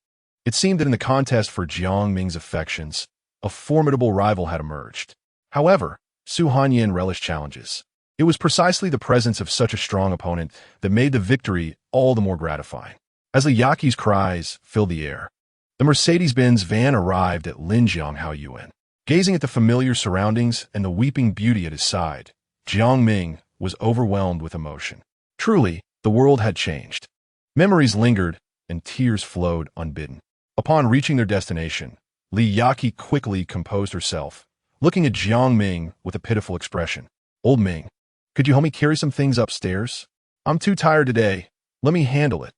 [SPEAKER 1] It seemed that in the contest for Jiang Ming's affections, a formidable rival had emerged. However, Su Hanyan relished challenges. It was precisely the presence of such a strong opponent that made the victory all the more gratifying. As Li Yaki's cries filled the air, the Mercedes-Benz van arrived at Linjiang Haoyuan. Gazing at the familiar surroundings and the weeping beauty at his side, Jiang Ming was overwhelmed with emotion. Truly, the world had changed. Memories lingered, and tears flowed unbidden. Upon reaching their destination, Li Yaki quickly composed herself, looking at Jiang Ming with a pitiful expression. Old Ming, could you help me carry some things upstairs? I'm too tired today. Let me handle it.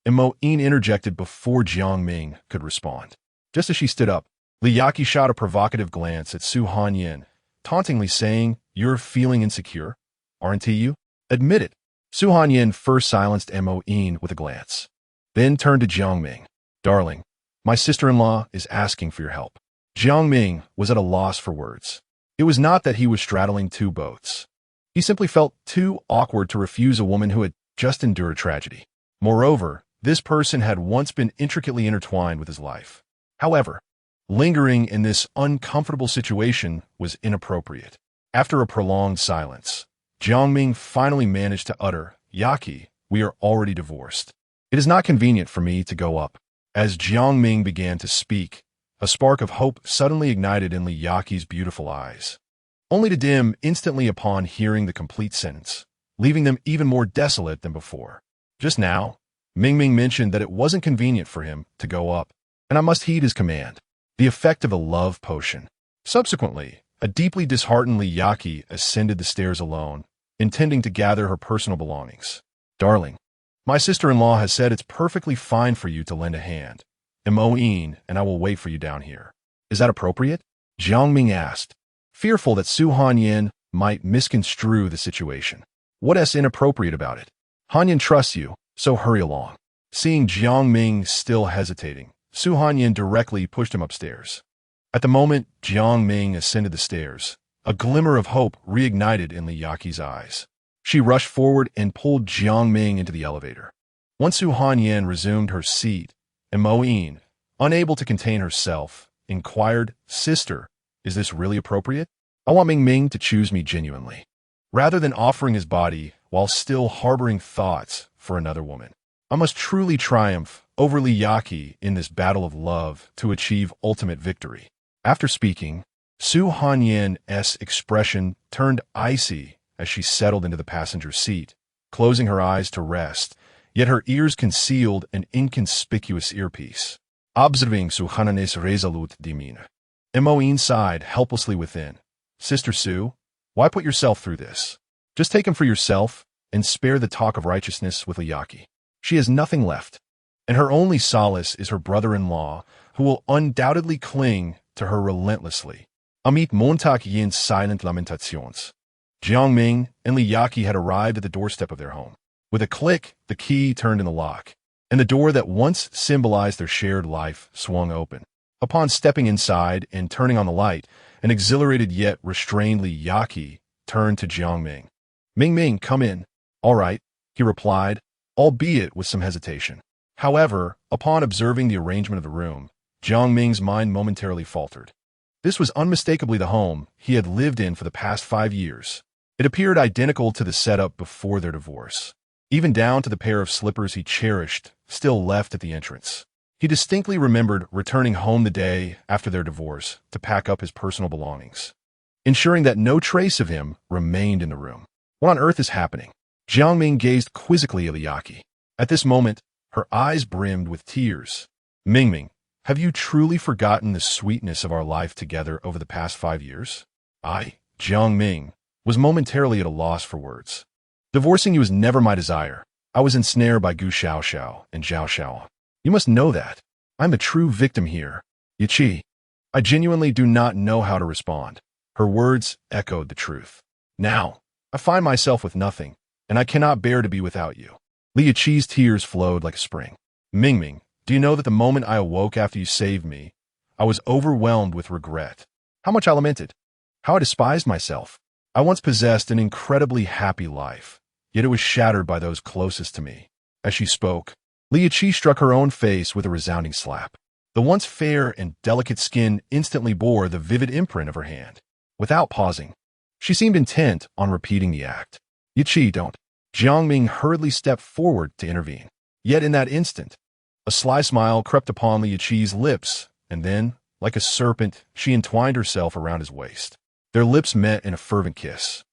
[SPEAKER 1] And Moin interjected before Jiang Ming could respond. Just as she stood up, Li Yaki shot a provocative glance at Su Hanyan, tauntingly saying, You're feeling insecure, aren't you? Admit it. Su Hanyan first silenced Moin with a glance, then turned to Jiang Ming. Darling, my sister-in-law is asking for your help. Jiang Ming was at a loss for words. It was not that he was straddling two boats. He simply felt too awkward to refuse a woman who had just endured a tragedy. Moreover, this person had once been intricately intertwined with his life. However, lingering in this uncomfortable situation was inappropriate. After a prolonged silence, Jiang Ming finally managed to utter, "Yaki, we are already divorced. It is not convenient for me to go up." As Jiang Ming began to speak, a spark of hope suddenly ignited in Li Yaqi's beautiful eyes, only to dim instantly upon hearing the complete sentence, leaving them even more desolate than before. Just now, Ming Ming mentioned that it wasn't convenient for him to go up, and I must heed his command. The effect of a love potion. Subsequently, a deeply disheartened Li Yaqi ascended the stairs alone, intending to gather her personal belongings. "Darling, my sister-in-law has said it's perfectly fine for you to lend a hand. Moin, and I will wait for you down here. Is that appropriate?" Jiang Ming asked, fearful that Su Hanyan might misconstrue the situation. "What's inappropriate about it? Hanyan trusts you, so hurry along." Seeing Jiang Ming still hesitating, Su Hanyan directly pushed him upstairs. At the moment Jiang Ming ascended the stairs, a glimmer of hope reignited in Li Yaqi's eyes. She rushed forward and pulled Jiang Ming into the elevator. Once Su Hanyan resumed her seat, Moin, unable to contain herself, inquired, "Sister, is this really appropriate? I want Ming Ming to choose me genuinely, rather than offering his body while still harboring thoughts for another woman. I must truly triumph over Li Yaqi in this battle of love to achieve ultimate victory." After speaking, Su Hanyan's expression turned icy as she settled into the passenger seat, closing her eyes to rest, yet her ears concealed an inconspicuous earpiece. Observing Su Hanyan's resolute demeanor, Moin sighed helplessly within. "Sister Su, why put yourself through this? Just take him for yourself and spare the talk of righteousness with Li Yaqi. She has nothing left, and her only solace is her brother-in-law, who will undoubtedly cling to her relentlessly." Amid Montag Yin's silent lamentations, Jiang Ming and Li Yaqi had arrived at the doorstep of their home. With a click, the key turned in the lock, and the door that once symbolized their shared life swung open. Upon stepping inside and turning on the light, an exhilarated yet restrained Li Yaqi turned to Jiang Ming. "Ming Ming, come in." "All right," he replied, albeit with some hesitation. However, upon observing the arrangement of the room, Jiang Ming's mind momentarily faltered. This was unmistakably the home he had lived in for the past 5 years. It appeared identical to the setup before their divorce, even down to the pair of slippers he cherished still left at the entrance. He distinctly remembered returning home the day after their divorce to pack up his personal belongings, ensuring that no trace of him remained in the room. What on earth is happening? Jiang Ming gazed quizzically at Li Yaqi. At this moment, her eyes brimmed with tears. "Ming Ming, have you truly forgotten the sweetness of our life together over the past 5 years?" Jiang Ming, was momentarily at a loss for words. "Divorcing you was never my desire. I was ensnared by Gu Xiaoxiao and Zhao Xiao. You must know that. I'm the true victim here. Yiqi." I genuinely do not know how to respond. Her words echoed the truth. "Now, I find myself with nothing, and I cannot bear to be without you." Li Yiqi's tears flowed like a spring. "Ming Ming, do you know that the moment I awoke after you saved me, I was overwhelmed with regret. How much I lamented. How I despised myself. I once possessed an incredibly happy life, yet it was shattered by those closest to me." As she spoke, Li Yiqi struck her own face with a resounding slap. The once fair and delicate skin instantly bore the vivid imprint of her hand. Without pausing, she seemed intent on repeating the act. "Yiqi, don't." Jiang Ming hurriedly stepped forward to intervene. Yet in that instant, a sly smile crept upon Li Yiqi's lips, and then, like a serpent, she entwined herself around his waist. Their lips met in a fervent kiss.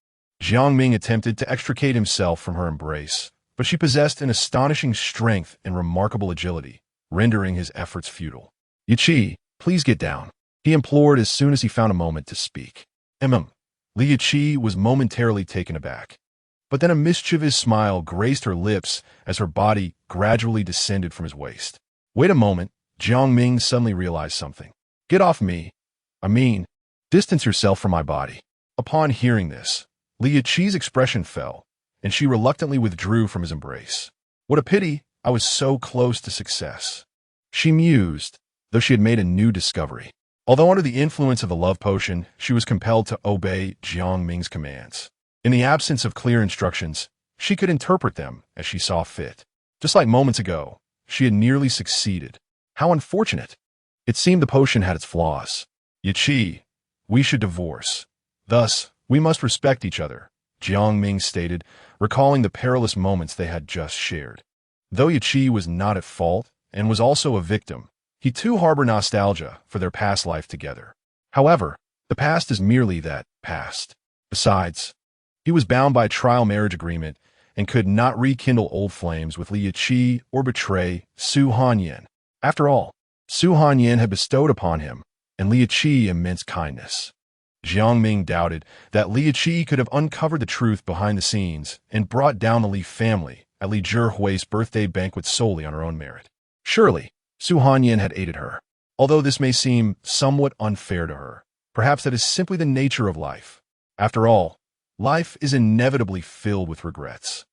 [SPEAKER 1] Jiang Ming attempted to extricate himself from her embrace, but she possessed an astonishing strength and remarkable agility, rendering his efforts futile. "Yiqi, please get down," he implored as soon as he found a moment to speak. Li Yiqi was momentarily taken aback, but then a mischievous smile graced her lips as her body gradually descended from his waist. "Wait a moment," Jiang Ming suddenly realized something. "Get off me. Distance yourself from my body." Upon hearing this, Li Yiqi's expression fell, and she reluctantly withdrew from his embrace. "What a pity I was so close to success," she mused, though she had made a new discovery. Although under the influence of the love potion, she was compelled to obey Jiang Ming's commands. In the absence of clear instructions, she could interpret them as she saw fit. Just like moments ago, she had nearly succeeded. How unfortunate. It seemed the potion had its flaws. Yiqi, we should divorce. Thus, we must respect each other, Jiang Ming stated, recalling the perilous moments they had just shared. Though Yiqi was not at fault and was also a victim, he too harbored nostalgia for their past life together. However, the past is merely that past. Besides, he was bound by a trial marriage agreement and could not rekindle old flames with Li Yiqi or betray Su Hanyan. After all, Su Hanyan had bestowed upon him and Li Yiqi immense kindness. Jiang Ming doubted that Li Yiqi could have uncovered the truth behind the scenes and brought down the Li family at Li Zhihui's birthday banquet solely on her own merit. Surely, Su Hanyan had aided her. Although this may seem somewhat unfair to her, perhaps that is simply the nature of life. After all, life is inevitably filled with regrets.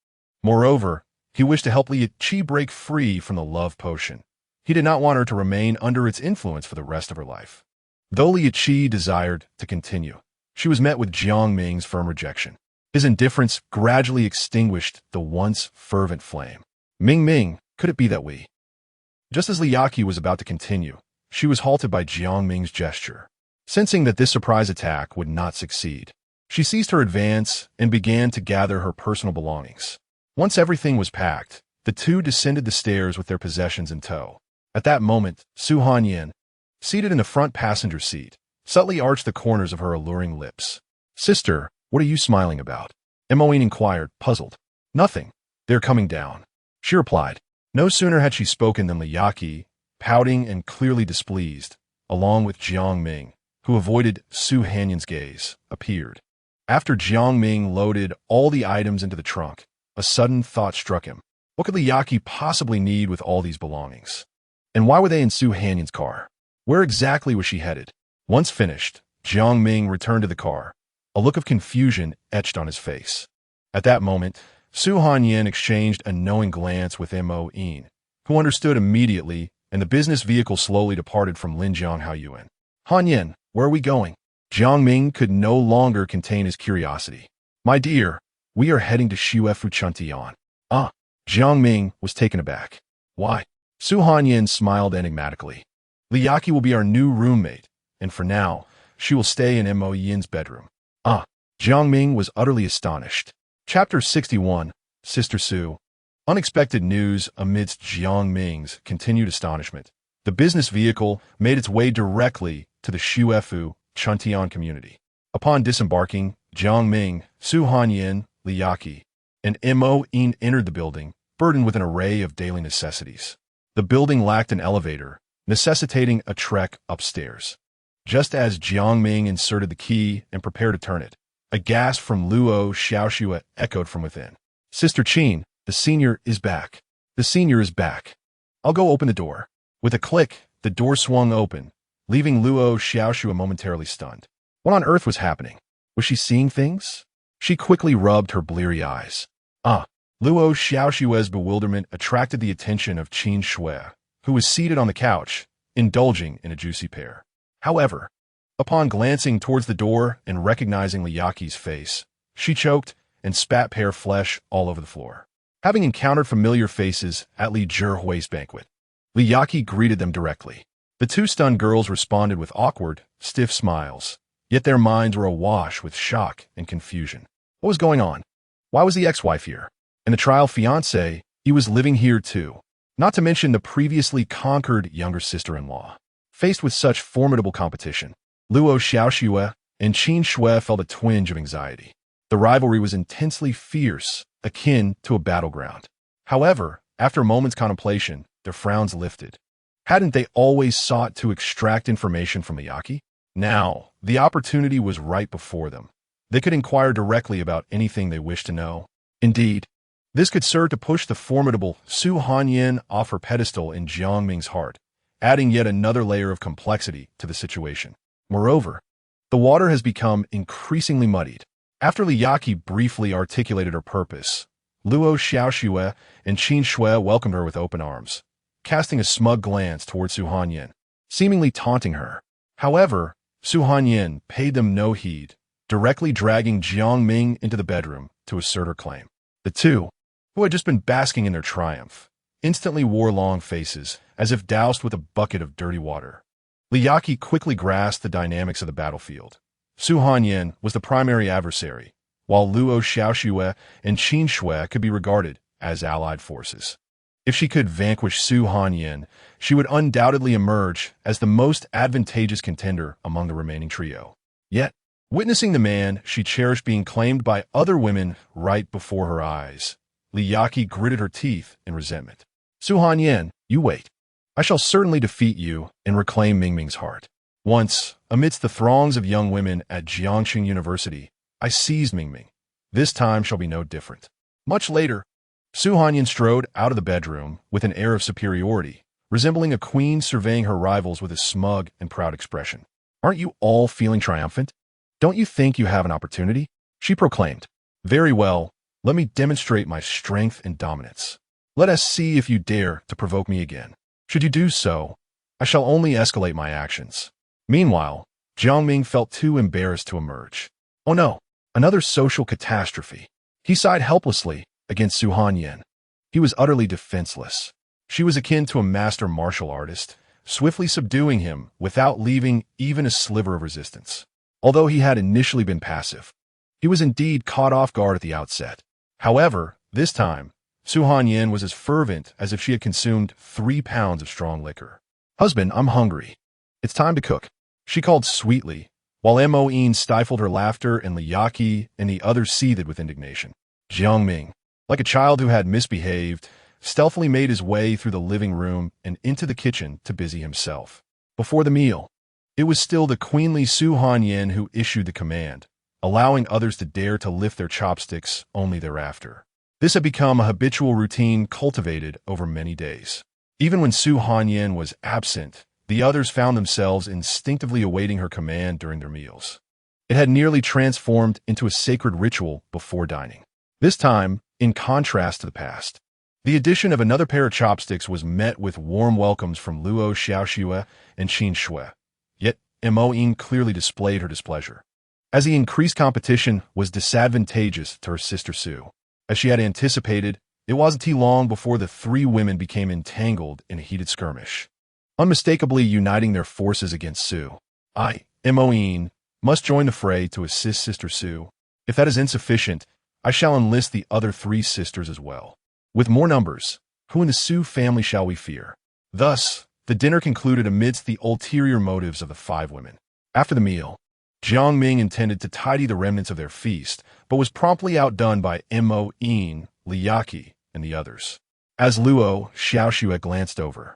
[SPEAKER 1] Moreover, he wished to help Li Yiqi break free from the love potion. He did not want her to remain under its influence for the rest of her life. Though Li Yiqi desired to continue, she was met with Jiang Ming's firm rejection. His indifference gradually extinguished the once fervent flame. Ming, could it be that we... Just as Li Yaqi was about to continue, she was halted by Jiang Ming's gesture. Sensing that this surprise attack would not succeed, she ceased her advance and began to gather her personal belongings. Once everything was packed, the two descended the stairs with their possessions in tow. At that moment, Su Hanyan, seated in the front passenger seat, subtly arched the corners of her alluring lips. "Sister, what are you smiling about?" Moine inquired, puzzled. "Nothing. They're coming down," she replied. No sooner had she spoken than Li Yaqi, pouting and clearly displeased, along with Jiang Ming, who avoided Su Hanyan's gaze, appeared. After Jiang Ming loaded all the items into the trunk, a sudden thought struck him. What could Li Yaqi possibly need with all these belongings? And why were they in Su Hanyan's car? Where exactly was she headed? Once finished, Jiang Ming returned to the car, a look of confusion etched on his face. At that moment, Su Hanyan exchanged a knowing glance with Moine, who understood immediately, and the business vehicle slowly departed from Linjiang Haoyuan. "Hanyan, where are we going?" Jiang Ming could no longer contain his curiosity. "My dear, we are heading to Shuefu Chuntian." "Ah." Jiang Ming was taken aback. "Why?" Su Hanyan smiled enigmatically. "Li Yaqi will be our new roommate, and for now, she will stay in Moyin's bedroom." "Ah." Jiang Ming was utterly astonished. Chapter 61, Sister Su. Unexpected news amidst Jiang Ming's continued astonishment. The business vehicle made its way directly to the Shuefu Chuntian community. Upon disembarking, Jiang Ming, Su Hanyan, Li Yaqi, and Moine entered the building, burdened with an array of daily necessities. The building lacked an elevator, necessitating a trek upstairs. Just as Jiang Ming inserted the key and prepared to turn it, a gasp from Luo Xiaoxue echoed from within. "Sister Qin, the senior is back. The senior is back. I'll go open the door." With a click, the door swung open, leaving Luo Xiaoxue momentarily stunned. What on earth was happening? Was she seeing things? She quickly rubbed her bleary eyes. Ah! Luo Xiaoxue's bewilderment attracted the attention of Qin Shui, who was seated on the couch, indulging in a juicy pear. However, upon glancing towards the door and recognizing Li Yaqi's face, she choked and spat pear flesh all over the floor. Having encountered familiar faces at Li Zhihui's banquet, Li Yaqi greeted them directly. The two stunned girls responded with awkward, stiff smiles, yet their minds were awash with shock and confusion. What was going on? Why was the ex-wife here? And the trial fiancé, he was living here too. Not to mention the previously conquered younger sister-in-law. Faced with such formidable competition, Luo Xiaoxue and Qin Shui felt a twinge of anxiety. The rivalry was intensely fierce, akin to a battleground. However, after a moment's contemplation, their frowns lifted. Hadn't they always sought to extract information from Li Yaqi? Now, the opportunity was right before them. They could inquire directly about anything they wished to know. Indeed, this could serve to push the formidable Su Hanyan off her pedestal in Jiang Ming's heart, adding yet another layer of complexity to the situation. Moreover, the water has become increasingly muddied. After Li Yaqi briefly articulated her purpose, Luo Xiaoxue and Qin Shui welcomed her with open arms, casting a smug glance towards Su Hanyan, seemingly taunting her. However, Su Hanyin paid them no heed, directly dragging Jiang Ming into the bedroom to assert her claim. The two, who had just been basking in their triumph, instantly wore long faces, as if doused with a bucket of dirty water. Liyaki quickly grasped the dynamics of the battlefield. Su Hanyin was the primary adversary, while Luo Xiaoxue and Qin Shui could be regarded as allied forces. If she could vanquish Su Hanyin, she would undoubtedly emerge as the most advantageous contender among the remaining trio. Yet, witnessing the man she cherished being claimed by other women right before her eyes, Liyaki gritted her teeth in resentment. Su Hanyin, you wait. I shall certainly defeat you and reclaim Mingming's heart. Once, amidst the throngs of young women at Jiangxing University, I seized Mingming. This time shall be no different. Much later, Su Hanyin strode out of the bedroom with an air of superiority, resembling a queen surveying her rivals with a smug and proud expression. Aren't you all feeling triumphant? Don't you think you have an opportunity? She proclaimed. Very well, let me demonstrate my strength and dominance. Let us see if you dare to provoke me again. Should you do so, I shall only escalate my actions. Meanwhile, Jiang Ming felt too embarrassed to emerge. Oh no, another social catastrophe. He sighed helplessly against Su Hanyin. He was utterly defenseless. She was akin to a master martial artist, swiftly subduing him without leaving even a sliver of resistance. Although he had initially been passive, he was indeed caught off guard at the outset. However, this time, Su Hanyin was as fervent as if she had consumed 3 pounds of strong liquor. Husband, I'm hungry. It's time to cook, she called sweetly, while Moin stifled her laughter and Liyaki and the others seethed with indignation. Jiang Ming, like a child who had misbehaved, stealthily made his way through the living room and into the kitchen to busy himself. Before the meal, it was still the queenly Su Hanyin who issued the command, allowing others to dare to lift their chopsticks only thereafter. This had become a habitual routine cultivated over many days. Even when Su Hanyin was absent, the others found themselves instinctively awaiting her command during their meals. It had nearly transformed into a sacred ritual before dining. This time, in contrast to the past, the addition of another pair of chopsticks was met with warm welcomes from Luo Xiaoxue and Qin Shui. Yet, Moin clearly displayed her displeasure, as the increased competition was disadvantageous to her sister Su. As she had anticipated, it wasn't too long before the 3 women became entangled in a heated skirmish, unmistakably uniting their forces against Su. Moin, must join the fray to assist Sister Su. If that is insufficient, I shall enlist the other 3 sisters as well. With more numbers, who in the Su family shall we fear? Thus, the dinner concluded amidst the ulterior motives of the 5 women. After the meal, Jiang Ming intended to tidy the remnants of their feast, but was promptly outdone by Moin, Liyaki, and the others. As Luo Xiaoxue glanced over,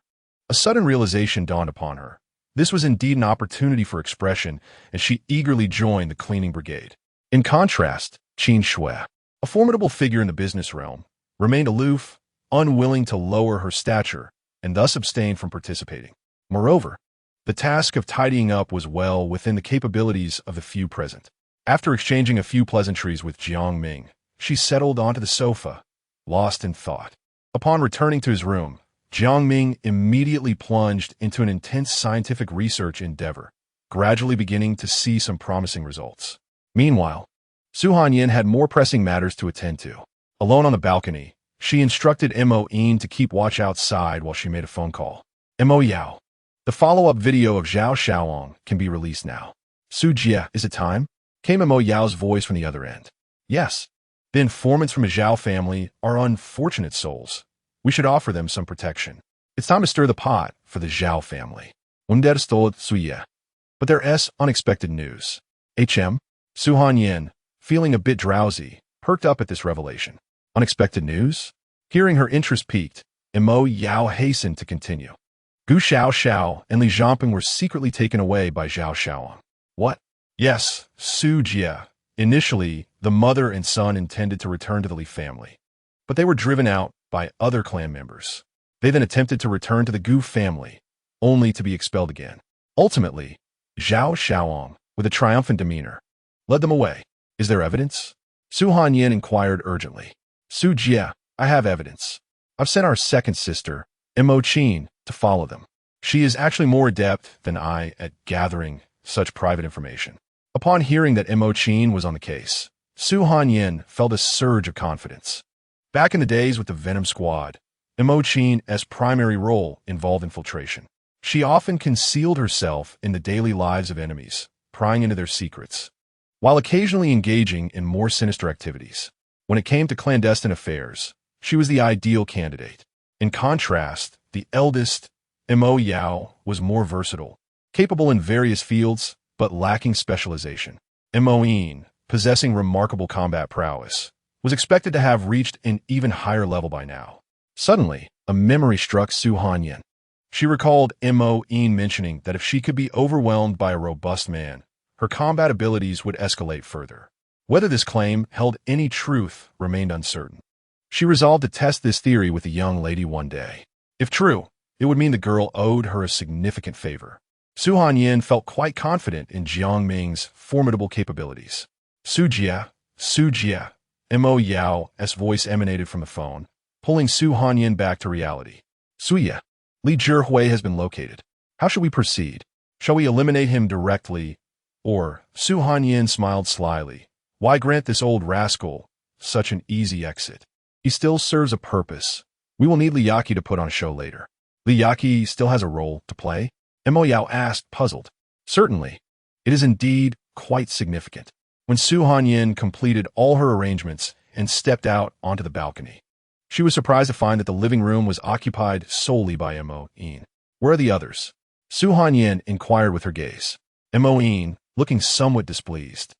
[SPEAKER 1] a sudden realization dawned upon her. This was indeed an opportunity for expression, and she eagerly joined the cleaning brigade. In contrast, Qin Shui, a formidable figure in the business realm, remained aloof, unwilling to lower her stature, and thus abstained from participating. Moreover, the task of tidying up was well within the capabilities of the few present. After exchanging a few pleasantries with Jiang Ming, she settled onto the sofa, lost in thought. Upon returning to his room, Jiang Ming immediately plunged into an intense scientific research endeavor, gradually beginning to see some promising results. Meanwhile, Su Hanyin had more pressing matters to attend to. Alone on the balcony, she instructed Moin to keep watch outside while she made a phone call. Mo Yao. The follow-up video of Zhao Xiaolong can be released now. Su Jie, is it time? Came Mo Yao's voice from the other end. Yes. The informants from the Zhao family are unfortunate souls. We should offer them some protection. It's time to stir the pot for the Zhao family. Understood, Su Ye. But there's unexpected news. Su Hanyin, feeling a bit drowsy, perked up at this revelation. Unexpected news? Hearing her interest piqued, Mo Yao hastened to continue. Gu Xiao and Li Zhangping were secretly taken away by Zhao Xiaolong. What? Yes, Su Jie. Initially, the mother and son intended to return to the Li family, but they were driven out by other clan members. They then attempted to return to the Gu family, only to be expelled again. Ultimately, Zhao Xiaolong, with a triumphant demeanor, led them away. Is there evidence? Su Hanyin inquired urgently. Su Jie, I have evidence. I've sent our second sister, Mo Qin, to follow them. She is actually more adept than I at gathering such private information. Upon hearing that Mo Qin was on the case, Su Hanyin felt a surge of confidence. Back in the days with the Venom Squad, Mo Qin's primary role involved infiltration. She often concealed herself in the daily lives of enemies, prying into their secrets, while occasionally engaging in more sinister activities. When it came to clandestine affairs, she was the ideal candidate. In contrast, the eldest, Mo Yao, was more versatile, capable in various fields, but lacking specialization. Mo Yin, possessing remarkable combat prowess, was expected to have reached an even higher level by now. Suddenly, a memory struck Su Hanyin. She recalled Mo Yin mentioning that if she could be overwhelmed by a robust man, her combat abilities would escalate further. Whether this claim held any truth remained uncertain. She resolved to test this theory with the young lady one day. If true, it would mean the girl owed her a significant favor. Su Hanyin felt quite confident in Jiang Ming's formidable capabilities. Su Jia, Mo Yao's voice emanated from the phone, pulling Su Hanyin back to reality. Suya, Li Zhihui has been located. How should we proceed? Shall we eliminate him directly? Or, Su Hanyin smiled slyly. Why grant this old rascal such an easy exit? He still serves a purpose. We will need Liyaki to put on a show later. Liyaki still has a role to play? Mo Yao asked, puzzled. Certainly. It is indeed quite significant. When Su Hanyin completed all her arrangements and stepped out onto the balcony, she was surprised to find that the living room was occupied solely by Mo Yin. Where are the others? Su Hanyin inquired with her gaze. Mo Yin, looking somewhat displeased,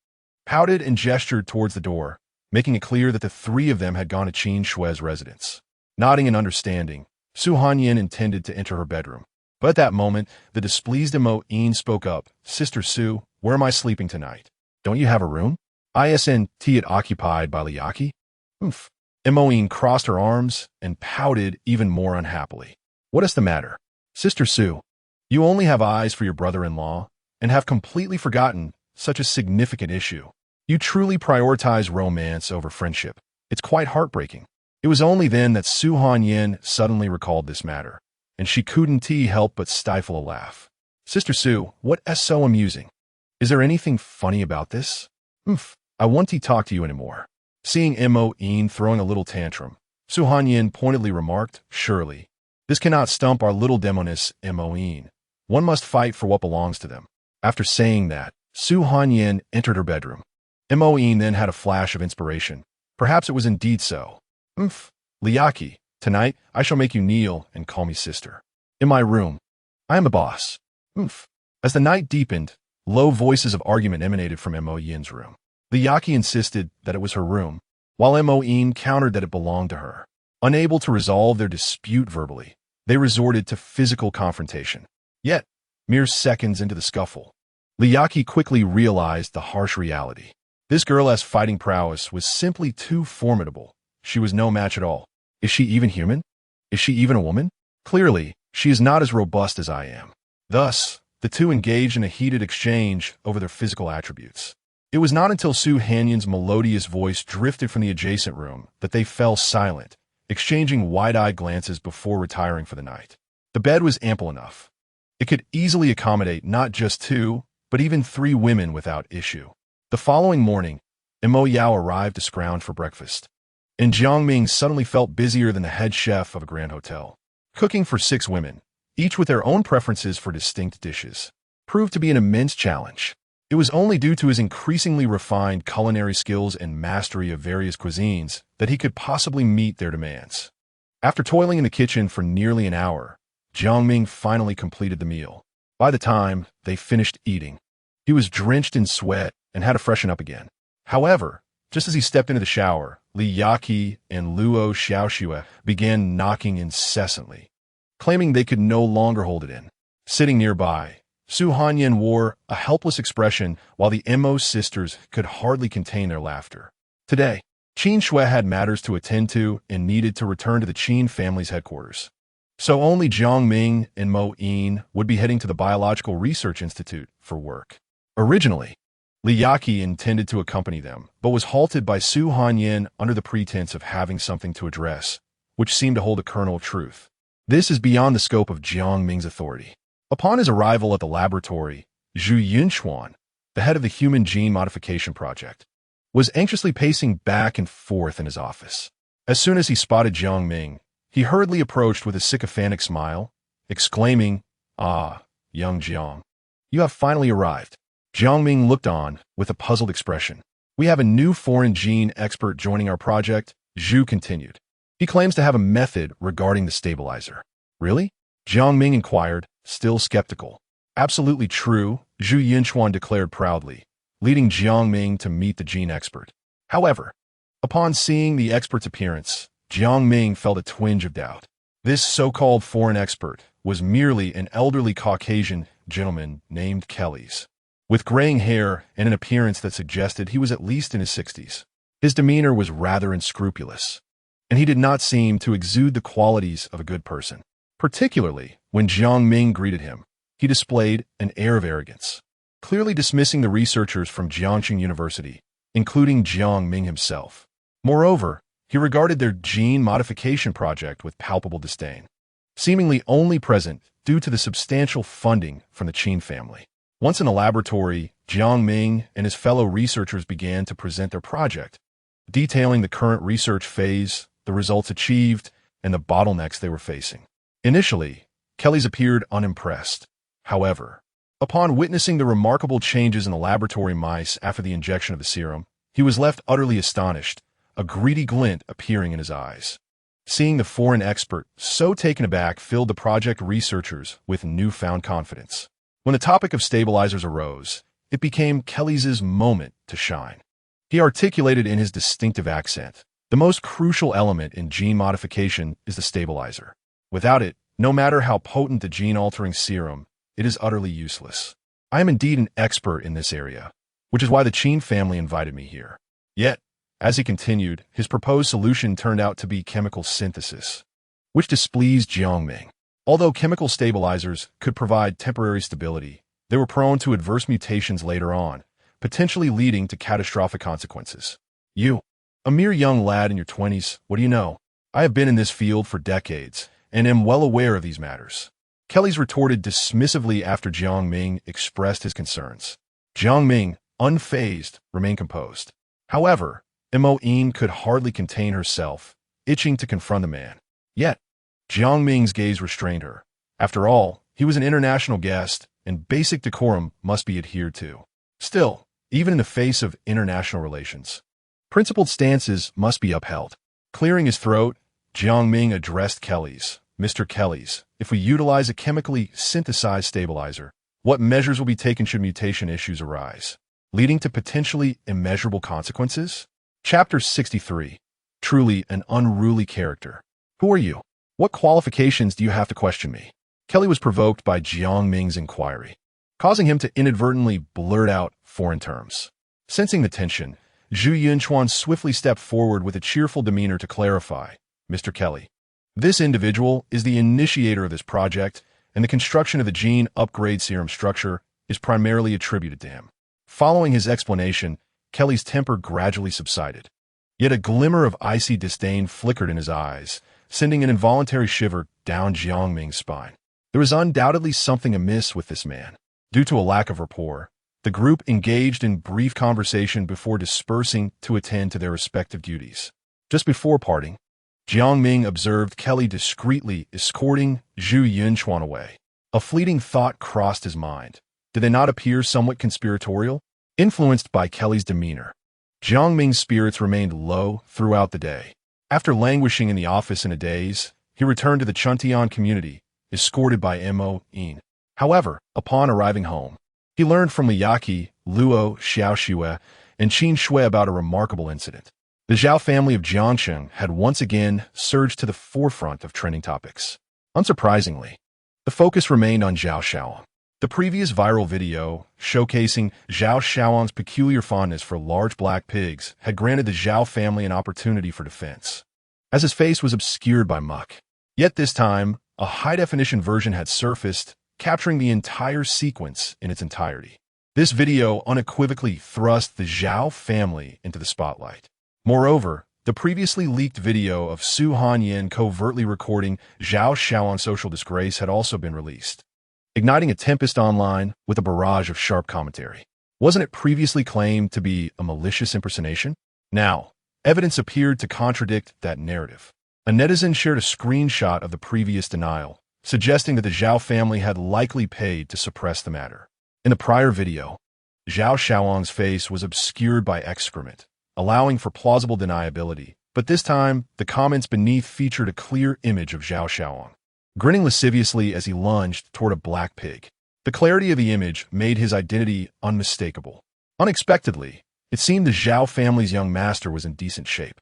[SPEAKER 1] pouted and gestured towards the door, making it clear that the three of them had gone to Qin Shui's residence. Nodding in understanding, Su Hanyin intended to enter her bedroom. But at that moment, the displeased Mo Yin spoke up. Sister Su, where am I sleeping tonight? Don't you have a room? Isn't it occupied by Liyaki? Mo Yin crossed her arms and pouted even more unhappily. What is the matter? Sister Su, you only have eyes for your brother-in-law and have completely forgotten such a significant issue. You truly prioritize romance over friendship. It's quite heartbreaking. It was only then that Su Hanyin suddenly recalled this matter, and she couldn't help but stifle a laugh. Sister Su, what is so amusing? Is there anything funny about this? I won't talk to you anymore. Seeing Mo Yin throwing a little tantrum, Su Hanyin pointedly remarked, surely, this cannot stump our little demoness Mo Yin. One must fight for what belongs to them. After saying that, Su Hanyin entered her bedroom. Mo Yin then had a flash of inspiration. Perhaps it was indeed so. Liyaki, tonight I shall make you kneel and call me sister. In my room. I am the boss. As the night deepened, low voices of argument emanated from Mo Yin's room. Liyaki insisted that it was her room, while Mo Yin countered that it belonged to her. Unable to resolve their dispute verbally, they resorted to physical confrontation. Yet, mere seconds into the scuffle, Liyaki quickly realized the harsh reality. This girl's fighting prowess was simply too formidable. She was no match at all. Is she even human? Is she even a woman? Clearly, she is not as robust as I am. Thus, the two engaged in a heated exchange over their physical attributes. It was not until Su Hanyin's melodious voice drifted from the adjacent room that they fell silent, exchanging wide-eyed glances before retiring for the night. The bed was ample enough. It could easily accommodate not just 2, but even 3 women without issue. The following morning, Mo Yao arrived to scrounge for breakfast, and Jiang Ming suddenly felt busier than the head chef of a grand hotel. Cooking for 6 women, each with their own preferences for distinct dishes, proved to be an immense challenge. It was only due to his increasingly refined culinary skills and mastery of various cuisines that he could possibly meet their demands. After toiling in the kitchen for nearly an hour, Jiang Ming finally completed the meal. By the time they finished eating, he was drenched in sweat and had to freshen up again. However, just as he stepped into the shower, Li Yaqi and Luo Xiaoxue began knocking incessantly, claiming they could no longer hold it in. Sitting nearby, Su Hanyin wore a helpless expression while the Mo sisters could hardly contain their laughter. Today, Qin Shui had matters to attend to and needed to return to the Qin family's headquarters. So only Jiang Ming and Mo Yin would be heading to the Biological Research Institute for work. Originally, Li Yaqi intended to accompany them, but was halted by Su Hanyin under the pretense of having something to address, which seemed to hold a kernel of truth. This is beyond the scope of Jiang Ming's authority. Upon his arrival at the laboratory, Zhu Yunchuan, the head of the Human Gene Modification Project, was anxiously pacing back and forth in his office. As soon as he spotted Jiang Ming, he hurriedly approached with a sycophantic smile, exclaiming, "Ah, young Jiang, you have finally arrived." Jiang Ming looked on with a puzzled expression. "We have a new foreign gene expert joining our project," Zhu continued. "He claims to have a method regarding the stabilizer." "Really?" Jiang Ming inquired, still skeptical. "Absolutely true," Zhu Yunchuan declared proudly, leading Jiang Ming to meet the gene expert. However, upon seeing the expert's appearance, Jiang Ming felt a twinge of doubt. This so-called foreign expert was merely an elderly Caucasian gentleman named Kelly's, with graying hair and an appearance that suggested he was at least in his 60s. His demeanor was rather unscrupulous, and he did not seem to exude the qualities of a good person. Particularly when Jiang Ming greeted him, he displayed an air of arrogance, clearly dismissing the researchers from Jiangxing University, including Jiang Ming himself. Moreover, he regarded their gene modification project with palpable disdain, seemingly only present due to the substantial funding from the Qin family. Once in the laboratory, Jiang Ming and his fellow researchers began to present their project, detailing the current research phase, the results achieved, and the bottlenecks they were facing. Initially, Kelly's appeared unimpressed. However, upon witnessing the remarkable changes in the laboratory mice after the injection of the serum, he was left utterly astonished, a greedy glint appearing in his eyes. Seeing the foreign expert so taken aback filled the project researchers with newfound confidence. When the topic of stabilizers arose, it became Kelly's moment to shine. He articulated in his distinctive accent, "The most crucial element in gene modification is the stabilizer. Without it, no matter how potent the gene-altering serum, it is utterly useless. I am indeed an expert in this area, which is why the Qin family invited me here." Yet, as he continued, his proposed solution turned out to be chemical synthesis, which displeased Jiang Ming. Although chemical stabilizers could provide temporary stability, they were prone to adverse mutations later on, potentially leading to catastrophic consequences. "You, a mere young lad in your 20s, what do you know? I have been in this field for decades and am well aware of these matters." Kelly's retorted dismissively after Jiang Ming expressed his concerns. Jiang Ming, unfazed, remained composed. However, Mo-ine could hardly contain herself, itching to confront the man. Yet, Jiang Ming's gaze restrained her. After all, he was an international guest, and basic decorum must be adhered to. Still, even in the face of international relations, principled stances must be upheld. Clearing his throat, Jiang Ming addressed Kelly's. "Mr. Kelly's, if we utilize a chemically synthesized stabilizer, what measures will be taken should mutation issues arise, leading to potentially immeasurable consequences?" Chapter 63. Truly an unruly character. "Who are you? What qualifications do you have to question me?" Kelly was provoked by Jiang Ming's inquiry, causing him to inadvertently blurt out foreign terms. Sensing the tension, Zhu Yunchuan swiftly stepped forward with a cheerful demeanor to clarify, "Mr. Kelly, this individual is the initiator of this project, and the construction of the gene upgrade serum structure is primarily attributed to him." Following his explanation, Kelly's temper gradually subsided. Yet a glimmer of icy disdain flickered in his eyes, sending an involuntary shiver down Jiang Ming's spine. There was undoubtedly something amiss with this man. Due to a lack of rapport, the group engaged in brief conversation before dispersing to attend to their respective duties. Just before parting, Jiang Ming observed Kelly discreetly escorting Zhu Yunchuan away. A fleeting thought crossed his mind. Did they not appear somewhat conspiratorial? Influenced by Kelly's demeanor, Jiang Ming's spirits remained low throughout the day. After languishing in the office in a daze, he returned to the Chuntian community, escorted by Mo-ine. However, upon arriving home, he learned from Liyaki, Luo, Xiaoxue, and Qin Shui about a remarkable incident. The Zhao family of Jiangxing had once again surged to the forefront of trending topics. Unsurprisingly, the focus remained on Zhao Xiaoang. The previous viral video, showcasing Zhao Xiaoang's peculiar fondness for large black pigs, had granted the Zhao family an opportunity for defense, as his face was obscured by muck. Yet this time, a high-definition version had surfaced, capturing the entire sequence in its entirety. This video unequivocally thrust the Zhao family into the spotlight. Moreover, The previously leaked video of Su Hanyan covertly recording Zhao Xiao's social disgrace had also been released, igniting a tempest online with a barrage of sharp commentary. Wasn't it previously claimed to be a malicious impersonation? Now, evidence appeared to contradict that narrative. A netizen shared a screenshot of the previous denial, suggesting that the Zhao family had likely paid to suppress the matter. In the prior video, Zhao Xiao's face was obscured by excrement, allowing for plausible deniability, but this time, the comments beneath featured a clear image of Zhao Xiao, grinning lasciviously as he lunged toward a black pig. The clarity of the image made his identity unmistakable. Unexpectedly, it seemed the Zhao family's young master was in decent shape.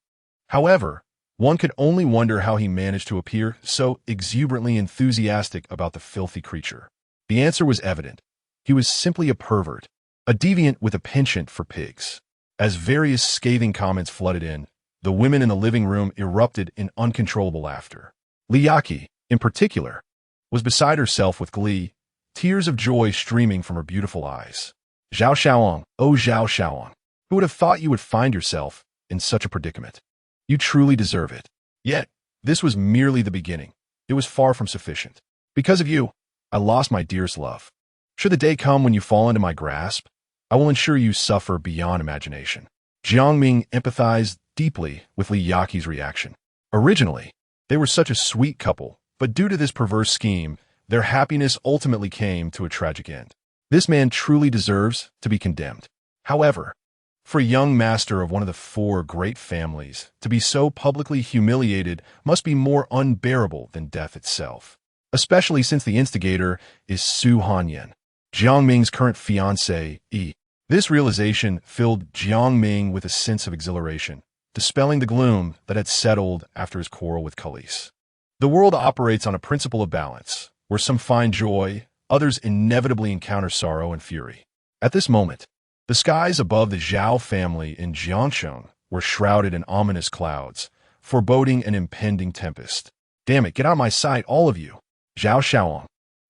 [SPEAKER 1] However, one could only wonder how he managed to appear so exuberantly enthusiastic about the filthy creature. The answer was evident. He was simply a pervert, a deviant with a penchant for pigs. As various scathing comments flooded in, the women in the living room erupted in uncontrollable laughter. Yaqi, in particular, was beside herself with glee, tears of joy streaming from her beautiful eyes. Zhao Xiaoang, oh Zhao Xiaoang, who would have thought you would find yourself in such a predicament? You truly deserve it. Yet, this was merely the beginning. It was far from sufficient. Because of you, I lost my dearest love. Should the day come when you fall into my grasp, I will ensure you suffer beyond imagination. Jiang Ming empathized deeply with Li Yaqi's reaction. Originally, they were such a sweet couple, but due to this perverse scheme, their happiness ultimately came to a tragic end. This man truly deserves to be condemned. However, for a young master of one of the four great families, to be so publicly humiliated must be more unbearable than death itself, especially since the instigator is Su Hanyan, Jiang Ming's current fiancée. This realization filled Jiang Ming with a sense of exhilaration, dispelling the gloom that had settled after his quarrel with Khalees. The world operates on a principle of balance, where some find joy, others inevitably encounter sorrow and fury. At this moment, the skies above the Zhao family in Jiangsheng were shrouded in ominous clouds, foreboding an impending tempest. Damn it, get out of my sight, all of you! Zhao Xiaoang,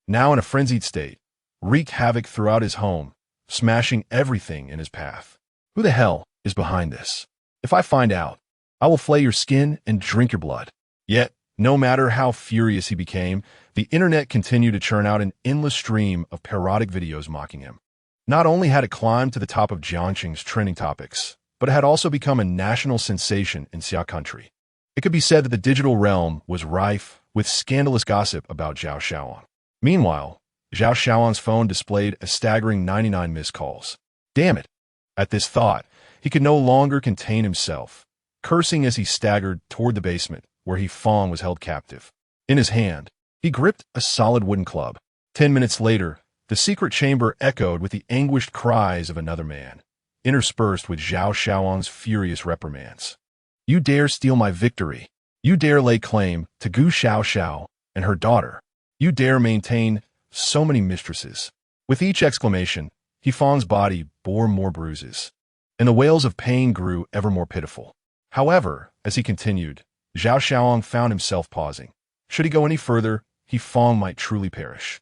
[SPEAKER 1] now in a frenzied state, wreaked havoc throughout his home, smashing everything in his path. Who the hell is behind this? If I find out, I will flay your skin and drink your blood. Yet, no matter how furious he became, the internet continued to churn out an endless stream of parodic videos mocking him. Not only had it climbed to the top of Jiangxing's trending topics, but it had also become a national sensation in Xia country. It could be said that the digital realm was rife with scandalous gossip about Zhao Xiaoan. Meanwhile, Zhao Xiaoan's phone displayed a staggering 99 missed calls. Damn it! At this thought, he could no longer contain himself, cursing as he staggered toward the basement where Fong was held captive. In his hand, he gripped a solid wooden club. 10 minutes later, the secret chamber echoed with the anguished cries of another man, interspersed with Zhao Xiaoang's furious reprimands. You dare steal my victory. You dare lay claim to Gu Xiao and her daughter. You dare maintain so many mistresses. With each exclamation, Fong's body bore more bruises, and the wails of pain grew ever more pitiful. However, as he continued, Zhao Xiaoang found himself pausing. Should he go any further, Fong might truly perish.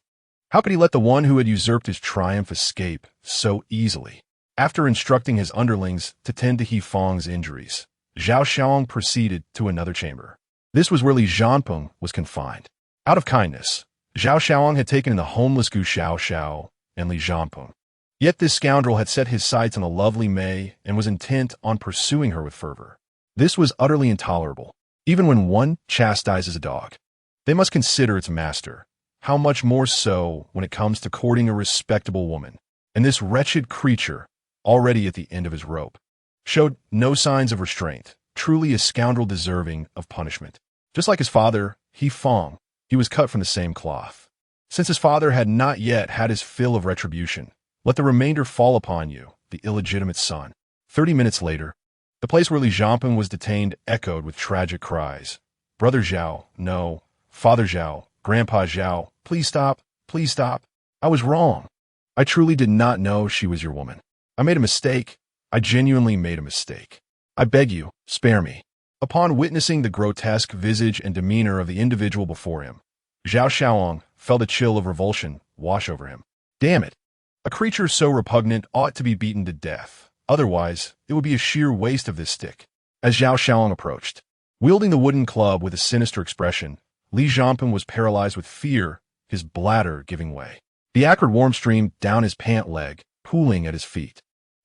[SPEAKER 1] How could he let the one who had usurped his triumph escape so easily? After instructing his underlings to tend to Fong's injuries, Zhao Xiaoang proceeded to another chamber. This was where Li Zhanpeng was confined. Out of kindness, Zhao Xiaoang had taken in the homeless Gu Xiao and Li Zhanpeng. Yet this scoundrel had set his sights on the lovely Mei and was intent on pursuing her with fervor. This was utterly intolerable. Even when one chastises a dog, they must consider its master. How much more so when it comes to courting a respectable woman. And this wretched creature, already at the end of his rope, showed no signs of restraint, truly a scoundrel deserving of punishment. Just like his father, Fong, he was cut from the same cloth. Since his father had not yet had his fill of retribution, let the remainder fall upon you, the illegitimate son. 30 minutes later, the place where Li Zhanpeng was detained echoed with tragic cries. Brother Zhao, no. Father Zhao, Grandpa Zhao, please stop, please stop. I was wrong. I truly did not know she was your woman. I made a mistake. I genuinely made a mistake. I beg you, spare me. Upon witnessing the grotesque visage and demeanor of the individual before him, Zhao Xiaoang felt a chill of revulsion wash over him. Damn it! A creature so repugnant ought to be beaten to death. Otherwise, it would be a sheer waste of this stick. as Zhao Xiaolong approached. Wielding the wooden club with a sinister expression, Li Jianping was paralyzed with fear, his bladder giving way. The acrid warmth streamed down his pant leg, pooling at his feet.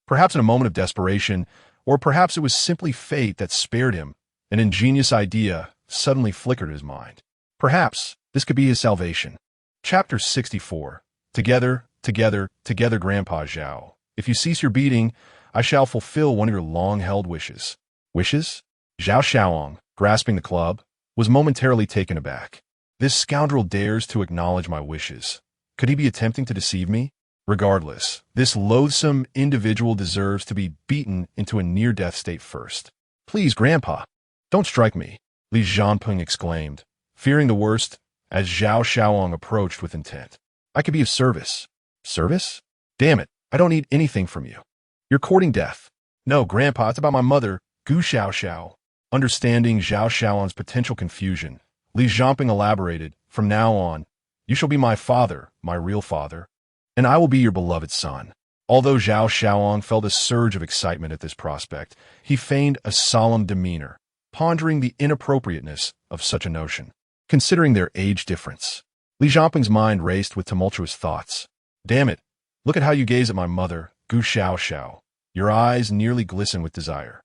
[SPEAKER 1] Perhaps in a moment of desperation, or perhaps it was simply fate that spared him, an ingenious idea suddenly flickered his mind. Perhaps this could be his salvation. Chapter 64. Together, Grandpa Zhao. If you cease your beating, I shall fulfill one of your long-held wishes. Wishes? Zhao Xiaolong, grasping the club, was momentarily taken aback. This scoundrel dares to acknowledge my wishes. Could he be attempting to deceive me? Regardless, this loathsome individual deserves to be beaten into a near-death state first. Please, Grandpa, don't strike me, Li Jianping exclaimed, fearing the worst as Zhao Xiaolong approached with intent. I could be of service. Service? Damn it, I don't need anything from you. You're courting death. No, Grandpa, it's about my mother, Gu Xiaoxiao. Understanding Zhao Xiaolong's potential confusion, Li Jianping elaborated, from now on, you shall be my father, my real father, and I will be your beloved son. Although Zhao Xiaolong felt a surge of excitement at this prospect, he feigned a solemn demeanor, pondering the inappropriateness of such a notion. Considering their age difference, Li Jianping's mind raced with tumultuous thoughts. Damn it, look at how you gaze at my mother, Gu Xiaoxiao. Your eyes nearly glisten with desire.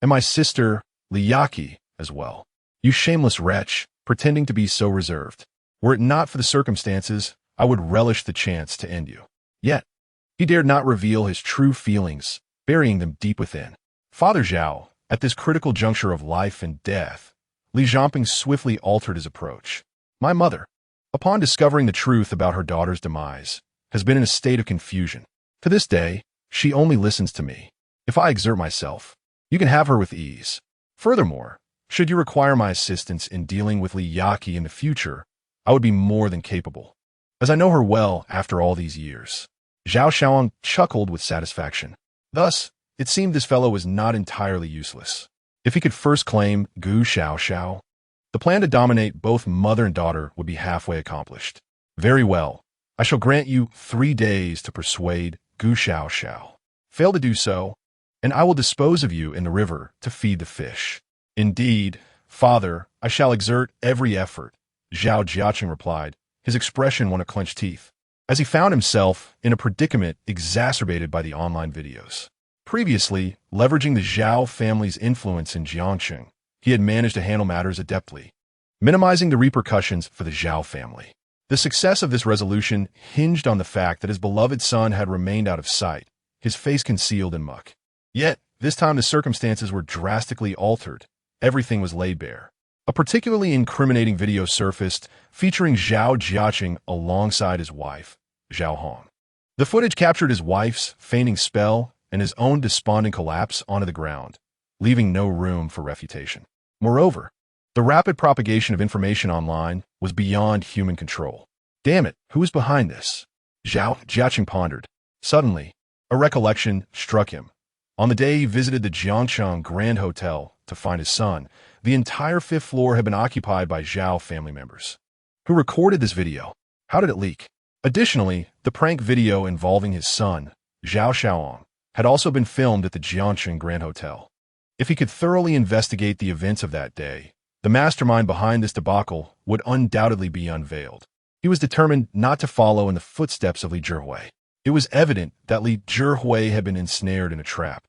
[SPEAKER 1] And my sister, Li Yaqi, as well. You shameless wretch, pretending to be so reserved. Were it not for the circumstances, I would relish the chance to end you. Yet, he dared not reveal his true feelings, burying them deep within. Father Zhao, at this critical juncture of life and death, Li Jianping swiftly altered his approach. My mother, upon discovering the truth about her daughter's demise, has been in a state of confusion. To this day, she only listens to me. If I exert myself, you can have her with ease. Furthermore, should you require my assistance in dealing with Li Yaqi in the future, I would be more than capable, as I know her well after all these years. Zhao Xiaolong chuckled with satisfaction. Thus, it seemed this fellow was not entirely useless. If he could first claim Gu Xiaoxiao, the plan to dominate both mother and daughter would be halfway accomplished. Very well, I shall grant you 3 days to persuade Gu Xiaoxiao. Fail to do so, and I will dispose of you in the river to feed the fish. Indeed, father, I shall exert every effort, Zhao Jiaqing replied, his expression one of clenched teeth, as he found himself in a predicament exacerbated by the online videos. Previously, leveraging the Zhao family's influence in Jiangxing, he had managed to handle matters adeptly, minimizing the repercussions for the Zhao family. The success of this resolution hinged on the fact that his beloved son had remained out of sight, his face concealed in muck. Yet, this time the circumstances were drastically altered. Everything was laid bare. A particularly incriminating video surfaced featuring Zhao Jiaqing alongside his wife, Zhao Hong. The footage captured his wife's feigning spell and his own despondent collapse onto the ground, leaving no room for refutation. Moreover, the rapid propagation of information online was beyond human control. Damn it, who is behind this? Zhao Jiaqing pondered. Suddenly, a recollection struck him. On the day he visited the Jiangcheng Grand Hotel to find his son, the entire 5th floor had been occupied by Zhao family members. Who recorded this video? How did it leak? Additionally, the prank video involving his son, Zhao Xiaolong, had also been filmed at the Jiangcheng Grand Hotel. If he could thoroughly investigate the events of that day, the mastermind behind this debacle would undoubtedly be unveiled. He was determined not to follow in the footsteps of Li Zhihui. It was evident that Li Zhihui had been ensnared in a trap,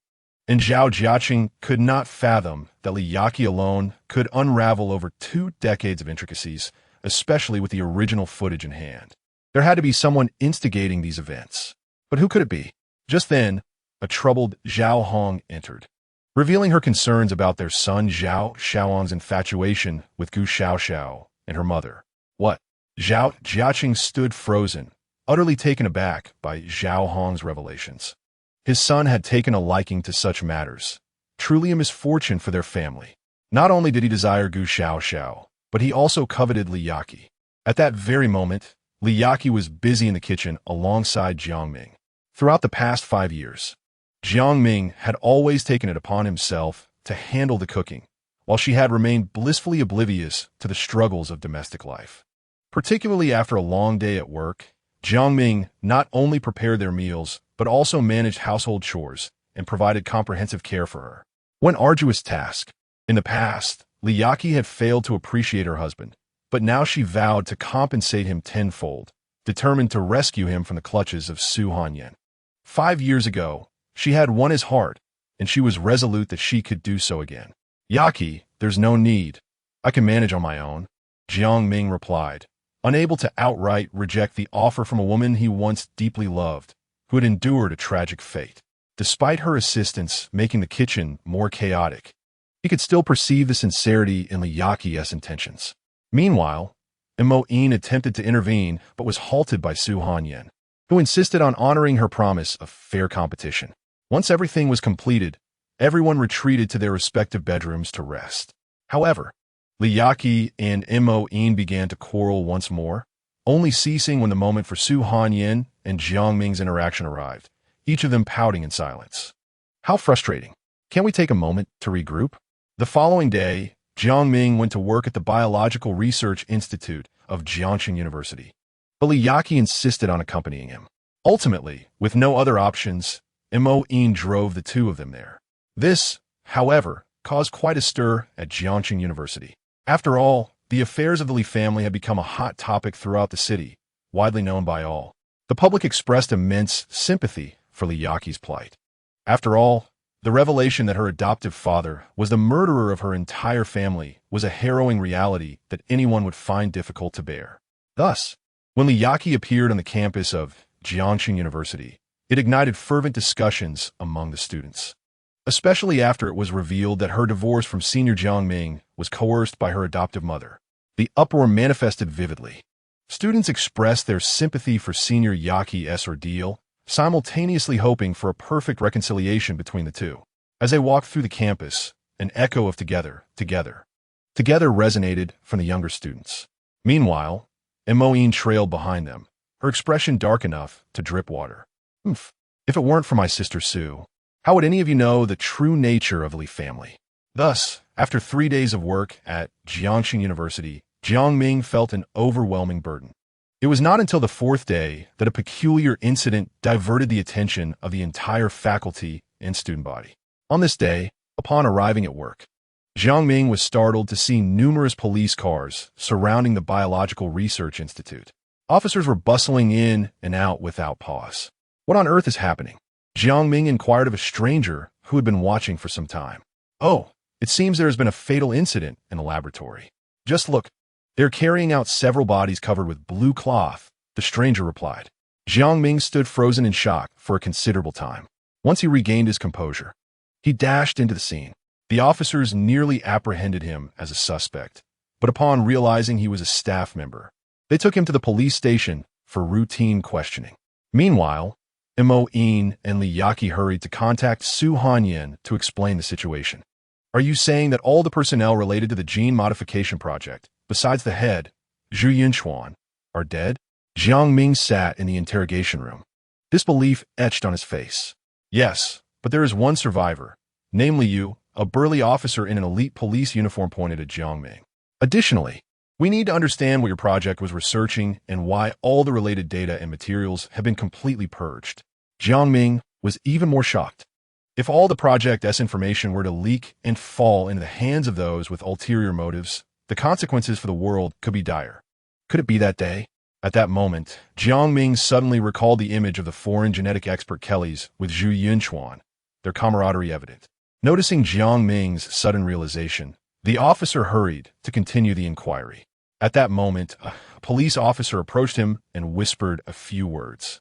[SPEAKER 1] and Zhao Jiaqing could not fathom that Li Yaqi alone could unravel over 2 decades of intricacies, especially with the original footage in hand. There had to be someone instigating these events. But who could it be? Just then, a troubled Zhao Hong entered, revealing her concerns about their son Zhao Xiaolong's infatuation with Gu Xiaoxiao and her mother. What? Zhao Jiaqing stood frozen, utterly taken aback by Zhao Hong's revelations. His son had taken a liking to such matters, truly a misfortune for their family. Not only did he desire Gu Xiaoxiao, but he also coveted Li Yaqi. At that very moment, Li Yaqi was busy in the kitchen alongside Jiang Ming. Throughout the past 5 years, Jiang Ming had always taken it upon himself to handle the cooking, while she had remained blissfully oblivious to the struggles of domestic life. Particularly after a long day at work, Jiang Ming not only prepared their meals, but also managed household chores and provided comprehensive care for her. One arduous task. In the past, Liyaki had failed to appreciate her husband, but now she vowed to compensate him tenfold, determined to rescue him from the clutches of Su Hanyan. 5 years ago, she had won his heart, and she was resolute that she could do so again. Yaki, there's no need. I can manage on my own, Jiang Ming replied, unable to outright reject the offer from a woman he once deeply loved, who had endured a tragic fate. Despite her assistance making the kitchen more chaotic, he could still perceive the sincerity in Liyaki's intentions. Meanwhile, Mo-in attempted to intervene but was halted by Su Hanyan, who insisted on honoring her promise of fair competition. Once everything was completed, everyone retreated to their respective bedrooms to rest. However, Liyaki and Mo-in began to quarrel once more, only ceasing when the moment for Su Hanyan and Jiang Ming's interaction arrived, each of them pouting in silence. How frustrating. Can't we take a moment to regroup? The following day, Jiang Ming went to work at the Biological Research Institute of Jiangxing University, but Liyaki insisted on accompanying him. Ultimately, with no other options, Mo-in drove the two of them there. This, however, caused quite a stir at Jiangxing University. After all, the affairs of the Li family had become a hot topic throughout the city, widely known by all. The public expressed immense sympathy for Liyaki's plight. After all, the revelation that her adoptive father was the murderer of her entire family was a harrowing reality that anyone would find difficult to bear. Thus, when Liyaki appeared on the campus of Jiangxing University, it ignited fervent discussions among the students, especially after it was revealed that her divorce from senior Jiang Ming was coerced by her adoptive mother. The uproar manifested vividly. Students expressed their sympathy for senior Yaki's ordeal, simultaneously hoping for a perfect reconciliation between the two. As they walked through the campus, an echo of together resonated from the younger students. Meanwhile, Mo-in trailed behind them, her expression dark enough to drip water. If it weren't for my sister Sue, how would any of you know the true nature of the Li family? Thus, after 3 days of work at Jiangxing University, Jiang Ming felt an overwhelming burden. It was not until the 4th day that a peculiar incident diverted the attention of the entire faculty and student body. On this day, upon arriving at work, Jiang Ming was startled to see numerous police cars surrounding the Biological Research Institute. Officers were bustling in and out without pause. What on earth is happening? Jiang Ming inquired of a stranger who had been watching for some time. Oh, it seems there has been a fatal incident in the laboratory. Just look. They're carrying out several bodies covered with blue cloth, the stranger replied. Jiang Ming stood frozen in shock for a considerable time. Once he regained his composure, he dashed into the scene. The officers nearly apprehended him as a suspect, but upon realizing he was a staff member, they took him to the police station for routine questioning. Meanwhile, Mo-in and Liyaki hurried to contact Su Hanyan to explain the situation. Are you saying that all the personnel related to the gene modification project, besides the head, Zhu Yunchuan, are dead? Jiang Ming sat in the interrogation room, disbelief etched on his face. Yes, but there is one survivor, namely you, a burly officer in an elite police uniform pointed at Jiang Ming. Additionally, we need to understand what your project was researching and why all the related data and materials have been completely purged. Jiang Ming was even more shocked. If all the Project-S information were to leak and fall into the hands of those with ulterior motives, the consequences for the world could be dire. Could it be that day? At that moment, Jiang Ming suddenly recalled the image of the foreign genetic expert Kellys with Zhu Yunchuan, their camaraderie evident. Noticing Jiang Ming's sudden realization, the officer hurried to continue the inquiry. At that moment, a police officer approached him and whispered a few words,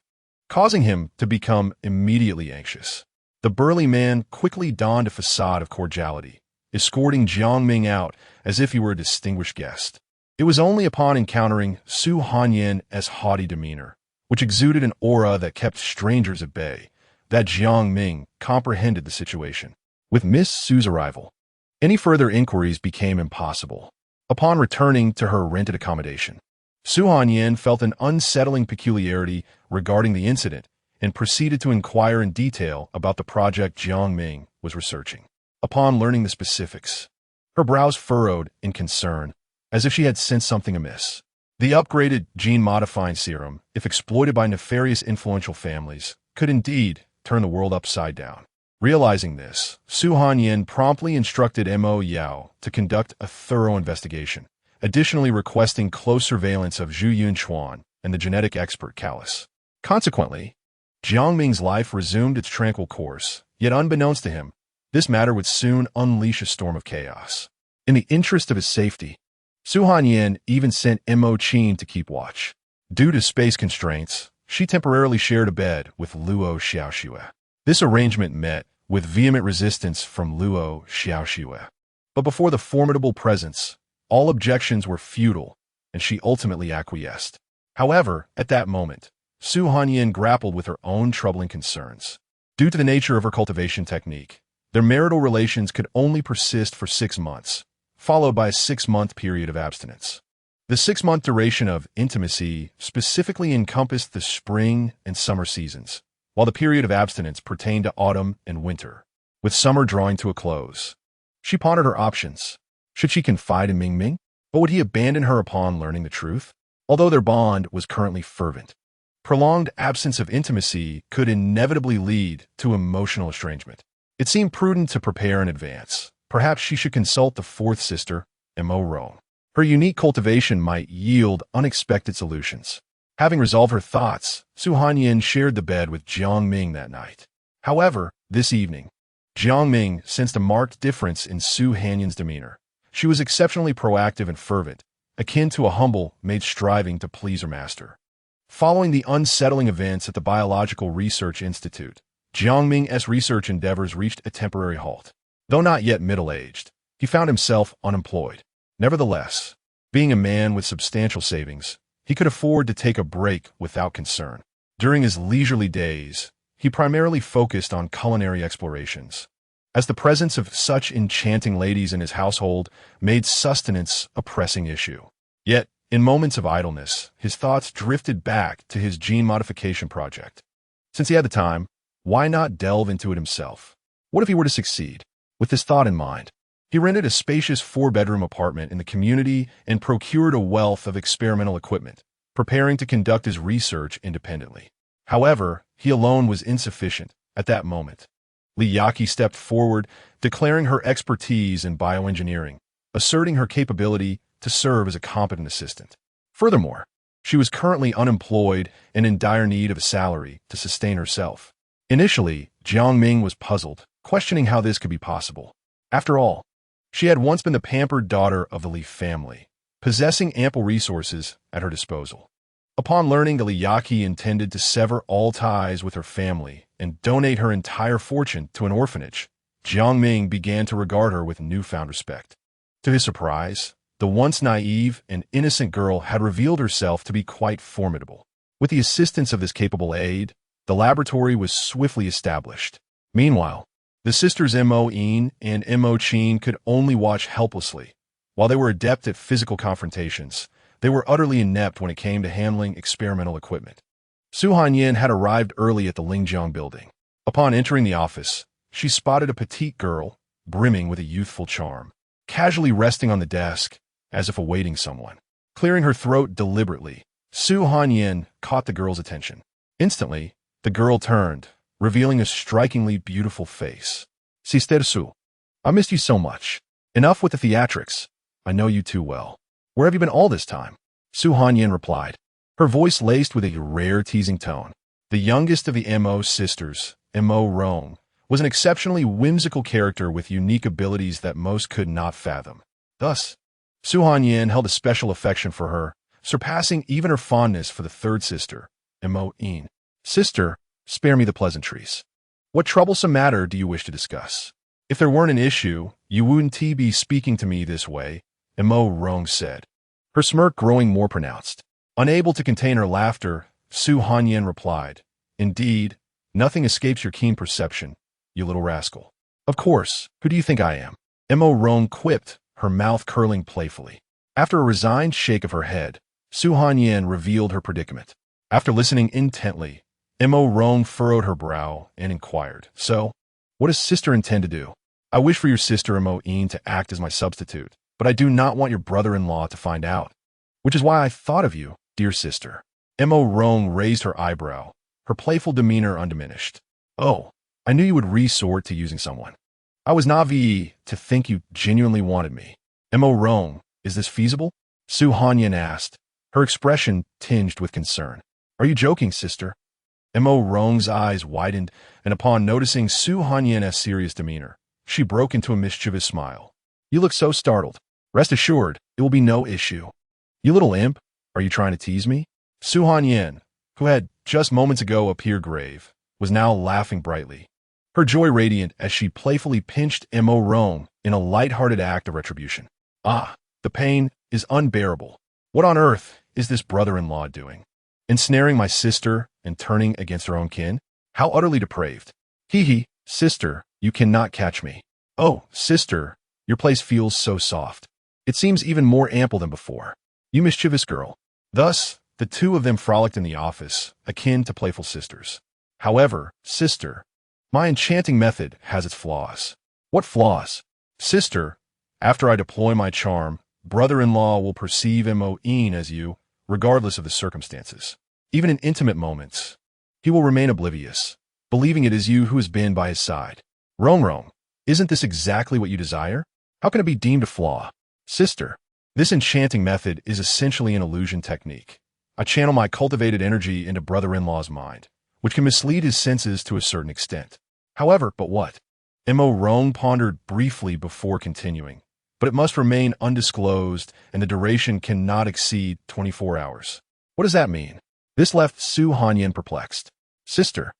[SPEAKER 1] causing him to become immediately anxious. The burly man quickly donned a facade of cordiality, escorting Jiang Ming out as if he were a distinguished guest. It was only upon encountering Su Hanyan's haughty demeanor, which exuded an aura that kept strangers at bay, that Jiang Ming comprehended the situation. With Miss Su's arrival, any further inquiries became impossible. Upon returning to her rented accommodation, Su Hanyan felt an unsettling peculiarity regarding the incident and proceeded to inquire in detail about the project Jiang Ming was researching. Upon learning the specifics, her brows furrowed in concern, as if she had sensed something amiss. The upgraded gene-modifying serum, if exploited by nefarious influential families, could indeed turn the world upside down. Realizing this, Su Hanyin promptly instructed Mo Yao to conduct a thorough investigation, additionally requesting close surveillance of Zhu Yunchuan and the genetic expert Callus. Consequently, Jiang Ming's life resumed its tranquil course, yet unbeknownst to him, this matter would soon unleash a storm of chaos. In the interest of his safety, Su Hanyin even sent Mo Qin to keep watch. Due to space constraints, she temporarily shared a bed with Luo Xiaoxue. This arrangement met with vehement resistance from Luo Xiaoxue. But before the formidable presence, all objections were futile, and she ultimately acquiesced. However, at that moment, Su Hanyin grappled with her own troubling concerns. Due to the nature of her cultivation technique, their marital relations could only persist for 6 months, followed by a 6-month period of abstinence. The 6-month duration of intimacy specifically encompassed the spring and summer seasons, while the period of abstinence pertained to autumn and winter. With summer drawing to a close, she pondered her options. Should she confide in Ming Ming? Or would he abandon her upon learning the truth? Although their bond was currently fervent, prolonged absence of intimacy could inevitably lead to emotional estrangement. It seemed prudent to prepare in advance. Perhaps she should consult the fourth sister, Mo Rong. Her unique cultivation might yield unexpected solutions. Having resolved her thoughts, Su Hanyin shared the bed with Jiang Ming that night. However, this evening, Jiang Ming sensed a marked difference in Su Hanyin's demeanor. She was exceptionally proactive and fervent, akin to a humble maid striving to please her master. Following the unsettling events at the Biological Research Institute, Jiang Ming's research endeavors reached a temporary halt. Though not yet middle-aged, he found himself unemployed. Nevertheless, being a man with substantial savings, he could afford to take a break without concern. During his leisurely days, he primarily focused on culinary explorations, as the presence of such enchanting ladies in his household made sustenance a pressing issue. Yet, in moments of idleness, his thoughts drifted back to his gene modification project. Since he had the time, why not delve into it himself? What if he were to succeed? With this thought in mind, he rented a spacious 4-bedroom apartment in the community and procured a wealth of experimental equipment, preparing to conduct his research independently. However, he alone was insufficient at that moment. Li Yaqi stepped forward, declaring her expertise in bioengineering, asserting her capability to serve as a competent assistant. Furthermore, she was currently unemployed and in dire need of a salary to sustain herself. Initially, Jiang Ming was puzzled, questioning how this could be possible. After all, she had once been the pampered daughter of the Li family, possessing ample resources at her disposal. Upon learning that Li Yaqi intended to sever all ties with her family and donate her entire fortune to an orphanage, Jiang Ming began to regard her with newfound respect. To his surprise, the once naive and innocent girl had revealed herself to be quite formidable. With the assistance of this capable aide, the laboratory was swiftly established. Meanwhile, the sisters Mo Yin and Mo Qin could only watch helplessly. While they were adept at physical confrontations, they were utterly inept when it came to handling experimental equipment. Su Hanyin had arrived early at the Lingjiang building. Upon entering the office, she spotted a petite girl, brimming with a youthful charm, casually resting on the desk, as if awaiting someone. Clearing her throat deliberately, Su Hanyin caught the girl's attention. Instantly, the girl turned, revealing a strikingly beautiful face. Sister Su, I missed you so much. Enough with the theatrics. I know you too well. Where have you been all this time? Su Hanyin replied, her voice laced with a rare teasing tone. The youngest of the Mo sisters, Mo Rong, was an exceptionally whimsical character with unique abilities that most could not fathom. Thus, Su Hanyin held a special affection for her, surpassing even her fondness for the third sister, Mo Yin. Sister, spare me the pleasantries. What troublesome matter do you wish to discuss? If there weren't an issue, you wouldn't be speaking to me this way, Mo Rong said, her smirk growing more pronounced. Unable to contain her laughter, Su Hanyin replied, indeed, nothing escapes your keen perception, you little rascal. Of course, who do you think I am? Mo Rong quipped, her mouth curling playfully. After a resigned shake of her head, Su Hanyin revealed her predicament. After listening intently, Mo Rong furrowed her brow and inquired, so, what does sister intend to do? I wish for your sister Mo Yin to act as my substitute, but I do not want your brother-in-law to find out. Which is why I thought of you, dear sister. Mo Rong raised her eyebrow, her playful demeanor undiminished. Oh, I knew you would resort to using someone. I was naive to think you genuinely wanted me. Mo Rong, is this feasible? Su Hanyan asked, her expression tinged with concern. Are you joking, sister? Mo Rong's eyes widened, and upon noticing Su Hanyan's serious demeanor, she broke into a mischievous smile. You look so startled. Rest assured, it will be no issue. You little imp, are you trying to tease me? Su Hanyan, who had just moments ago appeared grave, was now laughing brightly, her joy radiant as she playfully pinched Mo Rong in a light-hearted act of retribution. Ah, the pain is unbearable. What on earth is this brother-in-law doing? Ensnaring my sister and turning against her own kin? How utterly depraved. Hee, sister, you cannot catch me. Oh, sister, your place feels so soft. It seems even more ample than before. You mischievous girl. Thus, the two of them frolicked in the office, akin to playful sisters. However, sister, my enchanting method has its flaws. What flaws? Sister, after I deploy my charm, brother-in-law will perceive Mo-in as you, regardless of the circumstances. Even in intimate moments, he will remain oblivious, believing it is you who has been by his side. Rong, isn't this exactly what you desire? How can it be deemed a flaw? Sister, this enchanting method is essentially an illusion technique. I channel my cultivated energy into brother-in-law's mind, which can mislead his senses to a certain extent. However, but what? Mo Rong pondered briefly before continuing, but it must remain undisclosed and the duration cannot exceed 24 hours. What does that mean? This left Su Hanyan perplexed. Sister,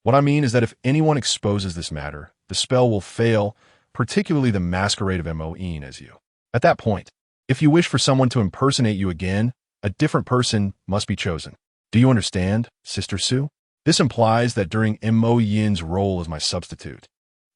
[SPEAKER 1] what I mean is that if anyone exposes this matter, the spell will fail, particularly the masquerade of Mo-in as you. At that point, if you wish for someone to impersonate you again, a different person must be chosen. Do you understand, Sister Su? This implies that during Mo-yin's role as my substitute,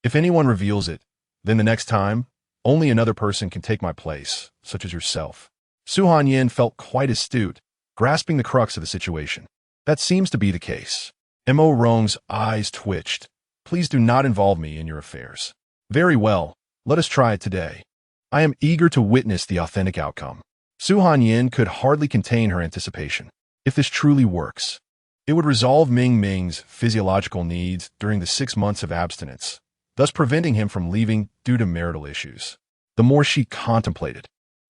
[SPEAKER 1] if anyone reveals it, then the next time, only another person can take my place, such as yourself. Su Hanyan felt quite astute, grasping the crux of the situation. That seems to be the case. Mo Rong's eyes twitched. Please do not involve me in your affairs. Very well, let us try it today. I am eager to witness the authentic outcome. Su Hanyan could hardly contain her anticipation. If this truly works, it would resolve Ming's physiological needs during the 6 months of abstinence, thus preventing him from leaving due to marital issues. The more she contemplated,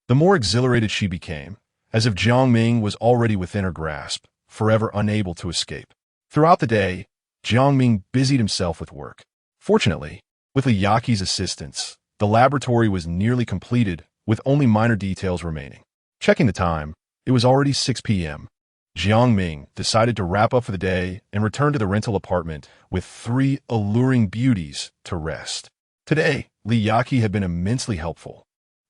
[SPEAKER 1] the more exhilarated she became, as if Jiang Ming was already within her grasp, forever unable to escape. Throughout the day, Jiang Ming busied himself with work. Fortunately, with Liyaqi's assistance, the laboratory was nearly completed, with only minor details remaining. Checking the time, it was already 6 p.m. Jiang Ming decided to wrap up for the day and return to the rental apartment with 3 alluring beauties to rest. Today, Liyaqi had been immensely helpful,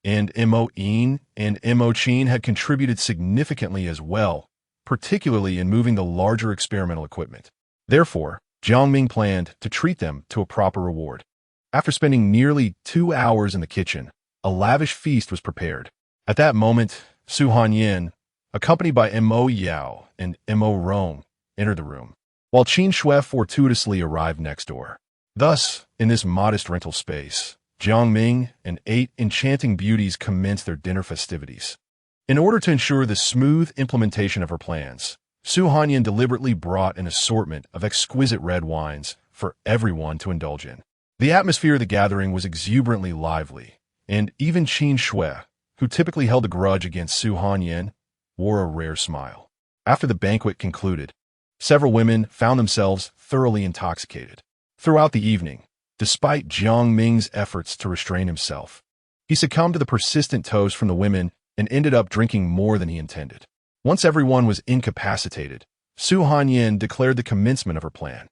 [SPEAKER 1] and Mo-in and Mo-chin had contributed significantly as well, particularly in moving the larger experimental equipment. Therefore, Jiang Ming planned to treat them to a proper reward. After spending nearly 2 hours in the kitchen, a lavish feast was prepared. At that moment, Su Hanyan, accompanied by Mo Yao and Mo Rong, entered the room, while Qin Shui fortuitously arrived next door. Thus, in this modest rental space, Jiang Ming and 8 enchanting beauties commenced their dinner festivities. In order to ensure the smooth implementation of her plans, Su Hanyan deliberately brought an assortment of exquisite red wines for everyone to indulge in. The atmosphere of the gathering was exuberantly lively, and even Qin Shui, who typically held a grudge against Su Hanyan, wore a rare smile. After the banquet concluded, several women found themselves thoroughly intoxicated. Throughout the evening, despite Jiang Ming's efforts to restrain himself, he succumbed to the persistent toast from the women and ended up drinking more than he intended. Once everyone was incapacitated, Su Hanyan declared the commencement of her plan.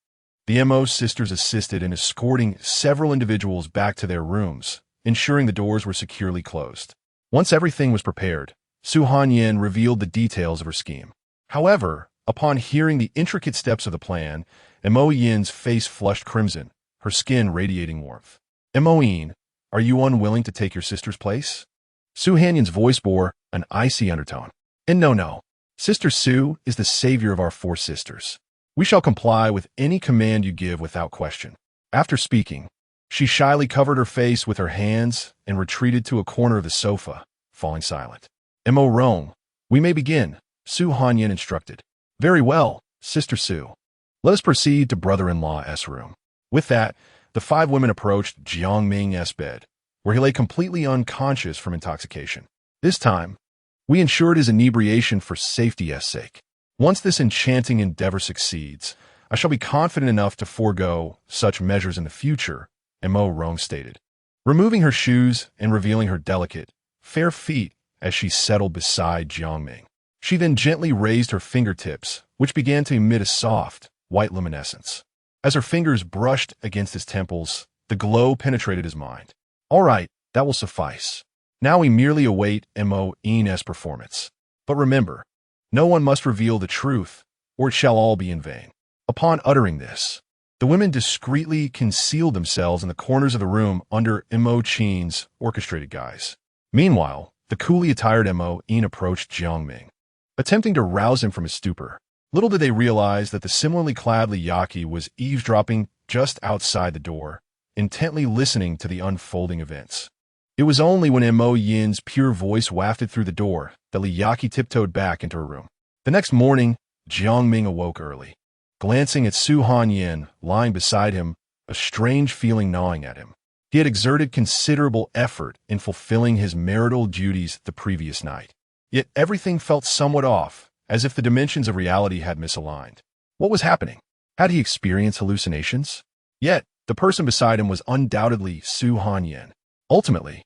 [SPEAKER 1] The Mo sisters assisted in escorting several individuals back to their rooms, ensuring the doors were securely closed. Once everything was prepared, Su Hanyan revealed the details of her scheme. However, upon hearing the intricate steps of the plan, Mo-yin's face flushed crimson, her skin radiating warmth. Mo-yin, are you unwilling to take your sister's place? Su Hanyan's voice bore an icy undertone. And no. Sister Su is the savior of our 4 sisters. We shall comply with any command you give without question. After speaking, she shyly covered her face with her hands and retreated to a corner of the sofa, falling silent. Mo Rong, we may begin, Su Hanyan instructed. Very well, Sister Su. Let us proceed to brother-in-law's room. With that, the five women approached Jiang Ming's bed, where he lay completely unconscious from intoxication. This time, we ensured his inebriation for safety's sake. Once this enchanting endeavor succeeds, I shall be confident enough to forego such measures in the future, Mo Rong stated, removing her shoes and revealing her delicate, fair feet as she settled beside Jiang Ming. She then gently raised her fingertips, which began to emit a soft, white luminescence. As her fingers brushed against his temples, the glow penetrated his mind. All right, that will suffice. Now we merely await Mo's performance. But remember, no one must reveal the truth, or it shall all be in vain. Upon uttering this, the women discreetly concealed themselves in the corners of the room under Mo Chen's orchestrated guise. Meanwhile, the coolly attired Mo approached Jiang Ming, attempting to rouse him from his stupor. Little did they realize that the similarly clad Liyaki was eavesdropping just outside the door, intently listening to the unfolding events. It was only when Mo Yin's pure voice wafted through the door that Liyaki tiptoed back into her room. The next morning, Jiang Ming awoke early. Glancing at Su Han lying beside him, a strange feeling gnawing at him. He had exerted considerable effort in fulfilling his marital duties the previous night. Yet everything felt somewhat off, as if the dimensions of reality had misaligned. What was happening? Had he experienced hallucinations? Yet, the person beside him was undoubtedly Su Han. Ultimately,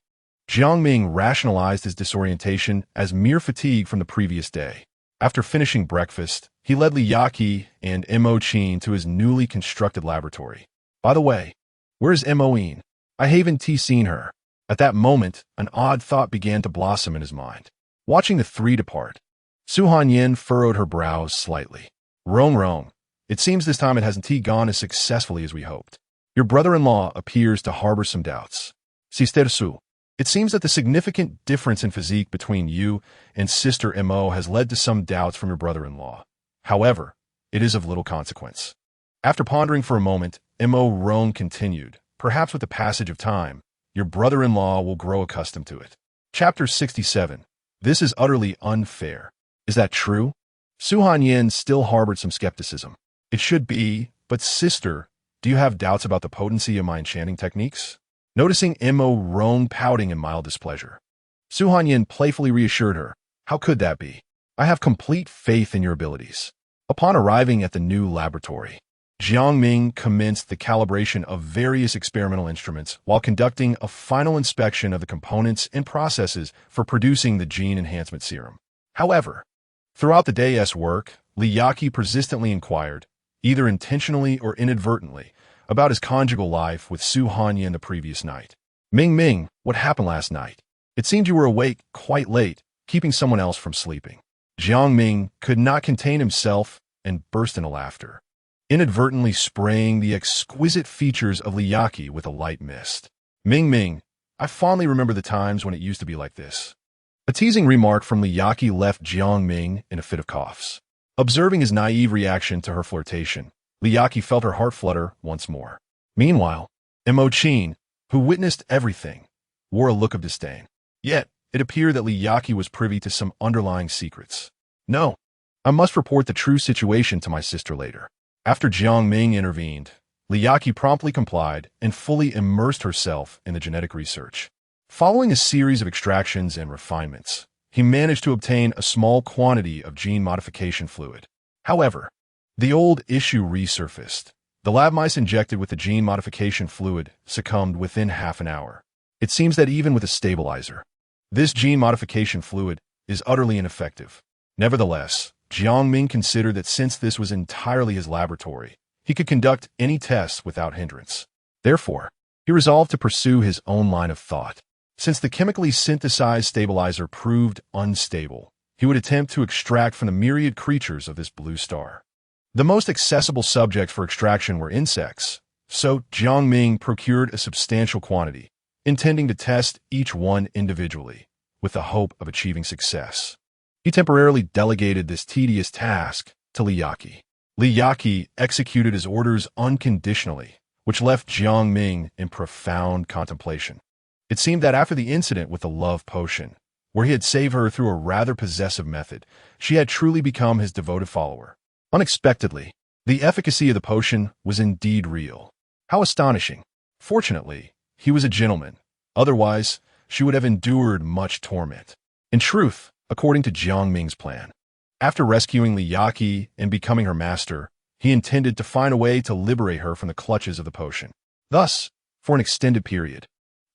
[SPEAKER 1] Jiang Ming rationalized his disorientation as mere fatigue from the previous day. After finishing breakfast, he led Liyaki and Mo Chen to his newly constructed laboratory. By the way, where's Mo Yin? I haven't seen her. At that moment, an odd thought began to blossom in his mind. Watching the three depart, Su Han furrowed her brows slightly. Wrong. It seems this time it hasn't gone as successfully as we hoped. Your brother-in-law appears to harbor some doubts. Sister Su, it seems that the significant difference in physique between you and Sister Mo has led to some doubts from your brother-in-law. However, it is of little consequence. After pondering for a moment, Mo Rong continued, perhaps with the passage of time, your brother-in-law will grow accustomed to it. Chapter 67. This is utterly unfair. Is that true? Su Han still harbored some skepticism. It should be, but sister, do you have doubts about the potency of my enchanting techniques? Noticing Mo Rong pouting in mild displeasure, Su Han playfully reassured her, how could that be? I have complete faith in your abilities. Upon arriving at the new laboratory, Jiang Ming commenced the calibration of various experimental instruments while conducting a final inspection of the components and processes for producing the gene enhancement serum. However, throughout the day's work, Liyaki persistently inquired, either intentionally or inadvertently, about his conjugal life with Su Han the previous night. Ming, what happened last night? It seemed you were awake quite late, keeping someone else from sleeping. Jiang Ming could not contain himself and burst into laughter, inadvertently spraying the exquisite features of Liyaki with a light mist. Ming, I fondly remember the times when it used to be like this. A teasing remark from Liyaki left Jiang Ming in a fit of coughs. Observing his naive reaction to her flirtation, Liyaki felt her heart flutter once more. Meanwhile, Mo Chen, who witnessed everything, wore a look of disdain. Yet, it appeared that Liyaki was privy to some underlying secrets. No, I must report the true situation to my sister later. After Jiang Ming intervened, Liyaki promptly complied and fully immersed herself in the genetic research. Following a series of extractions and refinements, he managed to obtain a small quantity of gene modification fluid. However, the old issue resurfaced. The lab mice injected with the gene modification fluid succumbed within half an hour. It seems that even with a stabilizer, this gene modification fluid is utterly ineffective. Nevertheless, Jiang Ming considered that since this was entirely his laboratory, he could conduct any tests without hindrance. Therefore, he resolved to pursue his own line of thought. Since the chemically synthesized stabilizer proved unstable, he would attempt to extract from the myriad creatures of this blue star. The most accessible subjects for extraction were insects, so Jiang Ming procured a substantial quantity, intending to test each one individually, with the hope of achieving success. He temporarily delegated this tedious task to Liyaki. Liyaki executed his orders unconditionally, which left Jiang Ming in profound contemplation. It seemed that after the incident with the love potion, where he had saved her through a rather possessive method, she had truly become his devoted follower. Unexpectedly, the efficacy of the potion was indeed real. How astonishing. Fortunately, he was a gentleman. Otherwise, she would have endured much torment. In truth, according to Jiang Ming's plan, after rescuing Li Yaqi and becoming her master, he intended to find a way to liberate her from the clutches of the potion. Thus, for an extended period,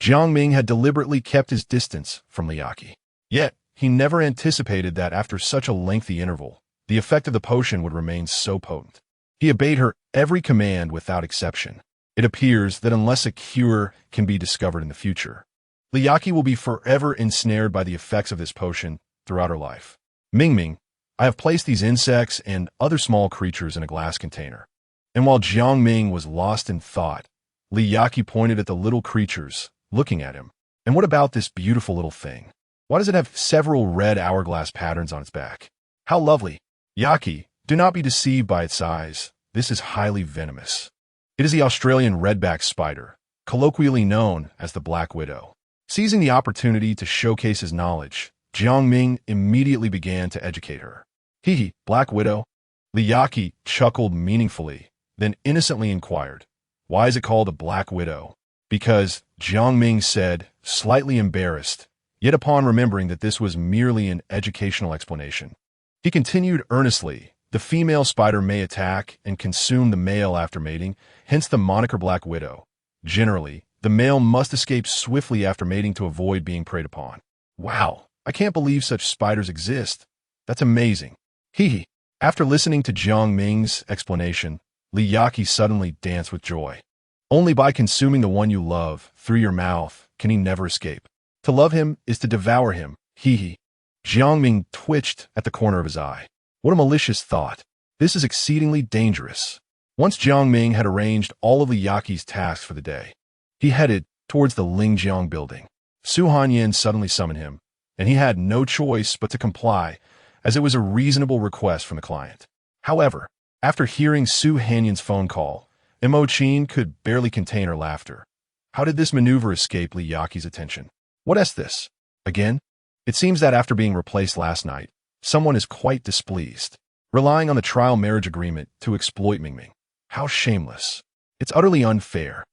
[SPEAKER 1] Jiang Ming had deliberately kept his distance from Li Yaqi. Yet, he never anticipated that after such a lengthy interval, the effect of the potion would remain so potent. He obeyed her every command without exception. It appears that unless a cure can be discovered in the future, Li Yaqi will be forever ensnared by the effects of this potion throughout her life. Ming, I have placed these insects and other small creatures in a glass container. And while Jiang Ming was lost in thought, Li Yaqi pointed at the little creatures, looking at him. And what about this beautiful little thing? Why does it have several red hourglass patterns on its back? How lovely. Yaqi, do not be deceived by its size. This is highly venomous. It is the Australian redback spider, colloquially known as the Black Widow. Seizing the opportunity to showcase his knowledge, Jiang Ming immediately began to educate her. Hee, Black Widow? Li Yaqi chuckled meaningfully, then innocently inquired, why is it called a Black Widow? Because, Jiang Ming said, slightly embarrassed, yet upon remembering that this was merely an educational explanation. He continued earnestly, the female spider may attack and consume the male after mating, hence the moniker Black Widow. Generally, the male must escape swiftly after mating to avoid being preyed upon. Wow, I can't believe such spiders exist. That's amazing. Hee. After listening to Jiang Ming's explanation, Li Yaqi suddenly danced with joy. Only by consuming the one you love through your mouth can he never escape. To love him is to devour him. Hee. Jiang Ming twitched at the corner of his eye. What a malicious thought. This is exceedingly dangerous. Once Jiang Ming had arranged all of Li Yaqi's tasks for the day, he headed towards the Lingjiang building. Su Hanyan suddenly summoned him, and he had no choice but to comply, as it was a reasonable request from the client. However, after hearing Su Hanyan's phone call, Mo Qin could barely contain her laughter. How did this maneuver escape Li Yaqi's attention? What is this? Again? It seems that after being replaced last night, someone is quite displeased, relying on the trial marriage agreement to exploit Ming. How shameless. It's utterly unfair.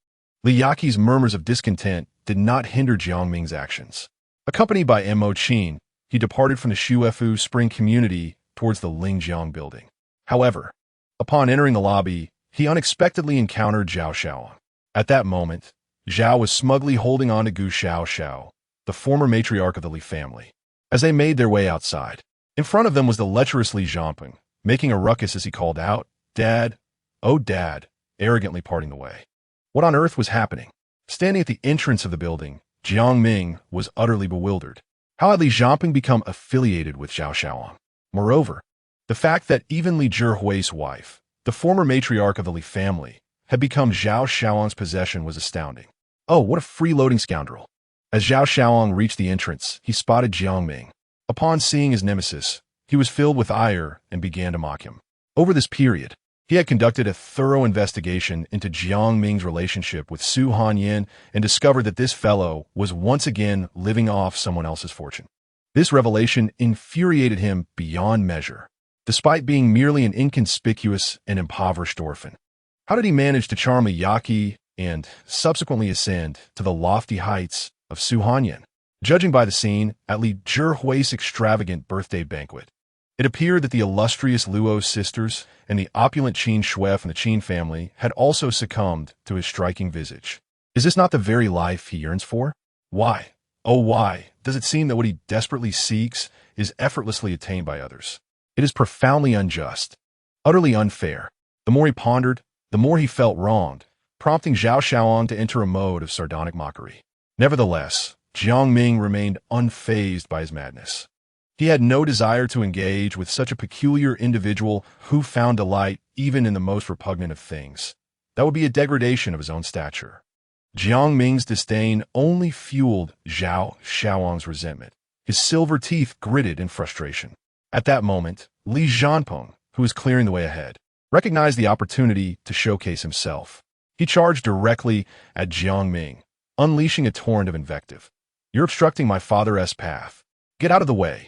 [SPEAKER 1] Li Yaqi's murmurs of discontent did not hinder Jiang Ming's actions. Accompanied by Mo Qin, he departed from the Shuefu Spring community towards the Lingjiang building. However, upon entering the lobby, he unexpectedly encountered Zhao Xiaoang. At that moment, Zhao was smugly holding on to Gu Xiao, the former matriarch of the Li family. As they made their way outside, in front of them was the lecherous Li Jiangping, making a ruckus as he called out, "Dad, oh Dad," arrogantly parting the way. What on earth was happening? Standing at the entrance of the building, Jiang Ming was utterly bewildered. How had Li Jiangping become affiliated with Zhao Xiaoang? Moreover, the fact that even Li Zhihui's wife, the former matriarch of the Li family, had become Zhao Xiaoang's possession was astounding. Oh, what a freeloading scoundrel. As Zhao Xiaoang reached the entrance, he spotted Jiang Ming. Upon seeing his nemesis, he was filled with ire and began to mock him. Over this period, he had conducted a thorough investigation into Jiang Ming's relationship with Su Hanyan and discovered that this fellow was once again living off someone else's fortune. This revelation infuriated him beyond measure, despite being merely an inconspicuous and impoverished orphan. How did he manage to charm Li Yaqi and subsequently ascend to the lofty heights of Su Hanyan? Judging by the scene at Li Zhihui's extravagant birthday banquet, it appeared that the illustrious Luo sisters and the opulent Qin Shui from the Qin family had also succumbed to his striking visage. Is this not the very life he yearns for? Why, oh why, does it seem that what he desperately seeks is effortlessly attained by others? It is profoundly unjust, utterly unfair. The more he pondered, the more he felt wronged, prompting Zhao Xiaoang to enter a mode of sardonic mockery. Nevertheless, Jiang Ming remained unfazed by his madness. He had no desire to engage with such a peculiar individual who found delight even in the most repugnant of things. That would be a degradation of his own stature. Jiang Ming's disdain only fueled Zhao Xiaoang's resentment. His silver teeth gritted in frustration. At that moment, Li Jiangpeng, who was clearing the way ahead, recognized the opportunity to showcase himself. He charged directly at Jiang Ming, unleashing a torrent of invective. "You're obstructing my father's path. Get out of the way.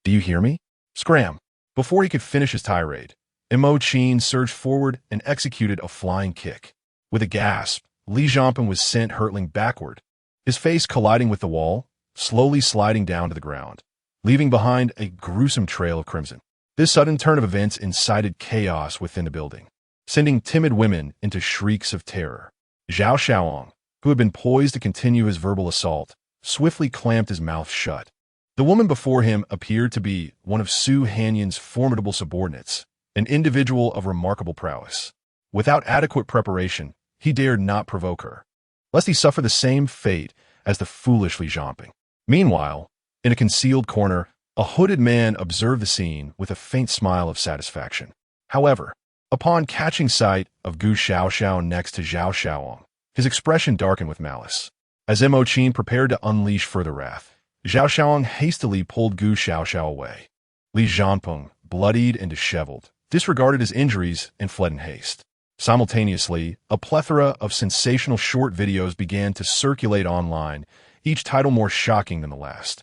[SPEAKER 1] Do you hear me?" Scram! Before he could finish his tirade, Mo Qin surged forward and executed a flying kick. With a gasp, Li Jiangping was sent hurtling backward, his face colliding with the wall, slowly sliding down to the ground, leaving behind a gruesome trail of crimson. This sudden turn of events incited chaos within the building, sending timid women into shrieks of terror. Zhao Xiaoong, who had been poised to continue his verbal assault, swiftly clamped his mouth shut. The woman before him appeared to be one of Su Hanyan's formidable subordinates, an individual of remarkable prowess. Without adequate preparation, he dared not provoke her, lest he suffer the same fate as the foolish Li Jiangping. Meanwhile, in a concealed corner, a hooded man observed the scene with a faint smile of satisfaction. However, upon catching sight of Gu Xiaoxiao next to Zhao Xiaoong, his expression darkened with malice. As Mo Qin prepared to unleash further wrath, Zhao Xiaoong hastily pulled Gu Xiaoxiao away. Li Jiangping, bloodied and disheveled, disregarded his injuries and fled in haste. Simultaneously, a plethora of sensational short videos began to circulate online, each title more shocking than the last.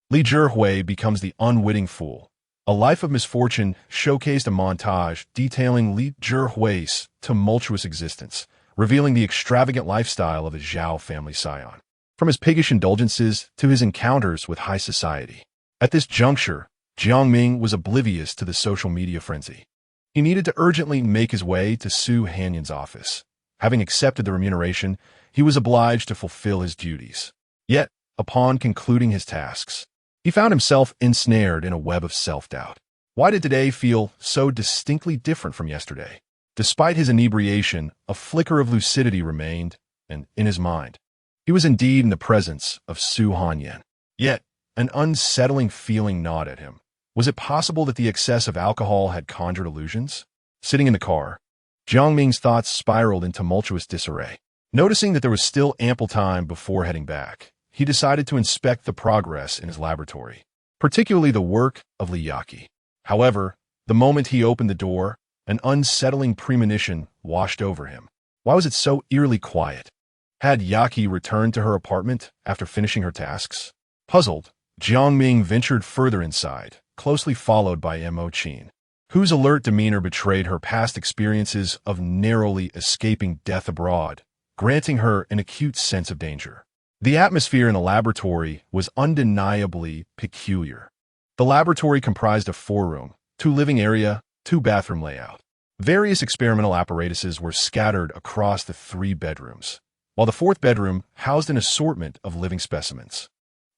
[SPEAKER 1] Li Zhihui becomes the unwitting fool. A life of misfortune showcased a montage detailing Li Zhihui's tumultuous existence, revealing the extravagant lifestyle of the Zhao family scion, from his piggish indulgences to his encounters with high society. At this juncture, Jiang Ming was oblivious to the social media frenzy. He needed to urgently make his way to Su Hanyan's office. Having accepted the remuneration, he was obliged to fulfill his duties. Yet, upon concluding his tasks, he found himself ensnared in a web of self-doubt. Why did today feel so distinctly different from yesterday? Despite his inebriation, a flicker of lucidity remained, and in his mind, he was indeed in the presence of Su Hanyan. Yet, an unsettling feeling gnawed at him. Was it possible that the excess of alcohol had conjured illusions? Sitting in the car, Jiang Ming's thoughts spiraled in tumultuous disarray. Noticing that there was still ample time before heading back, he decided to inspect the progress in his laboratory, particularly the work of Li Yaqi. However, the moment he opened the door, an unsettling premonition washed over him. Why was it so eerily quiet? Had Yaqi returned to her apartment after finishing her tasks? Puzzled, Jiang Ming ventured further inside, closely followed by Mo Qin, whose alert demeanor betrayed her past experiences of narrowly escaping death abroad, granting her an acute sense of danger. The atmosphere in the laboratory was undeniably peculiar. The laboratory comprised a 4-room, 2-living area, 2-bathroom layout. Various experimental apparatuses were scattered across the 3 bedrooms, while the 4th bedroom housed an assortment of living specimens.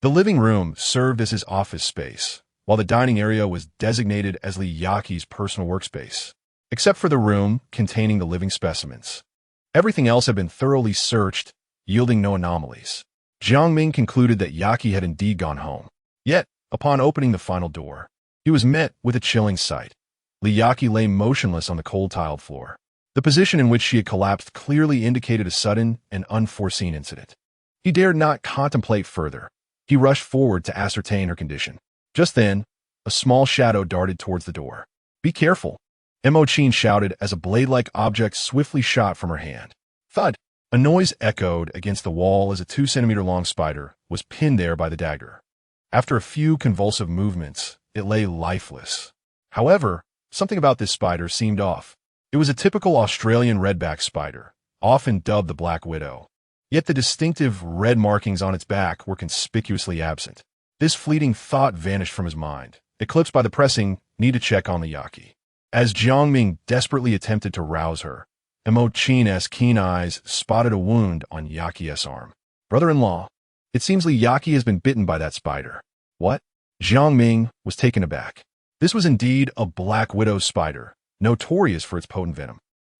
[SPEAKER 1] The living room served as his office space, while the dining area was designated as Li Yaqi's personal workspace, except for the room containing the living specimens. Everything else had been thoroughly searched, yielding no anomalies. Jiang Ming concluded that Yaqi had indeed gone home. Yet, upon opening the final door, he was met with a chilling sight. Li Yaqi lay motionless on the cold-tiled floor. The position in which she had collapsed clearly indicated a sudden and unforeseen incident. He dared not contemplate further. He rushed forward to ascertain her condition. Just then, a small shadow darted towards the door. "Be careful," Mo Qin shouted as a blade-like object swiftly shot from her hand. Thud! A noise echoed against the wall as a 2-centimeter-long spider was pinned there by the dagger. After a few convulsive movements, it lay lifeless. However, something about this spider seemed off. It was a typical Australian redback spider, often dubbed the Black Widow. Yet the distinctive red markings on its back were conspicuously absent. This fleeting thought vanished from his mind, eclipsed by the pressing need to check on Li Yaqi. As Jiang Ming desperately attempted to rouse her, Mo Qin's keen eyes spotted a wound on Yaqi's arm. "Brother-in-law, it seems Li Yaqi has been bitten by that spider." "What?" Jiang Ming was taken aback. This was indeed a Black Widow spider, notorious for its potent venom.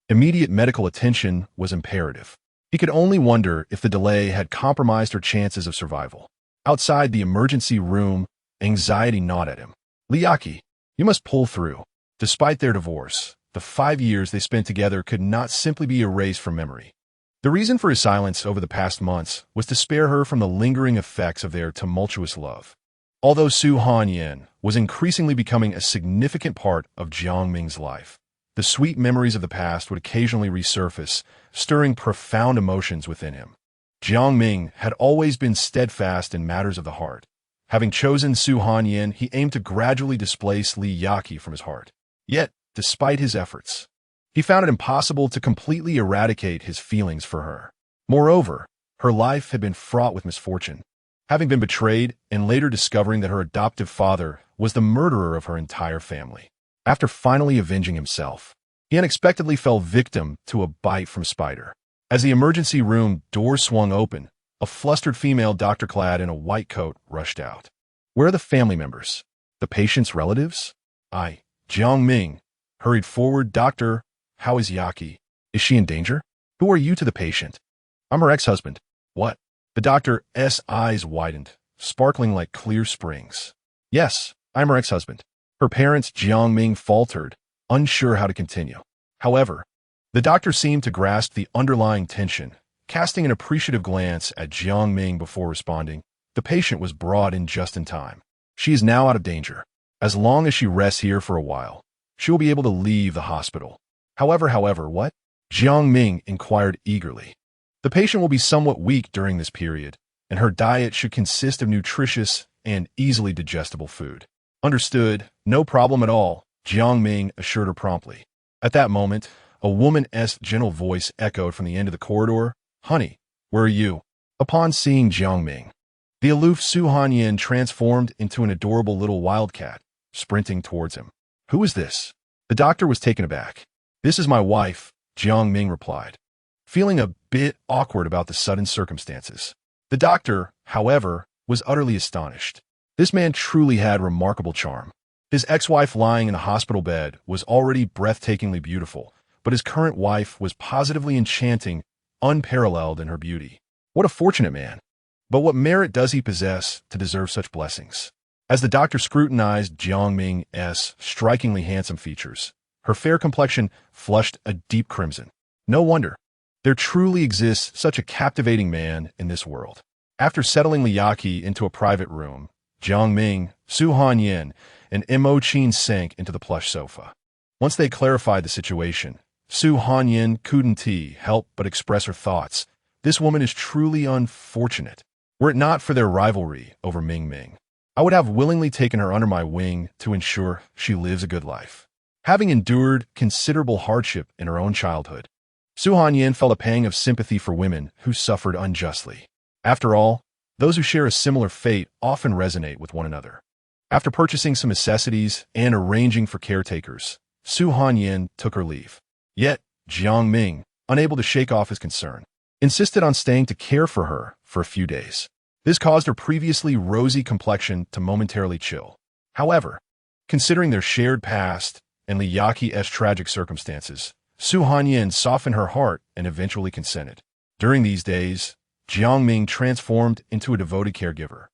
[SPEAKER 1] Immediate medical attention was imperative. He could only wonder if the delay had compromised her chances of survival. Outside the emergency room, anxiety gnawed at him. "Li Yaqi, you must pull through." Despite their divorce, the 5 years they spent together could not simply be erased from memory. The reason for his silence over the past months was to spare her from the lingering effects of their tumultuous love. Although Su Hanyan was increasingly becoming a significant part of Jiang Ming's life, the sweet memories of the past would occasionally resurface, stirring profound emotions within him. Jiang Ming had always been steadfast in matters of the heart. Having chosen Su Hanyan, he aimed to gradually displace Li Yaqi from his heart. Yet, despite his efforts, He found it impossible to completely eradicate his feelings for her. Moreover, her life had been fraught with misfortune. Having been betrayed and later discovering that her adoptive father was the murderer of her entire family. After finally avenging himself, he unexpectedly fell victim to a bite from a spider. As the emergency room door swung open, a flustered female doctor clad in a white coat rushed out. Where are the family members? The patient's relatives? Jiang Ming, hurried forward. Doctor, how is Yaki? Is she in danger? Who are you to the patient? I'm her ex-husband. What? The doctor's eyes widened, sparkling like clear springs. Yes, I'm her ex-husband. Her parents, Jiang Ming, faltered, unsure how to continue. However, the doctor seemed to grasp the underlying tension, casting an appreciative glance at Jiang Ming before responding. The patient was brought in just in time. She is now out of danger. As long as she rests here for a while, she will be able to leave the hospital. However, what? Jiang Ming inquired eagerly. The patient will be somewhat weak during this period, and her diet should consist of nutritious and easily digestible food. Understood, no problem at all, Jiang Ming assured her promptly. At that moment, a woman's gentle voice echoed from the end of the corridor. Honey, where are you? Upon seeing Jiang Ming, the aloof Su Hanyin transformed into an adorable little wildcat, sprinting towards him. Who is this? The doctor was taken aback. This is my wife, Jiang Ming replied, feeling a bit awkward about the sudden circumstances. The doctor, however, was utterly astonished. This man truly had remarkable charm. His ex-wife lying in a hospital bed was already breathtakingly beautiful, but his current wife was positively enchanting, unparalleled in her beauty. What a fortunate man! But what merit does he possess to deserve such blessings? As the doctor scrutinized Jiang Ming's strikingly handsome features, her fair complexion flushed a deep crimson. No wonder. There truly exists such a captivating man in this world. After settling Liyaki into a private room, Jiang Ming, Su Hanyin, and Mo Qin sank into the plush sofa. Once they clarified the situation, Su Hanyin couldn't help but express her thoughts. This woman is truly unfortunate. Were it not for their rivalry over Ming, I would have willingly taken her under my wing to ensure she lives a good life. Having endured considerable hardship in her own childhood, Su Hanyin felt a pang of sympathy for women who suffered unjustly. After all, those who share a similar fate often resonate with one another. After purchasing some necessities and arranging for caretakers, Su Hanyin took her leave. Yet, Jiang Ming, unable to shake off his concern, insisted on staying to care for her for a few days. This caused her previously rosy complexion to momentarily chill. However, considering their shared past and Liyaki's tragic circumstances, Su Hanyin softened her heart and eventually consented. During these days, Jiang Ming transformed into a devoted caregiver,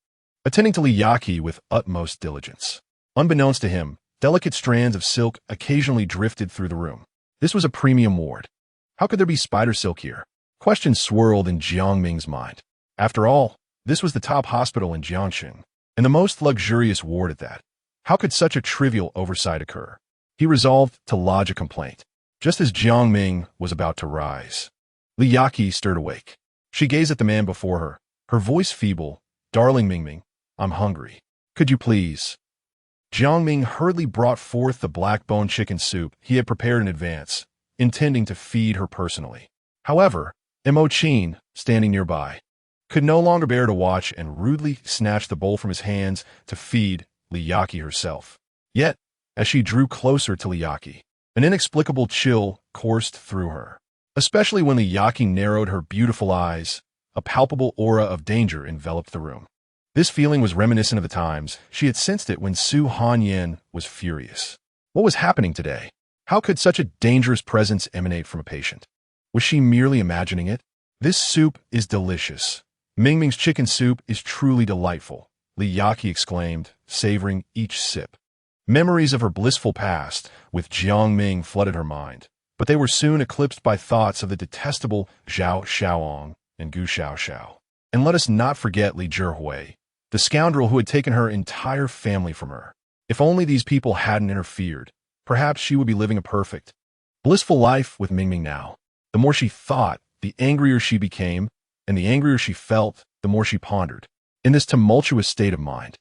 [SPEAKER 1] attending to Liyaki with utmost diligence. Unbeknownst to him, delicate strands of silk occasionally drifted through the room. This was a premium ward. How could there be spider silk here? Questions swirled in Jiang Ming's mind. After all, this was the top hospital in Jiangxing, and the most luxurious ward at that. How could such a trivial oversight occur? He resolved to lodge a complaint. Just as Jiang Ming was about to rise, Liyaki stirred awake. She gazed at the man before her, her voice feeble. Darling Ming, I'm hungry. Could you please? Jiang Ming hurriedly brought forth the black-bone chicken soup he had prepared in advance, intending to feed her personally. However, Mo Qin, standing nearby, could no longer bear to watch and rudely snatched the bowl from his hands to feed Liyaki herself. Yet, as she drew closer to Liyaki, an inexplicable chill coursed through her. Especially when Liyaki narrowed her beautiful eyes, a palpable aura of danger enveloped the room. This feeling was reminiscent of the times she had sensed it when Su Hanyin was furious. What was happening today? How could such a dangerous presence emanate from a patient? Was she merely imagining it? This soup is delicious. Ming's chicken soup is truly delightful, Liyaki exclaimed, savoring each sip. Memories of her blissful past with Jiang Ming flooded her mind, but they were soon eclipsed by thoughts of the detestable Zhao Xiaoong and Gu Xiaoxiao. And let us not forget Li Zhihui, the scoundrel who had taken her entire family from her. If only these people hadn't interfered, perhaps she would be living a perfect, blissful life with Ming now. The more she thought, the angrier she became, and the angrier she felt, the more she pondered. In this tumultuous state of mind,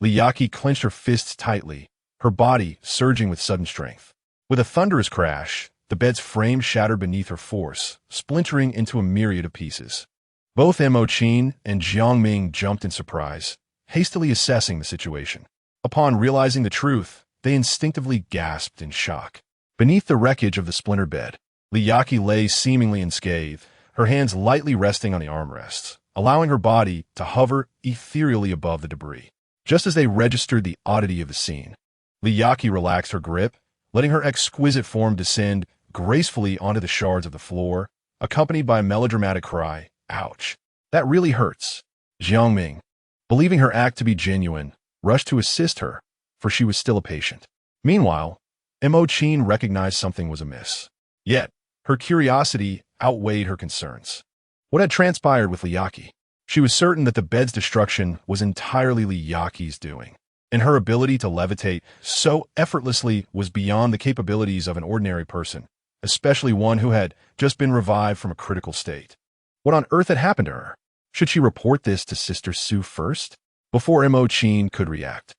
[SPEAKER 1] Liyaki clenched her fists tightly, her body surging with sudden strength. With a thunderous crash, the The bed's frame shattered beneath her force, splintering into a myriad of pieces. Both Mo Qin and Jiang Ming jumped in surprise, hastily assessing the situation. Upon realizing the truth, they instinctively gasped in shock. Beneath the wreckage of the splintered bed, Liyaki lay seemingly unscathed, her hands lightly resting on the armrests, allowing her body to hover ethereally above the debris. Just as they registered the oddity of the scene, Liyaki relaxed her grip, letting her exquisite form descend gracefully onto the shards of the floor, accompanied by a melodramatic cry, "Ouch! That really hurts." Jiang Ming, believing her act to be genuine, rushed to assist her, for she was still a patient. Meanwhile, Mo Qin recognized something was amiss. Yet, her curiosity outweighed her concerns. What had transpired with Liyaki? She was certain that the bed's destruction was entirely Liyaki's doing, and her ability to levitate so effortlessly was beyond the capabilities of an ordinary person, especially one who had just been revived from a critical state. What on earth had happened to her? Should she report this to Sister Sue first? Before Mo Qin could react,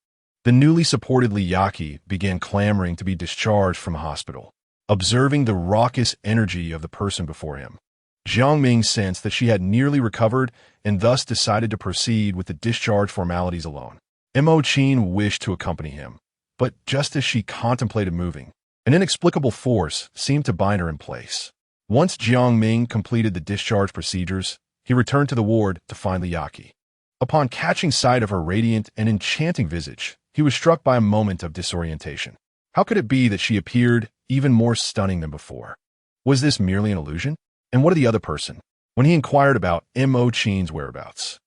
[SPEAKER 1] the newly supported Liyaki began clamoring to be discharged from a hospital. Observing the raucous energy of the person before him, Jiang Ming sensed that she had nearly recovered and thus decided to proceed with the discharge formalities alone. Mo Qin wished to accompany him, but just as she contemplated moving, an inexplicable force seemed to bind her in place. Once Jiang Ming completed the discharge procedures, he returned to the ward to find Liyaki. Upon catching sight of her radiant and enchanting visage, he was struck by a moment of disorientation. How could it be that she appeared even more stunning than before? Was this merely an illusion? And what of the other person? When he inquired about Mo Qin's whereabouts,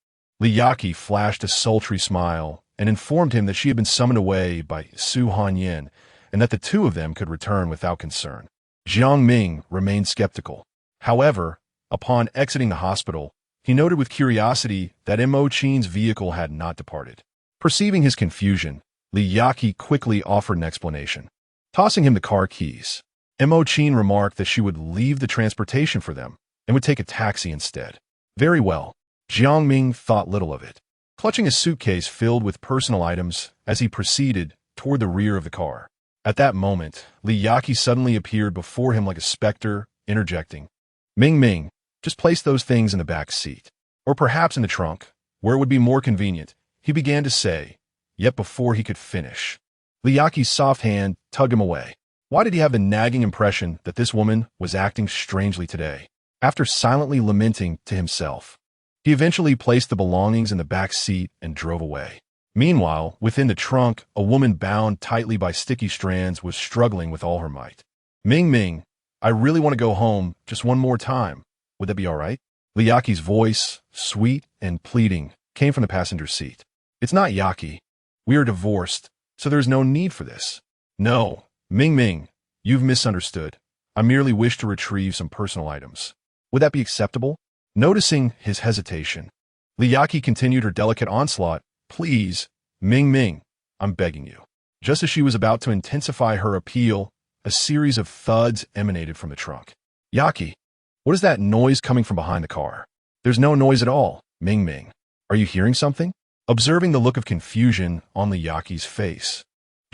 [SPEAKER 1] Liyaki flashed a sultry smile and informed him that she had been summoned away by Su Hanyin and that the two of them could return without concern. Jiang Ming remained skeptical. However, upon exiting the hospital, he noted with curiosity that Mo Qin's vehicle had not departed. Perceiving his confusion, Liyaki quickly offered an explanation. Tossing him the car keys, Mo Qin remarked that she would leave the transportation for them and would take a taxi instead. Very well. Jiang Ming thought little of it, clutching a suitcase filled with personal items as he proceeded toward the rear of the car. At that moment, Liyaki suddenly appeared before him like a specter, interjecting, Ming, just place those things in the back seat. Or perhaps in the trunk, where it would be more convenient, he began to say, yet before he could finish, Liyaki's soft hand tugged him away. Why did he have the nagging impression that this woman was acting strangely today? After silently lamenting to himself, he eventually placed the belongings in the back seat and drove away. Meanwhile, within the trunk, a woman bound tightly by sticky strands was struggling with all her might. Ming, I really want to go home just one more time. Would that be all right? Liyaki's voice, sweet and pleading, came from the passenger seat. It's not Yaki. We are divorced, so there's no need for this. No, Ming, you've misunderstood. I merely wish to retrieve some personal items. Would that be acceptable? Noticing his hesitation, Liyaki continued her delicate onslaught. Please, Ming, I'm begging you. Just as she was about to intensify her appeal, a series of thuds emanated from the trunk. Yaki, what is that noise coming from behind the car? There's no noise at all, Ming. Are you hearing something? Observing the look of confusion on Liyaki's face,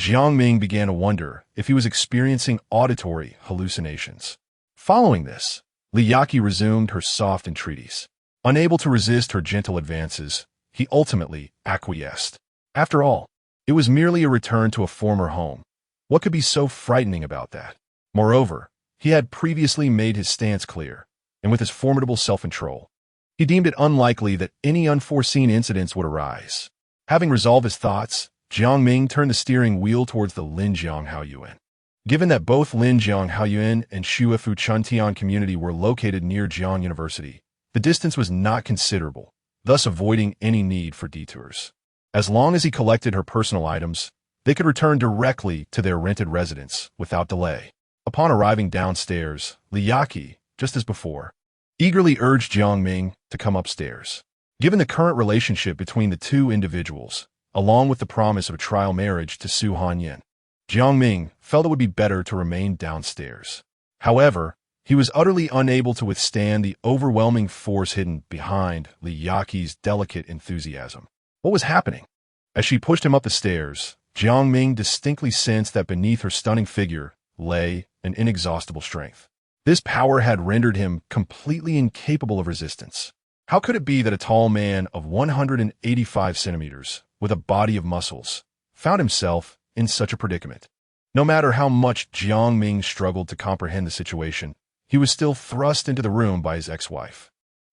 [SPEAKER 1] Jiang Ming began to wonder if he was experiencing auditory hallucinations. Following this, Liyaki resumed her soft entreaties. Unable to resist her gentle advances, he ultimately acquiesced. After all, it was merely a return to a former home. What could be so frightening about that? Moreover, he had previously made his stance clear, and with his formidable self-control, he deemed it unlikely that any unforeseen incidents would arise. Having resolved his thoughts, Jiang Ming turned the steering wheel towards the Linjiang Haoyuan. Given that both Linjiang Haoyuan and Shuefu Chuntian community were located near Jiang University, the distance was not considerable, thus avoiding any need for detours. As long as he collected her personal items, they could return directly to their rented residence without delay. Upon arriving downstairs, Liyaki, just as before, eagerly urged Jiang Ming to come upstairs. Given the current relationship between the two individuals, along with the promise of a trial marriage to Su Hanyin, Jiang Ming felt it would be better to remain downstairs. However, he was utterly unable to withstand the overwhelming force hidden behind Liyaki's delicate enthusiasm. What was happening? As she pushed him up the stairs, Jiang Ming distinctly sensed that beneath her stunning figure, lay, and inexhaustible strength. This power had rendered him completely incapable of resistance. How could it be that a tall man of 185 centimeters, with a body of muscles, found himself in such a predicament? No matter how much Jiang Ming struggled to comprehend the situation, he was still thrust into the room by his ex-wife.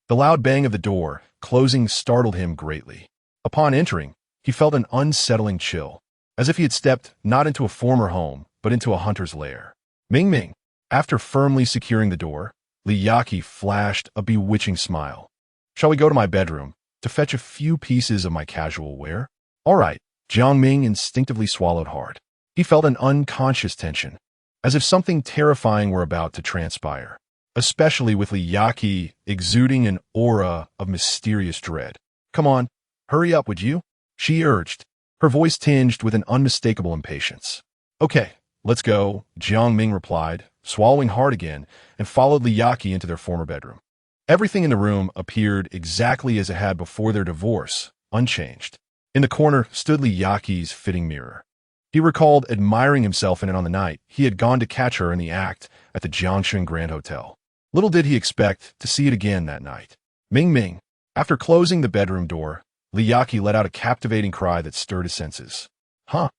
[SPEAKER 1] The loud bang of the door, closing, startled him greatly. Upon entering, he felt an unsettling chill, as if he had stepped not into a former home, but into a hunter's lair. Ming. After firmly securing the door, Li Yaqi flashed a bewitching smile. Shall we go to my bedroom to fetch a few pieces of my casual wear? All right. Jiang Ming instinctively swallowed hard. He felt an unconscious tension, as if something terrifying were about to transpire, especially with Li Yaqi exuding an aura of mysterious dread. Come on, hurry up, would you? She urged, her voice tinged with an unmistakable impatience. Okay, let's go, Jiang Ming replied, swallowing hard again, and followed Li Yaqi into their former bedroom. Everything in the room appeared exactly as it had before their divorce, unchanged. In the corner stood Li Yaqi's fitting mirror. He recalled admiring himself in it on the night he had gone to catch her in the act at the Jiangxing Grand Hotel. Little did he expect to see it again that night. Ming. After closing the bedroom door, Li Yaqi let out a captivating cry that stirred his senses. Huh?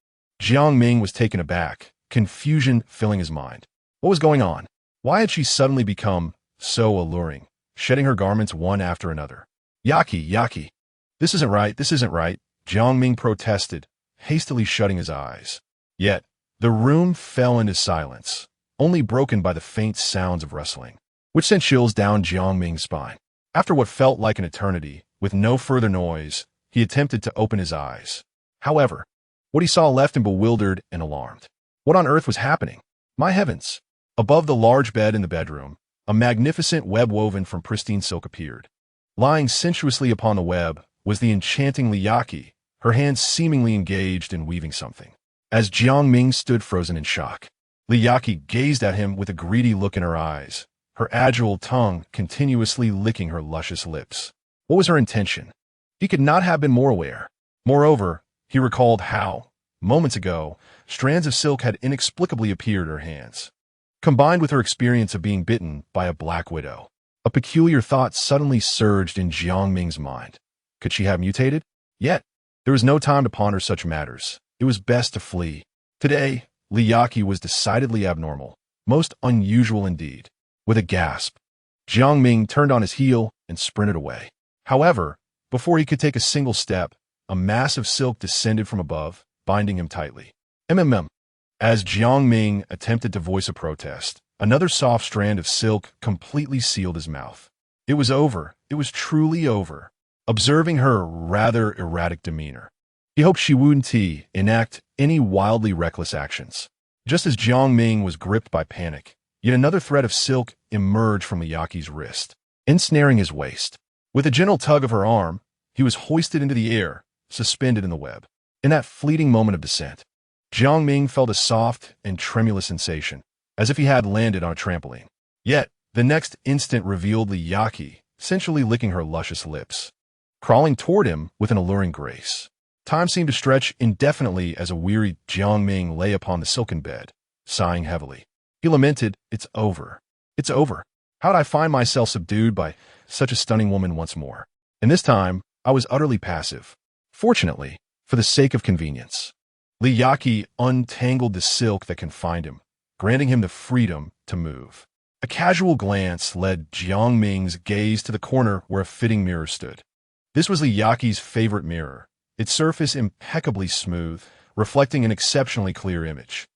[SPEAKER 1] Jiang Ming was taken aback, confusion filling his mind. What was going on? Why had she suddenly become so alluring, shedding her garments one after another? Yaqi. This isn't right, Jiang Ming protested, hastily shutting his eyes. Yet, the room fell into silence, only broken by the faint sounds of rustling, which sent chills down Jiang Ming's spine. After what felt like an eternity, with no further noise, he attempted to open his eyes. However, what he saw left him bewildered and alarmed. What on earth was happening? My heavens! Above the large bed in the bedroom, a magnificent web woven from pristine silk appeared. Lying sensuously upon the web was the enchanting Li Yaqi, her hands seemingly engaged in weaving something. As Jiang Ming stood frozen in shock, Li Yaqi gazed at him with a greedy look in her eyes, her agile tongue continuously licking her luscious lips. What was her intention? He could not have been more aware. Moreover, he recalled how, moments ago, strands of silk had inexplicably appeared in her hands. Combined with her experience of being bitten by a black widow, a peculiar thought suddenly surged in Jiang Ming's mind. Could she have mutated? Yet, there was no time to ponder such matters. It was best to flee. Today, Li Yaqi was decidedly abnormal, most unusual indeed. With a gasp, Jiang Ming turned on his heel and sprinted away. However, before he could take a single step, a mass of silk descended from above, binding him tightly. As Jiang Ming attempted to voice a protest, another soft strand of silk completely sealed his mouth. It was over. It was truly over. Observing her rather erratic demeanor, he hoped she wouldn't enact any wildly reckless actions. Just as Jiang Ming was gripped by panic, yet another thread of silk emerged from Li Yaqi's wrist, ensnaring his waist. With a gentle tug of her arm, he was hoisted into the air, suspended in the web. In that fleeting moment of descent, Jiang Ming felt a soft and tremulous sensation, as if he had landed on a trampoline. Yet, the next instant revealed Li Yaqi, sensually licking her luscious lips, crawling toward him with an alluring grace. Time seemed to stretch indefinitely as a weary Jiang Ming lay upon the silken bed, sighing heavily. He lamented, It's over. It's over. How did I find myself subdued by such a stunning woman once more? And this time, I was utterly passive. Fortunately, for the sake of convenience, Li Yaqi untangled the silk that confined him, granting him the freedom to move. A casual glance led Jiang Ming's gaze to the corner where a fitting mirror stood. This was Li Yaqi's favorite mirror, its surface impeccably smooth, reflecting an exceptionally clear image.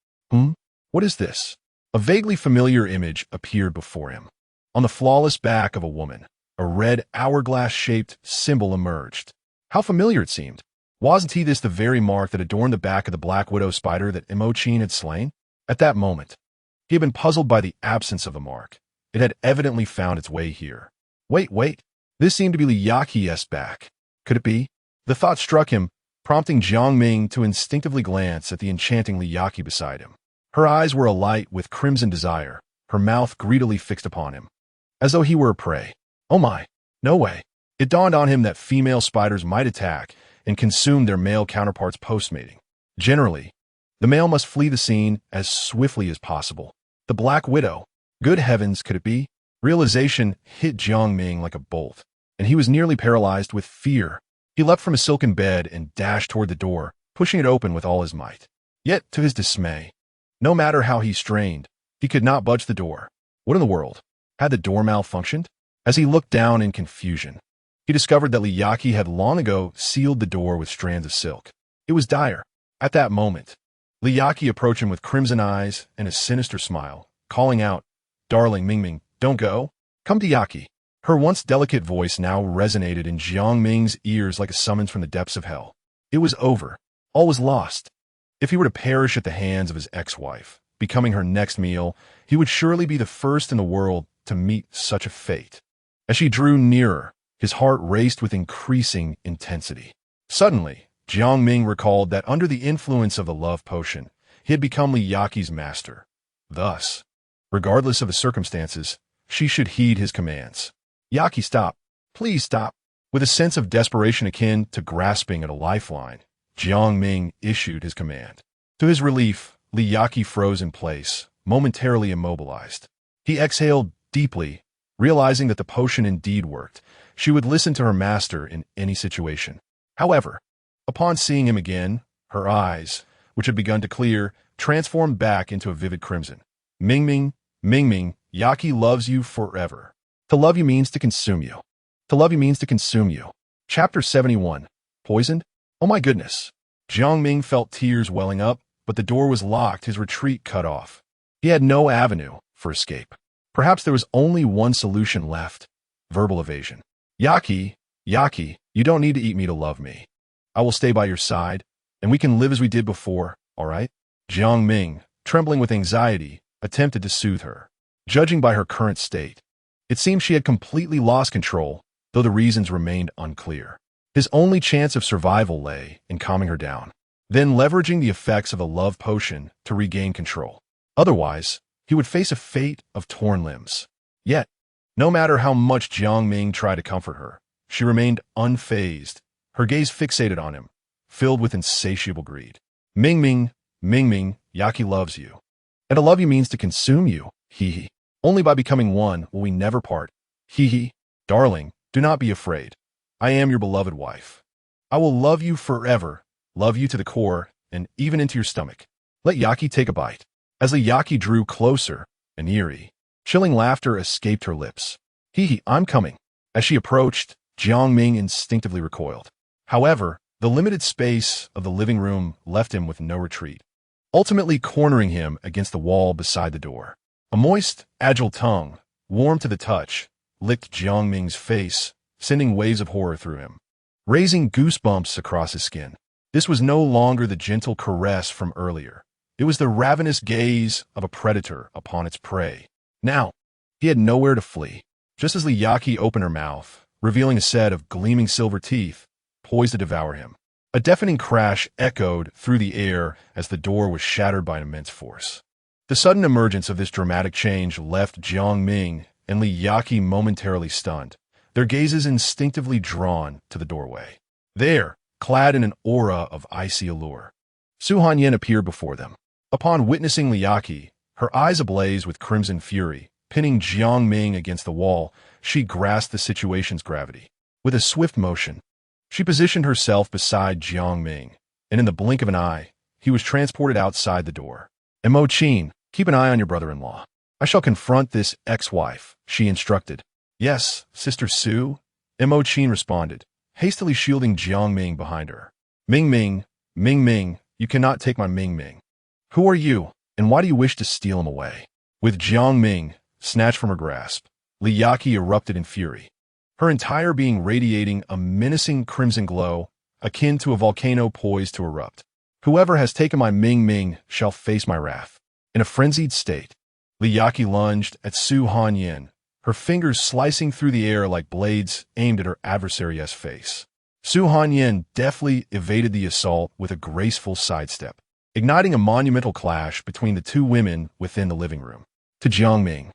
[SPEAKER 1] What is this? A vaguely familiar image appeared before him. On the flawless back of a woman, a red hourglass-shaped symbol emerged. How familiar it seemed. Wasn't this the very mark that adorned the back of the black widow spider that Imogen had slain? At that moment, he had been puzzled by the absence of the mark. It had evidently found its way here. Wait. This seemed to be Li Yaqi's back. Could it be? The thought struck him, prompting Jiang Ming to instinctively glance at the enchanting Li Yaqi beside him. Her eyes were alight with crimson desire, her mouth greedily fixed upon him, as though he were a prey. Oh my, no way. It dawned on him that female spiders might attack and consume their male counterparts post-mating. Generally, The male must flee the scene as swiftly as possible. The Black Widow. Good heavens, could it be? Realization hit Jiang Ming like a bolt, and he was nearly paralyzed with fear. He leapt from his silken bed and dashed toward the door, pushing it open with all his might. Yet, to his dismay, no matter how he strained, he could not budge the door. What in the world? Had the door malfunctioned? As he looked down in confusion, he discovered that Liyaki had long ago sealed the door with strands of silk. It was dire. At that moment, Liyaki approached him with crimson eyes and a sinister smile, calling out, "Darling Ming, don't go. Come to Yaki." Her once delicate voice now resonated in Jiang Ming's ears like a summons from the depths of hell. It was over. All was lost. If he were to perish at the hands of his ex-wife, becoming her next meal, he would surely be the first in the world to meet such a fate. As she drew nearer, his heart raced with increasing intensity. Suddenly, Jiang Ming recalled that under the influence of the love potion, he had become Liyaki's master. Thus, regardless of the circumstances, she should heed his commands. "Yaki, stop. Please stop." With a sense of desperation akin to grasping at a lifeline, Jiang Ming issued his command. To his relief, Liyaki froze in place, momentarily immobilized. He exhaled deeply, realizing that the potion indeed worked. She would listen to her master in any situation. However, upon seeing him again, her eyes, which had begun to clear, transformed back into a vivid crimson. Ming, Yaki loves you forever. To love you means to consume you. To love you means to consume you. Chapter 71. Poisoned? Oh my goodness. Jiang Ming felt tears welling up, but the door was locked, his retreat cut off. He had no avenue for escape. Perhaps there was only one solution left: verbal evasion. Yaki, you don't need to eat me to love me. I will stay by your side, and we can live as we did before, all right? Jiang Ming, trembling with anxiety, attempted to soothe her. Judging by her current state, it seemed she had completely lost control, though the reasons remained unclear. His only chance of survival lay in calming her down, then leveraging the effects of a love potion to regain control. Otherwise, he would face a fate of torn limbs. Yet, no matter how much Jiang Ming tried to comfort her, she remained unfazed, her gaze fixated on him, filled with insatiable greed. Ming, Yaki loves you. And to love you means to consume you, hee. Only by becoming one will we never part, hee. Darling, do not be afraid. I am your beloved wife. I will love you forever, love you to the core, and even into your stomach. Let Yaki take a bite. As Liyaki drew closer, an eerie, chilling laughter escaped her lips. Hee, I'm coming. As she approached, Jiang Ming instinctively recoiled. However, the limited space of the living room left him with no retreat, ultimately cornering him against the wall beside the door. A moist, agile tongue, warm to the touch, licked Jiang Ming's face, sending waves of horror through him, raising goosebumps across his skin. This was no longer the gentle caress from earlier. It was the ravenous gaze of a predator upon its prey. Now, he had nowhere to flee. Just as Liyaki opened her mouth, revealing a set of gleaming silver teeth, poised to devour him, a deafening crash echoed through the air as the door was shattered by an immense force. The sudden emergence of this dramatic change left Jiang Ming and Liyaki momentarily stunned, their gazes instinctively drawn to the doorway. There, clad in an aura of icy allure, Su Hanyan appeared before them. Upon witnessing Liyaki, her eyes ablaze with crimson fury, pinning Jiang Ming against the wall, she grasped the situation's gravity. With a swift motion, she positioned herself beside Jiang Ming, and in the blink of an eye, he was transported outside the door. Mo Qin, keep an eye on your brother-in-law. I shall confront this ex-wife, she instructed. Yes, Sister Su, Mo Qin responded, hastily shielding Jiang Ming behind her. Ming, you cannot take my Ming. Who are you, and why do you wish to steal him away? With Jiang Ming snatched from her grasp, Liyaki erupted in fury, her entire being radiating a menacing crimson glow, akin to a volcano poised to erupt. Whoever has taken my Ming shall face my wrath. In a frenzied state, Liyaki lunged at Su Hanyan, her fingers slicing through the air like blades aimed at her adversary's face. Su Hanyan deftly evaded the assault with a graceful sidestep, igniting a monumental clash between the two women within the living room. To Jiang Ming,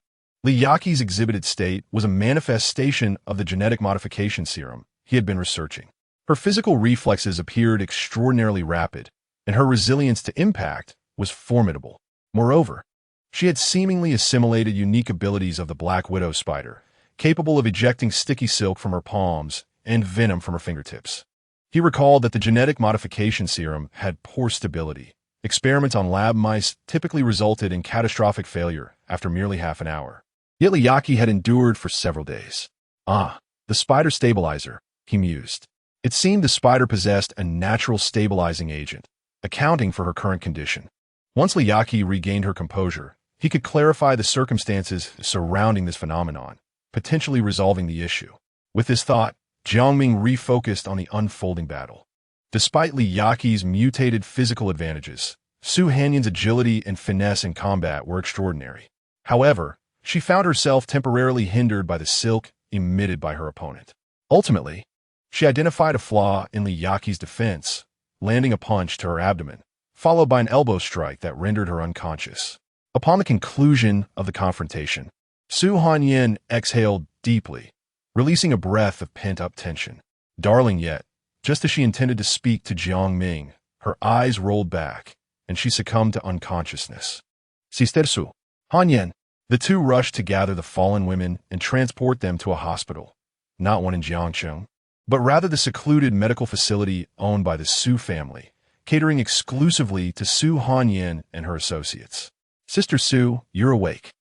[SPEAKER 1] Liyaki's exhibited state was a manifestation of the genetic modification serum he had been researching. Her physical reflexes appeared extraordinarily rapid, and her resilience to impact was formidable. Moreover, she had seemingly assimilated unique abilities of the Black Widow spider, capable of ejecting sticky silk from her palms and venom from her fingertips. He recalled that the genetic modification serum had poor stability. Experiments on lab mice typically resulted in catastrophic failure after merely half an hour. Yet Liaki had endured for several days. Ah, the spider stabilizer, he mused. It seemed the spider possessed a natural stabilizing agent, accounting for her current condition. Once Liaki regained her composure, he could clarify the circumstances surrounding this phenomenon, potentially resolving the issue. With this thought, Jiang Ming refocused on the unfolding battle. Despite Liaki's mutated physical advantages, Su Hanyan's agility and finesse in combat were extraordinary. However, she found herself temporarily hindered by the silk emitted by her opponent. Ultimately, she identified a flaw in Liaki's defense, landing a punch to her abdomen, followed by an elbow strike that rendered her unconscious. Upon the conclusion of the confrontation, Su Hanyan exhaled deeply, releasing a breath of pent-up tension. Darling yet, just as she intended to speak to Jiang Ming, her eyes rolled back, and she succumbed to unconsciousness. Sister Su Hanyan. The two rushed to gather the fallen women and transport them to a hospital, not one in Jiangcheng, but rather the secluded medical facility owned by the Su family, catering exclusively to Su Hanyan and her associates. Sister Su, you're awake.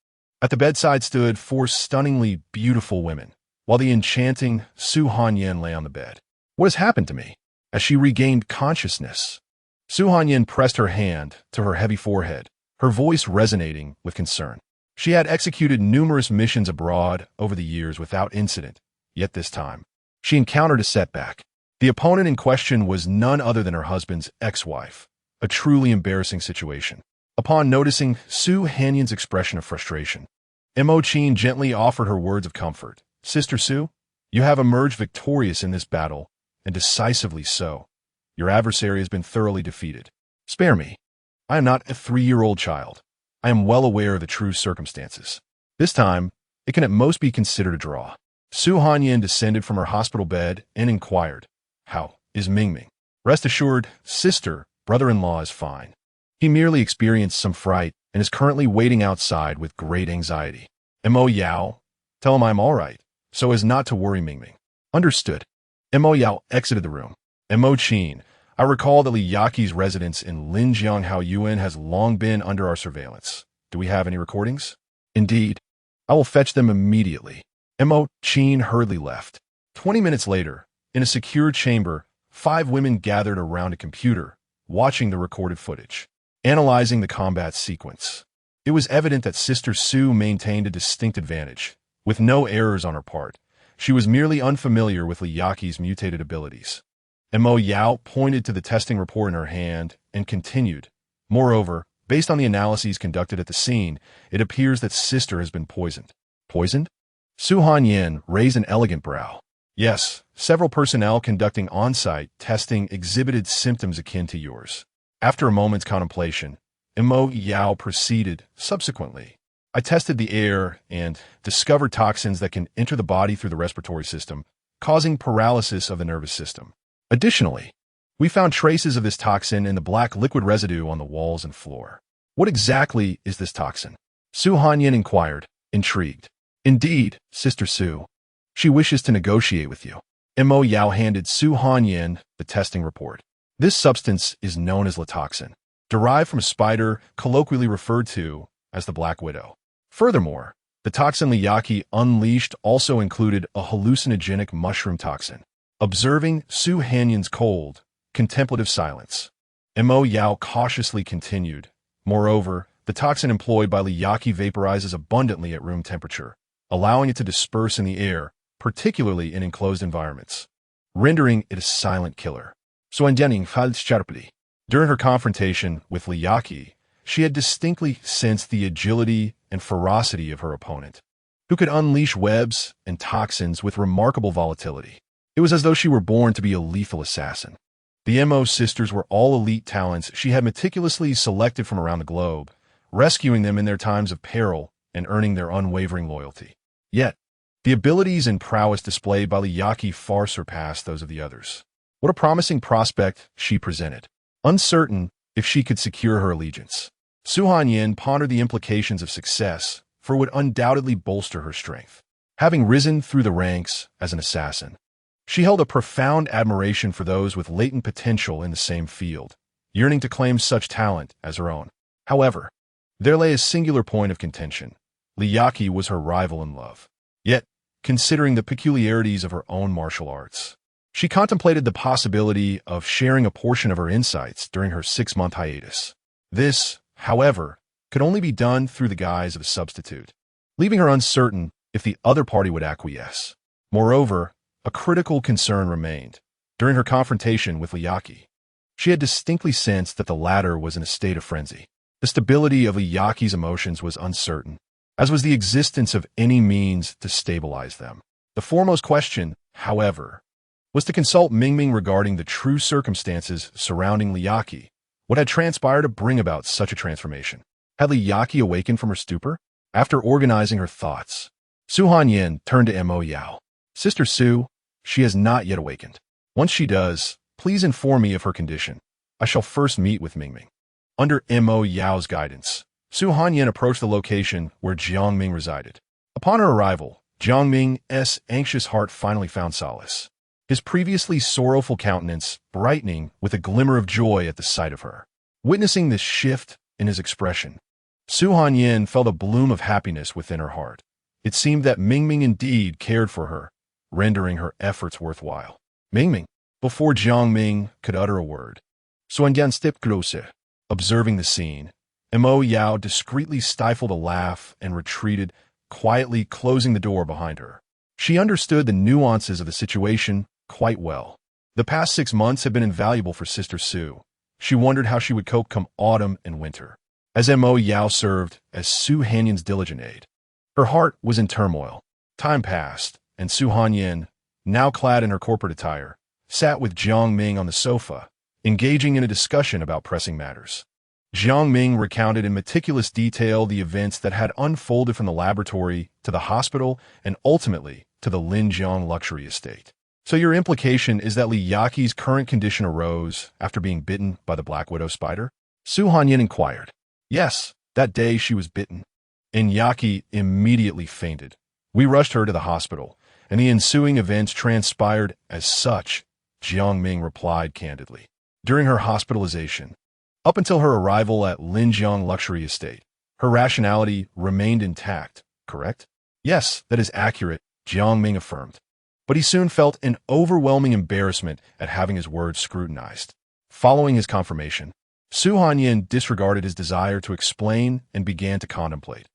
[SPEAKER 1] At the bedside stood four stunningly beautiful women, while the enchanting Su Hanyan lay on the bed. What has happened to me? As she regained consciousness, Su Hanyan pressed her hand to her heavy forehead, her voice resonating with concern. She had executed numerous missions abroad over the years without incident, yet this time, she encountered a setback. The opponent in question was none other than her husband's ex-wife, a truly embarrassing situation. Upon noticing Su Hanyan's expression of frustration, Mo Qin gently offered her words of comfort. Sister Su, you have emerged victorious in this battle, and decisively so. Your adversary has been thoroughly defeated. Spare me. I am not a 3-year-old child. I am well aware of the true circumstances. This time, it can at most be considered a draw. Su Hanyan descended from her hospital bed and inquired, How is Ming Ming? Rest assured, sister, brother-in-law is fine. He merely experienced some fright and is currently waiting outside with great anxiety. Mo Yao, tell him I'm all right, so as not to worry Ming Ming. Understood. Mo Yao exited the room. Mo Qin, I recall that Liaki's residence in Linjiang Haoyuan has long been under our surveillance. Do we have any recordings? Indeed. I will fetch them immediately. Mo Qin hurriedly left. 20 minutes later, in a secure chamber, 5 women gathered around a computer, watching the recorded footage, analyzing the combat sequence. It was evident that Sister Su maintained a distinct advantage, with no errors on her part. She was merely unfamiliar with Liaki's mutated abilities. Mo Yao pointed to the testing report in her hand and continued. Moreover, based on the analyses conducted at the scene, it appears that Sister has been poisoned. Poisoned? Su Hanyan raised an elegant brow. Yes, several personnel conducting on-site testing exhibited symptoms akin to yours. After a moment's contemplation, Mo Yao proceeded. Subsequently, I tested the air and discovered toxins that can enter the body through the respiratory system, causing paralysis of the nervous system. Additionally, we found traces of this toxin in the black liquid residue on the walls and floor. What exactly is this toxin? Su Hanyan inquired, intrigued. Indeed, Sister Su. She wishes to negotiate with you. Mo Yao handed Su Hanyan the testing report. This substance is known as latoxin, derived from a spider colloquially referred to as the Black Widow. Furthermore, the toxin Liaki unleashed also included a hallucinogenic mushroom toxin. Observing Su Hanyan's cold, contemplative silence, Mo Yao cautiously continued. Moreover, the toxin employed by Liaki vaporizes abundantly at room temperature, allowing it to disperse in the air, particularly in enclosed environments, rendering it a silent killer. During her confrontation with Liaki, she had distinctly sensed the agility and ferocity of her opponent, who could unleash webs and toxins with remarkable volatility. It was as though she were born to be a lethal assassin. The Mo sisters were all elite talents she had meticulously selected from around the globe, rescuing them in their times of peril and earning their unwavering loyalty. Yet, the abilities and prowess displayed by Liaki far surpassed those of the others. What a promising prospect she presented. uncertain if she could secure her allegiance. Su Hanyin pondered the implications of success, for it would undoubtedly bolster her strength. Having risen through the ranks as an assassin, she held a profound admiration for those with latent potential in the same field, yearning to claim such talent as her own. However, there lay a singular point of contention. Li Yaqi was her rival in love. Yet, considering the peculiarities of her own martial arts, she contemplated the possibility of sharing a portion of her insights during her 6-month hiatus. This, however, could only be done through the guise of a substitute, leaving her uncertain if the other party would acquiesce. Moreover, a critical concern remained. During her confrontation with Li Yaqi, she had distinctly sensed that the latter was in a state of frenzy. The stability of Li Yaqi's emotions was uncertain, as was the existence of any means to stabilize them. The foremost question, however, was to consult Ming regarding the true circumstances surrounding Li Yaqi. What had transpired to bring about such a transformation? Had Li Yaqi awakened from her stupor? After organizing her thoughts, Su Hanyin turned to Mo Yao. Sister Su, she has not yet awakened. Once she does, please inform me of her condition. I shall first meet with Ming. Under Mo Yao's guidance, Su Hanyin approached the location where Jiang Ming resided. Upon her arrival, Jiang Ming's anxious heart finally found solace, his previously sorrowful countenance brightening with a glimmer of joy at the sight of her. Witnessing this shift in his expression, Su Hanyin felt a bloom of happiness within her heart. It seemed that Ming indeed cared for her, rendering her efforts worthwhile. Ming, before Jiang Ming could utter a word, Suanyan stepped closer. Observing the scene, Mo Yao discreetly stifled a laugh and retreated, quietly closing the door behind her. She understood the nuances of the situation quite well. The past 6 months had been invaluable for Sister Su. She wondered how she would cope come autumn and winter. As Mo Yao served as Su Hanyin's diligent aide, her heart was in turmoil. Time passed, and Su Hanyin, now clad in her corporate attire, sat with Jiang Ming on the sofa, engaging in a discussion about pressing matters. Jiang Ming recounted in meticulous detail the events that had unfolded from the laboratory to the hospital and ultimately to the Linjiang luxury estate. So your implication is that Li Yaqi's current condition arose after being bitten by the Black Widow spider? Su Hanyin inquired. Yes, that day she was bitten, and Yaqi immediately fainted. We rushed her to the hospital, and the ensuing events transpired as such, Jiang Ming replied candidly. During her hospitalization, up until her arrival at Linjiang Luxury Estate, her rationality remained intact, correct? Yes, that is accurate, Jiang Ming affirmed. But he soon felt an overwhelming embarrassment at having his words scrutinized. Following his confirmation, Su Hanyin disregarded his desire to explain and began to contemplate.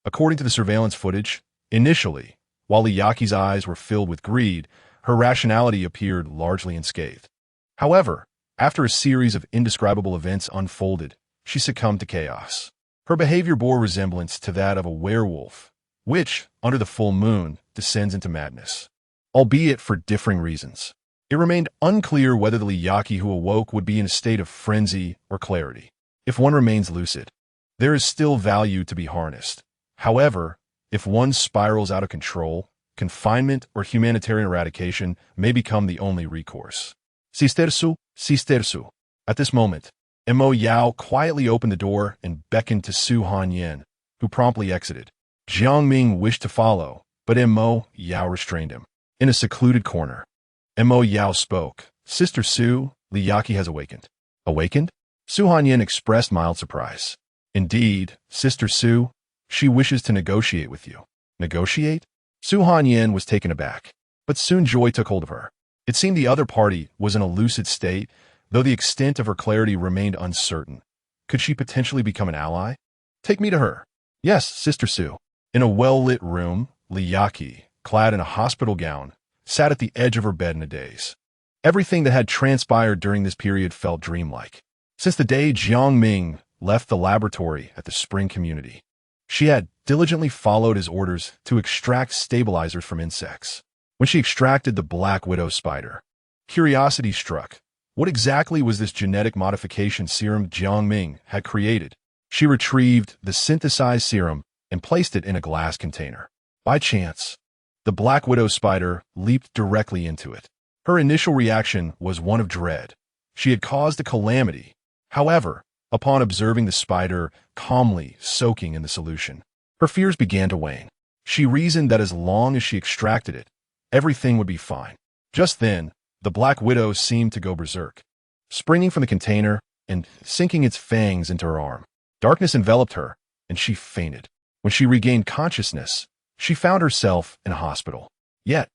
[SPEAKER 1] According to the surveillance footage, initially, while Li Yaqi's eyes were filled with greed, her rationality appeared largely unscathed. However, after a series of indescribable events unfolded, she succumbed to chaos. Her behavior bore resemblance to that of a werewolf, which, under the full moon, descends into madness, albeit for differing reasons. It remained unclear whether the Li Yaqi who awoke would be in a state of frenzy or clarity. If one remains lucid, there is still value to be harnessed. However, if one spirals out of control, confinement or humanitarian eradication may become the only recourse. Sistersu, Sistersu. At this moment, Mo Yao quietly opened the door and beckoned to Su Hanyin, who promptly exited. Jiang Ming wished to follow, but Mo Yao restrained him. In a secluded corner, Mo Yao spoke. Sister Su, Li Yaqi has awakened. Awakened? Su Hanyin expressed mild surprise. Indeed, Sister Su, she wishes to negotiate with you. Negotiate? Su Hanyin was taken aback, but soon joy took hold of her. It seemed the other party was in a lucid state, though the extent of her clarity remained uncertain. Could she potentially become an ally? Take me to her. Yes, Sister Su. In a well-lit room, Li Yaqi, clad in a hospital gown, sat at the edge of her bed in a daze. Everything that had transpired during this period felt dreamlike. Since the day Jiang Ming left the laboratory at the Spring Community, she had diligently followed his orders to extract stabilizers from insects. When she extracted the Black Widow spider, curiosity struck. What exactly was this genetic modification serum Jiang Ming had created? She retrieved the synthesized serum and placed it in a glass container. By chance, the Black Widow spider leaped directly into it. Her initial reaction was one of dread. She had caused a calamity, However, upon observing the spider calmly soaking in the solution, her fears began to wane. She reasoned that as long as she extracted it, everything would be fine. Just then, the Black Widow seemed to go berserk, springing from the container and sinking its fangs into her arm. Darkness enveloped her, and she fainted. When she regained consciousness, she found herself in a hospital. Yet,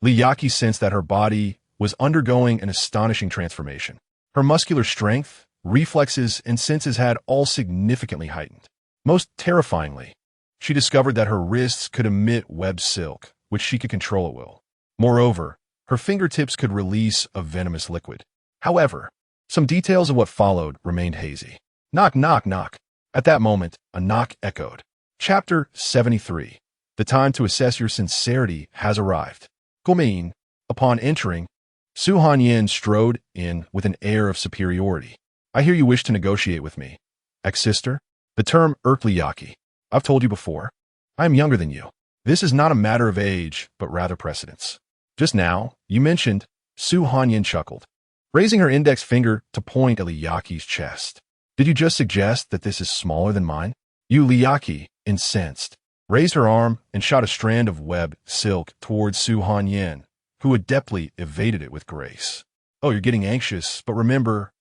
[SPEAKER 1] Liyaki sensed that her body was undergoing an astonishing transformation. Her muscular strength, reflexes, and senses had all significantly heightened. Most terrifyingly, she discovered that her wrists could emit web silk, which she could control at will. Moreover, her fingertips could release a venomous liquid. However, some details of what followed remained hazy. Knock, knock, knock. At that moment, a knock echoed. Chapter 73. The time to assess your sincerity has arrived. Guoming, upon entering, Su Hanyin strode in with an air of superiority. I hear you wish to negotiate with me. Ex-sister? The term irked Liyaki. I've told you before. I am younger than you. This is not a matter of age, but rather precedence. Just now, you mentioned, Su Hanyin chuckled, raising her index finger to point at Liyaki's chest. Did you just suggest that this is smaller than mine? You, Liyaki, incensed, raised her arm and shot a strand of web silk towards Su Hanyin, who adeptly evaded it with grace. Oh, you're getting anxious, but remember,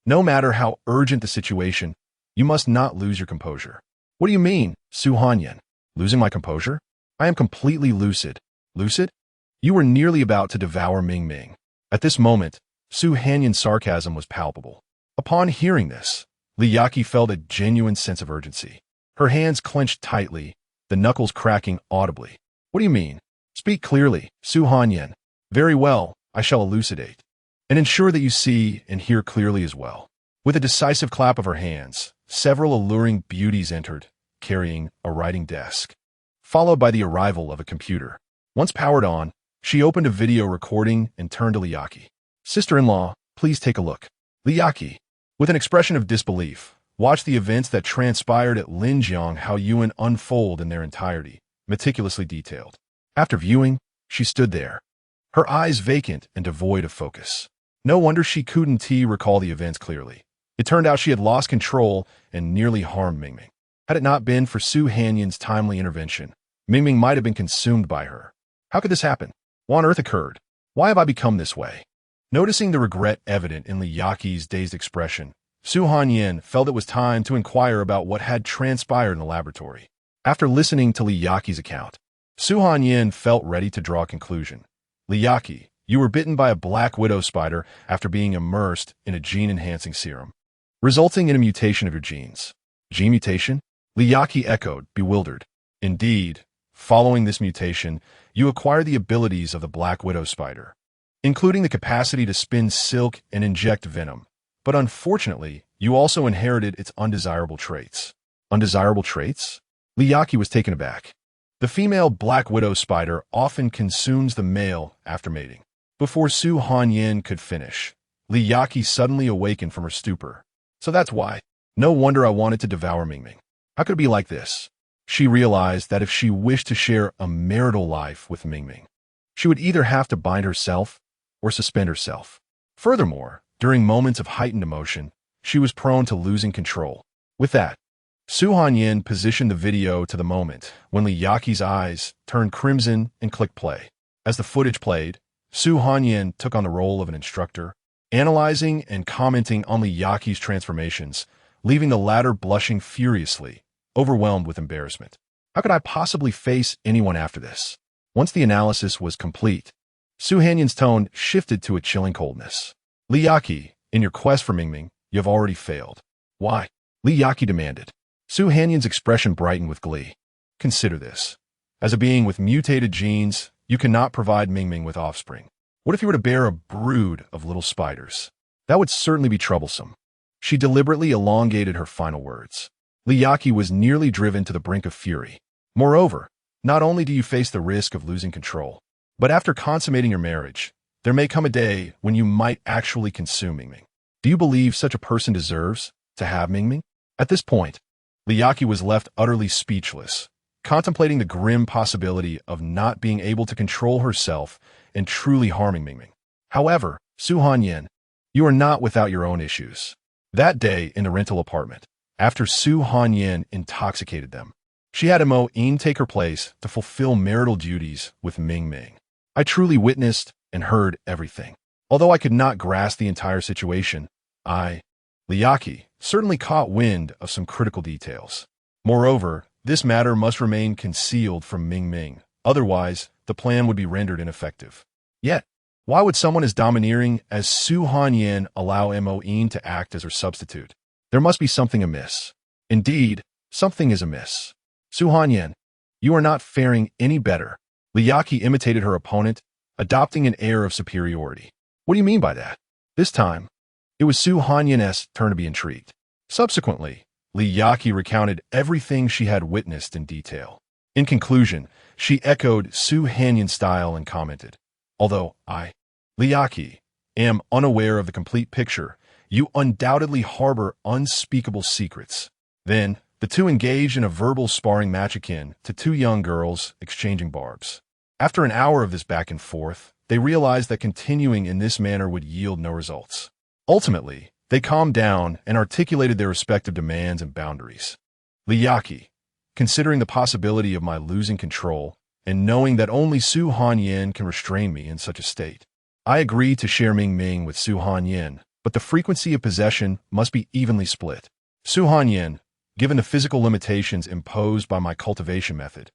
[SPEAKER 1] no matter how urgent the situation, you must not lose your composure. What do you mean, Su Hanyin? Losing my composure? I am completely lucid. Lucid? You were nearly about to devour Ming Ming. At this moment, Su Hanyin's sarcasm was palpable. Upon hearing this, Liyaki felt a genuine sense of urgency. Her hands clenched tightly, the knuckles cracking audibly. What do you mean? Speak clearly, Su Hanyin. Very well, I shall elucidate, and ensure that you see and hear clearly as well. With a decisive clap of her hands, several alluring beauties entered, carrying a writing desk, followed by the arrival of a computer. Once powered on, she opened a video recording and turned to Liyaki. Sister-in-law, please take a look. Liyaki, with an expression of disbelief, watched the events that transpired at Linjiang Haoyuan unfold in their entirety, meticulously detailed. After viewing, she stood there, her eyes vacant and devoid of focus. No wonder she couldn't recall the events clearly. It turned out she had lost control and nearly harmed Ming Ming. Had it not been for Su Hanyin's timely intervention, Ming Ming might have been consumed by her. How could this happen? What on earth occurred? Why have I become this way? Noticing the regret evident in Liyaki's dazed expression, Su Hanyin felt it was time to inquire about what had transpired in the laboratory. After listening to Liyaki's account, Su Hanyin felt ready to draw a conclusion. Liyaki, you were bitten by a black widow spider after being immersed in a gene-enhancing serum, resulting in a mutation of your genes. Gene mutation? Liyaki echoed, bewildered. Indeed, following this mutation, you acquire the abilities of the black widow spider, including the capacity to spin silk and inject venom. But unfortunately, you also inherited its undesirable traits. Undesirable traits? Liyaki was taken aback. The female black widow spider often consumes the male after mating. Before Su Hanyin could finish, Liyaki suddenly awakened from her stupor. So that's why. No wonder I wanted to devour Ming Ming. How could it be like this? She realized that if she wished to share a marital life with Ming Ming, she would either have to bind herself or suspend herself. Furthermore, during moments of heightened emotion, she was prone to losing control. With that, Su Hanyin positioned the video to the moment when Liyaki's eyes turned crimson and clicked play. As the footage played, Su Hanyin took on the role of an instructor, analyzing and commenting on Liyaki's transformations, leaving the latter blushing furiously, overwhelmed with embarrassment. How could I possibly face anyone after this? Once the analysis was complete, Su Hanyin's tone shifted to a chilling coldness. Liyaki, in your quest for Ming Ming, you have already failed. Why? Liyaki demanded. Su Hanyin's expression brightened with glee. Consider this. As a being with mutated genes, you cannot provide Ming Ming with offspring. What if you were to bear a brood of little spiders? That would certainly be troublesome. She deliberately elongated her final words. Liyaki was nearly driven to the brink of fury. Moreover, not only do you face the risk of losing control, but after consummating your marriage, there may come a day when you might actually consume Ming Ming. Do you believe such a person deserves to have Ming Ming? At this point, Liyaki was left utterly speechless, contemplating the grim possibility of not being able to control herself and truly harming Ming Ming. However, Su Hanyin, you are not without your own issues. That day in the rental apartment, after Su Hanyan intoxicated them, she had Mo In take her place to fulfill marital duties with Ming Ming. I truly witnessed and heard everything. Although I could not grasp the entire situation, Liaki, certainly caught wind of some critical details. Moreover, this matter must remain concealed from Ming Ming, otherwise the plan would be rendered ineffective. Yet, why would someone as domineering as Su Hanyan allow Mo In to act as her substitute? There must be something amiss. Indeed, something is amiss. Su Hanyan, you are not faring any better. Liaki imitated her opponent, adopting an air of superiority. What do you mean by that? This time, it was Su Hanyan's turn to be intrigued. Subsequently, Liaki recounted everything she had witnessed in detail. In conclusion, she echoed Su Hanyan's style and commented, "Although Liaki, am unaware of the complete picture, you undoubtedly harbor unspeakable secrets." Then, the two engaged in a verbal sparring match akin to two young girls exchanging barbs. After an hour of this back and forth, they realized that continuing in this manner would yield no results. Ultimately, they calmed down and articulated their respective demands and boundaries. Liaki, considering the possibility of my losing control and knowing that only Su Hanyan can restrain me in such a state, I agreed to share Ming Ming with Su Hanyan, but the frequency of possession must be evenly split. Su Hanyan, given the physical limitations imposed by my cultivation method,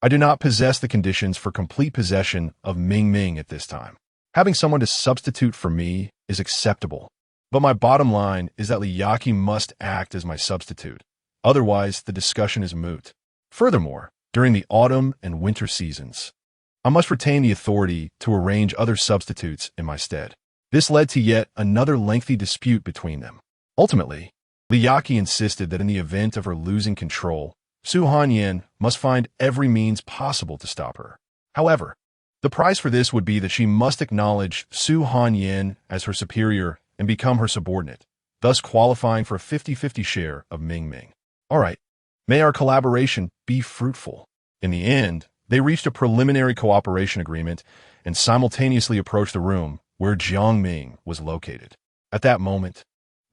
[SPEAKER 1] I do not possess the conditions for complete possession of Ming Ming at this time. Having someone to substitute for me is acceptable, but my bottom line is that Liaki must act as my substitute. Otherwise, the discussion is moot. Furthermore, during the autumn and winter seasons, I must retain the authority to arrange other substitutes in my stead. This led to yet another lengthy dispute between them. Ultimately, Liaki insisted that in the event of her losing control, Su Hanyan must find every means possible to stop her. However, the price for this would be that she must acknowledge Su Hanyan as her superior and become her subordinate, thus qualifying for a 50-50 share of Ming Ming. All right, may our collaboration be fruitful. In the end, they reached a preliminary cooperation agreement and simultaneously approached the room where Jiang Ming was located. At that moment,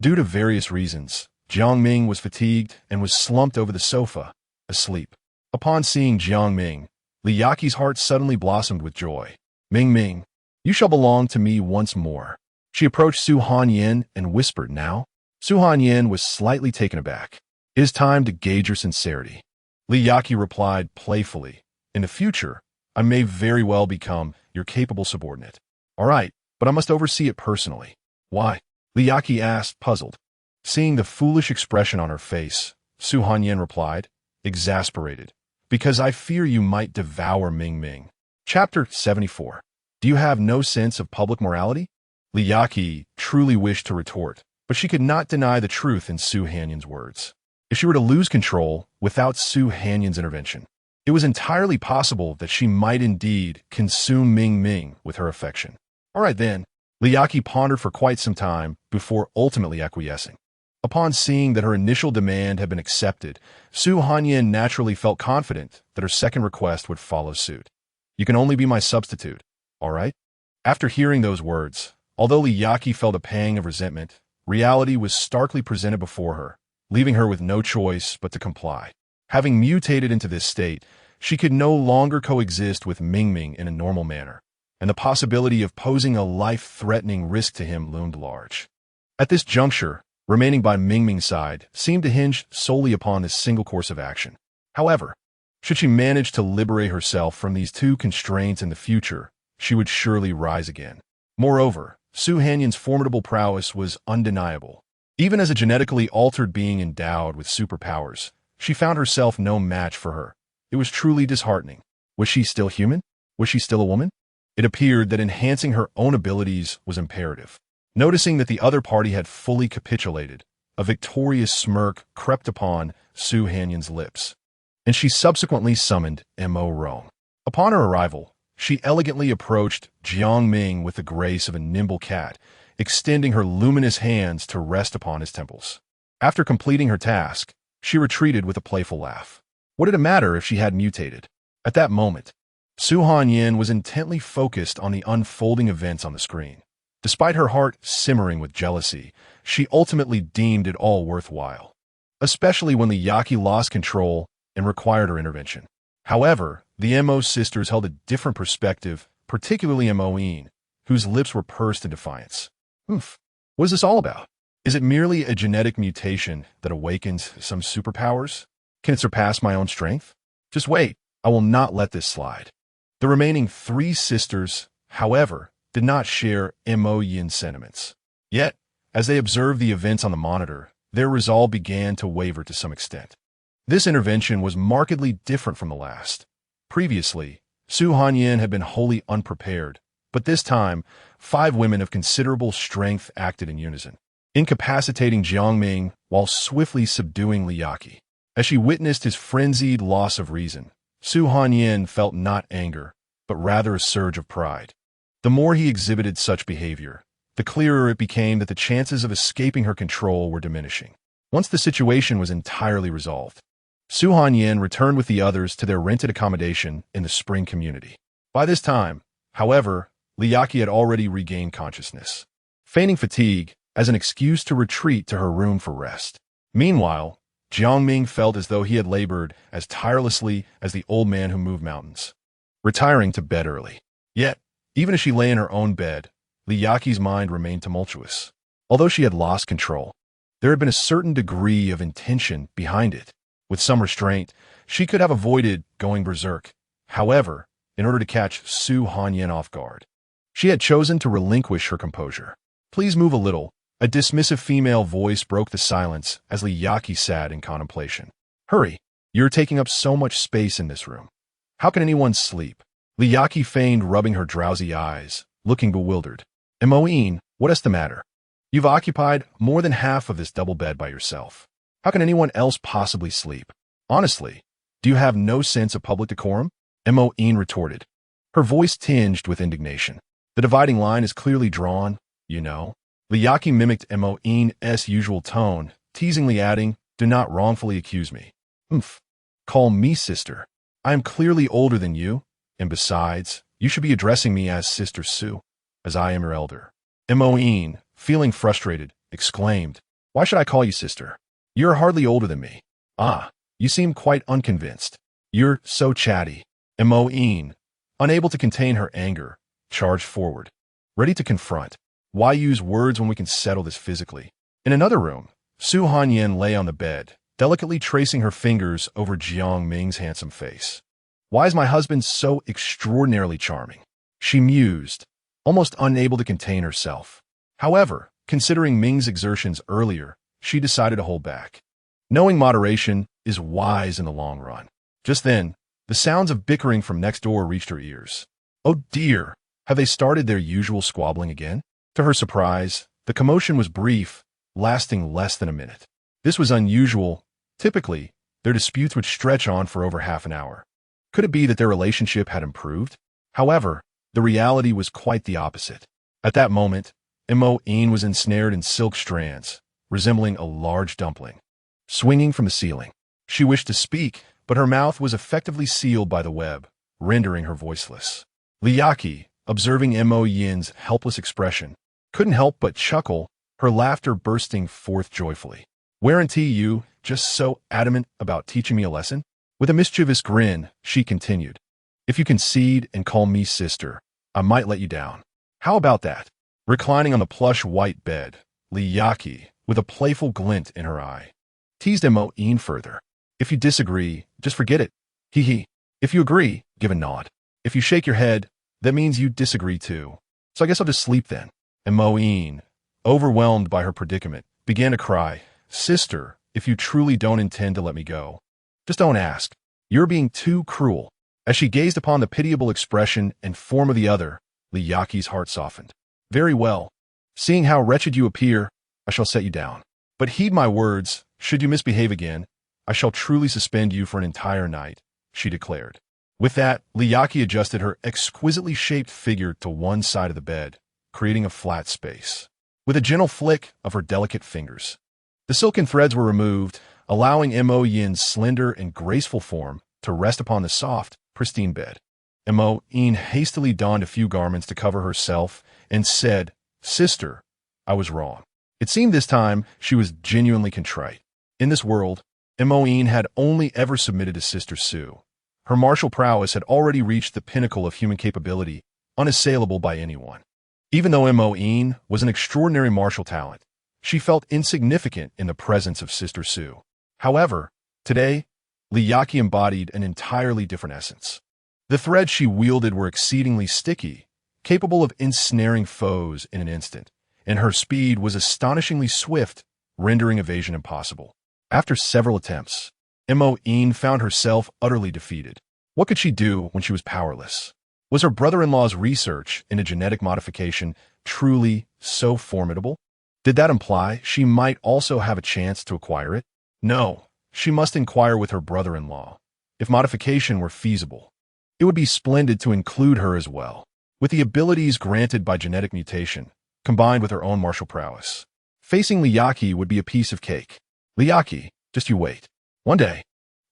[SPEAKER 1] due to various reasons, Jiang Ming was fatigued and was slumped over the sofa, asleep. Upon seeing Jiang Ming, Liaki's heart suddenly blossomed with joy. "Ming Ming, you shall belong to me once more." She approached Su Hanyan and whispered, "Now?" Su Hanyan was slightly taken aback. "It is time to gauge your sincerity." Liaki replied playfully, "In the future, I may very well become your capable subordinate." "All right, but I must oversee it personally." "Why?" Liaki asked, puzzled. Seeing the foolish expression on her face, Su Hanyan replied, exasperated, "Because I fear you might devour Ming Ming." Chapter 74. Do you have no sense of public morality? Liaki truly wished to retort, but she could not deny the truth in Su Hanyan's words. If she were to lose control without Su Hanyan's intervention, it was entirely possible that she might indeed consume Ming Ming with her affection. All right then, Liaki pondered for quite some time before ultimately acquiescing. Upon seeing that her initial demand had been accepted, Su Hanyan naturally felt confident that her second request would follow suit. "You can only be my substitute, all right?" After hearing those words, although Liaki felt a pang of resentment, reality was starkly presented before her, leaving her with no choice but to comply. Having mutated into this state, she could no longer coexist with Ming Ming in a normal manner, and the possibility of posing a life-threatening risk to him loomed large. At this juncture, remaining by Ming Ming's side seemed to hinge solely upon this single course of action. However, should she manage to liberate herself from these two constraints in the future, she would surely rise again. Moreover, Su Hanyan's formidable prowess was undeniable. Even as a genetically altered being endowed with superpowers, she found herself no match for her. It was truly disheartening. Was she still human? Was she still a woman? It appeared that enhancing her own abilities was imperative. Noticing that the other party had fully capitulated, a victorious smirk crept upon Su Hanyan's lips, and she subsequently summoned Mo Rong. Upon her arrival, she elegantly approached Jiang Ming with the grace of a nimble cat, extending her luminous hands to rest upon his temples. After completing her task, she retreated with a playful laugh. What did it matter if she had mutated? At that moment, Su Hanyan was intently focused on the unfolding events on the screen. Despite her heart simmering with jealousy, she ultimately deemed it all worthwhile, especially when Liaki lost control and required her intervention. However, the Mo sisters held a different perspective, particularly Moine, whose lips were pursed in defiance. Oof. What is this all about? Is it merely a genetic mutation that awakens some superpowers? Can it surpass my own strength? Just wait, I will not let this slide. The remaining three sisters, however, did not share Mo Yin's sentiments. Yet, as they observed the events on the monitor, their resolve began to waver to some extent. This intervention was markedly different from the last. Previously, Su Hanyin had been wholly unprepared, but this time, 5 women of considerable strength acted in unison, incapacitating Jiang Ming while swiftly subduing Liaki. As she witnessed his frenzied loss of reason, Su Hanyin felt not anger, but rather a surge of pride. The more he exhibited such behavior, the clearer it became that the chances of escaping her control were diminishing. Once the situation was entirely resolved, Su Hanyin returned with the others to their rented accommodation in the Spring community. By this time, however, Liaki had already regained consciousness, feigning fatigue as an excuse to retreat to her room for rest. Meanwhile, Jiang Ming felt as though he had labored as tirelessly as the old man who moved mountains, retiring to bed early. Yet, even as she lay in her own bed, Liaki's mind remained tumultuous. Although she had lost control, there had been a certain degree of intention behind it. With some restraint, she could have avoided going berserk. However, in order to catch Su Hanyin off guard, she had chosen to relinquish her composure. "Please move a little." A dismissive female voice broke the silence as Liaki sat in contemplation. "Hurry, you're taking up so much space in this room. How can anyone sleep?" Liaki feigned rubbing her drowsy eyes, looking bewildered. "Moine, what is the matter? You've occupied more than half of this double bed by yourself. How can anyone else possibly sleep? Honestly, do you have no sense of public decorum?" Moine retorted, her voice tinged with indignation. "The dividing line is clearly drawn, you know." Liaki mimicked Moine's usual tone, teasingly adding, "Do not wrongfully accuse me. Oomph. Call me sister. I am clearly older than you, and besides, you should be addressing me as Sister Su, as I am your elder." Moine, feeling frustrated, exclaimed, "Why should I call you sister? You're hardly older than me." "Ah, you seem quite unconvinced. You're so chatty." Moine, unable to contain her anger, charged forward, ready to confront. "Why use words when we can settle this physically?" In another room, Su Hanyin lay on the bed, delicately tracing her fingers over Jiang Ming's handsome face. "Why is my husband so extraordinarily charming?" she mused, almost unable to contain herself. However, considering Ming's exertions earlier, she decided to hold back. Knowing moderation is wise in the long run. Just then, the sounds of bickering from next door reached her ears. "Oh dear, have they started their usual squabbling again?" To her surprise, the commotion was brief, lasting less than a minute. This was unusual. Typically, their disputes would stretch on for over half an hour. Could it be that their relationship had improved? However, the reality was quite the opposite. At that moment, Moine was ensnared in silk strands, resembling a large dumpling, swinging from the ceiling. She wished to speak, but her mouth was effectively sealed by the web, rendering her voiceless. Liaki, observing Mo Yin's helpless expression, couldn't help but chuckle, her laughter bursting forth joyfully. "Weren't you just so adamant about teaching me a lesson?" With a mischievous grin, she continued, "If you concede and call me sister, I might let you down. How about that?" Reclining on the plush white bed, Liaki, with a playful glint in her eye, teased Moine further. "If you disagree, just forget it. Hee hee. If you agree, give a nod. If you shake your head, that means you disagree too. So I guess I'll just sleep then." Moine, overwhelmed by her predicament, began to cry, "Sister, if you truly don't intend to let me go, just don't ask. You're being too cruel." As she gazed upon the pitiable expression and form of the other, Liaki's heart softened. "Very well. Seeing how wretched you appear, I shall set you down. But heed my words, should you misbehave again, I shall truly suspend you for an entire night," she declared. With that, Liaki adjusted her exquisitely shaped figure to one side of the bed, creating a flat space. With a gentle flick of her delicate fingers, the silken threads were removed, allowing Mo Yin's slender and graceful form to rest upon the soft, pristine bed. Moine hastily donned a few garments to cover herself and said, "Sister, I was wrong. It seemed this time she was genuinely contrite. In this world, Moine had only ever submitted to Sister Sue. Her martial prowess had already reached the pinnacle of human capability, unassailable by anyone. Even though Moine was an extraordinary martial talent, she felt insignificant in the presence of Sister Sue. However, today, Liyaki embodied an entirely different essence. The threads she wielded were exceedingly sticky, capable of ensnaring foes in an instant, and her speed was astonishingly swift, rendering evasion impossible. After several attempts, Moine found herself utterly defeated. What could she do when she was powerless? Was her brother-in-law's research into genetic modification truly so formidable? Did that imply she might also have a chance to acquire it? No, she must inquire with her brother-in-law. If modification were feasible, it would be splendid to include her as well. With the abilities granted by genetic mutation, combined with her own martial prowess, facing Liyaki would be a piece of cake. Liyaki, just you wait. One day,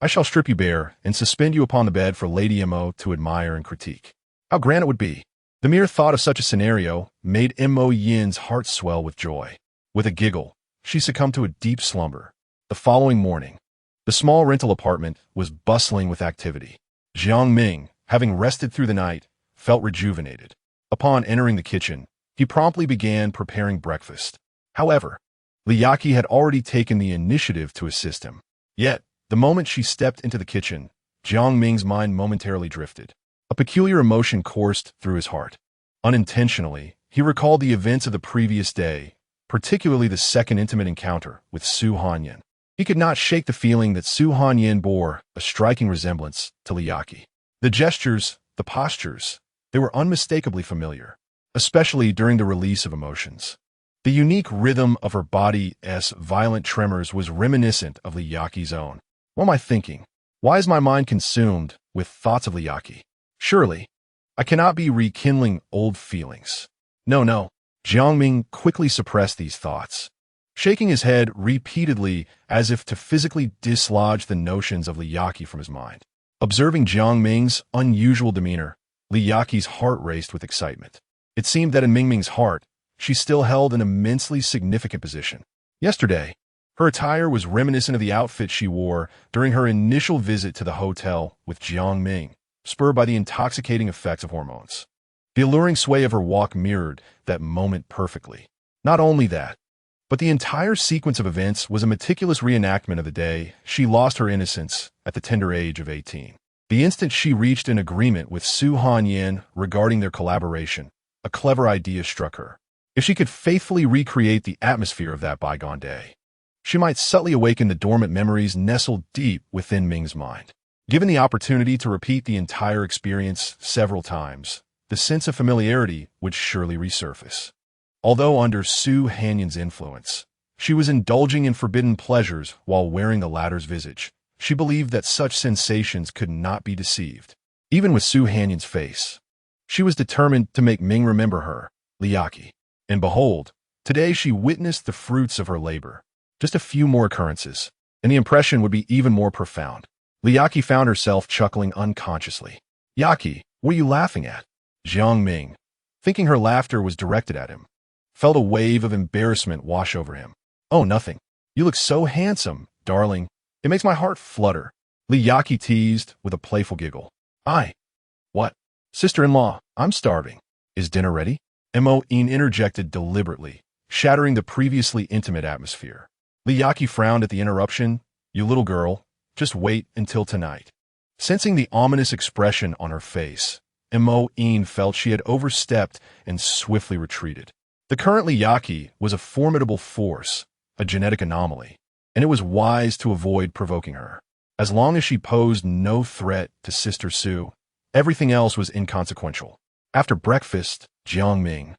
[SPEAKER 1] I shall strip you bare and suspend you upon the bed for Lady Mo to admire and critique. How grand it would be! The mere thought of such a scenario made Mo Yin's heart swell with joy. With a giggle, she succumbed to a deep slumber. The following morning, the small rental apartment was bustling with activity. Jiang Ming, having rested through the night, felt rejuvenated. Upon entering the kitchen, he promptly began preparing breakfast. However, Liyaki had already taken the initiative to assist him. Yet, the moment she stepped into the kitchen, Jiang Ming's mind momentarily drifted. A peculiar emotion coursed through his heart. Unintentionally, he recalled the events of the previous day, particularly the second intimate encounter with Su Hanyin. He could not shake the feeling that Su Hanyin bore a striking resemblance to Liyaki. The gestures, the postures, they were unmistakably familiar, especially during the release of emotions. The unique rhythm of her body's violent tremors was reminiscent of Liyaki's own. What am I thinking? Why is my mind consumed with thoughts of Liyaki? Surely, I cannot be rekindling old feelings. No. Jiang Ming quickly suppressed these thoughts, shaking his head repeatedly as if to physically dislodge the notions of Liyaki from his mind. Observing Jiang Ming's unusual demeanor, Liyaki's heart raced with excitement. It seemed that in Ming's heart, she still held an immensely significant position. Yesterday, her attire was reminiscent of the outfit she wore during her initial visit to the hotel with Jiang Ming, spurred by the intoxicating effects of hormones. The alluring sway of her walk mirrored that moment perfectly. Not only that, but the entire sequence of events was a meticulous reenactment of the day she lost her innocence at the tender age of 18. The instant she reached an agreement with Su Hanyin regarding their collaboration, a clever idea struck her. If she could faithfully recreate the atmosphere of that bygone day, she might subtly awaken the dormant memories nestled deep within Ming's mind. Given the opportunity to repeat the entire experience several times, the sense of familiarity would surely resurface. Although under Su Hanyin's influence, she was indulging in forbidden pleasures while wearing the latter's visage. She believed that such sensations could not be deceived. Even with Su Hanyin's face, she was determined to make Ming remember her, Liyaki. And behold, today she witnessed the fruits of her labor. Just a few more occurrences, and the impression would be even more profound. Liyaki found herself chuckling unconsciously. Yaki, what are you laughing at? Jiang Ming, thinking her laughter was directed at him, felt a wave of embarrassment wash over him. Oh, nothing. You look so handsome, darling. It makes my heart flutter. Liyaki teased with a playful giggle. What? Sister-in-law, I'm starving. Is dinner ready? Moine interjected deliberately, shattering the previously intimate atmosphere. Liyaki frowned at the interruption. You little girl, just wait until tonight. Sensing the ominous expression on her face, Moine felt she had overstepped and swiftly retreated. The current Liyaki was a formidable force, a genetic anomaly, and it was wise to avoid provoking her. As long as she posed no threat to Sister Sue, everything else was inconsequential. After breakfast, Jiang Ming,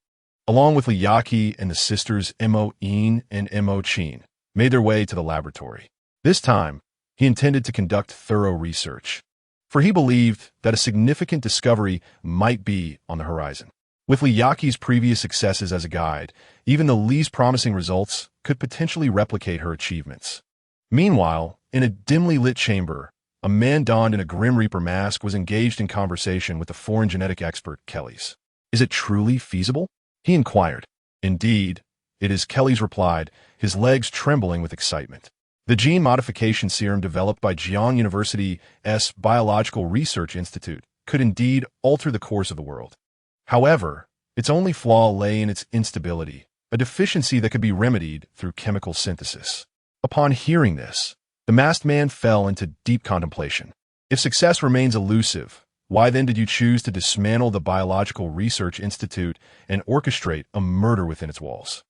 [SPEAKER 1] along with Liyaki and the sisters Moine and Mo Qin, made their way to the laboratory. This time, he intended to conduct thorough research, for he believed that a significant discovery might be on the horizon. With Liyaki's previous successes as a guide, even the least promising results could potentially replicate her achievements. Meanwhile, in a dimly lit chamber, a man donned in a Grim Reaper mask was engaged in conversation with the foreign genetic expert, Kelly's. Is it truly feasible? He inquired. Indeed, it is, Kelly's replied, his legs trembling with excitement. The gene modification serum developed by Jiang University's Biological Research Institute could indeed alter the course of the world. However, its only flaw lay in its instability, a deficiency that could be remedied through chemical synthesis. Upon hearing this, the masked man fell into deep contemplation. If success remains elusive, why then did you choose to dismantle the Biological Research Institute and orchestrate a murder within its walls?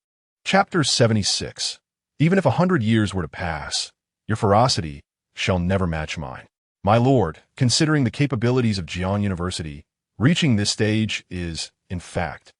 [SPEAKER 1] Chapter 76. Even if 100 years were to pass, your ferocity shall never match mine. My lord, considering the capabilities of Jiang University, reaching this stage is, in fact,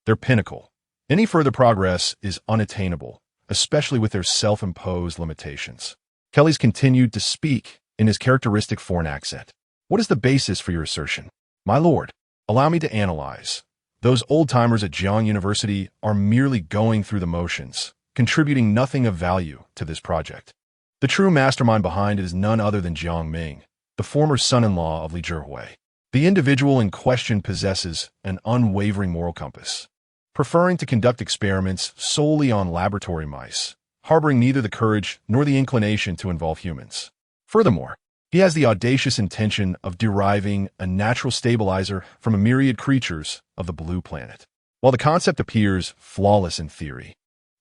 [SPEAKER 1] their pinnacle. Any further progress is unattainable, especially with their self-imposed limitations. Kelly's continued to speak in his characteristic foreign accent. What is the basis for your assertion? My lord, allow me to analyze. Those old-timers at Jiang University are merely going through the motions, contributing nothing of value to this project. The true mastermind behind it is none other than Jiang Ming, the former son-in-law of Li Zhihui. The individual in question possesses an unwavering moral compass, preferring to conduct experiments solely on laboratory mice, harboring neither the courage nor the inclination to involve humans. Furthermore, he has the audacious intention of deriving a natural stabilizer from a myriad creatures of the blue planet. While the concept appears flawless in theory,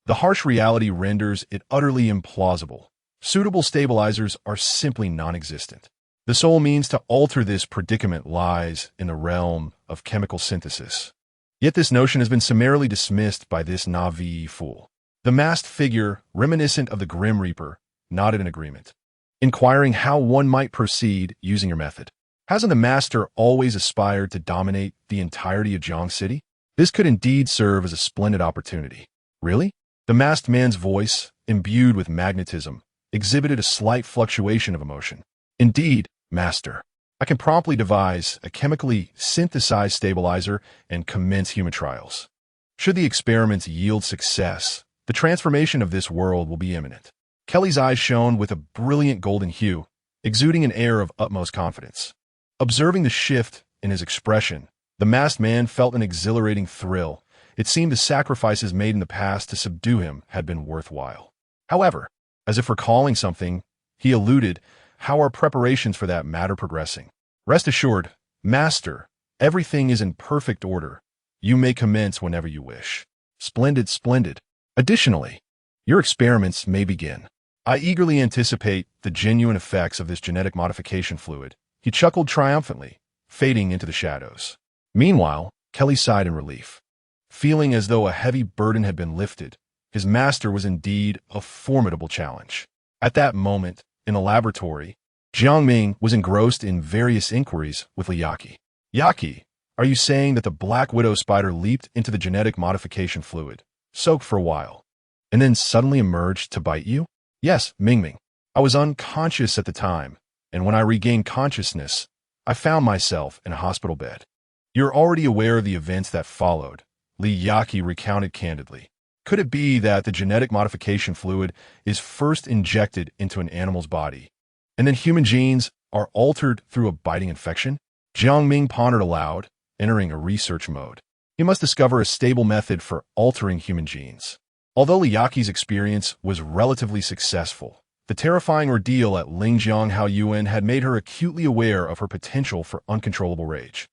[SPEAKER 1] the harsh reality renders it utterly implausible. Suitable stabilizers are simply non-existent. The sole means to alter this predicament lies in the realm of chemical synthesis. Yet this notion has been summarily dismissed by this Na'vi fool. The masked figure, reminiscent of the Grim Reaper, nodded in agreement, inquiring how one might proceed using your method. Hasn't the master always aspired to dominate the entirety of Jiang City? This could indeed serve as a splendid opportunity. Really? The masked man's voice, imbued with magnetism, exhibited a slight fluctuation of emotion. Indeed, master, I can promptly devise a chemically synthesized stabilizer and commence human trials. Should the experiments yield success, the transformation of this world will be imminent. Kelly's eyes shone with a brilliant golden hue, exuding an air of utmost confidence. Observing the shift in his expression, the masked man felt an exhilarating thrill. It seemed the sacrifices made in the past to subdue him had been worthwhile. However, as if recalling something, he alluded, how are preparations for that matter progressing? Rest assured, master, everything is in perfect order. You may commence whenever you wish. Splendid, splendid. Additionally, your experiments may begin. I eagerly anticipate the genuine effects of this genetic modification fluid. He chuckled triumphantly, fading into the shadows. Meanwhile, Kelly sighed in relief. Feeling as though a heavy burden had been lifted, his master was indeed a formidable challenge. At that moment, in the laboratory, Jiang Ming was engrossed in various inquiries with Yaki. Yaki, are you saying that the black widow spider leaped into the genetic modification fluid, soaked for a while, and then suddenly emerged to bite you? Yes, Ming. I was unconscious at the time, and when I regained consciousness, I found myself in a hospital bed. You're already aware of the events that followed, Li Yaki recounted candidly. Could it be that the genetic modification fluid is first injected into an animal's body, and then human genes are altered through a biting infection? Jiang Ming pondered aloud, entering a research mode. He must discover a stable method for altering human genes. Although Li Yaki's experience was relatively successful, the terrifying ordeal at Lingjiang Haoyuan had made her acutely aware of her potential for uncontrollable rage,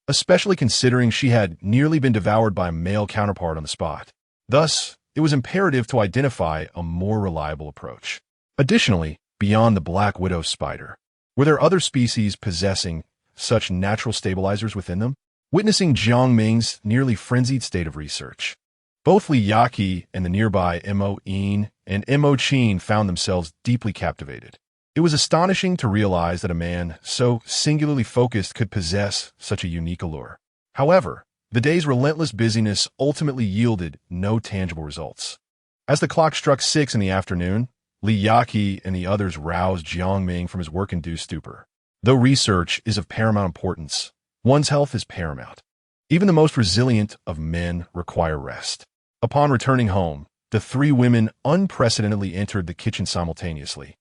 [SPEAKER 1] especially considering she had nearly been devoured by a male counterpart on the spot. Thus, it was imperative to identify a more reliable approach. Additionally, beyond the black widow spider, were there other species possessing such natural stabilizers within them? Witnessing Jiang Ming's nearly frenzied state of research, both Li Yaki and the nearby Mo Yin and Mo Qin found themselves deeply captivated. It was astonishing to realize that a man so singularly focused could possess such a unique allure. However, the day's relentless busyness ultimately yielded no tangible results. As the clock struck 6 in the afternoon, Li Yaki and the others roused Jiang Ming from his work-induced stupor. Though research is of paramount importance, one's health is paramount. Even the most resilient of men require rest. Upon returning home, the three women unprecedentedly entered the kitchen simultaneously,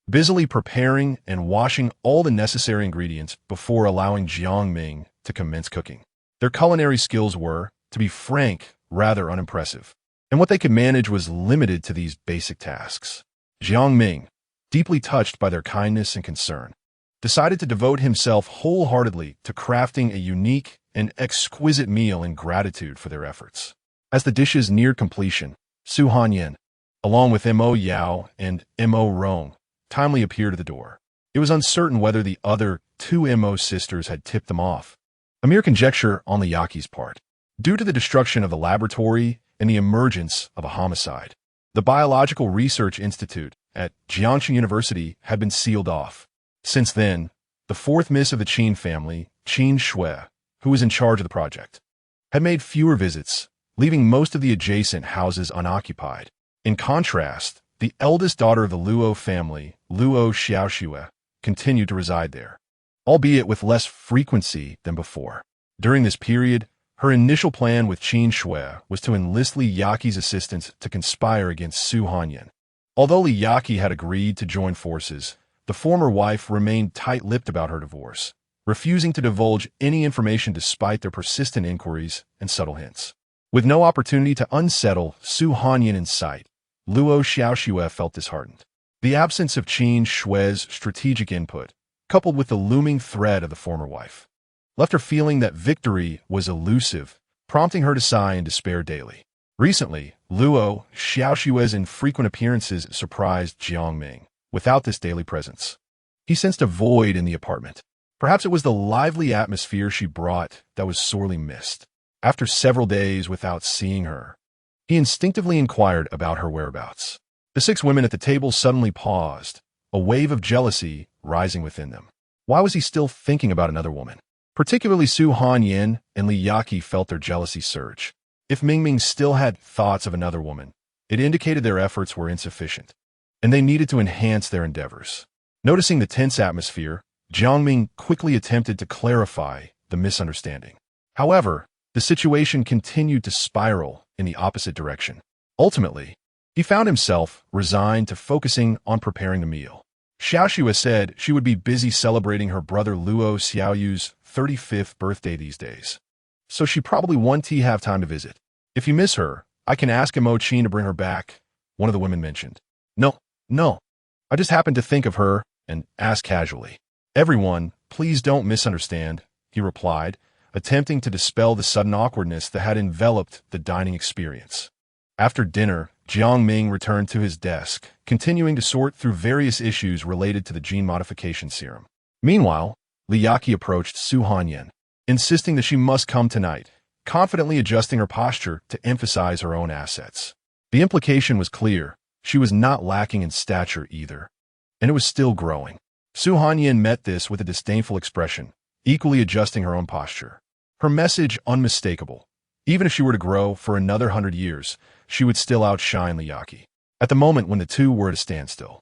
[SPEAKER 1] busily preparing and washing all the necessary ingredients before allowing Jiang Ming to commence cooking. Their culinary skills were, to be frank, rather unimpressive. and what they could manage was limited to these basic tasks. Jiang Ming, deeply touched by their kindness and concern, decided to devote himself wholeheartedly to crafting a unique and exquisite meal in gratitude for their efforts. As the dishes neared completion, Su Hanyan, along with Mo Yao and Mo Rong, timely appeared at the door. It was uncertain whether the other two Mo sisters had tipped them off, a mere conjecture on Liyaki's part. Due to the destruction of the laboratory and the emergence of a homicide, the Biological Research Institute at Jiangxi University had been sealed off. Since then, the fourth miss of the Qin family, Qin Shui, who was in charge of the project, had made fewer visits, leaving most of the adjacent houses unoccupied. In contrast, the eldest daughter of the Luo family, Luo Xiaoxue, continued to reside there, albeit with less frequency than before. During this period, her initial plan with Qin Shui was to enlist Li Yaqi's assistance to conspire against Su Hanyan. Although Li Yaqi had agreed to join forces, the former wife remained tight-lipped about her divorce, refusing to divulge any information despite their persistent inquiries and subtle hints. With no opportunity to unsettle Su Hanyan in sight, Luo Xiaoxue felt disheartened. The absence of Qin Shui's strategic input, coupled with the looming threat of the former wife, left her feeling that victory was elusive, prompting her to sigh and despair daily. Recently, Luo Xiaoxue's infrequent appearances surprised Jiang Ming. Without this daily presence, he sensed a void in the apartment. Perhaps it was the lively atmosphere she brought that was sorely missed. After several days without seeing her, he instinctively inquired about her whereabouts. The six women at the table suddenly paused, a wave of jealousy rising within them. Why was he still thinking about another woman? Particularly Su Hanyan and Li Yaqi felt their jealousy surge. If Ming still had thoughts of another woman, it indicated their efforts were insufficient, and they needed to enhance their endeavors. Noticing the tense atmosphere, Jiang Ming quickly attempted to clarify the misunderstanding. However, the situation continued to spiral in the opposite direction. Ultimately, he found himself resigned to focusing on preparing the meal. Xiaoxue said she would be busy celebrating her brother Luo Xiaoyu's 35th birthday these days, so she probably won't have time to visit. If you miss her, I can ask Mo Qin to bring her back, one of the women mentioned. No. I just happened to think of her and asked casually. Everyone, please don't misunderstand, he replied, attempting to dispel the sudden awkwardness that had enveloped the dining experience. After dinner, Jiang Ming returned to his desk, continuing to sort through various issues related to the gene modification serum. Meanwhile, Li Yaqi approached Su Hanyan, insisting that she must come tonight, confidently adjusting her posture to emphasize her own assets. The implication was clear. She was not lacking in stature either, and it was still growing. Su Hanyan met this with a disdainful expression, equally adjusting her own posture. Her message unmistakable. Even if she were to grow for another 100 years, she would still outshine Li Yaqi. At the moment when the two were at a standstill,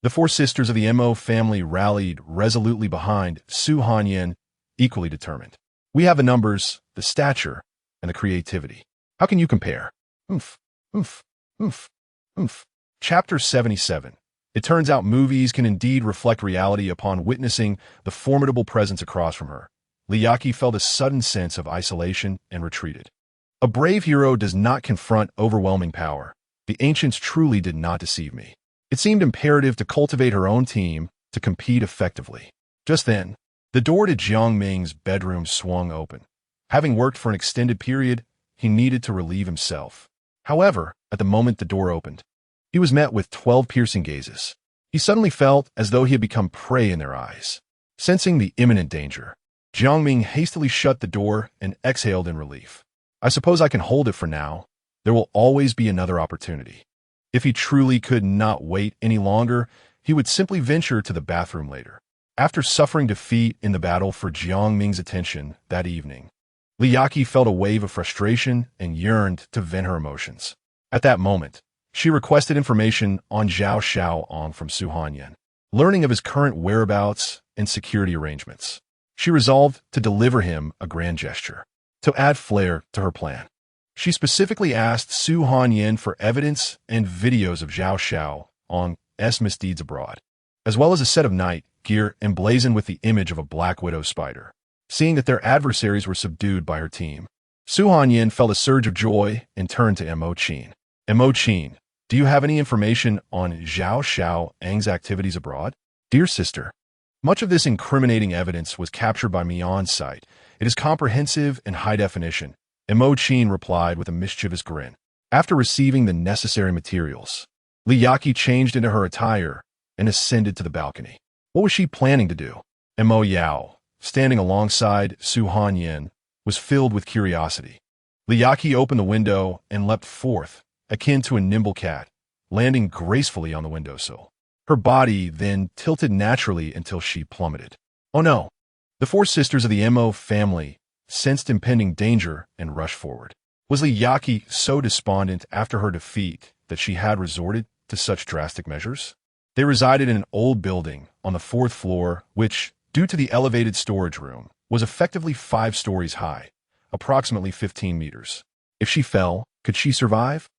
[SPEAKER 1] the four sisters of the Mo family rallied resolutely behind Su Hanyan, equally determined. We have the numbers, the stature, and the creativity. How can you compare? Oomph. Chapter 77. It turns out movies can indeed reflect reality upon witnessing the formidable presence across from her. Li Yaqi felt a sudden sense of isolation and retreated. A brave hero does not confront overwhelming power. The ancients truly did not deceive me. It seemed imperative to cultivate her own team to compete effectively. Just then, the door to Jiang Ming's bedroom swung open. Having worked for an extended period, he needed to relieve himself. However, at the moment the door opened, he was met with 12 piercing gazes. He suddenly felt as though he had become prey in their eyes. Sensing the imminent danger, Jiang Ming hastily shut the door and exhaled in relief. I suppose I can hold it for now. There will always be another opportunity. If he truly could not wait any longer, he would simply venture to the bathroom later. After suffering defeat in the battle for Jiang Ming's attention that evening, Li Yaqi felt a wave of frustration and yearned to vent her emotions. At that moment, she requested information on Zhao Xiaoong from Su Hanyan, learning of his current whereabouts and security arrangements. She resolved to deliver him a grand gesture, to add flair to her plan. She specifically asked Su Hanyan for evidence and videos of Zhao Xiaoong's misdeeds abroad, as well as a set of night gear emblazoned with the image of a black widow spider. Seeing that their adversaries were subdued by her team, Su Hanyan felt a surge of joy and turned to Mo Qin. Mo Qin, do you have any information on Zhao Xiaoang's activities abroad? Dear sister, much of this incriminating evidence was captured by Mian's site. It is comprehensive and high definition. Mo Qin replied with a mischievous grin. After receiving the necessary materials, Li Yaqi changed into her attire and ascended to the balcony. What was she planning to do? Mo Yao, standing alongside Su Hanyin, was filled with curiosity. Li Yaqi opened the window and leapt forth, akin to a nimble cat, landing gracefully on the windowsill. Her body then tilted naturally until she plummeted. Oh no! The four sisters of the Mo family sensed impending danger and rushed forward. Was Li Yaqi so despondent after her defeat that she had resorted to such drastic measures? They resided in an old building on the 4th floor, which, due to the elevated storage room, was effectively 5 stories high, approximately 15 meters. If she fell, could she survive?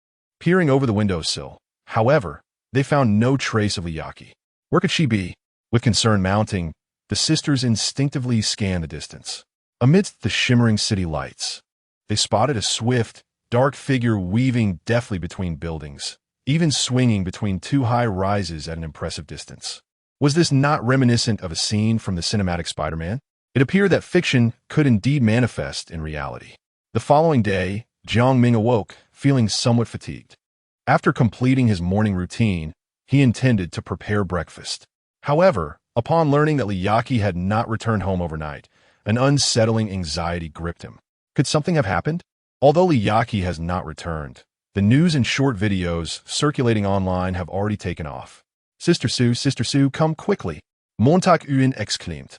[SPEAKER 1] Peering over the windowsill, however, they found no trace of Li Yaqi. Where could she be? With concern mounting, the sisters instinctively scanned the distance. Amidst the shimmering city lights, they spotted a swift, dark figure weaving deftly between buildings, even swinging between 2 high rises at an impressive distance. Was this not reminiscent of a scene from the cinematic Spider-Man? It appeared that fiction could indeed manifest in reality. The following day, Jiang Ming awoke, feeling somewhat fatigued. After completing his morning routine, he intended to prepare breakfast. However, upon learning that Li Yaqi had not returned home overnight, an unsettling anxiety gripped him. Could something have happened? Although Li Yaqi has not returned, the news and short videos circulating online have already taken off. Sister Sue, come quickly, Montag Yuan exclaimed,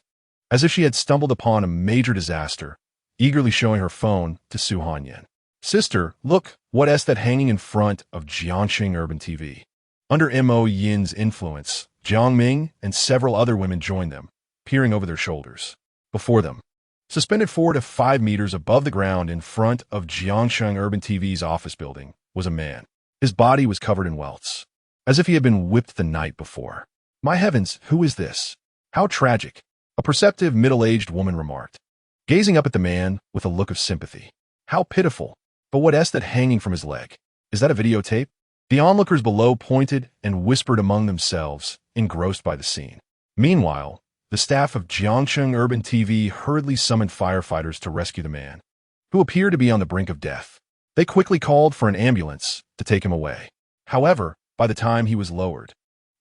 [SPEAKER 1] as if she had stumbled upon a major disaster, eagerly showing her phone to Su Hanyin. Sister, look, what is that hanging in front of Jiangxing Urban TV? Under Mo Yin's influence, Jiang Ming and several other women joined them, peering over their shoulders. Before them, suspended 4 to 5 meters above the ground in front of Jiangxing Urban TV's office building, was a man. His body was covered in welts, as if he had been whipped the night before. My heavens, who is this? How tragic, a perceptive middle-aged woman remarked, gazing up at the man with a look of sympathy. How pitiful. But what is that hanging from his leg? Is that a videotape? The onlookers below pointed and whispered among themselves, engrossed by the scene. Meanwhile, the staff of Jiangxing Urban TV hurriedly summoned firefighters to rescue the man, who appeared to be on the brink of death. They quickly called for an ambulance to take him away. However, by the time he was lowered,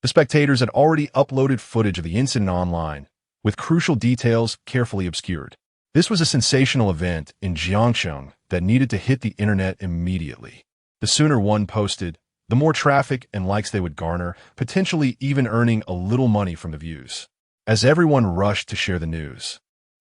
[SPEAKER 1] the spectators had already uploaded footage of the incident online, with crucial details carefully obscured. This was a sensational event in Jiangxing that needed to hit the internet immediately. The sooner one posted, the more traffic and likes they would garner, potentially even earning a little money from the views. As everyone rushed to share the news,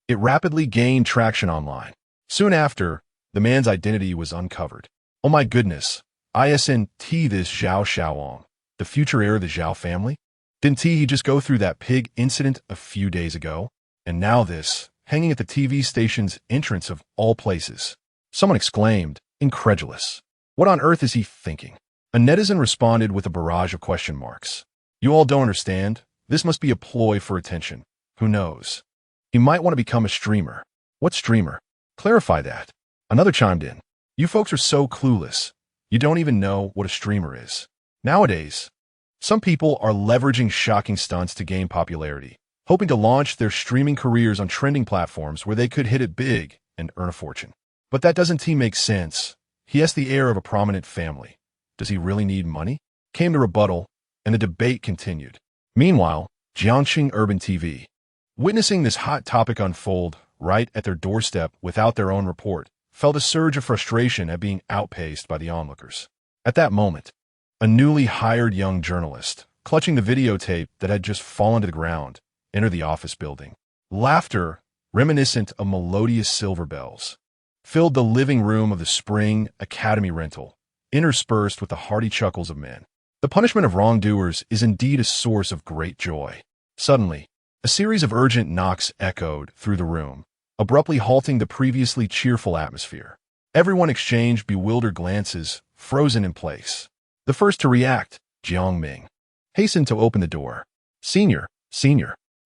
[SPEAKER 1] it rapidly gained traction online. Soon after, the man's identity was uncovered. Oh my goodness, isn't this Zhao Xiaoang, the future heir of the Zhao family? Didn't he just go through that pig incident a few days ago? And now this, hanging at the TV station's entrance of all places. Someone exclaimed, incredulous. What on earth is he thinking? A netizen responded with a barrage of question marks. You all don't understand. This must be a ploy for attention. Who knows? He might want to become a streamer. What streamer? Clarify that. Another chimed in. You folks are so clueless. You don't even know what a streamer is. Nowadays, some people are leveraging shocking stunts to gain popularity, hoping to launch their streaming careers on trending platforms where they could hit it big and earn a fortune. But that doesn't make sense. He has the heir of a prominent family. Does he really need money? Came the rebuttal, and the debate continued. Meanwhile, Jiangxing Urban TV, witnessing this hot topic unfold right at their doorstep without their own report, felt a surge of frustration at being outpaced by the onlookers. At that moment, a newly hired young journalist, clutching the videotape that had just fallen to the ground, entered the office building. Laughter, reminiscent of melodious silver bells, filled the living room of the Spring Academy rental, interspersed with the hearty chuckles of men. The punishment of wrongdoers is indeed a source of great joy. Suddenly, a series of urgent knocks echoed through the room, abruptly halting the previously cheerful atmosphere. Everyone exchanged bewildered glances, frozen in place. The first to react, Jiang Ming, hastened to open the door. Senior,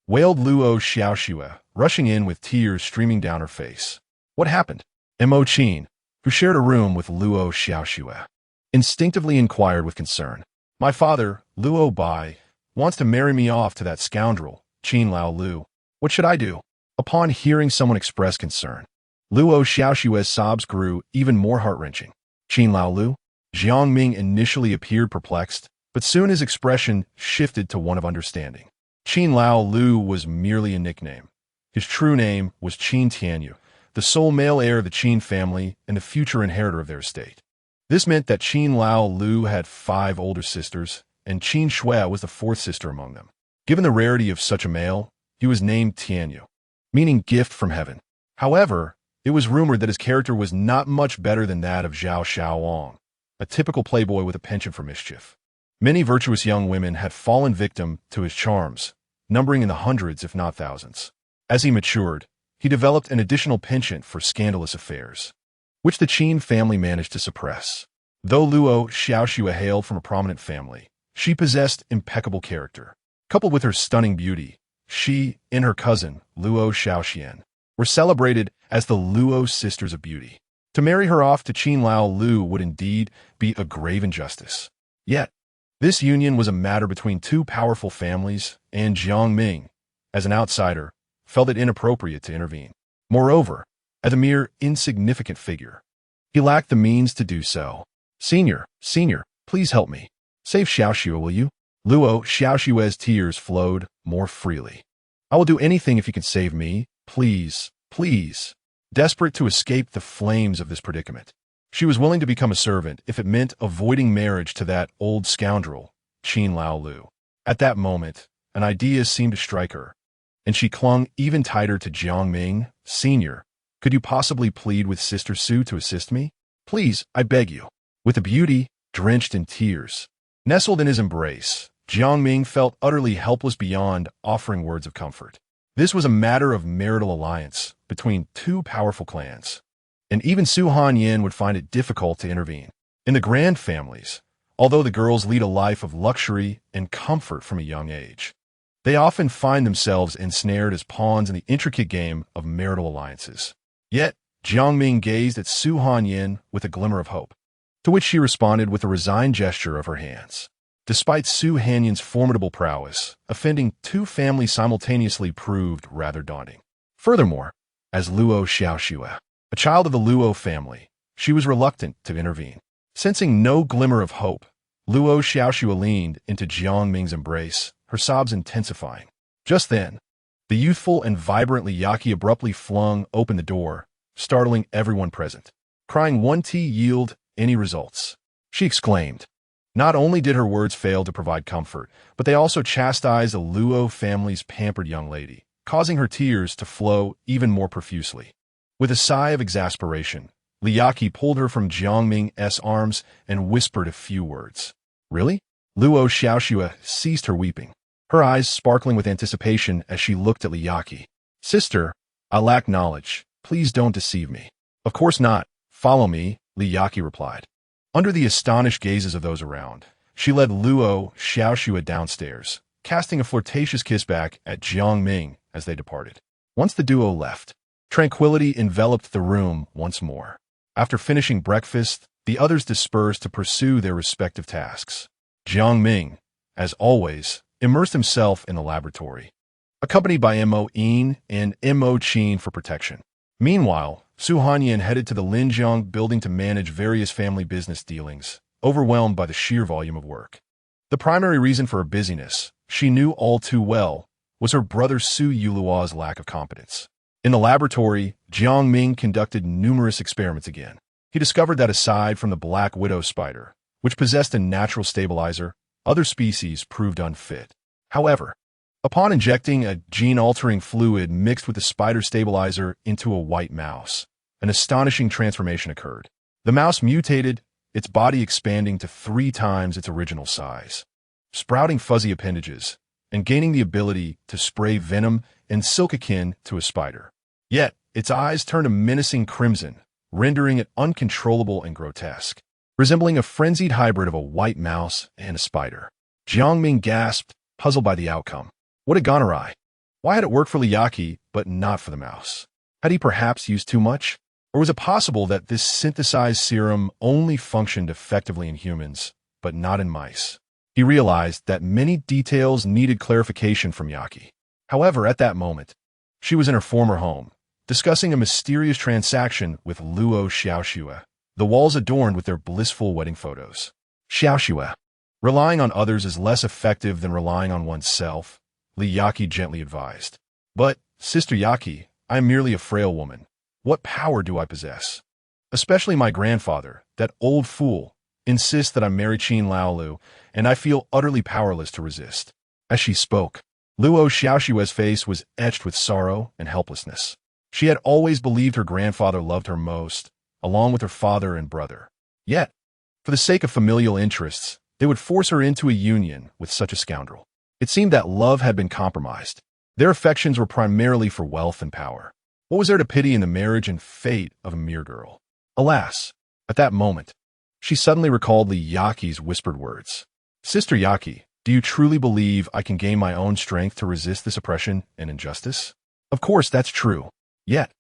[SPEAKER 1] wailed Luo Xiaoxue, rushing in with tears streaming down her face. What happened? Mo Qin, who shared a room with Luo Xiaoxue, instinctively inquired with concern. My father, Luo Bai, wants to marry me off to that scoundrel, Qin Lao Lu. What should I do? Upon hearing someone express concern, Luo Xiaoxue's sobs grew even more heart-wrenching. Qin Lao Lu? Jiang Ming initially appeared perplexed, but soon his expression shifted to one of understanding. Qin Lao Lu was merely a nickname. His true name was Qin Tianyu, the sole male heir of the Qin family and the future inheritor of their estate. This meant that Qin Lao Lu had 5 older sisters, and Qin Shui was the 4th sister among them. Given the rarity of such a male, he was named Tianyu, meaning gift from heaven. However, it was rumored that his character was not much better than that of Zhao Xiaowang, a typical playboy with a penchant for mischief. Many virtuous young women had fallen victim to his charms, numbering in the hundreds if not thousands. As he matured, he developed an additional penchant for scandalous affairs, which the Qin family managed to suppress. Though Luo Xiaoxue hailed from a prominent family, she possessed impeccable character. Coupled with her stunning beauty, she and her cousin, Luo Xiaoxian, were celebrated as the Luo Sisters of Beauty. To marry her off to Qin Lao Lu would indeed be a grave injustice. Yet, this union was a matter between 2 powerful families, and Jiang Ming, as an outsider, felt it inappropriate to intervene. Moreover, as a mere insignificant figure, he lacked the means to do so. Senior, please help me. Save Xiaoxue, will you? Luo Xiaoxue's tears flowed more freely. I will do anything if you can save me. Please. Desperate to escape the flames of this predicament, she was willing to become a servant if it meant avoiding marriage to that old scoundrel, Qin Lao Lu. At that moment, an idea seemed to strike her, and she clung even tighter to Jiang Ming. Senior, could you possibly plead with Sister Su to assist me? Please, I beg you. With the beauty drenched in tears, nestled in his embrace, Jiang Ming felt utterly helpless beyond offering words of comfort. This was a matter of marital alliance between 2 powerful clans, and even Su Hanyin would find it difficult to intervene. In the Grand families, although the girls lead a life of luxury and comfort from a young age, they often find themselves ensnared as pawns in the intricate game of marital alliances. Yet, Jiang Ming gazed at Su Hanyin with a glimmer of hope, to which she responded with a resigned gesture of her hands. Despite Su Hanyin's formidable prowess, offending 2 families simultaneously proved rather daunting. Furthermore, as Luo Xiaoxue, a child of the Luo family, she was reluctant to intervene. Sensing no glimmer of hope, Luo Xiaoxue leaned into Jiang Ming's embrace, her sobs intensifying. Just then, the youthful and vibrant Yaqi abruptly flung open the door, startling everyone present. Crying, "Won't he yield any results?" she exclaimed. Not only did her words fail to provide comfort, but they also chastised the Luo family's pampered young lady, causing her tears to flow even more profusely. With a sigh of exasperation, Liaki pulled her from Jiang Ming's arms and whispered a few words. "Really?" Luo Xiaoxue ceased her weeping, her eyes sparkling with anticipation as she looked at Liaki. "Sister, I lack knowledge. Please don't deceive me." "Of course not. Follow me," Liaki replied. Under the astonished gazes of those around, she led Luo Xiaoxue downstairs, casting a flirtatious kiss back at Jiang Ming as they departed. Once the duo left, tranquility enveloped the room once more. After finishing breakfast, the others dispersed to pursue their respective tasks. Jiang Ming, as always, immersed himself in the laboratory, accompanied by Mo Yin and Mo Qin for protection. Meanwhile, Su Hanyin headed to the Linjiang building to manage various family business dealings, overwhelmed by the sheer volume of work. The primary reason for her busyness, she knew all too well, was her brother Su Yuluo's lack of competence. In the laboratory, Jiang Ming conducted numerous experiments again. He discovered that aside from the black widow spider, which possessed a natural stabilizer, other species proved unfit. However, upon injecting a gene-altering fluid mixed with the spider stabilizer into a white mouse, an astonishing transformation occurred. The mouse mutated, its body expanding to 3 times its original size, sprouting fuzzy appendages, and gaining the ability to spray venom and silk akin to a spider. Yet, its eyes turned a menacing crimson, rendering it uncontrollable and grotesque, resembling a frenzied hybrid of a white mouse and a spider. Jiang Ming gasped, puzzled by the outcome. What had gone awry? Why had it worked for Liaki, but not for the mouse? Had he perhaps used too much? Or was it possible that this synthesized serum only functioned effectively in humans, but not in mice? He realized that many details needed clarification from Yaki. However, at that moment, she was in her former home, discussing a mysterious transaction with Luo Xiaoxue, the walls adorned with their blissful wedding photos. Xiaoxue. Relying on others is less effective than relying on oneself, Li Yaki gently advised. But, Sister Yaki, I am merely a frail woman. What power do I possess? Especially my grandfather, that old fool, insists that I marry Qin Laolu, and I feel utterly powerless to resist. As she spoke, Luo Xiaoxue's face was etched with sorrow and helplessness. She had always believed her grandfather loved her most, along with her father and brother. Yet, for the sake of familial interests, they would force her into a union with such a scoundrel. It seemed that love had been compromised. Their affections were primarily for wealth and power. What was there to pity in the marriage and fate of a mere girl? Alas, at that moment, she suddenly recalled Li Yaki's whispered words. Sister Yaki, do you truly believe I can gain my own strength to resist this oppression and injustice? Of course, that's true. Yet,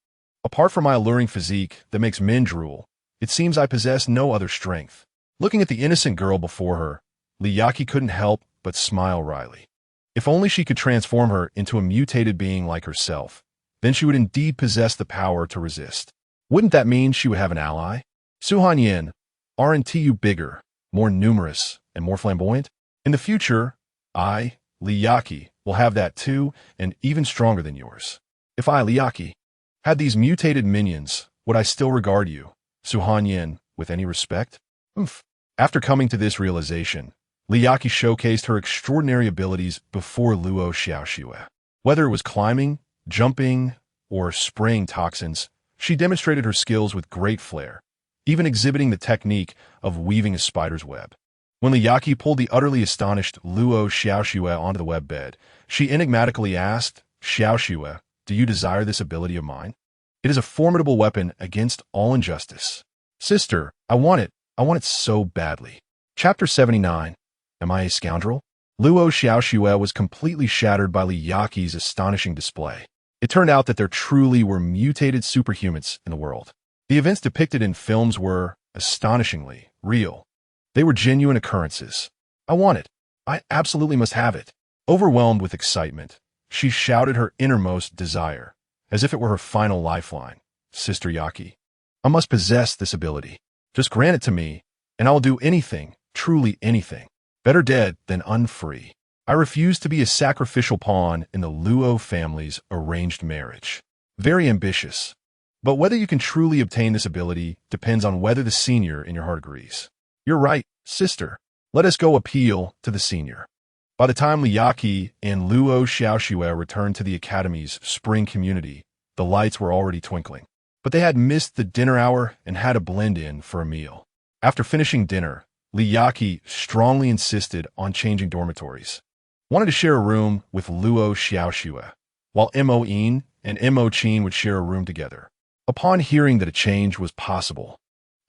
[SPEAKER 1] apart from my alluring physique that makes men drool, it seems I possess no other strength. Looking at the innocent girl before her, Li Yaki couldn't help but smile wryly. If only she could transform her into a mutated being like herself, then she would indeed possess the power to resist. Wouldn't that mean she would have an ally? Su Hanyin, aren't you bigger, more numerous, and more flamboyant? In the future, I, Li Yaki, will have that too, and even stronger than yours. If I, Li Yaki, had these mutated minions, would I still regard you, Su Hanyin, with any respect? After coming to this realization, Li Yaki showcased her extraordinary abilities before Luo Xiaoxue. Whether it was climbing, jumping, or spraying toxins, she demonstrated her skills with great flair, even exhibiting the technique of weaving a spider's web. When Li Yaki pulled the utterly astonished Luo Xiaoxue onto the web bed, she enigmatically asked, Xiaoxue, do you desire this ability of mine? It is a formidable weapon against all injustice. Sister, I want it. I want it so badly. Chapter 79. Am I a scoundrel? Luo Xiaoxue was completely shattered by Li Yaki's astonishing display. It turned out that there truly were mutated superhumans in the world. The events depicted in films were, astonishingly, real. They were genuine occurrences. I want it. I absolutely must have it. Overwhelmed with excitement, she shouted her innermost desire, as if it were her final lifeline. Sister Yaki, I must possess this ability. Just grant it to me, and I will do anything, truly anything. Better dead than unfree. I refuse to be a sacrificial pawn in the Luo family's arranged marriage. Very ambitious. But whether you can truly obtain this ability depends on whether the senior in your heart agrees. You're right, sister. Let us go appeal to the senior. By the time Li Yaki and Luo Xiaoxue returned to the academy's spring community, the lights were already twinkling. But they had missed the dinner hour and had to blend in for a meal. After finishing dinner, Li Yaki strongly insisted on changing dormitories. Wanted to share a room with Luo Xiaoxue, while Mo Yin and Mo Qin would share a room together. Upon hearing that a change was possible,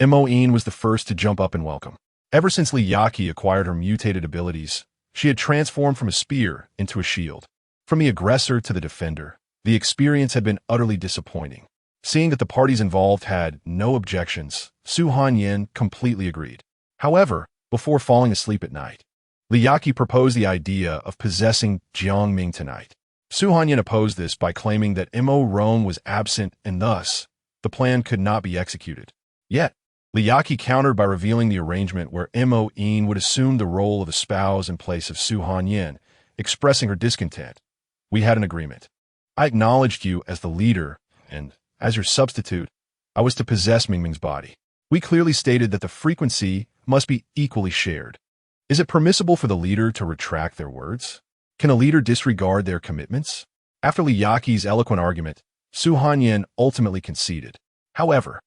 [SPEAKER 1] Mo Yin was the first to jump up and welcome. Ever since Li Yaki acquired her mutated abilities, she had transformed from a spear into a shield. From the aggressor to the defender, the experience had been utterly disappointing. Seeing that the parties involved had no objections, Su Hanyin completely agreed. However, before falling asleep at night, Li Yaki proposed the idea of possessing Jiang Ming tonight. Su Hanyin opposed this by claiming that Mo Rong was absent and thus, the plan could not be executed. Yet, Li Yaki countered by revealing the arrangement where Mo Yin would assume the role of a spouse in place of Su Hanyin, expressing her discontent. We had an agreement. I acknowledged you as the leader, and, as your substitute, I was to possess Mingming's body. We clearly stated that the frequency must be equally shared. Is it permissible for the leader to retract their words? Can a leader disregard their commitments? After Li Yaki's eloquent argument, Su Hanyin ultimately conceded. However,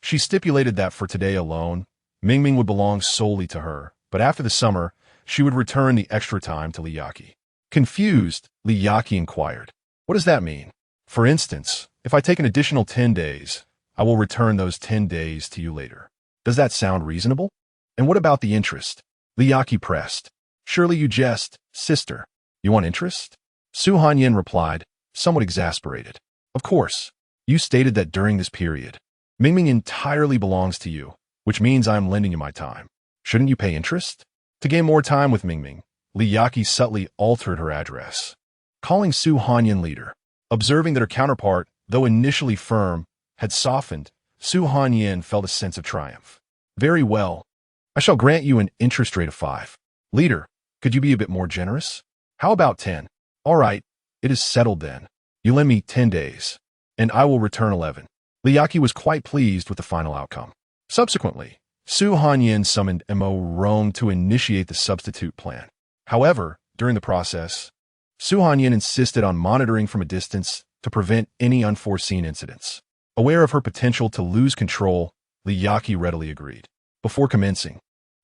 [SPEAKER 1] she stipulated that for today alone, Mingming would belong solely to her, but after the summer, she would return the extra time to Li Yaki. Confused, Li Yaki inquired, what does that mean? For instance, if I take an additional 10 days, I will return those 10 days to you later. Does that sound reasonable? And what about the interest? Li Yaki pressed. Surely you jest, sister. You want interest? Su Hanyin replied, somewhat exasperated. Of course. You stated that during this period, Mingming entirely belongs to you, which means I am lending you my time. Shouldn't you pay interest? To gain more time with Mingming, Li Yaqi subtly altered her address, calling Su Hanyin leader. Observing that her counterpart, though initially firm, had softened, Su Hanyin felt a sense of triumph. Very well. I shall grant you an interest rate of 5. Leader, could you be a bit more generous? How about 10? All right, it is settled then. You lend me 10 days, and I will return 11. Li Yaqi was quite pleased with the final outcome. Subsequently, Su Hanyin summoned Mo Rong to initiate the substitute plan. However, during the process, Su Hanyin insisted on monitoring from a distance to prevent any unforeseen incidents. Aware of her potential to lose control, Li Yaqi readily agreed. Before commencing,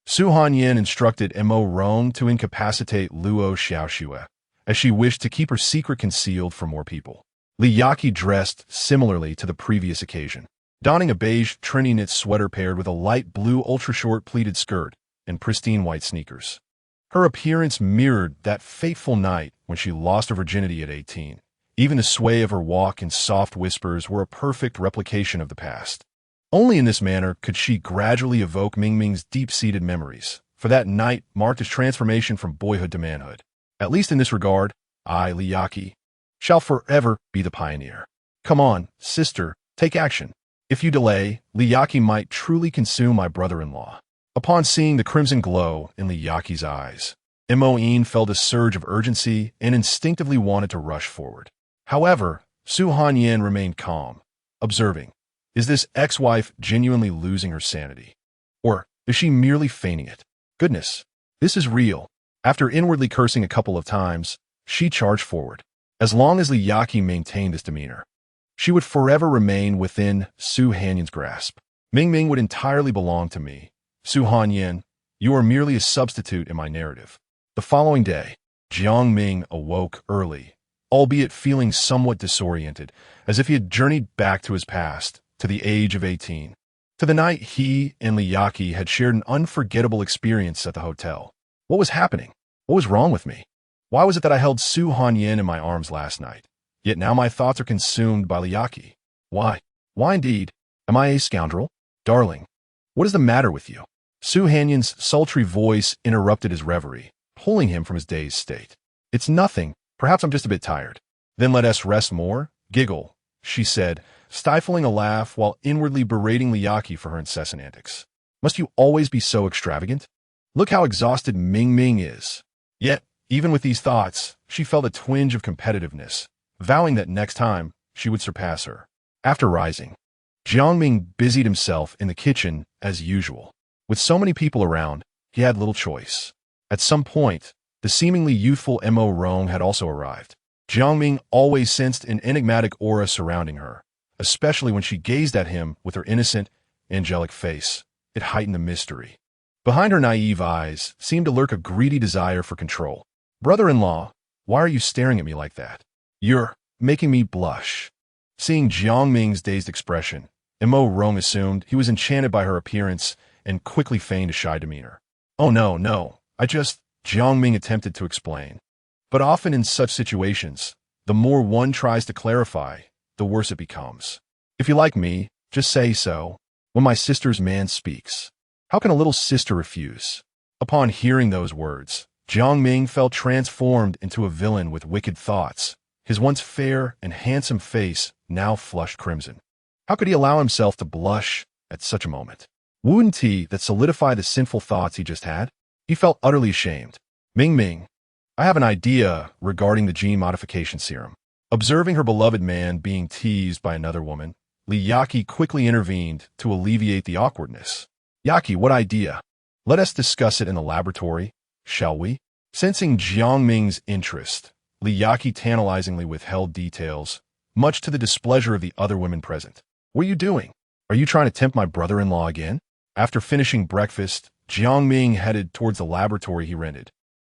[SPEAKER 1] Su Hanyin instructed Mo Rong to incapacitate Luo Xiaoxue, as she wished to keep her secret concealed from more people. Li Yaqi dressed similarly to the previous occasion, donning a beige trini knit sweater paired with a light blue ultra-short pleated skirt and pristine white sneakers. Her appearance mirrored that fateful night when she lost her virginity at 18. Even the sway of her walk and soft whispers were a perfect replication of the past. Only in this manner could she gradually evoke Mingming's deep-seated memories, for that night marked his transformation from boyhood to manhood. At least in this regard, I, Li Yaqi, shall forever be the pioneer. Come on, sister, take action. If you delay, Li Yaqi might truly consume my brother-in-law. Upon seeing the crimson glow in Li Yaqi's eyes, Moin felt a surge of urgency and instinctively wanted to rush forward. However, Su Hanyin remained calm, observing, is this ex-wife genuinely losing her sanity? Or is she merely feigning it? Goodness, this is real. After inwardly cursing a couple of times, she charged forward. As long as Li Yaqi maintained this demeanor, she would forever remain within Su Hanyin's grasp. Mingming would entirely belong to me. Su Hanyin, you are merely a substitute in my narrative. The following day, Jiang Ming awoke early, albeit feeling somewhat disoriented, as if he had journeyed back to his past, to the age of 18. To the night he and Li Yaqi had shared an unforgettable experience at the hotel. What was happening? What was wrong with me? Why was it that I held Su Hanyin in my arms last night? Yet now my thoughts are consumed by Li Yaqi. Why? Why indeed? Am I a scoundrel? Darling, what is the matter with you? Su Hanyin's sultry voice interrupted his reverie, pulling him from his dazed state. It's nothing. Perhaps I'm just a bit tired. Then let us rest more. Giggle, she said, stifling a laugh while inwardly berating Li Yaqi for her incessant antics. Must you always be so extravagant? Look how exhausted Mingming is. Yet, even with these thoughts, she felt a twinge of competitiveness, vowing that next time she would surpass her. After rising, Jiang Ming busied himself in the kitchen as usual. With so many people around, he had little choice. At some point, the seemingly youthful Mo Rong had also arrived. Jiang Ming always sensed an enigmatic aura surrounding her, especially when she gazed at him with her innocent, angelic face. It heightened the mystery. Behind her naive eyes seemed to lurk a greedy desire for control. Brother-in-law, why are you staring at me like that? You're making me blush. Seeing Jiang Ming's dazed expression, Mo Rong assumed he was enchanted by her appearance and quickly feigned a shy demeanor. Oh no, Jiang Ming attempted to explain. But often in such situations, the more one tries to clarify, the worse it becomes. If you like me, just say so. When my sister's man speaks, how can a little sister refuse? Upon hearing those words, Jiang Ming felt transformed into a villain with wicked thoughts. His once fair and handsome face now flushed crimson. How could he allow himself to blush at such a moment? Wouldn't he that solidify the sinful thoughts he just had? He felt utterly ashamed. Ming, I have an idea regarding the gene modification serum. Observing her beloved man being teased by another woman, Li Yaqi quickly intervened to alleviate the awkwardness. Yaqi, what idea? Let us discuss it in the laboratory, shall we? Sensing Jiang Ming's interest, Li Yaqi tantalizingly withheld details, much to the displeasure of the other women present. What are you doing? Are you trying to tempt my brother-in-law again? After finishing breakfast, Jiang Ming headed towards the laboratory he rented,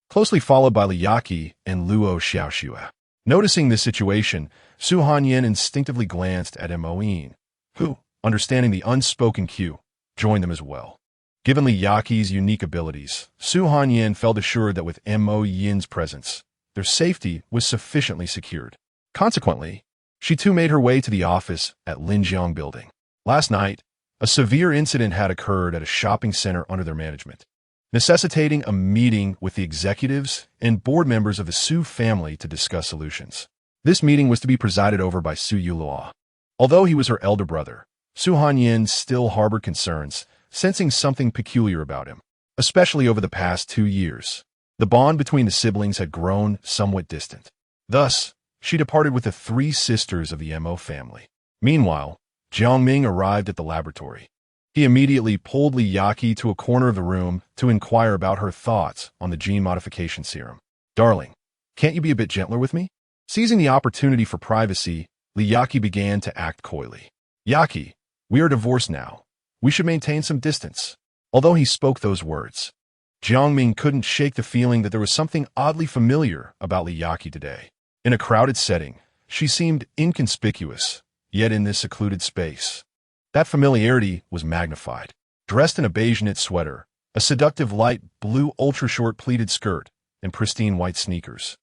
[SPEAKER 1] closely followed by Li Yaqi and Luo Xiaoxue. Noticing this situation, Su Hanyin instinctively glanced at Moin, who, understanding the unspoken cue, joined them as well. Given Li Yaqi's unique abilities, Su Hanyin felt assured that with Moyin's presence, their safety was sufficiently secured. Consequently, she too made her way to the office at Linjiang Building. Last night, a severe incident had occurred at a shopping center under their management, necessitating a meeting with the executives and board members of the Su family to discuss solutions. This meeting was to be presided over by Su Yulua. Although he was her elder brother, Su Hanyin still harbored concerns, sensing something peculiar about him, especially over the past 2 years. The bond between the siblings had grown somewhat distant. Thus, she departed with the 3 sisters of the Mo family. Meanwhile, Jiang Ming arrived at the laboratory. He immediately pulled Li Yaqi to a corner of the room to inquire about her thoughts on the gene modification serum. "Darling, can't you be a bit gentler with me?" Seizing the opportunity for privacy, Li Yaqi began to act coyly. "Yaqi, we are divorced now. We should maintain some distance." Although he spoke those words, Jiang Ming couldn't shake the feeling that there was something oddly familiar about Li Yaqi today. In a crowded setting, she seemed inconspicuous, yet in this secluded space, that familiarity was magnified. Dressed in a beige knit sweater, a seductive light blue ultra-short pleated skirt, and pristine white sneakers,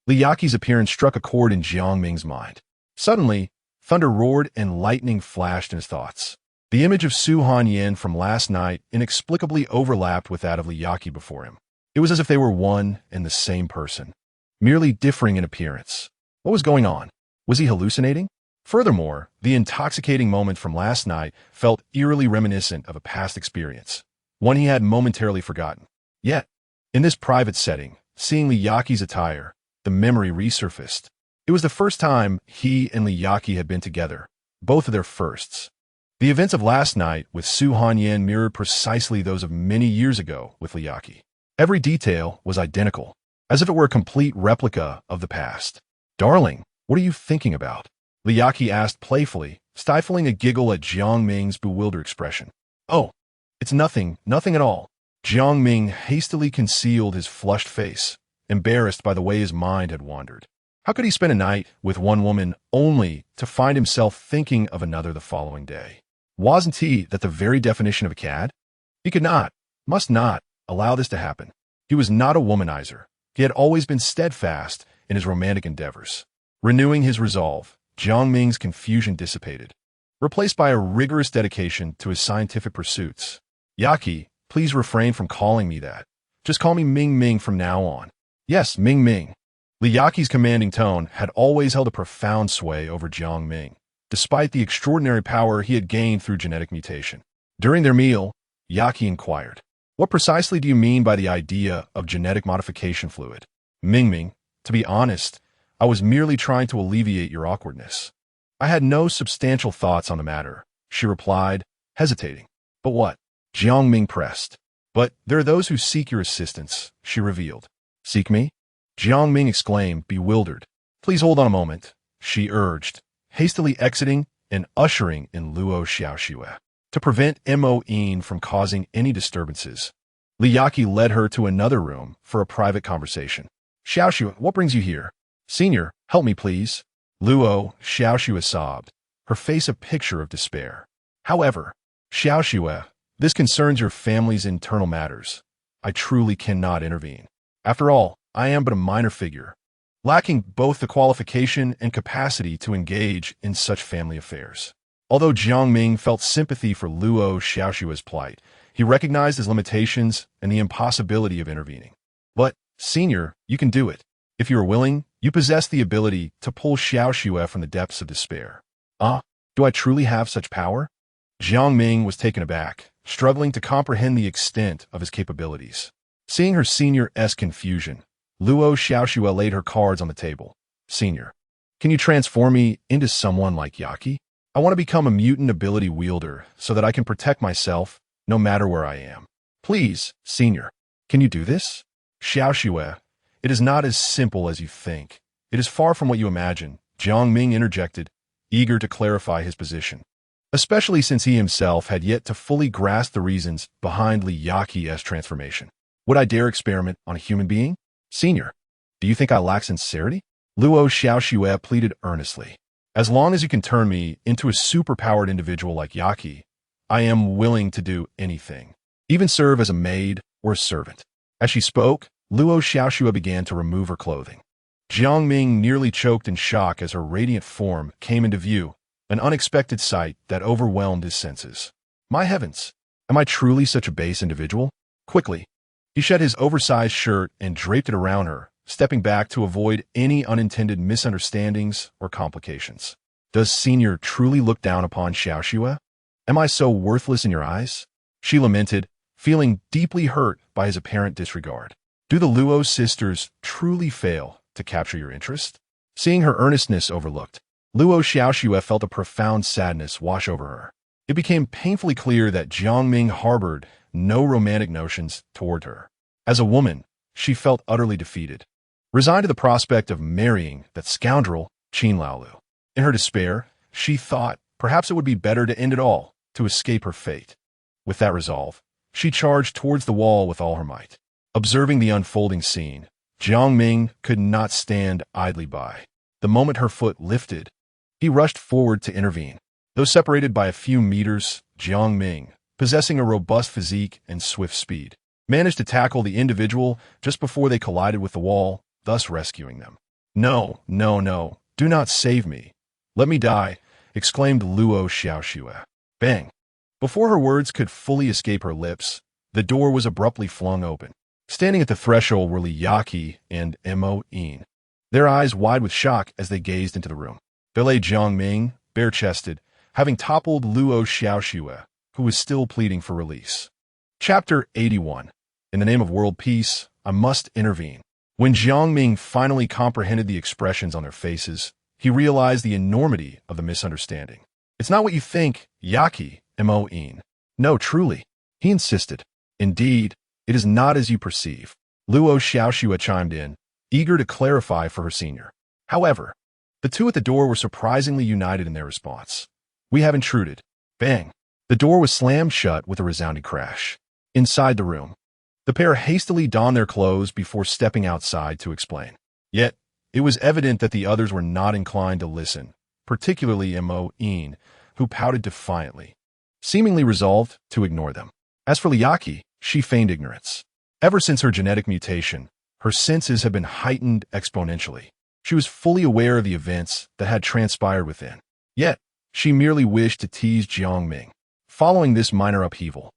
[SPEAKER 1] Li Yaqi's appearance struck a chord in Jiang Ming's mind. Suddenly, thunder roared and lightning flashed in his thoughts. The image of Su Hanyin from last night inexplicably overlapped with that of Li Yaqi before him. It was as if they were one and the same person, merely differing in appearance. What was going on? Was he hallucinating? Furthermore, the intoxicating moment from last night felt eerily reminiscent of a past experience, one he had momentarily forgotten. Yet, in this private setting, seeing Li Yaqi's attire, the memory resurfaced. It was the first time he and Li Yaqi had been together, both of their firsts. The events of last night with Su Hanyin mirrored precisely those of many years ago with Li Yaqi. Every detail was identical, as if it were a complete replica of the past. "Darling, what are you thinking about?" Li Yaqi asked playfully, stifling a giggle at Jiang Ming's bewildered expression. "Oh, it's nothing at all." Jiang Ming hastily concealed his flushed face, embarrassed by the way his mind had wandered. How could he spend a night with one woman only to find himself thinking of another the following day? Wasn't he that the very definition of a cad? He could not, must not, allow this to happen. He was not a womanizer. He had always been steadfast in his romantic endeavors. Renewing his resolve, Jiang Ming's confusion dissipated, replaced by a rigorous dedication to his scientific pursuits. "Yaqi, please refrain from calling me that. Just call me Ming Ming from now on." "Yes, Ming Ming." Li Yaqi's commanding tone had always held a profound sway over Jiang Ming, despite the extraordinary power he had gained through genetic mutation. During their meal, Yaqi inquired, "What precisely do you mean by the idea of genetic modification fluid?" "Ming Ming, to be honest, I was merely trying to alleviate your awkwardness." "I had no substantial thoughts on the matter," she replied, hesitating. "But what?" Jiang Ming pressed. "But there are those who seek your assistance," she revealed. "Seek me?" Jiang Ming exclaimed, bewildered. "Please hold on a moment," she urged, hastily exiting and ushering in Luo Xiaoxue. To prevent Mo from causing any disturbances, Li Yaqi led her to another room for a private conversation. "Xiaoxue, what brings you here?" "Senior, help me please." Luo Xiaoxue sobbed, her face a picture of despair. "However, Xiaoxue, this concerns your family's internal matters. I truly cannot intervene. After all, I am but a minor figure, lacking both the qualification and capacity to engage in such family affairs." Although Jiang Ming felt sympathy for Luo Xiaoxue's plight, he recognized his limitations and the impossibility of intervening. "But, Senior, you can do it. If you are willing, you possess the ability to pull Xiaoxue from the depths of despair." "Ah, do I truly have such power?" Jiang Ming was taken aback, struggling to comprehend the extent of his capabilities. Seeing her senior's confusion, Luo Xiaoxue laid her cards on the table. "Senior, can you transform me into someone like Yaqi? I want to become a mutant ability wielder so that I can protect myself no matter where I am. Please, Senior, can you do this?" "Xiaoxue, it is not as simple as you think. It is far from what you imagine," Jiang Ming interjected, eager to clarify his position, especially since he himself had yet to fully grasp the reasons behind Li Yaqi's transformation. "Would I dare experiment on a human being? Senior, do you think I lack sincerity?" Luo Xiaoxue pleaded earnestly. "As long as you can turn me into a superpowered individual like Yaqi, I am willing to do anything, even serve as a maid or a servant." As she spoke, Luo Xiaoxue began to remove her clothing. Jiang Ming nearly choked in shock as her radiant form came into view, an unexpected sight that overwhelmed his senses. My heavens! Am I truly such a base individual? Quickly, he shed his oversized shirt and draped it around her, stepping back to avoid any unintended misunderstandings or complications. Does Senior truly look down upon Xiaoxue? Am I so worthless in your eyes? She lamented, feeling deeply hurt by his apparent disregard. Do the Luo sisters truly fail to capture your interest? Seeing her earnestness overlooked, Luo Xiaoxue felt a profound sadness wash over her. It became painfully clear that Jiang Ming harbored no romantic notions toward her. As a woman, she felt utterly defeated, resigned to the prospect of marrying that scoundrel Qin Laolu. In her despair, she thought perhaps it would be better to end it all, to escape her fate. With that resolve, she charged towards the wall with all her might. Observing the unfolding scene, Jiang Ming could not stand idly by. The moment her foot lifted, he rushed forward to intervene. Though separated by a few meters, Jiang Ming, possessing a robust physique and swift speed, managed to tackle the individual just before they collided with the wall, thus rescuing them. No, no, no, do not save me. Let me die, exclaimed Luo Xiaoxue. Bang! Before her words could fully escape her lips, the door was abruptly flung open. Standing at the threshold were Li Yaqi and Mo Yin, their eyes wide with shock as they gazed into the room. There lay Jiang Ming, bare-chested, having toppled Luo Xiaoxue, who was still pleading for release. Chapter 81. In the name of world peace, I must intervene. When Jiang Ming finally comprehended the expressions on their faces, he realized the enormity of the misunderstanding. It's not what you think, Yaqi, Mo Yin. No, truly, he insisted. Indeed, it is not as you perceive. Luo Xiaoxue chimed in, eager to clarify for her senior. However, the two at the door were surprisingly united in their response. We have intruded. Bang! The door was slammed shut with a resounding crash. Inside the room, the pair hastily donned their clothes before stepping outside to explain. Yet, it was evident that the others were not inclined to listen, particularly Mo Yin, who pouted defiantly, seemingly resolved to ignore them. As for Li Yaqi, she feigned ignorance. Ever since her genetic mutation, her senses have been heightened exponentially. She was fully aware of the events that had transpired within. Yet, she merely wished to tease Jiang Ming. Following this minor upheaval,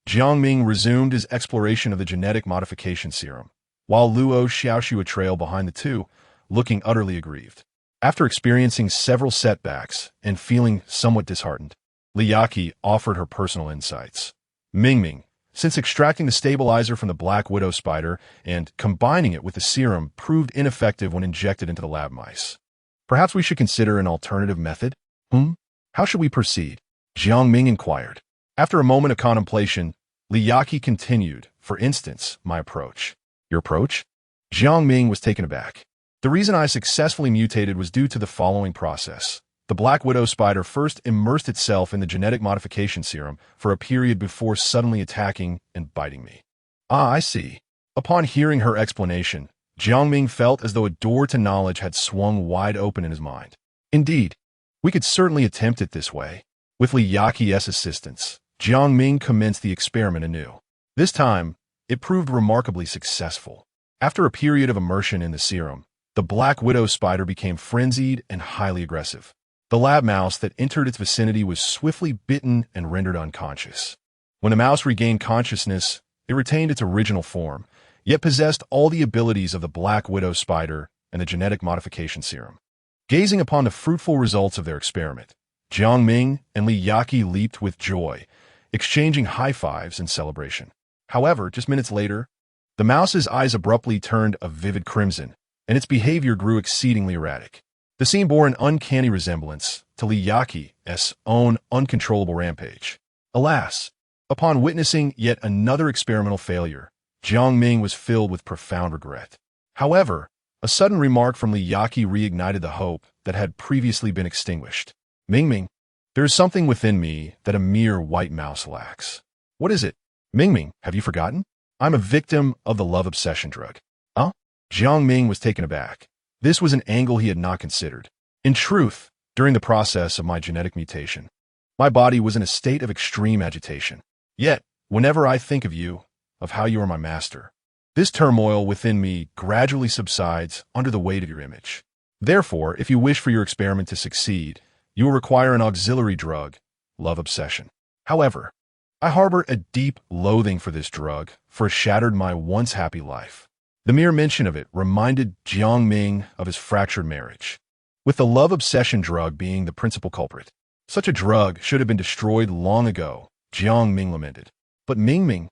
[SPEAKER 1] Jiang Ming resumed his exploration of the genetic modification serum, while Luo Xiaoxue trailed behind the two, looking utterly aggrieved. After experiencing several setbacks and feeling somewhat disheartened, Li Yaqi offered her personal insights. Ming, since extracting the stabilizer from the black widow spider and combining it with the serum proved ineffective when injected into the lab mice. Perhaps we should consider an alternative method? How should we proceed? Jiang Ming inquired. After a moment of contemplation, Li Yaqi continued, for instance, my approach. Your approach? Jiang Ming was taken aback. The reason I successfully mutated was due to the following process. The black widow spider first immersed itself in the genetic modification serum for a period before suddenly attacking and biting me. Ah, I see. Upon hearing her explanation, Jiang Ming felt as though a door to knowledge had swung wide open in his mind. Indeed, we could certainly attempt it this way. With Li Yaqi's assistance, Jiang Ming commenced the experiment anew. This time, it proved remarkably successful. After a period of immersion in the serum, the black widow spider became frenzied and highly aggressive. The lab mouse that entered its vicinity was swiftly bitten and rendered unconscious. When the mouse regained consciousness, it retained its original form, yet possessed all the abilities of the black widow spider and the genetic modification serum. Gazing upon the fruitful results of their experiment, Jiang Ming and Li Yaqi leaped with joy, exchanging high fives in celebration. However, just minutes later, the mouse's eyes abruptly turned a vivid crimson, and its behavior grew exceedingly erratic. The scene bore an uncanny resemblance to Li Yaqi's own uncontrollable rampage. Alas, upon witnessing yet another experimental failure, Jiang Ming was filled with profound regret. However, a sudden remark from Li Yaqi reignited the hope that had previously been extinguished. Ming, there is something within me that a mere white mouse lacks. What is it? Ming, have you forgotten? I'm a victim of the love obsession drug. Huh? Jiang Ming was taken aback. This was an angle he had not considered. In truth, during the process of my genetic mutation, my body was in a state of extreme agitation. Yet, whenever I think of you, of how you are my master, this turmoil within me gradually subsides under the weight of your image. Therefore, if you wish for your experiment to succeed, you will require an auxiliary drug, love obsession. However, I harbor a deep loathing for this drug, for it shattered my once happy life. The mere mention of it reminded Jiang Ming of his fractured marriage, with the love obsession drug being the principal culprit. Such a drug should have been destroyed long ago, Jiang Ming lamented. But Ming,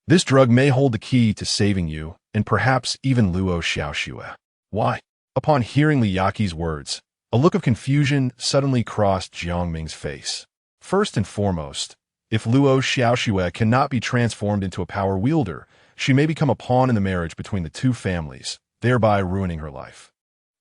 [SPEAKER 1] this drug may hold the key to saving you, and perhaps even Luo Xiaoxue. Why? Upon hearing Li Yaqi's words, a look of confusion suddenly crossed Jiang Ming's face. First and foremost, if Luo Xiaoxue cannot be transformed into a power wielder, she may become a pawn in the marriage between the two families, thereby ruining her life.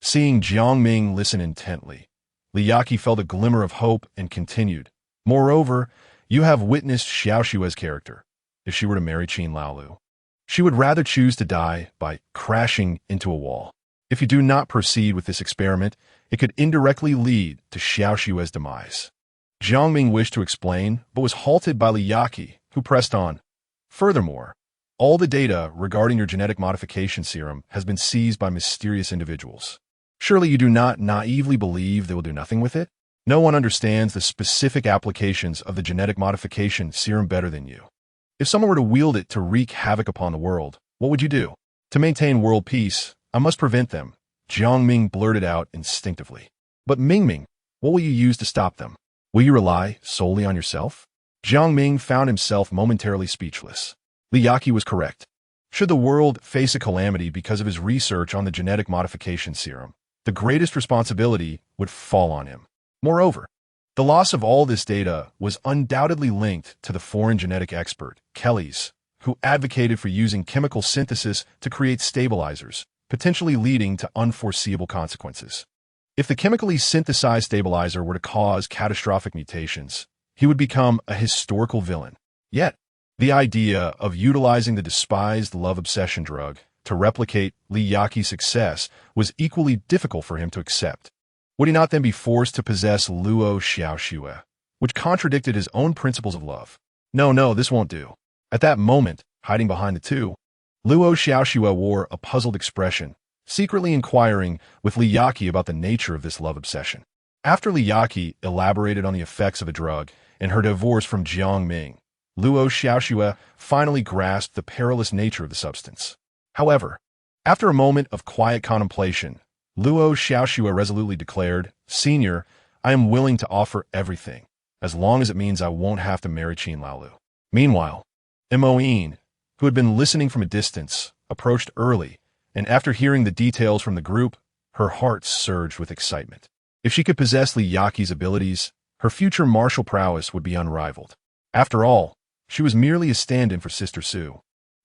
[SPEAKER 1] Seeing Jiang Ming listen intently, Li Yaqi felt a glimmer of hope and continued. Moreover, you have witnessed Xiaoxue's character. If she were to marry Qin Laolu, she would rather choose to die by crashing into a wall. If you do not proceed with this experiment, it could indirectly lead to Xiaoxue's demise. Jiang Ming wished to explain, but was halted by Li Yaqi, who pressed on. Furthermore, all the data regarding your genetic modification serum has been seized by mysterious individuals. Surely you do not naively believe they will do nothing with it? No one understands the specific applications of the genetic modification serum better than you. If someone were to wield it to wreak havoc upon the world, what would you do? To maintain world peace, I must prevent them, Jiang Ming blurted out instinctively. But Ming, what will you use to stop them? Will you rely solely on yourself? Jiang Ming found himself momentarily speechless. Li Yaqi was correct. Should the world face a calamity because of his research on the genetic modification serum, the greatest responsibility would fall on him. Moreover, the loss of all this data was undoubtedly linked to the foreign genetic expert, Kelly's, who advocated for using chemical synthesis to create stabilizers, potentially leading to unforeseeable consequences. If the chemically synthesized stabilizer were to cause catastrophic mutations, he would become a historical villain. Yet, the idea of utilizing the despised love obsession drug to replicate Li Yaqi's success was equally difficult for him to accept. Would he not then be forced to possess Luo Xiaoxue, which contradicted his own principles of love? No, this won't do. At that moment, hiding behind the two, Luo Xiaoxue wore a puzzled expression, secretly inquiring with Li Yaqi about the nature of this love obsession. After Li Yaqi elaborated on the effects of the drug and her divorce from Jiang Ming, Luo Xiaoxue finally grasped the perilous nature of the substance. However, after a moment of quiet contemplation, Luo Xiaoxue resolutely declared, "Senior, I am willing to offer everything, as long as it means I won't have to marry Qin Laolu." Meanwhile, Moine, who had been listening from a distance, approached early, and after hearing the details from the group, her heart surged with excitement. If she could possess Li Yaqi's abilities, her future martial prowess would be unrivaled. After all, she was merely a stand-in for Sister Su.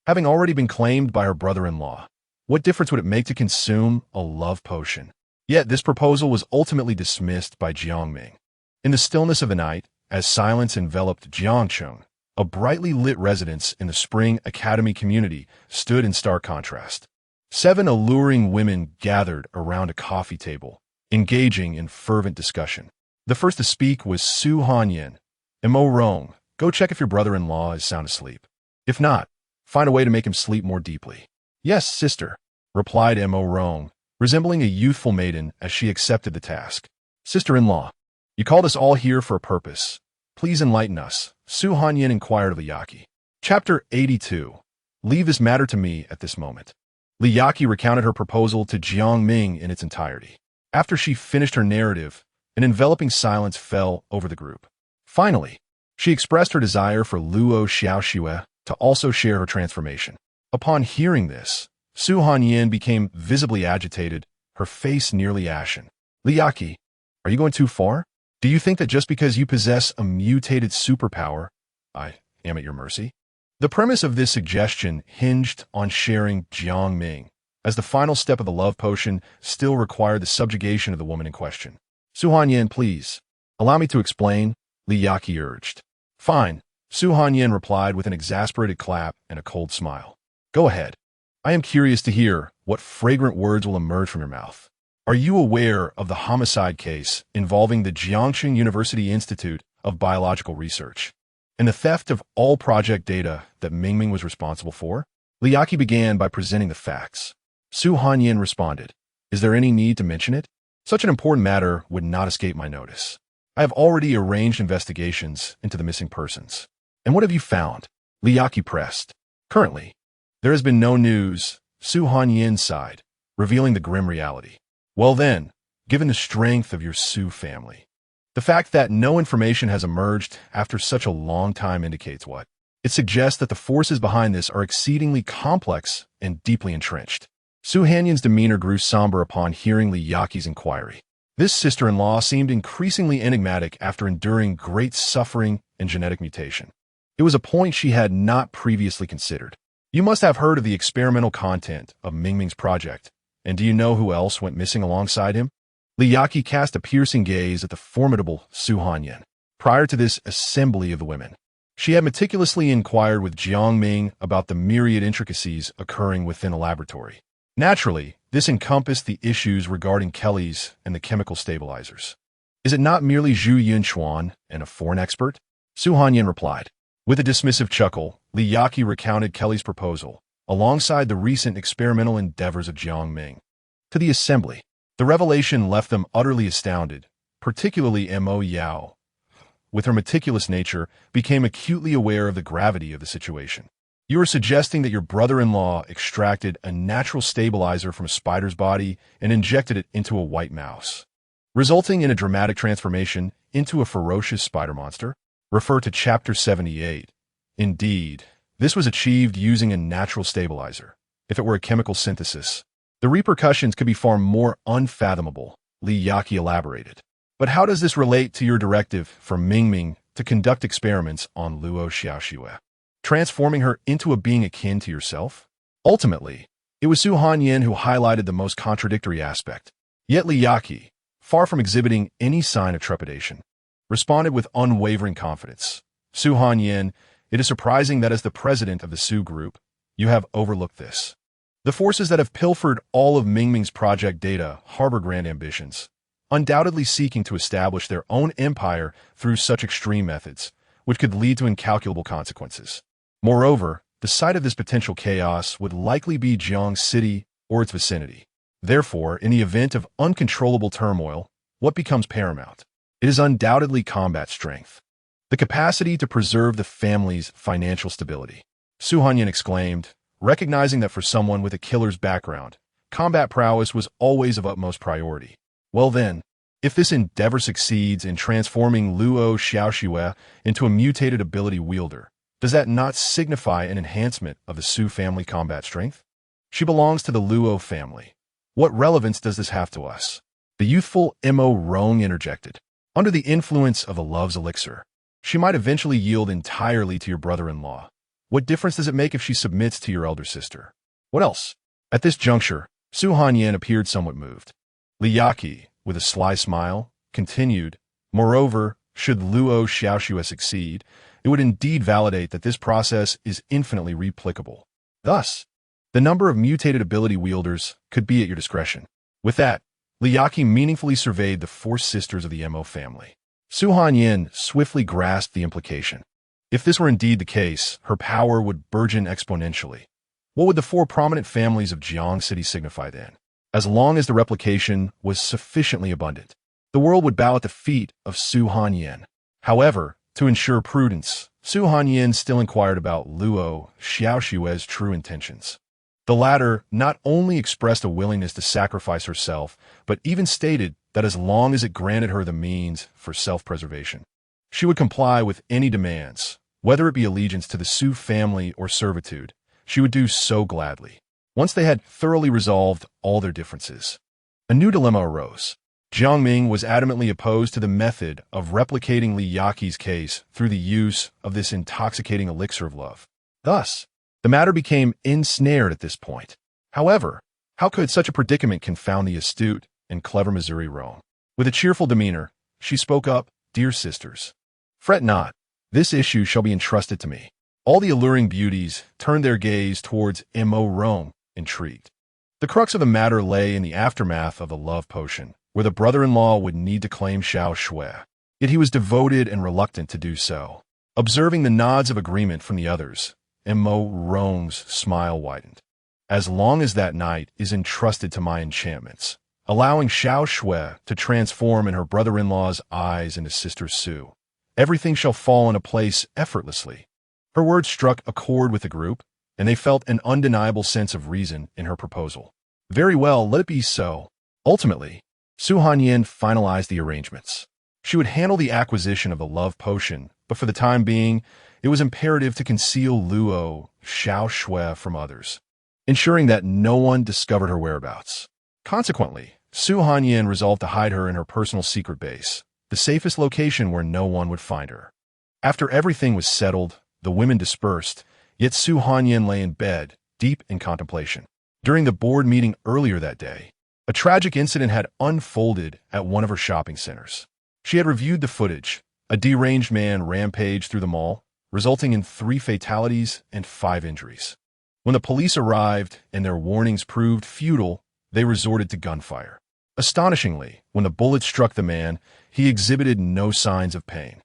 [SPEAKER 1] Having already been claimed by her brother-in-law, what difference would it make to consume a love potion? Yet this proposal was ultimately dismissed by Jiang Ming. In the stillness of the night, as silence enveloped Jiangcheng, a brightly lit residence in the Spring Academy community stood in stark contrast. 7 alluring women gathered around a coffee table, engaging in fervent discussion. The first to speak was Su Hanyan. Mo Rong, go check if your brother-in-law is sound asleep. If not, find a way to make him sleep more deeply. Yes, sister, replied Mo Rong, resembling a youthful maiden as she accepted the task. Sister-in-law, you called us all here for a purpose. Please enlighten us, Su Hanyan inquired of Li Yaqi. Chapter 82. Leave this matter to me at this moment. Li Yaqi recounted her proposal to Jiang Ming in its entirety. After she finished her narrative, an enveloping silence fell over the group. Finally, she expressed her desire for Luo Xiaoxue to also share her transformation. Upon hearing this, Su Hanyan became visibly agitated, her face nearly ashen. Li Yaqi, are you going too far? Do you think that just because you possess a mutated superpower, I am at your mercy? The premise of this suggestion hinged on sharing Jiang Ming, as the final step of the love potion still required the subjugation of the woman in question. Su Hanyan, please, allow me to explain, Li Yaqi urged. Fine, Su Hanyan replied with an exasperated clap and a cold smile. Go ahead. I am curious to hear what fragrant words will emerge from your mouth. Are you aware of the homicide case involving the Jiangxing University Institute of Biological Research and the theft of all project data that Ming was responsible for? Li Yaqi began by presenting the facts. Su Hanyan responded, Is there any need to mention it? Such an important matter would not escape my notice. I have already arranged investigations into the missing persons. And what have you found? Liaki pressed. Currently, there has been no news, Su Hanyin sighed, revealing the grim reality. Well then, given the strength of your Su family, the fact that no information has emerged after such a long time indicates what? It suggests that the forces behind this are exceedingly complex and deeply entrenched. Su Hanyin's demeanor grew somber upon hearing Liaki's inquiry. This sister-in-law seemed increasingly enigmatic after enduring great suffering and genetic mutation. It was a point she had not previously considered. You must have heard of the experimental content of Ming Ming's project, and do you know who else went missing alongside him? Liaki cast a piercing gaze at the formidable Su Hanyin. Prior to this assembly of the women, she had meticulously inquired with Jiang Ming about the myriad intricacies occurring within a laboratory. Naturally, this encompassed the issues regarding Kelly's and the chemical stabilizers. Is it not merely Zhu Yunchuan and a foreign expert? Su Hanyin replied. With a dismissive chuckle, Liaki recounted Kelly's proposal, alongside the recent experimental endeavors of Jiang Ming. To the assembly, the revelation left them utterly astounded, particularly Mo Yao, with her meticulous nature, became acutely aware of the gravity of the situation. You are suggesting that your brother-in-law extracted a natural stabilizer from a spider's body and injected it into a white mouse, resulting in a dramatic transformation into a ferocious spider monster? Refer to Chapter 78. Indeed, this was achieved using a natural stabilizer. If it were a chemical synthesis, the repercussions could be far more unfathomable, Liaki elaborated. But how does this relate to your directive for Ming Ming to conduct experiments on Luo Xiaoxue, transforming her into a being akin to yourself? Ultimately, it was Su Hanyin who highlighted the most contradictory aspect. Yet Liaki, far from exhibiting any sign of trepidation, responded with unwavering confidence. Su Hanyin, it is surprising that as the president of the Su Group, you have overlooked this. The forces that have pilfered all of Ming Ming's project data harbor grand ambitions, undoubtedly seeking to establish their own empire through such extreme methods, which could lead to incalculable consequences. Moreover, the site of this potential chaos would likely be Jiang City or its vicinity. Therefore, in the event of uncontrollable turmoil, what becomes paramount? It is undoubtedly combat strength, the capacity to preserve the family's financial stability. Su Hanyin exclaimed, recognizing that for someone with a killer's background, combat prowess was always of utmost priority. Well then, if this endeavor succeeds in transforming Luo Xiaoxue into a mutated ability wielder, does that not signify an enhancement of the Su family combat strength? She belongs to the Luo family. What relevance does this have to us? The youthful Mo Rong interjected. Under the influence of the love's elixir, she might eventually yield entirely to your brother-in-law. What difference does it make if she submits to your elder sister? What else? At this juncture, Su Hanyin appeared somewhat moved. Liaki, with a sly smile, continued, moreover, should Luo Xiaoxue succeed, it would indeed validate that this process is infinitely replicable. Thus, the number of mutated ability wielders could be at your discretion. With that, Liaki meaningfully surveyed the four sisters of the Mo family. Su Hanyin swiftly grasped the implication. If this were indeed the case, her power would burgeon exponentially. What would the four prominent families of Jiang City signify then? As long as the replication was sufficiently abundant, the world would bow at the feet of Su Hanyin. However, to ensure prudence, Su Hanyin still inquired about Luo Xiaoxue's true intentions. The latter not only expressed a willingness to sacrifice herself, but even stated that as long as it granted her the means for self-preservation, she would comply with any demands, whether it be allegiance to the Su family or servitude. She would do so gladly. Once they had thoroughly resolved all their differences, a new dilemma arose. Jiang Ming was adamantly opposed to the method of replicating Liaki's case through the use of this intoxicating elixir of love. Thus, the matter became ensnared at this point. However, how could such a predicament confound the astute and clever Missouri Rome? With a cheerful demeanor, she spoke up, "Dear sisters, fret not. This issue shall be entrusted to me." All the alluring beauties turned their gaze towards Mo Rome, intrigued. The crux of the matter lay in the aftermath of the love potion, where the brother-in-law would need to claim Xiaoxue. Yet he was devoted and reluctant to do so. Observing the nods of agreement from the others, Mo Rome's smile widened. As long as that night is entrusted to my enchantments, allowing Xiao Shui to transform in her brother-in-law's eyes into Sister Su. Everything shall fall into place effortlessly. Her words struck a chord with the group, and they felt an undeniable sense of reason in her proposal. Very well, let it be so. Ultimately, Su Hanyin finalized the arrangements. She would handle the acquisition of the love potion, but for the time being, it was imperative to conceal Luo Xiao Shui from others, ensuring that no one discovered her whereabouts. Consequently, Su Hanyin resolved to hide her in her personal secret base, the safest location where no one would find her. After everything was settled, the women dispersed, yet Su Hanyin lay in bed, deep in contemplation. During the board meeting earlier that day, a tragic incident had unfolded at one of her shopping centers. She had reviewed the footage. A deranged man rampaged through the mall, resulting in 3 fatalities and 5 injuries. When the police arrived and their warnings proved futile, they resorted to gunfire. Astonishingly, when the bullet struck the man, he exhibited no signs of pain.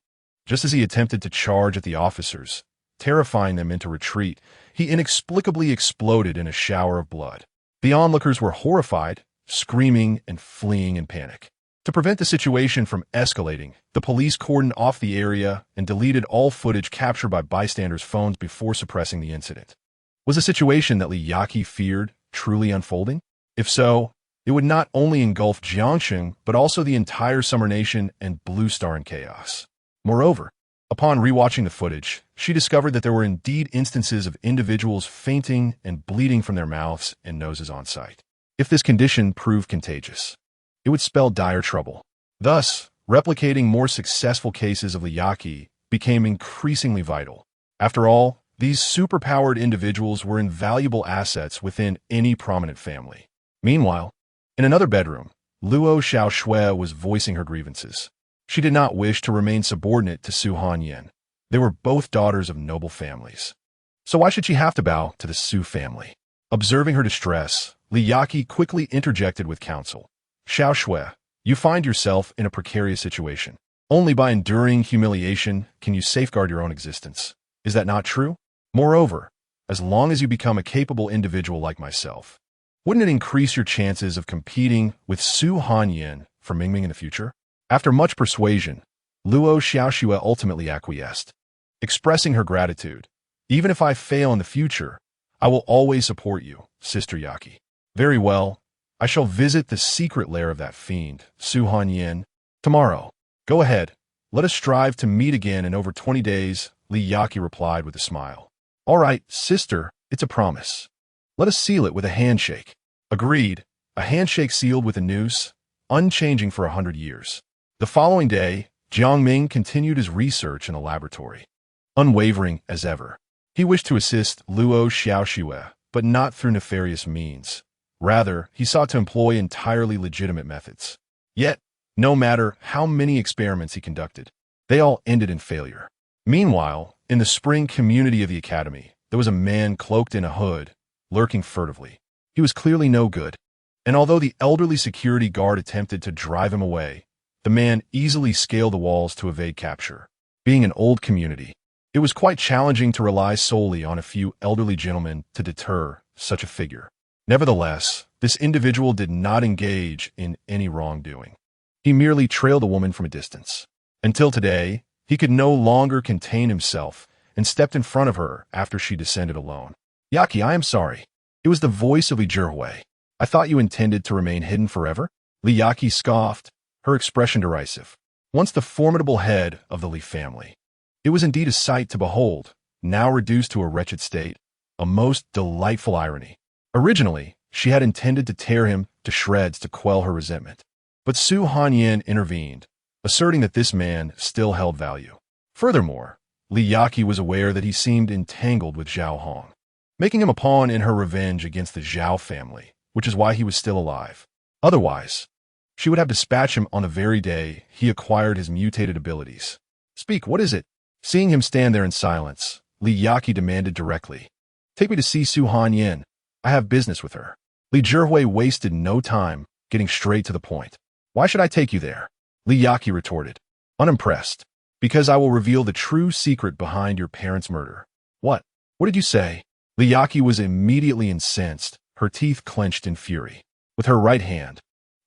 [SPEAKER 1] Just as he attempted to charge at the officers, terrifying them into retreat, he inexplicably exploded in a shower of blood. The onlookers were horrified, screaming and fleeing in panic. To prevent the situation from escalating, the police cordoned off the area and deleted all footage captured by bystanders' phones before suppressing the incident. Was the situation that Li Yaqi feared truly unfolding? If so, it would not only engulf Jiangxing, but also the entire Summer Nation and Blue Star in chaos. Moreover, upon rewatching the footage, she discovered that there were indeed instances of individuals fainting and bleeding from their mouths and noses on sight. If this condition proved contagious, it would spell dire trouble. Thus, replicating more successful cases of Li Yaqi became increasingly vital. After all, these superpowered individuals were invaluable assets within any prominent family. Meanwhile, in another bedroom, Luo Xiao Shui was voicing her grievances. She did not wish to remain subordinate to Su Hanyin. They were both daughters of noble families. So why should she have to bow to the Su family? Observing her distress, Li Yaqi quickly interjected with counsel. Xiao Shui, you find yourself in a precarious situation. Only by enduring humiliation can you safeguard your own existence. Is that not true? Moreover, as long as you become a capable individual like myself, wouldn't it increase your chances of competing with Su Hanyin for Mingming in the future? After much persuasion, Luo Xiaoxue ultimately acquiesced, expressing her gratitude. Even if I fail in the future, I will always support you, Sister Yaqi. Very well, I shall visit the secret lair of that fiend, Su Hanyin, tomorrow. Go ahead, let us strive to meet again in over 20 days, Li Yaqi replied with a smile. All right, sister, it's a promise. Let us seal it with a handshake. Agreed, a handshake sealed with a noose, unchanging for 100 years. The following day, Jiang Ming continued his research in the laboratory. Unwavering as ever, he wished to assist Luo Xiaoxue, but not through nefarious means. Rather, he sought to employ entirely legitimate methods. Yet, no matter how many experiments he conducted, they all ended in failure. Meanwhile, in the spring community of the academy, there was a man cloaked in a hood, lurking furtively. He was clearly no good, and although the elderly security guard attempted to drive him away, the man easily scaled the walls to evade capture. Being an old community, it was quite challenging to rely solely on a few elderly gentlemen to deter such a figure. Nevertheless, this individual did not engage in any wrongdoing. He merely trailed the woman from a distance. Until today, he could no longer contain himself and stepped in front of her after she descended alone. Yaqi, I am sorry. It was the voice of Li Zhihui. I thought you intended to remain hidden forever? Li Yaqi scoffed, her expression derisive. Once the formidable head of the Li family, it was indeed a sight to behold, now reduced to a wretched state, a most delightful irony. Originally, she had intended to tear him to shreds to quell her resentment. But Su Hanyin intervened, asserting that this man still held value. Furthermore, Li Yaqi was aware that he seemed entangled with Zhao Hong, making him a pawn in her revenge against the Zhao family, which is why he was still alive. Otherwise, she would have dispatched him on the very day he acquired his mutated abilities. Speak, what is it? Seeing him stand there in silence, Li Yaqi demanded directly. Take me to see Su Hanyin. I have business with her. Li Zhihui wasted no time, getting straight to the point. Why should I take you there? Li Yaqi retorted, unimpressed. Because I will reveal the true secret behind your parents' murder. What? What did you say? Li Yaqi was immediately incensed, her teeth clenched in fury. With her right hand,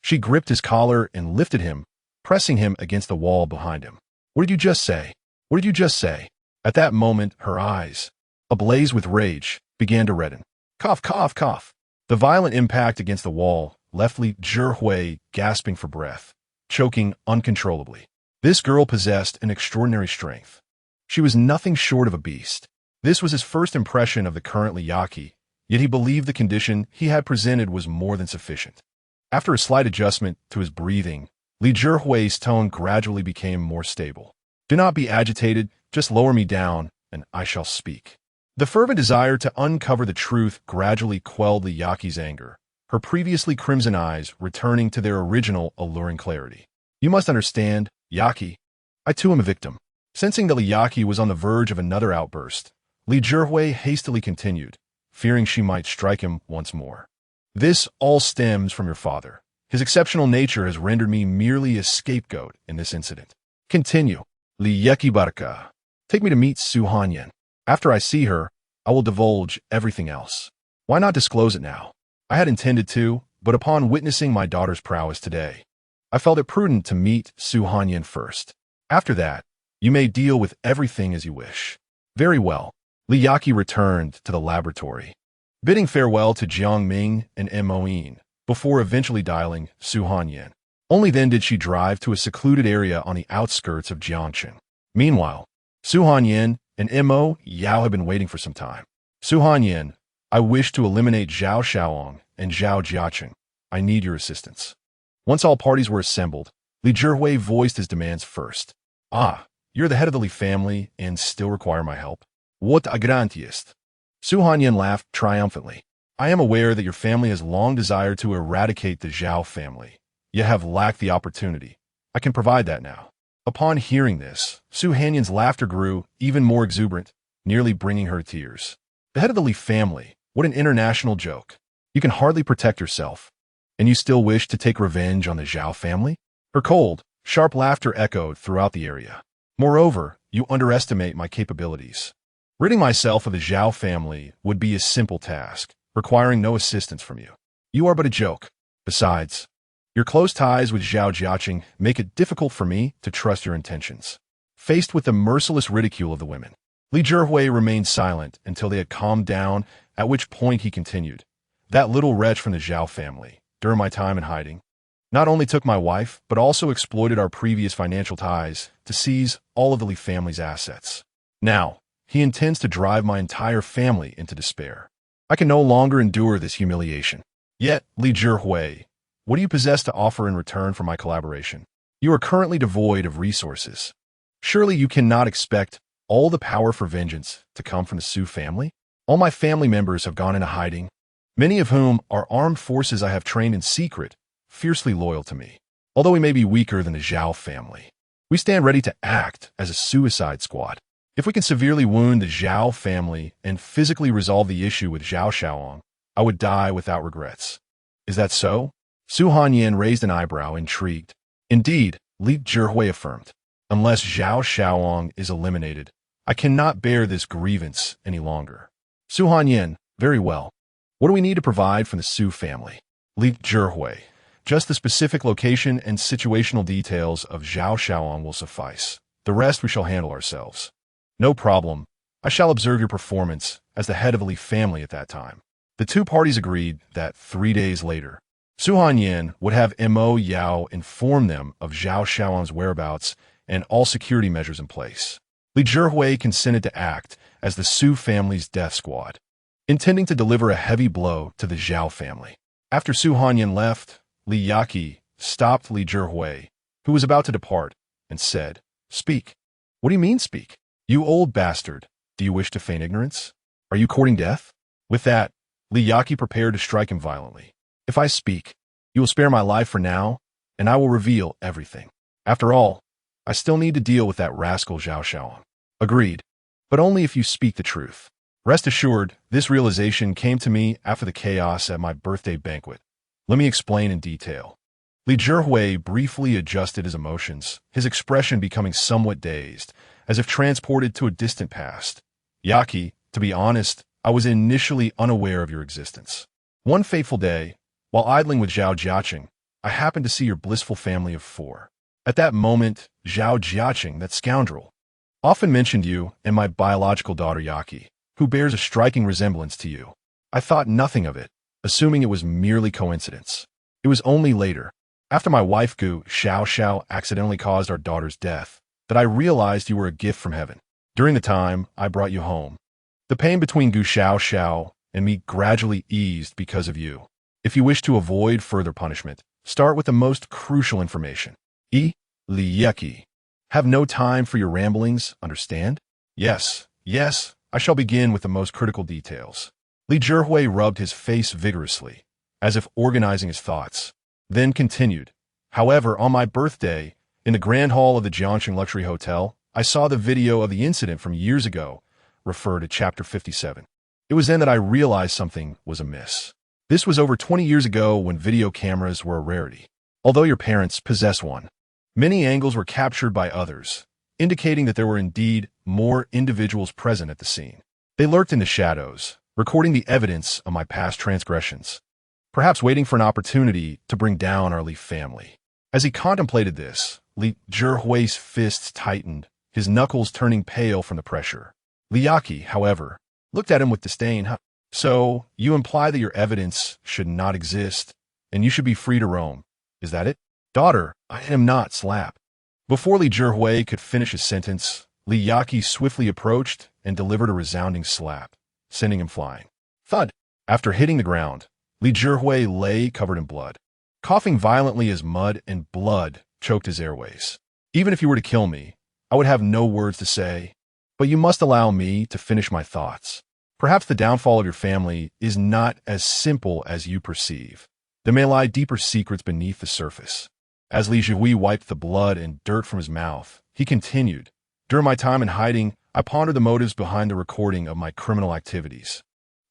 [SPEAKER 1] She gripped his collar and lifted him, pressing him against the wall behind him. What did you just say? What did you just say? At that moment, her eyes, ablaze with rage, began to redden. Cough, cough, cough. The violent impact against the wall left Li Zhihui gasping for breath, choking uncontrollably. This girl possessed an extraordinary strength. She was nothing short of a beast. This was his first impression of the current Yaki, yet he believed the condition he had presented was more than sufficient. After a slight adjustment to his breathing, Li Zhihui's tone gradually became more stable. Do not be agitated, just lower me down, and I shall speak. The fervent desire to uncover the truth gradually quelled Li Yaki's anger, her previously crimson eyes returning to their original alluring clarity. You must understand, Yaki. I too am a victim. Sensing that Li Yaki was on the verge of another outburst, Li Zhihui hastily continued, fearing she might strike him once more. This all stems from your father. His exceptional nature has rendered me merely a scapegoat in this incident. Continue. Li Yaki Baraka. Take me to meet Su Hanyan. After I see her, I will divulge everything else. Why not disclose it now? I had intended to, but upon witnessing my daughter's prowess today, I felt it prudent to meet Su Hanyan first. After that, you may deal with everything as you wish. Very well. Li Yaki returned to the laboratory, bidding farewell to Jiang Ming and Moin before eventually dialing Su Hanyan. Only then did she drive to a secluded area on the outskirts of Jiangchen. Meanwhile, Su Hanyan and Mo Yao had been waiting for some time. Su Hanyan, I wish to eliminate Zhao Shaoong and Zhao Jiaqing. I need your assistance. Once all parties were assembled, Li Zhihui voiced his demands first. Ah, you're the head of the Li family and still require my help? What a grantiest. Su Hanyan laughed triumphantly. I am aware that your family has long desired to eradicate the Zhao family, yet have lacked the opportunity. I can provide that now. Upon hearing this, Su Hanyan's laughter grew even more exuberant, nearly bringing her to tears. The head of the Li family, what an international joke. You can hardly protect yourself, and you still wish to take revenge on the Zhao family? Her cold, sharp laughter echoed throughout the area. Moreover, you underestimate my capabilities. Ridding myself of the Zhao family would be a simple task, requiring no assistance from you. You are but a joke. Besides, your close ties with Zhao Jiaqing make it difficult for me to trust your intentions. Faced with the merciless ridicule of the women, Li Zhihui remained silent until they had calmed down, at which point he continued. That little wretch from the Zhao family, during my time in hiding, not only took my wife, but also exploited our previous financial ties to seize all of the Li family's assets. Now, he intends to drive my entire family into despair. I can no longer endure this humiliation. Yet, Li Zhihui, what do you possess to offer in return for my collaboration? You are currently devoid of resources. Surely you cannot expect all the power for vengeance to come from the Su family? All my family members have gone into hiding, many of whom are armed forces I have trained in secret, fiercely loyal to me. Although we may be weaker than the Zhao family, we stand ready to act as a suicide squad. If we can severely wound the Zhao family and physically resolve the issue with Zhao Shaoong, I would die without regrets. Is that so? Su Hanyan raised an eyebrow, intrigued. Indeed, Li Zhihui affirmed. Unless Zhao Shaoong is eliminated, I cannot bear this grievance any longer. Su Hanyan, very well. What do we need to provide from the Su family? Li Zhihui. Just the specific location and situational details of Zhao Shaoong will suffice. The rest we shall handle ourselves. No problem. I shall observe your performance as the head of the Li family at that time. The two parties agreed that 3 days later, Su Hanyan would have Mo Yao inform them of Zhao Shaoang's whereabouts and all security measures in place. Li Zhihui consented to act as the Su family's death squad, intending to deliver a heavy blow to the Zhao family. After Su Hanyan left, Li Yaki stopped Li Zhihui, who was about to depart, and said, Speak. What do you mean, speak? You old bastard, do you wish to feign ignorance? Are you courting death? With that, Li Yaki prepared to strike him violently. If I speak, you will spare my life for now, and I will reveal everything. After all, I still need to deal with that rascal Zhao Shaoong. Agreed, but only if you speak the truth. Rest assured, this realization came to me after the chaos at my birthday banquet. Let me explain in detail. Li Zhihui briefly adjusted his emotions, his expression becoming somewhat dazed, as if transported to a distant past. Yaki, to be honest, I was initially unaware of your existence. One fateful day, while idling with Zhao Jiaqing, I happened to see your blissful family of 4. At that moment, Zhao Jiaqing, that scoundrel, often mentioned you and my biological daughter Yaki, who bears a striking resemblance to you. I thought nothing of it, assuming it was merely coincidence. It was only later, after my wife Gu Xiao accidentally caused our daughter's death, that I realized you were a gift from heaven. During the time I brought you home, the pain between Gu Xiao and me gradually eased because of you. If you wish to avoid further punishment, start with the most crucial information. Li Yeki. Have no time for your ramblings, understand? Yes, I shall begin with the most critical details. Li Zhihui rubbed his face vigorously, as if organizing his thoughts, then continued. However, on my birthday, in the grand hall of the Jiangming Luxury Hotel, I saw the video of the incident from years ago, refer to Chapter 57. It was then that I realized something was amiss. This was over 20 years ago when video cameras were a rarity. Although your parents possess one, many angles were captured by others, indicating that there were indeed more individuals present at the scene. They lurked in the shadows, recording the evidence of my past transgressions, perhaps waiting for an opportunity to bring down our Li family. As he contemplated this, Li Zhihui's fists tightened, his knuckles turning pale from the pressure. Li Yaki, however, looked at him with disdain. So, you imply that your evidence should not exist, and you should be free to roam. Is that it? Daughter, I am not slap. Before Li Zhihui could finish his sentence, Li Yaki swiftly approached and delivered a resounding slap, sending him flying. Thud! After hitting the ground, Li Zhihui lay covered in blood, coughing violently as mud and blood choked his airways. Even if you were to kill me, I would have no words to say, but you must allow me to finish my thoughts. Perhaps the downfall of your family is not as simple as you perceive. There may lie deeper secrets beneath the surface. As Li Zhihui wiped the blood and dirt from his mouth, he continued, during my time in hiding, I pondered the motives behind the recording of my criminal activities.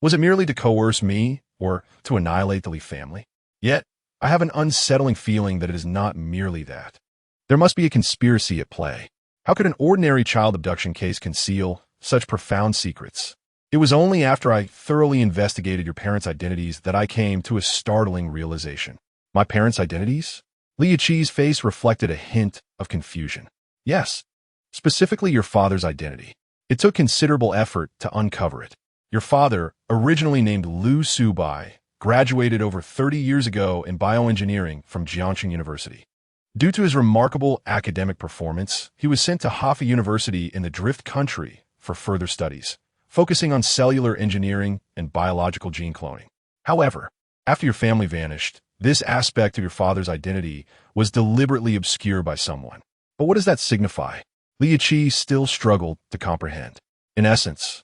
[SPEAKER 1] Was it merely to coerce me, or to annihilate the Li family? Yet, I have an unsettling feeling that it is not merely that. There must be a conspiracy at play. How could an ordinary child abduction case conceal such profound secrets? It was only after I thoroughly investigated your parents' identities that I came to a startling realization. My parents' identities? Li Yiqi's face reflected a hint of confusion. Yes, specifically your father's identity. It took considerable effort to uncover it. Your father, originally named Lu Subai, graduated over 30 years ago in bioengineering from Jiangming University. Due to his remarkable academic performance, he was sent to Hafa University in the Drift Country for further studies, focusing on cellular engineering and biological gene cloning. However, after your family vanished, this aspect of your father's identity was deliberately obscured by someone. But what does that signify? Li Yiqi still struggled to comprehend. In essence,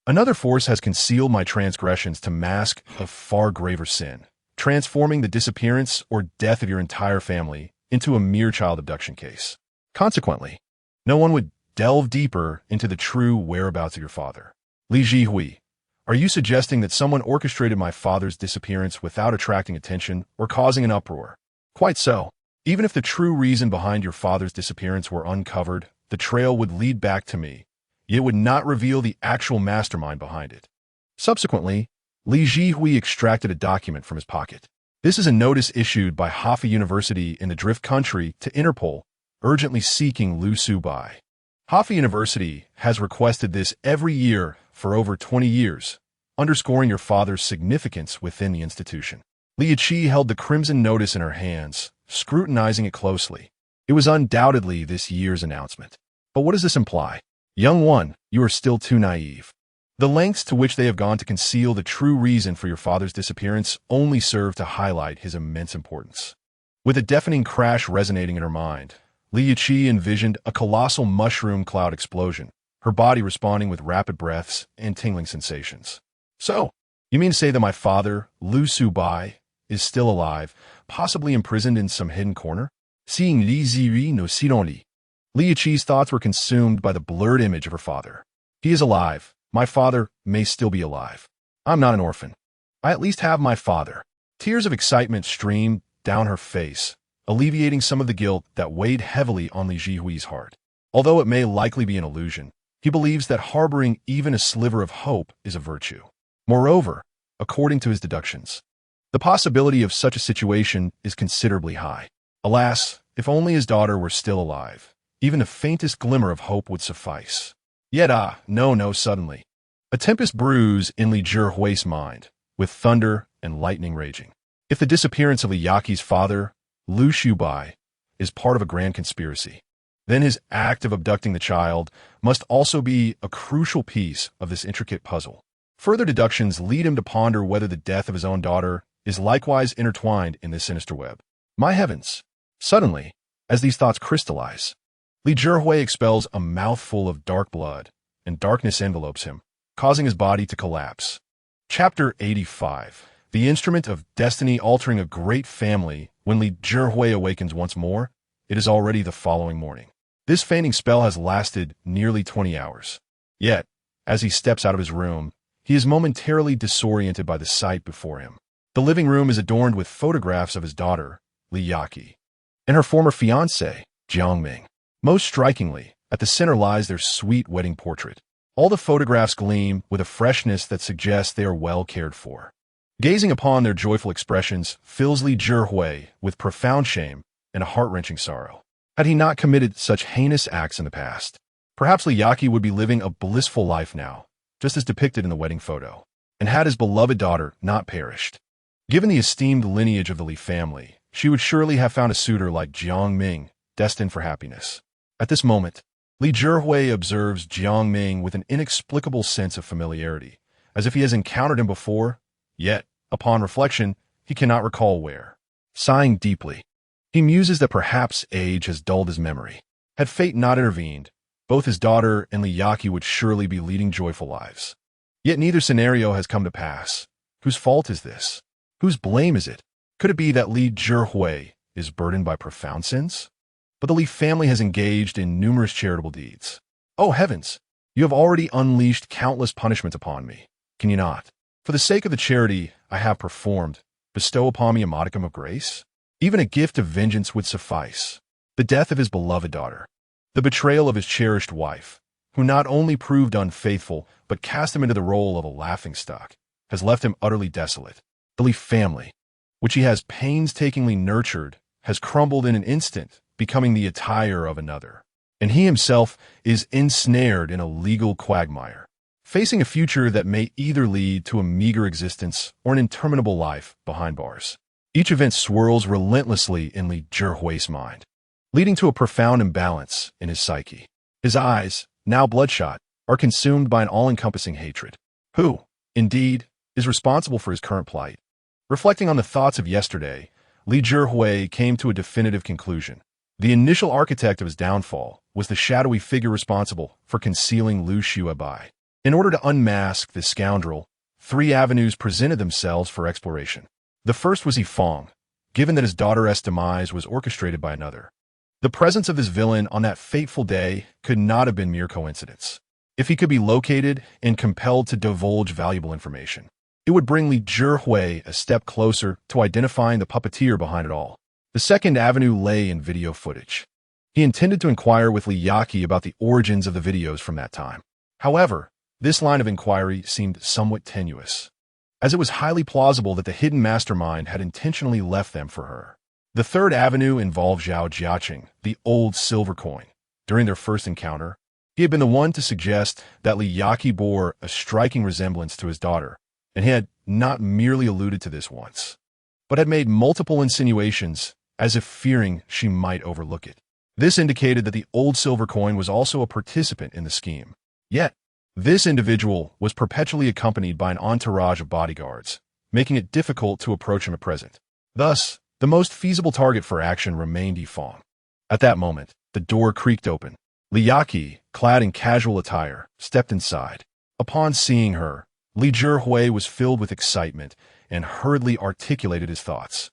[SPEAKER 1] another force has concealed my transgressions to mask a far graver sin, transforming the disappearance or death of your entire family into a mere child abduction case. Consequently, no one would delve deeper into the true whereabouts of your father. Li Zhihui, are you suggesting that someone orchestrated my father's disappearance without attracting attention or causing an uproar? Quite so. Even if the true reason behind your father's disappearance were uncovered, the trail would lead back to me, yet would not reveal the actual mastermind behind it. Subsequently, Li Zhihui extracted a document from his pocket. This is a notice issued by Hafa University in the Drift Country to Interpol, urgently seeking Lu Subai. Hafa University has requested this every year for over 20 years, underscoring your father's significance within the institution. Li Yiqi held the crimson notice in her hands, scrutinizing it closely. It was undoubtedly this year's announcement. But what does this imply? Young one, you are still too naive. The lengths to which they have gone to conceal the true reason for your father's disappearance only serve to highlight his immense importance. With a deafening crash resonating in her mind, Li Yiqi envisioned a colossal mushroom cloud explosion, her body responding with rapid breaths and tingling sensations. So, you mean to say that my father, Lu Subai, is still alive, possibly imprisoned in some hidden corner? Seeing Li Ziri no Sironi, Li Yiqi's thoughts were consumed by the blurred image of her father. He is alive. My father may still be alive. I'm not an orphan. I at least have my father. Tears of excitement streamed down her face, alleviating some of the guilt that weighed heavily on Li Zhihui's heart. Although it may likely be an illusion, he believes that harboring even a sliver of hope is a virtue. Moreover, according to his deductions, The possibility of such a situation is considerably high. Alas, if only his daughter were still alive, even the faintest glimmer of hope would suffice. Yet no, suddenly. A tempest brews in Li Zhihui's mind, with thunder and lightning raging. If the disappearance of Li Yaqi's father, Lu Xiubai, is part of a grand conspiracy, then his act of abducting the child must also be a crucial piece of this intricate puzzle. Further deductions lead him to ponder whether the death of his own daughter is likewise intertwined in this sinister web. My heavens! Suddenly, as these thoughts crystallize, Li Zhihui expels a mouthful of dark blood, and darkness envelopes him, causing his body to collapse. Chapter 85. The instrument of destiny altering a great family. When Li Zhihui awakens once more, it is already the following morning. This fainting spell has lasted nearly 20 hours. Yet, as he steps out of his room, he is momentarily disoriented by the sight before him. The living room is adorned with photographs of his daughter, Li Yaqi, and her former fiancé, Jiang Ming. Most strikingly, at the center lies their sweet wedding portrait. All the photographs gleam with a freshness that suggests they are well cared for. Gazing upon their joyful expressions fills Li Zhihui with profound shame and a heart-wrenching sorrow. Had he not committed such heinous acts in the past, perhaps Li Yaqi would be living a blissful life now, just as depicted in the wedding photo. And had his beloved daughter not perished, given the esteemed lineage of the Li family, she would surely have found a suitor like Jiang Ming, destined for happiness. At this moment, Li Zhihui observes Jiang Ming with an inexplicable sense of familiarity, as if he has encountered him before, yet, upon reflection, he cannot recall where. Sighing deeply, he muses that perhaps age has dulled his memory. Had fate not intervened, both his daughter and Li Yaqi would surely be leading joyful lives. Yet neither scenario has come to pass. Whose fault is this? Whose blame is it? Could it be that Li Zhihui is burdened by profound sins? But the Li family has engaged in numerous charitable deeds. Oh heavens! You have already unleashed countless punishments upon me. Can you not, for the sake of the charity I have performed, bestow upon me a modicum of grace? Even a gift of vengeance would suffice. The death of his beloved daughter, the betrayal of his cherished wife, who not only proved unfaithful, but cast him into the role of a laughingstock, has left him utterly desolate. The Li family, which he has painstakingly nurtured, has crumbled in an instant, becoming the attire of another. And he himself is ensnared in a legal quagmire, facing a future that may either lead to a meager existence or an interminable life behind bars. Each event swirls relentlessly in Li Zhihui's mind, leading to a profound imbalance in his psyche. His eyes, now bloodshot, are consumed by an all-encompassing hatred. Who, indeed, is responsible for his current plight? Reflecting on the thoughts of yesterday, Li Zhihui came to a definitive conclusion. The initial architect of his downfall was the shadowy figure responsible for concealing Lu Xiubai. In order to unmask this scoundrel, 3 avenues presented themselves for exploration. The first was Yifeng, given that his daughter's demise was orchestrated by another. The presence of this villain on that fateful day could not have been mere coincidence. If he could be located and compelled to divulge valuable information, it would bring Li Zhihui a step closer to identifying the puppeteer behind it all. The second avenue lay in video footage. He intended to inquire with Li Yaqi about the origins of the videos from that time. However, this line of inquiry seemed somewhat tenuous, as it was highly plausible that the hidden mastermind had intentionally left them for her. The third avenue involved Zhao Jiaqing, the old silver coin. During their first encounter, he had been the one to suggest that Li Yaqi bore a striking resemblance to his daughter, and he had not merely alluded to this once, but had made multiple insinuations as if fearing she might overlook it. This indicated that the old silver coin was also a participant in the scheme. Yet, this individual was perpetually accompanied by an entourage of bodyguards, making it difficult to approach him at present. Thus, the most feasible target for action remained Yifeng. At that moment, the door creaked open. Li Yaqi, clad in casual attire, stepped inside. Upon seeing her, Li Zhihui was filled with excitement and hurriedly articulated his thoughts.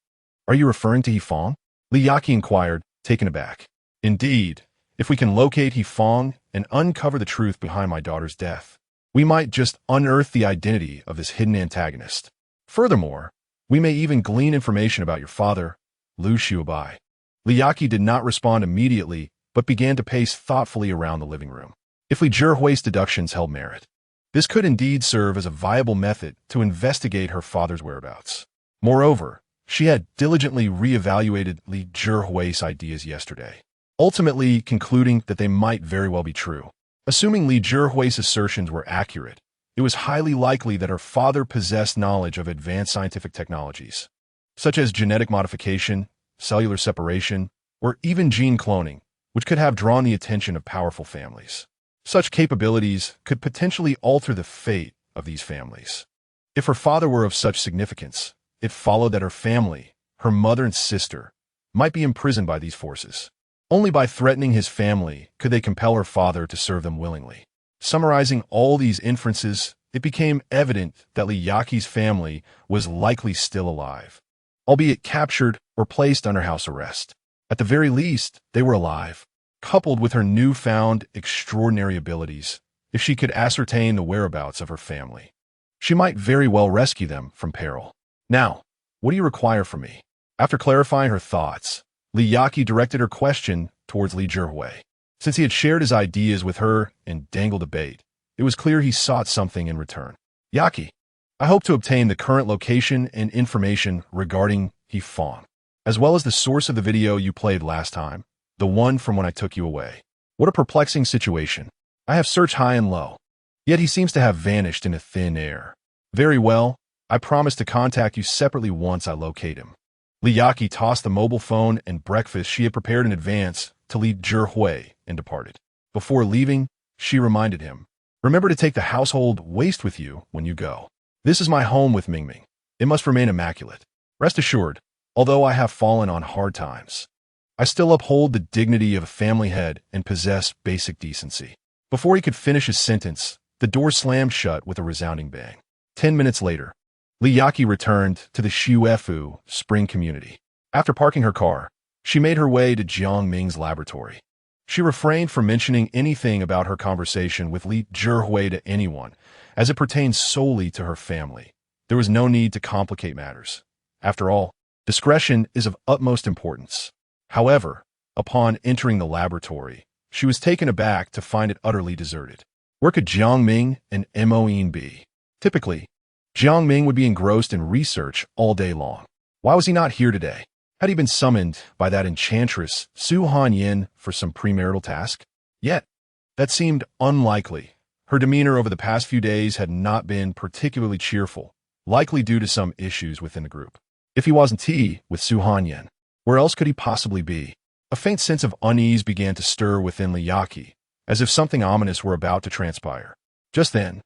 [SPEAKER 1] "Are you referring to Yifeng?" Li Yaqi inquired, taken aback. "Indeed. If we can locate Yifeng and uncover the truth behind my daughter's death, we might just unearth the identity of this hidden antagonist. Furthermore, we may even glean information about your father, Lu Xiubai." Li Yaqi did not respond immediately, but began to pace thoughtfully around the living room. If Li Zhihui's deductions held merit, this could indeed serve as a viable method to investigate her father's whereabouts. Moreover, she had diligently reevaluated Li Zhihui's ideas yesterday, ultimately concluding that they might very well be true. Assuming Li Zhihui's assertions were accurate, it was highly likely that her father possessed knowledge of advanced scientific technologies, such as genetic modification, cellular separation, or even gene cloning, which could have drawn the attention of powerful families. Such capabilities could potentially alter the fate of these families. If her father were of such significance, it followed that her family, her mother and sister, might be imprisoned by these forces. Only by threatening his family could they compel her father to serve them willingly. Summarizing all these inferences, it became evident that Li Yaqi's family was likely still alive, albeit captured or placed under house arrest. At the very least, they were alive. Coupled with her newfound extraordinary abilities, if she could ascertain the whereabouts of her family, she might very well rescue them from peril. Now, what do you require from me? After clarifying her thoughts, Li Yaqi directed her question towards Li Zhihui. Since he had shared his ideas with her and dangled a bait, it was clear he sought something in return. Yaqi, I hope to obtain the current location and information regarding Hefang, as well as the source of the video you played last time, the one from when I took you away. What a perplexing situation. I have searched high and low, yet he seems to have vanished into thin air. Very well, I promise to contact you separately once I locate him. Li Yaqi tossed the mobile phone and breakfast she had prepared in advance to Li Zhihui and departed. Before leaving, she reminded him, remember to take the household waste with you when you go. This is my home with Ming Ming. It must remain immaculate. Rest assured, although I have fallen on hard times, I still uphold the dignity of a family head and possess basic decency. Before he could finish his sentence, the door slammed shut with a resounding bang. 10 minutes later, Li Yaqi returned to the Xuefu Spring community. After parking her car, she made her way to Jiang Ming's laboratory. She refrained from mentioning anything about her conversation with Li Zhihui to anyone, as it pertained solely to her family. There was no need to complicate matters. After all, discretion is of utmost importance. However, upon entering the laboratory, she was taken aback to find it utterly deserted. Where could Jiang Ming and Moen be? Typically, Jiang Ming would be engrossed in research all day long. Why was he not here today? Had he been summoned by that enchantress Su Hanyin for some premarital task? Yet, that seemed unlikely. Her demeanor over the past few days had not been particularly cheerful, likely due to some issues within the group. If he wasn't with Su Hanyin, where else could he possibly be? A faint sense of unease began to stir within Li Yaqi, as if something ominous were about to transpire. Just then,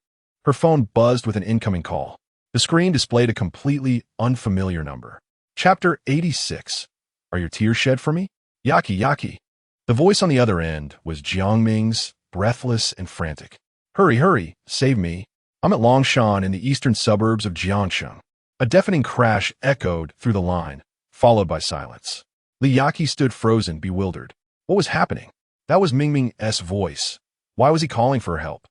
[SPEAKER 1] her phone buzzed with an incoming call. The screen displayed a completely unfamiliar number. Chapter 86. Are your tears shed for me? Yaqi, Yaqi. The voice on the other end was Jiang Ming's, breathless and frantic. Hurry, hurry, save me. I'm at Longshan in the eastern suburbs of Jiangsheng. A deafening crash echoed through the line, followed by silence. Li Yaqi stood frozen, bewildered. What was happening? That was Ming Ming's voice. Why was he calling for her help?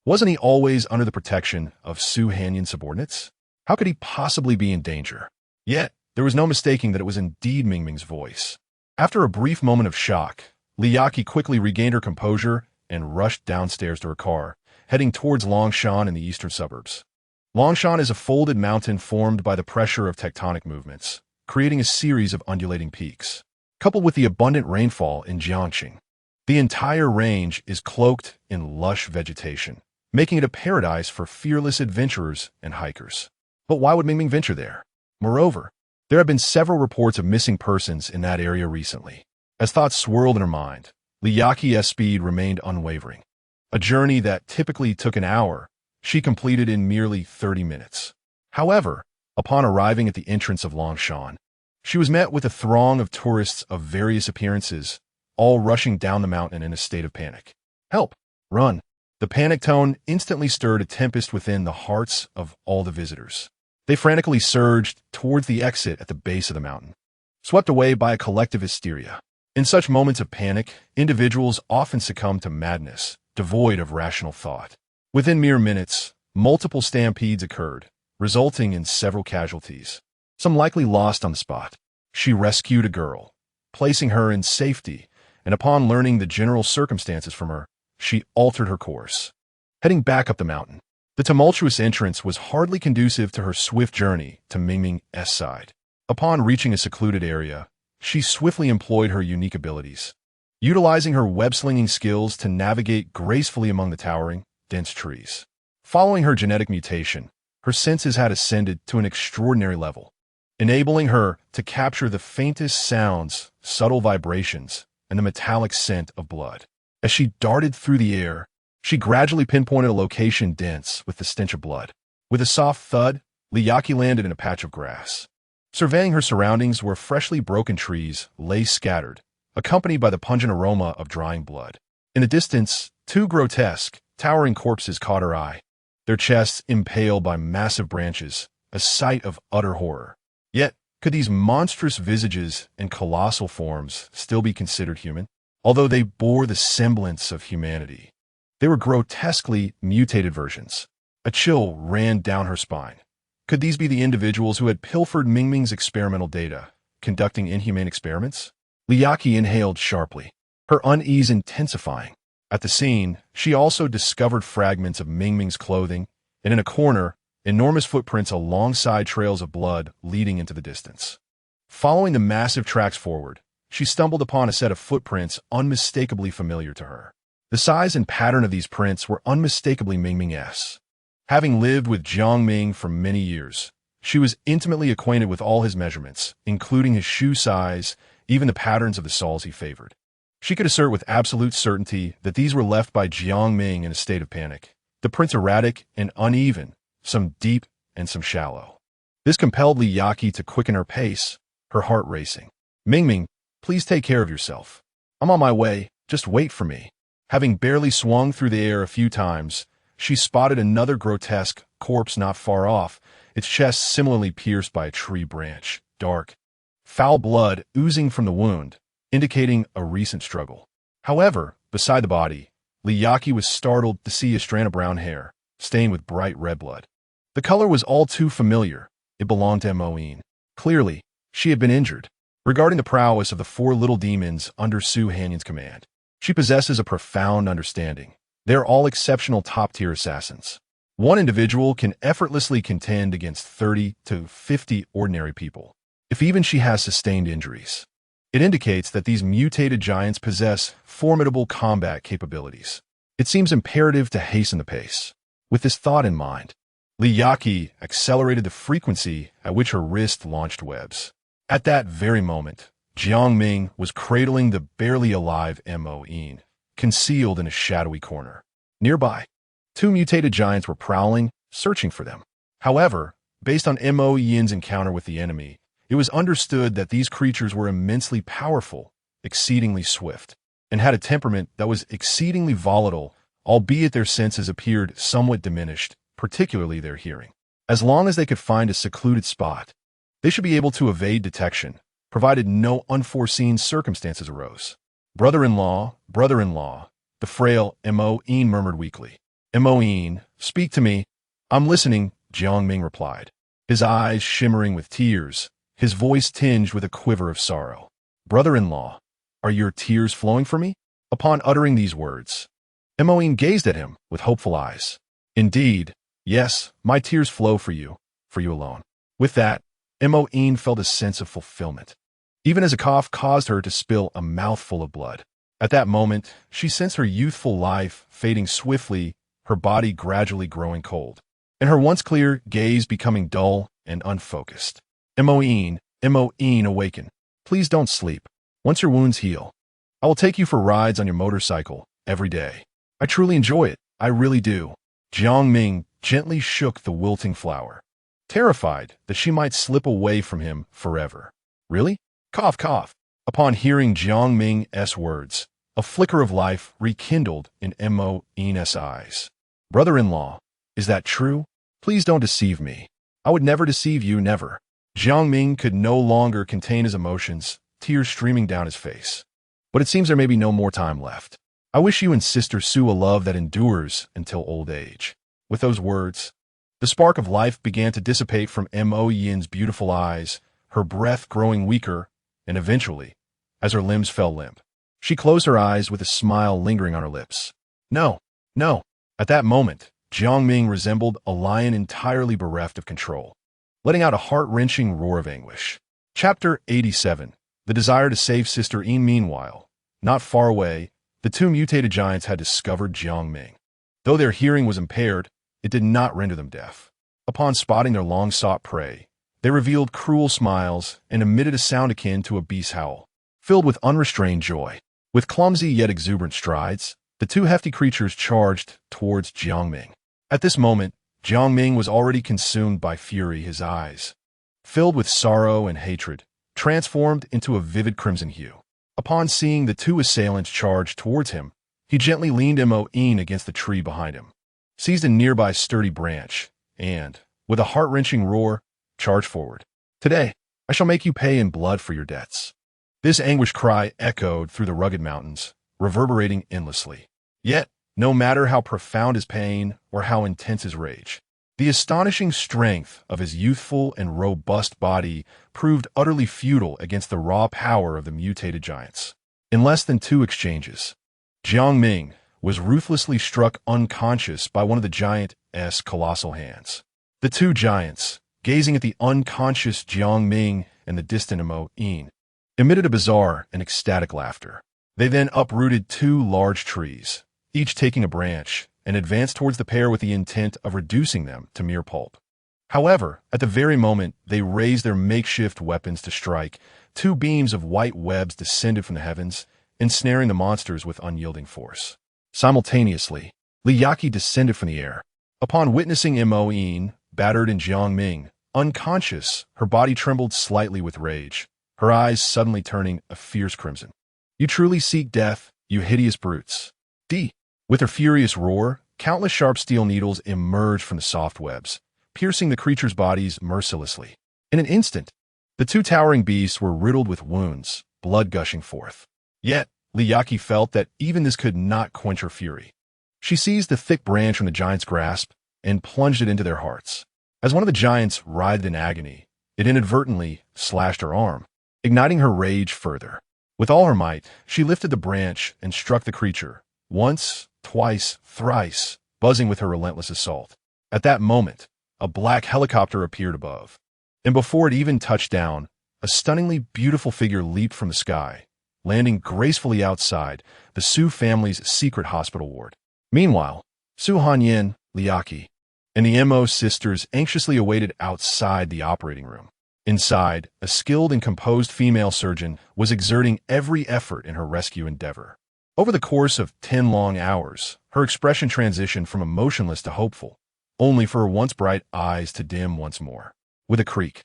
[SPEAKER 1] Wasn't he always under the protection of Su Hanyin's subordinates? How could he possibly be in danger? Yet, there was no mistaking that it was indeed Ming Ming's voice. After a brief moment of shock, Li Yaqi quickly regained her composure and rushed downstairs to her car, heading towards Longshan in the eastern suburbs. Longshan is a folded mountain formed by the pressure of tectonic movements, creating a series of undulating peaks. Coupled with the abundant rainfall in Jiangxing, the entire range is cloaked in lush vegetation, making it a paradise for fearless adventurers and hikers. But why would Ming Ming venture there? Moreover, there have been several reports of missing persons in that area recently. As thoughts swirled in her mind, Li Yaqi's speed remained unwavering. A journey that typically took an hour, she completed in merely 30 minutes. However, upon arriving at the entrance of Longshan, she was met with a throng of tourists of various appearances, all rushing down the mountain in a state of panic. Help! Run! The panic tone instantly stirred a tempest within the hearts of all the visitors. They frantically surged towards the exit at the base of the mountain, swept away by a collective hysteria. In such moments of panic, individuals often succumb to madness, devoid of rational thought. Within mere minutes, multiple stampedes occurred, resulting in several casualties, some likely lost on the spot. She rescued a girl, placing her in safety, and upon learning the general circumstances from her, she altered her course. Heading back up the mountain, The tumultuous entrance was hardly conducive to her swift journey to Mingming's side. Upon reaching a secluded area, she swiftly employed her unique abilities, utilizing her web-slinging skills to navigate gracefully among the towering, dense trees. Following her genetic mutation, her senses had ascended to an extraordinary level, enabling her to capture the faintest sounds, subtle vibrations, and the metallic scent of blood. As she darted through the air, she gradually pinpointed a location dense with the stench of blood. With a soft thud, Liyaki landed in a patch of grass. Surveying her surroundings where freshly broken trees lay scattered, accompanied by the pungent aroma of drying blood. In the distance, two grotesque, towering corpses caught her eye, their chests impaled by massive branches, a sight of utter horror. Yet, could these monstrous visages and colossal forms still be considered human? Although they bore the semblance of humanity, they were grotesquely mutated versions. A chill ran down her spine. Could these be the individuals who had pilfered Mingming's experimental data, conducting inhumane experiments? Liyaki inhaled sharply, her unease intensifying. At the scene, she also discovered fragments of Mingming's clothing, and in a corner, enormous footprints alongside trails of blood leading into the distance. Following the massive tracks forward, she stumbled upon a set of footprints unmistakably familiar to her. The size and pattern of these prints were unmistakably Mingming's. Having lived with Jiang Ming for many years, she was intimately acquainted with all his measurements, including his shoe size, even the patterns of the soles he favored. She could assert with absolute certainty that these were left by Jiang Ming in a state of panic. The prints erratic and uneven, some deep and some shallow. This compelled Liyaki to quicken her pace, her heart racing. Mingming, please take care of yourself. I'm on my way, just wait for me. Having barely swung through the air a few times, she spotted another grotesque corpse not far off, its chest similarly pierced by a tree branch, dark, foul blood oozing from the wound, indicating a recent struggle. However, beside the body, Liyaki was startled to see a strand of brown hair, stained with bright red blood. The color was all too familiar. It belonged to Moine. Clearly, she had been injured. Regarding the prowess of the four little demons under Su Hanyon's command, she possesses a profound understanding. They are all exceptional top-tier assassins. One individual can effortlessly contend against 30 to 50 ordinary people, if even she has sustained injuries. It indicates that these mutated giants possess formidable combat capabilities. It seems imperative to hasten the pace. With this thought in mind, Liyaki accelerated the frequency at which her wrist launched webs. At that very moment, Jiang Ming was cradling the barely alive Moine, concealed in a shadowy corner. Nearby, two mutated giants were prowling, searching for them. However, based on Moine's encounter with the enemy, it was understood that these creatures were immensely powerful, exceedingly swift, and had a temperament that was exceedingly volatile, albeit their senses appeared somewhat diminished, particularly their hearing. As long as they could find a secluded spot, they should be able to evade detection, provided no unforeseen circumstances arose. Brother-in-law, the frail Moine murmured weakly. Moine, speak to me. I'm listening, Jiang Ming replied, his eyes shimmering with tears, his voice tinged with a quiver of sorrow. Brother-in-law, are your tears flowing for me? Upon uttering these words, Moine gazed at him with hopeful eyes. Indeed, yes, my tears flow for you alone. With that, Moine felt a sense of fulfillment, even as a cough caused her to spill a mouthful of blood. At that moment, she sensed her youthful life fading swiftly, her body gradually growing cold, and her once clear gaze becoming dull and unfocused. Moine, awaken. Please don't sleep. Once your wounds heal, I will take you for rides on your motorcycle every day. I truly enjoy it, I really do. Jiang Ming gently shook the wilting flower, terrified that she might slip away from him forever. Really? Cough, cough. Upon hearing Jiang Ming's words, a flicker of life rekindled in Moine's eyes. Brother-in-law, is that true? Please don't deceive me. I would never deceive you, never. Jiang Ming could no longer contain his emotions, tears streaming down his face. But it seems there may be no more time left. I wish you and Sister Su a love that endures until old age. With those words, the spark of life began to dissipate from Moine's beautiful eyes, her breath growing weaker, and eventually, as her limbs fell limp, she closed her eyes with a smile lingering on her lips. No. At that moment, Jiang Ming resembled a lion entirely bereft of control, letting out a heart-wrenching roar of anguish. Chapter 87. The desire to save Sister Yin. Meanwhile, not far away, the two mutated giants had discovered Jiang Ming. Though their hearing was impaired, it did not render them deaf. Upon spotting their long-sought prey, they revealed cruel smiles and emitted a sound akin to a beast's howl, filled with unrestrained joy. With clumsy yet exuberant strides, the two hefty creatures charged towards Jiang Ming. At this moment, Jiang Ming was already consumed by fury, his eyes, filled with sorrow and hatred, transformed into a vivid crimson hue. Upon seeing the two assailants charge towards him, he gently leaned Mo Yin against the tree behind him, seized a nearby sturdy branch, and, with a heart-wrenching roar, charged forward. "Today, I shall make you pay in blood for your debts." This anguished cry echoed through the rugged mountains, reverberating endlessly. Yet, no matter how profound his pain or how intense his rage, the astonishing strength of his youthful and robust body proved utterly futile against the raw power of the mutated giants. In less than 2 exchanges, Jiang Ming was ruthlessly struck unconscious by one of the giant's colossal hands. The two giants, gazing at the unconscious Jiang Ming and the distant Mo Yin, emitted a bizarre and ecstatic laughter. They then uprooted 2 large trees, each taking a branch, and advanced towards the pair with the intent of reducing them to mere pulp. However, at the very moment they raised their makeshift weapons to strike, 2 beams of white webs descended from the heavens, ensnaring the monsters with unyielding force. Simultaneously, Liyaki descended from the air. Upon witnessing Mo Yin, battered, and Jiang Ming, unconscious, her body trembled slightly with rage, her eyes suddenly turning a fierce crimson. "You truly seek death, you hideous brutes." With her furious roar, countless sharp steel needles emerged from the soft webs, piercing the creatures' bodies mercilessly. In an instant, the 2 towering beasts were riddled with wounds, blood gushing forth. Yet, Liyaki felt that even this could not quench her fury. She seized the thick branch from the giant's grasp and plunged it into their hearts. As one of the giants writhed in agony, it inadvertently slashed her arm, igniting her rage further. With all her might, she lifted the branch and struck the creature, once, twice, thrice, buzzing with her relentless assault. At that moment, a black helicopter appeared above, and before it even touched down, a stunningly beautiful figure leaped from the sky, landing gracefully outside the Su family's secret hospital ward. Meanwhile, Su Hanyin, Liyaki, and the Mo sisters anxiously awaited outside the operating room. Inside, a skilled and composed female surgeon was exerting every effort in her rescue endeavor. Over the course of 10 long hours, her expression transitioned from emotionless to hopeful, only for her once bright eyes to dim once more. With a creak,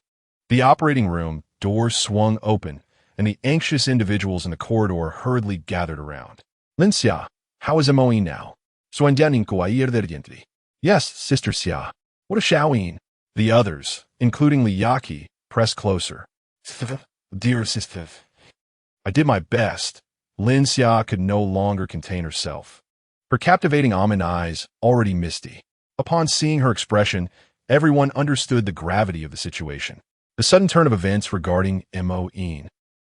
[SPEAKER 1] the operating room doors swung open, and the anxious individuals in the corridor hurriedly gathered around. "Lin Xia, how is Mo Yin now?" "Yes, Sister Xia. What a Xiaoyin." The others, including Liyaki, pressed closer. "Dear sister, I did my best." Lin Xia could no longer contain herself, her captivating almond eyes already misty. Upon seeing her expression, everyone understood the gravity of the situation. The sudden turn of events regarding Mo Yin,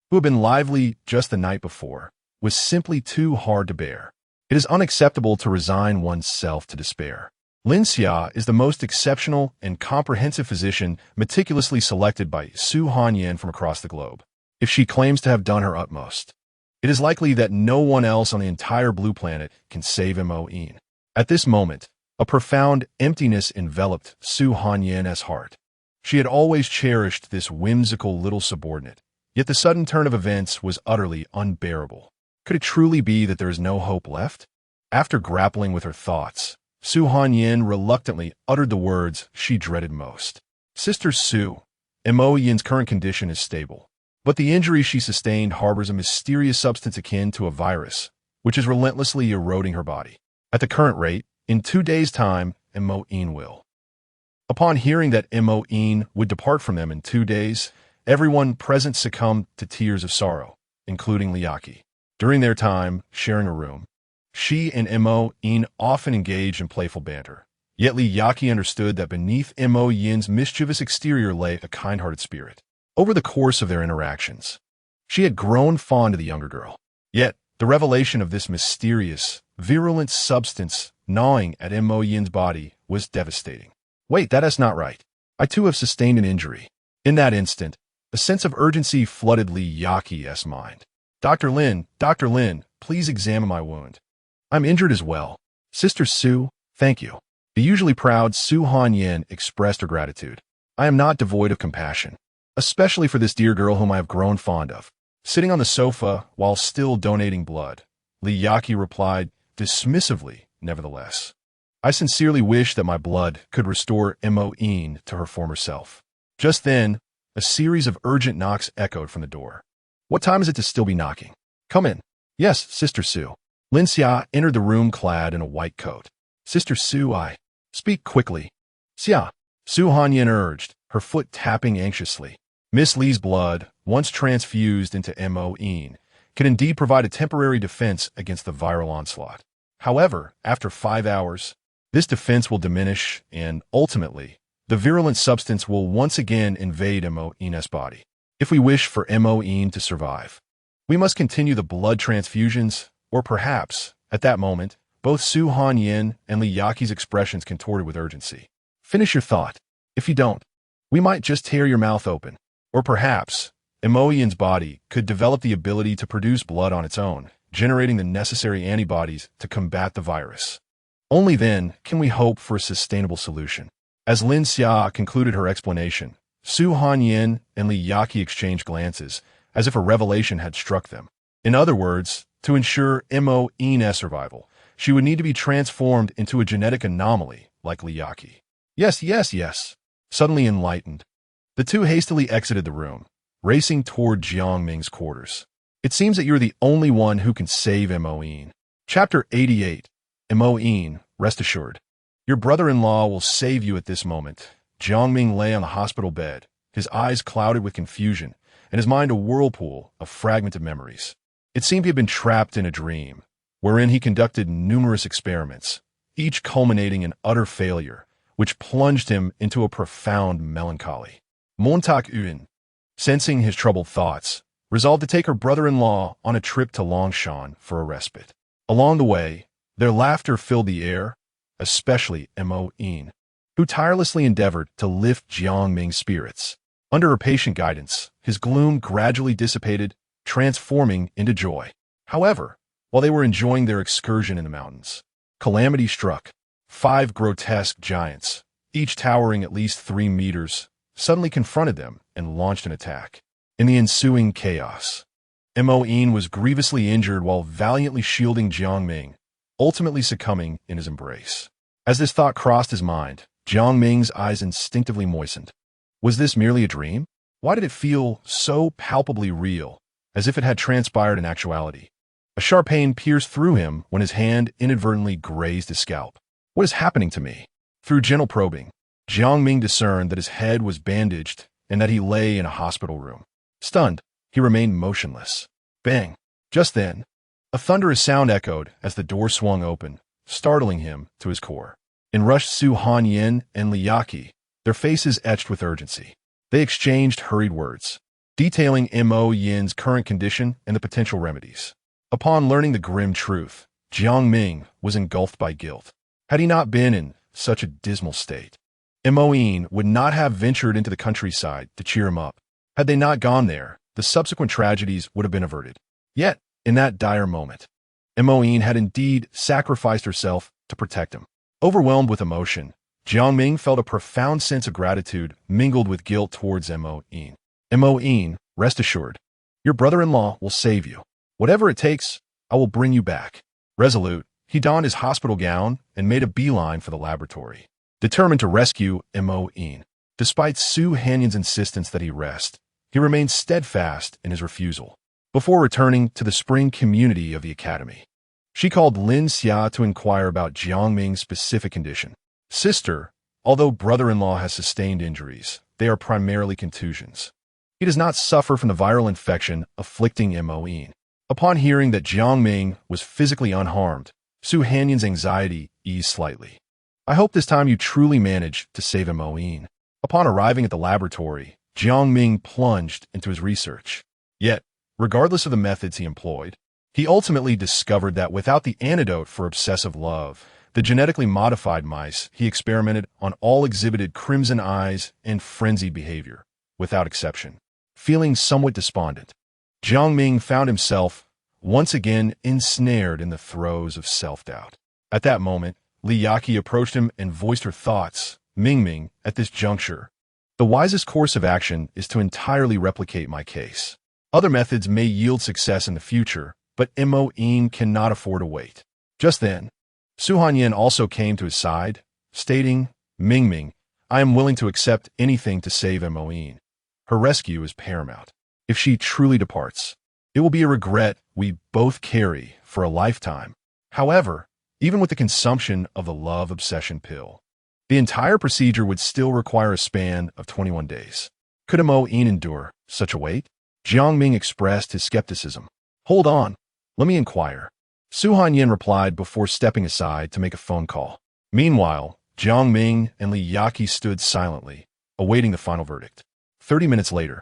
[SPEAKER 1] who had been lively just the night before, was simply too hard to bear. It is unacceptable to resign oneself to despair. Lin Xia is the most exceptional and comprehensive physician meticulously selected by Su Hanyin from across the globe. If she claims to have done her utmost, it is likely that no one else on the entire blue planet can save Mo Yin. At this moment, a profound emptiness enveloped Su Hanyin's heart. She had always cherished this whimsical little subordinate, yet the sudden turn of events was utterly unbearable. Could it truly be that there is no hope left? After grappling with her thoughts, Su Hanyin reluctantly uttered the words she dreaded most. "Sister Su, Mo Yin's current condition is stable, but the injury she sustained harbors a mysterious substance akin to a virus, which is relentlessly eroding her body. At the current rate, in 2 days' time, Mo Yin will." Upon hearing that Mo Yin would depart from them in 2 days, everyone present succumbed to tears of sorrow, including Liyaki. During their time sharing a room, she and Mo Yin often engaged in playful banter. Yet Liyaki understood that beneath Mo Yin's mischievous exterior lay a kind-hearted spirit. Over the course of their interactions, she had grown fond of the younger girl. Yet, the revelation of this mysterious, virulent substance gnawing at Mo Yin's body was devastating. Wait, that is not right. I too have sustained an injury. In that instant, a sense of urgency flooded Li Yaqi's mind. Dr. Lin, please examine my wound. I'm injured as well. Sister Su, thank you. The usually proud Su Hanyin expressed her gratitude. I am not devoid of compassion, especially for this dear girl whom I have grown fond of. Sitting on the sofa while still donating blood, Li Yaqi replied dismissively, nevertheless. I sincerely wish that my blood could restore Mo Yin to her former self. Just then, a series of urgent knocks echoed from the door. What time is it to still be knocking? Come in. Yes, Sister Su. Lin Xia entered the room clad in a white coat. Sister Su, I. Speak quickly. Xia. Su Hanyin urged, her foot tapping anxiously. Miss Li's blood, once transfused into Mo Yin, can indeed provide a temporary defense against the viral onslaught. However, after 5 hours, this defense will diminish and, ultimately, the virulent substance will once again invade Mo Yin's body. If we wish for Mo Yin to survive, we must continue the blood transfusions, or perhaps, at that moment, both Su Hanyin and Li Yaqi's expressions contorted with urgency. Finish your thought. If you don't, we might just tear your mouth open. Or perhaps, Mo Yin's body could develop the ability to produce blood on its own, generating the necessary antibodies to combat the virus. Only then can we hope for a sustainable solution. As Lin Xia concluded her explanation, Su Hanyin and Li Yaqi exchanged glances, as if a revelation had struck them. In other words, to ensure Mo Yin's survival, she would need to be transformed into a genetic anomaly like Li Yaqi. Yes. Suddenly enlightened, the two hastily exited the room, racing toward Jiang Ming's quarters. It seems that you're the only one who can save Mo Yin. Chapter 88. Mo Yin, rest assured. Your brother-in-law will save you at this moment. Jiang Ming lay on the hospital bed, his eyes clouded with confusion, and his mind a whirlpool of fragmented memories. It seemed he had been trapped in a dream, wherein he conducted numerous experiments, each culminating in utter failure, which plunged him into a profound melancholy. Montauk Yuan, sensing his troubled thoughts, resolved to take her brother-in-law on a trip to Longshan for a respite. Along the way, their laughter filled the air, especially Mo Yin, who tirelessly endeavored to lift Jiang Ming's spirits. Under her patient guidance, his gloom gradually dissipated, transforming into joy. However, while they were enjoying their excursion in the mountains, calamity struck. 5 grotesque giants, each towering at least 3 meters, suddenly confronted them and launched an attack. In the ensuing chaos, Mo Yin was grievously injured while valiantly shielding Jiang Ming, ultimately succumbing in his embrace. As this thought crossed his mind, Jiang Ming's eyes instinctively moistened. Was this merely a dream? Why did it feel so palpably real, as if it had transpired in actuality? A sharp pain pierced through him when his hand inadvertently grazed his scalp. What is happening to me? Through gentle probing, Jiang Ming discerned that his head was bandaged and that he lay in a hospital room. Stunned, he remained motionless. Bang! Just then, a thunderous sound echoed as the door swung open, startling him to his core. In rushed Su Hanyin and Li Yaqi, their faces etched with urgency. They exchanged hurried words, detailing Mo Yin's current condition and the potential remedies. Upon learning the grim truth, Jiang Ming was engulfed by guilt. Had he not been in such a dismal state, Mo Yin would not have ventured into the countryside to cheer him up. Had they not gone there, the subsequent tragedies would have been averted. Yet, in that dire moment, Mo Yin had indeed sacrificed herself to protect him. Overwhelmed with emotion, Jiang Ming felt a profound sense of gratitude mingled with guilt towards Mo Yin. Mo Yin, rest assured, your brother-in-law will save you. Whatever it takes, I will bring you back. Resolute, he donned his hospital gown and made a beeline for the laboratory, determined to rescue Mo Yin. Despite Su Hanyin's insistence that he rest, he remained steadfast in his refusal. Before returning to the spring community of the academy, she called Lin Xia to inquire about Jiang Ming's specific condition. Sister, although brother-in-law has sustained injuries, they are primarily contusions. He does not suffer from the viral infection afflicting Mo Yin. Upon hearing that Jiang Ming was physically unharmed, Su Hanyin's anxiety eased slightly. I hope this time you truly manage to save Mo Yin. Upon arriving at the laboratory, Jiang Ming plunged into his research. Yet, regardless of the methods he employed, He ultimately discovered that without the antidote for obsessive love, the genetically modified mice he experimented on all exhibited crimson eyes and frenzied behavior, without exception. Feeling somewhat despondent, Jiang Ming found himself once again ensnared in the throes of self-doubt. At that moment, Li Yaqi approached him and voiced her thoughts. Ming, at this juncture, the wisest course of action is to entirely replicate my case. Other methods may yield success in the future, but Mo-yin cannot afford to wait. Just then, Su Hanyan also came to his side, stating, Ming, I am willing to accept anything to save Mo-yin. Her rescue is paramount. If she truly departs, it will be a regret we both carry for a lifetime. However, even with the consumption of the love obsession pill, the entire procedure would still require a span of 21 days. Could Mo-yin endure such a wait? Jiang Ming expressed his skepticism. Hold on, let me inquire. Su Hanyan replied before stepping aside to make a phone call. Meanwhile, Jiang Ming and Li Yaqi stood silently, awaiting the final verdict. 30 minutes later,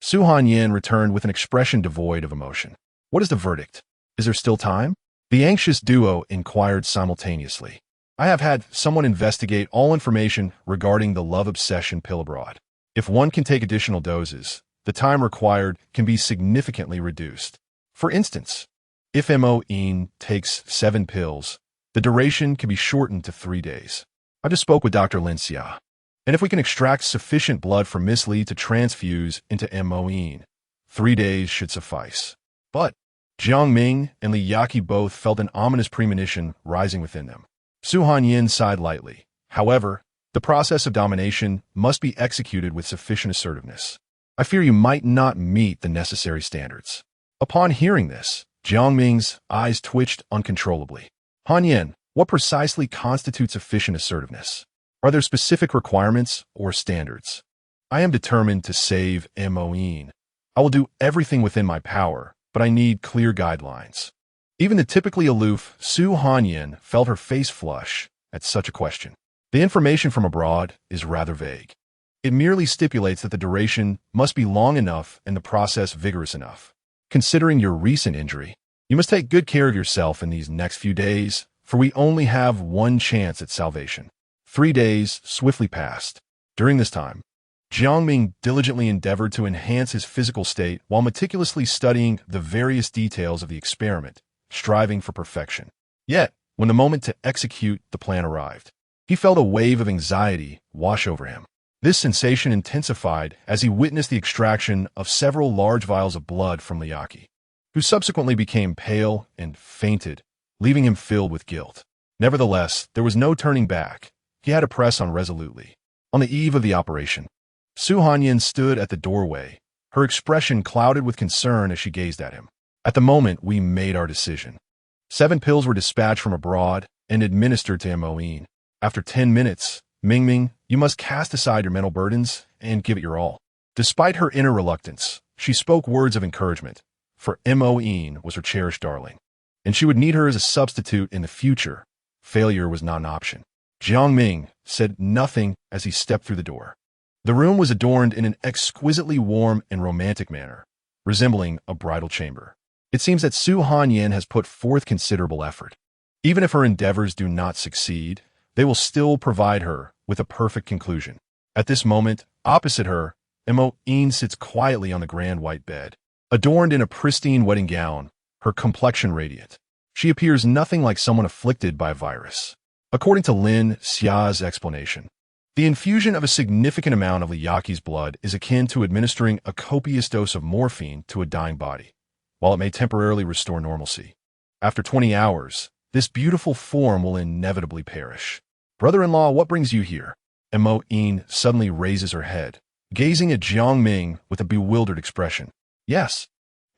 [SPEAKER 1] Su Hanyan returned with an expression devoid of emotion. What is the verdict? Is there still time? The anxious duo inquired simultaneously. I have had someone investigate all information regarding the love obsession pill abroad. If one can take additional doses, the time required can be significantly reduced. For instance, if Mo-yin takes 7 pills, the duration can be shortened to 3 days. I just spoke with Dr. Lin Xia, and if we can extract sufficient blood from Miss Li to transfuse into Mo-yin, 3 days should suffice. But Jiang Ming and Li Yaqi both felt an ominous premonition rising within them. Su Hanyan sighed lightly. However, the process of domination must be executed with sufficient assertiveness. I fear you might not meet the necessary standards. Upon hearing this, Jiang Ming's eyes twitched uncontrollably. Hanyan, what precisely constitutes sufficient assertiveness? Are there specific requirements or standards? I am determined to save Mo-yin. I will do everything within my power, but I need clear guidelines. Even the typically aloof Su Hanyan felt her face flush at such a question. The information from abroad is rather vague. It merely stipulates that the duration must be long enough and the process vigorous enough. Considering your recent injury, you must take good care of yourself in these next few days, for we only have one chance at salvation. 3 days swiftly passed. During this time, Jiang Ming diligently endeavored to enhance his physical state while meticulously studying the various details of the experiment, striving for perfection. Yet, when the moment to execute the plan arrived, he felt a wave of anxiety wash over him. This sensation intensified as he witnessed the extraction of several large vials of blood from Li Yaqi, who subsequently became pale and fainted, leaving him filled with guilt. Nevertheless, there was no turning back. He had to press on resolutely. On the eve of the operation, Su Hanyan stood at the doorway, her expression clouded with concern as she gazed at him. At the moment, we made our decision. 7 pills were dispatched from abroad and administered to Mo-yin. After 10 minutes, Ming, you must cast aside your mental burdens and give it your all. Despite her inner reluctance, she spoke words of encouragement, for Mo-yin was her cherished darling, and she would need her as a substitute in the future. Failure was not an option. Jiang Ming said nothing as he stepped through the door. The room was adorned in an exquisitely warm and romantic manner, resembling a bridal chamber. It seems that Su Hanyan has put forth considerable effort. Even if her endeavors do not succeed, they will still provide her with a perfect conclusion. At this moment, opposite her, Mo-yin sits quietly on the grand white bed. Adorned in a pristine wedding gown, her complexion radiant. She appears nothing like someone afflicted by a virus. According to Lin Xia's explanation, the infusion of a significant amount of Li Yaqi's blood is akin to administering a copious dose of morphine to a dying body. While it may temporarily restore normalcy, after 20 hours, this beautiful form will inevitably perish. Brother-in-law, what brings you here? Mo-yin suddenly raises her head, gazing at Jiang Ming with a bewildered expression. Yes,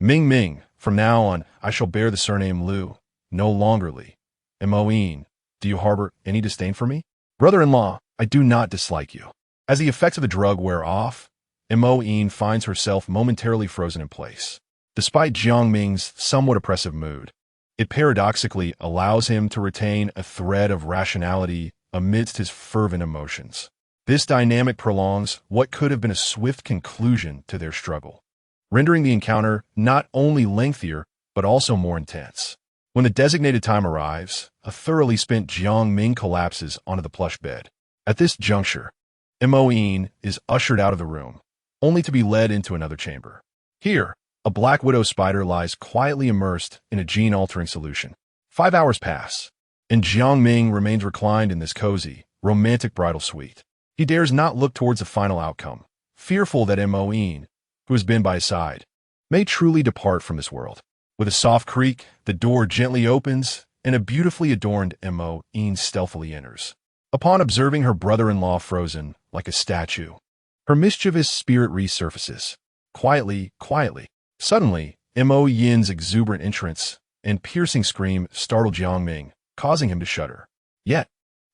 [SPEAKER 1] Ming, from now on, I shall bear the surname Liu, no longer Li. Mo-yin, do you harbor any disdain for me? Brother-in-law, I do not dislike you. As the effects of the drug wear off, Mo-yin finds herself momentarily frozen in place. Despite Jiang Ming's somewhat oppressive mood, it paradoxically allows him to retain a thread of rationality amidst his fervent emotions. This dynamic prolongs what could have been a swift conclusion to their struggle, rendering the encounter not only lengthier, but also more intense. When the designated time arrives, a thoroughly spent Jiang Ming collapses onto the plush bed. At this juncture, Moin is ushered out of the room, only to be led into another chamber. Here, a black widow spider lies quietly immersed in a gene-altering solution. 5 hours pass, and Jiang Ming remains reclined in this cozy, romantic bridal suite. He dares not look towards the final outcome, fearful that Moin, who has been by his side, may truly depart from this world. With a soft creak, the door gently opens, and a beautifully adorned Moin stealthily enters. Upon observing her brother-in-law frozen like a statue, her mischievous spirit resurfaces. Quietly. Suddenly, Moin's exuberant entrance and piercing scream startled Jiang Ming, causing him to shudder. Yet,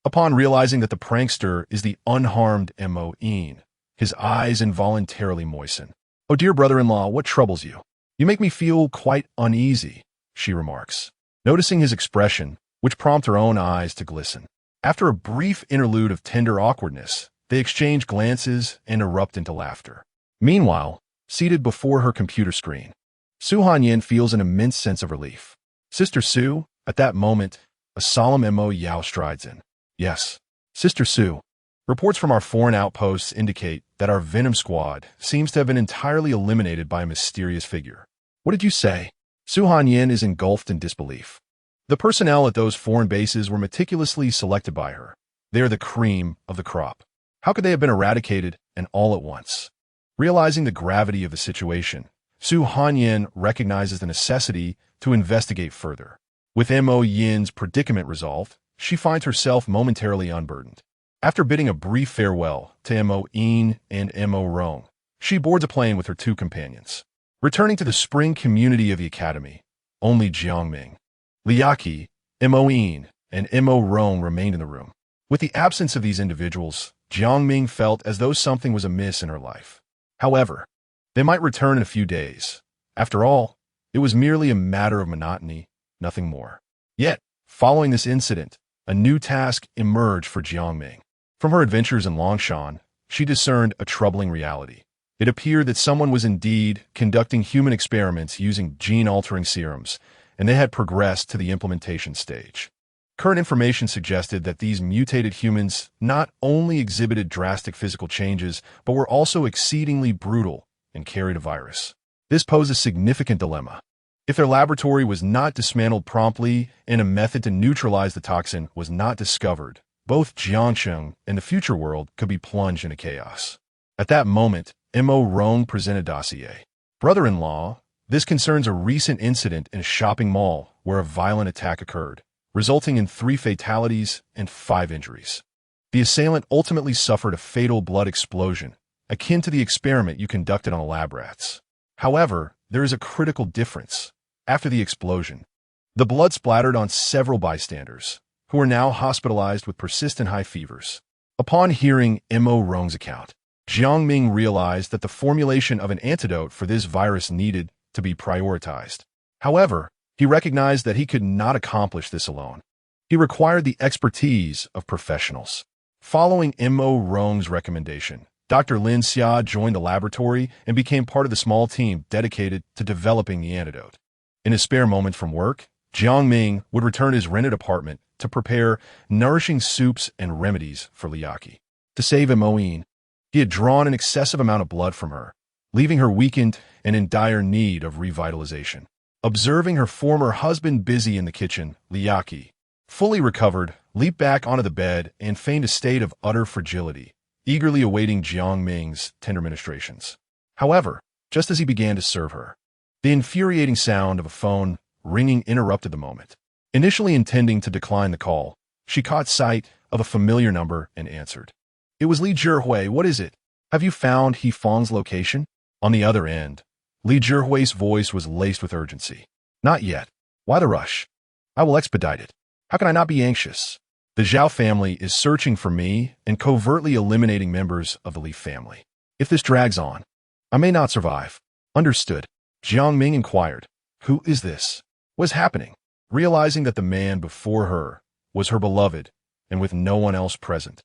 [SPEAKER 1] upon realizing that the prankster is the unharmed Moin, his eyes involuntarily moisten. "Oh dear brother-in-law, what troubles you? You make me feel quite uneasy," she remarks, noticing his expression, which prompts her own eyes to glisten. After a brief interlude of tender awkwardness, they exchange glances and erupt into laughter. Meanwhile, seated before her computer screen, Su Hanyan feels an immense sense of relief. "Sister Su," at that moment, a solemn Mo Yao strides in. "Yes, Sister Su. Reports from our foreign outposts indicate that our Venom Squad seems to have been entirely eliminated by a mysterious figure." "What did you say?" Su Hanyan is engulfed in disbelief. The personnel at those foreign bases were meticulously selected by her. They are the cream of the crop. How could they have been eradicated, and all at once? Realizing the gravity of the situation, Su Hanyan recognizes the necessity to investigate further. With Mo Yin's predicament resolved, she finds herself momentarily unburdened. After bidding a brief farewell to Mo Yin and Mo Rong, she boards a plane with her two companions. Returning to the spring community of the academy, only Jiang Ming, Liaki, Mo Yin, and Mo Rong remained in the room. With the absence of these individuals, Jiang Ming felt as though something was amiss in her life. However, they might return in a few days. After all, it was merely a matter of monotony, nothing more. Yet, following this incident, a new task emerged for Jiang Ming. From her adventures in Longshan, she discerned a troubling reality. It appeared that someone was indeed conducting human experiments using gene-altering serums, and they had progressed to the implementation stage. Current information suggested that these mutated humans not only exhibited drastic physical changes, but were also exceedingly brutal and carried a virus. This posed a significant dilemma. If their laboratory was not dismantled promptly and a method to neutralize the toxin was not discovered, both Jiangsheng and the future world could be plunged into chaos. At that moment, Mo Rong presented a dossier. "Brother-in-law, this concerns a recent incident in a shopping mall where a violent attack occurred, resulting in 3 fatalities and 5 injuries. The assailant ultimately suffered a fatal blood explosion, akin to the experiment you conducted on the lab rats. However, there is a critical difference. After the explosion, the blood splattered on several bystanders, who are now hospitalized with persistent high fevers." Upon hearing Mo Rong's account, Jiang Ming realized that the formulation of an antidote for this virus needed to be prioritized. However, he recognized that he could not accomplish this alone. He required the expertise of professionals. Following Mo Rong's recommendation, Dr. Lin Xia joined the laboratory and became part of the small team dedicated to developing the antidote. In his spare moment from work, Jiang Ming would return to his rented apartment to prepare nourishing soups and remedies for Liaki. To save Moin, he had drawn an excessive amount of blood from her, leaving her weakened and in dire need of revitalization. Observing her former husband busy in the kitchen, Liaki, fully recovered, leaped back onto the bed and feigned a state of utter fragility, eagerly awaiting Jiang Ming's tender ministrations. However, just as he began to serve her, the infuriating sound of a phone ringing interrupted the moment. Initially intending to decline the call, she caught sight of a familiar number and answered. "It was Li Zhihui. What is it? Have you found He Fang's location?" On the other end, Li Zhihui's voice was laced with urgency. "Not yet. Why the rush? I will expedite it. How can I not be anxious? The Zhao family is searching for me and covertly eliminating members of the Li family. If this drags on, I may not survive." "Understood." Jiang Ming inquired. "Who is this? What is happening?" Realizing that the man before her was her beloved and with no one else present,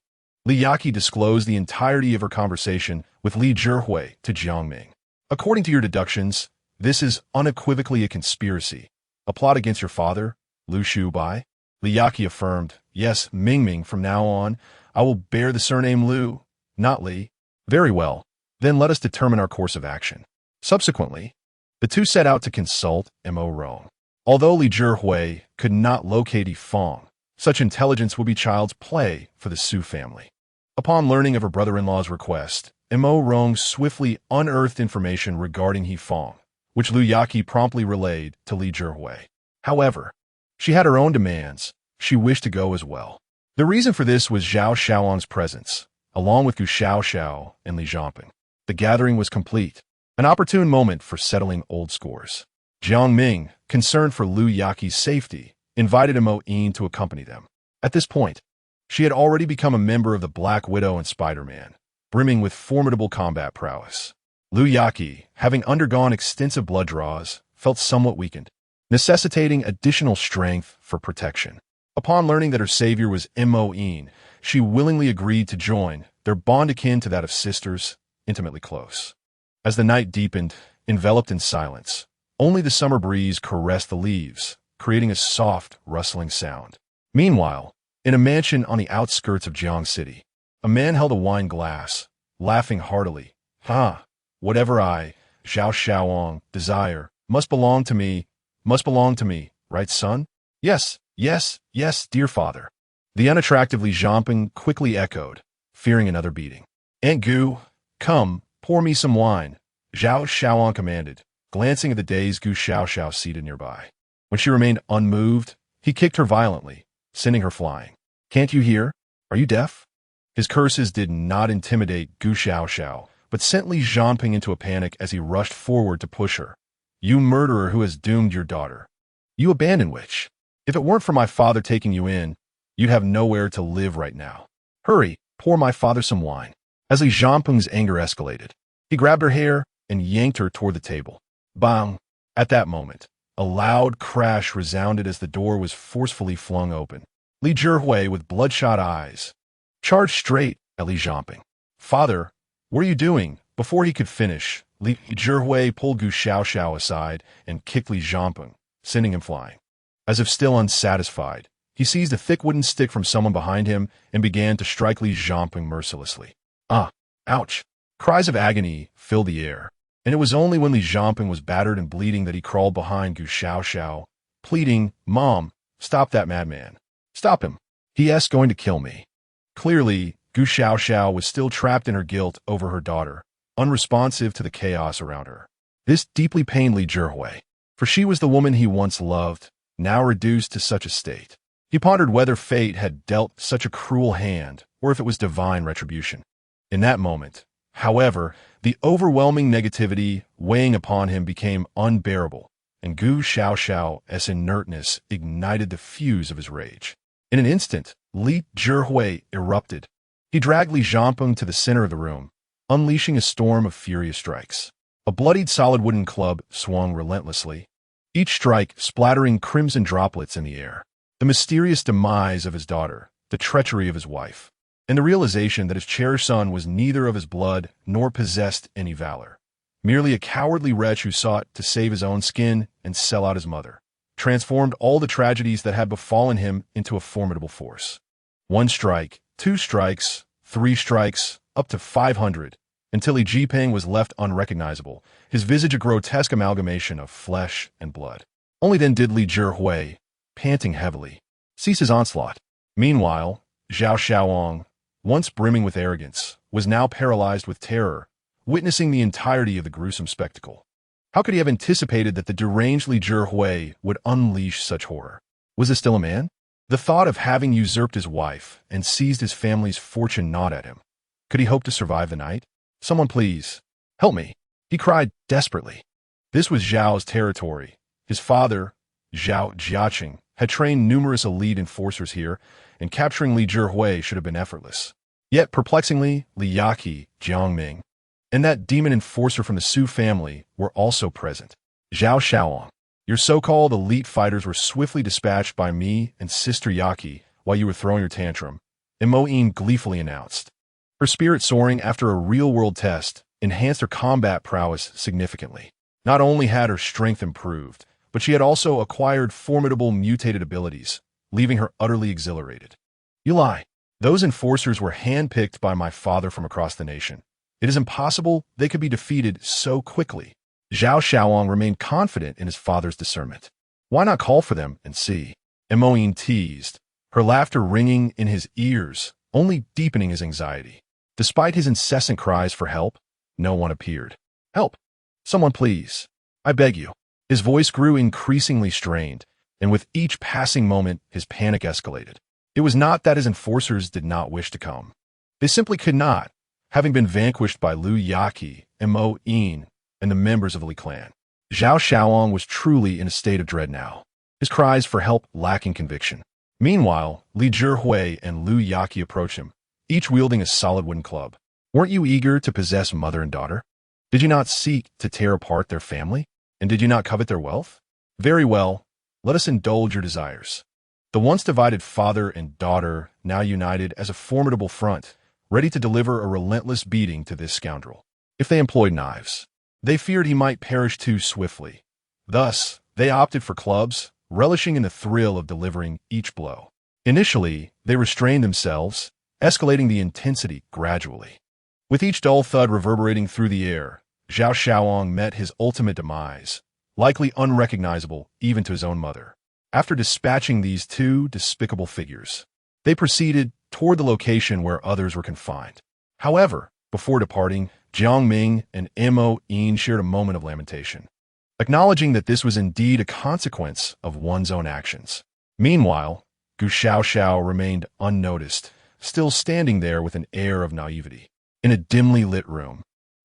[SPEAKER 1] Liaki disclosed the entirety of her conversation with Li Zhihui to Jiang Ming. "According to your deductions, This is unequivocally a conspiracy. A plot against your father, Lu Shubai? Li Yaqi affirmed, yes, Ming, from now on, I will bear the surname Lu, not Li. Very well. Then let us determine our course of action. Subsequently, the two set out to consult Mo Rong. Although Li Zhihui could not locate Yifeng, such intelligence would be child's play for the Su family. Upon learning of her brother-in-law's request, Mo Rong swiftly unearthed information regarding Yifeng, which Lu Yaqi promptly relayed to Li Zhihui. However, she had her own demands. She wished to go as well. The reason for this was Zhao Xiaolong's presence, along with Gu Xiaoxiao and Li Jiangping. The gathering was complete, an opportune moment for settling old scores. Jiang Ming, concerned for Lu Yaqi's safety, invited Mo Yin to accompany them. At this point, she had already become a member of the Black Widow and Spider-Man, brimming with formidable combat prowess. Lu Yaqi, having undergone extensive blood draws, felt somewhat weakened, necessitating additional strength for protection. Upon learning that her savior was Mo Yin, she willingly agreed to join, their bond akin to that of sisters, intimately close. As the night deepened, enveloped in silence, only the summer breeze caressed the leaves, creating a soft, rustling sound. Meanwhile, in a mansion on the outskirts of Jiang City, a man held a wine glass, laughing heartily. Whatever I, Zhao Xiaowang, desire, must belong to me, right, son? Yes, dear father. The unattractive Li Jiangping quickly echoed, fearing another beating. Aunt Gu, come, pour me some wine, Zhao Xiaowang commanded, glancing at the dazed Gu Xiaoxiao seated nearby. When she remained unmoved, he kicked her violently, sending her flying. Can't you hear? Are you deaf? His curses did not intimidate Gu Xiaoxiao, but sent Li Jiangping into a panic as he rushed forward to push her. You murderer who has doomed your daughter. You abandoned witch. If it weren't for my father taking you in, you'd have nowhere to live right now. Hurry, pour my father some wine. As Li Jiangping's anger escalated, he grabbed her hair and yanked her toward the table. Bang! At that moment, a loud crash resounded as the door was forcefully flung open. Li Zhihui, with bloodshot eyes, charged straight at Li Jiangping. Father, what are you doing? Before he could finish, Li Zhihui pulled Gu Xiaoxiao aside and kicked Li Jiangping, sending him flying. As if still unsatisfied, he seized a thick wooden stick from someone behind him and began to strike Li Jiangping mercilessly. Ouch! Cries of agony filled the air, and it was only when Li Jiangping was battered and bleeding that he crawled behind Gu Xiaoxiao, pleading, Mom, stop that madman. Stop him. He's going to kill me. Clearly, Gu Xiaoxiao was still trapped in her guilt over her daughter, unresponsive to the chaos around her. This deeply pained Li Zhihui, for she was the woman he once loved, now reduced to such a state. He pondered whether fate had dealt such a cruel hand, or if it was divine retribution. In that moment, however, the overwhelming negativity weighing upon him became unbearable, and Gu Xiaoxiao's inertness ignited the fuse of his rage. In an instant, Li Zhihui erupted. He dragged Li Jiangping to the center of the room, unleashing a storm of furious strikes. A bloodied solid wooden club swung relentlessly, each strike splattering crimson droplets in the air. The mysterious demise of his daughter, the treachery of his wife, and the realization that his cherished son was neither of his blood nor possessed any valor, merely a cowardly wretch who sought to save his own skin and sell out his mother, transformed all the tragedies that had befallen him into a formidable force. 1 strike, 2 strikes, 3 strikes, up to 500, until Li Jiping was left unrecognizable, his visage a grotesque amalgamation of flesh and blood. Only then did Li Zhihui, panting heavily, cease his onslaught. Meanwhile, Zhao Xiaowang, once brimming with arrogance, was now paralyzed with terror, witnessing the entirety of the gruesome spectacle. How could he have anticipated that the deranged Li Zhihui would unleash such horror? Was this still a man? The thought of having usurped his wife and seized his family's fortune gnawed at him. Could he hope to survive the night? Someone please, help me, he cried desperately. This was Zhao's territory. His father, Zhao Jiaqing, had trained numerous elite enforcers here, and capturing Li Zhihui should have been effortless. Yet, perplexingly, Li Yaqi, Jiang Ming, and that demon enforcer from the Su family were also present. Zhao Xiaowang, your so-called elite fighters were swiftly dispatched by me and Sister Yaqi while you were throwing your tantrum, Mo Yin gleefully announced. Her spirit soaring after a real-world test enhanced her combat prowess significantly. Not only had her strength improved, but she had also acquired formidable mutated abilities, leaving her utterly exhilarated. You lie. Those enforcers were handpicked by my father from across the nation. It is impossible they could be defeated so quickly. Zhao Xiaoang remained confident in his father's discernment. Why not call for them and see? Moyin teased, her laughter ringing in his ears, only deepening his anxiety. Despite his incessant cries for help, no one appeared. Help! Someone please. I beg you. His voice grew increasingly strained, and with each passing moment, his panic escalated. It was not that his enforcers did not wish to come. They simply could not, having been vanquished by Liu Yaqi and Mo Yin and the members of the Li clan. Zhao Xiaoang was truly in a state of dread now, his cries for help lacking conviction. Meanwhile, Li Zhihui and Liu Yaqi approached him, each wielding a solid wooden club. Weren't you eager to possess mother and daughter? Did you not seek to tear apart their family? And did you not covet their wealth? Very well, let us indulge your desires. The once divided father and daughter now united as a formidable front, ready to deliver a relentless beating to this scoundrel. If they employed knives, they feared he might perish too swiftly. Thus, they opted for clubs, relishing in the thrill of delivering each blow. Initially, they restrained themselves, escalating the intensity gradually. With each dull thud reverberating through the air, Zhao Xiaoang met his ultimate demise, likely unrecognizable even to his own mother. After dispatching these two despicable figures, they proceeded toward the location where others were confined. However, before departing, Jiang Ming and Mo Yin shared a moment of lamentation, acknowledging that this was indeed a consequence of one's own actions. Meanwhile, Gu Xiaoxiao remained unnoticed, still standing there with an air of naivety. In a dimly lit room,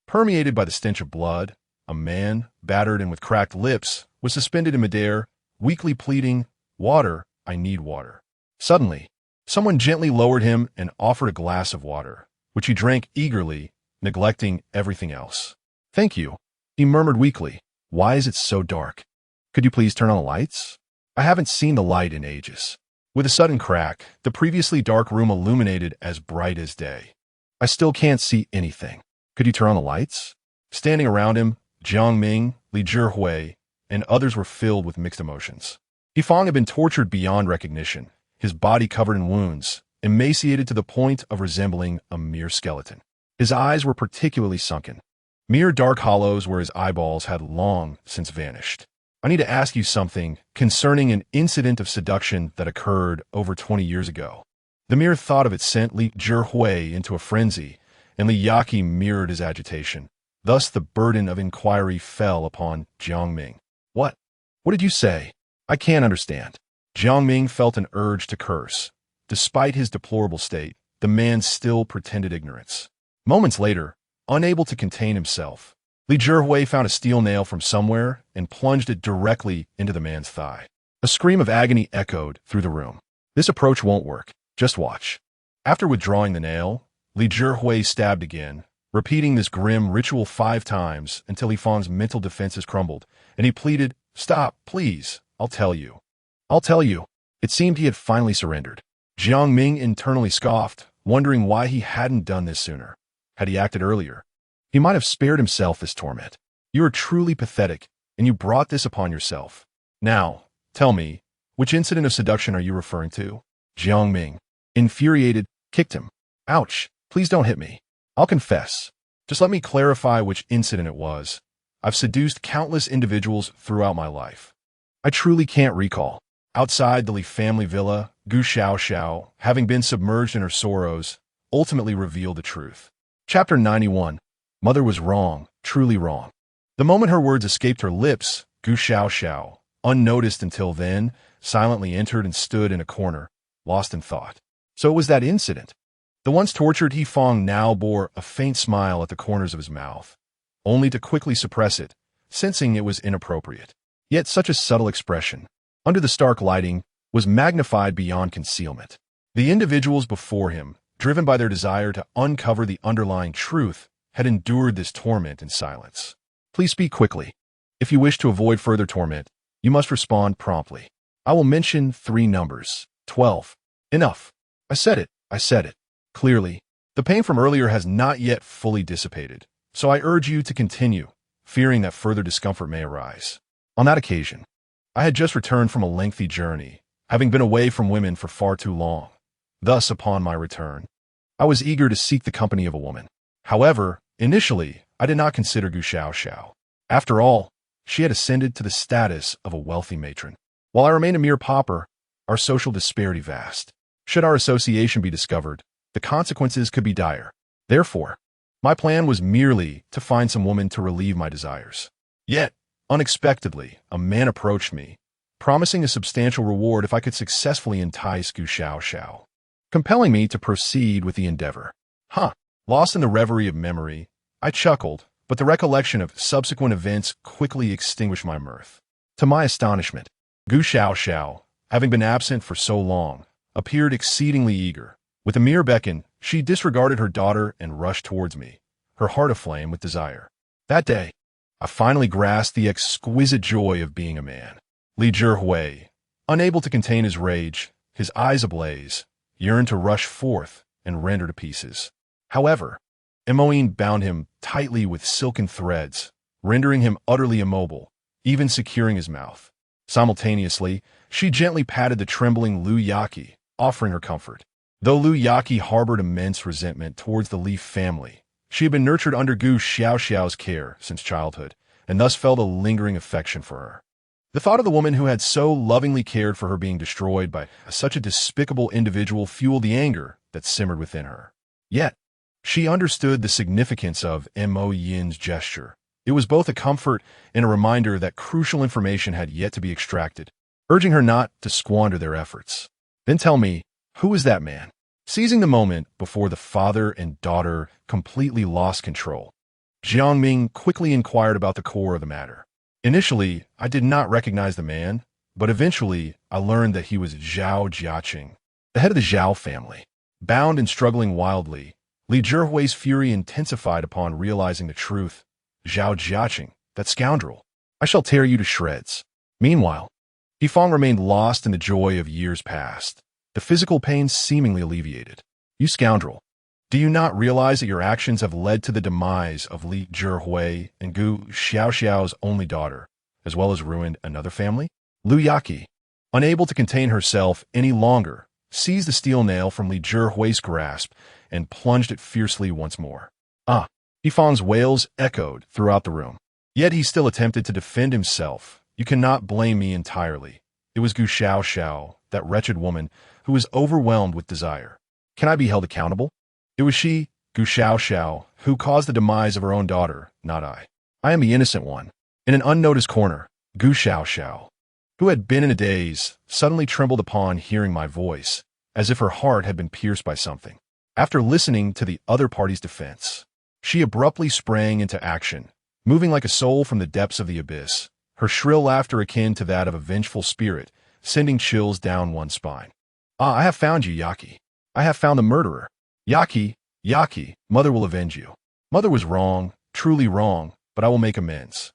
[SPEAKER 1] permeated by the stench of blood, a man, battered and with cracked lips, was suspended in midair, weakly pleading, "Water, I need water." Suddenly, someone gently lowered him and offered a glass of water, which he drank eagerly, neglecting everything else. "Thank you," he murmured weakly. "Why is it so dark? Could you please turn on the lights? I haven't seen the light in ages." With a sudden crack, the previously dark room illuminated as bright as day. "I still can't see anything. Could you turn on the lights?" Standing around him, Jiang Ming, Li Zhihui, and others were filled with mixed emotions. Yifang had been tortured beyond recognition, his body covered in wounds, emaciated to the point of resembling a mere skeleton. His eyes were particularly sunken, mere dark hollows where his eyeballs had long since vanished. "I need to ask you something concerning an incident of seduction that occurred over 20 years ago." The mere thought of it sent Li Zhihui into a frenzy, and Li Yaqi mirrored his agitation. Thus the burden of inquiry fell upon Jiang Ming. What? What did you say? I can't understand." Jiang Ming felt an urge to curse. Despite his deplorable state, the man still pretended ignorance. Moments later, unable to contain himself, Li Zhihui found a steel nail from somewhere and plunged it directly into the man's thigh. A scream of agony echoed through the room. "This approach won't work. Just watch." After withdrawing the nail, Li Zhihui stabbed again, repeating this grim ritual 5 times until Yifang's mental defenses crumbled, and he pleaded, "Stop, please. I'll tell you. I'll tell you." It seemed he had finally surrendered. Jiang Ming internally scoffed, wondering why he hadn't done this sooner. Had he acted earlier, he might have spared himself this torment. "You are truly pathetic, and you brought this upon yourself. Now, tell me, which incident of seduction are you referring to?" Jiang Ming, infuriated, kicked him. "Ouch, please don't hit me. I'll confess. Just let me clarify which incident it was. I've seduced countless individuals throughout my life. I truly can't recall." Outside the Li family villa, Gu Xiaoxiao, having been submerged in her sorrows, ultimately revealed the truth. Chapter 91. Mother was wrong, truly wrong. The moment her words escaped her lips, Gu Xiaoxiao, unnoticed until then, silently entered and stood in a corner, lost in thought. So it was that incident. The once tortured Yifang now bore a faint smile at the corners of his mouth, only to quickly suppress it, sensing it was inappropriate. Yet such a subtle expression, under the stark lighting, was magnified beyond concealment. The individuals before him, driven by their desire to uncover the underlying truth, had endured this torment in silence. "Please speak quickly. If you wish to avoid further torment, you must respond promptly. I will mention 3 numbers. 12. Enough. I said it. I said it. Clearly, the pain from earlier has not yet fully dissipated, so I urge you to continue. fearing that further discomfort may arise. On that occasion, I had just returned from a lengthy journey, having been away from women for far too long. Thus, upon my return, I was eager to seek the company of a woman. However, initially, I did not consider Gu Xiaoxiao. After all, she had ascended to the status of a wealthy matron, while I remained a mere pauper, our social disparity vast. Should our association be discovered, the consequences could be dire. Therefore, my plan was merely to find some woman to relieve my desires. Yet, unexpectedly, a man approached me, promising a substantial reward if I could successfully entice Gu Xiaoxiao, compelling me to proceed with the endeavor. Lost in the reverie of memory, I chuckled, but the recollection of subsequent events quickly extinguished my mirth. To my astonishment, Gu Xiaoxiao, having been absent for so long, appeared exceedingly eager. With a mere beckon, she disregarded her daughter and rushed towards me, her heart aflame with desire. That day, I finally grasped the exquisite joy of being a man. Li Zhihui, unable to contain his rage, his eyes ablaze, yearned to rush forth and rend her to pieces. However, Emoine bound him tightly with silken threads, rendering him utterly immobile, even securing his mouth. Simultaneously, she gently patted the trembling Lu Yaqi, offering her comfort. Though Lu Yaqi harbored immense resentment towards the Li family, she had been nurtured under Gu Xiaoxiao's care since childhood, and thus felt a lingering affection for her. The thought of the woman who had so lovingly cared for her being destroyed by such a despicable individual fueled the anger that simmered within her. Yet, she understood the significance of Mo Yin's gesture. It was both a comfort and a reminder that crucial information had yet to be extracted, urging her not to squander their efforts. Then tell me, who is that man? Seizing the moment before the father and daughter completely lost control, Jiang Ming quickly inquired about the core of the matter. Initially, I did not recognize the man, but eventually I learned that he was Zhao Jiaqing, the head of the Zhao family. Bound and struggling wildly, Li Zhihui's fury intensified upon realizing the truth. Zhao Jiaqing, that scoundrel. I shall tear you to shreds. Meanwhile, Yifang remained lost in the joy of years past, the physical pain seemingly alleviated. You scoundrel. Do you not realize that your actions have led to the demise of Li Zhihui and Gu Xiaoxiao's only daughter, as well as ruined another family? Lu Yaqi, unable to contain herself any longer, seized the steel nail from Li Zhihui's grasp and plunged it fiercely once more. Yifang's wails echoed throughout the room. Yet he still attempted to defend himself. You cannot blame me entirely. It was Gu Xiaoxiao, that wretched woman, who was overwhelmed with desire. Can I be held accountable? It was she, Gu Xiaoxiao, who caused the demise of her own daughter, not I. I am the innocent one. In an unnoticed corner, Gu Xiaoxiao, who had been in a daze, suddenly trembled upon hearing my voice, as if her heart had been pierced by something. After listening to the other party's defense, she abruptly sprang into action, moving like a soul from the depths of the abyss, her shrill laughter akin to that of a vengeful spirit, sending chills down one's spine. I have found you, Yaqi. I have found the murderer. Yaqi, Mother will avenge you. Mother was wrong, truly wrong, but I will make amends.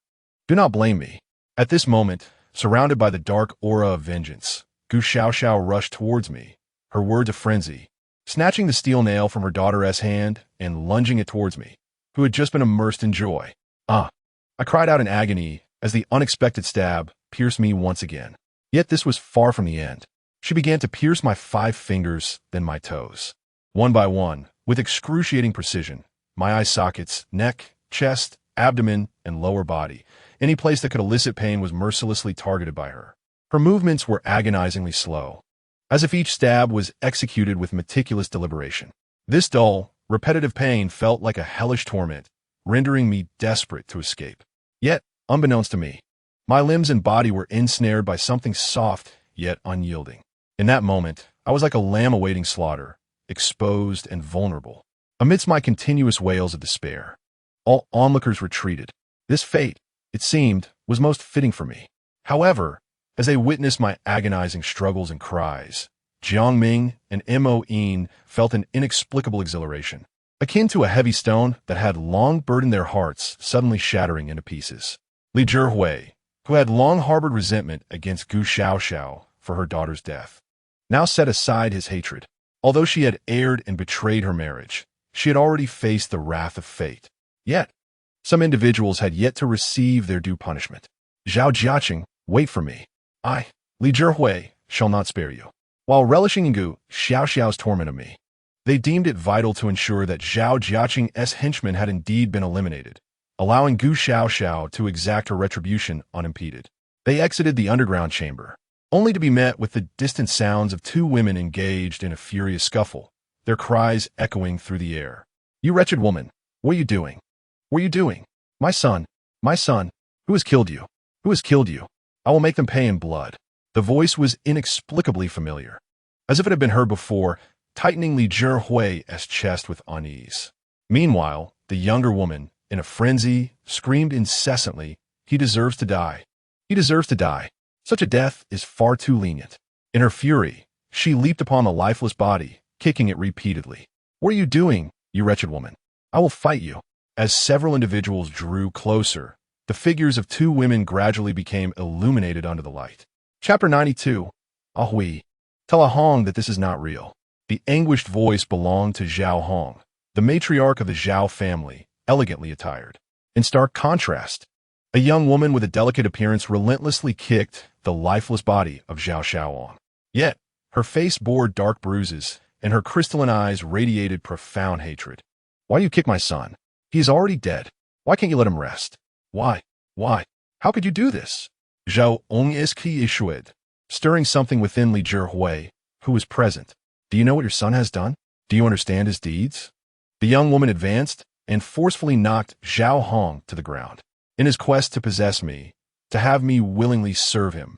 [SPEAKER 1] Do not blame me. At this moment, surrounded by the dark aura of vengeance, Gu Xiaoxiao rushed towards me, her words a frenzy, snatching the steel nail from her daughter's hand and lunging it towards me, who had just been immersed in joy. I cried out in agony as the unexpected stab pierced me once again. Yet this was far from the end. She began to pierce my 5 fingers, then my toes. One by one, with excruciating precision, my eye sockets, neck, chest, abdomen, and lower body, any place that could elicit pain was mercilessly targeted by her. Her movements were agonizingly slow, as if each stab was executed with meticulous deliberation. This dull, repetitive pain felt like a hellish torment, rendering me desperate to escape. Yet, unbeknownst to me, my limbs and body were ensnared by something soft yet unyielding. In that moment, I was like a lamb awaiting slaughter, exposed and vulnerable. Amidst my continuous wails of despair, all onlookers retreated. This fate, it seemed, was most fitting for me. However, as they witnessed my agonizing struggles and cries, Jiang Ming and Mo Yin felt an inexplicable exhilaration, akin to a heavy stone that had long burdened their hearts suddenly shattering into pieces. Li Zhihui, who had long harbored resentment against Gu Xiaoxiao for her daughter's death, now set aside his hatred. Although she had erred and betrayed her marriage, she had already faced the wrath of fate. Yet, Some individuals had yet to receive their due punishment. Zhao Jiaqing, wait for me. I, Li Zhihui, shall not spare you. While relishing in Gu Xiaoxiao's torment of me, they deemed it vital to ensure that Zhao Jiaqing's henchmen had indeed been eliminated, allowing Gu Xiaoxiao to exact her retribution unimpeded. They exited the underground chamber, only to be met with the distant sounds of two women engaged in a furious scuffle, their cries echoing through the air. You wretched woman, what are you doing? What are you doing? My son, who has killed you? Who has killed you? I will make them pay in blood. The voice was inexplicably familiar, as if it had been heard before, tightening Li Zhihui's chest with unease. Meanwhile, the younger woman, in a frenzy, screamed incessantly, he deserves to die. He deserves to die. Such a death is far too lenient. In her fury, she leaped upon the lifeless body, kicking it repeatedly. What are you doing, you wretched woman? I will fight you. As several individuals drew closer, the figures of two women gradually became illuminated under the light. Chapter 92. Ahui. Tell Ahong that this is not real. The anguished voice belonged to Zhao Hong, the matriarch of the Zhao family, elegantly attired. In stark contrast, a young woman with a delicate appearance relentlessly kicked the lifeless body of Zhao Xiaoong. Yet, her face bore dark bruises, and her crystalline eyes radiated profound hatred. Why do you kick my son? He is already dead. Why can't you let him rest? Why? Why? How could you do this? Zhao Ong iski ishued, stirring something within Li Zhihui, who was present. Do you know what your son has done? Do you understand his deeds? The young woman advanced and forcefully knocked Zhao Hong to the ground. In his quest to possess me, to have me willingly serve him,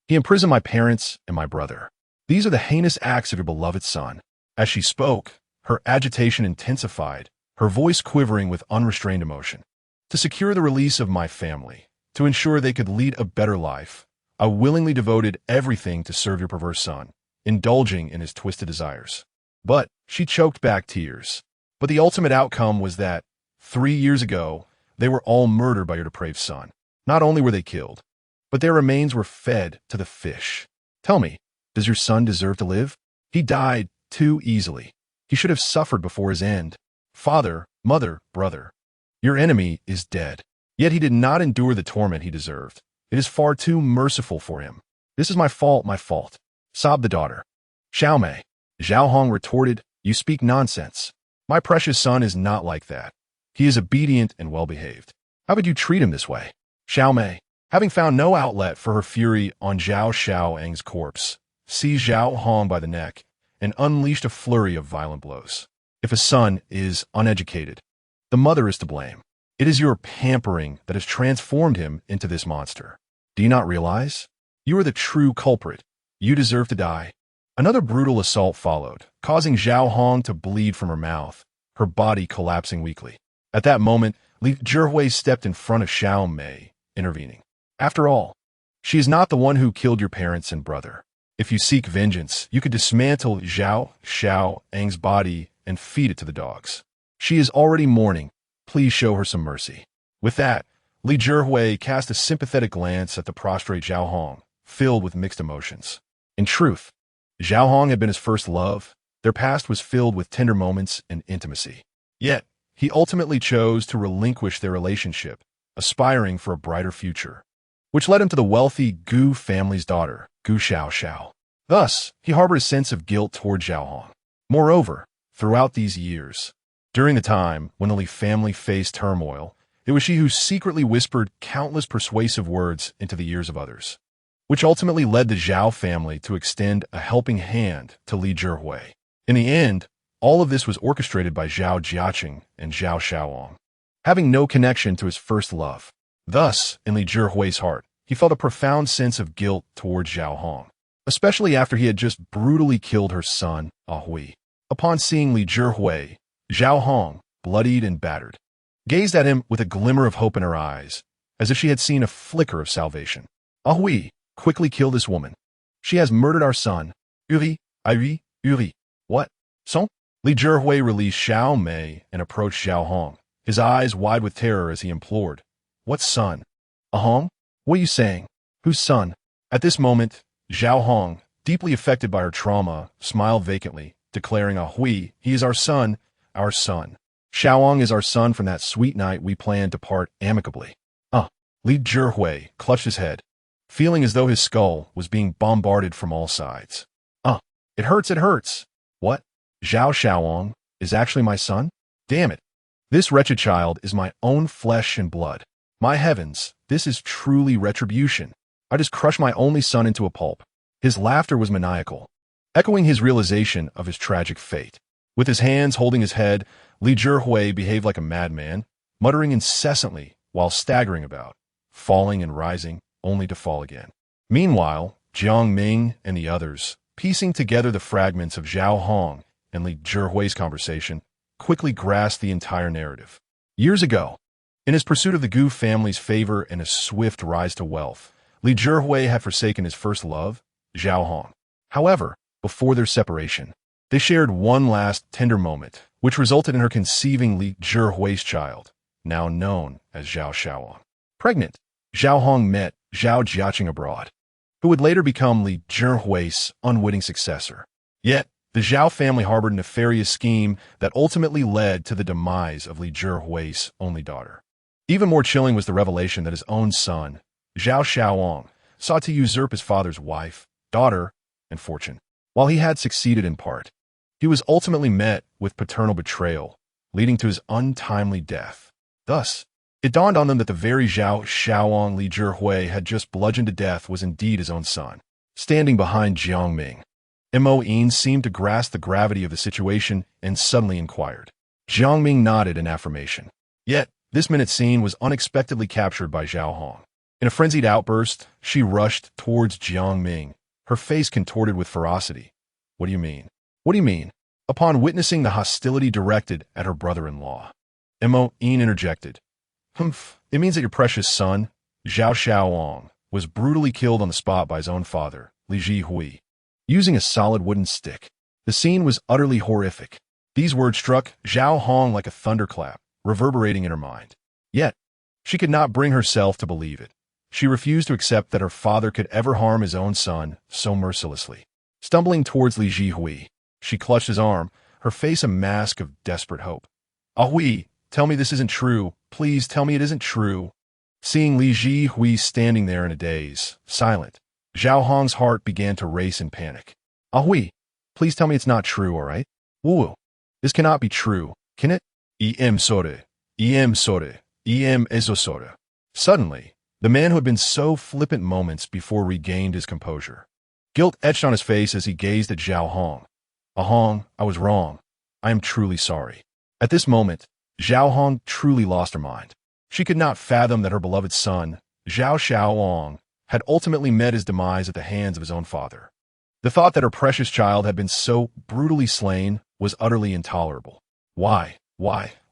[SPEAKER 1] he imprisoned my parents and my brother. These are the heinous acts of your beloved son. As she spoke, her agitation intensified, her voice quivering with unrestrained emotion. To secure the release of my family, to ensure they could lead a better life, I willingly devoted everything to serve your perverse son, indulging in his twisted desires. But she choked back tears. But the ultimate outcome was that, 3 years ago, they were all murdered by your depraved son. Not only were they killed, but their remains were fed to the fish. Tell me, does your son deserve to live? He died too easily. He should have suffered before his end. Father, mother, brother, your enemy is dead. Yet he did not endure the torment he deserved. It is far too merciful for him. This is my fault, sobbed the daughter. Xiao Mei. Zhao Hong retorted, you speak nonsense. My precious son is not like that. He is obedient and well-behaved. How would you treat him this way? Xiao Mei, having found no outlet for her fury on Zhao Xiaoang's corpse, seized Zhao Hong by the neck and unleashed a flurry of violent blows. If a son is uneducated, the mother is to blame. It is your pampering that has transformed him into this monster. Do you not realize? You are the true culprit. You deserve to die. Another brutal assault followed, causing Zhao Hong to bleed from her mouth, her body collapsing weakly. At that moment, Li Zhihui stepped in front of Xiao Mei, intervening. After all, she is not the one who killed your parents and brother. If you seek vengeance, you could dismantle Zhao Xiaoang's body and feed it to the dogs. She is already mourning. Please show her some mercy. With that, Li Zhihui cast a sympathetic glance at the prostrate Zhao Hong, filled with mixed emotions. In truth, Zhao Hong had been his first love. Their past was filled with tender moments and intimacy. Yet, he ultimately chose to relinquish their relationship, aspiring for a brighter future, which led him to the wealthy Gu family's daughter, Gu Xiaoxiao. Thus, he harbored a sense of guilt toward Zhao Hong. Moreover, throughout these years, during the time when the Li family faced turmoil, it was she who secretly whispered countless persuasive words into the ears of others, which ultimately led the Zhao family to extend a helping hand to Li Zhihui. In the end, all of this was orchestrated by Zhao Jiaqing and Zhao Xiaoang, having no connection to his first love. Thus, in Li Zhihui's heart, he felt a profound sense of guilt towards Zhao Hong, especially after he had just brutally killed her son, Ahui. Upon seeing Li Zhihui, Zhao Hong, bloodied and battered, gazed at him with a glimmer of hope in her eyes, as if she had seen a flicker of salvation. Ahui, quickly kill this woman. She has murdered our son. Uri. What? Son? Li Zhihui released Xiao Mei and approached Zhao Hong, his eyes wide with terror as he implored. What son? Ahong? What are you saying? Whose son? At this moment, Zhao Hong, deeply affected by her trauma, smiled vacantly, declaring Ahui, he is our son, our son. Xiaoang is our son from that sweet night we planned to part amicably. Li Zhihui clutched his head, feeling as though his skull was being bombarded from all sides. It hurts, it hurts. What? Zhao Xiaoang is actually my son? Damn it. This wretched child is my own flesh and blood. My heavens, this is truly retribution. I just crushed my only son into a pulp. His laughter was maniacal, echoing his realization of his tragic fate. With his hands holding his head, Li Zhihui behaved like a madman, muttering incessantly while staggering about, falling and rising, only to fall again. Meanwhile, Jiang Ming and the others, piecing together the fragments of Zhao Hong and Li Zhihui's conversation, quickly grasped the entire narrative. Years ago, in his pursuit of the Gu family's favor and a swift rise to wealth, Li Zhihui had forsaken his first love, Zhao Hong. However, before their separation, they shared one last tender moment, which resulted in her conceiving Li Zhihui's child, now known as Zhao Xiaoang. Pregnant, Zhao Hong met Zhao Jiaqing abroad, who would later become Li Zhihui's unwitting successor. Yet, the Zhao family harbored a nefarious scheme that ultimately led to the demise of Li Zhihui's only daughter. Even more chilling was the revelation that his own son, Zhao Xiaoang, sought to usurp his father's wife, daughter, and fortune. While he had succeeded in part, he was ultimately met with paternal betrayal, leading to his untimely death. Thus, it dawned on them that the very Zhao Xiaoang Li Zhihui had just bludgeoned to death was indeed his own son. Standing behind Jiang Ming, Mo Yin seemed to grasp the gravity of the situation and suddenly inquired. Jiang Ming nodded in affirmation. Yet, this minute scene was unexpectedly captured by Zhao Hong. In a frenzied outburst, she rushed towards Jiang Ming, her face contorted with ferocity. What do you mean? What do you mean? Upon witnessing the hostility directed at her brother-in-law, Mo Yin interjected. It means that your precious son, Zhao Xiaoang, was brutally killed on the spot by his own father, Li Zhihui, using a solid wooden stick. The scene was utterly horrific. These words struck Zhao Hong like a thunderclap, reverberating in her mind. Yet, she could not bring herself to believe it. She refused to accept that her father could ever harm his own son so mercilessly. Stumbling towards Li Zhihui, she clutched his arm, her face a mask of desperate hope. Hui, tell me this isn't true. Please tell me it isn't true. Seeing Li Zhihui standing there in a daze, silent, Zhao Hong's heart began to race in panic. Hui, please tell me it's not true, all right? Woo. This cannot be true, can it? Sore. Ezosore. Suddenly, the man who had been so flippant moments before regained his composure. Guilt etched on his face as he gazed at Zhao Hong. Hong, I was wrong. I am truly sorry. At this moment, Zhao Hong truly lost her mind. She could not fathom that her beloved son, Zhao Xiaoang, had ultimately met his demise at the hands of his own father. The thought that her precious child had been so brutally slain was utterly intolerable. Why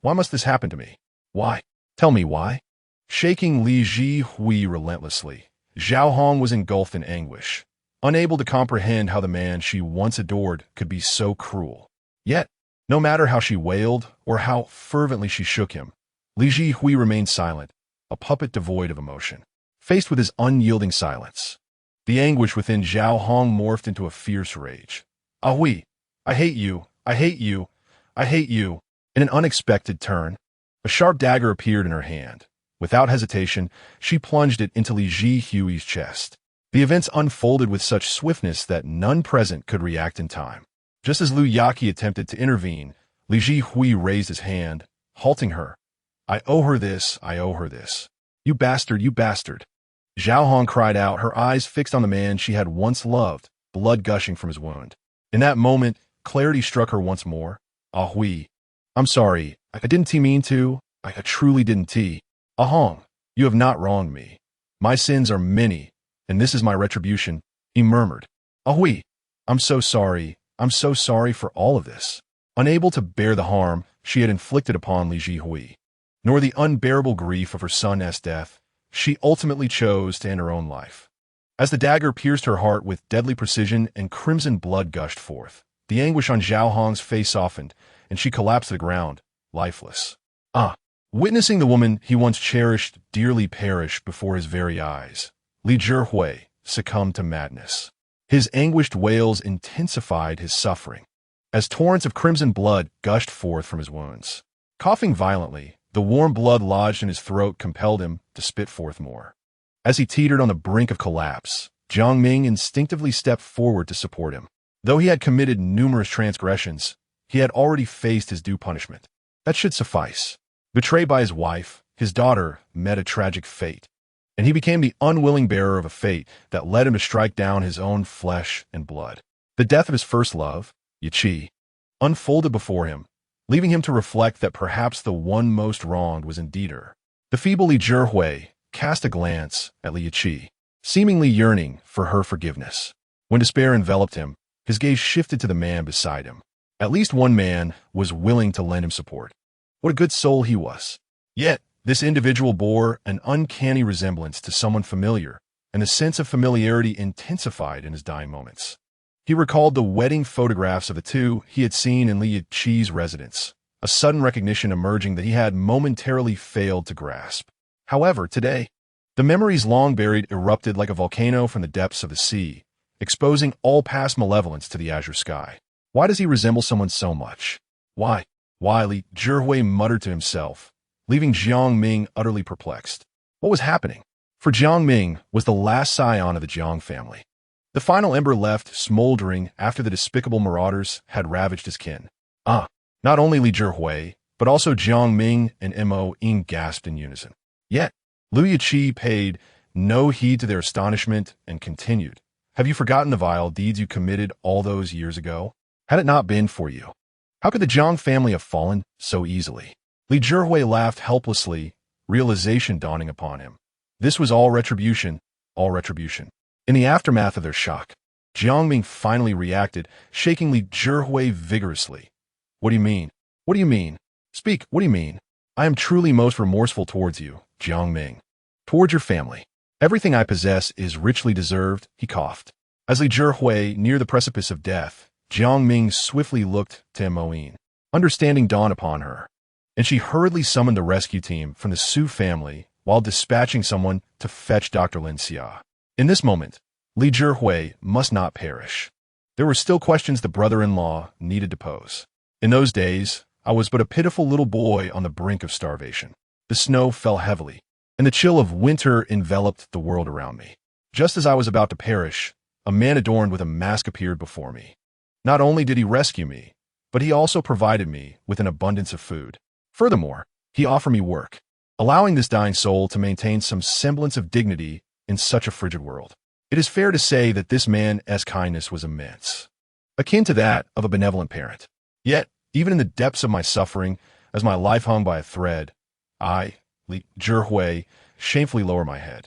[SPEAKER 1] must this happen to me? Why? Tell me why? Shaking Li Zhihui relentlessly, Zhao Hong was engulfed in anguish, unable to comprehend how the man she once adored could be so cruel. Yet, no matter how she wailed or how fervently she shook him, Li Zhihui remained silent, a puppet devoid of emotion. Faced with his unyielding silence, the anguish within Zhao Hong morphed into a fierce rage. Hui, I hate you, I hate you, I hate you. In an unexpected turn, a sharp dagger appeared in her hand. Without hesitation, she plunged it into Li Zhihui's chest. The events unfolded with such swiftness that none present could react in time. Just as Liu Yaqi attempted to intervene, Li Zhihui raised his hand, halting her. I owe her this, I owe her this. You bastard, you bastard. Zhao Hong cried out, her eyes fixed on the man she had once loved, blood gushing from his wound. In that moment, clarity struck her once more. Hui, I'm sorry, I didn't mean to, I truly didn't. Hong, you have not wronged me. My sins are many, and this is my retribution, he murmured. Hui, I'm so sorry for all of this. Unable to bear the harm she had inflicted upon Li Zhihui, nor the unbearable grief of her son's death, she ultimately chose to end her own life. As the dagger pierced her heart with deadly precision and crimson blood gushed forth, the anguish on Zhao Hong's face softened, and she collapsed to the ground, lifeless. Witnessing the woman he once cherished dearly perish before his very eyes, Li Zhihui succumbed to madness. His anguished wails intensified his suffering, as torrents of crimson blood gushed forth from his wounds. Coughing violently, the warm blood lodged in his throat compelled him to spit forth more. As he teetered on the brink of collapse, Jiang Ming instinctively stepped forward to support him. Though he had committed numerous transgressions, he had already faced his due punishment. That should suffice. Betrayed by his wife, his daughter met a tragic fate, and he became the unwilling bearer of a fate that led him to strike down his own flesh and blood. The death of his first love, Yiqi, unfolded before him, leaving him to reflect that perhaps the one most wronged was indeed her. The feeble Li Zhihui cast a glance at Li Yiqi, seemingly yearning for her forgiveness. When despair enveloped him, his gaze shifted to the man beside him. At least one man was willing to lend him support. What a good soul he was. Yet, this individual bore an uncanny resemblance to someone familiar, and the sense of familiarity intensified in his dying moments. He recalled the wedding photographs of the two he had seen in Li Yiqi's residence, a sudden recognition emerging that he had momentarily failed to grasp. However, today, the memories long buried erupted like a volcano from the depths of the sea, exposing all past malevolence to the azure sky. Why does he resemble someone so much? Why? Li Zhihui muttered to himself, leaving Jiang Ming utterly perplexed. What was happening? For Jiang Ming was the last scion of the Jiang family. The final ember left smoldering after the despicable marauders had ravaged his kin. Not only Li Zhihui, but also Jiang Ming and Mo Ying gasped in unison. Yet, Liu Yiqi paid no heed to their astonishment and continued. Have you forgotten the vile deeds you committed all those years ago? Had it not been for you, how could the Jiang family have fallen so easily? Li Zhihui laughed helplessly, realization dawning upon him. This was all retribution, all retribution. In the aftermath of their shock, Jiang Ming finally reacted, shaking Li Zhihui vigorously. What do you mean? What do you mean? Speak, what do you mean? I am truly most remorseful towards you, Jiang Ming. Towards your family. Everything I possess is richly deserved, he coughed. As Li Zhihui neared the precipice of death, Jiang Ming swiftly looked to Mo Ying. Understanding dawned upon her, and she hurriedly summoned a rescue team from the Su family while dispatching someone to fetch Dr. Lin Xia. In this moment, Li Zhihui must not perish. There were still questions the brother-in-law needed to pose. In those days, I was but a pitiful little boy on the brink of starvation. The snow fell heavily, and the chill of winter enveloped the world around me. Just as I was about to perish, a man adorned with a mask appeared before me. Not only did he rescue me, but he also provided me with an abundance of food. Furthermore, he offered me work, allowing this dying soul to maintain some semblance of dignity in such a frigid world. It is fair to say that this man's kindness was immense, akin to that of a benevolent parent. Yet, even in the depths of my suffering, as my life hung by a thread, I, Li Zhihui, shamefully lower my head.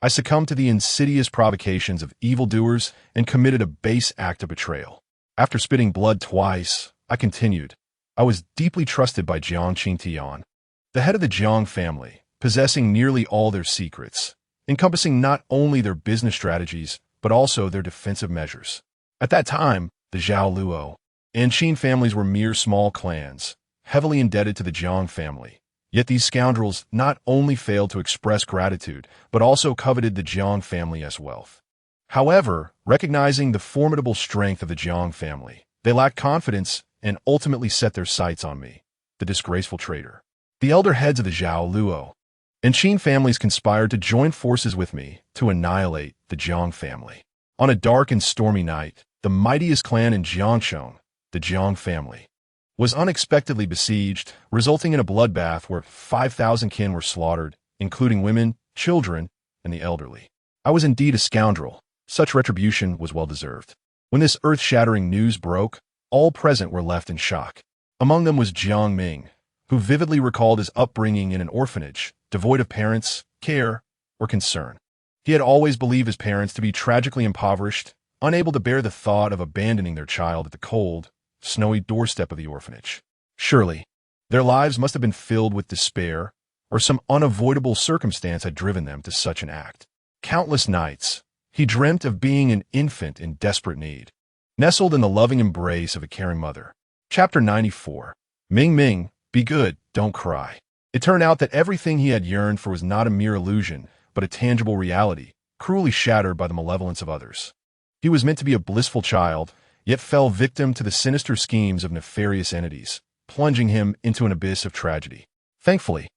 [SPEAKER 1] I succumbed to the insidious provocations of evildoers and committed a base act of betrayal. After spitting blood twice, I continued. I was deeply trusted by Jiang Qingtian, the head of the Jiang family, possessing nearly all their secrets, encompassing not only their business strategies, but also their defensive measures. At that time, the Zhao Luo and Qin families were mere small clans, heavily indebted to the Jiang family. Yet these scoundrels not only failed to express gratitude, but also coveted the Jiang family's wealth. However, recognizing the formidable strength of the Jiang family, they lacked confidence and ultimately set their sights on me, the disgraceful traitor. The elder heads of the Zhao Luo and Qin families conspired to join forces with me to annihilate the Jiang family. On a dark and stormy night, the mightiest clan in Jiangsheng, the Jiang family, was unexpectedly besieged, resulting in a bloodbath where 5,000 kin were slaughtered, including women, children, and the elderly. I was indeed a scoundrel. Such retribution was well-deserved. When this earth-shattering news broke, all present were left in shock. Among them was Jiang Ming, who vividly recalled his upbringing in an orphanage, devoid of parents, care, or concern. He had always believed his parents to be tragically impoverished, unable to bear the thought of abandoning their child at the cold, snowy doorstep of the orphanage. Surely, their lives must have been filled with despair, or some unavoidable circumstance had driven them to such an act. Countless nights, he dreamt of being an infant in desperate need, nestled in the loving embrace of a caring mother. Chapter 94. Ming, be good, don't cry. It turned out that everything he had yearned for was not a mere illusion, but a tangible reality, cruelly shattered by the malevolence of others. He was meant to be a blissful child, yet fell victim to the sinister schemes of nefarious entities, plunging him into an abyss of tragedy. Thankfully,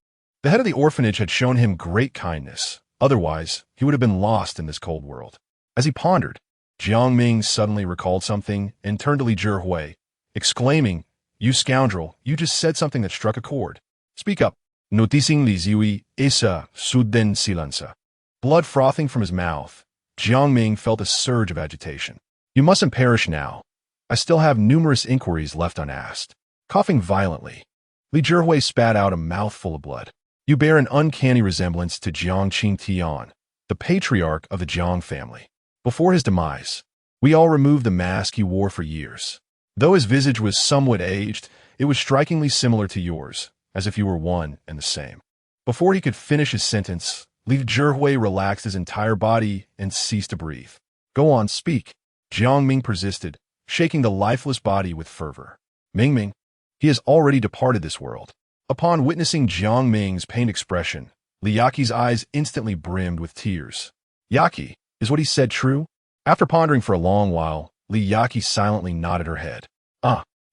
[SPEAKER 1] the head of the orphanage had shown him great kindness. Otherwise, he would have been lost in this cold world. As he pondered, Jiang Ming suddenly recalled something and turned to Li Zhihui, exclaiming, "You scoundrel, you just said something that struck a chord. Speak up." Noticing Li Zhihui, Isa, Suden Silensa. Blood frothing from his mouth, Jiang Ming felt a surge of agitation. "You mustn't perish now. I still have numerous inquiries left unasked." Coughing violently, Li Zhihui spat out a mouthful of blood. "You bear an uncanny resemblance to Jiang Qingtian, the patriarch of the Jiang family. Before his demise, we all removed the mask he wore for years. Though his visage was somewhat aged, it was strikingly similar to yours, as if you were one and the same." Before he could finish his sentence, Li Zhihui relaxed his entire body and ceased to breathe. "Go on, speak," Jiang Ming persisted, shaking the lifeless body with fervor. "Ming, he has already departed this world." Upon witnessing Jiang Ming's pained expression, Li Yaqi's eyes instantly brimmed with tears. "Yaqi, is what he said true?" After pondering for a long while, Li Yaqi silently nodded her head.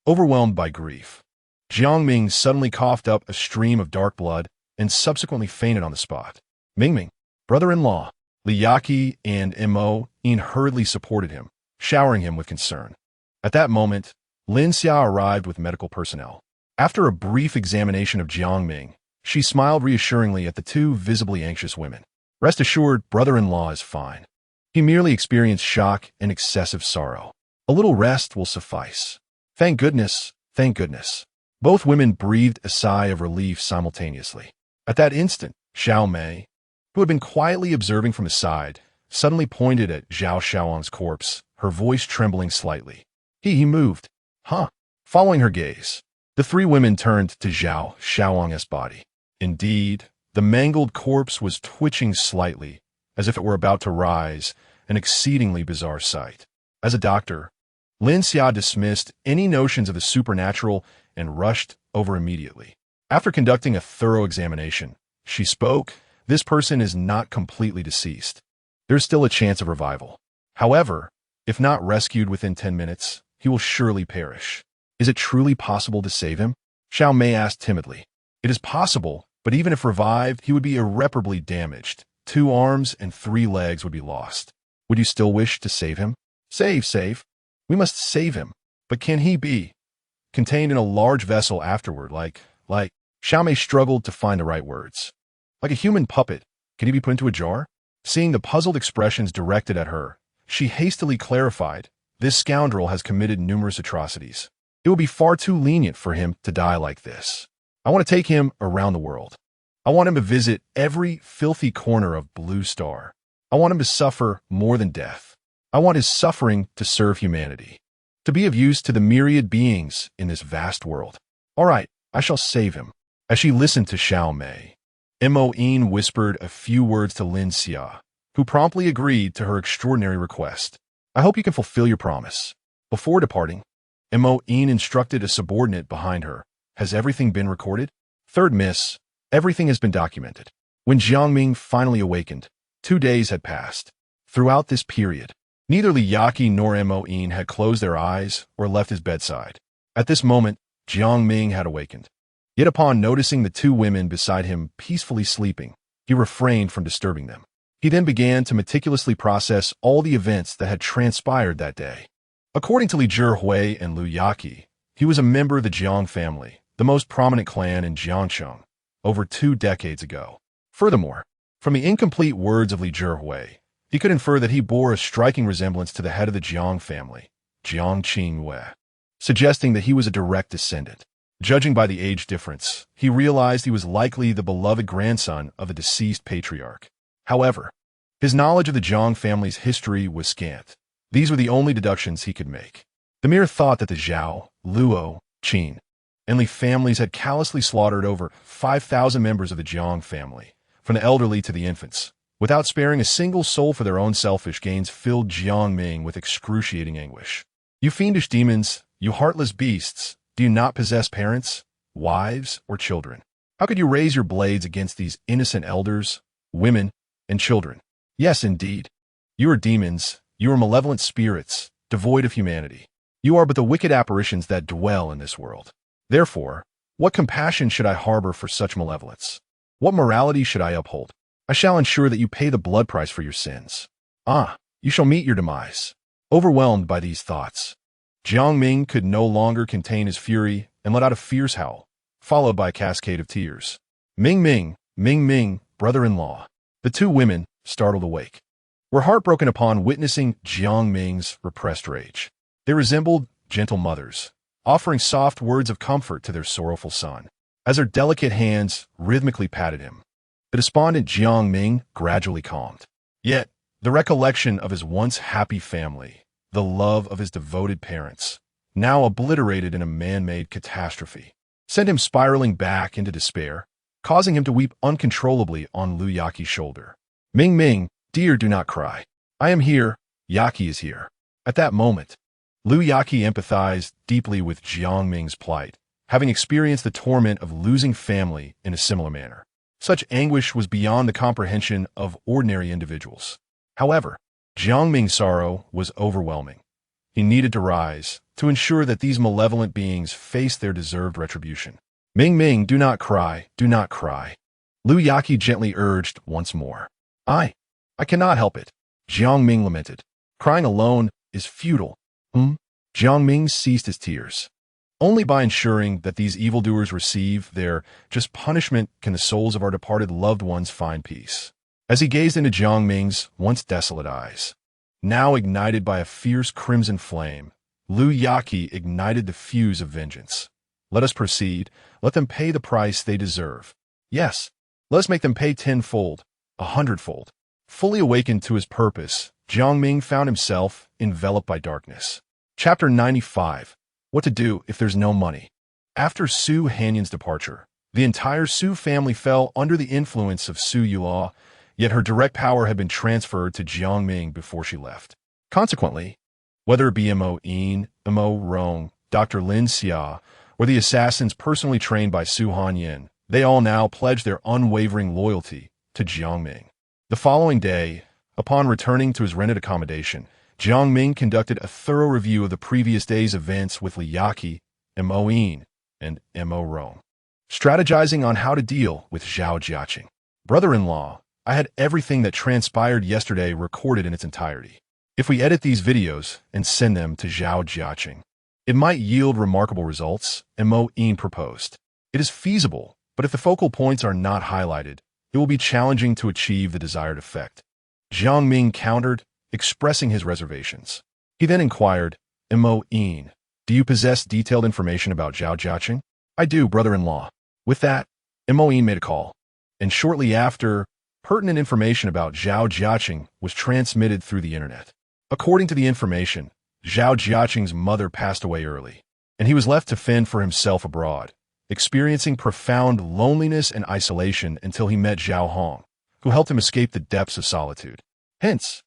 [SPEAKER 1] Overwhelmed by grief, Jiang Ming suddenly coughed up a stream of dark blood and subsequently fainted on the spot. Ming, brother-in-law, Li Yaqi and Mo-in hurriedly supported him, showering him with concern. At that moment, Lin Xia arrived with medical personnel. After a brief examination of Jiang Ming, she smiled reassuringly at the two visibly anxious women. "Rest assured, brother-in-law is fine. He merely experienced shock and excessive sorrow. A little rest will suffice." Thank goodness, thank goodness." Both women breathed a sigh of relief simultaneously. At that instant, Xiao Mei, who had been quietly observing from the side, suddenly pointed at Zhao Xiaoang's corpse, her voice trembling slightly. He moved. Huh. Following her gaze, the three women turned to Zhao Xiaoang's body. Indeed, the mangled corpse was twitching slightly, as if it were about to rise, an exceedingly bizarre sight. As a doctor, Lin Xia dismissed any notions of the supernatural and rushed over immediately. After conducting a thorough examination, she spoke, "This person is not completely deceased. There's still a chance of revival. However, if not rescued within 10 minutes, he will surely perish." "Is it truly possible to save him?" Xiao Mei asked timidly. "It is possible, but even if revived, he would be irreparably damaged. 2 arms and 3 legs would be lost. Would you still wish to save him?" Save. We must save him. But can he be contained in a large vessel afterward, like... Xiao Mei struggled to find the right words. "Like a human puppet, can he be put into a jar?" Seeing the puzzled expressions directed at her, she hastily clarified, "This scoundrel has committed numerous atrocities. It would be far too lenient for him to die like this. I want to take him around the world. I want him to visit every filthy corner of Blue Star. I want him to suffer more than death. I want his suffering to serve humanity, to be of use to the myriad beings in this vast world. All right, I shall save him." As she listened to Xiao Mei, Mo-in whispered a few words to Lin Xia, who promptly agreed to her extraordinary request. "I hope you can fulfill your promise." Before departing, Mo-in instructed a subordinate behind her, "Has everything been recorded?" "Third miss, everything has been documented." When Jiang Ming finally awakened, 2 days had passed. Throughout this period, neither Li Yaqi nor Mo-in had closed their eyes or left his bedside. At this moment, Jiang Ming had awakened. Yet upon noticing the 2 women beside him peacefully sleeping, he refrained from disturbing them. He then began to meticulously process all the events that had transpired that day. According to Li Zhihui and Lu Yaqi, he was a member of the Jiang family, the most prominent clan in Jiangcheng, over 2 decades ago. Furthermore, from the incomplete words of Li Zhihui, he could infer that he bore a striking resemblance to the head of the Jiang family, Jiang Qingwei, suggesting that he was a direct descendant. Judging by the age difference, he realized he was likely the beloved grandson of the deceased patriarch. However, his knowledge of the Jiang family's history was scant. These were the only deductions he could make. The mere thought that the Zhao, Luo, Qin, and Li families had callously slaughtered over 5,000 members of the Jiang family, from the elderly to the infants, without sparing a single soul for their own selfish gains, filled Jiang Ming with excruciating anguish. "You fiendish demons, you heartless beasts, do you not possess parents, wives, or children? How could you raise your blades against these innocent elders, women, and children? Yes, indeed. You are demons, you are malevolent spirits, devoid of humanity. You are but the wicked apparitions that dwell in this world. Therefore, what compassion should I harbor for such malevolence? What morality should I uphold? I shall ensure that you pay the blood price for your sins. Ah, you shall meet your demise. Overwhelmed by these thoughts, Jiang Ming could no longer contain his fury and let out a fierce howl, followed by a cascade of tears. Ming Ming, brother-in-law. The two women, startled awake, were heartbroken upon witnessing Jiang Ming's repressed rage. They resembled gentle mothers, offering soft words of comfort to their sorrowful son. As their delicate hands rhythmically patted him, the despondent Jiang Ming gradually calmed. Yet, the recollection of his once happy family, the love of his devoted parents, now obliterated in a man-made catastrophe, sent him spiraling back into despair, causing him to weep uncontrollably on Lu Yaqi's shoulder. Ming, dear, do not cry. I am here. Yaqi is here. At that moment, Lu Yaqi empathized deeply with Jiang Ming's plight, having experienced the torment of losing family in a similar manner. Such anguish was beyond the comprehension of ordinary individuals. However, Jiang Ming's sorrow was overwhelming. He needed to rise to ensure that these malevolent beings faced their deserved retribution. Ming, do not cry, do not cry. Lu Yaqi gently urged once more. I cannot help it, Jiang Ming lamented. Crying alone is futile. Jiang Ming ceased his tears. Only by ensuring that these evildoers receive their just punishment can the souls of our departed loved ones find peace. As he gazed into Jiang Ming's once desolate eyes, now ignited by a fierce crimson flame, Lu Yaqi ignited the fuse of vengeance. Let us proceed. Let them pay the price they deserve. Yes, let us make them pay 10-fold, 100-fold. Fully awakened to his purpose, Jiang Ming found himself enveloped by darkness. Chapter 95. What to do if there's no money. After Su Hanyan's departure, the entire Su family fell under the influence of Su Yulaw, yet her direct power had been transferred to Jiang Ming before she left. Consequently, whether it be Mo Yin, Mo Rong, Dr. Lin Xia, or the assassins personally trained by Su Hanyan, they all now pledged their unwavering loyalty to Jiang Ming. The following day, upon returning to his rented accommodation, Jiang Ming conducted a thorough review of the previous day's events with Lu Yaqi, Mo Yin, and Mo Rong, strategizing on how to deal with Zhao Jiaqing. Brother-in-law, I had everything that transpired yesterday recorded in its entirety. If we edit these videos and send them to Zhao Jiaqing, it might yield remarkable results, Mo Yin proposed. It is feasible, but if the focal points are not highlighted, it will be challenging to achieve the desired effect. Jiang Ming countered, expressing his reservations. He then inquired, Mo Yin, do you possess detailed information about Zhao Jiaqing? I do, brother-in-law. With that, Mo Yin made a call, and shortly after, pertinent information about Zhao Jiaqing was transmitted through the internet. According to the information, Zhao Jiaqing's mother passed away early, and he was left to fend for himself abroad, experiencing profound loneliness and isolation until he met Zhao Hong, who helped him escape the depths of solitude. Hence,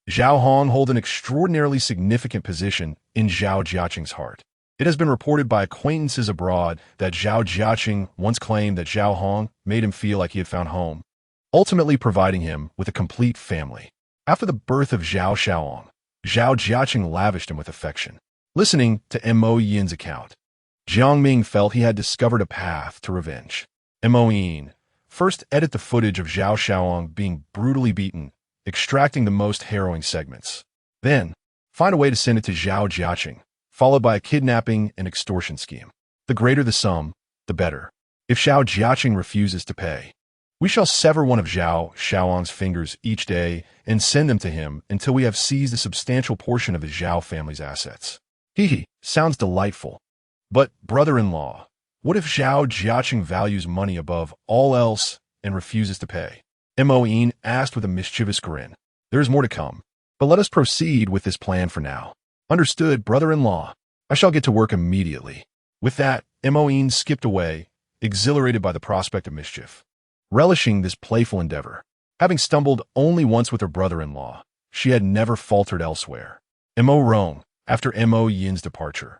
[SPEAKER 1] Zhao Hong holds an extraordinarily significant position in Zhao Jiaqing's heart. It has been reported by acquaintances abroad that Zhao Jiaqing once claimed that Zhao Hong made him feel like he had found home, ultimately providing him with a complete family. After the birth of Zhao Shaoong, Zhao Jiaqing lavished him with affection. Listening to Mo Yin's account, Jiang Ming felt he had discovered a path to revenge. Mo Yin first edit the footage of Zhao Shaoong being brutally beaten, extracting the most harrowing segments. Then, find a way to send it to Zhao Jiaqing, followed by a kidnapping and extortion scheme. The greater the sum, the better. If Zhao Jiaqing refuses to pay, we shall sever one of Zhao Shaoong's fingers each day and send them to him until we have seized a substantial portion of the Zhao family's assets. Sounds delightful. But, brother-in-law, what if Zhao Jiaqing values money above all else and refuses to pay? Mo Yin asked with a mischievous grin. There is more to come, but let us proceed with this plan for now. Understood, brother-in-law. I shall get to work immediately. With that, Mo Yin skipped away, exhilarated by the prospect of mischief. Relishing this playful endeavor, having stumbled only once with her brother-in-law, she had never faltered elsewhere. Mo Rong, after Mo Yin's departure,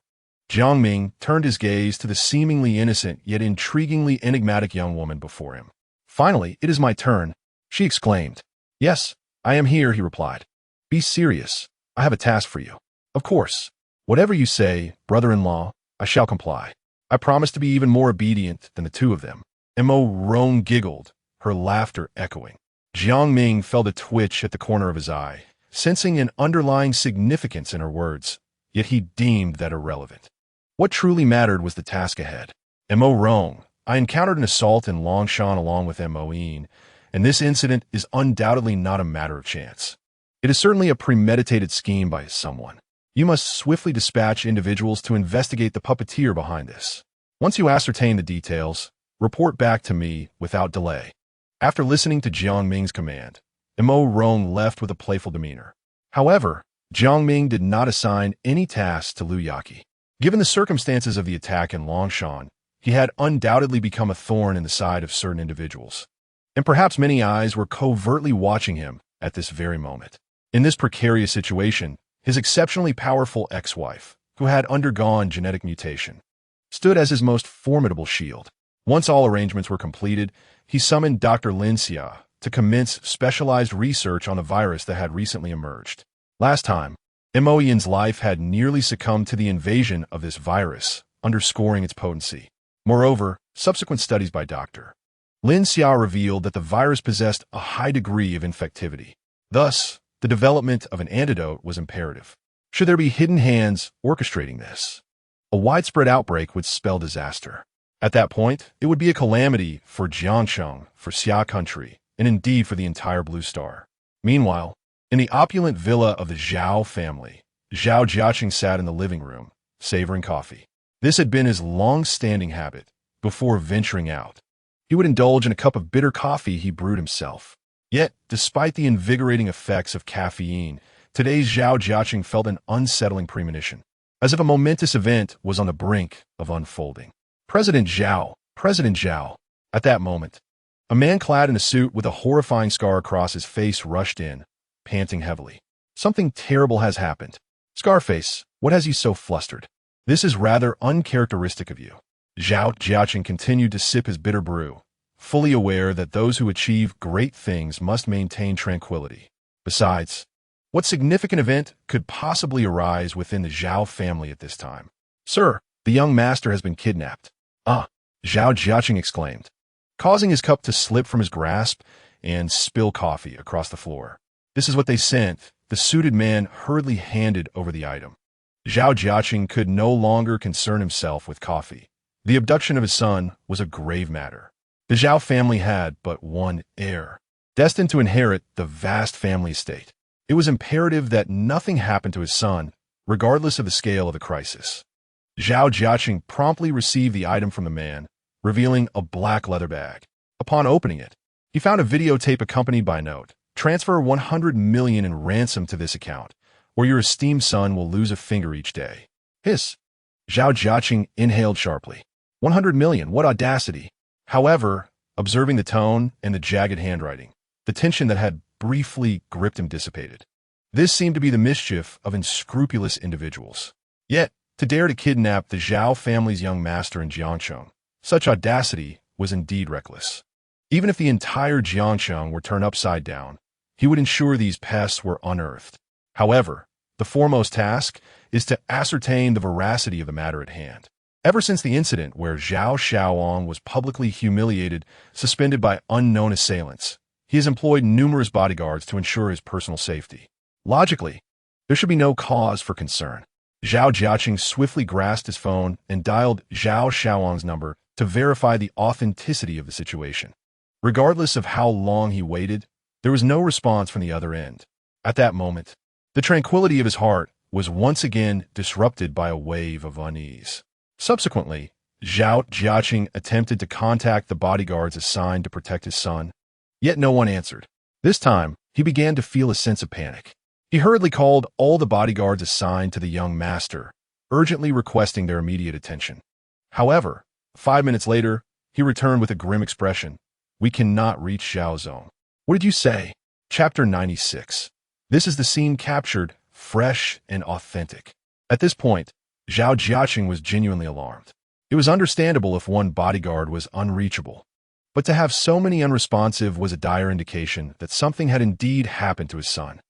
[SPEAKER 1] Jiang Ming turned his gaze to the seemingly innocent yet intriguingly enigmatic young woman before him. Finally, it is my turn, she exclaimed. Yes, I am here, he replied. Be serious. I have a task for you. Of course. Whatever you say, brother-in-law, I shall comply. I promise to be even more obedient than the two of them. Mo Rong giggled, her laughter echoing. Jiang Ming felt a twitch at the corner of his eye, sensing an underlying significance in her words, yet he deemed that irrelevant. What truly mattered was the task ahead. Mo Rong, I encountered an assault in Longshan along with Mo Yin, and this incident is undoubtedly not a matter of chance. It is certainly a premeditated scheme by someone. You must swiftly dispatch individuals to investigate the puppeteer behind this. Once you ascertain the details, report back to me without delay. After listening to Jiang Ming's command, Mo Rong left with a playful demeanor. However, Jiang Ming did not assign any tasks to Liu Yaqi. Given the circumstances of the attack in Longshan, he had undoubtedly become a thorn in the side of certain individuals. And perhaps many eyes were covertly watching him at this very moment. In this precarious situation, his exceptionally powerful ex-wife, who had undergone genetic mutation, stood as his most formidable shield. Once all arrangements were completed, he summoned Dr. Lin Xia to commence specialized research on the virus that had recently emerged. Last time, Mo Yin's life had nearly succumbed to the invasion of this virus, underscoring its potency. Moreover, subsequent studies by Dr. Lin Xia revealed that the virus possessed a high degree of infectivity. Thus, the development of an antidote was imperative. Should there be hidden hands orchestrating this, a widespread outbreak would spell disaster. At that point, it would be a calamity for Jiangsheng, for Xia country, and indeed for the entire Blue Star. Meanwhile, in the opulent villa of the Zhao family, Zhao Jiaqing sat in the living room, savoring coffee. This had been his long-standing habit. Before venturing out, he would indulge in a cup of bitter coffee he brewed himself. Yet, despite the invigorating effects of caffeine, today's Zhao Jiaqing felt an unsettling premonition, as if a momentous event was on the brink of unfolding. President Zhao. At that moment, a man clad in a suit with a horrifying scar across his face rushed in, panting heavily. Something terrible has happened. Scarface, what has you so flustered? This is rather uncharacteristic of you. Zhao Jiaqing continued to sip his bitter brew, fully aware that those who achieve great things must maintain tranquility. Besides, what significant event could possibly arise within the Zhao family at this time? Sir, the young master has been kidnapped. Ah, Zhao Jiaqing exclaimed, causing his cup to slip from his grasp and spill coffee across the floor. This is what they sent. The suited man hurriedly handed over the item. Zhao Jiaqing could no longer concern himself with coffee. The abduction of his son was a grave matter. The Zhao family had but one heir, destined to inherit the vast family estate. It was imperative that nothing happened to his son, regardless of the scale of the crisis. Zhao Jiaqing promptly received the item from the man, revealing a black leather bag. Upon opening it, he found a videotape accompanied by a note. Transfer 100 million in ransom to this account, or your esteemed son will lose a finger each day. Hiss. Zhao Jiaqing inhaled sharply. 100 million, what audacity! However, observing the tone and the jagged handwriting, the tension that had briefly gripped him dissipated. This seemed to be the mischief of unscrupulous individuals. Yet, to dare to kidnap the Zhao family's young master in Jiangsheng, such audacity was indeed reckless. Even if the entire Jiangsheng were turned upside down, he would ensure these pests were unearthed. However, the foremost task is to ascertain the veracity of the matter at hand. Ever since the incident where Zhao Shaoong was publicly humiliated, suspended by unknown assailants, he has employed numerous bodyguards to ensure his personal safety. Logically, there should be no cause for concern. Zhao Jiaqing swiftly grasped his phone and dialed Zhao Shaoong's number to verify the authenticity of the situation. Regardless of how long he waited, there was no response from the other end. At that moment, the tranquility of his heart was once again disrupted by a wave of unease. Subsequently, Zhao Jiaqing attempted to contact the bodyguards assigned to protect his son, yet no one answered. This time, he began to feel a sense of panic. He hurriedly called all the bodyguards assigned to the young master, urgently requesting their immediate attention. However, 5 minutes later, he returned with a grim expression. We cannot reach Zhaozong. What did you say? Chapter 96. This is the scene captured, fresh and authentic. At this point, Zhao Jiaqing was genuinely alarmed. It was understandable if one bodyguard was unreachable, but to have so many unresponsive was a dire indication that something had indeed happened to his son.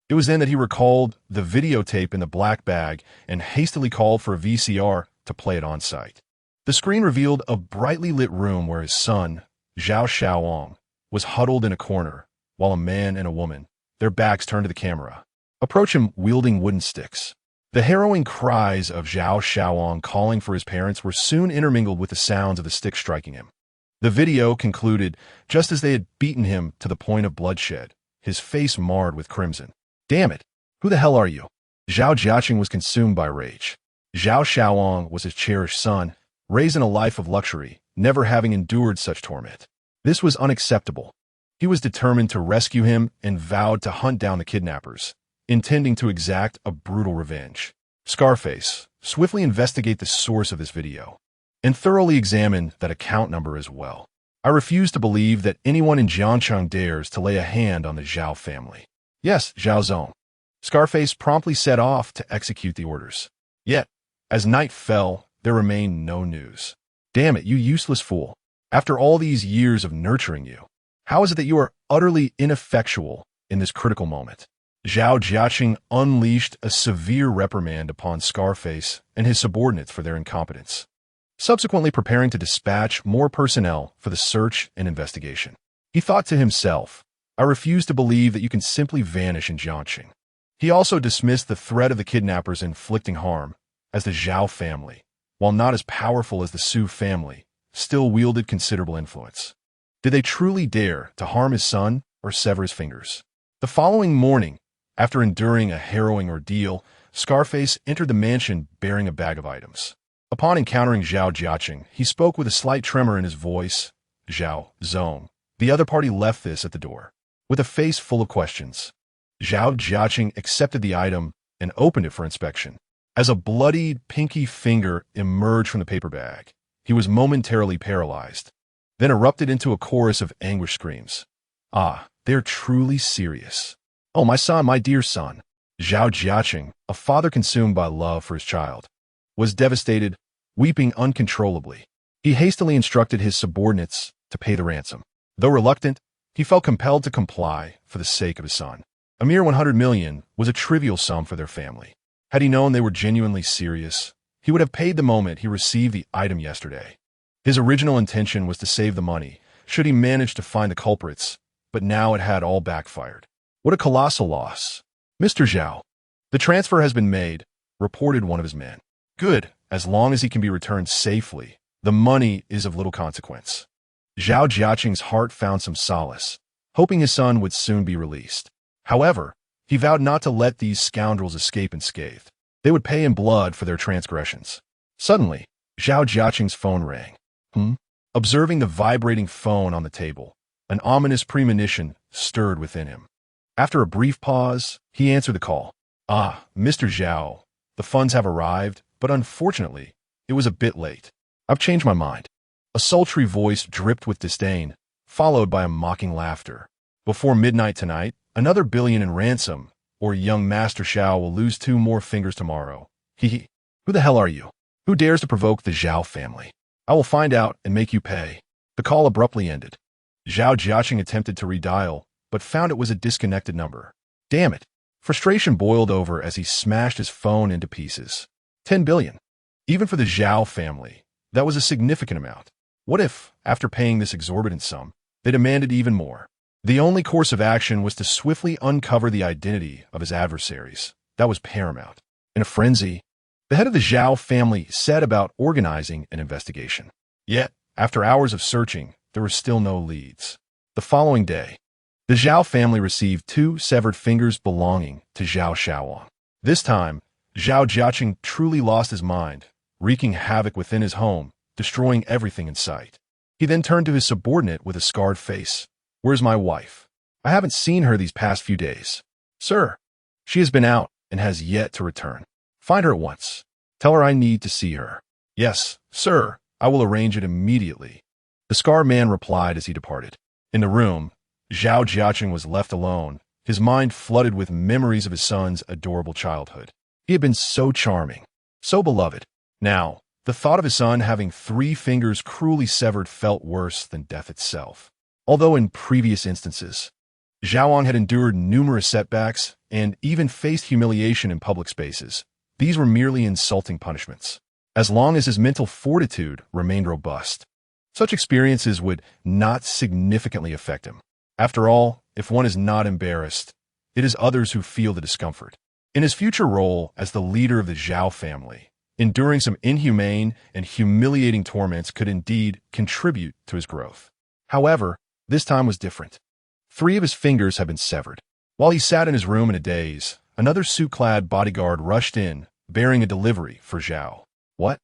[SPEAKER 1] It was then that he recalled the videotape in the black bag and hastily called for a VCR to play it on site. The screen revealed a brightly lit room where his son, Zhao Xiaowang, was huddled in a corner, while a man and a woman, their backs turned to the camera, approach him wielding wooden sticks. The harrowing cries of Zhao Xiaowang calling for his parents were soon intermingled with the sounds of the sticks striking him. The video concluded just as they had beaten him to the point of bloodshed, his face marred with crimson. Damn it! Who the hell are you? Zhao Jiaqing was consumed by rage. Zhao Xiaowang was his cherished son, raised in a life of luxury, never having endured such torment. This was unacceptable. He was determined to rescue him and vowed to hunt down the kidnappers, intending to exact a brutal revenge. Scarface, swiftly investigate the source of this video, and thoroughly examine that account number as well. I refuse to believe that anyone in Jiangcheng dares to lay a hand on the Zhao family. Yes, Zhao Zong. Scarface promptly set off to execute the orders. Yet, as night fell, there remained no news. Damn it, you useless fool. After all these years of nurturing you, how is it that you are utterly ineffectual in this critical moment? Zhao Jiaqing unleashed a severe reprimand upon Scarface and his subordinates for their incompetence, subsequently preparing to dispatch more personnel for the search and investigation. He thought to himself, I refuse to believe that you can simply vanish in Jiangxing. He also dismissed the threat of the kidnappers inflicting harm, as the Zhao family, while not as powerful as the Su family, still wielded considerable influence. Did they truly dare to harm his son or sever his fingers? The following morning, after enduring a harrowing ordeal, Scarface entered the mansion bearing a bag of items. Upon encountering Zhao Jiaqing, he spoke with a slight tremor in his voice. Zhao Zong. The other party left this at the door, with a face full of questions. Zhao Jiaqing accepted the item and opened it for inspection. As a bloodied, pinky finger emerged from the paper bag, he was momentarily paralyzed, then erupted into a chorus of anguish screams. Ah, they're truly serious. Oh, my son, my dear son. Zhao Jiaqing, a father consumed by love for his child, was devastated, weeping uncontrollably. He hastily instructed his subordinates to pay the ransom. Though reluctant, he felt compelled to comply for the sake of his son. A mere 100 million was a trivial sum for their family. Had he known they were genuinely serious, he would have paid the moment he received the item yesterday. His original intention was to save the money, should he manage to find the culprits, but now it had all backfired. What a colossal loss. Mr. Zhao. The transfer has been made, reported one of his men. Good, as long as he can be returned safely. The money is of little consequence. Zhao Jiaqing's heart found some solace, hoping his son would soon be released. However, he vowed not to let these scoundrels escape unscathed. They would pay in blood for their transgressions. Suddenly, Zhao Jiaqing's phone rang. Observing the vibrating phone on the table, an ominous premonition stirred within him. After a brief pause, he answered the call. Ah, Mr. Zhao, the funds have arrived, but unfortunately, it was a bit late. I've changed my mind. A sultry voice dripped with disdain, followed by a mocking laughter. Before midnight tonight, another billion in ransom, or young Master Xiao will lose 2 more fingers tomorrow. Who the hell are you? Who dares to provoke the Zhao family? I will find out and make you pay. The call abruptly ended. Zhao Jiaqing attempted to redial, but found it was a disconnected number. Damn it. Frustration boiled over as he smashed his phone into pieces. 10 billion. Even for the Zhao family, that was a significant amount. What if, after paying this exorbitant sum, they demanded even more? The only course of action was to swiftly uncover the identity of his adversaries. That was paramount. In a frenzy, the head of the Zhao family set about organizing an investigation. Yet, after hours of searching, there were still no leads. The following day, the Zhao family received 2 severed fingers belonging to Zhao Xiaowang. This time, Zhao Jiaqing truly lost his mind, wreaking havoc within his home, destroying everything in sight. He then turned to his subordinate with a scarred face. Where's my wife? I haven't seen her these past few days. Sir, she has been out and has yet to return. Find her at once. Tell her I need to see her. Yes, sir, I will arrange it immediately. The scarred man replied as he departed. In the room, Zhao Jiaqing was left alone, his mind flooded with memories of his son's adorable childhood. He had been so charming, so beloved. Now, the thought of his son having 3 fingers cruelly severed felt worse than death itself. Although in previous instances, Zhaowang had endured numerous setbacks and even faced humiliation in public spaces, these were merely insulting punishments. as long as his mental fortitude remained robust. Such experiences would not significantly affect him. After all, if one is not embarrassed, it is others who feel the discomfort. In his future role as the leader of the Zhao family, enduring some inhumane and humiliating torments could indeed contribute to his growth. However, this time was different. 3 of his fingers had been severed. While he sat in his room in a daze, another suit-clad bodyguard rushed in, bearing a delivery for Zhao. What?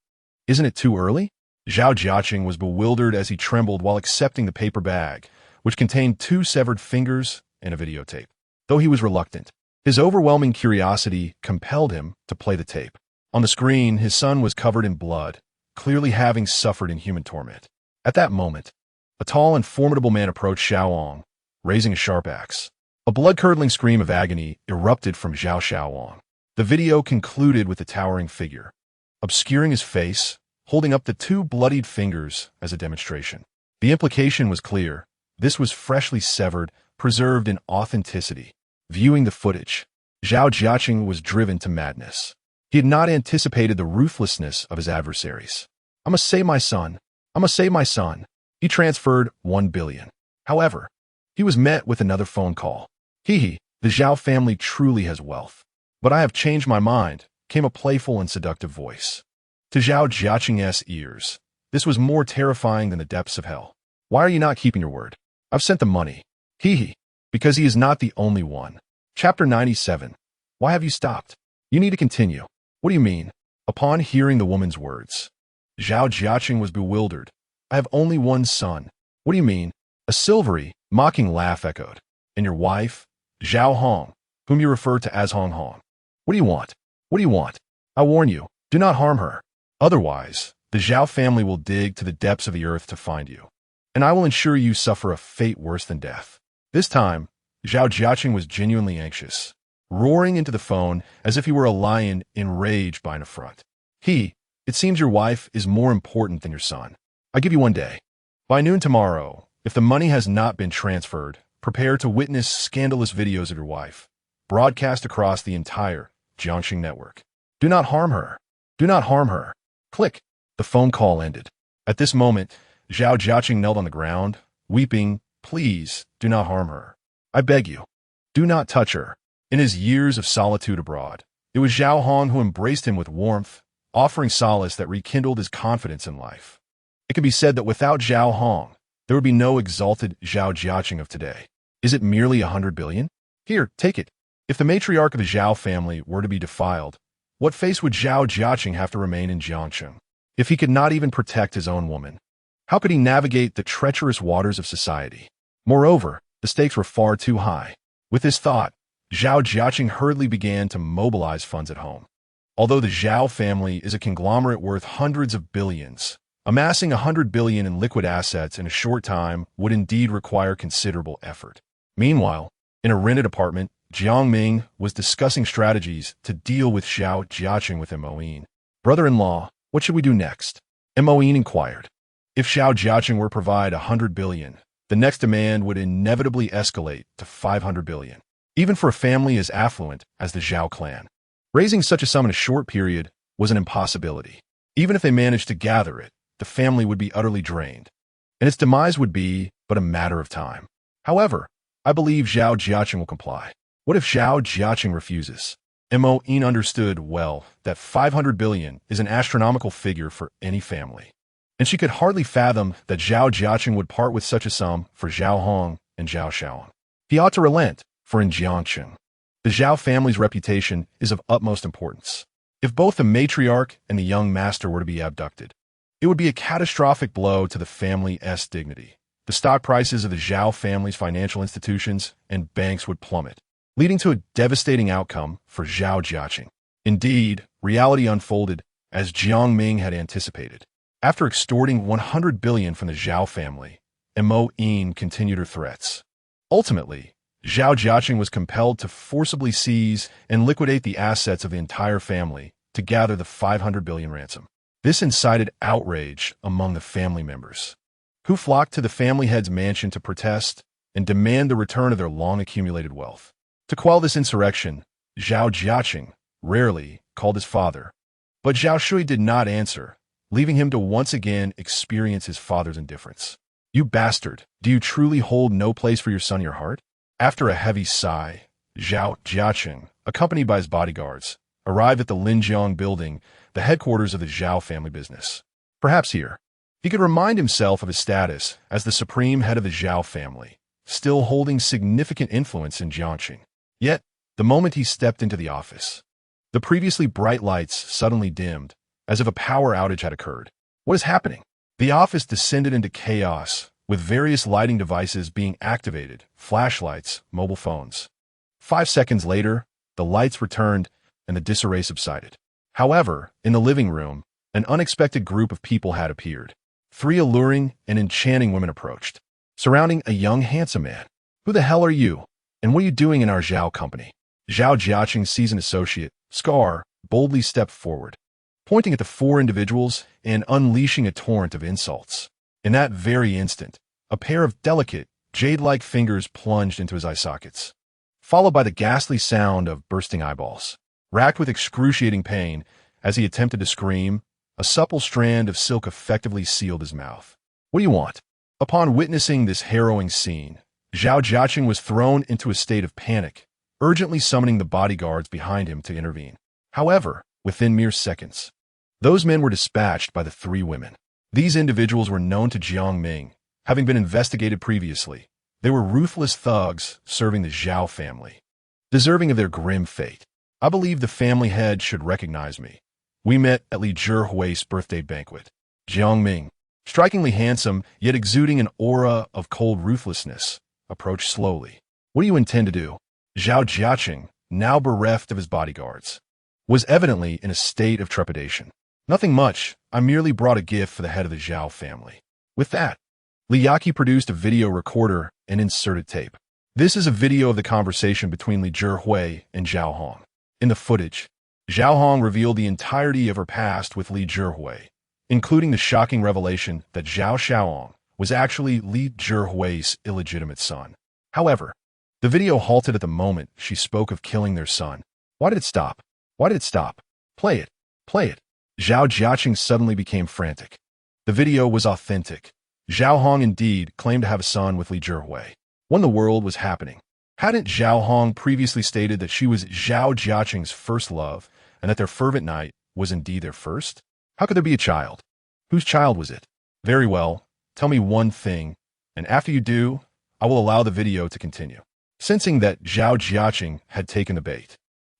[SPEAKER 1] Isn't it too early? Zhao Jiaqing was bewildered as he trembled while accepting the paper bag, which contained 2 severed fingers and a videotape. Though he was reluctant, his overwhelming curiosity compelled him to play the tape. On the screen, his son was covered in blood, clearly having suffered inhuman torment. At that moment, a tall and formidable man approached Xiaowang, raising a sharp axe. A blood-curdling scream of agony erupted from Zhao Xiaowang. The video concluded with the towering figure, obscuring his face, holding up the 2 bloodied fingers as a demonstration. The implication was clear. This was freshly severed, preserved in authenticity. Viewing the footage, Zhao Jiaqing was driven to madness. He had not anticipated the ruthlessness of his adversaries. "I must save my son. I must save my son." He transferred 1 billion. However, he was met with another phone call. "The Zhao family truly has wealth. But I have changed my mind," came a playful and seductive voice. To Zhao Jiaqing's ears, this was more terrifying than the depths of hell. "Why are you not keeping your word? I've sent the money." Because he is not the only one. Chapter 97. Why have you stopped? You need to continue. What do you mean? Upon hearing the woman's words, Zhao Jiaqing was bewildered. "I have only 1 son. What do you mean?" A silvery, mocking laugh echoed. "And your wife, Zhao Hong, whom you refer to as Hong Hong. What do you want? What do you want? I warn you, do not harm her. Otherwise, the Zhao family will dig to the depths of the earth to find you. And I will ensure you suffer a fate worse than death." This time, Zhao Jiaqing was genuinely anxious, roaring into the phone as if he were a lion enraged by an affront. "It seems your wife is more important than your son. I give you 1 day. By noon tomorrow, if the money has not been transferred, prepare to witness scandalous videos of your wife, broadcast across the entire Jiangxing network. Do not harm her. Do not harm her." Click. The phone call ended. At this moment, Zhao Jiaqing knelt on the ground, weeping. "Please, do not harm her. I beg you. Do not touch her." In his years of solitude abroad, it was Zhao Hong who embraced him with warmth, offering solace that rekindled his confidence in life. It can be said that without Zhao Hong, there would be no exalted Zhao Jiaqing of today. Is it merely 100 billion? Here, take it. If the matriarch of the Zhao family were to be defiled, what face would Zhao Jiaqing have to remain in Jiangxing? If he could not even protect his own woman, how could he navigate the treacherous waters of society? Moreover, the stakes were far too high. With this thought, Zhao Jiaqing hurriedly began to mobilize funds at home. Although the Zhao family is a conglomerate worth hundreds of billions, amassing 100 billion in liquid assets in a short time would indeed require considerable effort. Meanwhile, in a rented apartment, Jiang Ming was discussing strategies to deal with Zhao Jiaqing with Moin. "Brother-in-law, what should we do next?" Moin inquired. If Zhao Jiaqing were to provide 100 billion, the next demand would inevitably escalate to 500 billion, even for a family as affluent as the Zhao clan. Raising such a sum in a short period was an impossibility. Even if they managed to gather it, the family would be utterly drained, and its demise would be but a matter of time. However, I believe Zhao Jiaqing will comply. What if Zhao Jiaqing refuses? Moin understood well that 500 billion is an astronomical figure for any family, and she could hardly fathom that Zhao Jiaqing would part with such a sum for Zhao Hong and Zhao Xiaoan. He ought to relent, for in Jiangxing, the Zhao family's reputation is of utmost importance. If both the matriarch and the young master were to be abducted, it would be a catastrophic blow to the family's dignity. The stock prices of the Zhao family's financial institutions and banks would plummet, leading to a devastating outcome for Zhao Jiaqing. Indeed, reality unfolded as Jiang Ming had anticipated. After extorting 100 billion from the Zhao family, Moin continued her threats. Ultimately, Zhao Jiaqing was compelled to forcibly seize and liquidate the assets of the entire family to gather the 500 billion ransom. This incited outrage among the family members, who flocked to the family head's mansion to protest and demand the return of their long-accumulated wealth. To quell this insurrection, Zhao Jiaqing rarely called his father, But Zhao Shui did not answer, leaving him to once again experience his father's indifference. You bastard, do you truly hold no place for your son in your heart? After a heavy sigh, Zhao Jiaqing, accompanied by his bodyguards, arrived at the Linjiang building, the headquarters of the Zhao family business. Perhaps here, he could remind himself of his status as the supreme head of the Zhao family, still holding significant influence in Jiangxing. Yet, the moment he stepped into the office, the previously bright lights suddenly dimmed, as if a power outage had occurred. What is happening? The office descended into chaos, with various lighting devices being activated, flashlights, mobile phones. 5 seconds later, the lights returned and the disarray subsided. However, in the living room, an unexpected group of people had appeared. 3 alluring and enchanting women approached, surrounding a young, handsome man. Who the hell are you? And what are you doing in our Zhao company? Zhao Jiaqing's seasoned associate, Scar, boldly stepped forward, pointing at the 4 individuals and unleashing a torrent of insults. In that very instant, a pair of delicate, jade-like fingers plunged into his eye sockets, followed by the ghastly sound of bursting eyeballs. Racked with excruciating pain, as he attempted to scream, a supple strand of silk effectively sealed his mouth. What do you want? Upon witnessing this harrowing scene, Zhao Jiaqing was thrown into a state of panic, urgently summoning the bodyguards behind him to intervene. However, within mere seconds, those men were dispatched by the 3 women. These individuals were known to Jiang Ming, having been investigated previously. They were ruthless thugs serving the Zhao family, deserving of their grim fate. I believe the family head should recognize me. We met at Li Zhihui's birthday banquet. Jiang Ming, strikingly handsome yet exuding an aura of cold ruthlessness, approached slowly. What do you intend to do? Zhao Jiaqing, now bereft of his bodyguards, was evidently in a state of trepidation. Nothing much. I merely brought a gift for the head of the Zhao family. With that, Li Yaqi produced a video recorder and inserted tape. This is a video of the conversation between Li Zhihui and Zhao Hong. In the footage, Zhao Hong revealed the entirety of her past with Li Zhihui, including the shocking revelation that Zhao Xiaoong was actually Li Zhihui's illegitimate son. However, the video halted at the moment she spoke of killing their son. Why did it stop? Why did it stop? Play it. Play it. Zhao Jiaqing suddenly became frantic. The video was authentic. Zhao Hong indeed claimed to have a son with Li Zhihui. What in the world was happening? Hadn't Zhao Hong previously stated that she was Zhao Jiaqing's first love and that their fervent night was indeed their first? How could there be a child? Whose child was it? Very well, tell me one thing, and after you do, I will allow the video to continue. Sensing that Zhao Jiaqing had taken the bait,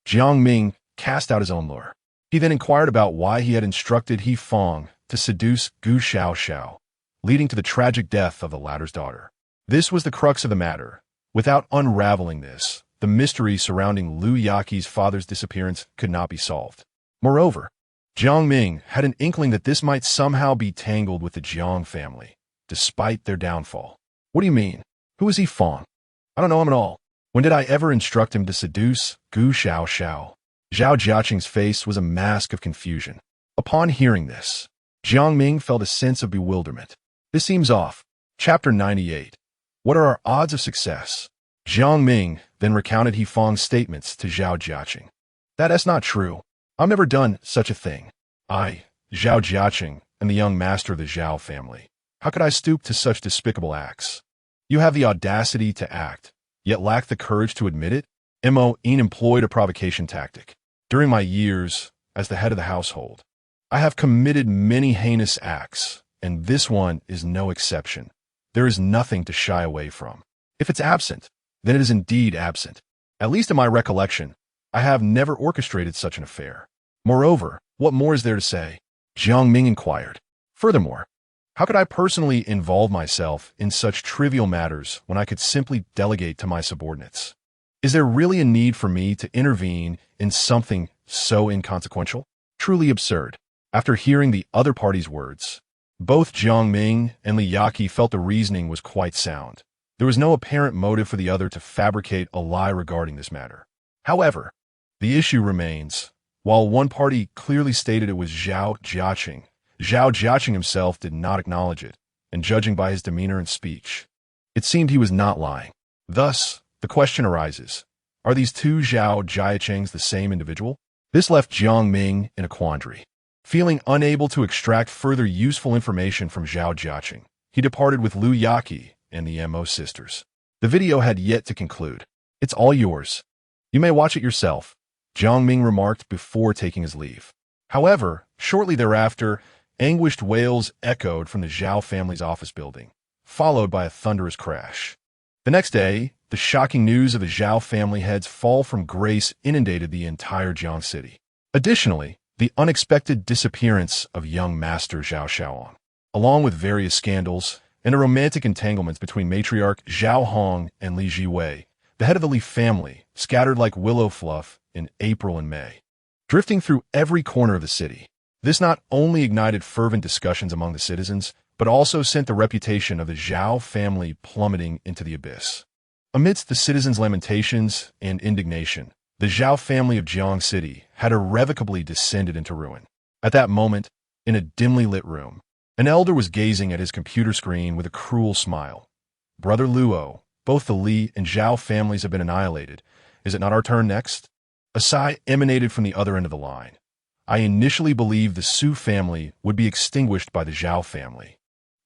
[SPEAKER 1] Jiang Ming cast out his own lure. He then inquired about why he had instructed He Fong to seduce Gu Xiaoxiao, leading to the tragic death of the latter's daughter. This was the crux of the matter. Without unraveling this, the mystery surrounding Liu Yaqi's father's disappearance could not be solved. Moreover, Jiang Ming had an inkling that this might somehow be tangled with the Jiang family, despite their downfall. What do you mean? Who is He Fong? I don't know him at all. When did I ever instruct him to seduce Gu Xiaoxiao? Zhao Jiaqing's face was a mask of confusion. Upon hearing this, Jiang Ming felt a sense of bewilderment. This seems off. Chapter 98. What are our odds of success? Jiang Ming then recounted He Fong's statements to Zhao Jiaqing. That's not true. I've never done such a thing. I, Zhao Jiaqing, am the young master of the Zhao family. How could I stoop to such despicable acts? You have the audacity to act, yet lack the courage to admit it? Mo employed a provocation tactic. During my years as the head of the household, I have committed many heinous acts, and this one is no exception. There is nothing to shy away from. If it's absent, then it is indeed absent. At least in my recollection, I have never orchestrated such an affair. Moreover, what more is there to say? Jiang Ming inquired. Furthermore, how could I personally involve myself in such trivial matters when I could simply delegate to my subordinates? Is there really a need for me to intervene in something so inconsequential? Truly absurd. After hearing the other party's words, both Jiang Ming and Li Yaqi felt the reasoning was quite sound. There was no apparent motive for the other to fabricate a lie regarding this matter. However, the issue remains. While one party clearly stated it was Zhao Jiaqing himself did not acknowledge it, and judging by his demeanor and speech, it seemed he was not lying. Thus, the question arises, are these 2 Zhao Jiaqings the same individual? This left Jiang Ming in a quandary. Feeling unable to extract further useful information from Zhao Jiaqing, he departed with Liu Yaqi and the Mo sisters. The video had yet to conclude. It's all yours. You may watch it yourself, Jiang Ming remarked before taking his leave. However, shortly thereafter, anguished wails echoed from the Zhao family's office building, followed by a thunderous crash. The next day, the shocking news of the Zhao family head's fall from grace inundated the entire Jiang city. Additionally, the unexpected disappearance of young master Zhao Shaoan, along with various scandals and a romantic entanglements between matriarch Zhao Hong and Li Jiwei, the head of the Li family, scattered like willow fluff in April and May, drifting through every corner of the city. This not only ignited fervent discussions among the citizens, but also sent the reputation of the Zhao family plummeting into the abyss. Amidst the citizens' lamentations and indignation, the Zhao family of Jiang City had irrevocably descended into ruin. At that moment, in a dimly lit room, an elder was gazing at his computer screen with a cruel smile. Brother Luo, both the Li and Zhao families have been annihilated. Is it not our turn next? A sigh emanated from the other end of the line. I initially believed the Su family would be extinguished by the Zhao family.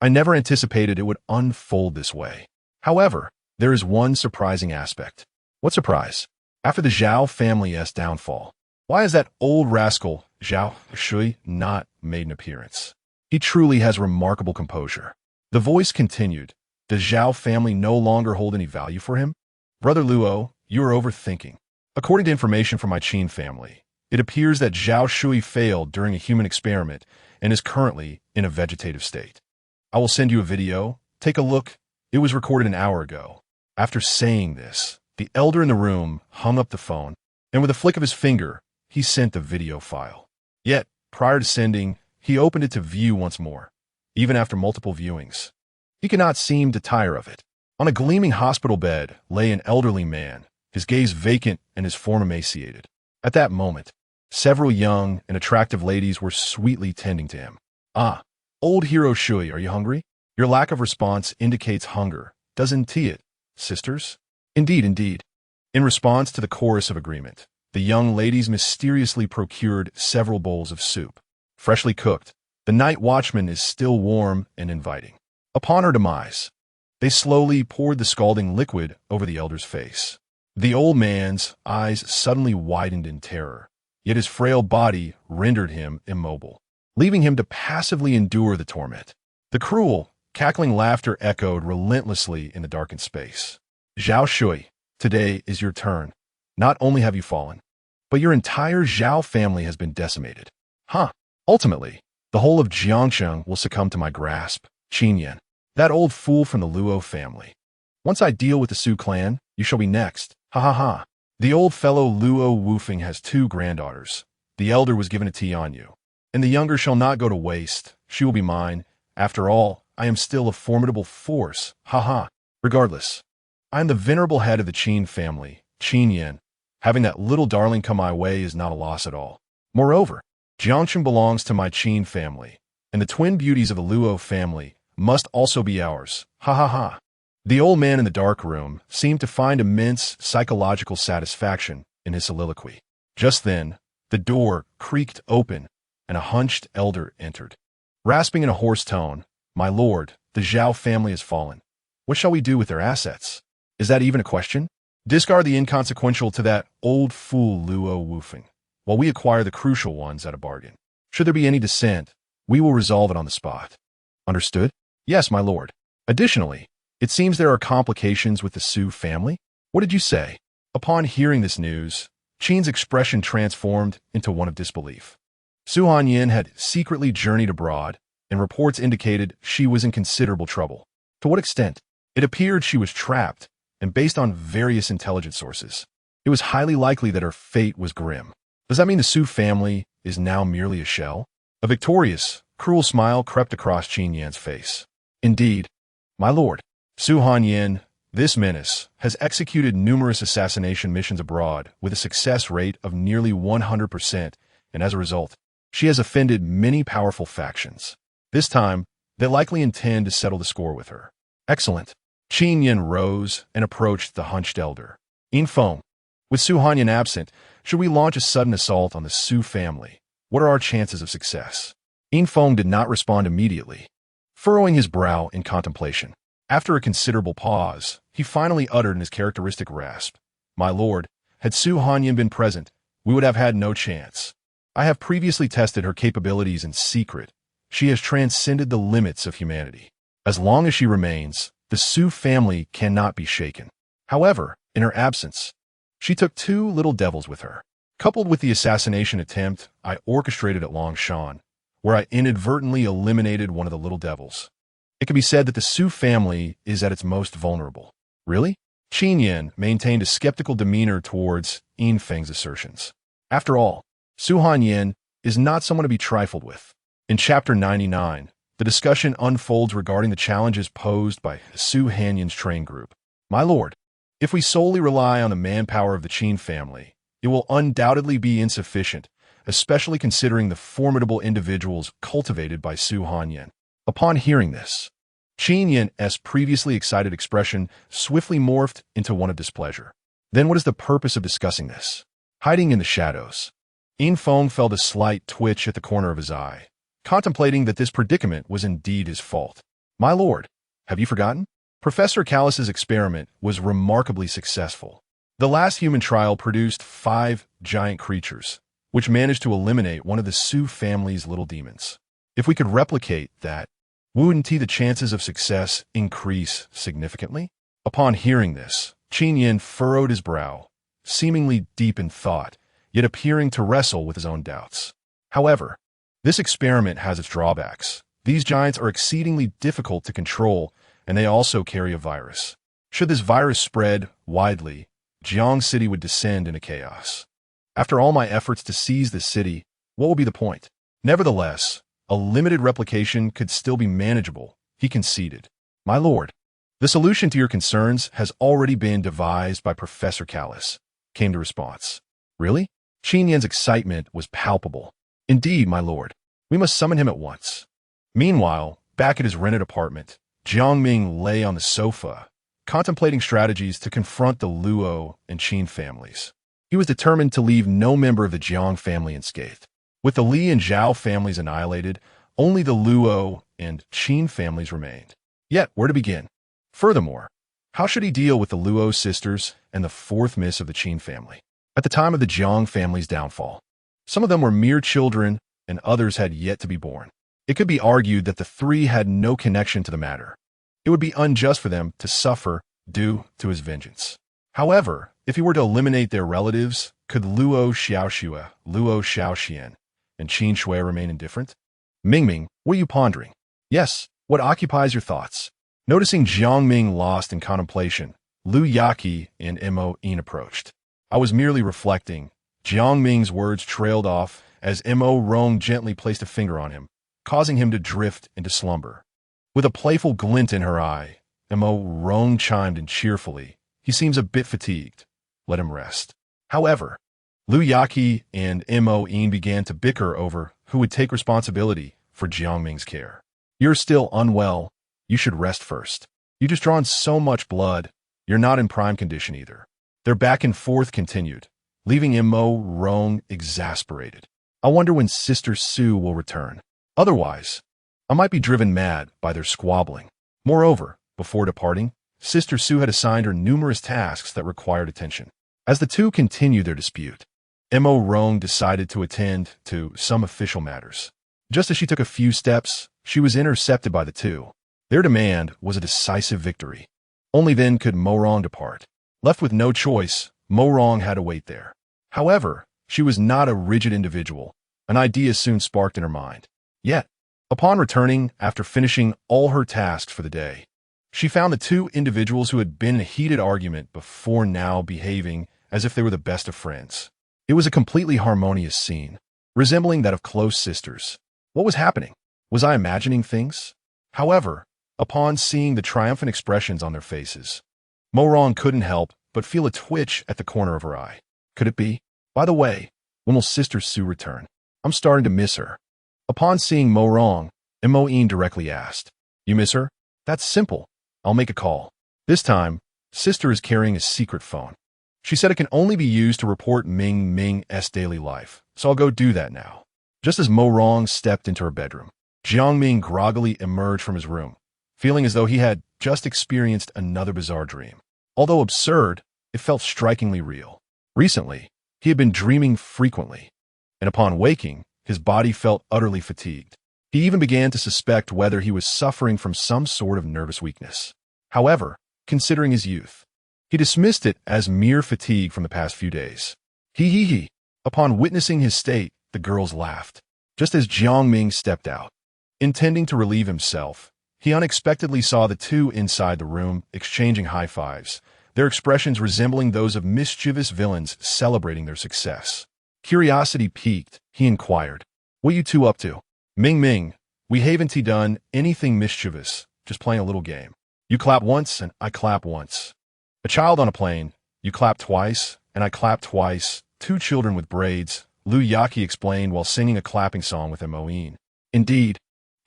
[SPEAKER 1] I never anticipated it would unfold this way. However, there is one surprising aspect. What surprise? After the Zhao family's downfall, why has that old rascal, Zhao Shui, not made an appearance? He truly has remarkable composure. The voice continued. Does Zhao family no longer hold any value for him? Brother Luo, you are overthinking. According to information from my Qin family, it appears that Zhao Shui failed during a human experiment and is currently in a vegetative state. I will send you a video. Take a look. It was recorded an hour ago. After saying this, the elder in the room hung up the phone, and with a flick of his finger, he sent the video file. Yet, prior to sending, he opened it to view once more. Even after multiple viewings, he could not seem to tire of it. On a gleaming hospital bed lay an elderly man, his gaze vacant and his form emaciated. At that moment, several young and attractive ladies were sweetly tending to him. Ah, old hero Shui, are you hungry? Your lack of response indicates hunger, doesn't it, sisters? Indeed, indeed. In response to the chorus of agreement, the young ladies mysteriously procured several bowls of soup. Freshly cooked, the night watchman is still warm and inviting. Upon her demise, they slowly poured the scalding liquid over the elder's face. The old man's eyes suddenly widened in terror, yet his frail body rendered him immobile, leaving him to passively endure the torment. The cruel, cackling laughter echoed relentlessly in the darkened space. Zhao Shui, today is your turn. Not only have you fallen, but your entire Zhao family has been decimated. Ultimately, the whole of Jiangsheng will succumb to my grasp. Qin Yan, that old fool from the Luo family. Once I deal with the Su clan, you shall be next. Ha ha ha. The old fellow Luo Wufeng has 2 granddaughters. The elder was given a Tianyu, and the younger shall not go to waste. She will be mine. After all, I am still a formidable force. Ha ha. Regardless, I am the venerable head of the Qin family, Qin Yan. Having that little darling come my way is not a loss at all. Moreover, Jiangsheng belongs to my Qin family, and the twin beauties of the Luo family must also be ours. Ha ha ha. The old man in the dark room seemed to find immense psychological satisfaction in his soliloquy. Just then, the door creaked open, and a hunched elder entered. Rasping in a hoarse tone, "My lord, the Zhao family has fallen. What shall we do with their assets? Is that even a question? Discard the inconsequential to that old fool Luo Wufeng, while we acquire the crucial ones at a bargain. Should there be any dissent, we will resolve it on the spot." Understood? Yes, my lord. Additionally, it seems there are complications with the Su family. What did you say? Upon hearing this news, Qin's expression transformed into one of disbelief. Su Hanyin had secretly journeyed abroad, and reports indicated she was in considerable trouble. To what extent? It appeared she was trapped, and based on various intelligence sources, it was highly likely that her fate was grim. Does that mean the Su family is now merely a shell? A victorious, cruel smile crept across Qin Yan's face. Indeed, my lord, Su Hanyin, this menace, has executed numerous assassination missions abroad with a success rate of nearly 100%, and as a result, she has offended many powerful factions. This time, they likely intend to settle the score with her. Excellent. Qin Yan rose and approached the hunched elder. In Feng, with Su Hanyin absent, should we launch a sudden assault on the Su family? What are our chances of success? Yin Feng did not respond immediately, furrowing his brow in contemplation. After a considerable pause, he finally uttered in his characteristic rasp, "My lord, had Su Hanyan been present, we would have had no chance. I have previously tested her capabilities in secret. She has transcended the limits of humanity. As long as she remains, the Su family cannot be shaken. However, in her absence, she took 2 little devils with her. Coupled with the assassination attempt I orchestrated at Longshan, where I inadvertently eliminated one of the little devils. It can be said that the Su family is at its most vulnerable." "Really?" Qin Yan maintained a skeptical demeanor towards Yin Feng's assertions. After all, Su Hanyan is not someone to be trifled with. In Chapter 99, the discussion unfolds regarding the challenges posed by Su Hanyan's train group. "My lord, if we solely rely on the manpower of the Qin family, it will undoubtedly be insufficient, especially considering the formidable individuals cultivated by Su Hanyan." Upon hearing this, Qin Yan's previously excited expression swiftly morphed into one of displeasure. "Then what is the purpose of discussing this?" Hiding in the shadows, Yin Feng felt a slight twitch at the corner of his eye, contemplating that this predicament was indeed his fault. "My lord, have you forgotten? Professor Callus's experiment was remarkably successful. The last human trial produced 5 giant creatures, which managed to eliminate one of the Su family's little demons. If we could replicate that, wouldn't the chances of success increase significantly?" Upon hearing this, Qin Yan furrowed his brow, seemingly deep in thought, yet appearing to wrestle with his own doubts. "However, this experiment has its drawbacks. These giants are exceedingly difficult to control, and they also carry a virus. Should this virus spread widely, Jiang City would descend into chaos. After all my efforts to seize the city, what will be the point? Nevertheless, a limited replication could still be manageable," he conceded. "My lord, the solution to your concerns has already been devised by Professor Callus," came the response. "Really?" Qin Yan's excitement was palpable. "Indeed, my lord. We must summon him at once." Meanwhile, back at his rented apartment, Jiang Ming lay on the sofa, contemplating strategies to confront the Luo and Qin families. He was determined to leave no member of the Jiang family unscathed. With the Li and Zhao families annihilated, only the Luo and Qin families remained. Yet, where to begin? Furthermore, how should he deal with the Luo sisters and the 4th miss of the Qin family? At the time of the Jiang family's downfall, some of them were mere children and others had yet to be born. It could be argued that the 3 had no connection to the matter. It would be unjust for them to suffer due to his vengeance. However, if he were to eliminate their relatives, could Luo Xiaoxue, Luo Xiaoxian, and Qin Shui remain indifferent? "Mingming, what are you pondering?" "Yes, what occupies your thoughts?" Noticing Jiang Ming lost in contemplation, Lu Yaqi and Mo Yin approached. "I was merely reflecting." Jiang Ming's words trailed off as Mo Rong gently placed a finger on him, causing him to drift into slumber. With a playful glint in her eye, Mo Rong chimed in cheerfully, "He seems a bit fatigued. Let him rest." However, Lu Yaqi and Mo Yin began to bicker over who would take responsibility for Jiang Ming's care. "You're still unwell. You should rest first. You just drawn so much blood. You're not in prime condition either." Their back and forth continued, leaving Mo Rong exasperated. "I wonder when Sister Su will return. Otherwise, I might be driven mad by their squabbling." Moreover, before departing, Sister Su had assigned her numerous tasks that required attention. As the two continued their dispute, Mo Rong decided to attend to some official matters. Just as she took a few steps, she was intercepted by the two. Their demand was a decisive victory. Only then could Mo Rong depart. Left with no choice, Mo Rong had to wait there. However, she was not a rigid individual. An idea soon sparked in her mind. Yet, upon returning after finishing all her tasks for the day, she found the 2 individuals who had been in a heated argument before now behaving as if they were the best of friends. It was a completely harmonious scene, resembling that of close sisters. What was happening? Was I imagining things? However, upon seeing the triumphant expressions on their faces, Mo Rong couldn't help but feel a twitch at the corner of her eye. Could it be? By the way, when will Sister Su return? I'm starting to miss her. Upon seeing Mo Rong, Mo Yin directly asked, "You miss her? That's simple. I'll make a call." This time, Sister is carrying a secret phone. She said it can only be used to report Ming's daily life, so I'll go do that now. Just as Mo Rong stepped into her bedroom, Jiang Ming groggily emerged from his room, feeling as though he had just experienced another bizarre dream. Although absurd, it felt strikingly real. Recently, he had been dreaming frequently, and upon waking, his body felt utterly fatigued. He even began to suspect whether he was suffering from some sort of nervous weakness. However, considering his youth, he dismissed it as mere fatigue from the past few days. He. Upon witnessing his state, the girls laughed. Just as Jiang Ming stepped out, intending to relieve himself, he unexpectedly saw the two inside the room exchanging high fives, their expressions resembling those of mischievous villains celebrating their success. Curiosity piqued, he inquired, "What you two up to?" Ming, we haven't done anything mischievous, just playing a little game. You clap once and I clap once. A child on a plane, you clap twice and I clap twice. Two children with braids, Lu Yaqi explained while singing a clapping song with Moin. Indeed,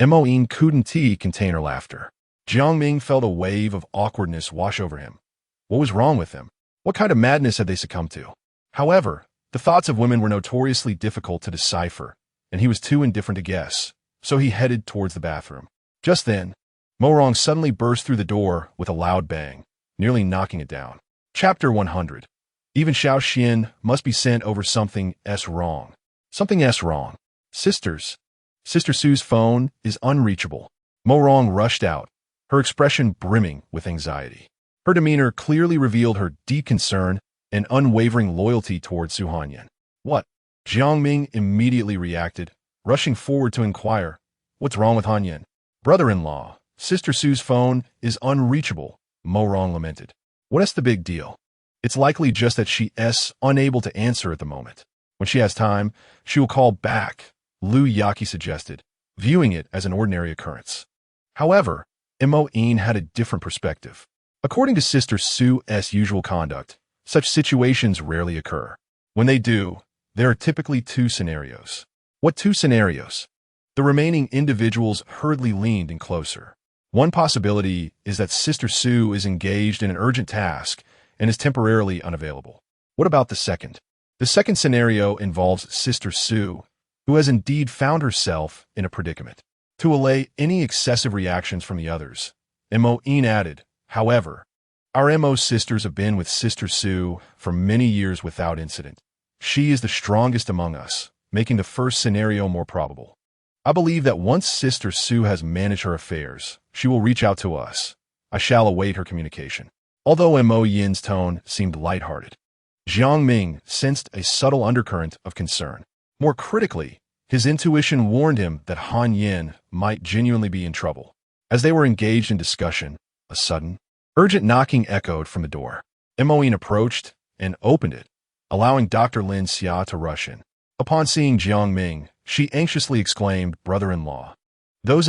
[SPEAKER 1] Moin couldn't contain her laughter. Jiang Ming felt a wave of awkwardness wash over him. What was wrong with him? What kind of madness had they succumbed to? However, the thoughts of women were notoriously difficult to decipher, and he was too indifferent to guess, so he headed towards the bathroom. Just then, Mo Rong suddenly burst through the door with a loud bang, nearly knocking it down. Chapter 100. Even Xiao Xian must be sent over something wrong. Something wrong. Sisters. Sister Sue's phone is unreachable. Mo Rong rushed out, her expression brimming with anxiety. Her demeanor clearly revealed her deep concern and unwavering loyalty towards Su Hanyan. What? Jiang Ming immediately reacted, rushing forward to inquire, "What's wrong with Hanyan?" "Brother-in-law, Sister Sue's phone is unreachable," Mo Rong lamented. "What's the big deal?" "It's likely just that she's unable to answer at the moment. When she has time, she will call back," Lu Yaqi suggested, viewing it as an ordinary occurrence. However, Moin had a different perspective. According to Sister Sue's usual conduct, such situations rarely occur. When they do, there are typically two scenarios. What two scenarios? The remaining individuals hurriedly leaned in closer. One possibility is that Sister Sue is engaged in an urgent task and is temporarily unavailable. What about the second? The second scenario involves Sister Sue, who has indeed found herself in a predicament. To allay any excessive reactions from the others, Moin added, "However, our Mo sisters have been with Sister Sue for many years without incident. She is the strongest among us, making the first scenario more probable. I believe that once Sister Sue has managed her affairs, she will reach out to us. I shall await her communication." Although Mo Yin's tone seemed lighthearted, Jiang Ming sensed a subtle undercurrent of concern. More critically, his intuition warned him that Han Yin might genuinely be in trouble. As they were engaged in discussion, a sudden, urgent knocking echoed from the door. Moin approached and opened it, allowing Dr. Lin Xia to rush in. Upon seeing Jiang Ming, she anxiously exclaimed, "Brother-in-law." Those in